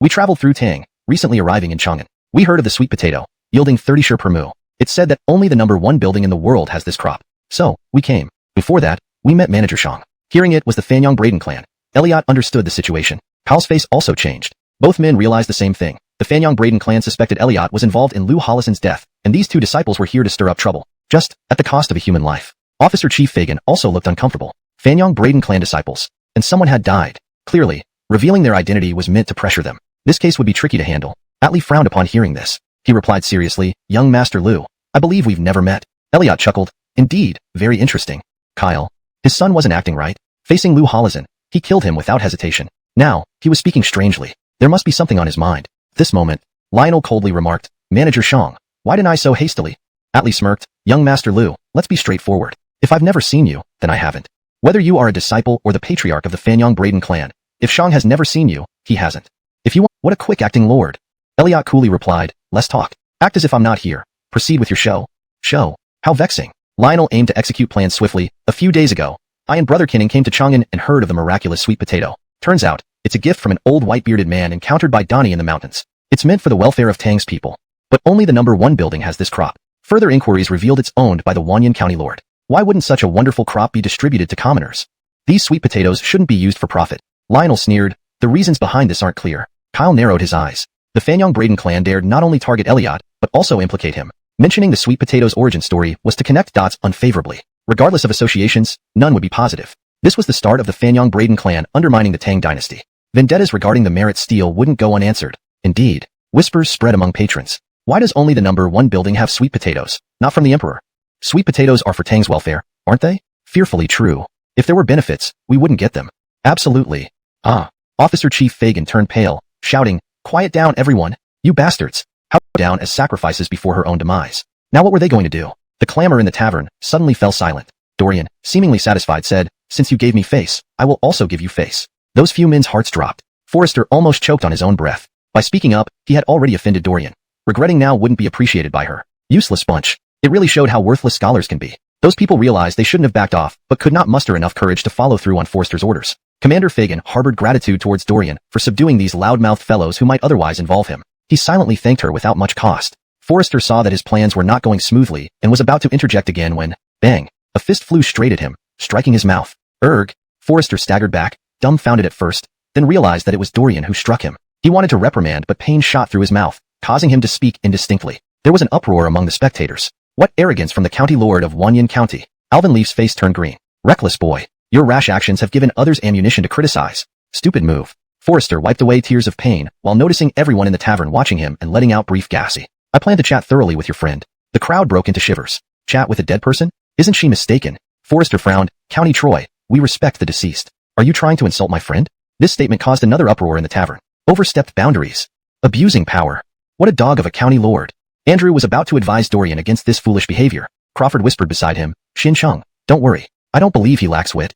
We traveled through Tang, recently arriving in Chang'an. We heard of the sweet potato, yielding 30 share per mu. It's said that only the #1 building in the world has this crop. So, we came. Before that, we met Manager Shang. Hearing it was the Fanyang Braden clan." Elliot understood the situation. Kyle's face also changed. Both men realized the same thing. The Fanyang Braden clan suspected Elliot was involved in Liu Hollison's death, and these two disciples were here to stir up trouble, just at the cost of a human life. Officer Chief Fagan also looked uncomfortable. Fanyang Braden clan disciples, and someone had died. Clearly, revealing their identity was meant to pressure them. This case would be tricky to handle. Atlee frowned upon hearing this. He replied seriously, "Young Master Liu, I believe we've never met." Elliot chuckled. "Indeed, very interesting. Kyle, his son wasn't acting right. Facing Liu Hollison, he killed him without hesitation. Now, he was speaking strangely. There must be something on his mind." At this moment, Lionel coldly remarked, "Manager Shang, why didn't I so hastily?" Atlee smirked. "Young Master Liu, let's be straightforward. If I've never seen you, then I haven't. Whether you are a disciple or the patriarch of the Fanyang Braden clan, if Shang has never seen you, he hasn't. If you want, what a quick-acting lord." Elliot coolly replied, "Less talk. Act as if I'm not here. Proceed with your show." "Show? How vexing." Lionel aimed to execute plans swiftly. "A few days ago, I and Brother Kinning came to Chang'an and heard of the miraculous sweet potato. Turns out, it's a gift from an old white-bearded man encountered by Donnie in the mountains. It's meant for the welfare of Tang's people. But only the #1 building has this crop. Further inquiries revealed it's owned by the Wanyan County Lord. Why wouldn't such a wonderful crop be distributed to commoners? These sweet potatoes shouldn't be used for profit." Lionel sneered. "The reasons behind this aren't clear." Kyle narrowed his eyes. The Fanyang Braden clan dared not only target Elliot, but also implicate him. Mentioning the sweet potato's origin story was to connect dots unfavorably. Regardless of associations, none would be positive. This was the start of the Fanyang Braden clan undermining the Tang Dynasty. Vendettas regarding the merit steal wouldn't go unanswered. Indeed, whispers spread among patrons. Why does only the #1 building have sweet potatoes, not from the emperor? Sweet potatoes are for Tang's welfare, aren't they? Fearfully true. If there were benefits, we wouldn't get them. Absolutely. Ah. Officer Chief Fagan turned pale, shouting, "Quiet down everyone, you bastards." How down as sacrifices before her own demise. Now what were they going to do? The clamor in the tavern suddenly fell silent. Dorian, seemingly satisfied, said, "Since you gave me face, I will also give you face." Those few men's hearts dropped. Forrester almost choked on his own breath. By speaking up, he had already offended Dorian. Regretting now wouldn't be appreciated by her. Useless bunch. It really showed how worthless scholars can be. Those people realized they shouldn't have backed off, but could not muster enough courage to follow through on Forrester's orders. Commander Fagan harbored gratitude towards Dorian for subduing these loudmouthed fellows who might otherwise involve him. He silently thanked her without much cost. Forrester saw that his plans were not going smoothly and was about to interject again when, bang, a fist flew straight at him, striking his mouth. Erg! Forrester staggered back, dumbfounded at first, then realized that it was Dorian who struck him. He wanted to reprimand, but pain shot through his mouth, causing him to speak indistinctly. There was an uproar among the spectators. What arrogance from the county lord of Wanyan County. Alvin Leaf's face turned green. Reckless boy. Your rash actions have given others ammunition to criticize. Stupid move. Forrester wiped away tears of pain while noticing everyone in the tavern watching him and letting out brief gassy. "I plan to chat thoroughly with your friend." The crowd broke into shivers. "Chat with a dead person? Isn't she mistaken?" Forrester frowned. "County Troy, we respect the deceased. Are you trying to insult my friend?" This statement caused another uproar in the tavern. Overstepped boundaries. Abusing power. What a dog of a county lord. Andrew was about to advise Dorian against this foolish behavior. Crawford whispered beside him, "Shin Chung, don't worry. I don't believe he lacks wit.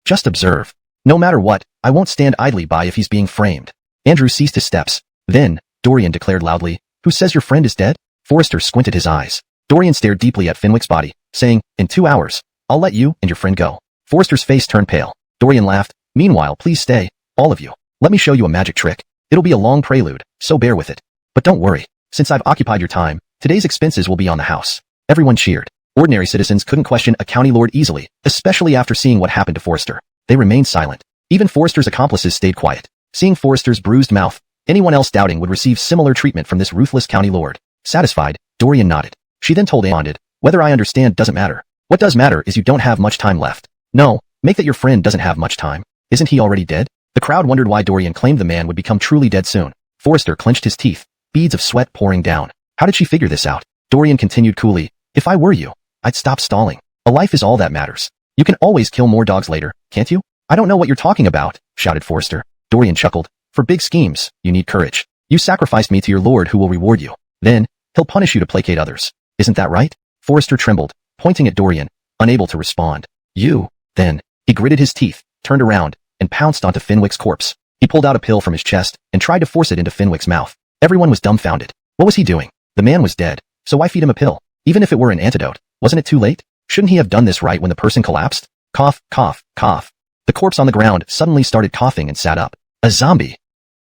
Just observe. No matter what, I won't stand idly by if he's being framed." Andrew ceased his steps. Then, Dorian declared loudly, "Who says your friend is dead?" Forrester squinted his eyes. Dorian stared deeply at Fenwick's body, saying, "In 2 hours, I'll let you and your friend go." Forrester's face turned pale. Dorian laughed. "Meanwhile, please stay, all of you. Let me show you a magic trick. It'll be a long prelude, so bear with it. But don't worry. Since I've occupied your time, today's expenses will be on the house." Everyone cheered. Ordinary citizens couldn't question a county lord easily, especially after seeing what happened to Forrester. They remained silent. Even Forrester's accomplices stayed quiet. Seeing Forrester's bruised mouth, anyone else doubting would receive similar treatment from this ruthless county lord. Satisfied, Dorian nodded. She then told Amandid, "Whether I understand doesn't matter. What does matter is you don't have much time left. No, make that your friend doesn't have much time. Isn't he already dead?" The crowd wondered why Dorian claimed the man would become truly dead soon. Forrester clenched his teeth, beads of sweat pouring down. How did she figure this out? Dorian continued coolly, "If I were you, I'd stop stalling. A life is all that matters. You can always kill more dogs later, can't you?" I don't know what you're talking about, shouted Forrester. Dorian chuckled. For big schemes, you need courage. You sacrificed me to your lord who will reward you. Then, he'll punish you to placate others. Isn't that right? Forrester trembled, pointing at Dorian, unable to respond. You, then. He gritted his teeth, turned around, and pounced onto Fenwick's corpse. He pulled out a pill from his chest and tried to force it into Fenwick's mouth. Everyone was dumbfounded. What was he doing? The man was dead, so why feed him a pill? Even if it were an antidote, wasn't it too late? Shouldn't he have done this right when the person collapsed? Cough, cough, cough. The corpse on the ground suddenly started coughing and sat up. A zombie.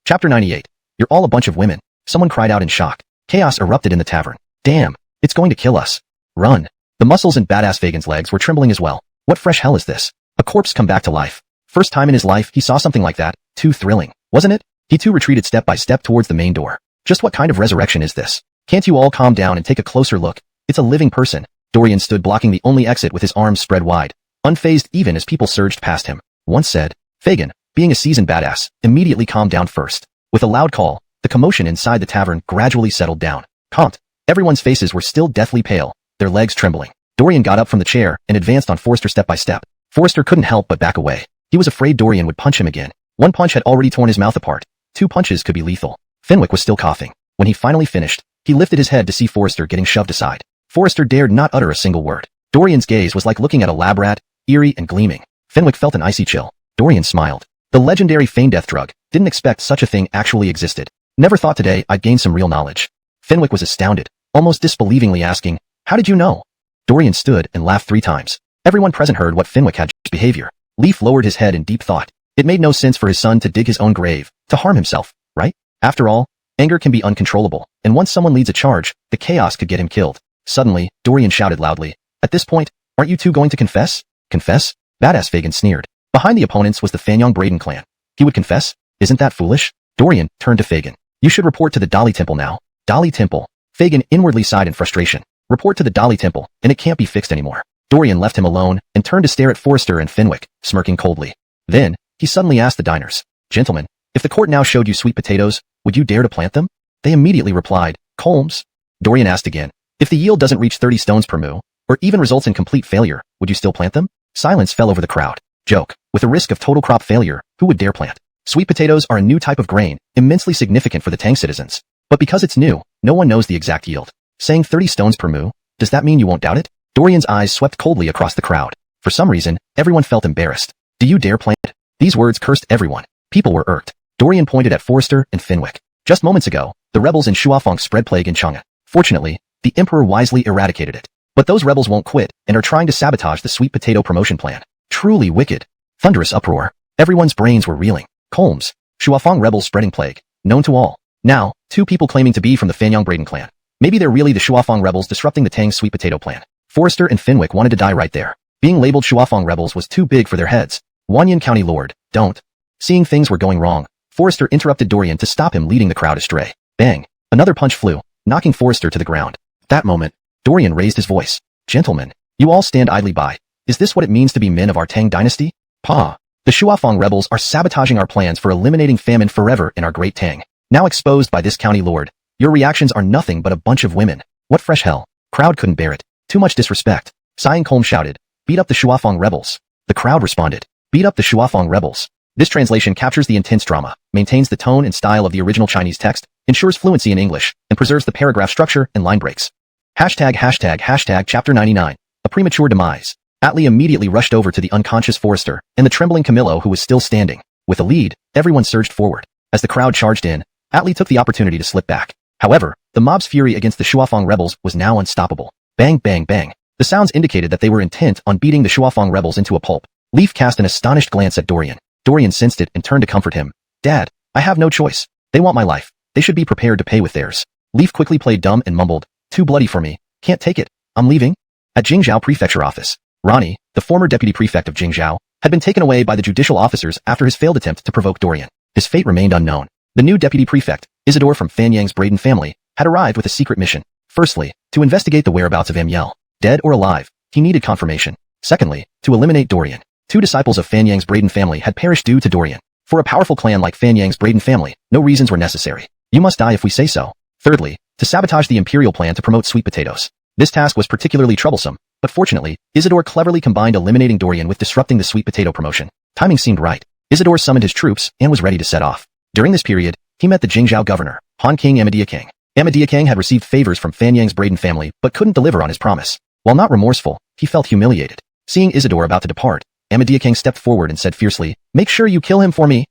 Chapter 98. You're all a bunch of women. Someone cried out in shock. Chaos erupted in the tavern. Damn, it's going to kill us. Run. The muscles in badass Fagin's legs were trembling as well. What fresh hell is this? A corpse come back to life. First time in his life he saw something like that. Too thrilling, wasn't it? He too retreated step by step towards the main door. Just what kind of resurrection is this? Can't you all calm down and take a closer look? It's a living person. Dorian stood blocking the only exit with his arms spread wide, unfazed even as people surged past him. Once said, Fagin, being a seasoned badass, immediately calmed down first. With a loud call, the commotion inside the tavern gradually settled down. Calmed. Everyone's faces were still deathly pale, their legs trembling. Dorian got up from the chair and advanced on Forrester step by step. Forrester couldn't help but back away. He was afraid Dorian would punch him again. One punch had already torn his mouth apart. 2 punches could be lethal. Fenwick was still coughing. When he finally finished, he lifted his head to see Forrester getting shoved aside. Forrester dared not utter a single word. Dorian's gaze was like looking at a lab rat, eerie and gleaming. Fenwick felt an icy chill. Dorian smiled. The legendary feign death drug. Didn't expect such a thing actually existed. Never thought today I'd gain some real knowledge. Fenwick was astounded, almost disbelievingly asking, how did you know? Dorian stood and laughed 3 times. Everyone present heard what Fenwick had behavior. Leaf lowered his head in deep thought. It made no sense for his son to dig his own grave, to harm himself, right? After all, anger can be uncontrollable, and once someone leads a charge, the chaos could get him killed. Suddenly, Dorian shouted loudly. At this point, aren't you two going to confess? Confess? Badass Fagin sneered. Behind the opponents was the Fanyang Braden clan. He would confess? Isn't that foolish? Dorian turned to Fagin. You should report to the Dali Temple now. Dali Temple. Fagin inwardly sighed in frustration. Report to the Dali Temple, and it can't be fixed anymore. Dorian left him alone and turned to stare at Forrester and Fenwick, smirking coldly. Then, he suddenly asked the diners, Gentlemen, if the court now showed you sweet potatoes, would you dare to plant them? They immediately replied, Colmes. Dorian asked again, if the yield doesn't reach 30 stones per moo, or even results in complete failure, would you still plant them? Silence fell over the crowd. Joke. With a risk of total crop failure, who would dare plant? Sweet potatoes are a new type of grain, immensely significant for the Tang citizens. But because it's new, no one knows the exact yield. Saying 30 stones per moo, does that mean you won't doubt it? Dorian's eyes swept coldly across the crowd. For some reason, everyone felt embarrassed. Do you dare plant? These words cursed everyone. People were irked. Dorian pointed at Forrester and Fenwick. Just moments ago, the rebels in Shuafeng spread plague in Chang'an. Fortunately, the emperor wisely eradicated it. But those rebels won't quit and are trying to sabotage the sweet potato promotion plan. Truly wicked. Thunderous uproar. Everyone's brains were reeling. Colmes. Shuafeng rebels spreading plague. Known to all. Now, 2 people claiming to be from the Fanyang Braden clan. Maybe they're really the Shuafeng rebels disrupting the Tang sweet potato plan. Forrester and Fenwick wanted to die right there. Being labeled Shuafeng rebels was too big for their heads. Wanyan County Lord, don't. Seeing things were going wrong, Forrester interrupted Dorian to stop him leading the crowd astray. Bang. Another punch flew, knocking Forrester to the ground. At that moment, Dorian raised his voice. Gentlemen, you all stand idly by. Is this what it means to be men of our Tang Dynasty? Pa. The Shuafeng rebels are sabotaging our plans for eliminating famine forever in our great Tang. Now exposed by this county lord, your reactions are nothing but a bunch of women. What fresh hell. Crowd couldn't bear it. Too much disrespect. Sighing Colm shouted, beat up the Shuafeng rebels. The crowd responded, beat up the Shuafeng rebels. This translation captures the intense drama, maintains the tone and style of the original Chinese text, ensures fluency in English, and preserves the paragraph structure and line breaks. Hashtag chapter 99. A premature demise. Atlee immediately rushed over to the unconscious Forrester and the trembling Camillo who was still standing. With a lead, everyone surged forward. As the crowd charged in, Atlee took the opportunity to slip back. However, the mob's fury against the Shuafeng rebels was now unstoppable. Bang, bang, bang. The sounds indicated that they were intent on beating the Shuafeng rebels into a pulp. Leaf cast an astonished glance at Dorian. Dorian sensed it and turned to comfort him. Dad, I have no choice. They want my life. They should be prepared to pay with theirs. Leaf quickly played dumb and mumbled, too bloody for me. Can't take it. I'm leaving. At Jingzhou Prefecture Office, Ronnie, the former deputy prefect of Jingzhou, had been taken away by the judicial officers after his failed attempt to provoke Dorian. His fate remained unknown. The new deputy prefect, Isidore from Fanyang's Braden family, had arrived with a secret mission. Firstly, to investigate the whereabouts of Amyel. Dead or alive, he needed confirmation. Secondly, to eliminate Dorian. 2 disciples of Fanyang's Braden family had perished due to Dorian. For a powerful clan like Fanyang's Braden family, no reasons were necessary. You must die if we say so. Thirdly, to sabotage the imperial plan to promote sweet potatoes. This task was particularly troublesome, but fortunately, Isidore cleverly combined eliminating Dorian with disrupting the sweet potato promotion. Timing seemed right. Isidore summoned his troops and was ready to set off. During this period, he met the Jingzhou governor, Han King Amadia King. Amadia King had received favors from Fan Yang's Braden family but couldn't deliver on his promise. While not remorseful, he felt humiliated. Seeing Isidore about to depart, Amadia King stepped forward and said fiercely, "Make sure you kill him for me."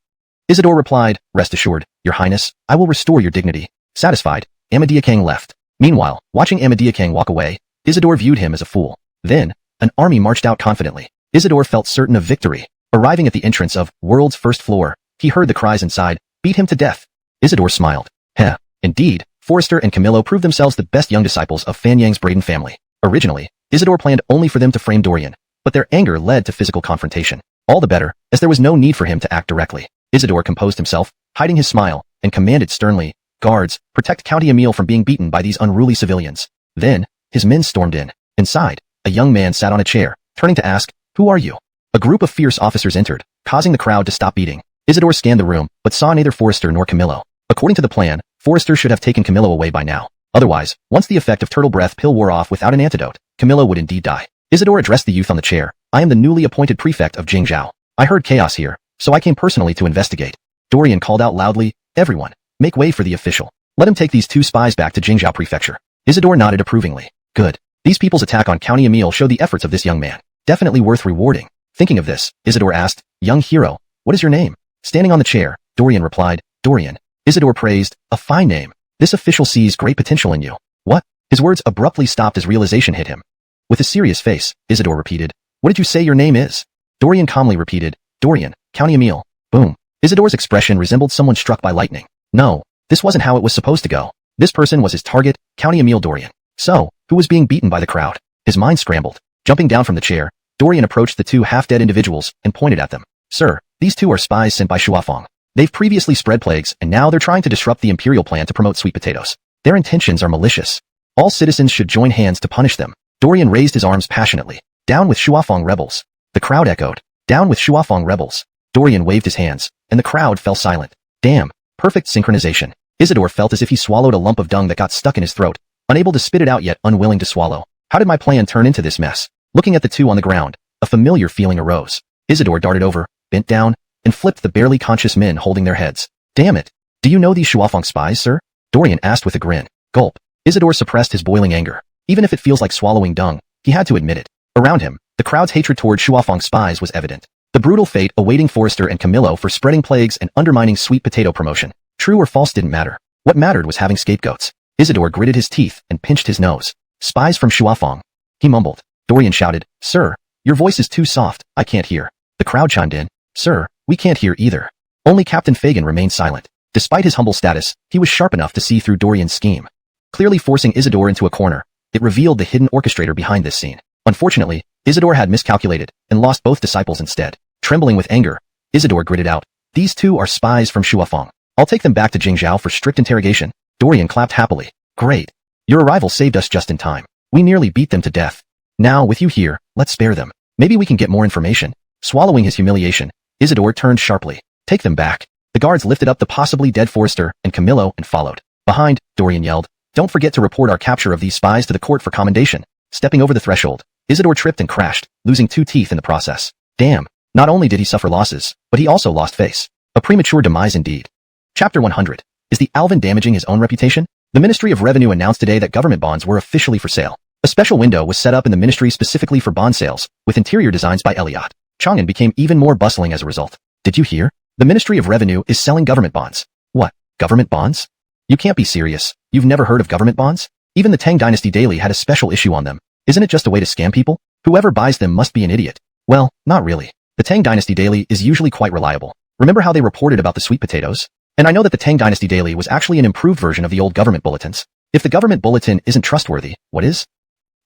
Isidore replied, "Rest assured, Your Highness, I will restore your dignity." Satisfied, Amadia King left. Meanwhile, watching Amadia King walk away, Isidore viewed him as a fool. Then, an army marched out confidently. Isidore felt certain of victory. Arriving at the entrance of World's First Floor, he heard the cries inside, "Beat him to death." Isidore smiled. Heh. Indeed, Forrester and Camillo proved themselves the best young disciples of Fan Yang's Braden family. Originally, Isidore planned only for them to frame Dorian, but their anger led to physical confrontation. All the better, as there was no need for him to act directly. Isidore composed himself, hiding his smile, and commanded sternly, "Guards, protect County Emile from being beaten by these unruly civilians." Then, his men stormed in. Inside, a young man sat on a chair, turning to ask, "Who are you?" A group of fierce officers entered, causing the crowd to stop beating. Isidore scanned the room, but saw neither Forrester nor Camillo. According to the plan, Forrester should have taken Camillo away by now. Otherwise, once the effect of turtle breath pill wore off without an antidote, Camillo would indeed die. Isidore addressed the youth on the chair. "I am the newly appointed prefect of Jingzhou. I heard chaos here, so I came personally to investigate." Dorian called out loudly, "Everyone, make way for the official. Let him take these two spies back to Jingzhou Prefecture." Isidore nodded approvingly. "Good. These people's attack on County Emile showed the efforts of this young man. Definitely worth rewarding." Thinking of this, Isidore asked, "Young hero, what is your name?" Standing on the chair, Dorian replied, "Dorian." Isidore praised, "A fine name. This official sees great potential in you." "What?" His words abruptly stopped as realization hit him. With a serious face, Isidore repeated, "What did you say your name is?" Dorian calmly repeated, "Dorian, County Emile." Boom. Isidore's expression resembled someone struck by lightning. No, this wasn't how it was supposed to go. This person was his target, County Emile Dorian. So, who was being beaten by the crowd? His mind scrambled. Jumping down from the chair, Dorian approached the two half-dead individuals and pointed at them. "Sir, these two are spies sent by Shuafeng. They've previously spread plagues and now they're trying to disrupt the imperial plan to promote sweet potatoes. Their intentions are malicious. All citizens should join hands to punish them." Dorian raised his arms passionately. "Down with Shuafeng rebels." The crowd echoed, "Down with Shuafeng rebels." Dorian waved his hands, and the crowd fell silent. Damn, perfect synchronization. Isidore felt as if he swallowed a lump of dung that got stuck in his throat, unable to spit it out yet unwilling to swallow. How did my plan turn into this mess? Looking at the two on the ground, a familiar feeling arose. Isidore darted over, bent down, and flipped the barely conscious men holding their heads. "Damn it. Do you know these Shuafeng spies, sir?" Dorian asked with a grin. Gulp. Isidore suppressed his boiling anger. Even if it feels like swallowing dung, he had to admit it. Around him, the crowd's hatred toward Shuafeng spies was evident. The brutal fate awaiting Forrester and Camillo for spreading plagues and undermining sweet potato promotion. True or false didn't matter. What mattered was having scapegoats. Isidore gritted his teeth and pinched his nose. "Spies from Shuafeng." He mumbled. Dorian shouted, "Sir, your voice is too soft, I can't hear." The crowd chimed in. "Sir, we can't hear either." Only Captain Fagan remained silent. Despite his humble status, he was sharp enough to see through Dorian's scheme. Clearly forcing Isidore into a corner, it revealed the hidden orchestrator behind this scene. Unfortunately, Isidore had miscalculated and lost both disciples instead. Trembling with anger, Isidore gritted out, "These two are spies from Shuafeng. I'll take them back to Jingzhou for strict interrogation." Dorian clapped happily. "Great. Your arrival saved us just in time. We nearly beat them to death. Now, with you here, let's spare them. Maybe we can get more information." Swallowing his humiliation, Isidore turned sharply. "Take them back." The guards lifted up the possibly dead Forrester and Camillo and followed. Behind, Dorian yelled, "Don't forget to report our capture of these spies to the court for commendation." Stepping over the threshold, Isidore tripped and crashed, losing 2 teeth in the process. Damn, not only did he suffer losses, but he also lost face. A premature demise indeed. Chapter 100. Is the Alvin damaging his own reputation? The Ministry of Revenue announced today that government bonds were officially for sale. A special window was set up in the ministry specifically for bond sales, with interior designs by Elliot. Chang'an became even more bustling as a result. Did you hear? The Ministry of Revenue is selling government bonds. What? Government bonds? You can't be serious. You've never heard of government bonds? Even the Tang Dynasty Daily had a special issue on them. Isn't it just a way to scam people? Whoever buys them must be an idiot. Well, not really. The Tang Dynasty Daily is usually quite reliable. Remember how they reported about the sweet potatoes? And I know that the Tang Dynasty Daily was actually an improved version of the old government bulletins. If the government bulletin isn't trustworthy, what is?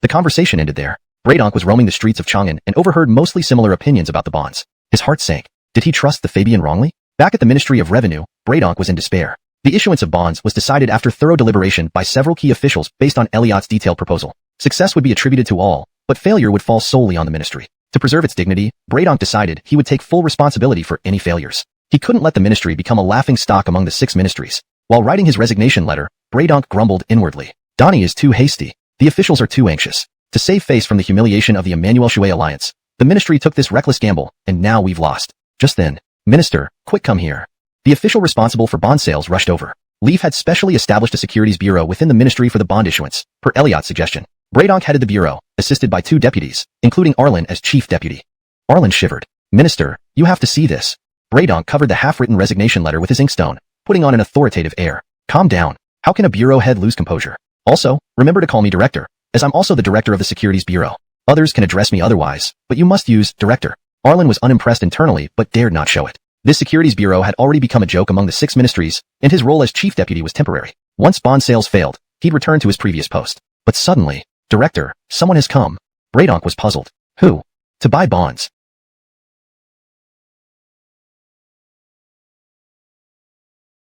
The conversation ended there. Braydonk was roaming the streets of Chang'an and overheard mostly similar opinions about the bonds. His heart sank. Did he trust the Fabian wrongly? Back at the Ministry of Revenue, Braydonk was in despair. The issuance of bonds was decided after thorough deliberation by several key officials based on Elliot's detailed proposal. Success would be attributed to all, but failure would fall solely on the ministry. To preserve its dignity, Braydonk decided he would take full responsibility for any failures. He couldn't let the ministry become a laughing stock among the 6 ministries. While writing his resignation letter, Braydonk grumbled inwardly. Donnie is too hasty. The officials are too anxious. To save face from the humiliation of the Emmanuel Shui alliance, the ministry took this reckless gamble, and now we've lost. Just then, Minister, quick come here. The official responsible for bond sales rushed over. Leaf had specially established a securities bureau within the ministry for the bond issuance, per Elliot's suggestion. Bradonk headed the bureau, assisted by 2 deputies, including Arlen as chief deputy. Arlen shivered. Minister, you have to see this. Bradonk covered the half-written resignation letter with his inkstone, putting on an authoritative air. Calm down. How can a bureau head lose composure? Also, remember to call me director, as I'm also the director of the securities bureau. Others can address me otherwise, but you must use director. Arlen was unimpressed internally, but dared not show it. This securities bureau had already become a joke among the 6 ministries, and his role as chief deputy was temporary. Once bond sales failed, he'd return to his previous post. But suddenly, director, someone has come. Bradonk was puzzled. Who? To buy bonds.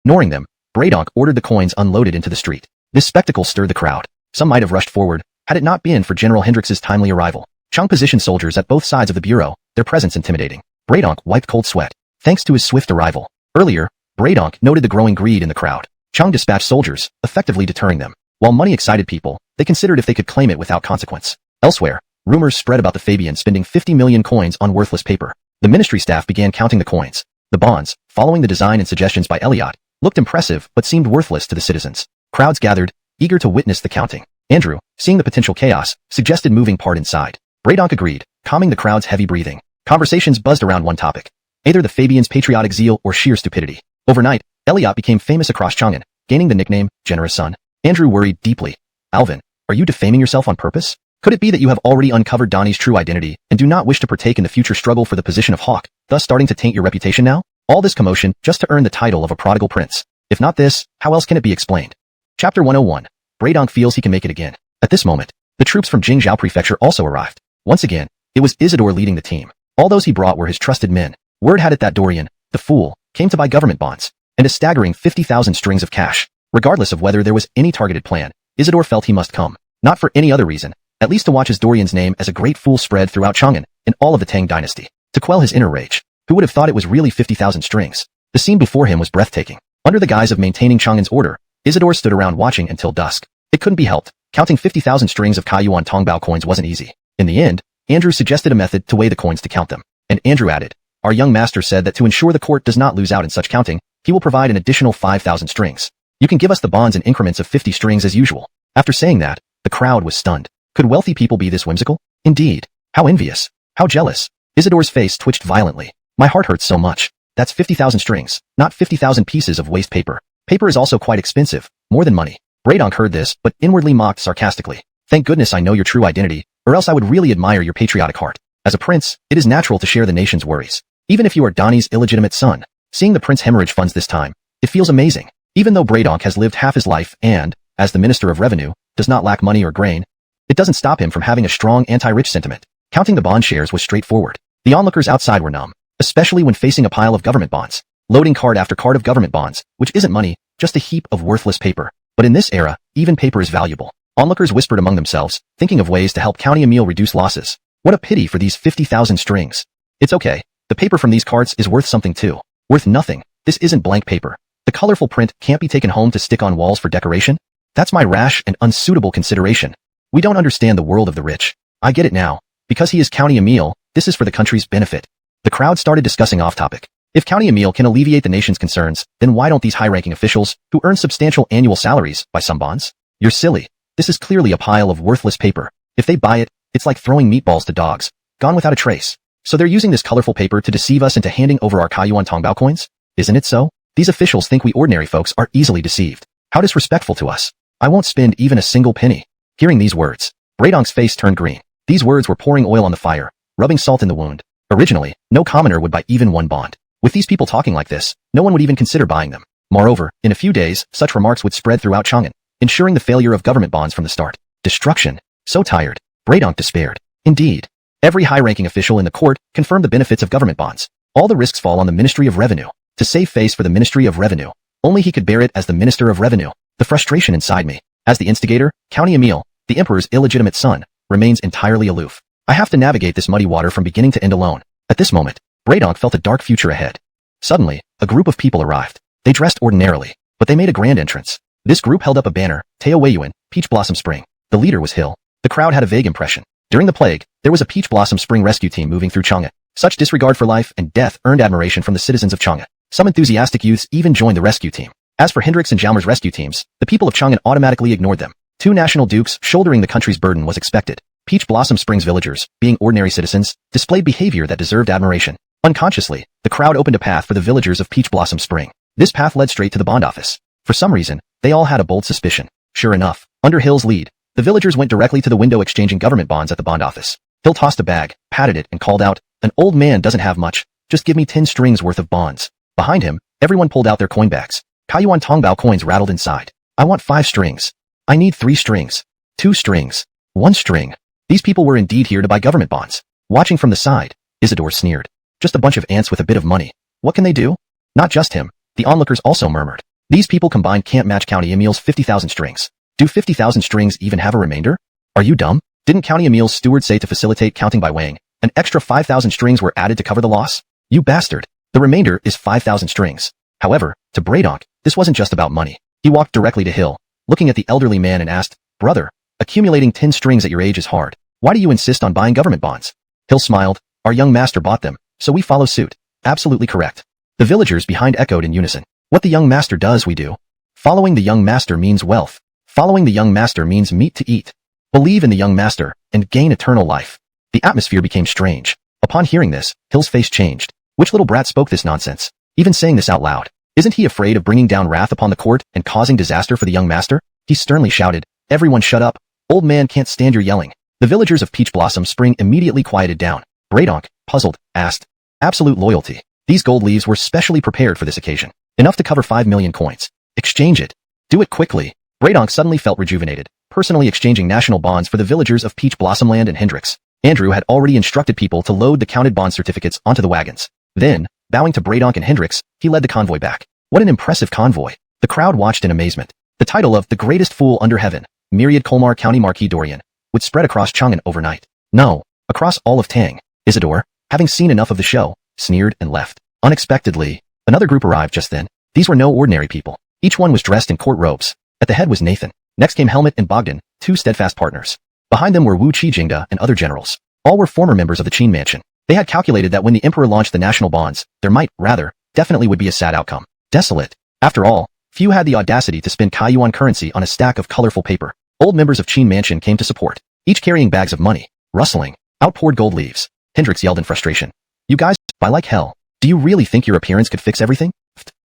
Ignoring them, Bradonk ordered the coins unloaded into the street. This spectacle stirred the crowd. Some might have rushed forward, had it not been for General Hendrix's timely arrival. Chung positioned soldiers at both sides of the bureau, their presence intimidating. Bradonk wiped cold sweat. Thanks to his swift arrival. Earlier, Bradonk noted the growing greed in the crowd. Chung dispatched soldiers, effectively deterring them. While money excited people, they considered if they could claim it without consequence. Elsewhere, rumors spread about the Fabian spending 50 million coins on worthless paper. The ministry staff began counting the coins. The bonds, following the design and suggestions by Elliot, looked impressive but seemed worthless to the citizens. Crowds gathered, eager to witness the counting. Andrew, seeing the potential chaos, suggested moving part inside. Bradonk agreed, calming the crowd's heavy breathing. Conversations buzzed around one topic. Either the Fabians' patriotic zeal or sheer stupidity. Overnight, Elliot became famous across Chang'an, gaining the nickname, Generous Son. Andrew worried deeply. Alvin, are you defaming yourself on purpose? Could it be that you have already uncovered Donnie's true identity and do not wish to partake in the future struggle for the position of Hawk, thus starting to taint your reputation now? All this commotion just to earn the title of a prodigal prince. If not this, how else can it be explained? Chapter 101. Bradonk feels he can make it again. At this moment, the troops from Jingzhou Prefecture also arrived. Once again, it was Isidore leading the team. All those he brought were his trusted men. Word had it that Dorian, the fool, came to buy government bonds, and a staggering 50,000 strings of cash. Regardless of whether there was any targeted plan, Isidore felt he must come. Not for any other reason, at least to watch his Dorian's name as a great fool spread throughout Chang'an and all of the Tang Dynasty. To quell his inner rage, who would have thought it was really 50,000 strings? The scene before him was breathtaking. Under the guise of maintaining Chang'an's order, Isidore stood around watching until dusk. It couldn't be helped. Counting 50,000 strings of Kaiyuan Tongbao coins wasn't easy. In the end, Andrew suggested a method to weigh the coins to count them. And Andrew added, our young master said that to ensure the court does not lose out in such counting, he will provide an additional 5,000 strings. You can give us the bonds in increments of 50 strings as usual. After saying that, the crowd was stunned. Could wealthy people be this whimsical? Indeed. How envious. How jealous. Isidore's face twitched violently. My heart hurts so much. That's 50,000 strings, not 50,000 pieces of waste paper. Paper is also quite expensive, more than money. Bradonk heard this, but inwardly mocked sarcastically. Thank goodness I know your true identity, or else I would really admire your patriotic heart. As a prince, it is natural to share the nation's worries. Even if you are Donnie's illegitimate son, seeing the prince hemorrhage funds this time, it feels amazing. Even though Bradonk has lived half his life and, as the Minister of Revenue, does not lack money or grain, it doesn't stop him from having a strong anti-rich sentiment. Counting the bond shares was straightforward. The onlookers outside were numb, especially when facing a pile of government bonds. Loading card after card of government bonds, which isn't money, just a heap of worthless paper. But in this era, even paper is valuable. Onlookers whispered among themselves, thinking of ways to help County Emile reduce losses. What a pity for these 50,000 strings. It's okay. The paper from these cards is worth something too. Worth nothing. This isn't blank paper. The colorful print can't be taken home to stick on walls for decoration. That's my rash and unsuitable consideration. We don't understand the world of the rich. I get it now. Because he is County Emile, this is for the country's benefit. The crowd started discussing off-topic. If County Emile can alleviate the nation's concerns, then why don't these high-ranking officials, who earn substantial annual salaries, buy some bonds? You're silly. This is clearly a pile of worthless paper. If they buy it, it's like throwing meatballs to dogs. Gone without a trace. So they're using this colorful paper to deceive us into handing over our Kaiyuan Tongbao coins? Isn't it so? These officials think we ordinary folks are easily deceived. How disrespectful to us. I won't spend even a single penny. Hearing these words, Bradonk's face turned green. These words were pouring oil on the fire, rubbing salt in the wound. Originally, no commoner would buy even one bond. With these people talking like this, no one would even consider buying them. Moreover, in a few days, such remarks would spread throughout Chang'an, ensuring the failure of government bonds from the start. Destruction. So tired. Bradonk despaired. Indeed. Every high-ranking official in the court confirmed the benefits of government bonds. All the risks fall on the Ministry of Revenue. To save face for the Ministry of Revenue, only he could bear it as the Minister of Revenue. The frustration inside me. As the instigator, County Emile, the Emperor's illegitimate son, remains entirely aloof. I have to navigate this muddy water from beginning to end alone. At this moment, Bradonk felt a dark future ahead. Suddenly, a group of people arrived. They dressed ordinarily, but they made a grand entrance. This group held up a banner, Teo Weiyuan, Peach Blossom Spring. The leader was Hill. The crowd had a vague impression. During the plague, there was a Peach Blossom Spring rescue team moving through Chang'an. Such disregard for life and death earned admiration from the citizens of Chang'an. Some enthusiastic youths even joined the rescue team. As for Hendrix and Xiaomer's rescue teams, the people of Chang'an automatically ignored them. Two national dukes shouldering the country's burden was expected. Peach Blossom Springs villagers, being ordinary citizens, displayed behavior that deserved admiration. Unconsciously, the crowd opened a path for the villagers of Peach Blossom Spring. This path led straight to the bond office. For some reason, they all had a bold suspicion. Sure enough, under Hill's lead, the villagers went directly to the window exchanging government bonds at the bond office. Hill tossed a bag, patted it, and called out, "An old man doesn't have much. Just give me 10 strings worth of bonds." Behind him, everyone pulled out their coin bags. Kaiyuan Tongbao coins rattled inside. "I want 5 strings. I need 3 strings. 2 strings. 1 string." These people were indeed here to buy government bonds. Watching from the side, Isidore sneered. Just a bunch of ants with a bit of money. What can they do? Not just him. The onlookers also murmured. These people combined can't match County Emil's 50,000 strings. Do 50,000 strings even have a remainder? Are you dumb? Didn't County Emil's steward say to facilitate counting by weighing, an extra 5,000 strings were added to cover the loss? You bastard. The remainder is 5,000 strings. However, to Bradonk, this wasn't just about money. He walked directly to Hill, looking at the elderly man and asked, "Brother, accumulating 10 strings at your age is hard. Why do you insist on buying government bonds?" Hill smiled. "Our young master bought them, so we follow suit." Absolutely correct. The villagers behind echoed in unison. What the young master does, we do. Following the young master means wealth. Following the young master means meat to eat. Believe in the young master and gain eternal life. The atmosphere became strange. Upon hearing this, Hill's face changed. Which little brat spoke this nonsense? Even saying this out loud. Isn't he afraid of bringing down wrath upon the court and causing disaster for the young master? He sternly shouted, "Everyone shut up. Old man can't stand your yelling." The villagers of Peach Blossom Spring immediately quieted down. Bradonk, puzzled, asked, "Absolute loyalty. These gold leaves were specially prepared for this occasion. Enough to cover 5 million coins. Exchange it. Do it quickly." Bradonk suddenly felt rejuvenated, personally exchanging national bonds for the villagers of Peach Blossomland and Hendrix. Andrew had already instructed people to load the counted bond certificates onto the wagons. Then, bowing to Bradonk and Hendrix, he led the convoy back. What an impressive convoy. The crowd watched in amazement. The title of the greatest fool under heaven, Myriad Colmar County Marquis Dorian, would spread across Chang'an overnight. No, across all of Tang. Isidore, having seen enough of the show, sneered and left. Unexpectedly, another group arrived just then. These were no ordinary people. Each one was dressed in court robes. At the head was Nathan. Next came Helmut and Bogdan, 2 steadfast partners. Behind them were Wu Qijingda and other generals. All were former members of the Qin mansion. They had calculated that when the emperor launched the national bonds, there might, rather, definitely would be a sad outcome. Desolate. After all, few had the audacity to spend Kaiyuan currency on a stack of colorful paper. Old members of Qin mansion came to support, each carrying bags of money. Rustling, outpoured gold leaves. Hendrix yelled in frustration. "You guys buy like hell. Do you really think your appearance could fix everything?"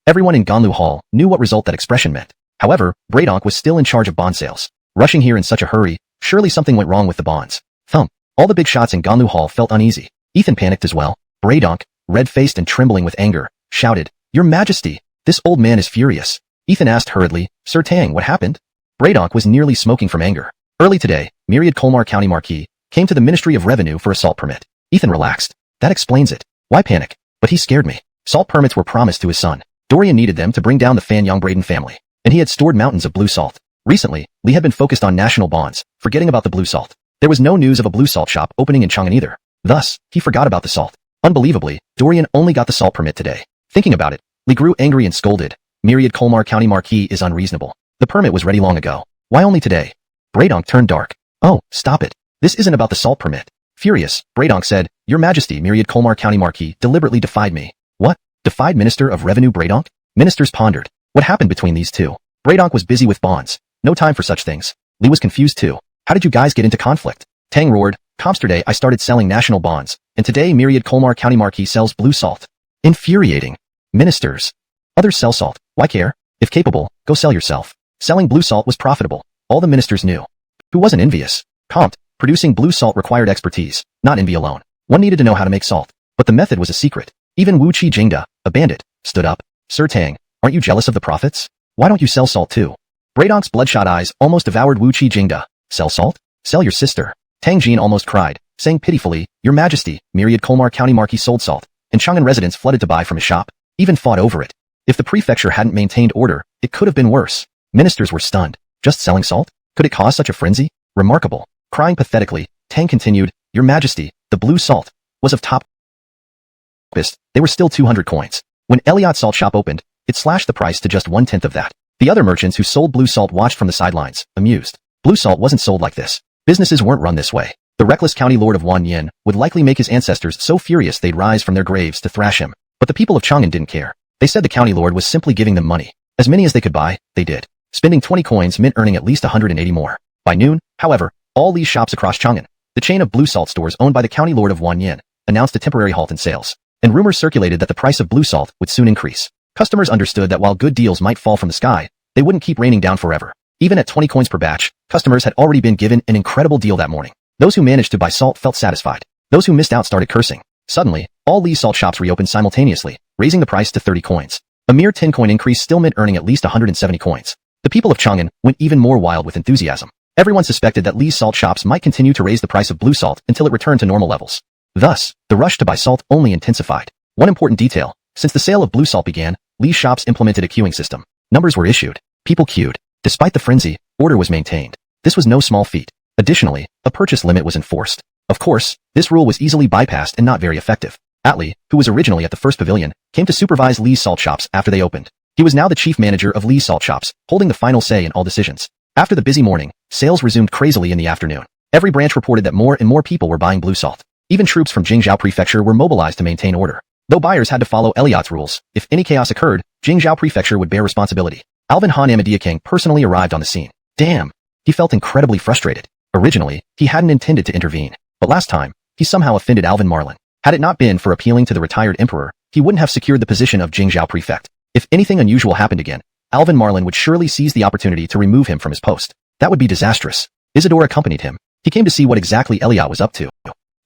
Everyone in Ganlu Hall knew what result that expression meant. However, Bradonk was still in charge of bond sales. Rushing here in such a hurry, surely something went wrong with the bonds. Thump. All the big shots in Ganlu Hall felt uneasy. Ethan panicked as well. Bradonk, red-faced and trembling with anger, shouted, "Your Majesty, this old man is furious." Ethan asked hurriedly, "Sir Tang, what happened?" Bradonk was nearly smoking from anger. Early today, Myriad Colmar County Marquis came to the Ministry of Revenue for a salt permit. Ethan relaxed. That explains it. Why panic? But he scared me. Salt permits were promised to his son. Dorian needed them to bring down the Fan Yang Braden family, and he had stored mountains of blue salt. Recently, Lee had been focused on national bonds, forgetting about the blue salt. There was no news of a blue salt shop opening in Chang'an either. Thus, he forgot about the salt. Unbelievably, Dorian only got the salt permit today. Thinking about it, Lee grew angry and scolded. Myriad Colmar County Marquis is unreasonable. The permit was ready long ago. Why only today? Bradonk turned dark. "Oh, stop it. This isn't about the salt permit." Furious, Bradonk said, "Your Majesty, Myriad Colmar County Marquis deliberately defied me." "What? Defied Minister of Revenue Bradonk?" Ministers pondered. What happened between these two? Bradonk was busy with bonds. No time for such things. Lee was confused too. How did you guys get into conflict? Tang roared, "Comsterday I started selling national bonds, and today Myriad Colmar County Marquis sells blue salt." Infuriating. Ministers. Others sell salt. Why care? If capable, go sell yourself. Selling blue salt was profitable. All the ministers knew. Who wasn't envious? Comte, producing blue salt required expertise, not envy alone. One needed to know how to make salt. But the method was a secret. Even Wu Qijingda, a bandit, stood up. "Sir Tang, aren't you jealous of the profits? Why don't you sell salt too?" Bradonk's bloodshot eyes almost devoured Wu Qijingda. "Sell salt? Sell your sister." Tang Jin almost cried, saying pitifully, "Your Majesty, Myriad Colmar County Marquis sold salt, and Chang'an residents flooded to buy from his shop, even fought over it. If the prefecture hadn't maintained order, it could have been worse." Ministers were stunned. Just selling salt? Could it cause such a frenzy? Remarkable. Crying pathetically, Tang continued, "Your Majesty, the blue salt was of top best. They were still 200 coins. When Elliot's salt shop opened, it slashed the price to just 1/10 of that." The other merchants who sold blue salt watched from the sidelines, amused. Blue salt wasn't sold like this. Businesses weren't run this way. The reckless county lord of Wanyan would likely make his ancestors so furious they'd rise from their graves to thrash him. But the people of Chang'an didn't care. They said the county lord was simply giving them money. As many as they could buy, they did. Spending 20 coins meant earning at least 180 more. By noon, however, all Lee's shops across Chang'an, the chain of blue salt stores owned by the county lord of Wanyan, announced a temporary halt in sales. And rumors circulated that the price of blue salt would soon increase. Customers understood that while good deals might fall from the sky, they wouldn't keep raining down forever. Even at 20 coins per batch, customers had already been given an incredible deal that morning. Those who managed to buy salt felt satisfied. Those who missed out started cursing. Suddenly, all Lee's salt shops reopened simultaneously, raising the price to 30 coins. A mere 10-coin increase still meant earning at least 170 coins. The people of Chang'an went even more wild with enthusiasm. Everyone suspected that Lee's salt shops might continue to raise the price of blue salt until it returned to normal levels. Thus, the rush to buy salt only intensified. One important detail, since the sale of blue salt began, Lee's shops implemented a queuing system. Numbers were issued. People queued. Despite the frenzy, order was maintained. This was no small feat. Additionally, a purchase limit was enforced. Of course, this rule was easily bypassed and not very effective. Atlee, who was originally at the first pavilion, came to supervise Lee's salt shops after they opened. He was now the chief manager of Lee's salt shops, holding the final say in all decisions. After the busy morning, sales resumed crazily in the afternoon. Every branch reported that more and more people were buying blue salt. Even troops from Jingzhou Prefecture were mobilized to maintain order. Though buyers had to follow Eliot's rules, if any chaos occurred, Jingzhou Prefecture would bear responsibility. Alvin Han Amadiakang personally arrived on the scene. Damn! He felt incredibly frustrated. Originally, he hadn't intended to intervene, but last time, he somehow offended Alvin Marlin. Had it not been for appealing to the retired emperor, he wouldn't have secured the position of Jingzhou Prefect. If anything unusual happened again, Alvin Marlin would surely seize the opportunity to remove him from his post. That would be disastrous. Isidore accompanied him. He came to see what exactly Eliot was up to.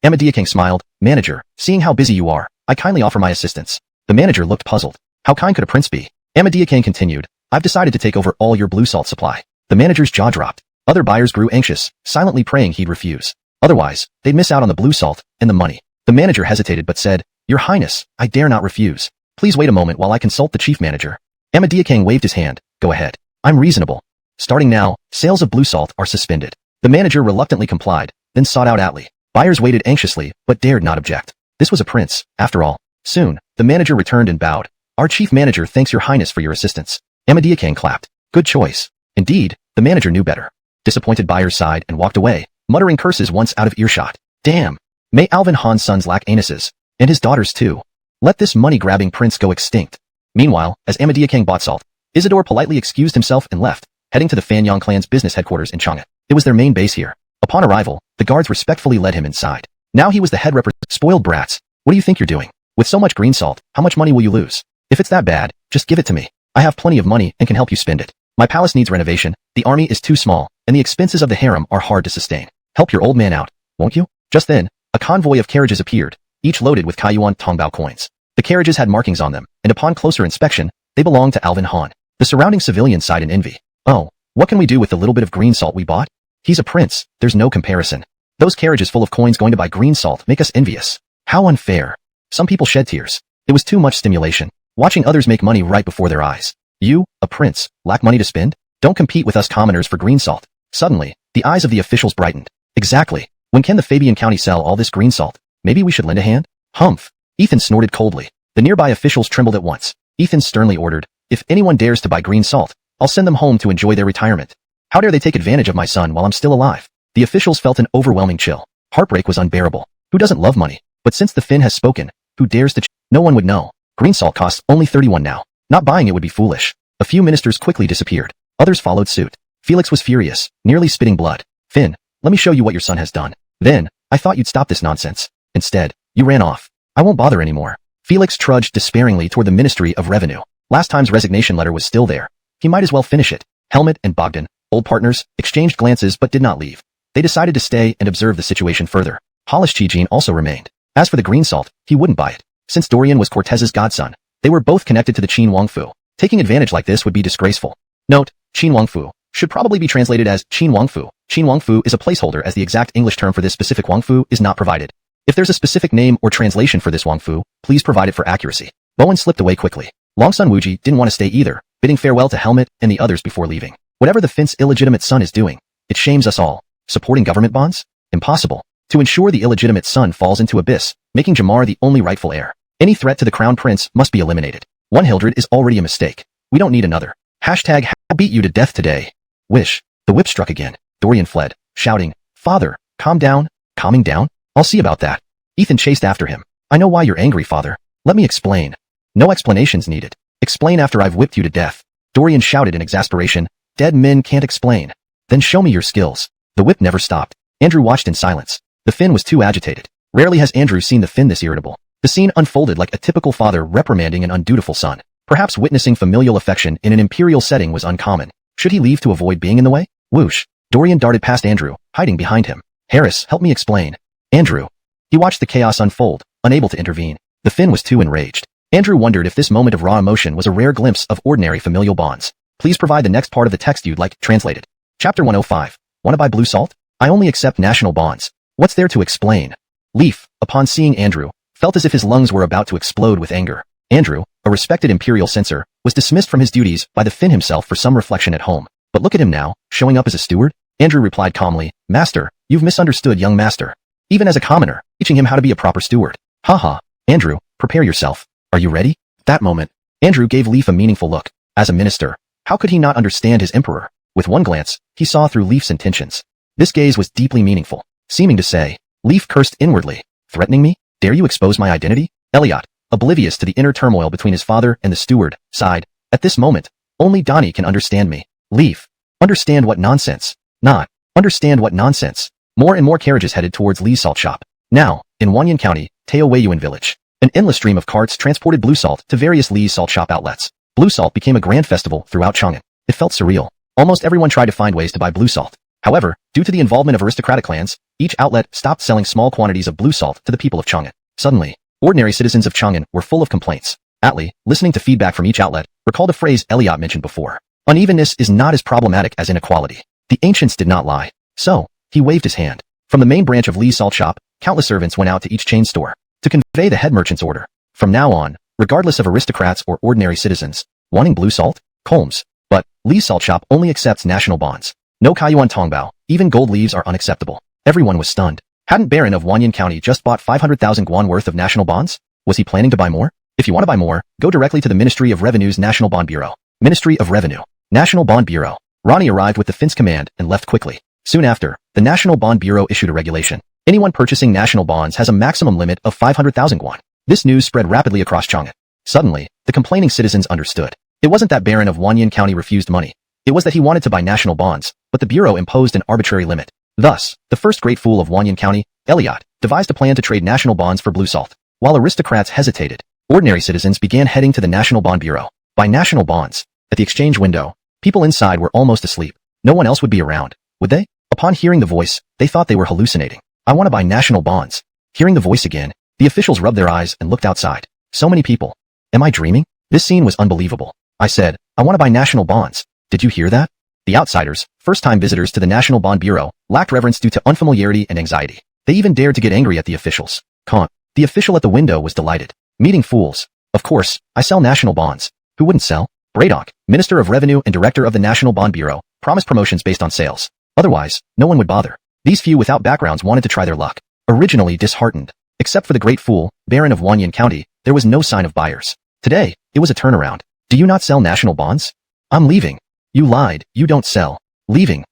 Amadiakang smiled. Manager, seeing how busy you are, I kindly offer my assistance. The manager looked puzzled. How kind could a prince be? Amadiakang continued. I've decided to take over all your blue salt supply. The manager's jaw dropped. Other buyers grew anxious, silently praying he'd refuse. Otherwise, they'd miss out on the blue salt and the money. The manager hesitated but said, Your Highness, I dare not refuse. Please wait a moment while I consult the chief manager. Amadiakang waved his hand. Go ahead. I'm reasonable. Starting now, sales of blue salt are suspended. The manager reluctantly complied, then sought out Atlee. Buyers waited anxiously, but dared not object. This was a prince, after all. Soon, the manager returned and bowed. Our chief manager thanks your highness for your assistance. Amadiakang clapped. Good choice. Indeed, the manager knew better. Disappointed buyers sighed and walked away, muttering curses once out of earshot. Damn! May Alvin Han's sons lack anuses. And his daughters too. Let this money-grabbing prince go extinct. Meanwhile, as Amadiakang bought salt, Isidore politely excused himself and left, heading to the Fanyang clan's business headquarters in Chang'an. It was their main base here. Upon arrival, the guards respectfully led him inside. Now he was the head representative. Spoiled brats. What do you think you're doing? With so much green salt, how much money will you lose? If it's that bad, just give it to me. I have plenty of money and can help you spend it. My palace needs renovation, the army is too small, and the expenses of the harem are hard to sustain. Help your old man out, won't you? Just then, a convoy of carriages appeared, each loaded with Kaiyuan Tongbao coins. The carriages had markings on them, and upon closer inspection, they belonged to Alvin Han. The surrounding civilians sighed in envy. Oh, what can we do with the little bit of green salt we bought? He's a prince, there's no comparison. Those carriages full of coins going to buy green salt make us envious. How unfair. Some people shed tears. It was too much stimulation, watching others make money right before their eyes. You, a prince, lack money to spend? Don't compete with us commoners for green salt. Suddenly, the eyes of the officials brightened. Exactly. When can the Fabian County sell all this green salt? Maybe we should lend a hand? Humph. Ethan snorted coldly. The nearby officials trembled at once. Ethan sternly ordered, if anyone dares to buy green salt, I'll send them home to enjoy their retirement. How dare they take advantage of my son while I'm still alive? The officials felt an overwhelming chill. Heartbreak was unbearable. Who doesn't love money? But since the Finn has spoken, who dares to no one would know. Green salt costs only 31 now. Not buying it would be foolish. A few ministers quickly disappeared. Others followed suit. Felix was furious, nearly spitting blood. Finn, let me show you what your son has done. Then, I thought you'd stop this nonsense. Instead, you ran off. I won't bother anymore. Felix trudged despairingly toward the Ministry of Revenue. Last time's resignation letter was still there. He might as well finish it. Helmut and Bogdan, old partners, exchanged glances but did not leave. They decided to stay and observe the situation further. Hollis Chijin also remained. As for the green salt, he wouldn't buy it. Since Dorian was Cortez's godson, they were both connected to the Qin Wangfu. Taking advantage like this would be disgraceful. Note, Qin Wangfu should probably be translated as Qin Wangfu. Qin Wangfu is a placeholder as the exact English term for this specific Wangfu is not provided. If there's a specific name or translation for this Wangfu, please provide it for accuracy. Bowen slipped away quickly. Longsun Wuji didn't want to stay either, bidding farewell to Helmut and the others before leaving. Whatever the Finn's illegitimate son is doing, it shames us all. Supporting government bonds? Impossible. To ensure the illegitimate son falls into abyss, making Jamar the only rightful heir. Any threat to the crown prince must be eliminated. One Hildred is already a mistake. We don't need another. Hashtag I'll beat you to death today. Wish. The whip struck again. Dorian fled, shouting, Father, calm down. Calming down? I'll see about that. Ethan chased after him. I know why you're angry, father. Let me explain. No explanations needed. Explain after I've whipped you to death. Dorian shouted in exasperation. Dead men can't explain. Then show me your skills. The whip never stopped. Andrew watched in silence. The Finn was too agitated. Rarely has Andrew seen the Finn this irritable. The scene unfolded like a typical father reprimanding an undutiful son. Perhaps witnessing familial affection in an imperial setting was uncommon. Should he leave to avoid being in the way? Whoosh. Dorian darted past Andrew, hiding behind him. Harris, help me explain. Andrew. He watched the chaos unfold, unable to intervene. The Finn was too enraged. Andrew wondered if this moment of raw emotion was a rare glimpse of ordinary familial bonds. Please provide the next part of the text you'd like translated. Chapter 105. Wanna buy blue salt? I only accept national bonds. What's there to explain? Leaf, upon seeing Andrew, felt as if his lungs were about to explode with anger. Andrew, a respected imperial censor, was dismissed from his duties by the Finn himself for some reflection at home. But look at him now, showing up as a steward? Andrew replied calmly, Master, you've misunderstood young master. Even as a commoner, teaching him how to be a proper steward. Haha. Andrew, prepare yourself. Are you ready? At that moment, Andrew gave Leaf a meaningful look. As a minister, how could he not understand his emperor? With one glance, he saw through Leaf's intentions. This gaze was deeply meaningful, seeming to say, Leaf cursed inwardly. Threatening me? Dare you expose my identity? Elliot, oblivious to the inner turmoil between his father and the steward, sighed. At this moment, only Donnie can understand me. Leaf. Understand what nonsense. Not. Understand what nonsense. More and more carriages headed towards Lee's salt shop. Now, in Wanyan County, Teowayuan village. An endless stream of carts transported blue salt to various Lee's salt shop outlets. Blue salt became a grand festival throughout Chang'an. It felt surreal. Almost everyone tried to find ways to buy blue salt. However, due to the involvement of aristocratic clans, each outlet stopped selling small quantities of blue salt to the people of Chang'an. Suddenly, ordinary citizens of Chang'an were full of complaints. Atli, listening to feedback from each outlet, recalled a phrase Elliot mentioned before. Unevenness is not as problematic as inequality. The ancients did not lie. So, he waved his hand. From the main branch of Lee's salt shop, countless servants went out to each chain store to convey the head merchant's order. From now on, regardless of aristocrats or ordinary citizens, wanting blue salt, Colmes. But, Lee's salt shop only accepts national bonds. No Kaiyuan Tongbao, even gold leaves are unacceptable. Everyone was stunned. Hadn't Baron of Wanyan County just bought 500,000 guan worth of national bonds? Was he planning to buy more? If you want to buy more, go directly to the Ministry of Revenue's National Bond Bureau. Ministry of Revenue. National Bond Bureau. Ronnie arrived with the Finn's command and left quickly. Soon after, the National Bond Bureau issued a regulation. Anyone purchasing national bonds has a maximum limit of 500,000 guan. This news spread rapidly across Chang'an. Suddenly, the complaining citizens understood. It wasn't that Baron of Wanyan County refused money. It was that he wanted to buy national bonds, but the Bureau imposed an arbitrary limit. Thus, the first great fool of Wanyan County, Elliot, devised a plan to trade national bonds for blue salt. While aristocrats hesitated, ordinary citizens began heading to the National Bond Bureau. Buy national bonds. At the exchange window, people inside were almost asleep. No one else would be around, would they? Upon hearing the voice, they thought they were hallucinating. I want to buy national bonds. Hearing the voice again, the officials rubbed their eyes and looked outside. So many people. Am I dreaming? This scene was unbelievable. I said, I want to buy national bonds. Did you hear that? The outsiders, first-time visitors to the National Bond Bureau, lacked reverence due to unfamiliarity and anxiety. They even dared to get angry at the officials. The official at the window was delighted. Meeting fools. Of course, I sell national bonds. Who wouldn't sell? Braddock, Minister of Revenue and Director of the National Bond Bureau, promised promotions based on sales. Otherwise, no one would bother. These few without backgrounds wanted to try their luck. Originally disheartened. Except for the great fool, Baron of Wanyan County, there was no sign of buyers. Today, it was a turnaround. Do you not sell national bonds? I'm leaving. You lied. You don't sell. Leaving.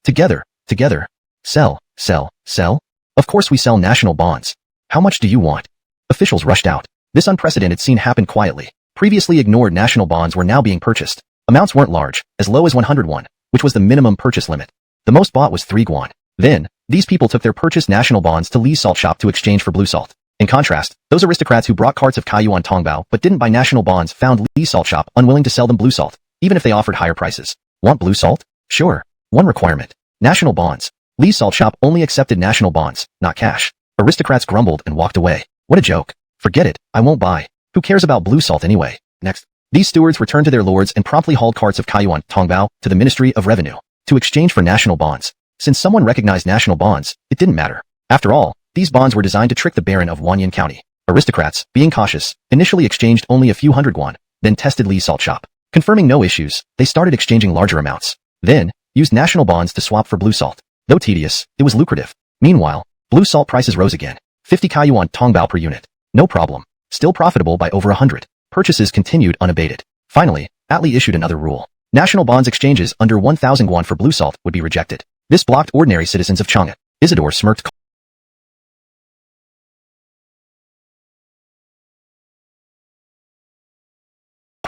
Together. Sell. Of course we sell national bonds. How much do you want? Officials rushed out. This unprecedented scene happened quietly. Previously ignored national bonds were now being purchased. Amounts weren't large, as low as 100 won, which was the minimum purchase limit. The most bought was 3 guan. Then, these people took their purchased national bonds to Lee's salt shop to exchange for blue salt. In contrast, those aristocrats who brought carts of Kaiyuan Tongbao but didn't buy national bonds found Lee's salt shop unwilling to sell them blue salt, even if they offered higher prices. Want blue salt? Sure. One requirement. National bonds. Lee's salt shop only accepted national bonds, not cash. Aristocrats grumbled and walked away. What a joke. Forget it, I won't buy. Who cares about blue salt anyway? Next. These stewards returned to their lords and promptly hauled carts of Kaiyuan Tongbao to the Ministry of Revenue to exchange for national bonds. Since someone recognized national bonds, it didn't matter. After all, these bonds were designed to trick the Baron of Wanyan County. Aristocrats, being cautious, initially exchanged only a few hundred guan, then tested Lee's salt shop. Confirming no issues, they started exchanging larger amounts. Then, used national bonds to swap for blue salt. Though tedious, it was lucrative. Meanwhile, blue salt prices rose again. 50 Kaiyuan Tongbao per unit. No problem. Still profitable by over 100. Purchases continued unabated. Finally, Atli issued another rule. National bonds exchanges under 1,000 guan for blue salt would be rejected. This blocked ordinary citizens of Chang'an. Isidore smirked.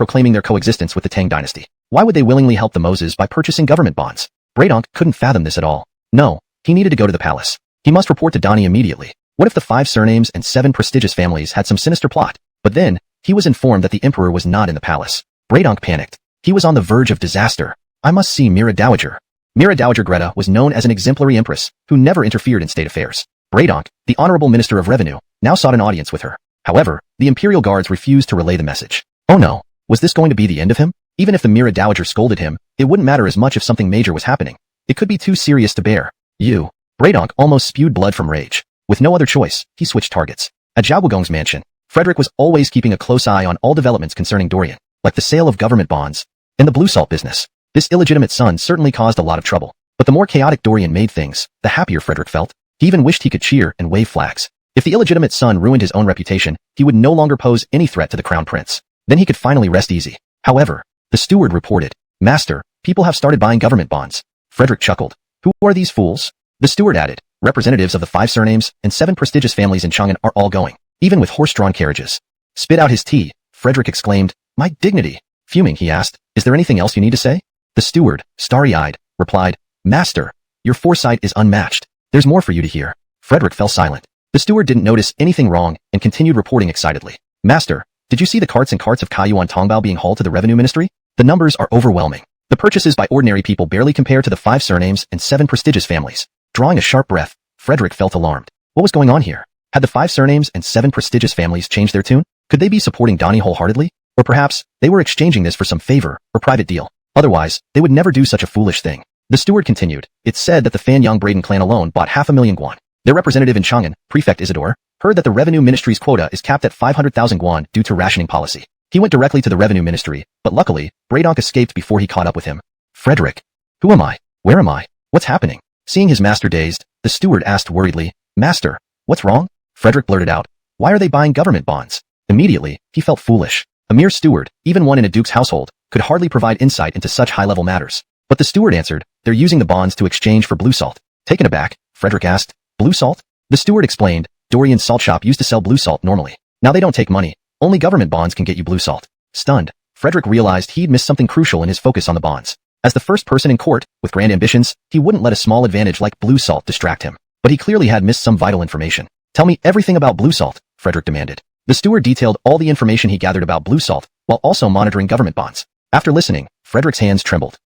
proclaiming their coexistence with the Tang Dynasty. Why would they willingly help the Moses by purchasing government bonds? Braydonk couldn't fathom this at all. No, he needed to go to the palace. He must report to Donnie immediately. What if the 5 surnames and 7 prestigious families had some sinister plot? But then, he was informed that the emperor was not in the palace. Braydonk panicked. He was on the verge of disaster. I must see Mira Dowager. Mira Dowager Greta was known as an exemplary empress who never interfered in state affairs. Braydonk, the honorable minister of revenue, now sought an audience with her. However, the imperial guards refused to relay the message. Oh no, was this going to be the end of him? Even if the Mira Dowager scolded him, it wouldn't matter as much if something major was happening. It could be too serious to bear. Braydonk almost spewed blood from rage. With no other choice, he switched targets. At Zhao Guogong's mansion, Frederick was always keeping a close eye on all developments concerning Dorian, like the sale of government bonds and the blue salt business. This illegitimate son certainly caused a lot of trouble. But the more chaotic Dorian made things, the happier Frederick felt. He even wished he could cheer and wave flags. If the illegitimate son ruined his own reputation, he would no longer pose any threat to the crown prince. Then he could finally rest easy. However, the steward reported, "Master, people have started buying government bonds." Frederick chuckled. "Who are these fools?" The steward added, "Representatives of the 5 surnames and 7 prestigious families in Chang'an are all going, even with horse-drawn carriages." Spit out his tea, Frederick exclaimed, "My dignity." Fuming, he asked, "Is there anything else you need to say?" The steward, starry-eyed, replied, "Master, your foresight is unmatched. There's more for you to hear." Frederick fell silent. The steward didn't notice anything wrong and continued reporting excitedly. "Master, did you see the carts and carts of Kaiyuan Tongbao being hauled to the revenue ministry? The numbers are overwhelming. The purchases by ordinary people barely compare to the 5 surnames and 7 prestigious families." Drawing a sharp breath, Frederick felt alarmed. What was going on here? Had the 5 surnames and 7 prestigious families changed their tune? Could they be supporting Donnie wholeheartedly? Or perhaps, they were exchanging this for some favor or private deal. Otherwise, they would never do such a foolish thing. The steward continued, "It's said that the Fanyang Braden clan alone bought 500,000 guan. Their representative in Chang'an, Prefect Isidore, heard that the revenue ministry's quota is capped at 500,000 guan due to rationing policy. He went directly to the revenue ministry, but luckily, Braydonk escaped before he caught up with him." Frederick. Who am I? Where am I? What's happening? Seeing his master dazed, the steward asked worriedly, "Master, what's wrong?" Frederick blurted out, "Why are they buying government bonds?" Immediately, he felt foolish. A mere steward, even one in a duke's household, could hardly provide insight into such high-level matters. But the steward answered, "They're using the bonds to exchange for blue salt." Taken aback, Frederick asked, "Blue salt?" The steward explained, "Dorian's salt shop used to sell blue salt normally. Now they don't take money. Only government bonds can get you blue salt." Stunned, Frederick realized he'd missed something crucial in his focus on the bonds. As the first person in court, with grand ambitions, he wouldn't let a small advantage like blue salt distract him. But he clearly had missed some vital information. "Tell me everything about blue salt," Frederick demanded. The steward detailed all the information he gathered about blue salt, while also monitoring government bonds. After listening, Frederick's hands trembled.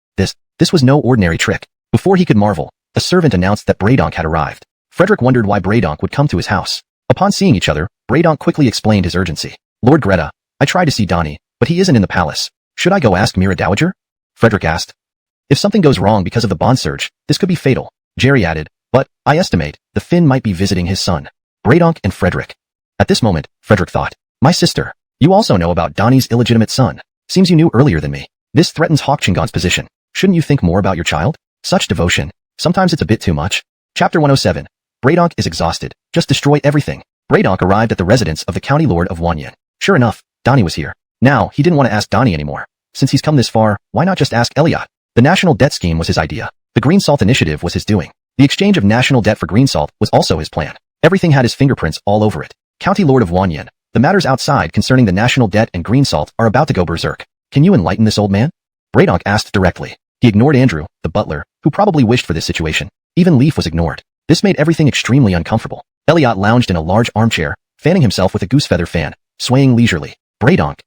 This was no ordinary trick. Before he could marvel, a servant announced that Braydonk had arrived. Frederick wondered why Braydonk would come to his house. Upon seeing each other, Braydonk quickly explained his urgency. "Lord Greta, I tried to see Donnie, but he isn't in the palace. Should I go ask Mira Dowager?" Frederick asked. "If something goes wrong because of the bond surge, this could be fatal." Jerry added, "But, I estimate, the Finn might be visiting his son." Braydonk and Frederick. At this moment, Frederick thought, "My sister, you also know about Donnie's illegitimate son. Seems you knew earlier than me. This threatens Hawk Chingon's position. Shouldn't you think more about your child? Such devotion. Sometimes it's a bit too much." Chapter 107. Braydonk is exhausted. Just destroy everything. Braydonk arrived at the residence of the county lord of Wanyan. Sure enough, Donnie was here. Now, he didn't want to ask Donnie anymore. Since he's come this far, why not just ask Elliot? The national debt scheme was his idea. The green salt initiative was his doing. The exchange of national debt for green salt was also his plan. Everything had his fingerprints all over it. County lord of Wanyan, the matters outside concerning the national debt and green salt are about to go berserk. Can you enlighten this old man? Braydonk asked directly. He ignored Andrew, the butler, who probably wished for this situation. Even Leaf was ignored. This made everything extremely uncomfortable. Elliot lounged in a large armchair, fanning himself with a goosefeather fan, swaying leisurely. Braydonk.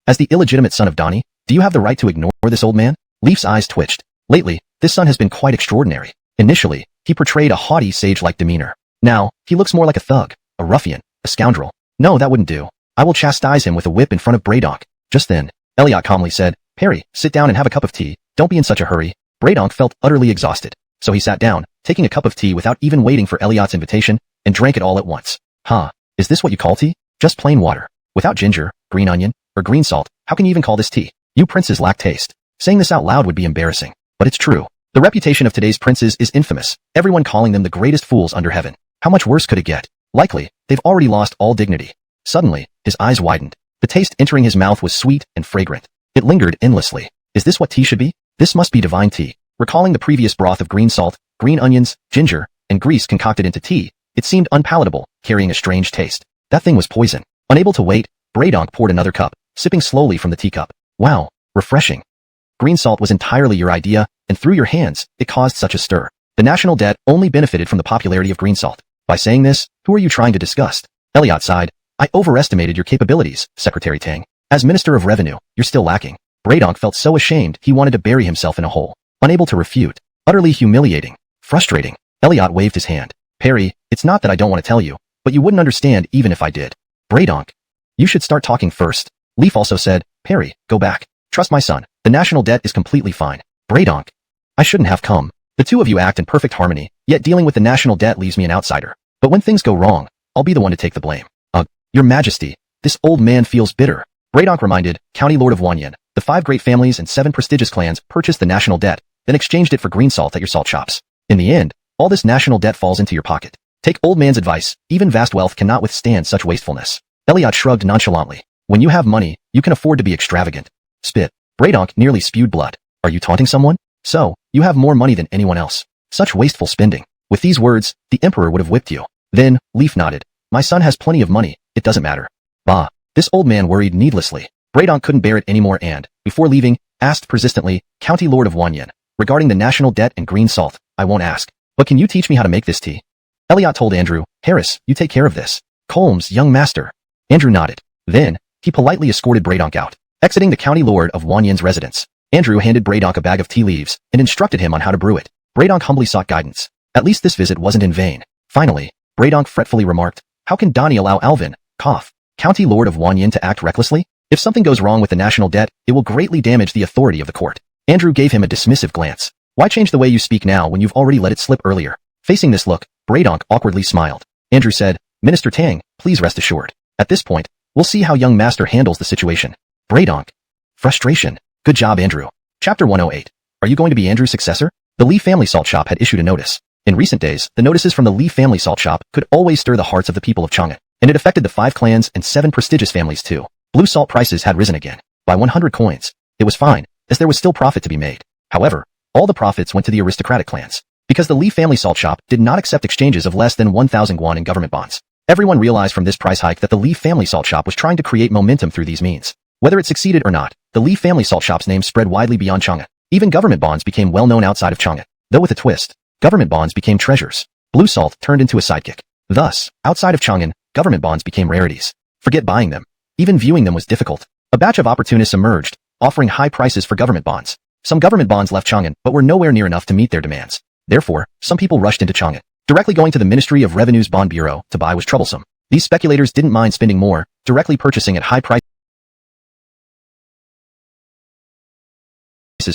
As the illegitimate son of Donnie, do you have the right to ignore this old man? Leaf's eyes twitched. Lately, this son has been quite extraordinary. Initially, he portrayed a haughty, sage-like demeanor. Now, he looks more like a thug, a ruffian, a scoundrel. No, that wouldn't do. I will chastise him with a whip in front of Braydonk. Just then, Elliot calmly said, "Perry, sit down and have a cup of tea. Don't be in such a hurry." Braydonk felt utterly exhausted, so he sat down, taking a cup of tea without even waiting for Elliot's invitation, and drank it all at once. Huh, is this what you call tea? Just plain water. Without ginger, green onion, or green salt, how can you even call this tea? You princes lack taste. Saying this out loud would be embarrassing, but it's true. The reputation of today's princes is infamous, everyone calling them the greatest fools under heaven. How much worse could it get? Likely, they've already lost all dignity. Suddenly, his eyes widened. The taste entering his mouth was sweet and fragrant. It lingered endlessly. Is this what tea should be? This must be divine tea. Recalling the previous broth of green salt, green onions, ginger, and grease concocted into tea, it seemed unpalatable, carrying a strange taste. That thing was poison. Unable to wait, Braydonk poured another cup, sipping slowly from the teacup. Wow, refreshing. Green salt was entirely your idea, and through your hands, it caused such a stir. The national debt only benefited from the popularity of green salt. By saying this, who are you trying to disgust? Elliot sighed. I overestimated your capabilities, Secretary Tang. As Minister of Revenue, you're still lacking. Bradonk felt so ashamed he wanted to bury himself in a hole. Unable to refute. Utterly humiliating. Frustrating. Elliot waved his hand. Perry, it's not that I don't want to tell you, but you wouldn't understand even if I did. Bradonk. You should start talking first. Leaf also said, Perry, go back. Trust my son. The national debt is completely fine. Bradonk. I shouldn't have come. The two of you act in perfect harmony, yet dealing with the national debt leaves me an outsider. But when things go wrong, I'll be the one to take the blame. Your Majesty, this old man feels bitter. Bradonk reminded, County Lord of Wanyan, the 5 great families and 7 prestigious clans purchased the national debt, then exchanged it for green salt at your salt shops. In the end, all this national debt falls into your pocket. Take old man's advice, even vast wealth cannot withstand such wastefulness. Elliot shrugged nonchalantly. When you have money, you can afford to be extravagant. Spit. Bradonk nearly spewed blood. Are you taunting someone? So, you have more money than anyone else. Such wasteful spending. With these words, the emperor would have whipped you. Then, Leaf nodded. My son has plenty of money, it doesn't matter. Bah. This old man worried needlessly. Bradonk couldn't bear it anymore and, before leaving, asked persistently, County Lord of Wanyan, regarding the national debt and green salt, I won't ask. But can you teach me how to make this tea? Elliot told Andrew, Harris, you take care of this. Colmes, young master. Andrew nodded. Then, he politely escorted Bradonk out. Exiting the County Lord of Wanyan's residence, Andrew handed Bradonk a bag of tea leaves and instructed him on how to brew it. Bradonk humbly sought guidance. At least this visit wasn't in vain. Finally, Bradonk fretfully remarked, how can Donnie allow Alvin, County Lord of Wanyan to act recklessly? If something goes wrong with the national debt, it will greatly damage the authority of the court. Andrew gave him a dismissive glance. Why change the way you speak now when you've already let it slip earlier? Facing this look, Bradonk awkwardly smiled. Andrew said, Minister Tang, please rest assured. At this point, we'll see how young master handles the situation. Bradonk. Frustration. Good job, Andrew. Chapter 108. Are you going to be Andrew's successor? The Lee family salt shop had issued a notice. In recent days, the notices from the Lee family salt shop could always stir the hearts of the people of Chang'an, and it affected the 5 clans and 7 prestigious families too. Blue salt prices had risen again, by 100 coins. It was fine, as there was still profit to be made. However, all the profits went to the aristocratic clans, because the Lee family salt shop did not accept exchanges of less than 1,000 guan in government bonds. Everyone realized from this price hike that the Lee family salt shop was trying to create momentum through these means. Whether it succeeded or not, the Lee family salt shop's name spread widely beyond Chang'an. Even government bonds became well known outside of Chang'an, though with a twist. Government bonds became treasures. Blue salt turned into a sidekick. Thus, outside of Chang'an, government bonds became rarities. Forget buying them. Even viewing them was difficult. A batch of opportunists emerged, offering high prices for government bonds. Some government bonds left Chang'an but were nowhere near enough to meet their demands. Therefore, some people rushed into Chang'an. Directly going to the Ministry of Revenue's bond bureau to buy was troublesome. These speculators didn't mind spending more, directly purchasing at high prices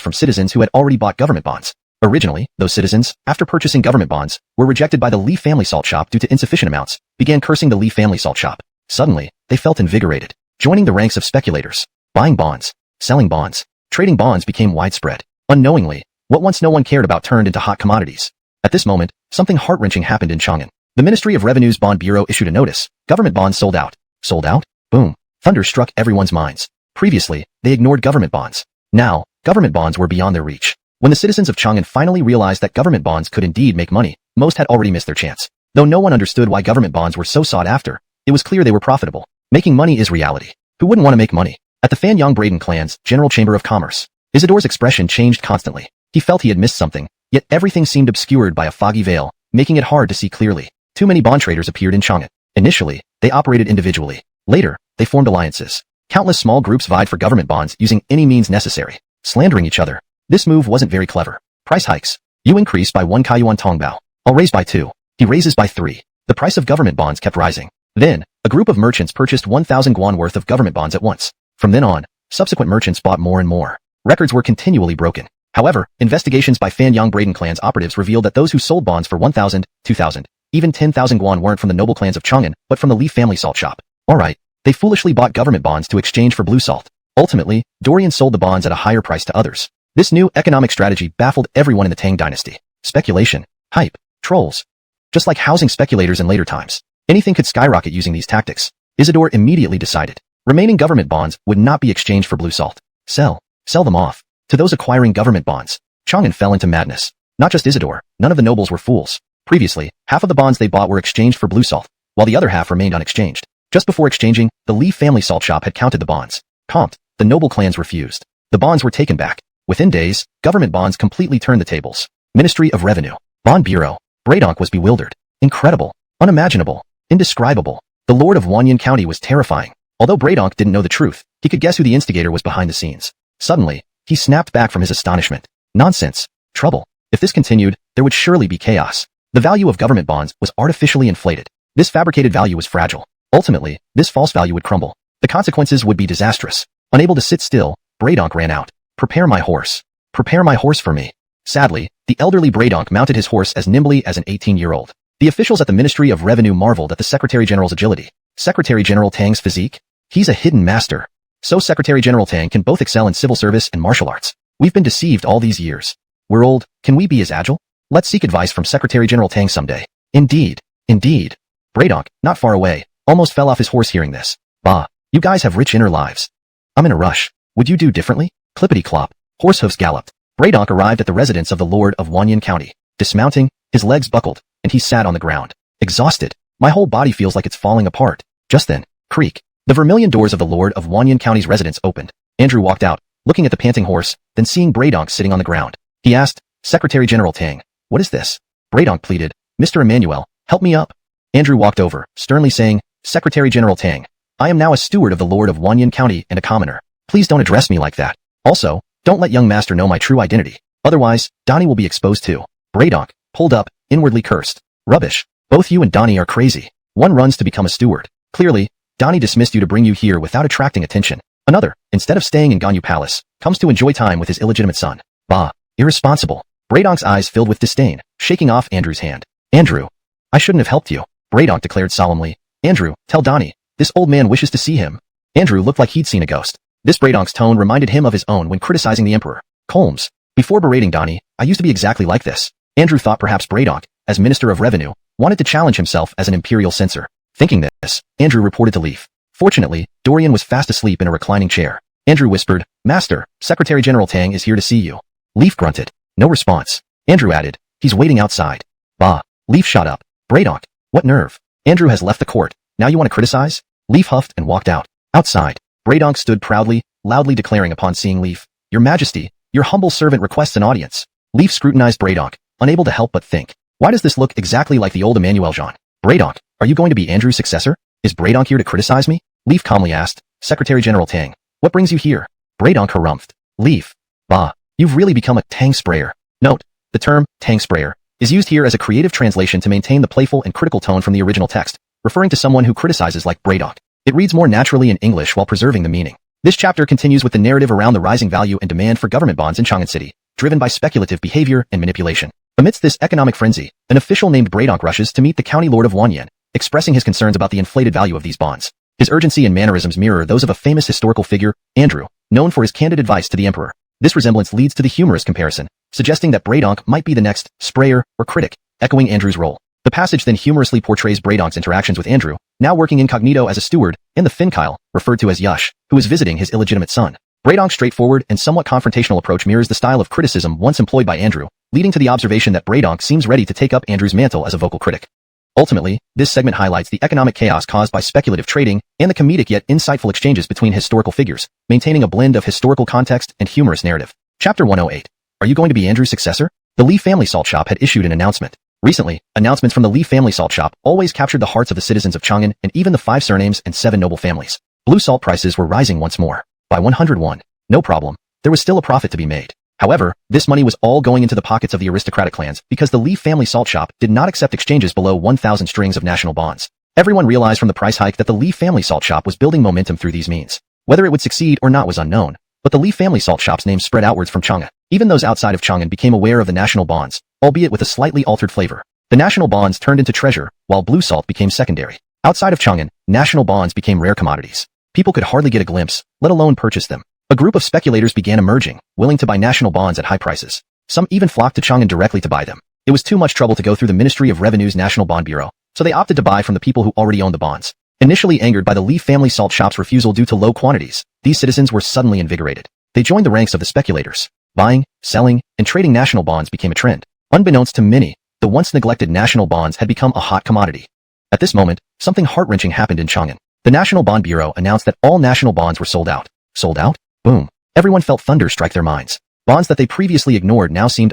from citizens who had already bought government bonds. Originally, those citizens, after purchasing government bonds, were rejected by the Lee family salt shop due to insufficient amounts, began cursing the Lee family salt shop. Suddenly, they felt invigorated, joining the ranks of speculators. Buying bonds, selling bonds, trading bonds became widespread. Unknowingly, what once no one cared about turned into hot commodities. At this moment, something heart-wrenching happened in Chang'an. The Ministry of Revenue's bond bureau issued a notice. Government bonds sold out. Sold out? Boom. Thunder struck everyone's minds. Previously, they ignored government bonds. Now, government bonds were beyond their reach. When the citizens of Chang'an finally realized that government bonds could indeed make money, most had already missed their chance. Though no one understood why government bonds were so sought after, it was clear they were profitable. Making money is reality. Who wouldn't want to make money? At the Fanyang Braden clan's General Chamber of Commerce, Isidore's expression changed constantly. He felt he had missed something, yet everything seemed obscured by a foggy veil, making it hard to see clearly. Too many bond traders appeared in Chang'an. Initially, they operated individually. Later, they formed alliances. Countless small groups vied for government bonds using any means necessary, slandering each other. This move wasn't very clever. Price hikes. You increase by 1 Kaiyuan Tongbao. I'll raise by 2. He raises by 3. The price of government bonds kept rising. Then, a group of merchants purchased 1,000 guan worth of government bonds at once. From then on, subsequent merchants bought more and more. Records were continually broken. However, investigations by Fanyang Braden clan's operatives revealed that those who sold bonds for 1,000, 2,000, even 10,000 guan weren't from the noble clans of Chang'an, but from the Lee family salt shop. Alright, they foolishly bought government bonds to exchange for blue salt. Ultimately, Dorian sold the bonds at a higher price to others. This new economic strategy baffled everyone in the Tang Dynasty. Speculation, hype, trolls. Just like housing speculators in later times, anything could skyrocket using these tactics. Isidore immediately decided. Remaining government bonds would not be exchanged for blue salt. Sell them off. To those acquiring government bonds, Chang'an fell into madness. Not just Isidore, none of the nobles were fools. Previously, half of the bonds they bought were exchanged for blue salt, while the other half remained unexchanged. Just before exchanging, the Lee family salt shop had counted the bonds. Comped. the noble clans refused. The bonds were taken back. Within days, government bonds completely turned the tables. Ministry of Revenue. Bond Bureau. Bradonk was bewildered. Incredible. Unimaginable. Indescribable. The Lord of Wanyan County was terrifying. Although Bradonk didn't know the truth, he could guess who the instigator was behind the scenes. Suddenly, he snapped back from his astonishment. Nonsense. Trouble. If this continued, there would surely be chaos. The value of government bonds was artificially inflated. This fabricated value was fragile. Ultimately, this false value would crumble. The consequences would be disastrous. Unable to sit still, Bradonk ran out. Prepare my horse. Prepare my horse for me. Sadly, the elderly Bradonk mounted his horse as nimbly as an 18-year-old. The officials at the Ministry of Revenue marveled at the Secretary General's agility. Secretary General Tang's physique? He's a hidden master. So Secretary General Tang can both excel in civil service and martial arts. We've been deceived all these years. We're old, can we be as agile? Let's seek advice from Secretary General Tang someday. Indeed. Indeed. Bradonk, not far away, almost fell off his horse hearing this. Bah, you guys have rich inner lives. I'm in a rush. Would you do differently? Clippity-clop. Horse hoofs galloped. Bradonk arrived at the residence of the Lord of Wanyan County. Dismounting, his legs buckled, and he sat on the ground. Exhausted. My whole body feels like it's falling apart. Just then, creak. The vermilion doors of the Lord of Wanyan County's residence opened. Andrew walked out, looking at the panting horse, then seeing Bradonk sitting on the ground. He asked, Secretary General Tang, what is this? Bradonk pleaded, Mr. Emmanuel, help me up. Andrew walked over, sternly saying, Secretary General Tang, I am now a steward of the Lord of Wanyan County and a commoner. Please don't address me like that. Also, don't let young master know my true identity. Otherwise, Donnie will be exposed too. Bradonk, pulled up, inwardly cursed. Rubbish. Both you and Donnie are crazy. One runs to become a steward. Clearly, Donnie dismissed you to bring you here without attracting attention. Another, instead of staying in Ganyu Palace, comes to enjoy time with his illegitimate son. Bah, irresponsible. Bradonk's eyes filled with disdain, shaking off Andrew's hand. Andrew, I shouldn't have helped you. Bradonk declared solemnly. Andrew, tell Donnie, this old man wishes to see him. Andrew looked like he'd seen a ghost. This Bradonk's tone reminded him of his own when criticizing the Emperor. Colmes, before berating Donnie, I used to be exactly like this. Andrew thought perhaps Bradonk, as Minister of Revenue, wanted to challenge himself as an imperial censor. Thinking this, Andrew reported to Leaf. Fortunately, Dorian was fast asleep in a reclining chair. Andrew whispered, Master, Secretary General Tang is here to see you. Leaf grunted. No response. Andrew added, he's waiting outside. Bah. Leaf shot up. Bradonk, what nerve? Andrew has left the court. Now you want to criticize? Leaf huffed and walked out. Outside, Bradonk stood proudly, loudly declaring upon seeing Leaf, Your Majesty, your humble servant requests an audience. Leaf scrutinized Bradonk, unable to help but think. Why does this look exactly like the old Emmanuel Jean? Bradonk, are you going to be Andrew's successor? Is Bradonk here to criticize me? Leaf calmly asked, Secretary General Tang, what brings you here? Bradonk harumphed. Leaf. Bah, you've really become a Tang sprayer. Note, the term, Tang sprayer, is used here as a creative translation to maintain the playful and critical tone from the original text, referring to someone who criticizes like Bradonk. It reads more naturally in English while preserving the meaning. This chapter continues with the narrative around the rising value and demand for government bonds in Chang'an City, driven by speculative behavior and manipulation. Amidst this economic frenzy, an official named Bradonk rushes to meet the county lord of Wanyan, expressing his concerns about the inflated value of these bonds. His urgency and mannerisms mirror those of a famous historical figure, Andrew, known for his candid advice to the emperor. This resemblance leads to the humorous comparison, suggesting that Bradonk might be the next sprayer or critic, echoing Andrew's role. The passage then humorously portrays Bradonk's interactions with Andrew, now working incognito as a steward, and the Finkyle, referred to as Yush, who is visiting his illegitimate son. Bradonk's straightforward and somewhat confrontational approach mirrors the style of criticism once employed by Andrew, leading to the observation that Bradonk seems ready to take up Andrew's mantle as a vocal critic. Ultimately, this segment highlights the economic chaos caused by speculative trading and the comedic yet insightful exchanges between historical figures, maintaining a blend of historical context and humorous narrative. Chapter 108. Are you going to be Andrew's successor? The Lee Family Salt Shop had issued an announcement. Recently, announcements from the Lee Family Salt Shop always captured the hearts of the citizens of Chang'an and even the 5 surnames and 7 noble families. Blue salt prices were rising once more. By 101. No problem. There was still a profit to be made. However, this money was all going into the pockets of the aristocratic clans because the Lee Family Salt Shop did not accept exchanges below 1,000 strings of national bonds. Everyone realized from the price hike that the Lee Family Salt Shop was building momentum through these means. Whether it would succeed or not was unknown, but the Lee Family Salt Shop's name spread outwards from Chang'an. Even those outside of Chang'an became aware of the national bonds, albeit with a slightly altered flavor. The national bonds turned into treasure, while blue salt became secondary. Outside of Chang'an, national bonds became rare commodities. People could hardly get a glimpse, let alone purchase them. A group of speculators began emerging, willing to buy national bonds at high prices. Some even flocked to Chang'an directly to buy them. It was too much trouble to go through the Ministry of Revenue's National Bond Bureau, so they opted to buy from the people who already owned the bonds. Initially angered by the Lee Family Salt Shop's refusal due to low quantities, these citizens were suddenly invigorated. They joined the ranks of the speculators. Buying, selling, and trading national bonds became a trend. Unbeknownst to many, the once neglected national bonds had become a hot commodity. At this moment, something heart-wrenching happened in Chang'an. The National Bond Bureau announced that all national bonds were sold out. Sold out? Boom. Everyone felt thunder strike their minds. Bonds that they previously ignored now seemed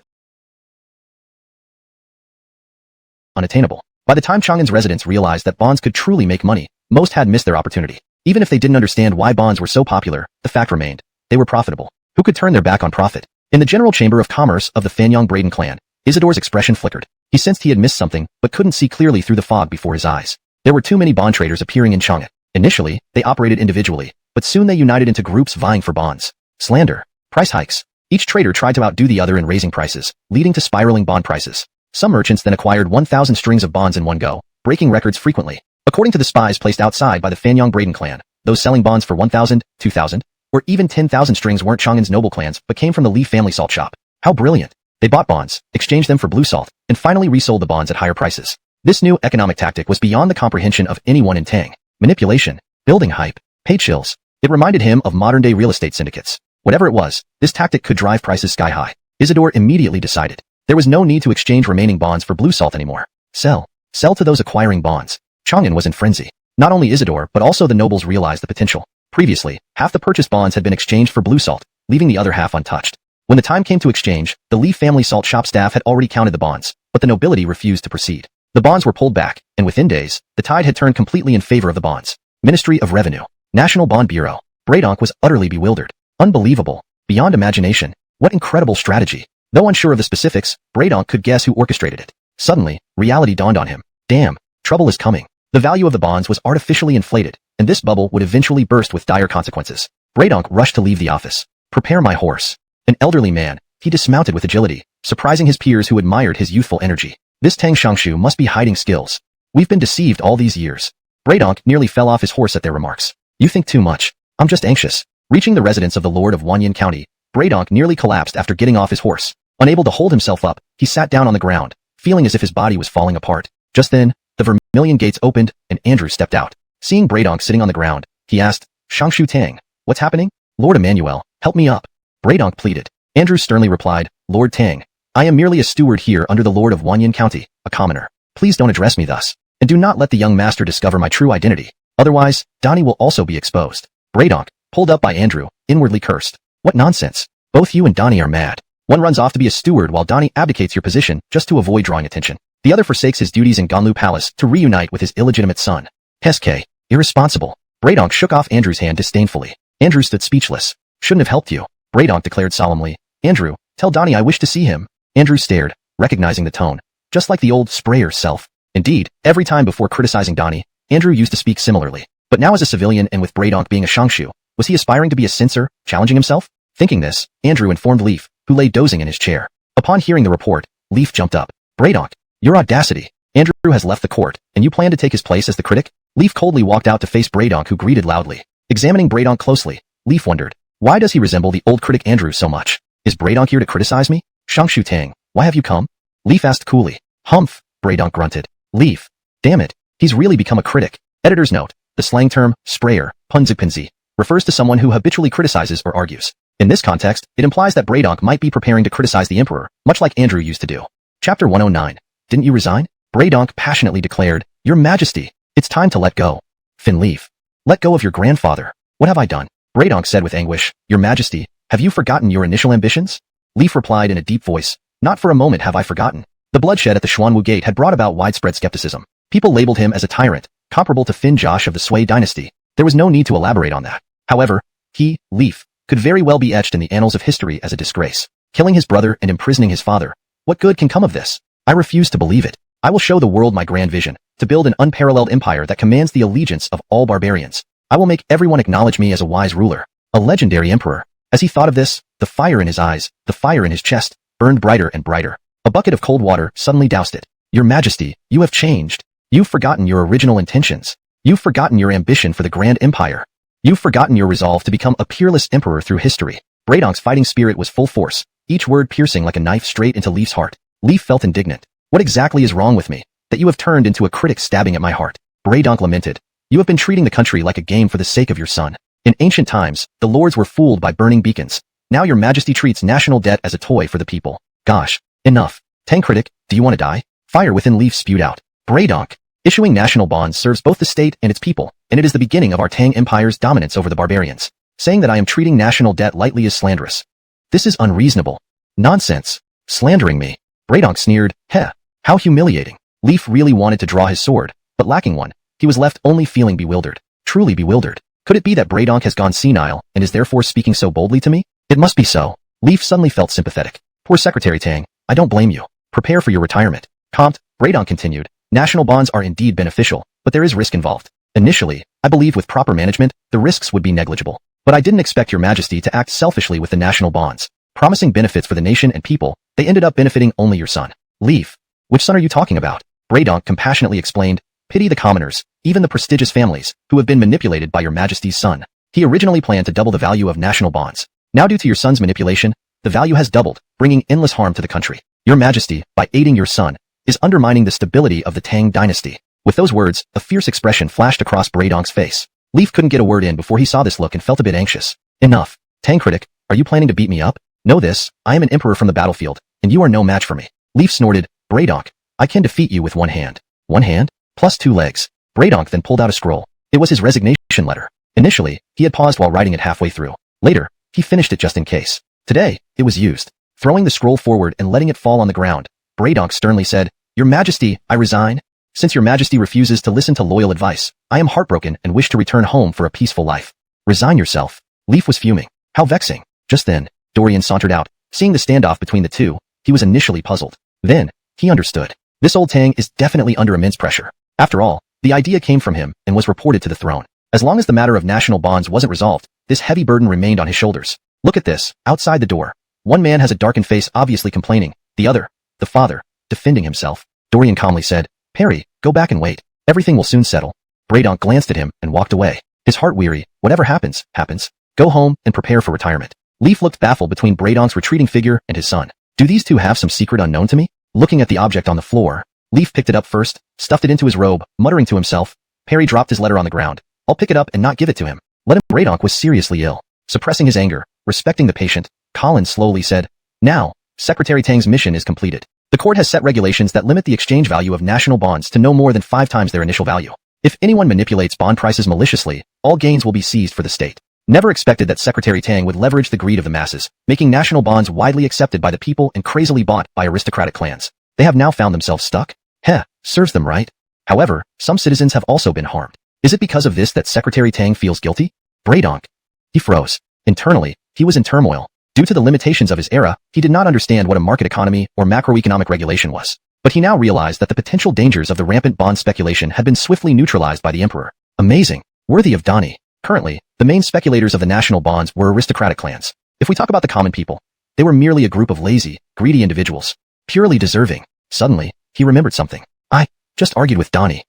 unattainable. By the time Chang'an's residents realized that bonds could truly make money, most had missed their opportunity. Even if they didn't understand why bonds were so popular, the fact remained, they were profitable. Who could turn their back on profit? In the General Chamber of Commerce of the Fanyang Braden clan, Isidore's expression flickered. He sensed he had missed something, but couldn't see clearly through the fog before his eyes. There were too many bond traders appearing in Chang'an. Initially, they operated individually, but soon they united into groups vying for bonds. Slander. Price hikes. Each trader tried to outdo the other in raising prices, leading to spiraling bond prices. Some merchants then acquired 1,000 strings of bonds in one go, breaking records frequently. According to the spies placed outside by the Fanyang Braden clan, those selling bonds for 1,000, 2,000, or even 10,000 strings weren't Chang'an's noble clans but came from the Li family salt shop. How brilliant. They bought bonds, exchanged them for blue salt, and finally resold the bonds at higher prices. This new economic tactic was beyond the comprehension of anyone in Tang. Manipulation, building hype, paid chills. It reminded him of modern-day real estate syndicates. Whatever it was, this tactic could drive prices sky high. Isidore immediately decided. There was no need to exchange remaining bonds for blue salt anymore. Sell. Sell to those acquiring bonds. Chang'an was in frenzy. Not only Isidore but also the nobles realized the potential. Previously, half the purchased bonds had been exchanged for blue salt, leaving the other half untouched. When the time came to exchange, the Li family salt shop staff had already counted the bonds, but the nobility refused to proceed. The bonds were pulled back, and within days, the tide had turned completely in favor of the bonds. Ministry of Revenue. National Bond Bureau. Bradonk was utterly bewildered. Unbelievable. Beyond imagination. What incredible strategy. Though unsure of the specifics, Bradonk could guess who orchestrated it. Suddenly, reality dawned on him. Damn, trouble is coming. The value of the bonds was artificially inflated, and this bubble would eventually burst with dire consequences. Bradonk rushed to leave the office. Prepare my horse. An elderly man, he dismounted with agility, surprising his peers who admired his youthful energy. This Tang Shangshu must be hiding skills. We've been deceived all these years. Bradonk nearly fell off his horse at their remarks. You think too much. I'm just anxious. Reaching the residence of the Lord of Wanyan County, Bradonk nearly collapsed after getting off his horse. Unable to hold himself up, he sat down on the ground, feeling as if his body was falling apart. Just then, the vermilion gates opened, and Andrew stepped out. Seeing Bradonk sitting on the ground, he asked, Shangshu Tang, what's happening? Lord Emmanuel, help me up. Bradonk pleaded. Andrew sternly replied, Lord Tang, I am merely a steward here under the Lord of Wanyan County, a commoner. Please don't address me thus, and do not let the young master discover my true identity. Otherwise, Donnie will also be exposed. Bradonk, pulled up by Andrew, inwardly cursed. What nonsense. Both you and Donnie are mad. One runs off to be a steward while Donnie abdicates your position just to avoid drawing attention. The other forsakes his duties in Ganlu Palace to reunite with his illegitimate son. SK. Irresponsible. Bradonk shook off Andrew's hand disdainfully. Andrew stood speechless. Shouldn't have helped you. Bradonk declared solemnly. Andrew, tell Donnie I wish to see him. Andrew stared, recognizing the tone. Just like the old sprayer self. Indeed, every time before criticizing Donnie, Andrew used to speak similarly. But now as a civilian and with Bradonk being a Shangshu, was he aspiring to be a censor, challenging himself? Thinking this, Andrew informed Leaf, who lay dozing in his chair. Upon hearing the report, Leaf jumped up. Bradonk, your audacity. Andrew has left the court, and you plan to take his place as the critic? Leaf coldly walked out to face Bradonk, who greeted loudly. Examining Bradonk closely, Leaf wondered, why does he resemble the old critic Andrew so much? Is Bradonk here to criticize me? Shangshu Tang, why have you come? Leaf asked coolly. Humph, Bradonk grunted. Leaf. Damn it, he's really become a critic. Editor's note, the slang term, sprayer, punzipinzi, refers to someone who habitually criticizes or argues. In this context, it implies that Bradonk might be preparing to criticize the emperor, much like Andrew used to do. Chapter 109. Didn't you resign? Bradonk passionately declared, Your Majesty, it's time to let go. Fin Leaf. Let go of your grandfather. What have I done? Bradonk said with anguish, Your Majesty, have you forgotten your initial ambitions? Leaf replied in a deep voice, Not for a moment have I forgotten. The bloodshed at the Xuanwu Gate had brought about widespread skepticism. People labeled him as a tyrant, comparable to Fin Josh of the Sui dynasty. There was no need to elaborate on that. However, he, Leaf, could very well be etched in the annals of history as a disgrace. Killing his brother and imprisoning his father. What good can come of this? I refuse to believe it. I will show the world my grand vision, to build an unparalleled empire that commands the allegiance of all barbarians. I will make everyone acknowledge me as a wise ruler, a legendary emperor. As he thought of this, the fire in his eyes, the fire in his chest, burned brighter and brighter. A bucket of cold water suddenly doused it. Your Majesty, you have changed. You've forgotten your original intentions. You've forgotten your ambition for the grand empire. You've forgotten your resolve to become a peerless emperor through history. Bradonk's fighting spirit was full force, each word piercing like a knife straight into Leaf's heart. Leaf felt indignant. What exactly is wrong with me, that you have turned into a critic stabbing at my heart? Bradonk lamented. You have been treating the country like a game for the sake of your son. In ancient times, the lords were fooled by burning beacons. Now your Majesty treats national debt as a toy for the people. Gosh, enough. Tang critic, do you want to die? Fire within Leaf spewed out. Bradonk. Issuing national bonds serves both the state and its people, and it is the beginning of our Tang Empire's dominance over the barbarians. saying that I am treating national debt lightly is slanderous. This is unreasonable. Nonsense. Slandering me. Braydonk sneered. Heh. How humiliating. Leaf really wanted to draw his sword, but lacking one, he was left only feeling bewildered. Truly bewildered. Could it be that Braydonk has gone senile and is therefore speaking so boldly to me? It must be so. Leaf suddenly felt sympathetic. Poor Secretary Tang, I don't blame you. Prepare for your retirement. Comte, Braydonk continued. National bonds are indeed beneficial, but there is risk involved. Initially, I believe with proper management, the risks would be negligible. But I didn't expect your majesty to act selfishly with the national bonds. Promising benefits for the nation and people, they ended up benefiting only your son. Leaf. Which son are you talking about? Braydonk compassionately explained. Pity the commoners, even the prestigious families, who have been manipulated by your majesty's son. He originally planned to double the value of national bonds. Now due to your son's manipulation, the value has doubled, bringing endless harm to the country. Your majesty, by aiding your son, is undermining the stability of the Tang Dynasty. With those words, a fierce expression flashed across Braydonk's face. Leaf couldn't get a word in before he saw this look and felt a bit anxious. Enough. Tang critic, are you planning to beat me up? Know this, I am an emperor from the battlefield, and you are no match for me. Leaf snorted. Braydonk, I can defeat you with one hand. One hand? Plus 2 legs. Braydonk then pulled out a scroll. It was his resignation letter. Initially, he had paused while writing it halfway through. Later, he finished it just in case. Today, it was used. Throwing the scroll forward and letting it fall on the ground, Braydonk sternly said, Your Majesty, I resign. Since your Majesty refuses to listen to loyal advice, I am heartbroken and wish to return home for a peaceful life. Resign yourself. Leaf was fuming. How vexing. Just then, Dorian sauntered out. Seeing the standoff between the two, he was initially puzzled. Then, he understood. This old Tang is definitely under immense pressure. After all, the idea came from him and was reported to the throne. As long as the matter of national bonds wasn't resolved, this heavy burden remained on his shoulders. Look at this, outside the door. One man has a darkened face obviously complaining, the other, the father, defending himself. Dorian calmly said, Perry, go back and wait. Everything will soon settle. Braydonk glanced at him and walked away. His heart weary, whatever happens, happens. Go home and prepare for retirement. Leaf looked baffled between Braydonk's retreating figure and his son. Do these two have some secret unknown to me? Looking at the object on the floor, Leaf picked it up first, stuffed it into his robe, muttering to himself. Perry dropped his letter on the ground. I'll pick it up and not give it to him. Let him. Braydonk was seriously ill. Suppressing his anger, respecting the patient, Colin slowly said, Now, Secretary Tang's mission is completed. The court has set regulations that limit the exchange value of national bonds to no more than 5 times their initial value. If anyone manipulates bond prices maliciously, all gains will be seized for the state. Never expected that Secretary Tang would leverage the greed of the masses, making national bonds widely accepted by the people and crazily bought by aristocratic clans. They have now found themselves stuck? Heh, serves them right. However, some citizens have also been harmed. Is it because of this that Secretary Tang feels guilty? Braydonk. He froze. Internally, he was in turmoil. Due to the limitations of his era, he did not understand what a market economy or macroeconomic regulation was. But he now realized that the potential dangers of the rampant bond speculation had been swiftly neutralized by the emperor. Amazing. Worthy of Donnie. Currently, the main speculators of the national bonds were aristocratic clans. If we talk about the common people, they were merely a group of lazy, greedy individuals. Purely deserving. Suddenly, he remembered something. I just argued with Donnie.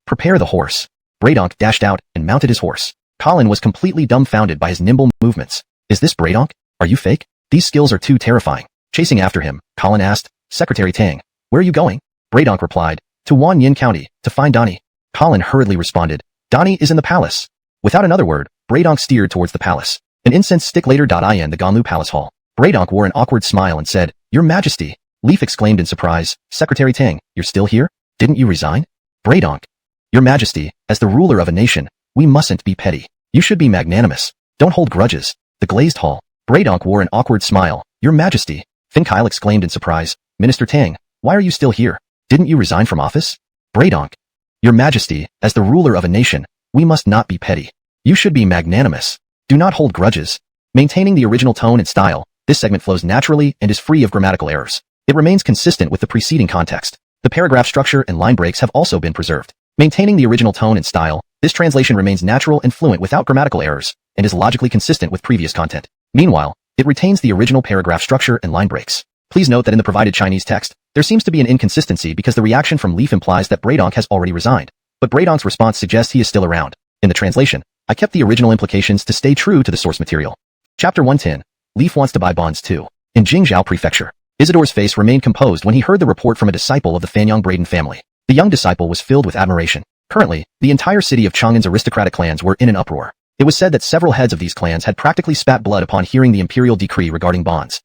Prepare the horse. Braydonk dashed out and mounted his horse. Colin was completely dumbfounded by his nimble movements. Is this Braydonk? Are you fake? These skills are too terrifying. Chasing after him, Colin asked, Secretary Tang, where are you going? Braydonk replied, to Wanyin County, to find Donnie. Colin hurriedly responded, Donnie is in the palace. Without another word, Braydonk steered towards the palace. An incense stick later. In the Ganlu Palace Hall. Braydonk wore an awkward smile and said, Your Majesty. Leaf exclaimed in surprise, Secretary Tang, you're still here? Didn't you resign? Braydonk. Your Majesty, as the ruler of a nation, we mustn't be petty. You should be magnanimous. Don't hold grudges. The glazed hall. Braydonk wore an awkward smile. Your Majesty. Fin Kyle exclaimed in surprise, Minister Tang, why are you still here? Didn't you resign from office? Braydonk. Your Majesty, as the ruler of a nation, we must not be petty. You should be magnanimous. Do not hold grudges. Maintaining the original tone and style, this segment flows naturally and is free of grammatical errors. It remains consistent with the preceding context. The paragraph structure and line breaks have also been preserved. Maintaining the original tone and style, this translation remains natural and fluent without grammatical errors, and is logically consistent with previous content. Meanwhile, it retains the original paragraph structure and line breaks. Please note that in the provided Chinese text, there seems to be an inconsistency because the reaction from Leaf implies that Braydonk has already resigned, but Braydonk's response suggests he is still around. In the translation, I kept the original implications to stay true to the source material. Chapter 110. Leaf wants to buy bonds too. In Jingzhou Prefecture, Isidore's face remained composed when he heard the report from a disciple of the Fanyang Braden family. The young disciple was filled with admiration. Currently, the entire city of Chang'an's aristocratic clans were in an uproar. It was said that several heads of these clans had practically spat blood upon hearing the imperial decree regarding bonds.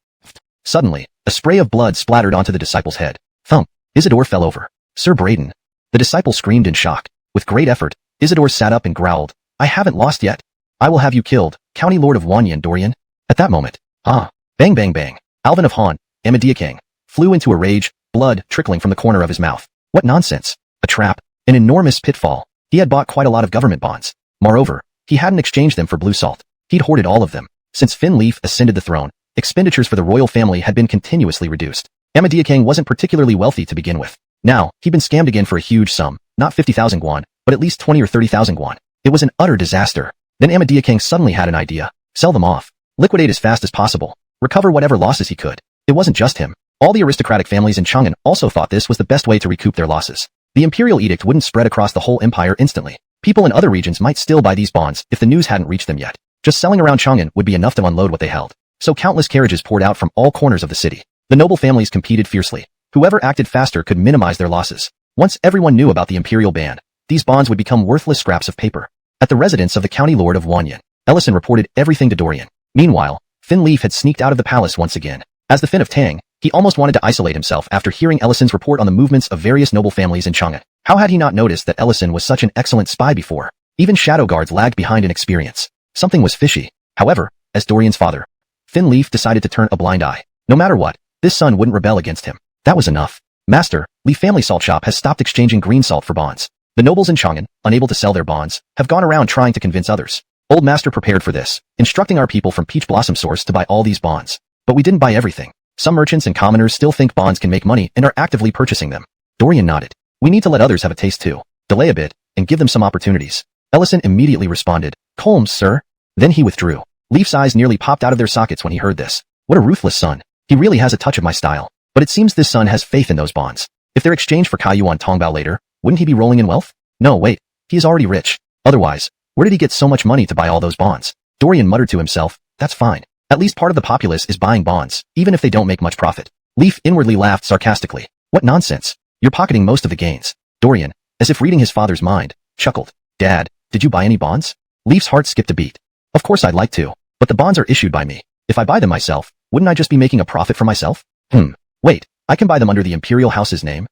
Suddenly, a spray of blood splattered onto the disciple's head. Thump! Isidore fell over. Sir Braden. The disciple screamed in shock. With great effort, Isidore sat up and growled, I haven't lost yet. I will have you killed. County Lord of Wanyan Dorian. At that moment, bang bang bang, Alvin of Han, Amadiakang, flew into a rage, blood trickling from the corner of his mouth. What nonsense! A trap, an enormous pitfall. He had bought quite a lot of government bonds. Moreover, he hadn't exchanged them for blue salt. He'd hoarded all of them. Since Fin Leaf ascended the throne, expenditures for the royal family had been continuously reduced. Amadiakang wasn't particularly wealthy to begin with. Now, he'd been scammed again for a huge sum, not 50,000 guan, but at least 20 or 30,000 guan. It was an utter disaster. Then Amadiakang suddenly had an idea. Sell them off. Liquidate as fast as possible. Recover whatever losses he could. It wasn't just him. All the aristocratic families in Chang'an also thought this was the best way to recoup their losses. The imperial edict wouldn't spread across the whole empire instantly. People in other regions might still buy these bonds if the news hadn't reached them yet. Just selling around Chang'an would be enough to unload what they held. So countless carriages poured out from all corners of the city. The noble families competed fiercely. Whoever acted faster could minimize their losses. Once everyone knew about the imperial ban, these bonds would become worthless scraps of paper. At the residence of the county lord of Wanyan, Ellison reported everything to Dorian. Meanwhile, Fin Leaf had sneaked out of the palace once again. As the Fin of Tang, he almost wanted to isolate himself after hearing Ellison's report on the movements of various noble families in Chang'an. How had he not noticed that Ellison was such an excellent spy before? Even shadow guards lagged behind in experience. Something was fishy. However, as Dorian's father, Fin Leaf decided to turn a blind eye. No matter what, this son wouldn't rebel against him. That was enough. Master, Leaf Family Salt Shop has stopped exchanging green salt for bonds. The nobles in Chang'an, unable to sell their bonds, have gone around trying to convince others. Old Master prepared for this, instructing our people from Peach Blossom Source to buy all these bonds. But we didn't buy everything. Some merchants and commoners still think bonds can make money and are actively purchasing them. Dorian nodded. We need to let others have a taste too. Delay a bit, and give them some opportunities. Ellison immediately responded, Colmes, sir. Then he withdrew. Leaf's eyes nearly popped out of their sockets when he heard this. What a ruthless son. He really has a touch of my style. But it seems this son has faith in those bonds. If they're exchanged for Caillou on Tongbao later, wouldn't he be rolling in wealth? No, wait. He is already rich. Otherwise, where did he get so much money to buy all those bonds? Dorian muttered to himself, that's fine. At least part of the populace is buying bonds, even if they don't make much profit. Leaf inwardly laughed sarcastically. What nonsense. You're pocketing most of the gains. Dorian, as if reading his father's mind, chuckled. Dad, did you buy any bonds? Leaf's heart skipped a beat. Of course I'd like to, but the bonds are issued by me. If I buy them myself, wouldn't I just be making a profit for myself? Wait, I can buy them under the Imperial House's name?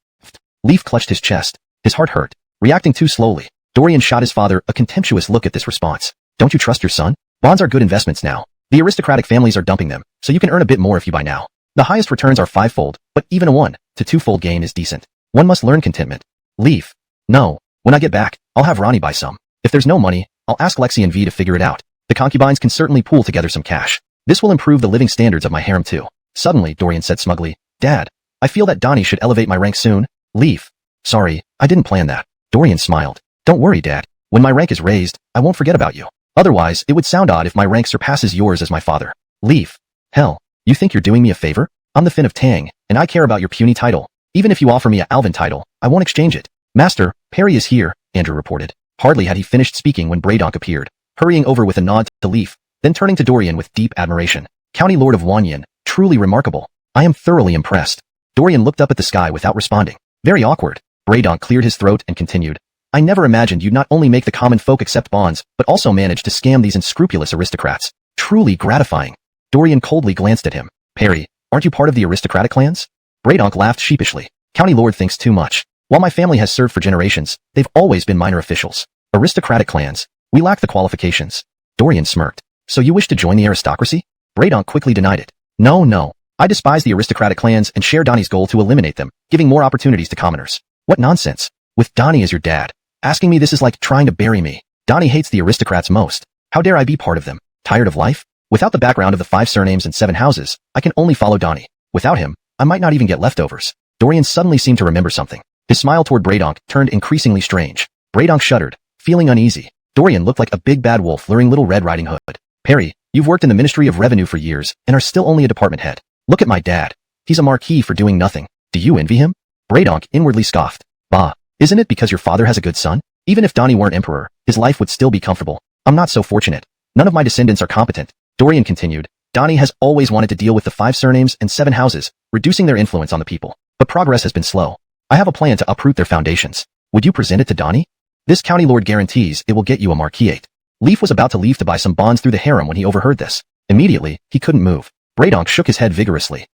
Leaf clutched his chest. His heart hurt. Reacting too slowly, Dorian shot his father a contemptuous look at this response. Don't you trust your son? Bonds are good investments now. The aristocratic families are dumping them, so you can earn a bit more if you buy now. The highest returns are 5-fold, but even a 1 to 2-fold gain is decent. One must learn contentment. Leaf. No. When I get back, I'll have Ronnie buy some. If there's no money, I'll ask Lexi and V to figure it out. The concubines can certainly pool together some cash. This will improve the living standards of my harem too. Suddenly, Dorian said smugly, Dad, I feel that Donnie should elevate my rank soon. Leaf. Sorry, I didn't plan that. Dorian smiled. Don't worry, Dad. When my rank is raised, I won't forget about you. Otherwise, it would sound odd if my rank surpasses yours as my father. Leaf. Hell, you think you're doing me a favor? I'm the Fin of Tang, and I care about your puny title. Even if you offer me a Alvin title, I won't exchange it. Master, Perry is here, Andrew reported. Hardly had he finished speaking when Braydonk appeared, hurrying over with a nod to Leaf, then turning to Dorian with deep admiration. County Lord of Wanyan, truly remarkable. I am thoroughly impressed. Dorian looked up at the sky without responding. Very awkward. Braydonk cleared his throat and continued. I never imagined you'd not only make the common folk accept bonds, but also manage to scam these unscrupulous aristocrats. Truly gratifying. Dorian coldly glanced at him. Perry, aren't you part of the aristocratic clans? Braydonk laughed sheepishly. County Lord thinks too much. While my family has served for generations, they've always been minor officials. Aristocratic clans. We lack the qualifications. Dorian smirked. So you wish to join the aristocracy? Braydonk quickly denied it. No. I despise the aristocratic clans and share Donnie's goal to eliminate them, giving more opportunities to commoners. What nonsense. With Donnie as your dad. Asking me this is like trying to bury me. Donnie hates the aristocrats most. How dare I be part of them? Tired of life? Without the background of the 5 surnames and 7 houses, I can only follow Donnie. Without him, I might not even get leftovers. Dorian suddenly seemed to remember something. His smile toward Braydonk turned increasingly strange. Braydonk shuddered, feeling uneasy. Dorian looked like a big bad wolf luring Little Red Riding Hood. Perry, you've worked in the Ministry of Revenue for years and are still only a department head. Look at my dad. He's a marquis for doing nothing. Do you envy him? Braydonk inwardly scoffed. Bah, isn't it because your father has a good son? Even if Donnie weren't emperor, his life would still be comfortable. I'm not so fortunate. None of my descendants are competent. Dorian continued. Donnie has always wanted to deal with the 5 surnames and 7 houses, reducing their influence on the people. But progress has been slow. I have a plan to uproot their foundations. Would you present it to Donnie? This county lord guarantees it will get you a marquisate. Leaf was about to leave to buy some bonds through the harem when he overheard this. Immediately, he couldn't move. Braydonk shook his head vigorously.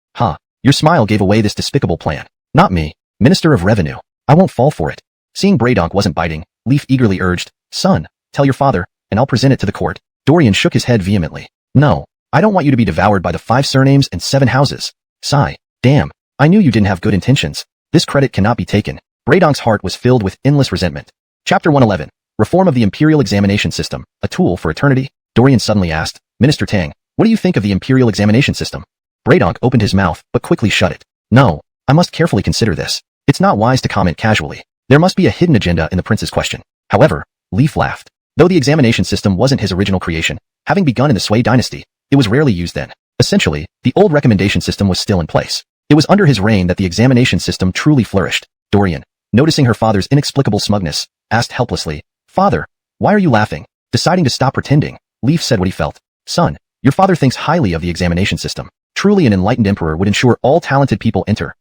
Your smile gave away this despicable plan. Not me, Minister of Revenue. I won't fall for it. Seeing Braydonk wasn't biting, Leaf eagerly urged, Son, tell your father, and I'll present it to the court. Dorian shook his head vehemently. No, I don't want you to be devoured by the 5 surnames and 7 houses. Sigh. Damn. I knew you didn't have good intentions. This credit cannot be taken. Braedonk's heart was filled with endless resentment. Chapter 111. Reform of the Imperial Examination System, a tool for eternity? Dorian suddenly asked, Minister Tang, what do you think of the Imperial Examination System? Braedonk opened his mouth, but quickly shut it. No, I must carefully consider this. It's not wise to comment casually. There must be a hidden agenda in the prince's question. However, Leaf laughed. Though the examination system wasn't his original creation, having begun in the Sui Dynasty, it was rarely used then. Essentially, the old recommendation system was still in place. It was under his reign that the examination system truly flourished. Dorian, noticing her father's inexplicable smugness, asked helplessly, Father, why are you laughing? Deciding to stop pretending, Leaf said what he felt. Son, your father thinks highly of the examination system. Truly an enlightened emperor would ensure all talented people enter,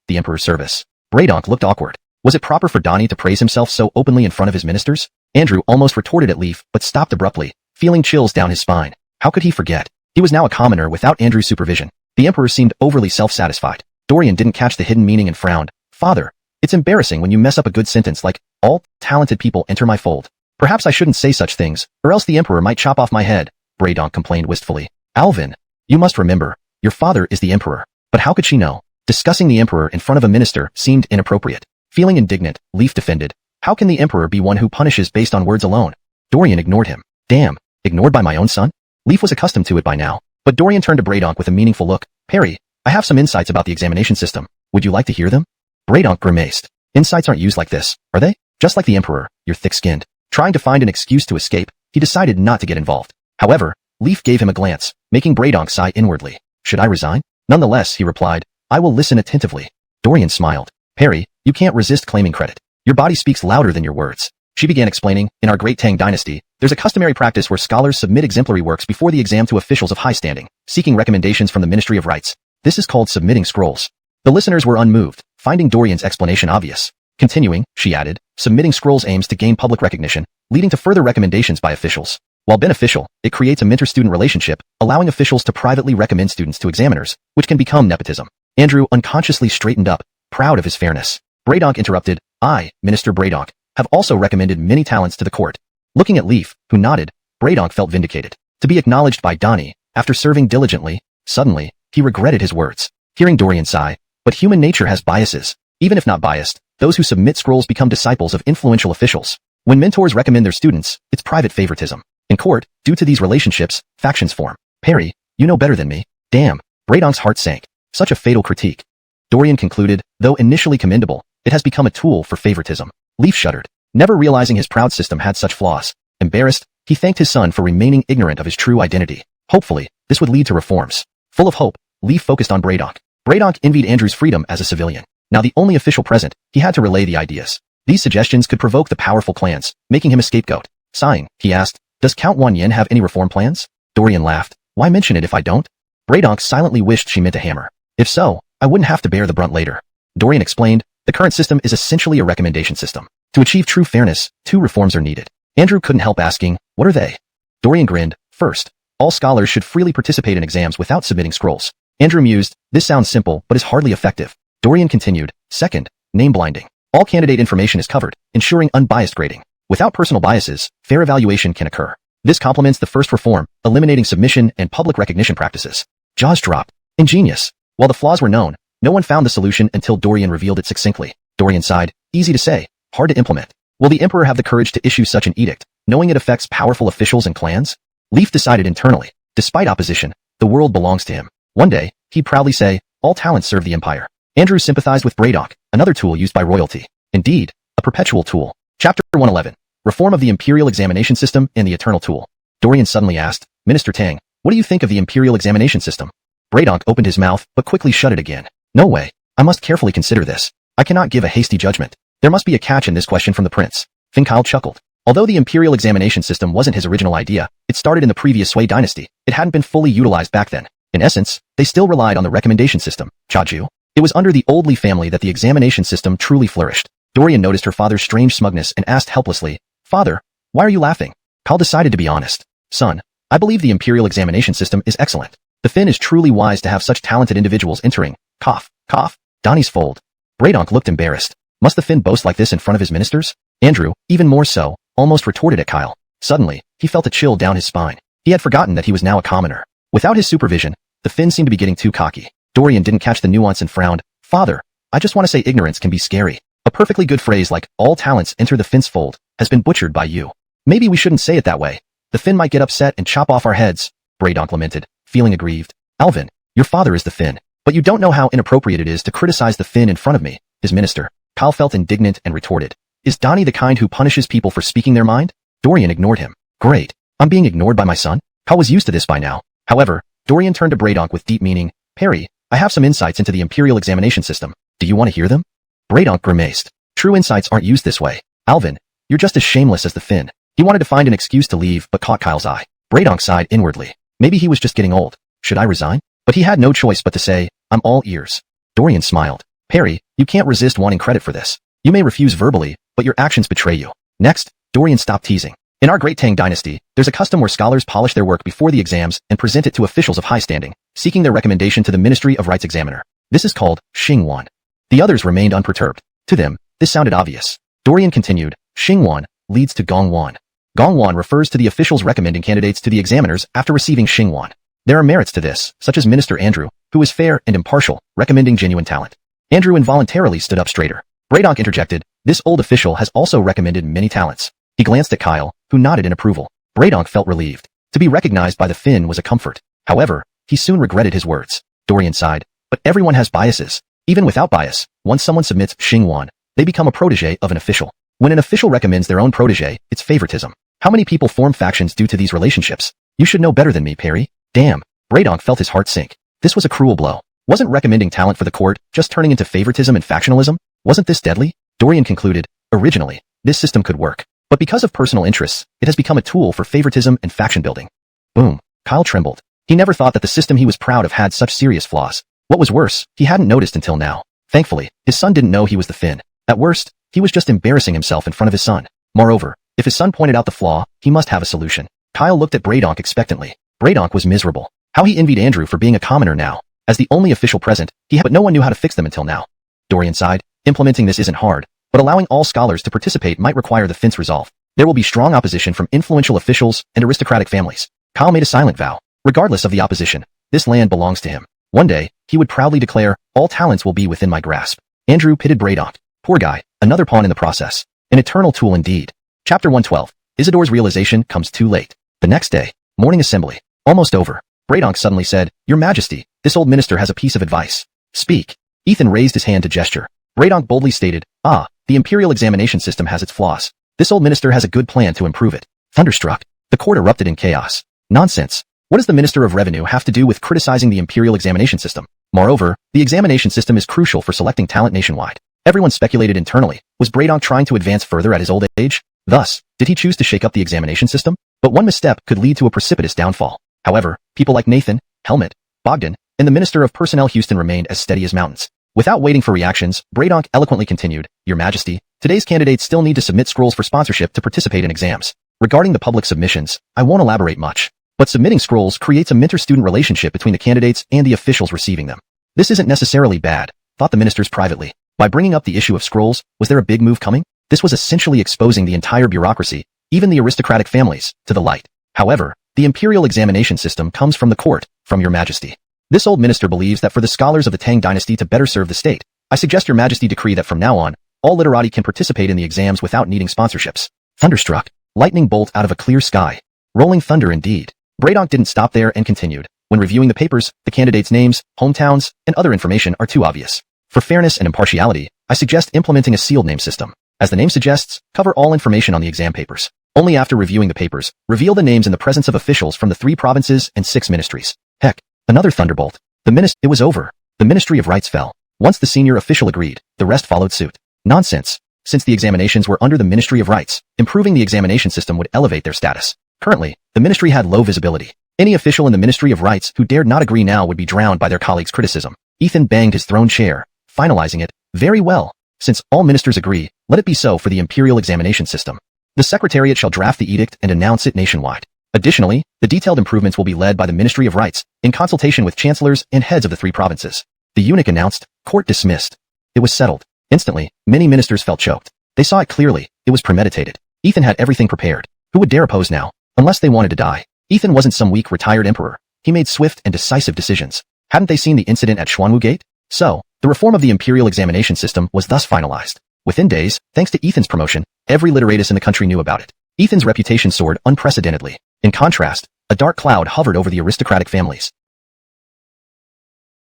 the emperor's service. Braedonk looked awkward. Was it proper for Donnie to praise himself so openly in front of his ministers? Andrew almost retorted at Leaf, but stopped abruptly, feeling chills down his spine. How could he forget? He was now a commoner without Andrew's supervision. The emperor seemed overly self-satisfied. Dorian didn't catch the hidden meaning and frowned. Father, it's embarrassing when you mess up a good sentence like, all talented people enter my fold. Perhaps I shouldn't say such things, or else the emperor might chop off my head, Braedonk complained wistfully. Alvin, you must remember, your father is the emperor. But how could she know? Discussing the emperor in front of a minister seemed inappropriate. Feeling indignant, Leaf defended. How can the emperor be one who punishes based on words alone? Dorian ignored him. Damn, ignored by my own son? Leaf was accustomed to it by now. But Dorian turned to Braedonk with a meaningful look. Perry, I have some insights about the examination system. Would you like to hear them? Braedonk grimaced. Insights aren't used like this, are they? Just like the emperor, you're thick-skinned. Trying to find an excuse to escape, he decided not to get involved. However, Leaf gave him a glance, making Braedonk sigh inwardly. Should I resign? Nonetheless, he replied, I will listen attentively. Dorian smiled. Perry, you can't resist claiming credit. Your body speaks louder than your words. She began explaining, in our great Tang Dynasty, there's a customary practice where scholars submit exemplary works before the exam to officials of high standing, seeking recommendations from the Ministry of Rights. This is called submitting scrolls. The listeners were unmoved, finding Dorian's explanation obvious. Continuing, she added, submitting scrolls aims to gain public recognition, leading to further recommendations by officials. While beneficial, it creates a mentor-student relationship, allowing officials to privately recommend students to examiners, which can become nepotism. Andrew unconsciously straightened up, proud of his fairness. Braedonk interrupted, I, Minister Braedonk, have also recommended many talents to the court. Looking at Leaf, who nodded, Braedonk felt vindicated. To be acknowledged by Donnie, after serving diligently, suddenly, he regretted his words. Hearing Dorian sigh, but human nature has biases. Even if not biased, those who submit scrolls become disciples of influential officials. When mentors recommend their students, it's private favoritism. In court, due to these relationships, factions form. Perry, you know better than me. Damn. Braedonk's heart sank. Such a fatal critique. Dorian concluded, though initially commendable, it has become a tool for favoritism. Leaf shuddered, never realizing his proud system had such flaws. Embarrassed, he thanked his son for remaining ignorant of his true identity. Hopefully, this would lead to reforms. Full of hope, Leaf focused on Braedonk. Braedonk envied Andrew's freedom as a civilian. Now the only official present, he had to relay the ideas. These suggestions could provoke the powerful clans, making him a scapegoat. Sighing, he asked, does Count Wanyan have any reform plans? Dorian laughed. Why mention it if I don't? Braedonk silently wished she meant a hammer. If so, I wouldn't have to bear the brunt later. Dorian explained, the current system is essentially a recommendation system. To achieve true fairness, 2 reforms are needed. Andrew couldn't help asking, what are they? Dorian grinned. First, all scholars should freely participate in exams without submitting scrolls. Andrew mused, this sounds simple but is hardly effective. Dorian continued, second, name blinding. All candidate information is covered, ensuring unbiased grading. Without personal biases, fair evaluation can occur. This complements the first reform, eliminating submission and public recognition practices. Jaws dropped. Ingenious. While the flaws were known, no one found the solution until Dorian revealed it succinctly. Dorian sighed, easy to say, hard to implement. Will the emperor have the courage to issue such an edict, knowing it affects powerful officials and clans? Leaf decided internally, despite opposition, the world belongs to him. One day, he'd proudly say, all talents serve the empire. Andrew sympathized with Braedonk, another tool used by royalty. Indeed, a perpetual tool. Chapter 111. Reform of the Imperial Examination System and the Eternal Tool. Dorian suddenly asked, Minister Tang, what do you think of the Imperial Examination System? Braedonk opened his mouth, but quickly shut it again. No way. I must carefully consider this. I cannot give a hasty judgment. There must be a catch in this question from the prince. Finkel chuckled. Although the Imperial Examination System wasn't his original idea, it started in the previous Sui Dynasty. It hadn't been fully utilized back then. In essence, they still relied on the recommendation system. Chaju. It was under the old Li family that the examination system truly flourished. Dorian noticed her father's strange smugness and asked helplessly, Father, why are you laughing? Cal decided to be honest. Son, I believe the Imperial Examination System is excellent. The Finn is truly wise to have such talented individuals entering. Cough, cough. Donnie's fold. Braedonk looked embarrassed. Must the Finn boast like this in front of his ministers? Andrew, even more so, almost retorted at Kyle. Suddenly, he felt a chill down his spine. He had forgotten that he was now a commoner. Without his supervision, the Finn seemed to be getting too cocky. Dorian didn't catch the nuance and frowned. Father, I just want to say ignorance can be scary. A perfectly good phrase like, all talents enter the Finn's fold, has been butchered by you. Maybe we shouldn't say it that way. The Finn might get upset and chop off our heads, Bradonk lamented, feeling aggrieved. Alvin, your father is the Finn, but you don't know how inappropriate it is to criticize the Finn in front of me, his minister. Kyle felt indignant and retorted. Is Donnie the kind who punishes people for speaking their mind? Dorian ignored him. Great. I'm being ignored by my son? Kyle was used to this by now. However, Dorian turned to Bradonk with deep meaning. Perry, I have some insights into the Imperial examination system. Do you want to hear them? Bradonk grimaced. True insights aren't used this way. Alvin, you're just as shameless as the Finn. He wanted to find an excuse to leave but caught Kyle's eye. Bradonk sighed inwardly. Maybe he was just getting old. Should I resign? But he had no choice but to say, I'm all ears. Dorian smiled. Perry, you can't resist wanting credit for this. You may refuse verbally, but your actions betray you. Next, Dorian stopped teasing. In our great Tang Dynasty, there's a custom where scholars polish their work before the exams and present it to officials of high standing, seeking their recommendation to the Ministry of Rights examiner. This is called Xingwan. The others remained unperturbed. To them, this sounded obvious. Dorian continued, Xingwan leads to Gongwan. Gongwan refers to the officials recommending candidates to the examiners after receiving Xingwan. There are merits to this, such as Minister Andrew, who is fair and impartial, recommending genuine talent. Andrew involuntarily stood up straighter. Bradonk interjected, this old official has also recommended many talents. He glanced at Kyle, who nodded in approval. Bradonk felt relieved. To be recognized by the Finn was a comfort. However, he soon regretted his words. Dorian sighed, but everyone has biases. Even without bias, once someone submits Xingwan, they become a protege of an official. When an official recommends their own protege, it's favoritism. How many people form factions due to these relationships? You should know better than me, Perry. Damn. Bradonk felt his heart sink. This was a cruel blow. Wasn't recommending talent for the court just turning into favoritism and factionalism? Wasn't this deadly? Dorian concluded, originally, this system could work. But because of personal interests, it has become a tool for favoritism and faction building. Boom. Kyle trembled. He never thought that the system he was proud of had such serious flaws. What was worse, he hadn't noticed until now. Thankfully, his son didn't know he was the Finn. At worst, he was just embarrassing himself in front of his son. Moreover, if his son pointed out the flaw, he must have a solution. Kyle looked at Bradonk expectantly. Bradonk was miserable. How he envied Andrew for being a commoner now. As the only official present, but no one knew how to fix them until now. Dorian sighed. Implementing this isn't hard, but allowing all scholars to participate might require the Finn's resolve. There will be strong opposition from influential officials and aristocratic families. Kyle made a silent vow. Regardless of the opposition, this land belongs to him. One day, he would proudly declare, all talents will be within my grasp. Andrew pitted Bradonk. Poor guy, another pawn in the process. An eternal tool indeed. Chapter 112. Isidore's realization comes too late. The next day, morning assembly. Almost over. Bradonk suddenly said, Your Majesty, this old minister has a piece of advice. Speak. Ethan raised his hand to gesture. Bradonk boldly stated, the Imperial examination system has its flaws. This old minister has a good plan to improve it. Thunderstruck, the court erupted in chaos. Nonsense. What does the Minister of Revenue have to do with criticizing the Imperial examination system? Moreover, the examination system is crucial for selecting talent nationwide. Everyone speculated internally, was Bradonk trying to advance further at his old age? Thus, did he choose to shake up the examination system? But one misstep could lead to a precipitous downfall. However, people like Nathan, Helmut, Bogdan, and the Minister of Personnel Houston remained as steady as mountains. Without waiting for reactions, Bradonk eloquently continued, Your Majesty, today's candidates still need to submit scrolls for sponsorship to participate in exams. Regarding the public submissions, I won't elaborate much. But submitting scrolls creates a mentor-student relationship between the candidates and the officials receiving them. This isn't necessarily bad, thought the ministers privately. By bringing up the issue of scrolls, was there a big move coming? This was essentially exposing the entire bureaucracy, even the aristocratic families, to the light. However, the imperial examination system comes from the court, from Your Majesty. This old minister believes that for the scholars of the Tang Dynasty to better serve the state, I suggest Your Majesty decree that from now on, all literati can participate in the exams without needing sponsorships. Thunderstruck, lightning bolt out of a clear sky. Rolling thunder indeed. Bradonk didn't stop there and continued. When reviewing the papers, the candidates' names, hometowns, and other information are too obvious. For fairness and impartiality, I suggest implementing a sealed name system. As the name suggests, cover all information on the exam papers. Only after reviewing the papers, reveal the names in the presence of officials from the 3 provinces and 6 ministries. Heck, another thunderbolt. It was over. The Ministry of Rights fell. Once the senior official agreed, the rest followed suit. Nonsense. Since the examinations were under the Ministry of Rights, improving the examination system would elevate their status. Currently, the ministry had low visibility. Any official in the Ministry of Rights who dared not agree now would be drowned by their colleagues' criticism. Ethan banged his throne chair, finalizing it. Very well. Since all ministers agree, let it be so for the imperial examination system. The Secretariat shall draft the edict and announce it nationwide. Additionally, the detailed improvements will be led by the Ministry of Rights, in consultation with chancellors and heads of the 3 provinces. The eunuch announced, court dismissed. It was settled. Instantly, many ministers felt choked. They saw it clearly. It was premeditated. Ethan had everything prepared. Who would dare oppose now? unless they wanted to die. Ethan wasn't some weak retired emperor. He made swift and decisive decisions. Hadn't they seen the incident at Xuanwu Gate? So, the reform of the imperial examination system was thus finalized. Within days, thanks to Ethan's promotion, every literatus in the country knew about it. Ethan's reputation soared unprecedentedly. In contrast, a dark cloud hovered over the aristocratic families.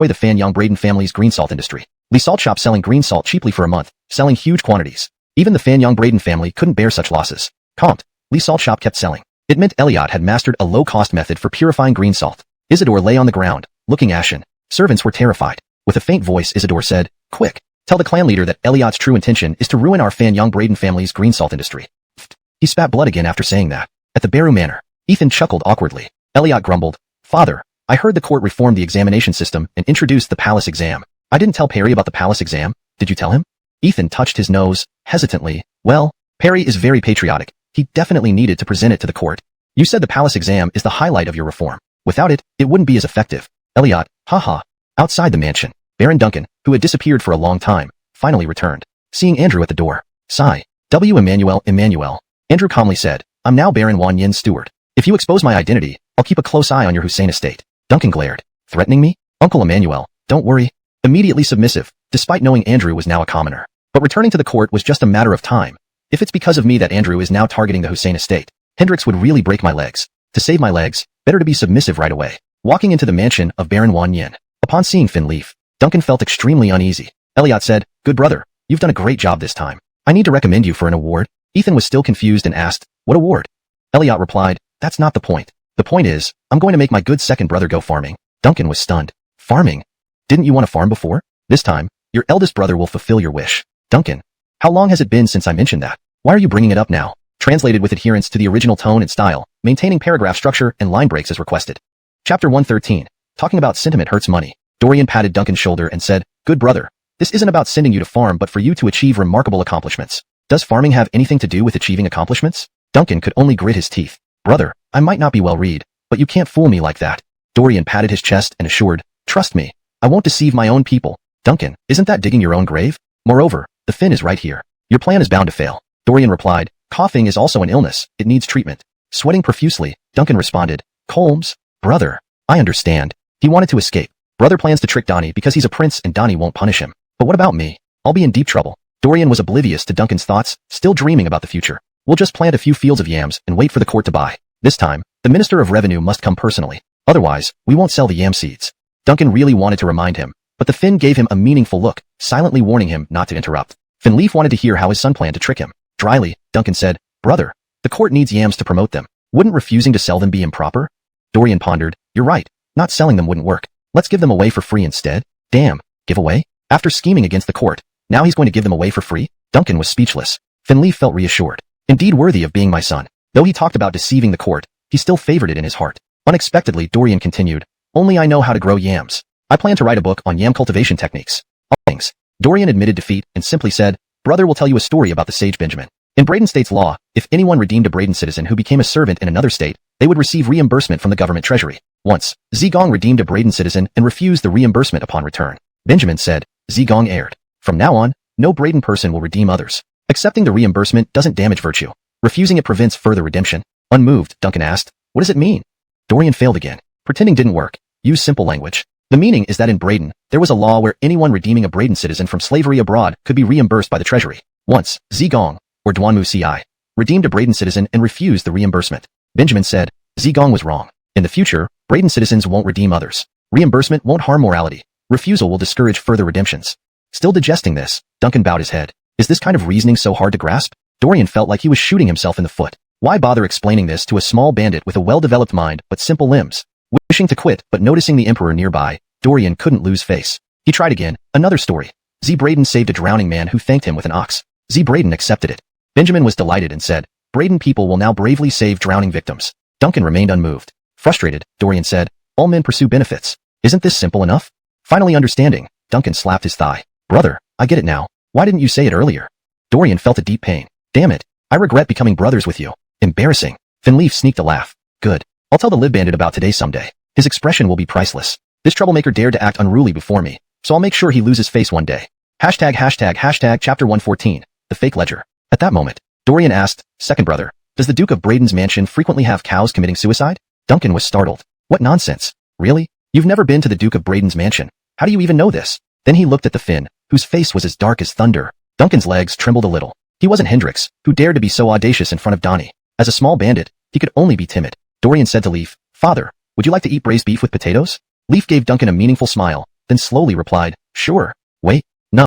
The Fanyang Braden family's green salt industry. Lee Salt Shop selling green salt cheaply for a month, selling huge quantities. Even the Fanyang Braden family couldn't bear such losses. Compt, Lee Salt Shop kept selling. It meant Elliot had mastered a low-cost method for purifying green salt. Isidore lay on the ground, looking ashen. Servants were terrified. With a faint voice, Isidore said, "Quick, tell the clan leader that Elliot's true intention is to ruin our Fanyang Braden family's green salt industry." He spat blood again after saying that. At the Baru Manor, Ethan chuckled awkwardly. Elliot grumbled, "Father, I heard the court reformed the examination system and introduced the palace exam. I didn't tell Perry about the palace exam. Did you tell him?" Ethan touched his nose, hesitantly. "Well, Perry is very patriotic. He definitely needed to present it to the court. You said the palace exam is the highlight of your reform. Without it, it wouldn't be as effective." Elliot, haha. Outside the mansion, Baron Duncan, who had disappeared for a long time, finally returned. Seeing Andrew at the door. Sigh. Emmanuel. Andrew calmly said, "I'm now Baron Wan Yin's steward. If you expose my identity, I'll keep a close eye on your Hussein estate." Duncan glared. "Threatening me? Uncle Emmanuel, don't worry." Immediately submissive, despite knowing Andrew was now a commoner. But returning to the court was just a matter of time. If it's because of me that Andrew is now targeting the Hussein estate, Hendricks would really break my legs. To save my legs, better to be submissive right away. Walking into the mansion of Baron Wan Yin. Upon seeing Finleaf, Duncan felt extremely uneasy. Elliot said, "Good brother, you've done a great job this time. I need to recommend you for an award." Ethan was still confused and asked, "What award?" Elliot replied, "That's not the point. The point is, I'm going to make my good second brother go farming." Duncan was stunned. "Farming? Didn't you want to farm before? This time, your eldest brother will fulfill your wish." Duncan, "How long has it been since I mentioned that? Why are you bringing it up now?" Translated with adherence to the original tone and style, maintaining paragraph structure and line breaks as requested. Chapter 113. Talking about sentiment hurts money. Dorian patted Duncan's shoulder and said, "Good brother, this isn't about sending you to farm but for you to achieve remarkable accomplishments. Does farming have anything to do with achieving accomplishments?" Duncan could only grit his teeth. "Brother, I might not be well read, but you can't fool me like that." Dorian patted his chest and assured, "Trust me, I won't deceive my own people." Duncan, "Isn't that digging your own grave? Moreover, the fin is right here. Your plan is bound to fail." Dorian replied, "Coughing is also an illness. It needs treatment." Sweating profusely, Duncan responded, "Colmes, brother, I understand." He wanted to escape. Brother plans to trick Donnie because he's a prince and Donnie won't punish him. But what about me? I'll be in deep trouble. Dorian was oblivious to Duncan's thoughts, still dreaming about the future. "We'll just plant a few fields of yams and wait for the court to buy. This time, the Minister of Revenue must come personally. Otherwise, we won't sell the yam seeds." Duncan really wanted to remind him, but the Finn gave him a meaningful look, silently warning him not to interrupt. Finleaf wanted to hear how his son planned to trick him. Dryly, Duncan said, "Brother, the court needs yams to promote them. Wouldn't refusing to sell them be improper?" Dorian pondered, "You're right. Not selling them wouldn't work. Let's give them away for free instead." Damn, give away? After scheming against the court, now he's going to give them away for free? Duncan was speechless. Finleaf felt reassured. Indeed worthy of being my son. Though he talked about deceiving the court, he still favored it in his heart. Unexpectedly, Dorian continued, "Only I know how to grow yams. I plan to write a book on yam cultivation techniques." Things. Dorian admitted defeat and simply said, "Brother will tell you a story about the sage Benjamin. In Braden state's law, if anyone redeemed a Braden citizen who became a servant in another state, they would receive reimbursement from the government treasury. Once, Zigong redeemed a Braden citizen and refused the reimbursement upon return. Benjamin said, Zigong erred. From now on, no Braden person will redeem others. Accepting the reimbursement doesn't damage virtue. Refusing it prevents further redemption." Unmoved, Duncan asked, "What does it mean?" Dorian failed again. Pretending didn't work. Use simple language. The meaning is that in Braden, there was a law where anyone redeeming a Braden citizen from slavery abroad could be reimbursed by the treasury. Once, Zigong, or Duanmu Ci, redeemed a Braden citizen and refused the reimbursement. Benjamin said, Zigong was wrong. In the future, Braden citizens won't redeem others. Reimbursement won't harm morality. Refusal will discourage further redemptions. Still digesting this, Duncan bowed his head. Is this kind of reasoning so hard to grasp? Dorian felt like he was shooting himself in the foot. Why bother explaining this to a small bandit with a well-developed mind but simple limbs? Wishing to quit but noticing the emperor nearby, Dorian couldn't lose face. He tried again. Another story. Z. Braden saved a drowning man who thanked him with an ox. Z. Braden accepted it. Benjamin was delighted and said, Braden people will now bravely save drowning victims. Duncan remained unmoved. Frustrated, Dorian said, all men pursue benefits. Isn't this simple enough? Finally understanding, Duncan slapped his thigh. Brother, I get it now. Why didn't you say it earlier? Dorian felt a deep pain. Damn it. I regret becoming brothers with you. Embarrassing. Finleaf sneaked a laugh. Good. I'll tell the live bandit about today someday. His expression will be priceless. This troublemaker dared to act unruly before me, so I'll make sure he loses face one day. Hashtag chapter 114, the fake ledger. At that moment, Dorian asked, second brother, Does the Duke of Braden's mansion frequently have cows committing suicide? Duncan was startled. What nonsense. Really? You've never been to the Duke of Braden's mansion. How do you even know this? Then he looked at the Finn, whose face was as dark as thunder. Duncan's legs trembled a little. He wasn't Hendrix, who dared to be so audacious in front of Donnie. As a small bandit, he could only be timid. Dorian said to Leaf, "Father, would you like to eat braised beef with potatoes?" Leaf gave Duncan a meaningful smile, then slowly replied, "Sure. Wait, no.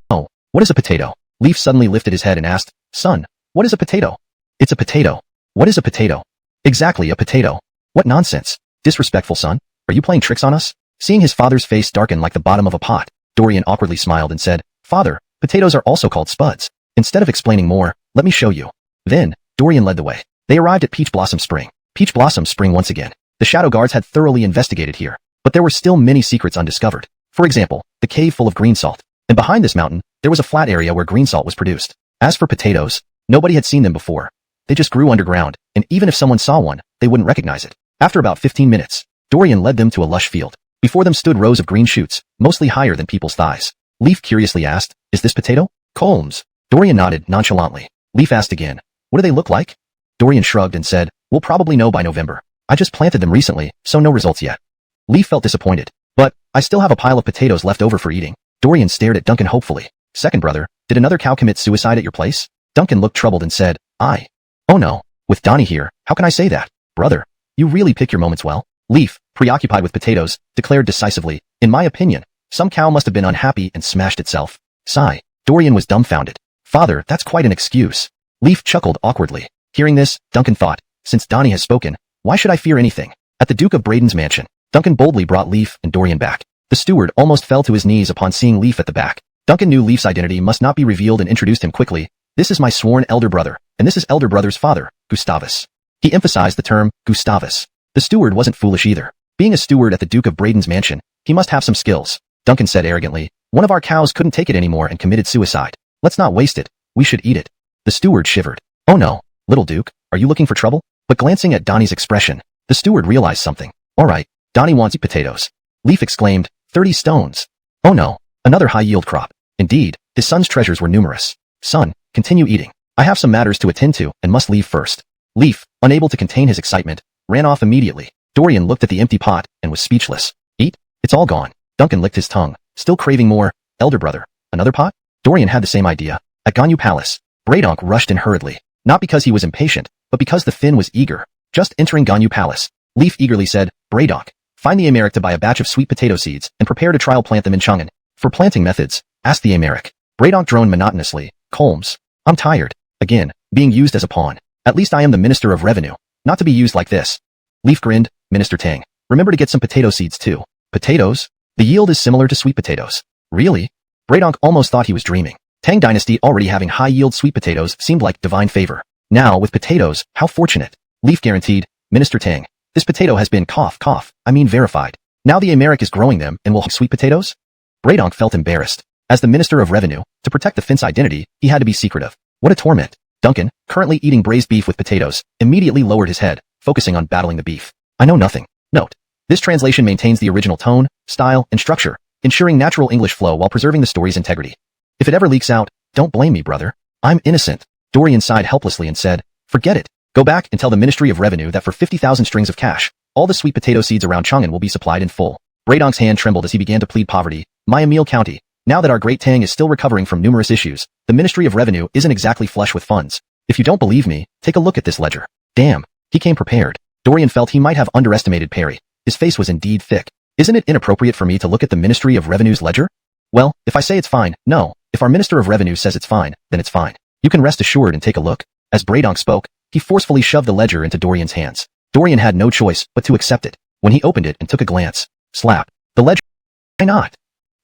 What is a potato?" Leaf suddenly lifted his head and asked, "Son, what is a potato?" "It's a potato." "What is a potato?" "Exactly, a potato." "What nonsense. Disrespectful, son. Are you playing tricks on us?" Seeing his father's face darken like the bottom of a pot, Dorian awkwardly smiled and said, "Father, potatoes are also called spuds." Instead of explaining more, let me show you. Then, Dorian led the way. They arrived at Peach Blossom Spring. Peach Blossom Spring once again. The Shadow Guards had thoroughly investigated here, but there were still many secrets undiscovered. For example, the cave full of green salt. And behind this mountain, there was a flat area where green salt was produced. As for potatoes, nobody had seen them before. They just grew underground, and even if someone saw one, they wouldn't recognize it. After about 15 minutes, Dorian led them to a lush field. Before them stood rows of green shoots, mostly higher than people's thighs. Leaf curiously asked, "Is this potato?" "Colms." Dorian nodded nonchalantly. Leaf asked again, "What do they look like?" Dorian shrugged and said, "We'll probably know by November. I just planted them recently, so no results yet." Leaf felt disappointed. "But, I still have a pile of potatoes left over for eating." Dorian stared at Duncan hopefully. "Second brother, did another cow commit suicide at your place?" Duncan looked troubled and said, "Oh no. With Donnie here, how can I say that? Brother, you really pick your moments well." Leaf, preoccupied with potatoes, declared decisively, "In my opinion, some cow must have been unhappy and smashed itself." Sigh. Dorian was dumbfounded. "Father, that's quite an excuse." Leaf chuckled awkwardly. Hearing this, Duncan thought, since Donnie has spoken, why should I fear anything? At the Duke of Braden's mansion, Duncan boldly brought Leaf and Dorian back. The steward almost fell to his knees upon seeing Leaf at the back. Duncan knew Leaf's identity must not be revealed and introduced him quickly. "This is my sworn elder brother, and this is elder brother's father, Gustavus." He emphasized the term, Gustavus. The steward wasn't foolish either. Being a steward at the Duke of Braden's mansion, he must have some skills. Duncan said arrogantly, "One of our cows couldn't take it anymore and committed suicide. Let's not waste it. We should eat it." The steward shivered. "Oh no, little Duke, are you looking for trouble?" But glancing at Donnie's expression, the steward realized something. "All right, Donnie wants potatoes." Leaf exclaimed, 30 stones. Oh no, another high-yield crop. Indeed, his son's treasures were numerous. "Son, continue eating. I have some matters to attend to and must leave first." Leaf, unable to contain his excitement, ran off immediately. Dorian looked at the empty pot and was speechless. "Eat? It's all gone." Duncan licked his tongue, still craving more. "Elder brother, another pot?" Dorian had the same idea. At Ganyu Palace, Bradonk rushed in hurriedly, not because he was impatient, but because the Finn was eager. Just entering Ganyu Palace, Leaf eagerly said, "Bradonk, find the Americ to buy a batch of sweet potato seeds and prepare to trial plant them in Chang'an." "For planting methods," asked the Americ. Bradonk droned monotonously. "Colms, I'm tired. Again, being used as a pawn. At least I am the Minister of Revenue, not to be used like this." Leaf grinned. "Minister Tang, remember to get some potato seeds too." "Potatoes? The yield is similar to sweet potatoes." "Really?" Bradonk almost thought he was dreaming. Tang Dynasty already having high-yield sweet potatoes seemed like divine favor. Now, with potatoes, how fortunate. Leaf guaranteed, "Minister Tang, this potato has been verified. Now the Americ is growing them and will have sweet potatoes?" Bradonk felt embarrassed. As the Minister of Revenue, to protect the Finn's identity, he had to be secretive. What a torment. Duncan, currently eating braised beef with potatoes, immediately lowered his head, focusing on battling the beef. "I know nothing." Note. This translation maintains the original tone, style, and structure, ensuring natural English flow while preserving the story's integrity. "If it ever leaks out, don't blame me, brother. I'm innocent." Dorian sighed helplessly and said, "Forget it. Go back and tell the Ministry of Revenue that for 50,000 strings of cash, all the sweet potato seeds around Chang'an will be supplied in full." Bradonk's hand trembled as he began to plead poverty. "My Emil County, now that our great Tang is still recovering from numerous issues, the Ministry of Revenue isn't exactly flush with funds. If you don't believe me, take a look at this ledger." Damn, he came prepared. Dorian felt he might have underestimated Perry. His face was indeed thick. "Isn't it inappropriate for me to look at the Ministry of Revenue's ledger?" "Well, if I say it's fine, no. If our Minister of Revenue says it's fine, then it's fine. You can rest assured and take a look." As Bradonk spoke, he forcefully shoved the ledger into Dorian's hands. Dorian had no choice but to accept it. When he opened it and took a glance, slap. The ledger. Why not?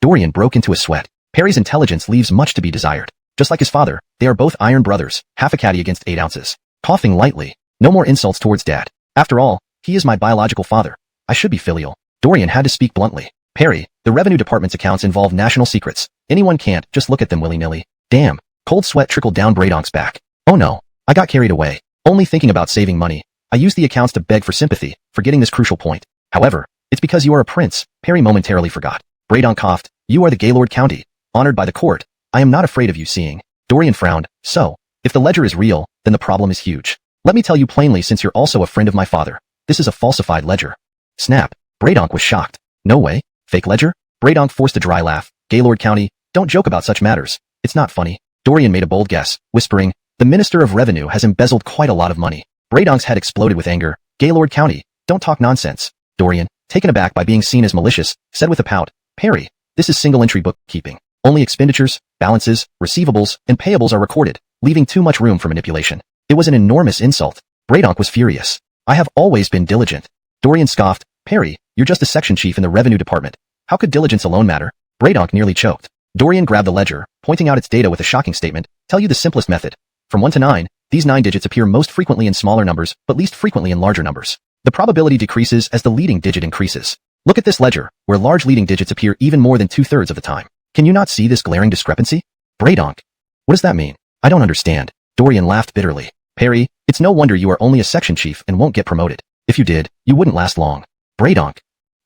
Dorian broke into a sweat. Perry's intelligence leaves much to be desired. Just like his father, they are both iron brothers, half a caddy against 8 ounces. Coughing lightly. No more insults towards Dad. After all, he is my biological father. I should be filial. Dorian had to speak bluntly. "Perry, the Revenue Department's accounts involve national secrets. Anyone can't just look at them willy-nilly." Damn. Cold sweat trickled down Bradonk's back. "Oh no, I got carried away. Only thinking about saving money. I used the accounts to beg for sympathy, forgetting this crucial point. However, it's because you are a prince." Perry momentarily forgot. Bradonk coughed. "You are the Gaylord County, honored by the court. I am not afraid of you seeing." Dorian frowned. "So, if the ledger is real, then the problem is huge. Let me tell you plainly since you're also a friend of my father. This is a falsified ledger. Snap. Braydonk was shocked. No way. Fake ledger? Braydonk forced a dry laugh. Gaylord County, don't joke about such matters. It's not funny. Dorian made a bold guess, whispering, the Minister of Revenue has embezzled quite a lot of money. Braydonk's head exploded with anger. Gaylord County, don't talk nonsense. Dorian, taken aback by being seen as malicious, said with a pout, Perry, this is single-entry bookkeeping. Only expenditures, balances, receivables, and payables are recorded, leaving too much room for manipulation. It was an enormous insult. Braydonk was furious. I have always been diligent. Dorian scoffed, Perry, you're just a section chief in the revenue department. How could diligence alone matter? Braydonk nearly choked. Dorian grabbed the ledger, pointing out its data with a shocking statement, tell you the simplest method. From 1 to 9, these 9 digits appear most frequently in smaller numbers, but least frequently in larger numbers. The probability decreases as the leading digit increases. Look at this ledger, where large leading digits appear even more than 2/3 of the time. Can you not see this glaring discrepancy? Braydonk. What does that mean? I don't understand. Dorian laughed bitterly. Perry, it's no wonder you are only a section chief and won't get promoted. If you did, you wouldn't last long. Braydonk.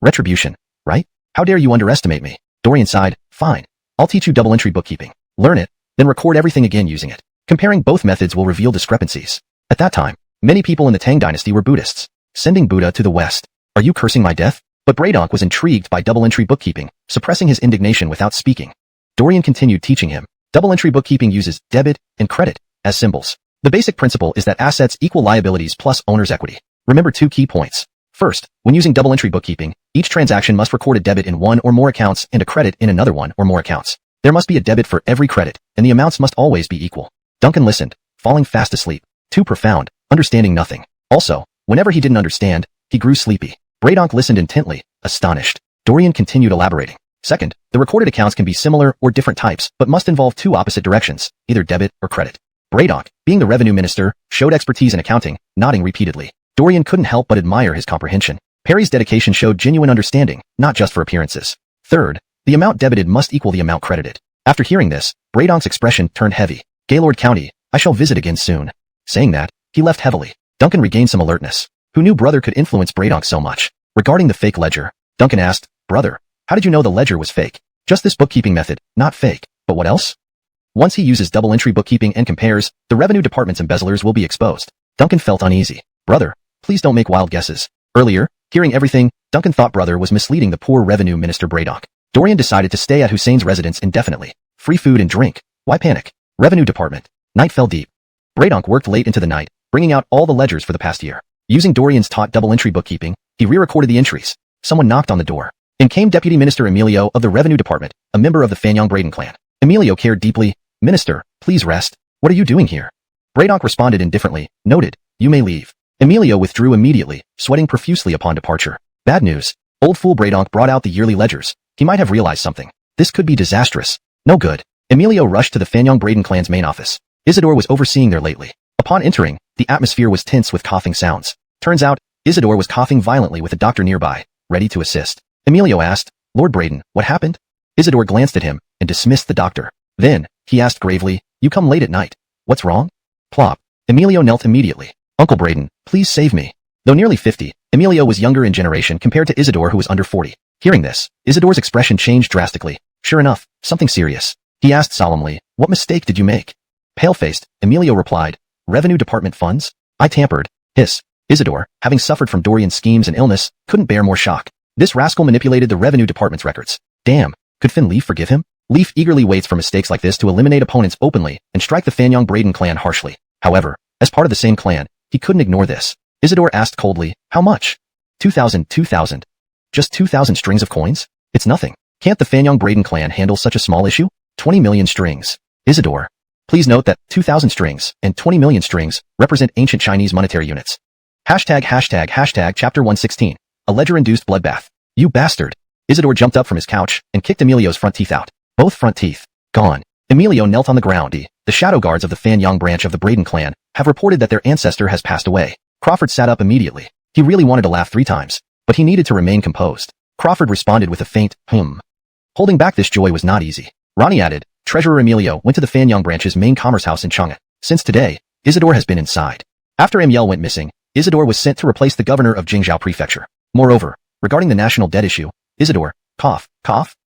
Retribution, right? How dare you underestimate me? Dorian sighed, fine. I'll teach you double-entry bookkeeping. Learn it, then record everything again using it. Comparing both methods will reveal discrepancies. At that time, many people in the Tang Dynasty were Buddhists, sending Buddha to the West. Are you cursing my death? But Braydonk was intrigued by double-entry bookkeeping, suppressing his indignation without speaking. Dorian continued teaching him. Double-entry bookkeeping uses debit and credit as symbols. The basic principle is that assets equal liabilities plus owner's equity. Remember 2 key points. First, when using double-entry bookkeeping, each transaction must record a debit in 1 or more accounts and a credit in another 1 or more accounts. There must be a debit for every credit, and the amounts must always be equal. Duncan listened, falling fast asleep. Too profound, understanding nothing. Also, whenever he didn't understand, he grew sleepy. Braydonk listened intently, astonished. Dorian continued elaborating. Second, the recorded accounts can be similar or different types, but must involve 2 opposite directions, either debit or credit. Braydonk, being the revenue minister, showed expertise in accounting, nodding repeatedly. Dorian couldn't help but admire his comprehension. Perry's dedication showed genuine understanding, not just for appearances. Third, the amount debited must equal the amount credited. After hearing this, Braydonk's expression turned heavy. Gaylord County, I shall visit again soon. Saying that, he left heavily. Duncan regained some alertness. Who knew brother could influence Braydonk so much? Regarding the fake ledger, Duncan asked, brother, how did you know the ledger was fake? Just this bookkeeping method, not fake. But what else? Once he uses double-entry bookkeeping and compares, the revenue department's embezzlers will be exposed. Duncan felt uneasy. Brother, please don't make wild guesses. Earlier, hearing everything, Duncan thought brother was misleading the poor revenue minister Braydonk. Dorian decided to stay at Hussein's residence indefinitely. Free food and drink. Why panic? Revenue department. Night fell deep. Braydonk worked late into the night, bringing out all the ledgers for the past year. Using Dorian's taught double-entry bookkeeping, he re-recorded the entries. Someone knocked on the door. In came Deputy Minister Emilio of the Revenue Department, a member of the Fanyang Braden clan. Emilio cared deeply. Minister, please rest. What are you doing here? Braydonk responded indifferently. Noted. You may leave. Emilio withdrew immediately, sweating profusely upon departure. Bad news. Old fool Braydonk brought out the yearly ledgers. He might have realized something. This could be disastrous. No good. Emilio rushed to the Fanyang Braden clan's main office. Isidore was overseeing there lately. Upon entering, the atmosphere was tense with coughing sounds. Turns out, Isidore was coughing violently with a doctor nearby, ready to assist. Emilio asked, Lord Braden, what happened? Isidore glanced at him and dismissed the doctor. Then, he asked gravely, you come late at night. What's wrong? Plop. Emilio knelt immediately. Uncle Braden, please save me. Though nearly 50, Emilio was younger in generation compared to Isidore who was under 40. Hearing this, Isidore's expression changed drastically. Sure enough, something serious. He asked solemnly, what mistake did you make? Pale-faced, Emilio replied, Revenue Department funds? I tampered. Hiss. Isidore, having suffered from Dorian's schemes and illness, couldn't bear more shock. This rascal manipulated the Revenue Department's records. Damn, could Finn Leaf forgive him? Leaf eagerly waits for mistakes like this to eliminate opponents openly and strike the Fanyang Braden clan harshly. However, as part of the same clan, he couldn't ignore this. Isidore asked coldly, how much? 2,000. Just 2,000 strings of coins? It's nothing. Can't the Fanyang Braden clan handle such a small issue? 20 million strings. Isidore. Please note that 2,000 strings and 20 million strings represent ancient Chinese monetary units. Hashtag chapter 116. A ledger-induced bloodbath. You bastard. Isidore jumped up from his couch and kicked Emilio's front teeth out. Both front teeth. Gone. Emilio knelt on the ground. The shadow guards of the Fanyang branch of the Braden clan have reported that their ancestor has passed away. Crawford sat up immediately. He really wanted to laugh 3 times, but he needed to remain composed. Crawford responded with a faint, Holding back this joy was not easy. Ronnie added, Treasurer Emilio went to the Fanyang branch's main commerce house in Chang'an. Since today, Isidore has been inside. After Amiel went missing, Isidore was sent to replace the governor of Jingzhou Prefecture. Moreover, regarding the national debt issue, Isidore, cough.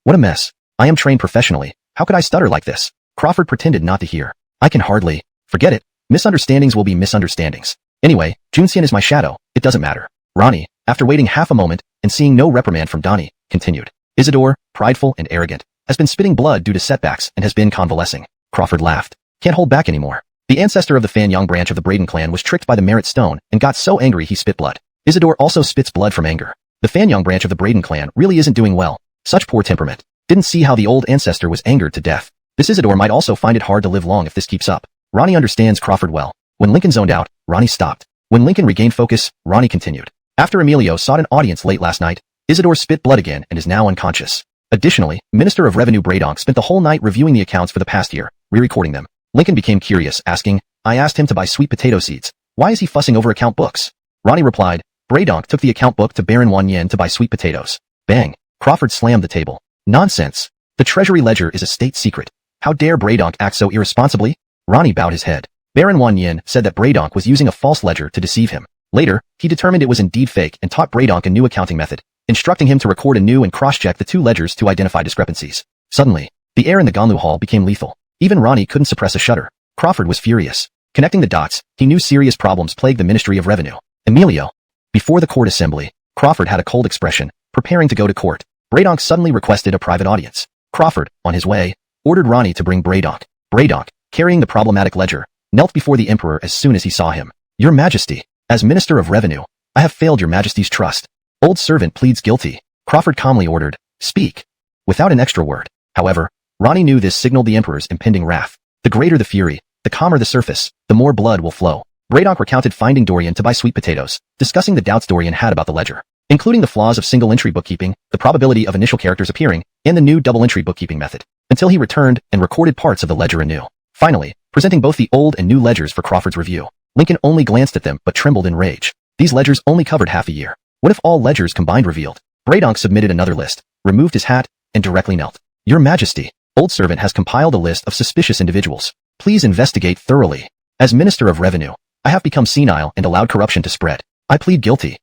What a mess. I am trained professionally. How could I stutter like this? Crawford pretended not to hear. I can hardly. Forget it. Misunderstandings will be misunderstandings. Anyway, Junxian is my shadow, it doesn't matter. Ronnie, after waiting half a moment and seeing no reprimand from Donnie, continued. Isidore, prideful and arrogant, has been spitting blood due to setbacks and has been convalescing. Crawford laughed. Can't hold back anymore. The ancestor of the Fanyang branch of the Braden clan was tricked by the Merit Stone and got so angry he spit blood. Isidore also spits blood from anger. The Fanyang branch of the Braden clan really isn't doing well. Such poor temperament. Didn't see how the old ancestor was angered to death. This Isidore might also find it hard to live long if this keeps up. Ronnie understands Crawford well. When Lincoln zoned out, Ronnie stopped. When Lincoln regained focus, Ronnie continued. After Emilio sought an audience late last night, Isidore spit blood again and is now unconscious. Additionally, Minister of Revenue Bradonk spent the whole night reviewing the accounts for the past year, re-recording them. Lincoln became curious, asking, I asked him to buy sweet potato seeds. Why is he fussing over account books? Ronnie replied, Bradonk took the account book to Baron Wan Yen to buy sweet potatoes. Bang. Crawford slammed the table. Nonsense. The treasury ledger is a state secret. How dare Bradonk act so irresponsibly? Ronnie bowed his head. Baron Wan Yen said that Bradonk was using a false ledger to deceive him. Later, he determined it was indeed fake and taught Bradonk a new accounting method, instructing him to record anew and cross-check the two ledgers to identify discrepancies. Suddenly, the air in the Ganlu hall became lethal. Even Ronnie couldn't suppress a shudder. Crawford was furious. Connecting the dots, he knew serious problems plagued the Ministry of Revenue. Emilio. Before the court assembly, Crawford had a cold expression, preparing to go to court. Bradonk suddenly requested a private audience. Crawford, on his way, ordered Ronnie to bring Bradonk. Bradonk, carrying the problematic ledger, knelt before the emperor as soon as he saw him. Your Majesty, as Minister of Revenue, I have failed your Majesty's trust. Old servant pleads guilty. Crawford calmly ordered, speak. Without an extra word. However, Ronnie knew this signaled the emperor's impending wrath. The greater the fury, the calmer the surface, the more blood will flow. Bradonk recounted finding Dorian to buy sweet potatoes, discussing the doubts Dorian had about the ledger, including the flaws of single-entry bookkeeping, the probability of initial characters appearing, and the new double-entry bookkeeping method, until he returned and recorded parts of the ledger anew. Finally, presenting both the old and new ledgers for Crawford's review. Lincoln only glanced at them but trembled in rage. These ledgers only covered half a year. What if all ledgers combined revealed? Bradonk submitted another list, removed his hat, and directly knelt. Your Majesty, old servant has compiled a list of suspicious individuals. Please investigate thoroughly. As Minister of Revenue, I have become senile and allowed corruption to spread. I plead guilty.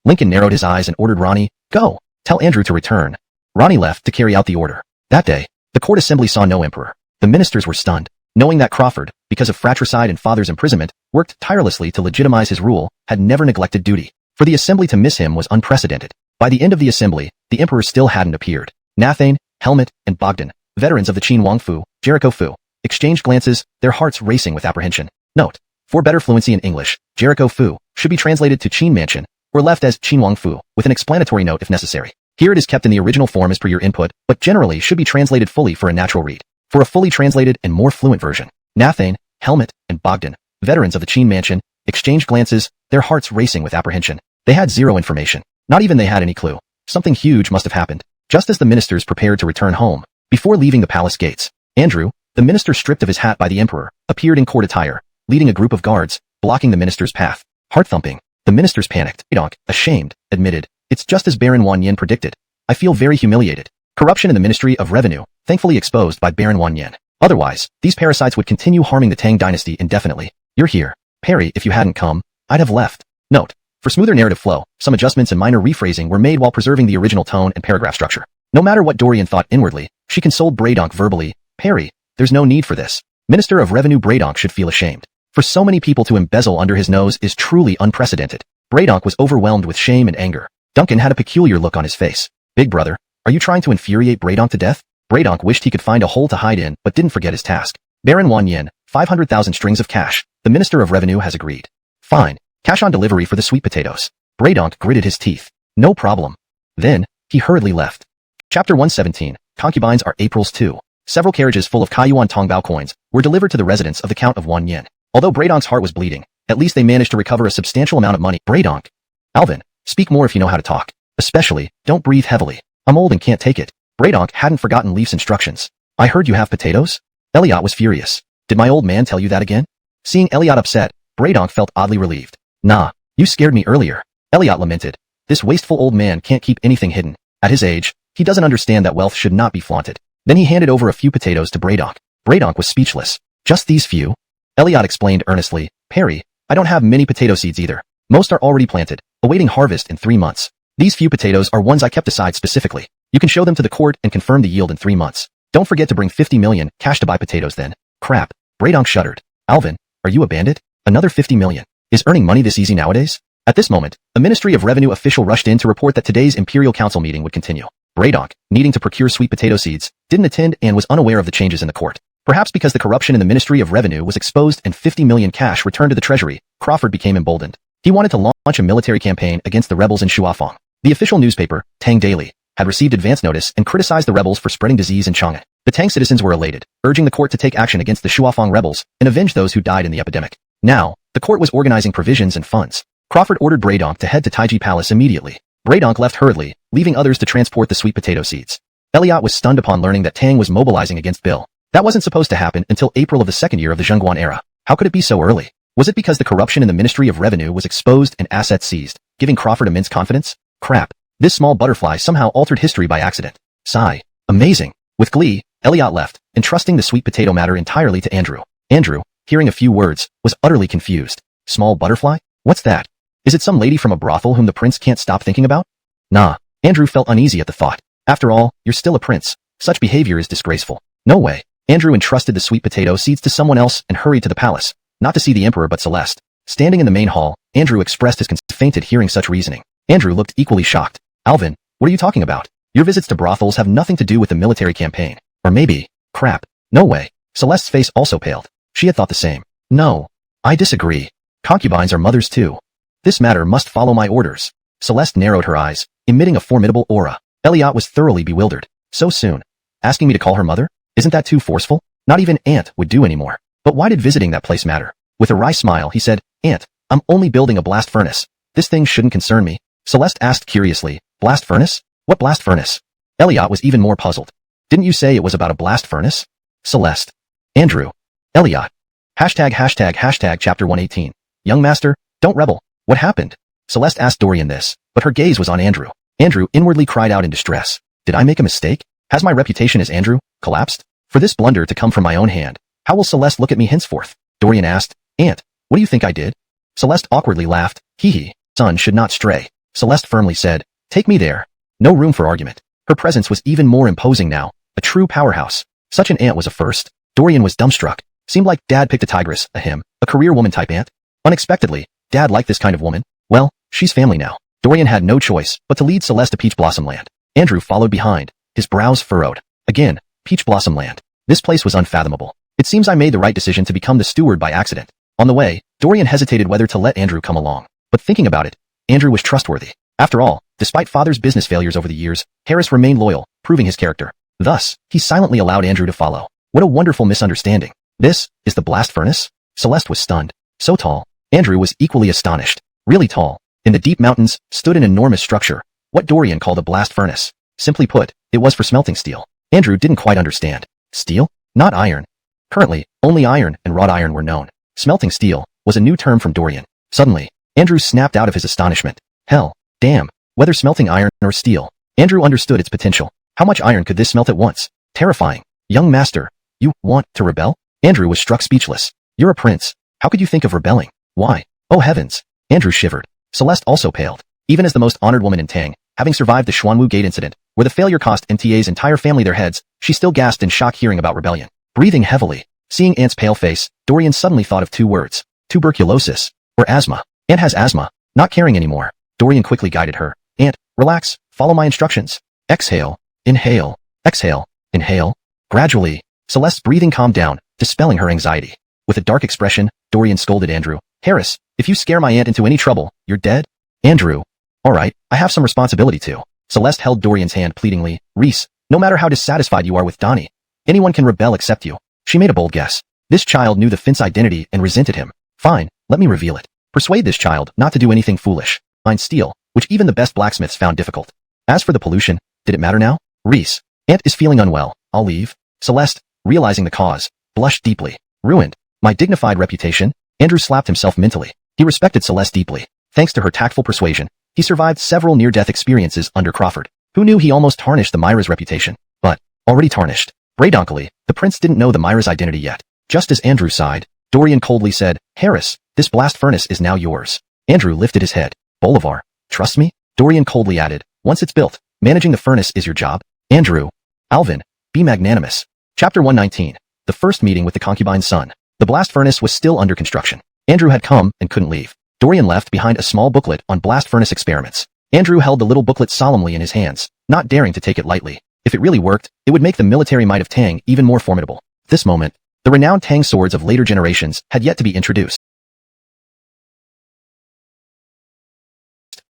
Lincoln narrowed his eyes and ordered Ronnie, go, tell Andrew to return. Ronnie left to carry out the order. That day, the court assembly saw no emperor. The ministers were stunned, knowing that Crawford, because of fratricide and father's imprisonment, worked tirelessly to legitimize his rule, had never neglected duty. For the assembly to miss him was unprecedented. By the end of the assembly, the emperor still hadn't appeared. Nathane, Helmet, and Bogdan, veterans of the Qin Wang Fu, Jericho Fu, exchanged glances, their hearts racing with apprehension. Note: for better fluency in English, Jericho Fu should be translated to Qin Mansion, or left as Qin Wang Fu, with an explanatory note if necessary. Here it is kept in the original form as per your input, but generally should be translated fully for a natural read. For a fully translated and more fluent version, Nathane, Helmet, and Bogdan, veterans of the Qin Mansion, exchanged glances, their hearts racing with apprehension. They had zero information. Not even they had any clue. Something huge must have happened. Just as the ministers prepared to return home, before leaving the palace gates, Andrew, the minister stripped of his hat by the emperor, appeared in court attire, leading a group of guards, blocking the minister's path. Heart-thumping. The ministers panicked. Bradonk, ashamed, admitted, it's just as Baron Wan Yen predicted. I feel very humiliated. Corruption in the Ministry of Revenue, thankfully exposed by Baron Wan Yen. Otherwise, these parasites would continue harming the Tang Dynasty indefinitely. You're here. Perry, if you hadn't come, I'd have left. Note: for smoother narrative flow, some adjustments and minor rephrasing were made while preserving the original tone and paragraph structure. No matter what Dorian thought inwardly, she consoled Bradonk verbally, Perry, there's no need for this. Minister of Revenue Bradonk should feel ashamed. For so many people to embezzle under his nose is truly unprecedented. Bradonk was overwhelmed with shame and anger. Duncan had a peculiar look on his face. Big brother, are you trying to infuriate Bradonk to death? Bradonk wished he could find a hole to hide in, but didn't forget his task. Baron Wan Yen, 500,000 strings of cash. The Minister of Revenue has agreed. Fine. Cash on delivery for the sweet potatoes. Bradonk gritted his teeth. No problem. Then, he hurriedly left. Chapter 117, Concubines are April's 2. Several carriages full of Kaiyuan Tongbao coins were delivered to the residence of the Count of Wan Yen. Although Bradonk's heart was bleeding, at least they managed to recover a substantial amount of money. Bradonk. Alvin, speak more if you know how to talk. Especially, don't breathe heavily. I'm old and can't take it. Bradonk hadn't forgotten Leaf's instructions. I heard you have potatoes? Elliot was furious. Did my old man tell you that again? Seeing Elliot upset, Bradonk felt oddly relieved. Nah, you scared me earlier. Elliot lamented. This wasteful old man can't keep anything hidden. At his age, he doesn't understand that wealth should not be flaunted. Then he handed over a few potatoes to Bradonk. Bradonk was speechless. Just these few? Elliot explained earnestly, Perry, I don't have many potato seeds either. Most are already planted, awaiting harvest in 3 months. These few potatoes are ones I kept aside specifically. You can show them to the court and confirm the yield in 3 months. Don't forget to bring 50 million cash to buy potatoes then. Crap. Bradonk shuddered. Alvin, are you a bandit? Another 50 million. Is earning money this easy nowadays? At this moment, a Ministry of Revenue official rushed in to report that today's Imperial Council meeting would continue. Braydonk, needing to procure sweet potato seeds, didn't attend and was unaware of the changes in the court. Perhaps because the corruption in the Ministry of Revenue was exposed and 50 million cash returned to the treasury, Crawford became emboldened. He wanted to launch a military campaign against the rebels in Shuafang. The official newspaper, Tang Daily, had received advance notice and criticized the rebels for spreading disease in Chang'an. The Tang citizens were elated, urging the court to take action against the Shuafang rebels and avenge those who died in the epidemic. Now, the court was organizing provisions and funds. Crawford ordered Braydonk to head to Taiji Palace immediately. Braydonk left hurriedly, leaving others to transport the sweet potato seeds. Elliot was stunned upon learning that Tang was mobilizing against Bill. That wasn't supposed to happen until April of the second year of the Zhengguan era. How could it be so early? Was it because the corruption in the Ministry of Revenue was exposed and assets seized, giving Crawford immense confidence? Crap. This small butterfly somehow altered history by accident. Sigh. Amazing. With glee, Elliot left, entrusting the sweet potato matter entirely to Andrew. Andrew, hearing a few words, was utterly confused. Small butterfly? What's that? Is it some lady from a brothel whom the prince can't stop thinking about? Nah. Andrew felt uneasy at the thought. After all, you're still a prince. Such behavior is disgraceful. No way. Andrew entrusted the sweet potato seeds to someone else and hurried to the palace, not to see the emperor but Celeste. Standing in the main hall, Andrew expressed his concern, fainted hearing such reasoning. Andrew looked equally shocked. Alvin, what are you talking about? Your visits to brothels have nothing to do with the military campaign. Or maybe, crap. No way. Celeste's face also paled. She had thought the same. No. I disagree. Concubines are mothers too. This matter must follow my orders. Celeste narrowed her eyes, emitting a formidable aura. Elliot was thoroughly bewildered. So soon. Asking me to call her mother? Isn't that too forceful? Not even Aunt would do anymore. But why did visiting that place matter? With a wry smile, he said, Aunt, I'm only building a blast furnace. This thing shouldn't concern me. Celeste asked curiously, blast furnace? What blast furnace? Elliot was even more puzzled. Didn't you say it was about a blast furnace? Celeste. Andrew. Elliot. #### chapter 118. Young master, don't rebel. What happened? Celeste asked Dorian this, but her gaze was on Andrew. Andrew inwardly cried out in distress. Did I make a mistake? Has my reputation as Andrew collapsed? For this blunder to come from my own hand, how will Celeste look at me henceforth? Dorian asked. Aunt, what do you think I did? Celeste awkwardly laughed. Hee. Son should not stray. Celeste firmly said. Take me there. No room for argument. Her presence was even more imposing now. A true powerhouse. Such an aunt was a first. Dorian was dumbstruck. Seemed like Dad picked a tigress, a career woman type aunt. Unexpectedly, Dad liked this kind of woman. Well, she's family now. Dorian had no choice but to lead Celeste to Peach Blossom Land. Andrew followed behind, his brows furrowed. Again, Peach Blossom Land. This place was unfathomable. It seems I made the right decision to become the steward by accident. On the way, Dorian hesitated whether to let Andrew come along. But thinking about it, Andrew was trustworthy. After all, despite father's business failures over the years, Harris remained loyal, proving his character. Thus, he silently allowed Andrew to follow. What a wonderful misunderstanding. This is the blast furnace? Celeste was stunned. So tall. Andrew was equally astonished. Really tall. In the deep mountains, stood an enormous structure. What Dorian called a blast furnace. Simply put, it was for smelting steel. Andrew didn't quite understand. Steel? Not iron. Currently, only iron and wrought iron were known. Smelting steel was a new term from Dorian. Suddenly, Andrew snapped out of his astonishment. Hell, damn, whether smelting iron or steel. Andrew understood its potential. How much iron could this smelt at once? Terrifying. Young master, you want to rebel? Andrew was struck speechless. You're a prince. How could you think of rebelling? Why? Oh heavens. Andrew shivered. Celeste also paled. Even as the most honored woman in Tang, having survived the Xuanwu Gate incident, where the failure cost MTA's entire family their heads, she still gasped in shock hearing about rebellion. Breathing heavily, seeing Aunt's pale face, Dorian suddenly thought of two words. Tuberculosis. Or asthma. Aunt has asthma. Not caring anymore. Dorian quickly guided her. Aunt, relax. Follow my instructions. Exhale. Inhale. Exhale. Inhale. Gradually, Celeste's breathing calmed down, dispelling her anxiety. With a dark expression, Dorian scolded Andrew. Harris, if you scare my aunt into any trouble, you're dead. Andrew. Alright, I have some responsibility too. Celeste held Dorian's hand pleadingly. Reese, no matter how dissatisfied you are with Donnie, anyone can rebel except you. She made a bold guess. This child knew the Finn's identity and resented him. Fine, let me reveal it. Persuade this child not to do anything foolish. Mine steel, which even the best blacksmiths found difficult. As for the pollution, did it matter now? Reese, Aunt is feeling unwell. I'll leave. Celeste, realizing the cause, blushed deeply. Ruined. My dignified reputation? Andrew slapped himself mentally. He respected Celeste deeply. Thanks to her tactful persuasion, he survived several near-death experiences under Crawford. Who knew he almost tarnished the Myra's reputation? But, already tarnished. Braydonkily, the prince didn't know the Myra's identity yet. Just as Andrew sighed, Dorian coldly said, Harris, this blast furnace is now yours. Andrew lifted his head. Bolivar, trust me? Dorian coldly added, once it's built, managing the furnace is your job. Andrew. Alvin, be magnanimous. Chapter 119. The first meeting with the concubine's son. The blast furnace was still under construction. Andrew had come and couldn't leave. Dorian left behind a small booklet on blast furnace experiments. Andrew held the little booklet solemnly in his hands, not daring to take it lightly. If it really worked, it would make the military might of Tang even more formidable. At this moment, the renowned Tang swords of later generations had yet to be introduced.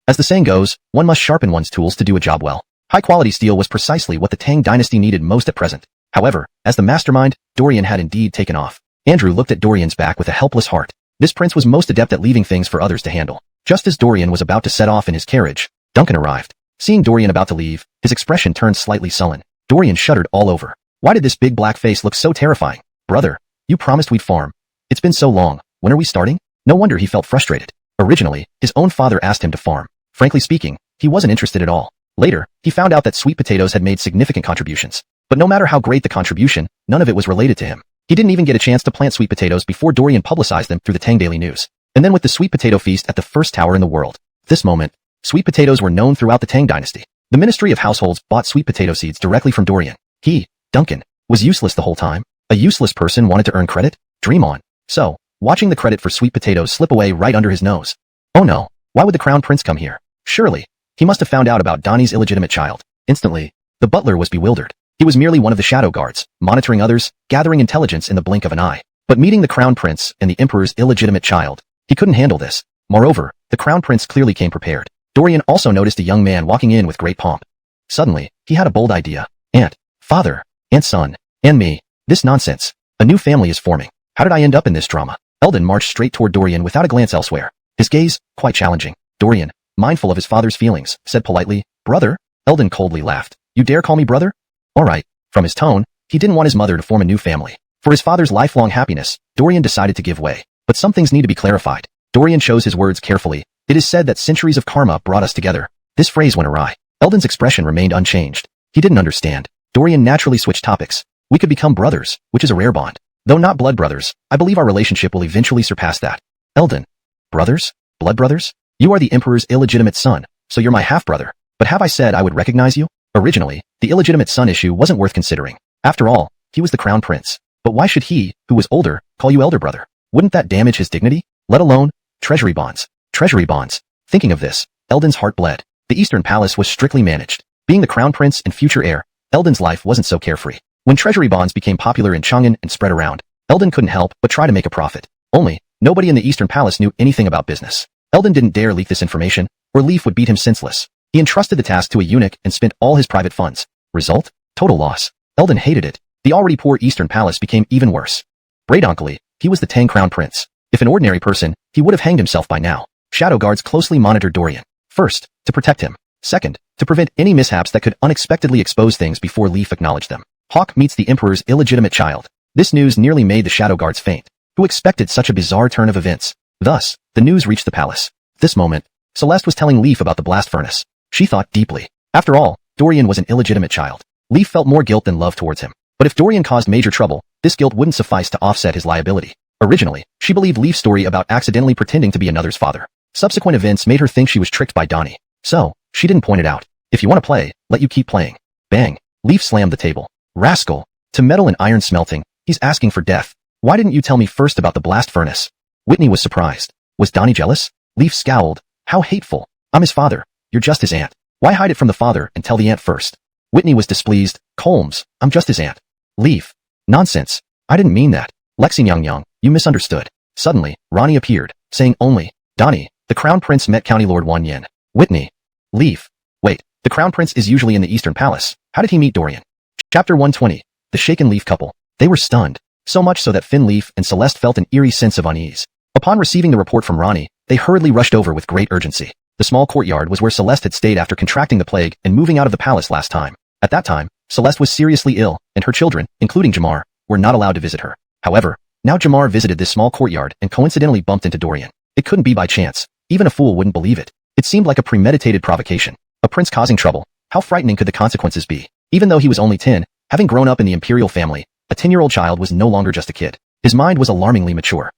As the saying goes, one must sharpen one's tools to do a job well. High-quality steel was precisely what the Tang Dynasty needed most at present. However, as the mastermind, Dorian had indeed taken off. Andrew looked at Dorian's back with a helpless heart. This prince was most adept at leaving things for others to handle. Just as Dorian was about to set off in his carriage, Duncan arrived. Seeing Dorian about to leave, his expression turned slightly sullen. Dorian shuddered all over. Why did this big black face look so terrifying? Brother, you promised we'd farm. It's been so long. When are we starting? No wonder he felt frustrated. Originally, his own father asked him to farm. Frankly speaking, he wasn't interested at all. Later, he found out that sweet potatoes had made significant contributions. But no matter how great the contribution, none of it was related to him. He didn't even get a chance to plant sweet potatoes before Dorian publicized them through the Tang Daily News. And then with the sweet potato feast at the first tower in the world. At this moment, sweet potatoes were known throughout the Tang Dynasty. The Ministry of Households bought sweet potato seeds directly from Dorian. He, Duncan, was useless the whole time. A useless person wanted to earn credit? Dream on. So, watching the credit for sweet potatoes slip away right under his nose. Oh no, why would the crown prince come here? Surely, he must have found out about Donnie's illegitimate child. Instantly, the butler was bewildered. He was merely one of the shadow guards, monitoring others, gathering intelligence in the blink of an eye. But meeting the crown prince and the emperor's illegitimate child, he couldn't handle this. Moreover, the crown prince clearly came prepared. Dorian also noticed a young man walking in with great pomp. Suddenly, he had a bold idea. Aunt, father, and son, and me. This nonsense. A new family is forming. How did I end up in this drama? Eldon marched straight toward Dorian without a glance elsewhere. His gaze, quite challenging. Dorian, mindful of his father's feelings, said politely, Brother? Eldon coldly laughed. You dare call me brother? All right. From his tone, he didn't want his mother to form a new family. For his father's lifelong happiness, Dorian decided to give way. But some things need to be clarified. Dorian chose his words carefully. It is said that centuries of karma brought us together. This phrase went awry. Eldon's expression remained unchanged. He didn't understand. Dorian naturally switched topics. We could become brothers, which is a rare bond. Though not blood brothers, I believe our relationship will eventually surpass that. Eldon. Brothers? Blood brothers? You are the emperor's illegitimate son, so you're my half-brother. But have I said I would recognize you? Originally, the illegitimate son issue wasn't worth considering. After all, he was the crown prince. But why should he, who was older, call you elder brother? Wouldn't that damage his dignity? Let alone, treasury bonds. Treasury bonds. Thinking of this, Eldon's heart bled. The Eastern Palace was strictly managed. Being the crown prince and future heir, Eldon's life wasn't so carefree. When treasury bonds became popular in Chang'an and spread around, Eldon couldn't help but try to make a profit. Only, nobody in the Eastern Palace knew anything about business. Eldon didn't dare leak this information, or Leaf would beat him senseless. He entrusted the task to a eunuch and spent all his private funds. Result? Total loss. Eldon hated it. The already poor Eastern Palace became even worse. Bradonkly, he was the Tang crown prince. If an ordinary person, he would have hanged himself by now. Shadow guards closely monitored Dorian. First, to protect him. Second, to prevent any mishaps that could unexpectedly expose things before Leaf acknowledged them. Hawk meets the emperor's illegitimate child. This news nearly made the shadow guards faint. Who expected such a bizarre turn of events? Thus, the news reached the palace. At this moment, Celeste was telling Leaf about the blast furnace. She thought deeply. After all, Dorian was an illegitimate child. Leaf felt more guilt than love towards him. But if Dorian caused major trouble, this guilt wouldn't suffice to offset his liability. Originally, she believed Leaf's story about accidentally pretending to be another's father. Subsequent events made her think she was tricked by Donnie. So, she didn't point it out. If you want to play, let you keep playing. Bang. Leaf slammed the table. Rascal. To metal and iron smelting, he's asking for death. Why didn't you tell me first about the blast furnace? Whitney was surprised. Was Donnie jealous? Leaf scowled. How hateful. I'm his father. You're just his aunt. Why hide it from the father and tell the aunt first? Whitney was displeased. Colmes, I'm just his aunt. Leaf. Nonsense. I didn't mean that. Lexi Young, you misunderstood. Suddenly, Ronnie appeared, saying only, Donnie, the crown prince met County Lord Wan Yin. Whitney. Leaf. Wait, the crown prince is usually in the Eastern Palace. How did he meet Dorian? Chapter 120. The Shaken Leaf Couple. They were stunned. So much so that Finn Leaf and Celeste felt an eerie sense of unease. Upon receiving the report from Ronnie, they hurriedly rushed over with great urgency. The small courtyard was where Celeste had stayed after contracting the plague and moving out of the palace last time. At that time, Celeste was seriously ill, and her children, including Jamar, were not allowed to visit her. However, now Jamar visited this small courtyard and coincidentally bumped into Dorian. It couldn't be by chance. Even a fool wouldn't believe it. It seemed like a premeditated provocation. A prince causing trouble. How frightening could the consequences be? Even though he was only 10, having grown up in the imperial family, a 10-year-old child was no longer just a kid. His mind was alarmingly mature.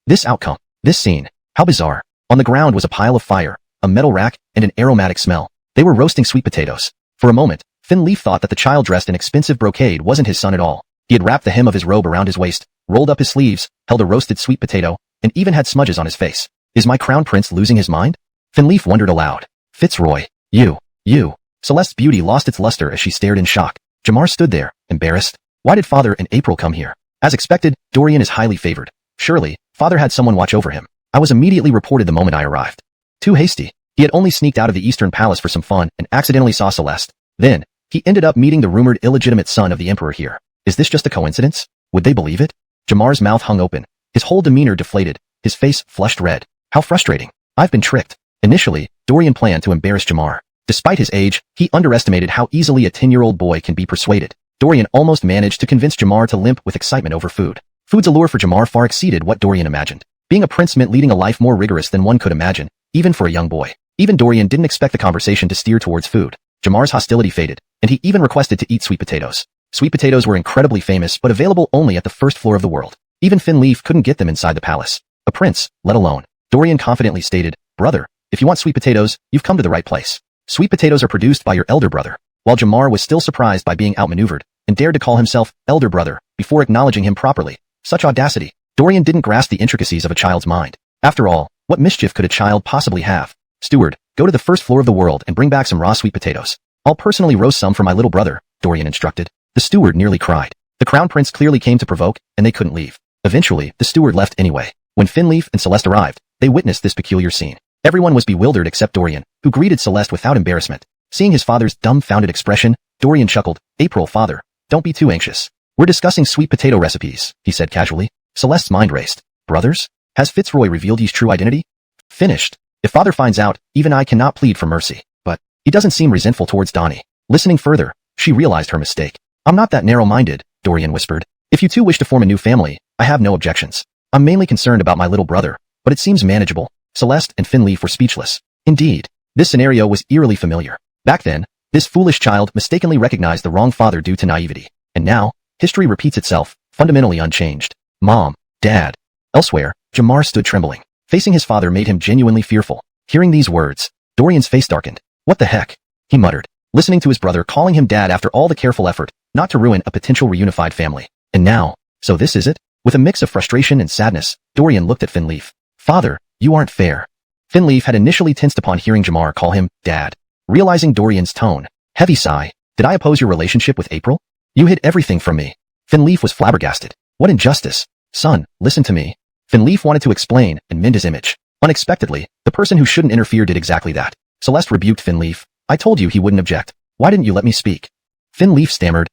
This outcome. This scene. How bizarre. On the ground was a pile of fire, a metal rack, and an aromatic smell. They were roasting sweet potatoes. For a moment, Finn Leaf thought that the child dressed in expensive brocade wasn't his son at all. He had wrapped the hem of his robe around his waist, rolled up his sleeves, held a roasted sweet potato, and even had smudges on his face. Is my crown prince losing his mind? Finleaf wondered aloud. Fitzroy, you. Celeste's beauty lost its luster as she stared in shock. Jamar stood there, embarrassed. Why did father and April come here? As expected, Dorian is highly favored. Surely, father had someone watch over him. I was immediately reported the moment I arrived. Too hasty. He had only sneaked out of the Eastern Palace for some fun and accidentally saw Celeste. Then, he ended up meeting the rumored illegitimate son of the Emperor here. Is this just a coincidence? Would they believe it? Jamar's mouth hung open. His whole demeanor deflated. His face flushed red. How frustrating. I've been tricked. Initially, Dorian planned to embarrass Jamar. Despite his age, he underestimated how easily a 10-year-old boy can be persuaded. Dorian almost managed to convince Jamar to limp with excitement over food. Food's allure for Jamar far exceeded what Dorian imagined. Being a prince meant leading a life more rigorous than one could imagine, even for a young boy. Even Dorian didn't expect the conversation to steer towards food. Jamar's hostility faded, and he even requested to eat sweet potatoes. Sweet potatoes were incredibly famous but available only at the first floor of the world. Even Finleaf couldn't get them inside the palace. A prince, let alone. Dorian confidently stated, brother, if you want sweet potatoes, you've come to the right place. Sweet potatoes are produced by your elder brother. While Jamar was still surprised by being outmaneuvered, and dared to call himself elder brother before acknowledging him properly. Such audacity. Dorian didn't grasp the intricacies of a child's mind. After all, what mischief could a child possibly have? Steward, go to the first floor of the world and bring back some raw sweet potatoes. I'll personally roast some for my little brother, Dorian instructed. The steward nearly cried. The crown prince clearly came to provoke, and they couldn't leave. Eventually, the steward left anyway. When Finleaf and Celeste arrived, they witnessed this peculiar scene. Everyone was bewildered except Dorian, who greeted Celeste without embarrassment. Seeing his father's dumbfounded expression, Dorian chuckled. April, father, don't be too anxious. We're discussing sweet potato recipes, he said casually. Celeste's mind raced. Brothers? Has Fitzroy revealed his true identity? Finished. If father finds out, even I cannot plead for mercy. But he doesn't seem resentful towards Donnie. Listening further, she realized her mistake. I'm not that narrow-minded, Dorian whispered. If you two wish to form a new family, I have no objections. I'm mainly concerned about my little brother, but it seems manageable. Celeste and Finleaf were speechless. Indeed, this scenario was eerily familiar. Back then, this foolish child mistakenly recognized the wrong father due to naivety. And now, history repeats itself, fundamentally unchanged. Mom, Dad. Elsewhere, Jamar stood trembling. Facing his father made him genuinely fearful. Hearing these words, Dorian's face darkened. What the heck? He muttered, listening to his brother calling him dad after all the careful effort not to ruin a potential reunified family. And now, so this is it? With a mix of frustration and sadness, Dorian looked at Finleaf. Father, you aren't fair. Finleaf had initially tensed upon hearing Jamar call him dad. Realizing Dorian's tone, heavy sigh. Did I oppose your relationship with April? You hid everything from me. Finleaf was flabbergasted. What injustice. Son, listen to me. Finleaf wanted to explain and mend his image. Unexpectedly, the person who shouldn't interfere did exactly that. Celeste rebuked Finleaf. I told you he wouldn't object. Why didn't you let me speak? Finleaf stammered.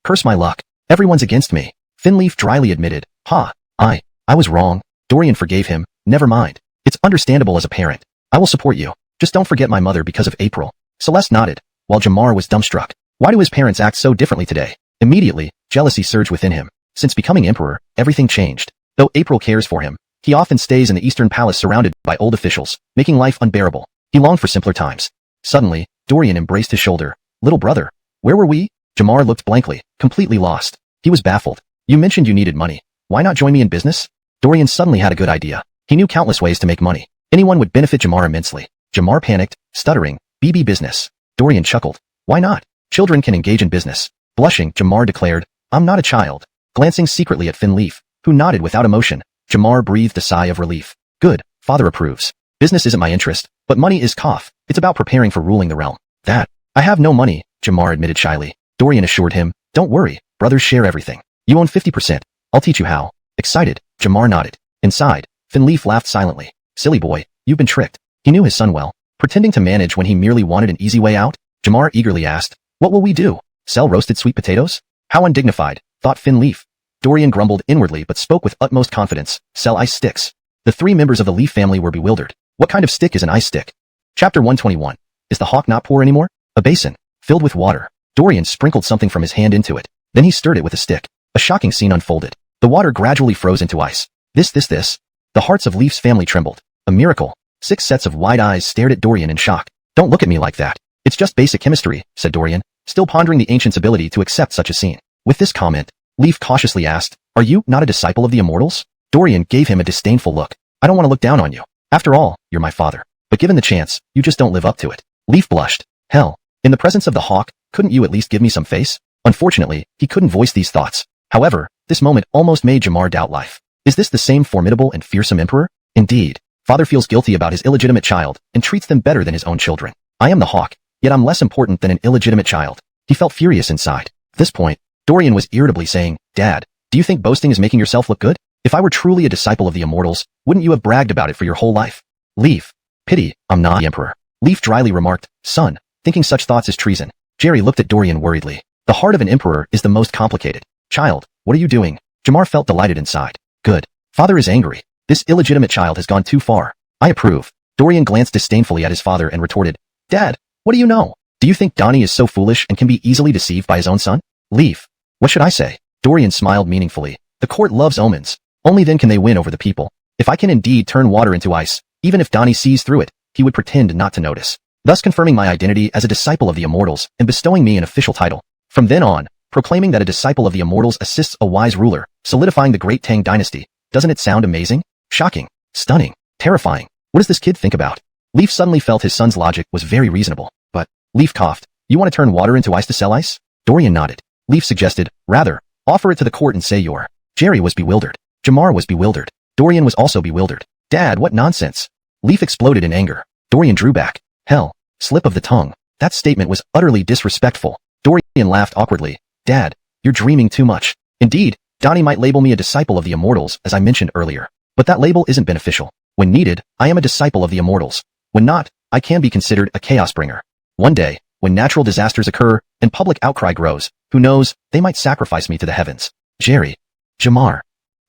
Curse my luck. Everyone's against me. Finleaf dryly admitted. I was wrong. Dorian forgave him. Never mind. It's understandable as a parent. I will support you. Just don't forget my mother because of April. Celeste nodded, while Jamar was dumbstruck. Why do his parents act so differently today? Immediately, jealousy surged within him. Since becoming emperor, everything changed. Though April cares for him, he often stays in the Eastern Palace surrounded by old officials, making life unbearable. He longed for simpler times. Suddenly, Dorian embraced his shoulder. Little brother, where were we? Jamar looked blankly, completely lost. He was baffled. You mentioned you needed money. Why not join me in business? Dorian suddenly had a good idea. He knew countless ways to make money. Anyone would benefit Jamar immensely. Jamar panicked, stuttering, BB business. Dorian chuckled. Why not? Children can engage in business. Blushing, Jamar declared, I'm not a child. Glancing secretly at Finleaf, who nodded without emotion, Jamar breathed a sigh of relief. Good, father approves. Business isn't my interest, but money is cough. It's about preparing for ruling the realm. That. I have no money, Jamar admitted shyly. Dorian assured him, don't worry, brothers share everything. You own 50%. I'll teach you how. Excited, Jamar nodded. Inside, Finleaf laughed silently. Silly boy, you've been tricked. He knew his son well. Pretending to manage when he merely wanted an easy way out? Jamar eagerly asked, what will we do? Sell roasted sweet potatoes? How undignified, thought Finleaf. Dorian grumbled inwardly but spoke with utmost confidence. Sell ice sticks. The three members of the Leaf family were bewildered. What kind of stick is an ice stick? Chapter 121. Is the hawk not poor anymore? A basin, filled with water. Dorian sprinkled something from his hand into it. Then he stirred it with a stick. A shocking scene unfolded. The water gradually froze into ice. This. The hearts of Leaf's family trembled. A miracle. 6 sets of wide eyes stared at Dorian in shock. Don't look at me like that. It's just basic chemistry, said Dorian, still pondering the ancient's ability to accept such a scene. With this comment, Leaf cautiously asked, are you not a disciple of the immortals? Dorian gave him a disdainful look. I don't want to look down on you. After all, you're my father. But given the chance, you just don't live up to it. Leaf blushed. Hell, in the presence of the hawk, couldn't you at least give me some face? Unfortunately, he couldn't voice these thoughts. However, this moment almost made Jamar doubt life. Is this the same formidable and fearsome emperor? Indeed. Father feels guilty about his illegitimate child and treats them better than his own children. I am the hawk, yet I'm less important than an illegitimate child. He felt furious inside. At this point, Dorian was irritably saying, Dad, do you think boasting is making yourself look good? If I were truly a disciple of the immortals, wouldn't you have bragged about it for your whole life? Leaf. Pity, I'm not the emperor. Leaf dryly remarked, Son, thinking such thoughts is treason. Jerry looked at Dorian worriedly. The heart of an emperor is the most complicated. Child, what are you doing? Jamar felt delighted inside. Good. Father is angry. This illegitimate child has gone too far. I approve. Dorian glanced disdainfully at his father and retorted, Dad, what do you know? Do you think Donnie is so foolish and can be easily deceived by his own son? Leaf. What should I say? Dorian smiled meaningfully. The court loves omens. Only then can they win over the people. If I can indeed turn water into ice, even if Donnie sees through it, he would pretend not to notice, thus confirming my identity as a disciple of the immortals and bestowing me an official title. From then on, proclaiming that a disciple of the immortals assists a wise ruler, solidifying the great Tang Dynasty. Doesn't it sound amazing? Shocking. Stunning. Terrifying. What does this kid think about? Leaf suddenly felt his son's logic was very reasonable. But, Leaf coughed, you want to turn water into ice to sell ice? Dorian nodded. Leaf suggested, rather, offer it to the court and say you're. Jerry was bewildered. Jamar was bewildered. Dorian was also bewildered. Dad, what nonsense. Leaf exploded in anger. Dorian drew back. Hell. Slip of the tongue. That statement was utterly disrespectful. Dorian laughed awkwardly. Dad, you're dreaming too much. Indeed, Donnie might label me a disciple of the immortals, as I mentioned earlier. But that label isn't beneficial. When needed, I am a disciple of the immortals. When not, I can be considered a chaos bringer. One day, when natural disasters occur and public outcry grows, who knows, they might sacrifice me to the heavens. Jerry. Jamar.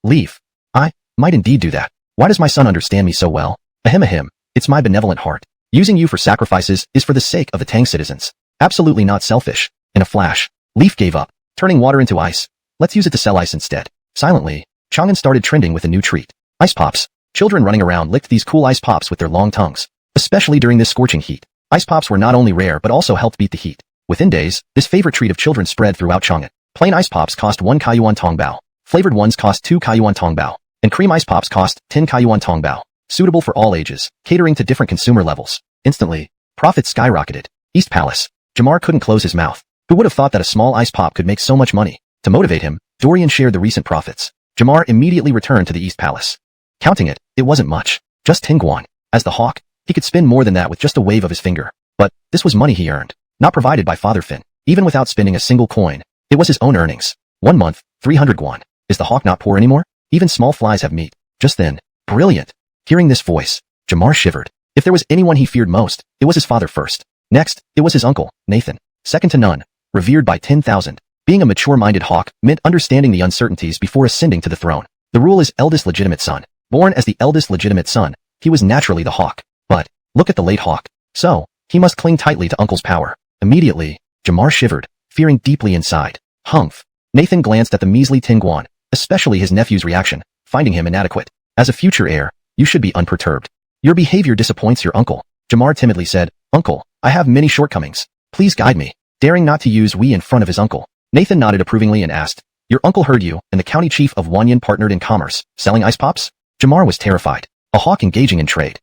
Leaf. I might indeed do that. Why does my son understand me so well? Ahem. It's my benevolent heart. Using you for sacrifices is for the sake of the Tang citizens. Absolutely not selfish. In a flash, Leaf gave up, turning water into ice. Let's use it to sell ice instead. Silently, Chang'an started trending with a new treat. Ice pops. Children running around licked these cool ice pops with their long tongues. Especially during this scorching heat. Ice pops were not only rare but also helped beat the heat. Within days, this favorite treat of children spread throughout Chang'an. Plain ice pops cost 1 kaiyuan tongbao. Flavored ones cost 2 kaiyuan tongbao. And cream ice pops cost 10 kaiyuan tongbao. Suitable for all ages, catering to different consumer levels. Instantly, profits skyrocketed. East Palace. Jamar couldn't close his mouth. Who would have thought that a small ice pop could make so much money? To motivate him, Dorian shared the recent profits. Jamar immediately returned to the East Palace. Counting it, it wasn't much. Just 10 guan. As the hawk, he could spend more than that with just a wave of his finger. But, this was money he earned, not provided by Father Finn. Even without spending a single coin, it was his own earnings. 1 month, 300 guan. Is the hawk not poor anymore? Even small flies have meat. Just then, brilliant. Hearing this voice, Jamar shivered. If there was anyone he feared most, it was his father first. Next, it was his uncle, Nathan. Second to none. Revered by 10,000. Being a mature-minded hawk meant understanding the uncertainties before ascending to the throne. The rule is eldest legitimate son. Born as the eldest legitimate son, he was naturally the hawk. But, look at the late hawk. So, he must cling tightly to uncle's power. Immediately, Jamar shivered, fearing deeply inside. Humph. Nathan glanced at the measly 10 guan, especially his nephew's reaction, finding him inadequate. As a future heir, you should be unperturbed. Your behavior disappoints your uncle. Jamar timidly said, Uncle, I have many shortcomings. Please guide me. Daring not to use we in front of his uncle. Nathan nodded approvingly and asked, Your uncle heard you, and the county chief of Wanyan partnered in commerce, selling ice pops? Jamar was terrified. A hawk engaging in trade.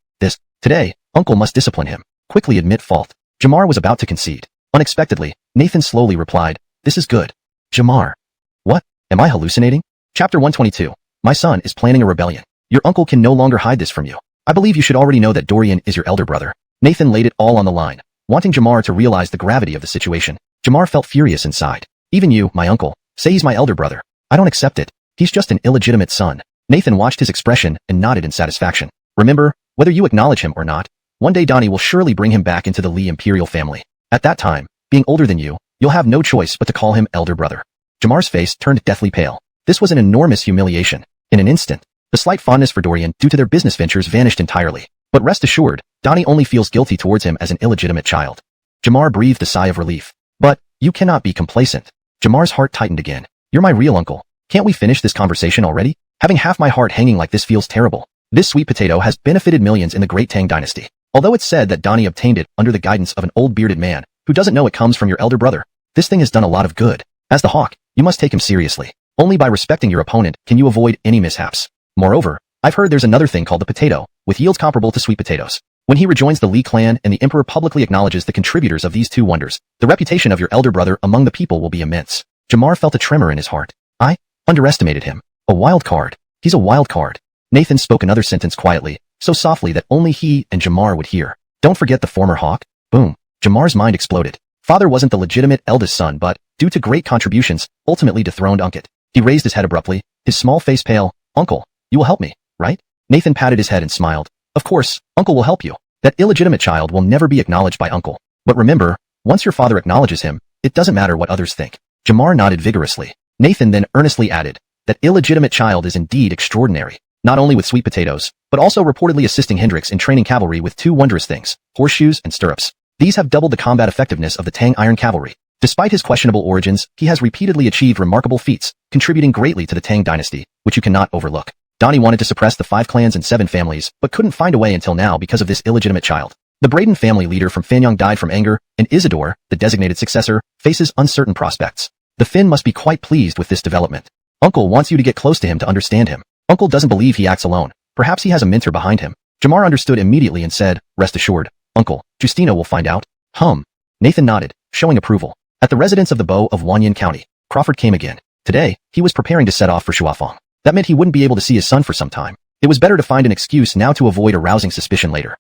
Today, uncle must discipline him. Quickly admit fault. Jamar was about to concede. Unexpectedly, Nathan slowly replied, This is good. Jamar. What? Am I hallucinating? Chapter 122. My son is planning a rebellion. Your uncle can no longer hide this from you. I believe you should already know that Dorian is your elder brother. Nathan laid it all on the line, wanting Jamar to realize the gravity of the situation. Jamar felt furious inside. Even you, my uncle, say he's my elder brother. I don't accept it. He's just an illegitimate son. Nathan watched his expression and nodded in satisfaction. Remember, whether you acknowledge him or not, one day Donnie will surely bring him back into the Li imperial family. At that time, being older than you, you'll have no choice but to call him elder brother. Jamar's face turned deathly pale. This was an enormous humiliation. In an instant, the slight fondness for Dorian due to their business ventures vanished entirely. But rest assured, Donnie only feels guilty towards him as an illegitimate child. Jamar breathed a sigh of relief. But, you cannot be complacent. Jamar's heart tightened again. You're my real uncle. Can't we finish this conversation already? Having half my heart hanging like this feels terrible. This sweet potato has benefited millions in the great Tang Dynasty. Although it's said that Donnie obtained it under the guidance of an old bearded man, who doesn't know it comes from your elder brother. This thing has done a lot of good. As the hawk, you must take him seriously. Only by respecting your opponent can you avoid any mishaps. Moreover, I've heard there's another thing called the potato, with yields comparable to sweet potatoes. When he rejoins the Li clan and the emperor publicly acknowledges the contributors of these two wonders, the reputation of your elder brother among the people will be immense. Jamar felt a tremor in his heart. I underestimated him. A wild card. He's a wild card. Nathan spoke another sentence quietly, so softly that only he and Jamar would hear. Don't forget the former hawk? Boom. Jamar's mind exploded. Father wasn't the legitimate eldest son but, due to great contributions, ultimately dethroned Unkit. He raised his head abruptly, his small face pale. Uncle, you will help me, right? Nathan patted his head and smiled. Of course, Uncle will help you. That illegitimate child will never be acknowledged by Uncle. But remember, once your father acknowledges him, it doesn't matter what others think. Jamar nodded vigorously. Nathan then earnestly added, that illegitimate child is indeed extraordinary. Not only with sweet potatoes, but also reportedly assisting Hendrix in training cavalry with two wondrous things, horseshoes and stirrups. These have doubled the combat effectiveness of the Tang Iron Cavalry. Despite his questionable origins, he has repeatedly achieved remarkable feats, contributing greatly to the Tang Dynasty, which you cannot overlook. Donnie wanted to suppress the 5 clans and 7 families, but couldn't find a way until now because of this illegitimate child. The Braden family leader from Fanyang died from anger, and Isidore, the designated successor, faces uncertain prospects. The Finn must be quite pleased with this development. Uncle wants you to get close to him to understand him. Uncle doesn't believe he acts alone. Perhaps he has a mentor behind him. Jamar understood immediately and said, rest assured, Uncle, Justina will find out. Nathan nodded, showing approval. At the residence of the Beau of Wanyan County, Crawford came again. Today, he was preparing to set off for Shuafeng. That meant he wouldn't be able to see his son for some time. It was better to find an excuse now to avoid arousing suspicion later.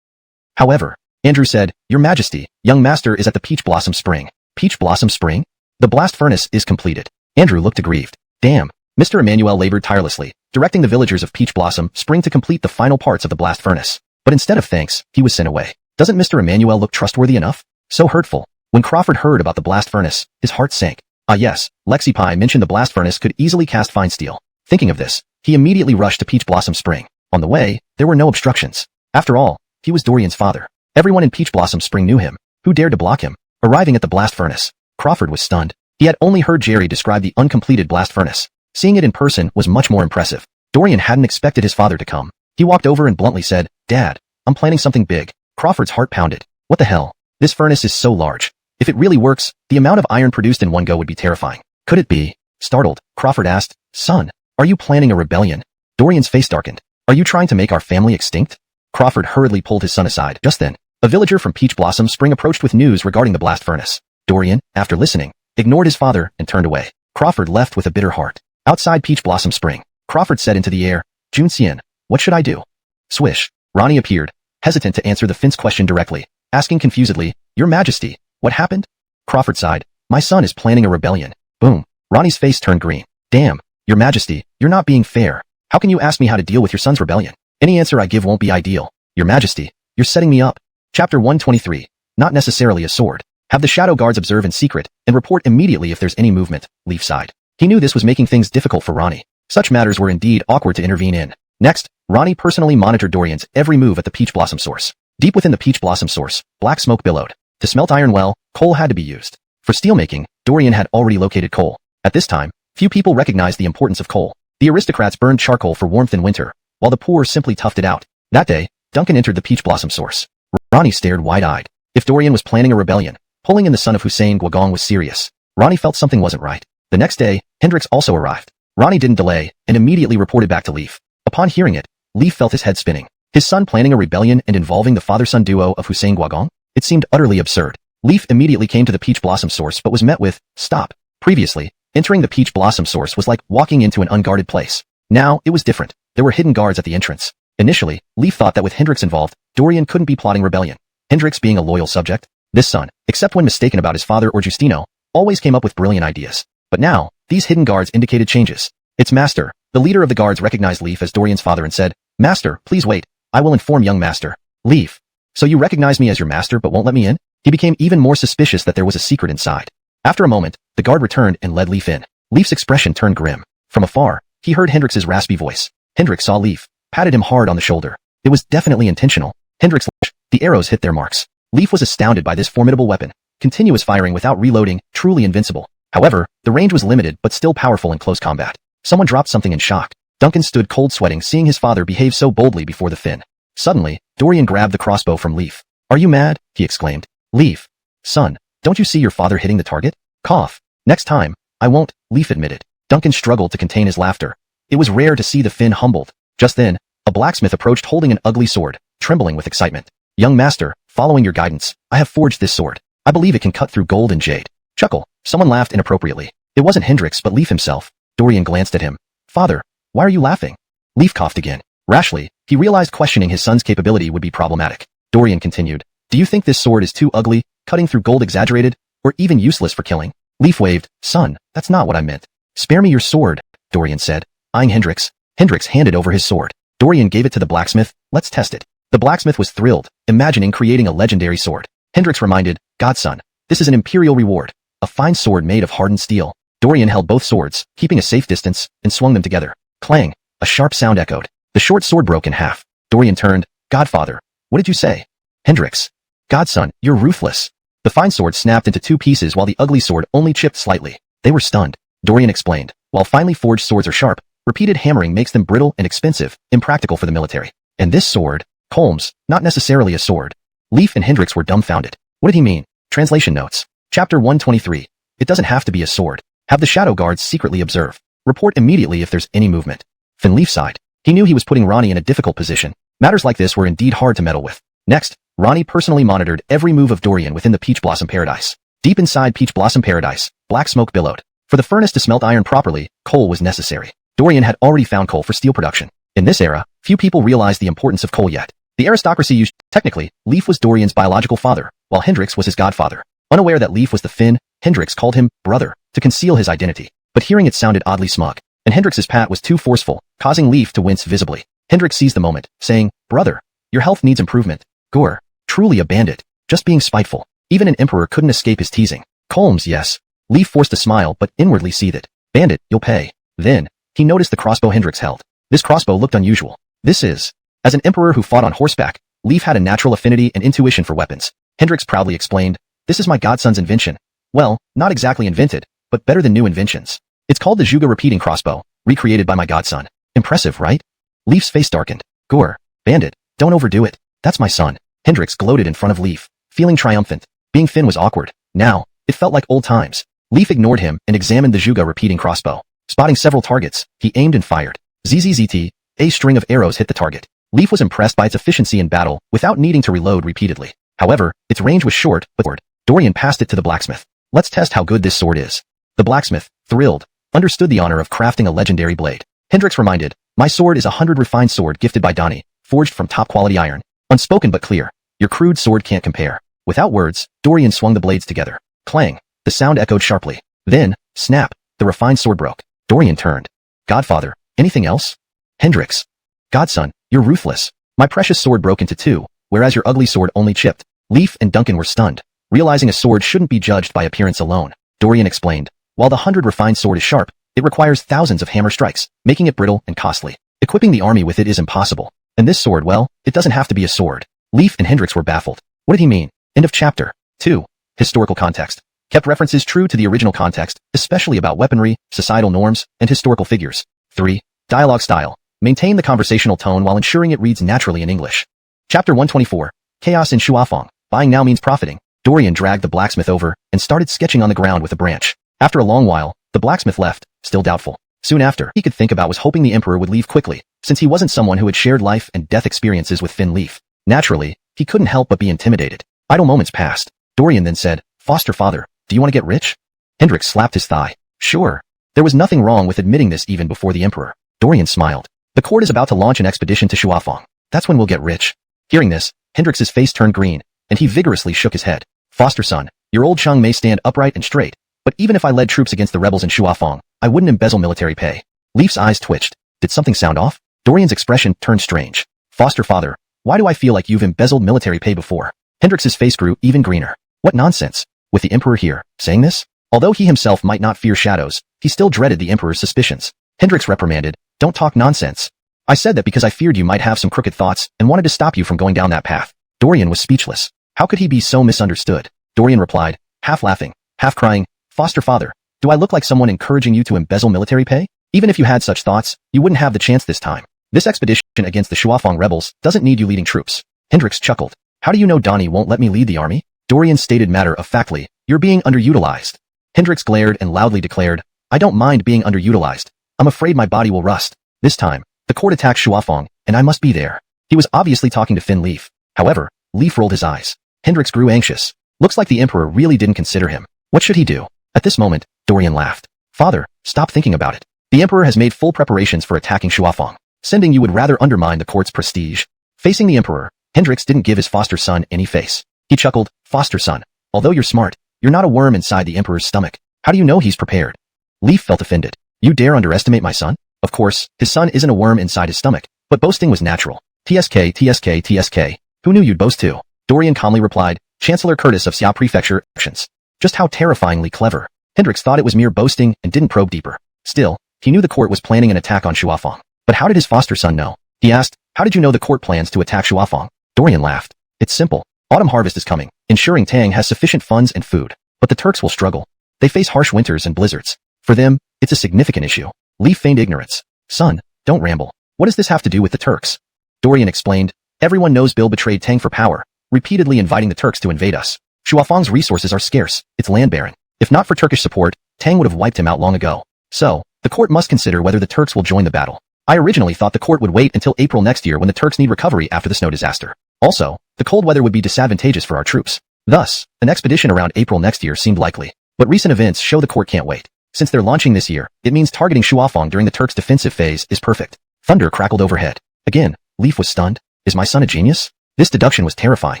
However, Andrew said, Your Majesty, young master is at the Peach Blossom Spring. Peach Blossom Spring? The blast furnace is completed. Andrew looked aggrieved. Damn. Mr. Emmanuel labored tirelessly, directing the villagers of Peach Blossom Spring to complete the final parts of the blast furnace. But instead of thanks, he was sent away. Doesn't Mr. Emmanuel look trustworthy enough? So hurtful. When Crawford heard about the blast furnace, his heart sank. Ah yes, Lexi Pie mentioned the blast furnace could easily cast fine steel. Thinking of this, he immediately rushed to Peach Blossom Spring. On the way, there were no obstructions. After all, he was Dorian's father. Everyone in Peach Blossom Spring knew him. Who dared to block him? Arriving at the blast furnace, Crawford was stunned. He had only heard Jerry describe the uncompleted blast furnace. Seeing it in person was much more impressive. Dorian hadn't expected his father to come. He walked over and bluntly said, Dad, I'm planning something big. Crawford's heart pounded. What the hell? This furnace is so large. If it really works, the amount of iron produced in one go would be terrifying. Could it be? Startled, Crawford asked, Son, are you planning a rebellion? Dorian's face darkened. Are you trying to make our family extinct? Crawford hurriedly pulled his son aside. Just then, a villager from Peach Blossom Spring approached with news regarding the blast furnace. Dorian, after listening, ignored his father and turned away. Crawford left with a bitter heart. Outside Peach Blossom Spring, Crawford said into the air, Jun Xian, what should I do? Swish. Ronnie appeared, hesitant to answer the Finn's question directly, asking confusedly, Your Majesty, what happened? Crawford sighed, My son is planning a rebellion. Boom. Ronnie's face turned green. Damn, Your Majesty, you're not being fair. How can you ask me how to deal with your son's rebellion? Any answer I give won't be ideal. Your Majesty, you're setting me up. Chapter 123. Not necessarily a sword. Have the shadow guards observe in secret, and report immediately if there's any movement, Leaf sighed. He knew this was making things difficult for Ronnie. Such matters were indeed awkward to intervene in. Next, Ronnie personally monitored Dorian's every move at the Peach Blossom source. Deep within the Peach Blossom source, black smoke billowed. To smelt iron well, coal had to be used. For steelmaking, Dorian had already located coal. At this time, few people recognized the importance of coal. The aristocrats burned charcoal for warmth in winter, while the poor simply toughed it out. That day, Duncan entered the Peach Blossom source. Ronnie stared wide-eyed. If Dorian was planning a rebellion, pulling in the son of Hussein Guagong was serious. Ronnie felt something wasn't right. The next day, Hendrix also arrived. Ronnie didn't delay, and immediately reported back to Leaf. Upon hearing it, Leaf felt his head spinning. His son planning a rebellion and involving the father-son duo of Hussein Guagong? It seemed utterly absurd. Leaf immediately came to the Peach Blossom source but was met with, Stop. Previously, entering the Peach Blossom source was like walking into an unguarded place. Now, it was different. There were hidden guards at the entrance. Initially, Leaf thought that with Hendrix involved, Dorian couldn't be plotting rebellion. Hendrix being a loyal subject, this son, except when mistaken about his father or Justino, always came up with brilliant ideas. But now, these hidden guards indicated changes. Its master, the leader of the guards recognized Leaf as Dorian's father and said, Master, please wait. I will inform young master. Leaf. So you recognize me as your master but won't let me in? He became even more suspicious that there was a secret inside. After a moment, the guard returned and led Leaf in. Leaf's expression turned grim. From afar, he heard Hendrix's raspy voice. Hendrix saw Leaf, patted him hard on the shoulder. It was definitely intentional. Hendrix, the arrows hit their marks. Leaf was astounded by this formidable weapon. Continuous firing without reloading, truly invincible. However, the range was limited but still powerful in close combat. Someone dropped something in shock. Duncan stood cold sweating seeing his father behave so boldly before the Finn. Suddenly, Dorian grabbed the crossbow from Leaf. Are you mad? He exclaimed. Leaf. Son, don't you see your father hitting the target? Cough. Next time, I won't, Leaf admitted. Duncan struggled to contain his laughter. It was rare to see the Finn humbled. Just then, a blacksmith approached holding an ugly sword, trembling with excitement. Young master, following your guidance, I have forged this sword. I believe it can cut through gold and jade. Chuckle. Someone laughed inappropriately. It wasn't Hendrix but Leaf himself. Dorian glanced at him. Father, why are you laughing? Leaf coughed again. Rashly, he realized questioning his son's capability would be problematic. Dorian continued, "Do you think this sword is too ugly, cutting through gold exaggerated, or even useless for killing?" Leif waved, "Son, that's not what I meant." "Spare me your sword," Dorian said, eyeing Hendrix. Hendrix handed over his sword. Dorian gave it to the blacksmith. "Let's test it." The blacksmith was thrilled, imagining creating a legendary sword. Hendrix reminded, "Godson, this is an imperial reward, a fine sword made of hardened steel." Dorian held both swords, keeping a safe distance, and swung them together. Clang! A sharp sound echoed. The short sword broke in half. Dorian turned. "Godfather, what did you say?" "Hendrix. Godson, you're ruthless." The fine sword snapped into two pieces while the ugly sword only chipped slightly. They were stunned. Dorian explained, "While finely forged swords are sharp, repeated hammering makes them brittle and expensive, impractical for the military. And this sword, Colm's, not necessarily a sword." Leif and Hendrix were dumbfounded. What did he mean? Translation notes. Chapter 123. It doesn't have to be a sword. Have the shadow guards secretly observe. Report immediately if there's any movement. Fin Leif sighed. He knew he was putting Ronnie in a difficult position. Matters like this were indeed hard to meddle with. Next, Ronnie personally monitored every move of Dorian within the Peach Blossom Paradise. Deep inside Peach Blossom Paradise, black smoke billowed. For the furnace to smelt iron properly, coal was necessary. Dorian had already found coal for steel production. In this era, few people realized the importance of coal yet. The aristocracy used, technically, Leif was Dorian's biological father, while Hendrix was his godfather. Unaware that Leif was the Finn, Hendrix called him brother to conceal his identity. But hearing it sounded oddly smug, and Hendrix's pat was too forceful, causing Leif to wince visibly. Hendrix seized the moment, saying, "Brother, your health needs improvement." Gore, truly a bandit, just being spiteful. Even an emperor couldn't escape his teasing. Colm's, yes. Leif forced a smile but inwardly seethed. "Bandit, you'll pay." Then, he noticed the crossbow Hendrix held. This crossbow looked unusual. This is. As an emperor who fought on horseback, Leif had a natural affinity and intuition for weapons. Hendrix proudly explained, "This is my godson's invention. Well, not exactly invented, but better than new inventions. It's called the Juga repeating crossbow, recreated by my godson. Impressive, right?" Leif's face darkened. "Gore, bandit, don't overdo it. That's my son." Hendrix gloated in front of Leif, feeling triumphant. Being Finn was awkward. Now, it felt like old times. Leif ignored him and examined the Juga repeating crossbow. Spotting several targets, he aimed and fired. ZZZT, a string of arrows hit the target. Leif was impressed by its efficiency in battle without needing to reload repeatedly. However, its range was short, but Dorian passed it to the blacksmith. "Let's test how good this sword is." The blacksmith, thrilled, understood the honor of crafting a legendary blade. Hendrix reminded, "My sword is a 100 refined sword gifted by Donnie, forged from top-quality iron. Unspoken but clear. Your crude sword can't compare." Without words, Dorian swung the blades together. Clang. The sound echoed sharply. Then, snap, the refined sword broke. Dorian turned. "Godfather, anything else?" Hendrix. "Godson, you're ruthless. My precious sword broke into two, whereas your ugly sword only chipped." Leif and Duncan were stunned, realizing a sword shouldn't be judged by appearance alone. Dorian explained, "While the 100 refined sword is sharp, it requires thousands of hammer strikes, making it brittle and costly. Equipping the army with it is impossible. And this sword, well, it doesn't have to be a sword." Leif and Hendrix were baffled. What did he mean? End of chapter. 2. Historical context. Kept references true to the original context, especially about weaponry, societal norms, and historical figures. 3. Dialogue style. Maintain the conversational tone while ensuring it reads naturally in English. Chapter 124. Chaos in Shuafeng. Buying now means profiting. Dorian dragged the blacksmith over and started sketching on the ground with a branch. After a long while, the blacksmith left, still doubtful. Soon after, he could think about was hoping the emperor would leave quickly, since he wasn't someone who had shared life and death experiences with Finn Leif. Naturally, he couldn't help but be intimidated. Idle moments passed. Dorian then said, "Foster father, do you want to get rich?" Hendrix slapped his thigh. "Sure." There was nothing wrong with admitting this even before the emperor. Dorian smiled. "The court is about to launch an expedition to Shuafeng. That's when we'll get rich." Hearing this, Hendrix's face turned green, and he vigorously shook his head. "Foster son, your old Chung may stand upright and straight, but even if I led troops against the rebels in Shuafeng, I wouldn't embezzle military pay." Leif's eyes twitched. Did something sound off? Dorian's expression turned strange. "Foster father, why do I feel like you've embezzled military pay before?" Hendrix's face grew even greener. "What nonsense? With the emperor here, saying this?" Although he himself might not fear shadows, he still dreaded the emperor's suspicions. Hendrix reprimanded, "Don't talk nonsense. I said that because I feared you might have some crooked thoughts and wanted to stop you from going down that path." Dorian was speechless. How could he be so misunderstood? Dorian replied, half laughing, half crying, "Foster father, do I look like someone encouraging you to embezzle military pay? Even if you had such thoughts, you wouldn't have the chance this time. This expedition against the Shuafeng rebels doesn't need you leading troops." Hendrix chuckled. "How do you know Donnie won't let me lead the army?" Dorian stated matter-of-factly, "You're being underutilized." Hendrix glared and loudly declared, "I don't mind being underutilized. I'm afraid my body will rust. This time, the court attacks Shuafeng, and I must be there." He was obviously talking to Finn Leif. However, Leif rolled his eyes. Hendrix grew anxious. Looks like the emperor really didn't consider him. What should he do? At this moment, Dorian laughed. "Father, stop thinking about it. The emperor has made full preparations for attacking Shuafeng. sending you would rather undermine the court's prestige. Facing the emperor, Hendrix didn't give his foster son any face. He chuckled, foster son. Although you're smart, you're not a worm inside the emperor's stomach. How do you know he's prepared? Leaf felt offended. You dare underestimate my son? Of course, his son isn't a worm inside his stomach, but boasting was natural. TSK, TSK, TSK. Who knew you'd boast too? Dorian calmly replied, Chancellor Curtis of Xia Prefecture, actions. Just how terrifyingly clever. Hendrix thought it was mere boasting and didn't probe deeper. Still, he knew the court was planning an attack on Shuafang. But how did his foster son know? He asked, how did you know the court plans to attack Shuafang? Dorian laughed. It's simple. Autumn harvest is coming, ensuring Tang has sufficient funds and food. But the Turks will struggle. They face harsh winters and blizzards. For them, it's a significant issue. Leaf feigned ignorance. Son, don't ramble. What does this have to do with the Turks? Dorian explained, everyone knows Bill betrayed Tang for power, repeatedly inviting the Turks to invade us. Shuafang's resources are scarce, it's land barren. If not for Turkish support, Tang would have wiped him out long ago. So, the court must consider whether the Turks will join the battle. I originally thought the court would wait until April next year when the Turks need recovery after the snow disaster. Also, the cold weather would be disadvantageous for our troops. Thus, an expedition around April next year seemed likely. But recent events show the court can't wait. Since they're launching this year, it means targeting Shuafang during the Turks' defensive phase is perfect. Thunder crackled overhead. Again, Leaf was stunned. Is my son a genius? This deduction was terrifying.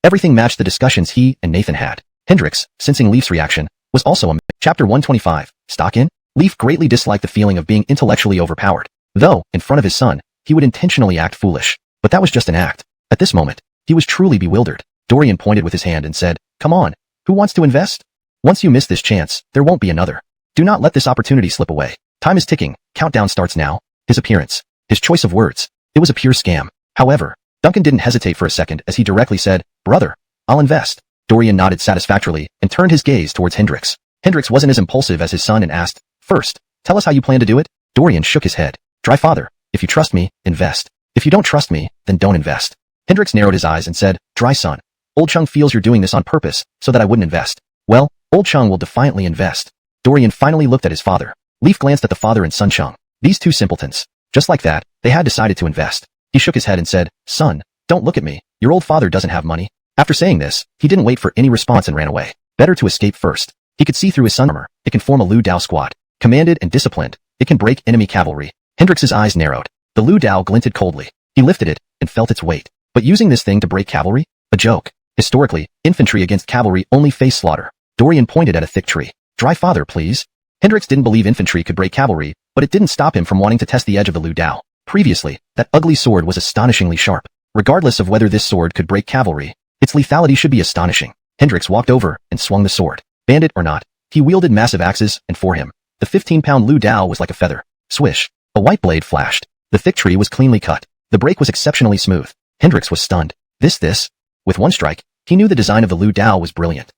Everything matched the discussions he and Nathan had. Hendrix, sensing Leaf's reaction, was also a Chapter 125, Stock in? Leaf greatly disliked the feeling of being intellectually overpowered. Though, in front of his son, he would intentionally act foolish. But that was just an act. At this moment, he was truly bewildered. Dorian pointed with his hand and said, come on, who wants to invest? Once you miss this chance, there won't be another. Do not let this opportunity slip away. Time is ticking, countdown starts now. His appearance, his choice of words, it was a pure scam. However, Duncan didn't hesitate for a second as he directly said, brother, I'll invest. Dorian nodded satisfactorily and turned his gaze towards Hendrix. Hendrix wasn't as impulsive as his son and asked, first, tell us how you plan to do it? Dorian shook his head. Dry father, if you trust me, invest. If you don't trust me, then don't invest. Hendrix narrowed his eyes and said, dry son. Old Chung feels you're doing this on purpose, so that I wouldn't invest. Well, Old Chung will defiantly invest. Dorian finally looked at his father. Leaf glanced at the father and son Chung. These two simpletons. Just like that, they had decided to invest. He shook his head and said, son, don't look at me. Your old father doesn't have money. After saying this, he didn't wait for any response and ran away. Better to escape first. He could see through his son's armor. It can form a Lu Dao squad. Commanded and disciplined, it can break enemy cavalry. Hendrix's eyes narrowed. The Lu Dao glinted coldly. He lifted it and felt its weight. But using this thing to break cavalry? A joke. Historically, infantry against cavalry only face slaughter. Dorian pointed at a thick tree. Dry father, please. Hendrix didn't believe infantry could break cavalry, but it didn't stop him from wanting to test the edge of the Lu Dao. Previously, that ugly sword was astonishingly sharp. Regardless of whether this sword could break cavalry, its lethality should be astonishing. Hendrix walked over and swung the sword. Bandit or not, he wielded massive axes, and for him, the 15-pound Lu Dao was like a feather. Swish. A white blade flashed. The thick tree was cleanly cut. The break was exceptionally smooth. Hendrix was stunned. This. With one strike, he knew the design of the Lu Dao was brilliant.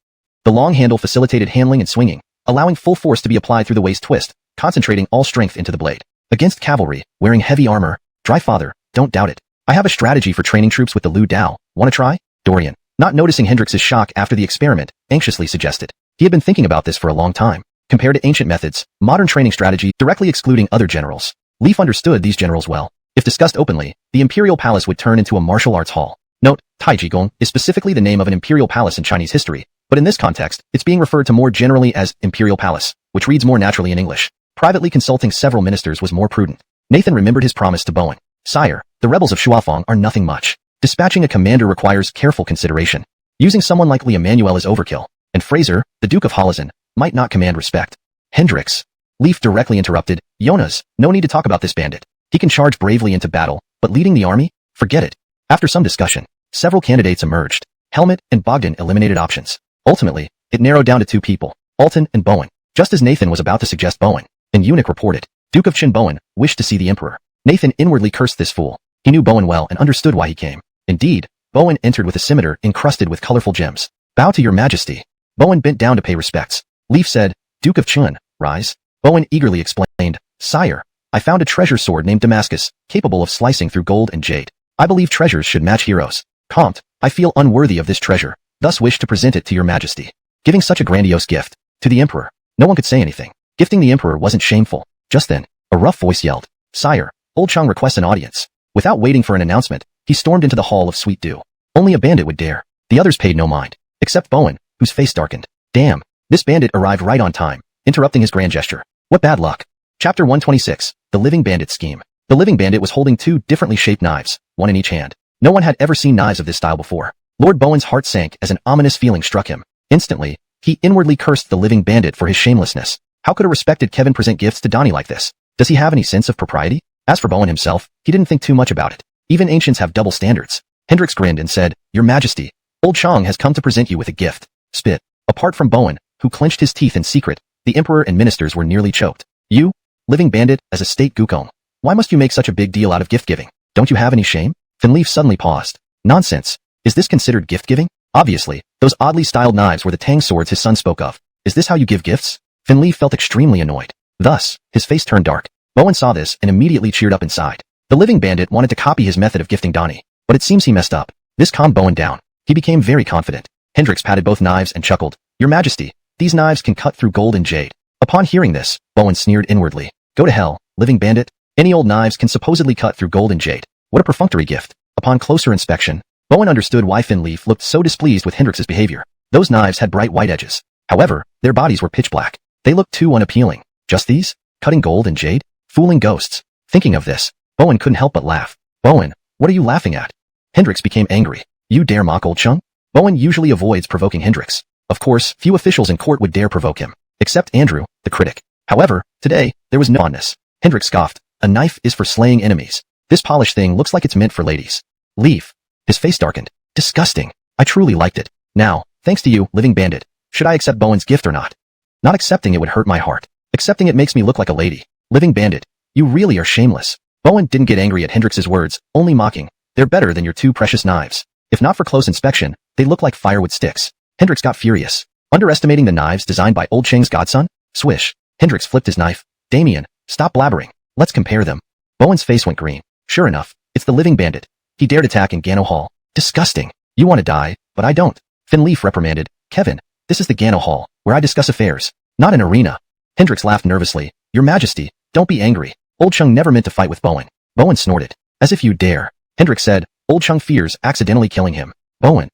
The long handle facilitated handling and swinging, allowing full force to be applied through the waist twist, concentrating all strength into the blade. Against cavalry, wearing heavy armor, dry father, don't doubt it. I have a strategy for training troops with the Lu Dao. Want to try? Dorian, not noticing Hendrix's shock after the experiment, anxiously suggested. He had been thinking about this for a long time. Compared to ancient methods, modern training strategy directly excluding other generals. Leaf understood these generals well. If discussed openly, the imperial palace would turn into a martial arts hall. Note, Taijigong is specifically the name of an imperial palace in Chinese history, but in this context, it's being referred to more generally as imperial palace, which reads more naturally in English. Privately consulting several ministers was more prudent. Nathan remembered his promise to Bowen. Sire, the rebels of Shuafang are nothing much. Dispatching a commander requires careful consideration. Using someone like Li Emmanuel is overkill, and Fraser, the Duke of Hollizen, might not command respect. Hendrix. Leaf directly interrupted, Jonas, no need to talk about this bandit. He can charge bravely into battle, but leading the army? Forget it. After some discussion, several candidates emerged. Helmet and Bogdan eliminated options. Ultimately, it narrowed down to two people, Alton and Bowen. Just as Nathan was about to suggest Bowen, an eunuch reported, Duke of Qin Bowen wished to see the emperor. Nathan inwardly cursed this fool. He knew Bowen well and understood why he came. Indeed, Bowen entered with a scimitar encrusted with colorful gems. Bow to your majesty. Bowen bent down to pay respects. Leaf said, Duke of Qin, rise. Bowen eagerly explained, Sire, I found a treasure sword named Damascus, capable of slicing through gold and jade. I believe treasures should match heroes. Comte, I feel unworthy of this treasure, thus wish to present it to your majesty. Giving such a grandiose gift to the emperor, no one could say anything. Gifting the emperor wasn't shameful. Just then, a rough voice yelled, Sire, Old Chung requests an audience. Without waiting for an announcement, he stormed into the hall of Sweet Dew. Only a bandit would dare. The others paid no mind, except Bowen, whose face darkened. Damn, this bandit arrived right on time, interrupting his grand gesture. What bad luck. Chapter 126, The Living Bandit Scheme. The living bandit was holding two differently shaped knives, one in each hand. No one had ever seen knives of this style before. Lord Bowen's heart sank as an ominous feeling struck him. Instantly, he inwardly cursed the living bandit for his shamelessness. How could a respected Kevin present gifts to Donnie like this? Does he have any sense of propriety? As for Bowen himself, he didn't think too much about it. Even ancients have double standards. Hendrix grinned and said, "Your Majesty, Old Chang has come to present you with a gift." Spit. Apart from Bowen, who clenched his teeth in secret, the emperor and ministers were nearly choked. You, living bandit, as a state gukong. Why must you make such a big deal out of gift-giving? Don't you have any shame? Finleaf suddenly paused. Nonsense. Is this considered gift-giving? Obviously, those oddly styled knives were the Tang swords his son spoke of. Is this how you give gifts? Finleaf felt extremely annoyed. Thus, his face turned dark. Bowen saw this and immediately cheered up inside. The living bandit wanted to copy his method of gifting Donnie, but it seems he messed up. This calmed Bowen down. He became very confident. Hendrix patted both knives and chuckled. Your Majesty, these knives can cut through gold and jade. Upon hearing this, Bowen sneered inwardly. Go to hell, living bandit. Any old knives can supposedly cut through gold and jade. What a perfunctory gift. Upon closer inspection, Bowen understood why Finleaf looked so displeased with Hendrix's behavior. Those knives had bright white edges. However, their bodies were pitch black. They looked too unappealing. Just these? Cutting gold and jade? Fooling ghosts. Thinking of this, Bowen couldn't help but laugh. Bowen, what are you laughing at? Hendrix became angry. You dare mock Old Chung? Bowen usually avoids provoking Hendrix. Of course, few officials in court would dare provoke him, except Andrew, the critic. However, today, there was no fondness. Hendrix scoffed. A knife is for slaying enemies. This polished thing looks like it's meant for ladies. Leave. His face darkened. Disgusting. I truly liked it. Now, thanks to you, living bandit, should I accept Bowen's gift or not? Not accepting it would hurt my heart. Accepting it makes me look like a lady. Living bandit, you really are shameless. Bowen didn't get angry at Hendrix's words, only mocking. They're better than your two precious knives. If not for close inspection, they look like firewood sticks. Hendrix got furious. Underestimating the knives designed by Old Cheng's godson? Swish. Hendrix flipped his knife. Damien, stop blabbering. Let's compare them. Bowen's face went green. Sure enough, it's the living bandit. He dared attack in Gano Hall. Disgusting. You want to die, but I don't. Finleaf reprimanded. Kevin, this is the Gano Hall, where I discuss affairs, not an arena. Hendrix laughed nervously. Your Majesty, don't be angry. Old Chung never meant to fight with Bowen. Bowen snorted. As if you dare. Hendrix said, Old Chung fears accidentally killing him. Bowen.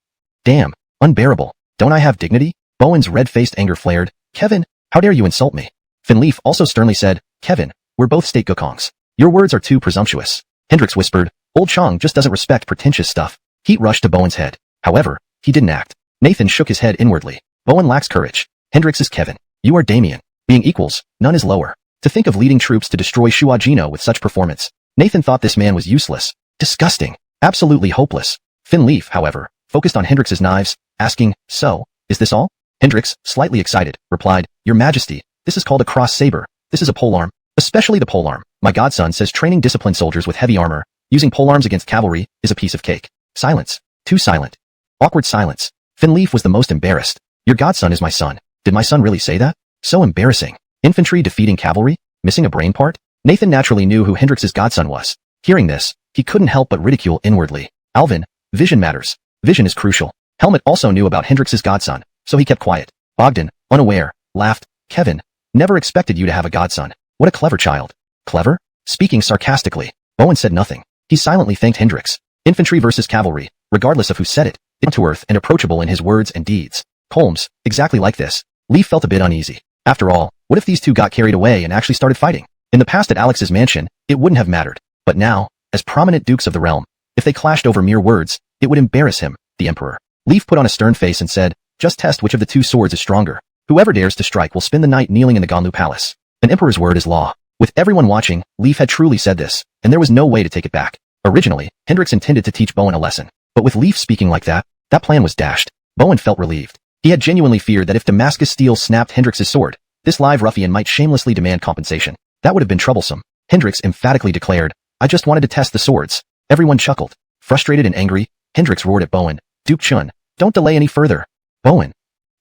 Damn. Unbearable. Don't I have dignity? Bowen's red-faced anger flared. Kevin, how dare you insult me? Finleaf also sternly said, Kevin, we're both state gukongs. Your words are too presumptuous. Hendrix whispered, Old Chung just doesn't respect pretentious stuff. Heat rushed to Bowen's head. However, he didn't act. Nathan shook his head inwardly. Bowen lacks courage. Hendrix is Kevin. You are Damien. Being equals, none is lower. To think of leading troops to destroy Shuajino with such performance. Nathan thought this man was useless. Disgusting. Absolutely hopeless. Finleaf, however, focused on Hendrix's knives, asking, So, is this all? Hendrix, slightly excited, replied, Your Majesty, this is called a cross saber. This is a polearm. Especially the polearm. My godson says training disciplined soldiers with heavy armor, using polearms against cavalry, is a piece of cake. Silence. Too silent. Awkward silence. Finleaf was the most embarrassed. Your godson is my son. Did my son really say that? So embarrassing. Infantry defeating cavalry? Missing a brain part? Nathan naturally knew who Hendrix's godson was. Hearing this, he couldn't help but ridicule inwardly. Alvin, vision matters. Vision is crucial. Helmet also knew about Hendrix's godson, so he kept quiet. Bogdan, unaware, laughed. Kevin, never expected you to have a godson. What a clever child. Clever? Speaking sarcastically, Bowen said nothing. He silently thanked Hendrix. Infantry versus cavalry, regardless of who said it, down to earth and approachable in his words and deeds. Holmes, exactly like this. Leaf felt a bit uneasy. After all, what if these two got carried away and actually started fighting? In the past at Alex's mansion, it wouldn't have mattered. But now, as prominent dukes of the realm, if they clashed over mere words, it would embarrass him, the emperor. Leaf put on a stern face and said, Just test which of the two swords is stronger. Whoever dares to strike will spend the night kneeling in the Ganlu Palace. An emperor's word is law. With everyone watching, Leaf had truly said this, and there was no way to take it back. Originally, Hendrix intended to teach Bowen a lesson, but with Leaf speaking like that plan was dashed. Bowen felt relieved. He had genuinely feared that if Damascus steel snapped Hendrix's sword, this live ruffian might shamelessly demand compensation. That would have been troublesome. Hendrix emphatically declared, I just wanted to test the swords. Everyone chuckled. Frustrated and angry, Hendrix roared at Bowen, Duke Chun, don't delay any further. Bowen.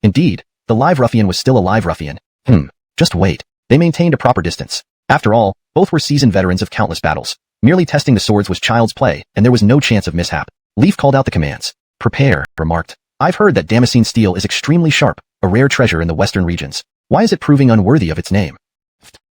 Indeed, the live ruffian was still a live ruffian. Just wait. They maintained a proper distance. After all, both were seasoned veterans of countless battles. Merely testing the swords was child's play, and there was no chance of mishap. Leaf called out the commands. Prepare, remarked. I've heard that Damascene steel is extremely sharp, a rare treasure in the western regions. Why is it proving unworthy of its name?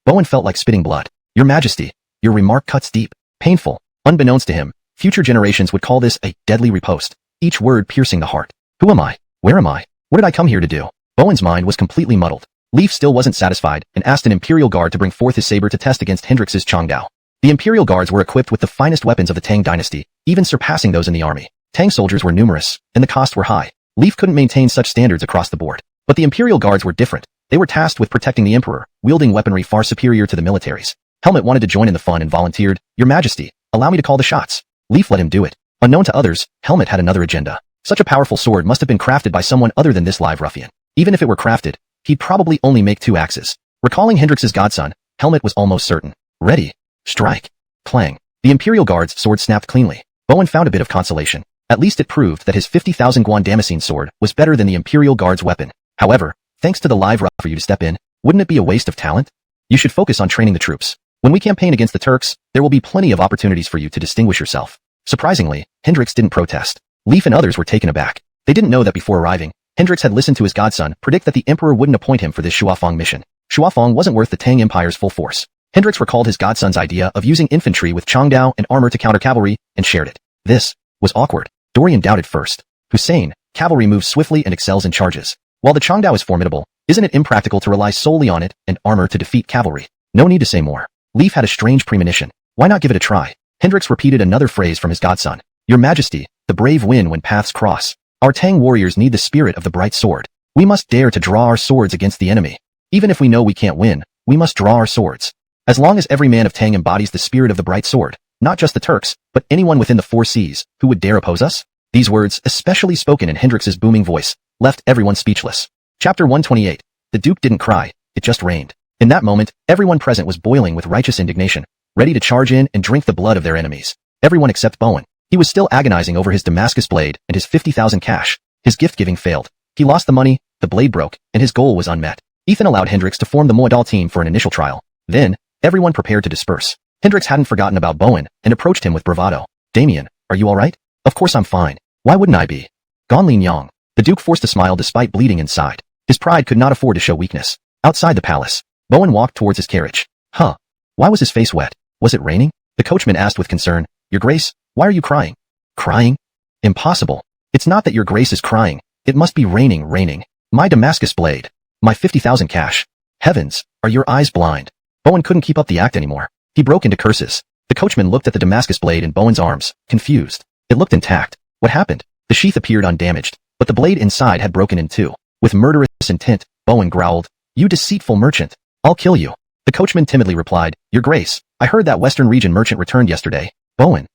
Bowen felt like spitting blood. Your Majesty, your remark cuts deep. Painful. Unbeknownst to him, future generations would call this a deadly riposte, each word piercing the heart. Who am I? Where am I? What did I come here to do? Bowen's mind was completely muddled. Leaf still wasn't satisfied and asked an imperial guard to bring forth his saber to test against Hendrix's Changdao. The Imperial Guards were equipped with the finest weapons of the Tang Dynasty, even surpassing those in the army. Tang soldiers were numerous, and the costs were high. Leaf couldn't maintain such standards across the board. But the Imperial Guards were different. They were tasked with protecting the Emperor, wielding weaponry far superior to the militaries. Helmet wanted to join in the fun and volunteered, "Your Majesty, allow me to call the shots." Leaf let him do it. Unknown to others, Helmet had another agenda. Such a powerful sword must have been crafted by someone other than this live ruffian. Even if it were crafted, he'd probably only make 2 axes. Recalling Hendrix's godson, Helmet was almost certain. Ready. Strike. Clang. The Imperial Guard's sword snapped cleanly. Bowen found a bit of consolation. At least it proved that his 50,000 guan Damascene sword was better than the Imperial Guard's weapon. However, thanks to the live rough for you to step in, wouldn't it be a waste of talent? You should focus on training the troops. When we campaign against the Turks, there will be plenty of opportunities for you to distinguish yourself. Surprisingly, Hendrix didn't protest. Leaf and others were taken aback. They didn't know that before arriving, Hendrix had listened to his godson predict that the Emperor wouldn't appoint him for this Shuafeng mission. Shuafeng wasn't worth the Tang Empire's full force. Hendrix recalled his godson's idea of using infantry with Changdao and armor to counter cavalry, and shared it. This was awkward. Dorian doubted first. Hussein, cavalry moves swiftly and excels in charges. While the Changdao is formidable, isn't it impractical to rely solely on it and armor to defeat cavalry? No need to say more. Leaf had a strange premonition. Why not give it a try? Hendrix repeated another phrase from his godson. "Your Majesty, the brave win when paths cross. Our Tang warriors need the spirit of the bright sword. We must dare to draw our swords against the enemy. Even if we know we can't win, we must draw our swords. As long as every man of Tang embodies the spirit of the bright sword, not just the Turks, but anyone within the 4 seas, who would dare oppose us?" These words, especially spoken in Hendrix's booming voice, left everyone speechless. Chapter 128. The Duke didn't cry, it just rained. In that moment, everyone present was boiling with righteous indignation, ready to charge in and drink the blood of their enemies. Everyone except Bowen. He was still agonizing over his Damascus blade and his 50,000 cash. His gift-giving failed. He lost the money, the blade broke, and his goal was unmet. Ethan allowed Hendrix to form the Moadal team for an initial trial. Then, everyone prepared to disperse. Hendrix hadn't forgotten about Bowen and approached him with bravado. "Damien, are you alright?" "Of course I'm fine. Why wouldn't I be?" "Gonlin Yang." The Duke forced a smile despite bleeding inside. His pride could not afford to show weakness. Outside the palace, Bowen walked towards his carriage. Huh. Why was his face wet? Was it raining? The coachman asked with concern. "Your Grace, why are you crying?" "Crying? Impossible. It's not that your Grace is crying. It must be raining. My Damascus blade. My 50,000 cash. Heavens, are your eyes blind?" Bowen couldn't keep up the act anymore. He broke into curses. The coachman looked at the Damascus blade in Bowen's arms, confused. It looked intact. What happened? The sheath appeared undamaged, but the blade inside had broken in 2. With murderous intent, Bowen growled, "You deceitful merchant. I'll kill you." The coachman timidly replied, "Your Grace, I heard that Western region merchant returned yesterday." Bowen.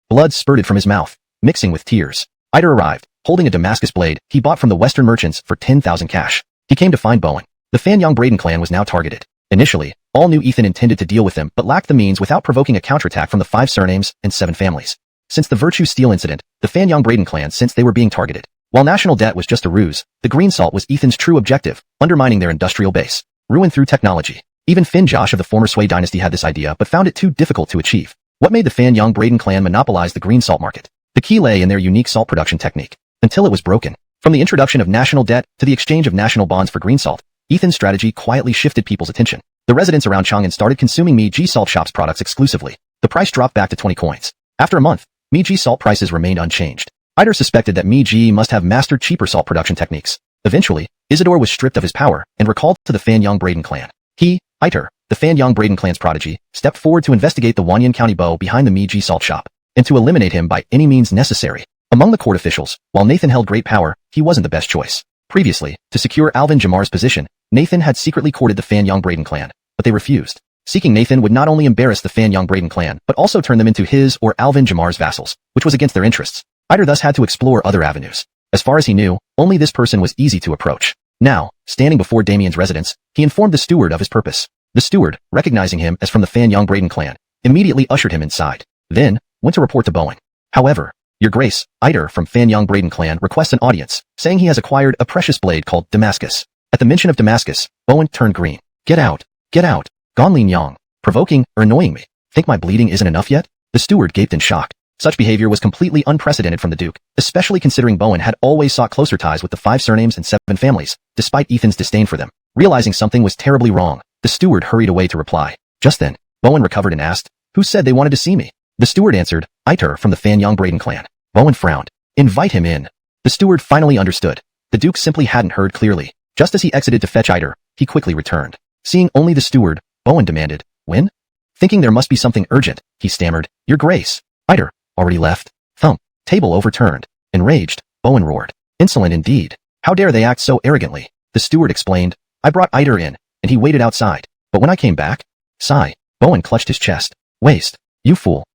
Blood spurted from his mouth, mixing with tears. Eider arrived, holding a Damascus blade he bought from the Western merchants for 10,000 cash. He came to find Bowen. The Fanyang Braden clan was now targeted. Initially, all knew Ethan intended to deal with them but lacked the means without provoking a counterattack from the 5 surnames and 7 families. Since the Virtue Steel incident, the Fanyang Braden clan sensed they were being targeted. While national debt was just a ruse, the green salt was Ethan's true objective, undermining their industrial base. Ruin through technology. Even Finn Josh of the former Sui dynasty had this idea but found it too difficult to achieve. What made the Fanyang Braden clan monopolize the green salt market? The key lay in their unique salt production technique. Until it was broken. From the introduction of national debt to the exchange of national bonds for green salt, Ethan's strategy quietly shifted people's attention. The residents around Chang'an started consuming Mi-Ji Salt Shop's products exclusively. The price dropped back to 20 coins. After a month, Mi-Ji Salt prices remained unchanged. Eider suspected that Mi-Ji must have mastered cheaper salt production techniques. Eventually, Isidore was stripped of his power and recalled to the Fanyang Braden clan. He, Eider, the Fanyang Braden clan's prodigy, stepped forward to investigate the Wanyan County Bow behind the Mi-Ji Salt Shop, and to eliminate him by any means necessary. Among the court officials, while Nathan held great power, he wasn't the best choice. Previously, to secure Alvin Jamar's position, Nathan had secretly courted the Fanyang Braden clan, but they refused. Seeking Nathan would not only embarrass the Fanyang Braden clan, but also turn them into his or Alvin Jamar's vassals, which was against their interests. Eider thus had to explore other avenues. As far as he knew, only this person was easy to approach. Now, standing before Damien's residence, he informed the steward of his purpose. The steward, recognizing him as from the Fanyang Braden clan, immediately ushered him inside. Then, went to report to Bowen. However, "Your Grace, Eider from Fanyang Braden clan requests an audience, saying he has acquired a precious blade called Damascus." At the mention of Damascus, Bowen turned green. Get out. Gonlin Yang. Provoking or annoying me. Think my bleeding isn't enough yet?" The steward gaped in shock. Such behavior was completely unprecedented from the Duke, especially considering Bowen had always sought closer ties with the 5 surnames and 7 families, despite Ethan's disdain for them. Realizing something was terribly wrong, the steward hurried away to reply. Just then, Bowen recovered and asked, "Who said they wanted to see me?" The steward answered, "Eider from the Fanyang Braden clan." Bowen frowned. "Invite him in." The steward finally understood. The Duke simply hadn't heard clearly. Just as he exited to fetch Eider, he quickly returned. Seeing only the steward, Bowen demanded, "When?" Thinking there must be something urgent, he stammered, "Your Grace." "Iter, already left?" Thump. Table overturned. Enraged, Bowen roared. "Insolent indeed. How dare they act so arrogantly?" The steward explained. "I brought Iter in, and he waited outside. But when I came back..." Sigh. Bowen clutched his chest. "Waste. You fool."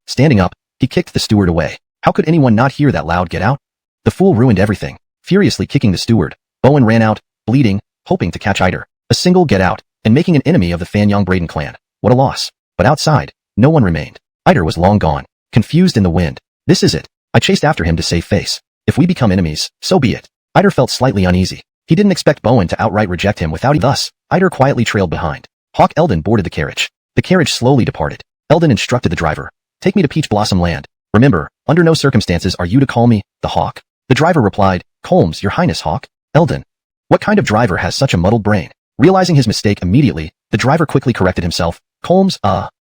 Standing up, he kicked the steward away. How could anyone not hear that loud "get out"? The fool ruined everything. Furiously kicking the steward, Bowen ran out, bleeding, hoping to catch Iter. A single "get out," and making an enemy of the Fanyang Braden clan. What a loss. But outside, no one remained. Iter was long gone, confused in the wind. "This is it. I chased after him to save face. If we become enemies, so be it." Iter felt slightly uneasy. He didn't expect Bowen to outright reject him without thus. Iter quietly trailed behind. Hawk Eldon boarded the carriage. The carriage slowly departed. Eldon instructed the driver. "Take me to Peach Blossom Land. Remember, under no circumstances are you to call me the Hawk." The driver replied, "Colmes, your highness, Hawk." Eldon. What kind of driver has such a muddled brain? Realizing his mistake immediately, the driver quickly corrected himself. "Colmes,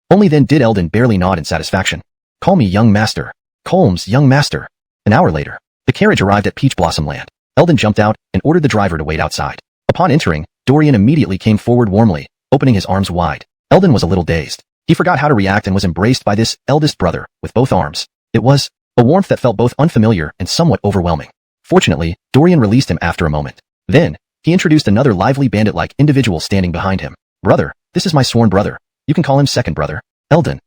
Only then did Eldon barely nod in satisfaction. "Call me young master." "Colmes, young master." An hour later, the carriage arrived at Peach Blossom Land. Eldon jumped out and ordered the driver to wait outside. Upon entering, Dorian immediately came forward warmly, opening his arms wide. Eldon was a little dazed. He forgot how to react and was embraced by this eldest brother with both arms. It was a warmth that felt both unfamiliar and somewhat overwhelming. Fortunately, Dorian released him after a moment. Then, he introduced another lively bandit-like individual standing behind him. "Brother, this is my sworn brother. You can call him second brother. Eldon."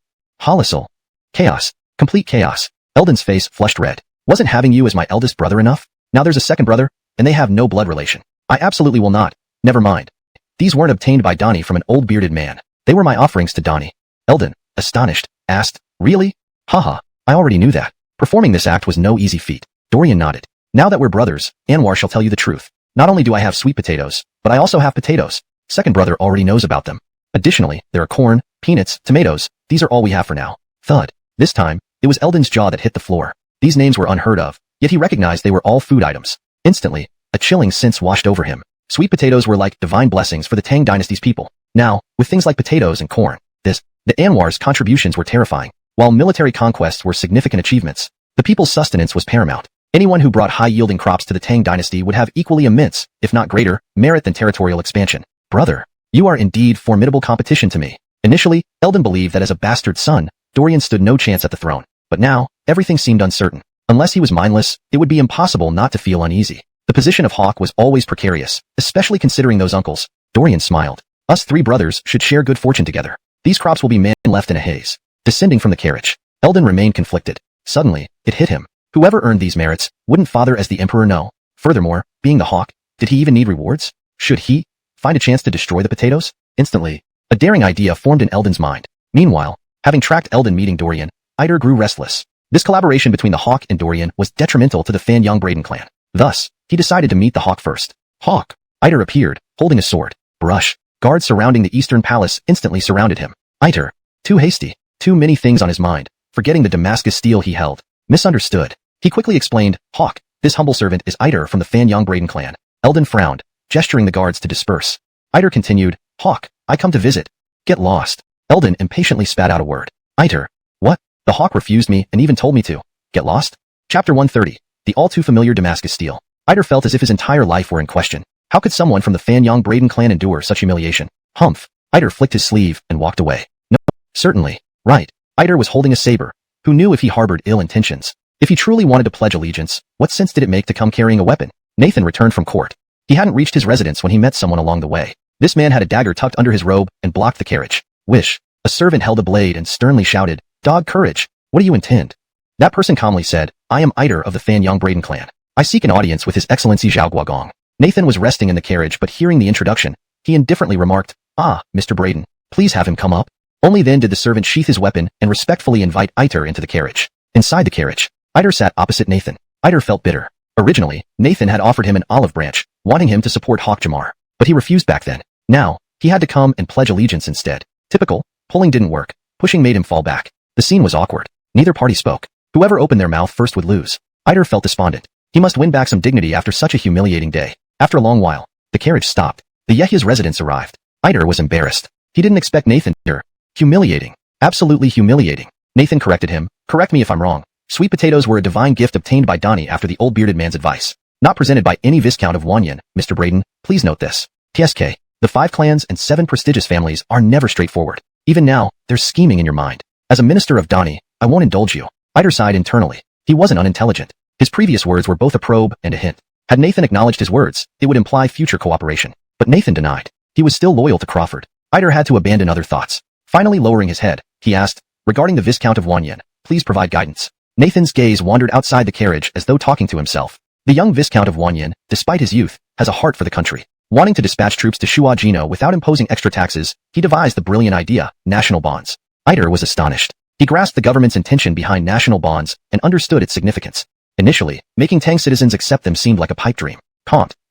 Holossal. Chaos. Complete chaos. Eldon's face flushed red. "Wasn't having you as my eldest brother enough? Now there's a second brother, and they have no blood relation. I absolutely will not. Never mind. These weren't obtained by Donnie from an old bearded man. They were my offerings to Donnie." Eldon, astonished, asked, "Really?" "Haha, I already knew that." Performing this act was no easy feat. Dorian nodded. "Now that we're brothers, Anwar shall tell you the truth. Not only do I have sweet potatoes, but I also have potatoes. Second brother already knows about them. Additionally, there are corn, peanuts, tomatoes. These are all we have for now." Thud. This time, it was Eldon's jaw that hit the floor. These names were unheard of, yet he recognized they were all food items. Instantly, a chilling sense washed over him. Sweet potatoes were like divine blessings for the Tang Dynasty's people. Now, with things like potatoes and corn, the Anwar's contributions were terrifying. While military conquests were significant achievements, the people's sustenance was paramount. Anyone who brought high-yielding crops to the Tang Dynasty would have equally immense, if not greater, merit than territorial expansion. "Brother, you are indeed formidable competition to me." Initially, Eldon believed that as a bastard son, Dorian stood no chance at the throne. But now, everything seemed uncertain. Unless he was mindless, it would be impossible not to feel uneasy. The position of Hawk was always precarious, especially considering those uncles. Dorian smiled. "Us three brothers should share good fortune together. These crops will be man left in a haze." Descending from the carriage, Eldon remained conflicted. Suddenly, it hit him. Whoever earned these merits, wouldn't Father as the Emperor know? Furthermore, being the Hawk, did he even need rewards? Should he find a chance to destroy the potatoes? Instantly, a daring idea formed in Eldon's mind. Meanwhile, having tracked Eldon meeting Dorian, Iter grew restless. This collaboration between the Hawk and Dorian was detrimental to the Fanyang Braden clan. Thus, he decided to meet the Hawk first. "Hawk!" Iter appeared, holding a sword. Brush. Guards surrounding the Eastern Palace instantly surrounded him. Iter. Too hasty. Too many things on his mind, forgetting the Damascus steel he held. Misunderstood. He quickly explained, "Hawk, this humble servant is Iter from the Fanyang Braden clan." Eldon frowned, gesturing the guards to disperse. Iter continued, "Hawk, I come to visit." "Get lost." Eldon impatiently spat out a word. "Iter. What? The Hawk refused me and even told me to. Get lost?" Chapter 130. The all-too-familiar Damascus steel. Iter felt as if his entire life were in question. How could someone from the Fanyang Braden clan endure such humiliation? Humph. Iter flicked his sleeve and walked away. No, certainly. Right. Iter was holding a saber. Who knew if he harbored ill intentions? If he truly wanted to pledge allegiance, what sense did it make to come carrying a weapon? Nathan returned from court. He hadn't reached his residence when he met someone along the way. This man had a dagger tucked under his robe and blocked the carriage. "Wish." A servant held a blade and sternly shouted, "Dog courage. What do you intend?" That person calmly said, "I am Iter of the Fanyang Braden clan. I seek an audience with His Excellency Zhao Guogong." Nathan was resting in the carriage, but hearing the introduction, he indifferently remarked, "Ah, Mr. Braden, please have him come up." Only then did the servant sheath his weapon and respectfully invite Iter into the carriage. Inside the carriage, Iter sat opposite Nathan. Iter felt bitter. Originally, Nathan had offered him an olive branch, wanting him to support Hawk Jamar. But he refused back then. Now, he had to come and pledge allegiance instead. Typical. Pulling didn't work. Pushing made him fall back. The scene was awkward. Neither party spoke. Whoever opened their mouth first would lose. Iter felt despondent. He must win back some dignity after such a humiliating day. After a long while, the carriage stopped. The Yehya's residence arrived. Iter was embarrassed. He didn't expect Nathan to. Humiliating. Absolutely humiliating. Nathan corrected him. "Correct me if I'm wrong. Sweet potatoes were a divine gift obtained by Donnie after the old bearded man's advice. Not presented by any Viscount of Wanyan, Mr. Braden. Please note this. TSK. The 5 clans and 7 prestigious families are never straightforward. Even now, there's scheming in your mind. As a minister of Dani, I won't indulge you. Iter sighed internally. He wasn't unintelligent. His previous words were both a probe and a hint. Had Nathan acknowledged his words, it would imply future cooperation. But Nathan denied. He was still loyal to Crawford. Iter had to abandon other thoughts. Finally lowering his head, he asked, regarding the Viscount of Wanyan, please provide guidance. Nathan's gaze wandered outside the carriage as though talking to himself. The young Viscount of Wanyan, despite his youth, has a heart for the country. Wanting to dispatch troops to Shuajino without imposing extra taxes, he devised the brilliant idea, national bonds. Iter was astonished. He grasped the government's intention behind national bonds and understood its significance. Initially, making Tang citizens accept them seemed like a pipe dream.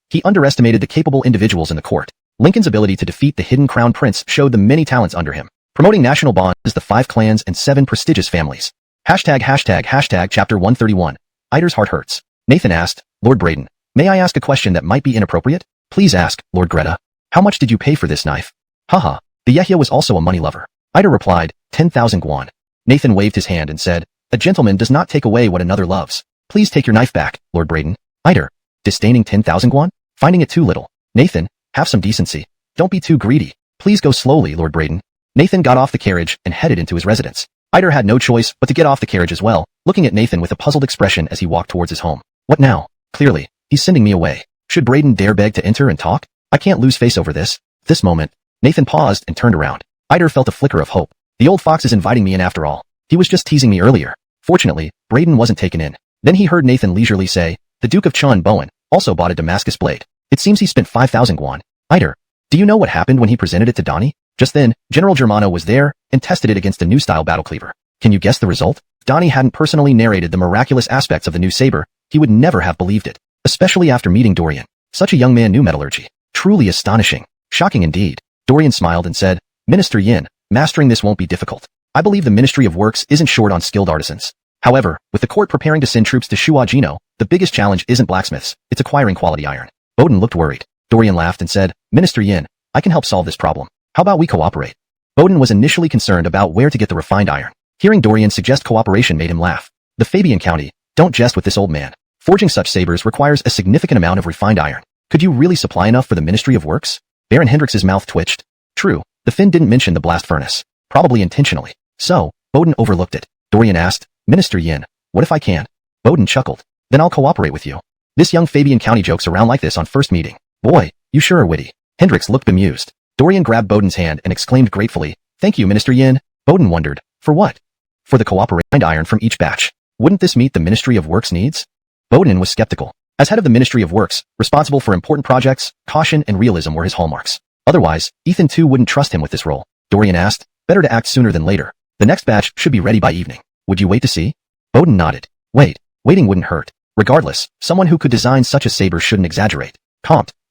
He underestimated the capable individuals in the court. Lincoln's ability to defeat the hidden crown prince showed the many talents under him. Promoting national bonds is the 5 clans and 7 prestigious families. Chapter 131. Iter's heart hurts. Nathan asked, Lord Braden, may I ask a question that might be inappropriate? Please ask, Lord Greta. How much did you pay for this knife? Haha. The Yehya was also a money lover. Iter replied, 10,000 guan. Nathan waved his hand and said, a gentleman does not take away what another loves. Please take your knife back, Lord Braden. Iter, disdaining 10,000 guan? Finding it too little. Nathan, have some decency. Don't be too greedy. Please go slowly, Lord Braden. Nathan got off the carriage and headed into his residence. Iter had no choice but to get off the carriage as well, looking at Nathan with a puzzled expression as he walked towards his home. What now? Clearly, he's sending me away. Should Braden dare beg to enter and talk? I can't lose face over this. This moment, Nathan paused and turned around. Iter felt a flicker of hope. The old fox is inviting me in after all. He was just teasing me earlier. Fortunately, Braden wasn't taken in. Then he heard Nathan leisurely say, the Duke of Chun Bowen also bought a Damascus blade. It seems he spent 5,000 guan. Iter, do you know what happened when he presented it to Dani? Just then, General Germano was there and tested it against a new style battle cleaver. Can you guess the result? Dani hadn't personally narrated the miraculous aspects of the new saber. He would never have believed it, especially after meeting Dorian. Such a young man knew metallurgy. Truly astonishing. Shocking indeed. Dorian smiled and said, Minister Yin, mastering this won't be difficult. I believe the Ministry of Works isn't short on skilled artisans. However, with the court preparing to send troops to Shuajino, the biggest challenge isn't blacksmiths, it's acquiring quality iron. Bowden looked worried. Dorian laughed and said, Minister Yin, I can help solve this problem. How about we cooperate? Bowden was initially concerned about where to get the refined iron. Hearing Dorian suggest cooperation made him laugh. The Fabian County, don't jest with this old man. Forging such sabers requires a significant amount of refined iron. Could you really supply enough for the Ministry of Works? Baron Hendrix's mouth twitched. True, the Finn didn't mention the blast furnace. Probably intentionally. So, Bowden overlooked it. Dorian asked, Minister Yin, what if I can't? Bowden chuckled. Then I'll cooperate with you. This young Fabian County jokes around like this on first meeting. Boy, you sure are witty. Hendrix looked bemused. Dorian grabbed Bowden's hand and exclaimed gratefully, Thank you, Minister Yin. Bowden wondered, for what? For the cooperating iron from each batch. Wouldn't this meet the Ministry of Works needs? Bowden was skeptical. As head of the Ministry of Works, responsible for important projects, caution and realism were his hallmarks. Otherwise, Ethan too wouldn't trust him with this role. Dorian asked, better to act sooner than later. The next batch should be ready by evening. Would you wait to see? Bowden nodded. Waiting wouldn't hurt. Regardless, someone who could design such a saber shouldn't exaggerate.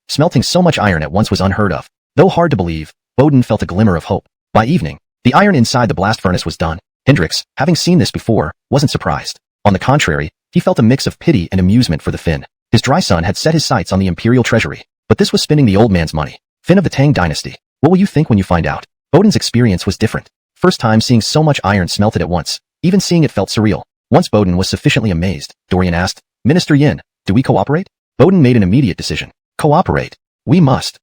Smelting so much iron at once was unheard of. Though hard to believe, Bowden felt a glimmer of hope. By evening, the iron inside the blast furnace was done. Hendrix, having seen this before, wasn't surprised. On the contrary, he felt a mix of pity and amusement for the Finn. His dry son had set his sights on the imperial treasury, but this was spending the old man's money. Finn of the Tang Dynasty. What will you think when you find out? Bowden's experience was different. First time seeing so much iron smelted at once. Even seeing it felt surreal. Once Bowden was sufficiently amazed, Dorian asked, Minister Yin, do we cooperate? Bowden made an immediate decision. Cooperate. We must.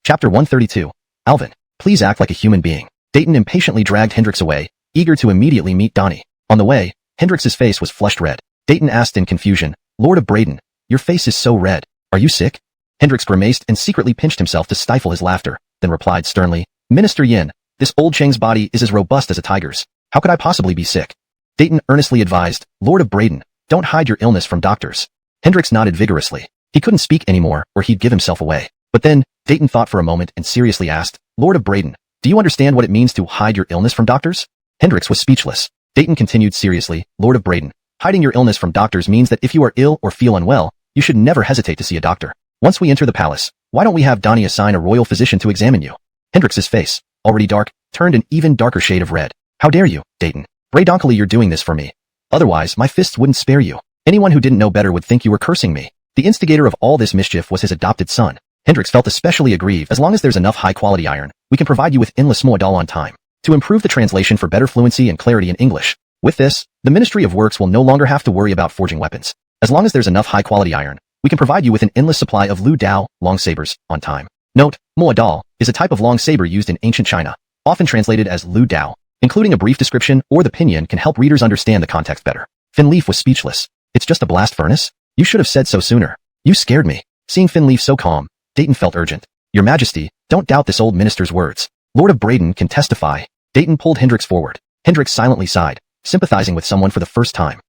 Chapter 132. Alvin, please act like a human being. Dayton impatiently dragged Hendrix away, eager to immediately meet Dani. On the way, Hendrix's face was flushed red. Dayton asked in confusion, Lord of Braden, your face is so red. Are you sick? Hendrix grimaced and secretly pinched himself to stifle his laughter, then replied sternly, Minister Yin, this old Chang's body is as robust as a tiger's. How could I possibly be sick? Dayton earnestly advised, Lord of Braden, don't hide your illness from doctors. Hendrix nodded vigorously. He couldn't speak anymore or he'd give himself away. But then, Dayton thought for a moment and seriously asked, Lord of Braden, do you understand what it means to hide your illness from doctors? Hendrix was speechless. Dayton continued seriously, Lord of Braden, hiding your illness from doctors means that if you are ill or feel unwell, you should never hesitate to see a doctor. Once we enter the palace, why don't we have Dani assign a royal physician to examine you? Hendrix's face, already dark, turned an even darker shade of red. How dare you, Dayton? Bradonkly, you're doing this for me. Otherwise, my fists wouldn't spare you. Anyone who didn't know better would think you were cursing me. The instigator of all this mischief was his adopted son. Hendrix felt especially aggrieved. As long as there's enough high-quality iron, we can provide you with endless moadal on time. To improve the translation for better fluency and clarity in English. With this, the Ministry of Works will no longer have to worry about forging weapons. As long as there's enough high-quality iron, We can provide you with an endless supply of Lu Dao, long sabers, on time. Note, Mo Dao is a type of long saber used in ancient China, often translated as Lu Dao. Including a brief description or the pinyin can help readers understand the context better. Finleaf was speechless. It's just a blast furnace? You should have said so sooner. You scared me. Seeing Finleaf so calm, Dayton felt urgent. Your Majesty, don't doubt this old minister's words. Lord of Braden can testify. Dayton pulled Hendricks forward. Hendricks silently sighed, sympathizing with someone for the first time.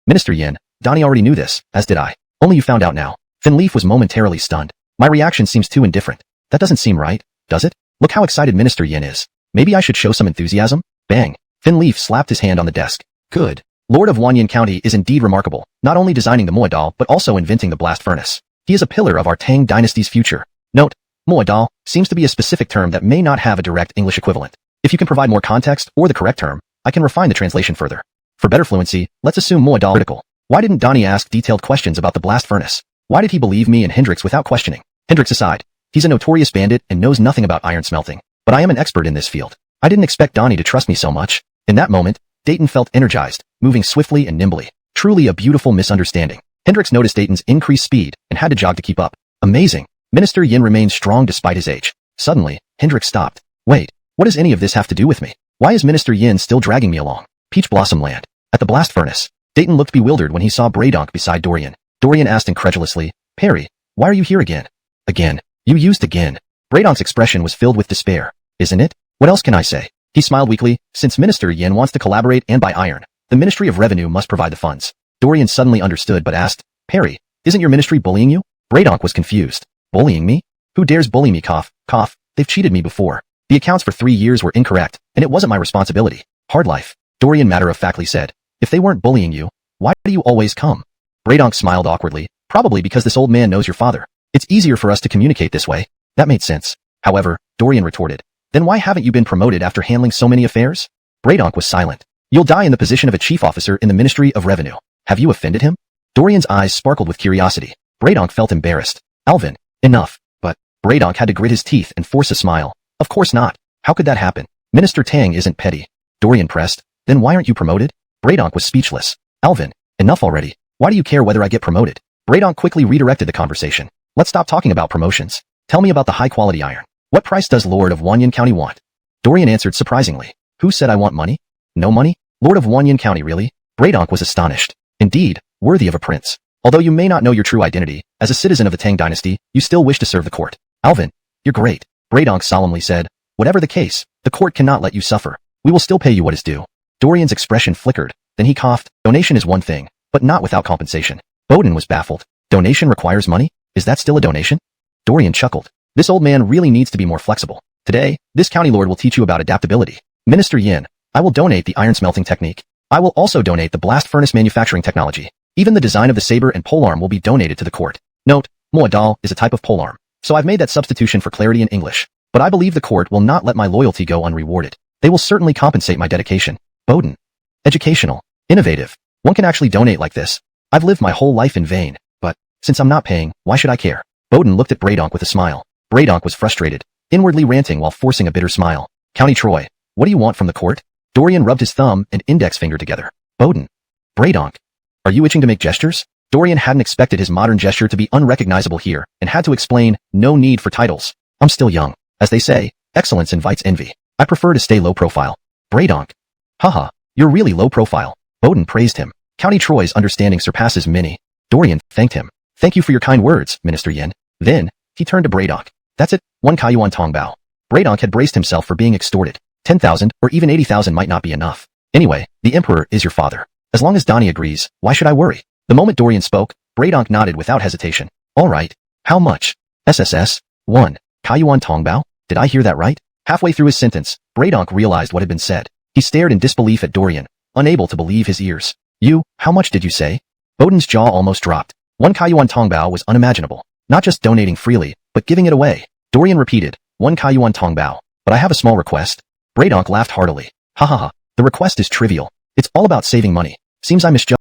Minister Yin, Donnie already knew this, as did I. Only you found out now. Finleaf was momentarily stunned. My reaction seems too indifferent. That doesn't seem right, does it? Look how excited Minister Yin is. Maybe I should show some enthusiasm? Bang. Finleaf slapped his hand on the desk. Good. Lord of Wanyan County is indeed remarkable, not only designing the Moadal but also inventing the blast furnace. He is a pillar of our Tang Dynasty's future. Note, Moadal seems to be a specific term that may not have a direct English equivalent. If you can provide more context or the correct term, I can refine the translation further. For better fluency, let's assume Moadal critical. Why didn't Donnie ask detailed questions about the blast furnace? Why did he believe me and Hendricks without questioning? Hendricks aside, he's a notorious bandit and knows nothing about iron smelting. But I am an expert in this field. I didn't expect Donnie to trust me so much. In that moment, Dayton felt energized, moving swiftly and nimbly. Truly a beautiful misunderstanding. Hendricks noticed Dayton's increased speed and had to jog to keep up. Amazing. Minister Yin remained strong despite his age. Suddenly, Hendricks stopped. Wait, what does any of this have to do with me? Why is Minister Yin still dragging me along? Peach Blossom Land. At the blast furnace. Dayton looked bewildered when he saw Braydonk beside Dorian. Dorian asked incredulously, Perry, why are you here again? Again. You used again. Braydonk's expression was filled with despair. Isn't it? What else can I say? He smiled weakly. Since Minister Yin wants to collaborate and buy iron, the Ministry of Revenue must provide the funds. Dorian suddenly understood but asked, Perry, isn't your ministry bullying you? Braydonk was confused. Bullying me? Who dares bully me? Cough, cough. They've cheated me before. The accounts for 3 years were incorrect, and it wasn't my responsibility. Hard life. Dorian matter-of-factly said, if they weren't bullying you, why do you always come? Braydonk smiled awkwardly, probably because this old man knows your father. It's easier for us to communicate this way. That made sense. However, Dorian retorted, then why haven't you been promoted after handling so many affairs? Braydonk was silent. You'll die in the position of a chief officer in the Ministry of Revenue. Have you offended him? Dorian's eyes sparkled with curiosity. Braydonk felt embarrassed. Alvin, enough. But Braydonk had to grit his teeth and force a smile. Of course not. How could that happen? Minister Tang isn't petty. Dorian pressed. Then why aren't you promoted? Braydonk was speechless. Alvin, enough already. Why do you care whether I get promoted? Braydonk quickly redirected the conversation. Let's stop talking about promotions. Tell me about the high-quality iron. What price does Lord of Wanyan County want? Dorian answered surprisingly. Who said I want money? No money? Lord of Wanyan County, really? Braydonk was astonished. Indeed, worthy of a prince. Although you may not know your true identity, as a citizen of the Tang Dynasty, you still wish to serve the court. Alvin, you're great. Braydonk solemnly said. Whatever the case, the court cannot let you suffer. We will still pay you what is due. Dorian's expression flickered. Then he coughed. Donation is one thing, but not without compensation. Bowden was baffled. Donation requires money? Is that still a donation? Dorian chuckled. This old man really needs to be more flexible. Today, this county lord will teach you about adaptability. Minister Yin, I will donate the iron smelting technique. I will also donate the blast furnace manufacturing technology. Even the design of the saber and polearm will be donated to the court. Note, Moadal is a type of polearm, so I've made that substitution for clarity in English. But I believe the court will not let my loyalty go unrewarded. They will certainly compensate my dedication. Bowden. Educational. Innovative. One can actually donate like this. I've lived my whole life in vain, but since I'm not paying, why should I care? Bowden looked at Braydonk with a smile. Braydonk was frustrated, inwardly ranting while forcing a bitter smile. County Troy, what do you want from the court? Dorian rubbed his thumb and index finger together. Bowden. Braydonk. Are you itching to make gestures? Dorian hadn't expected his modern gesture to be unrecognizable here and had to explain, no need for titles. I'm still young. As they say, excellence invites envy. I prefer to stay low profile. Braydonk. Haha, you're really low profile. Bowden praised him. County Troy's understanding surpasses many. Dorian thanked him. Thank you for your kind words, Minister Yin. Then, he turned to Braydonk. That's it, 1 Kayuan Tong Bao. Braydonk had braced himself for being extorted. 10,000 or even 80,000 might not be enough. Anyway, the Emperor is your father. As long as Donnie agrees, why should I worry? The moment Dorian spoke, Braydonk nodded without hesitation. All right. How much? SSS? 1 Kayuan Tong Bao? Did I hear that right? Halfway through his sentence, Braydonk realized what had been said. He stared in disbelief at Dorian, unable to believe his ears. How much did you say? Bowden's jaw almost dropped. 1 Kayuan Tong Bao was unimaginable. Not just donating freely, but giving it away. Dorian repeated, 1 Kayuan Tong Bao. But I have a small request. Braydonk laughed heartily. Ha ha ha. The request is trivial. It's all about saving money. Seems I misjudged.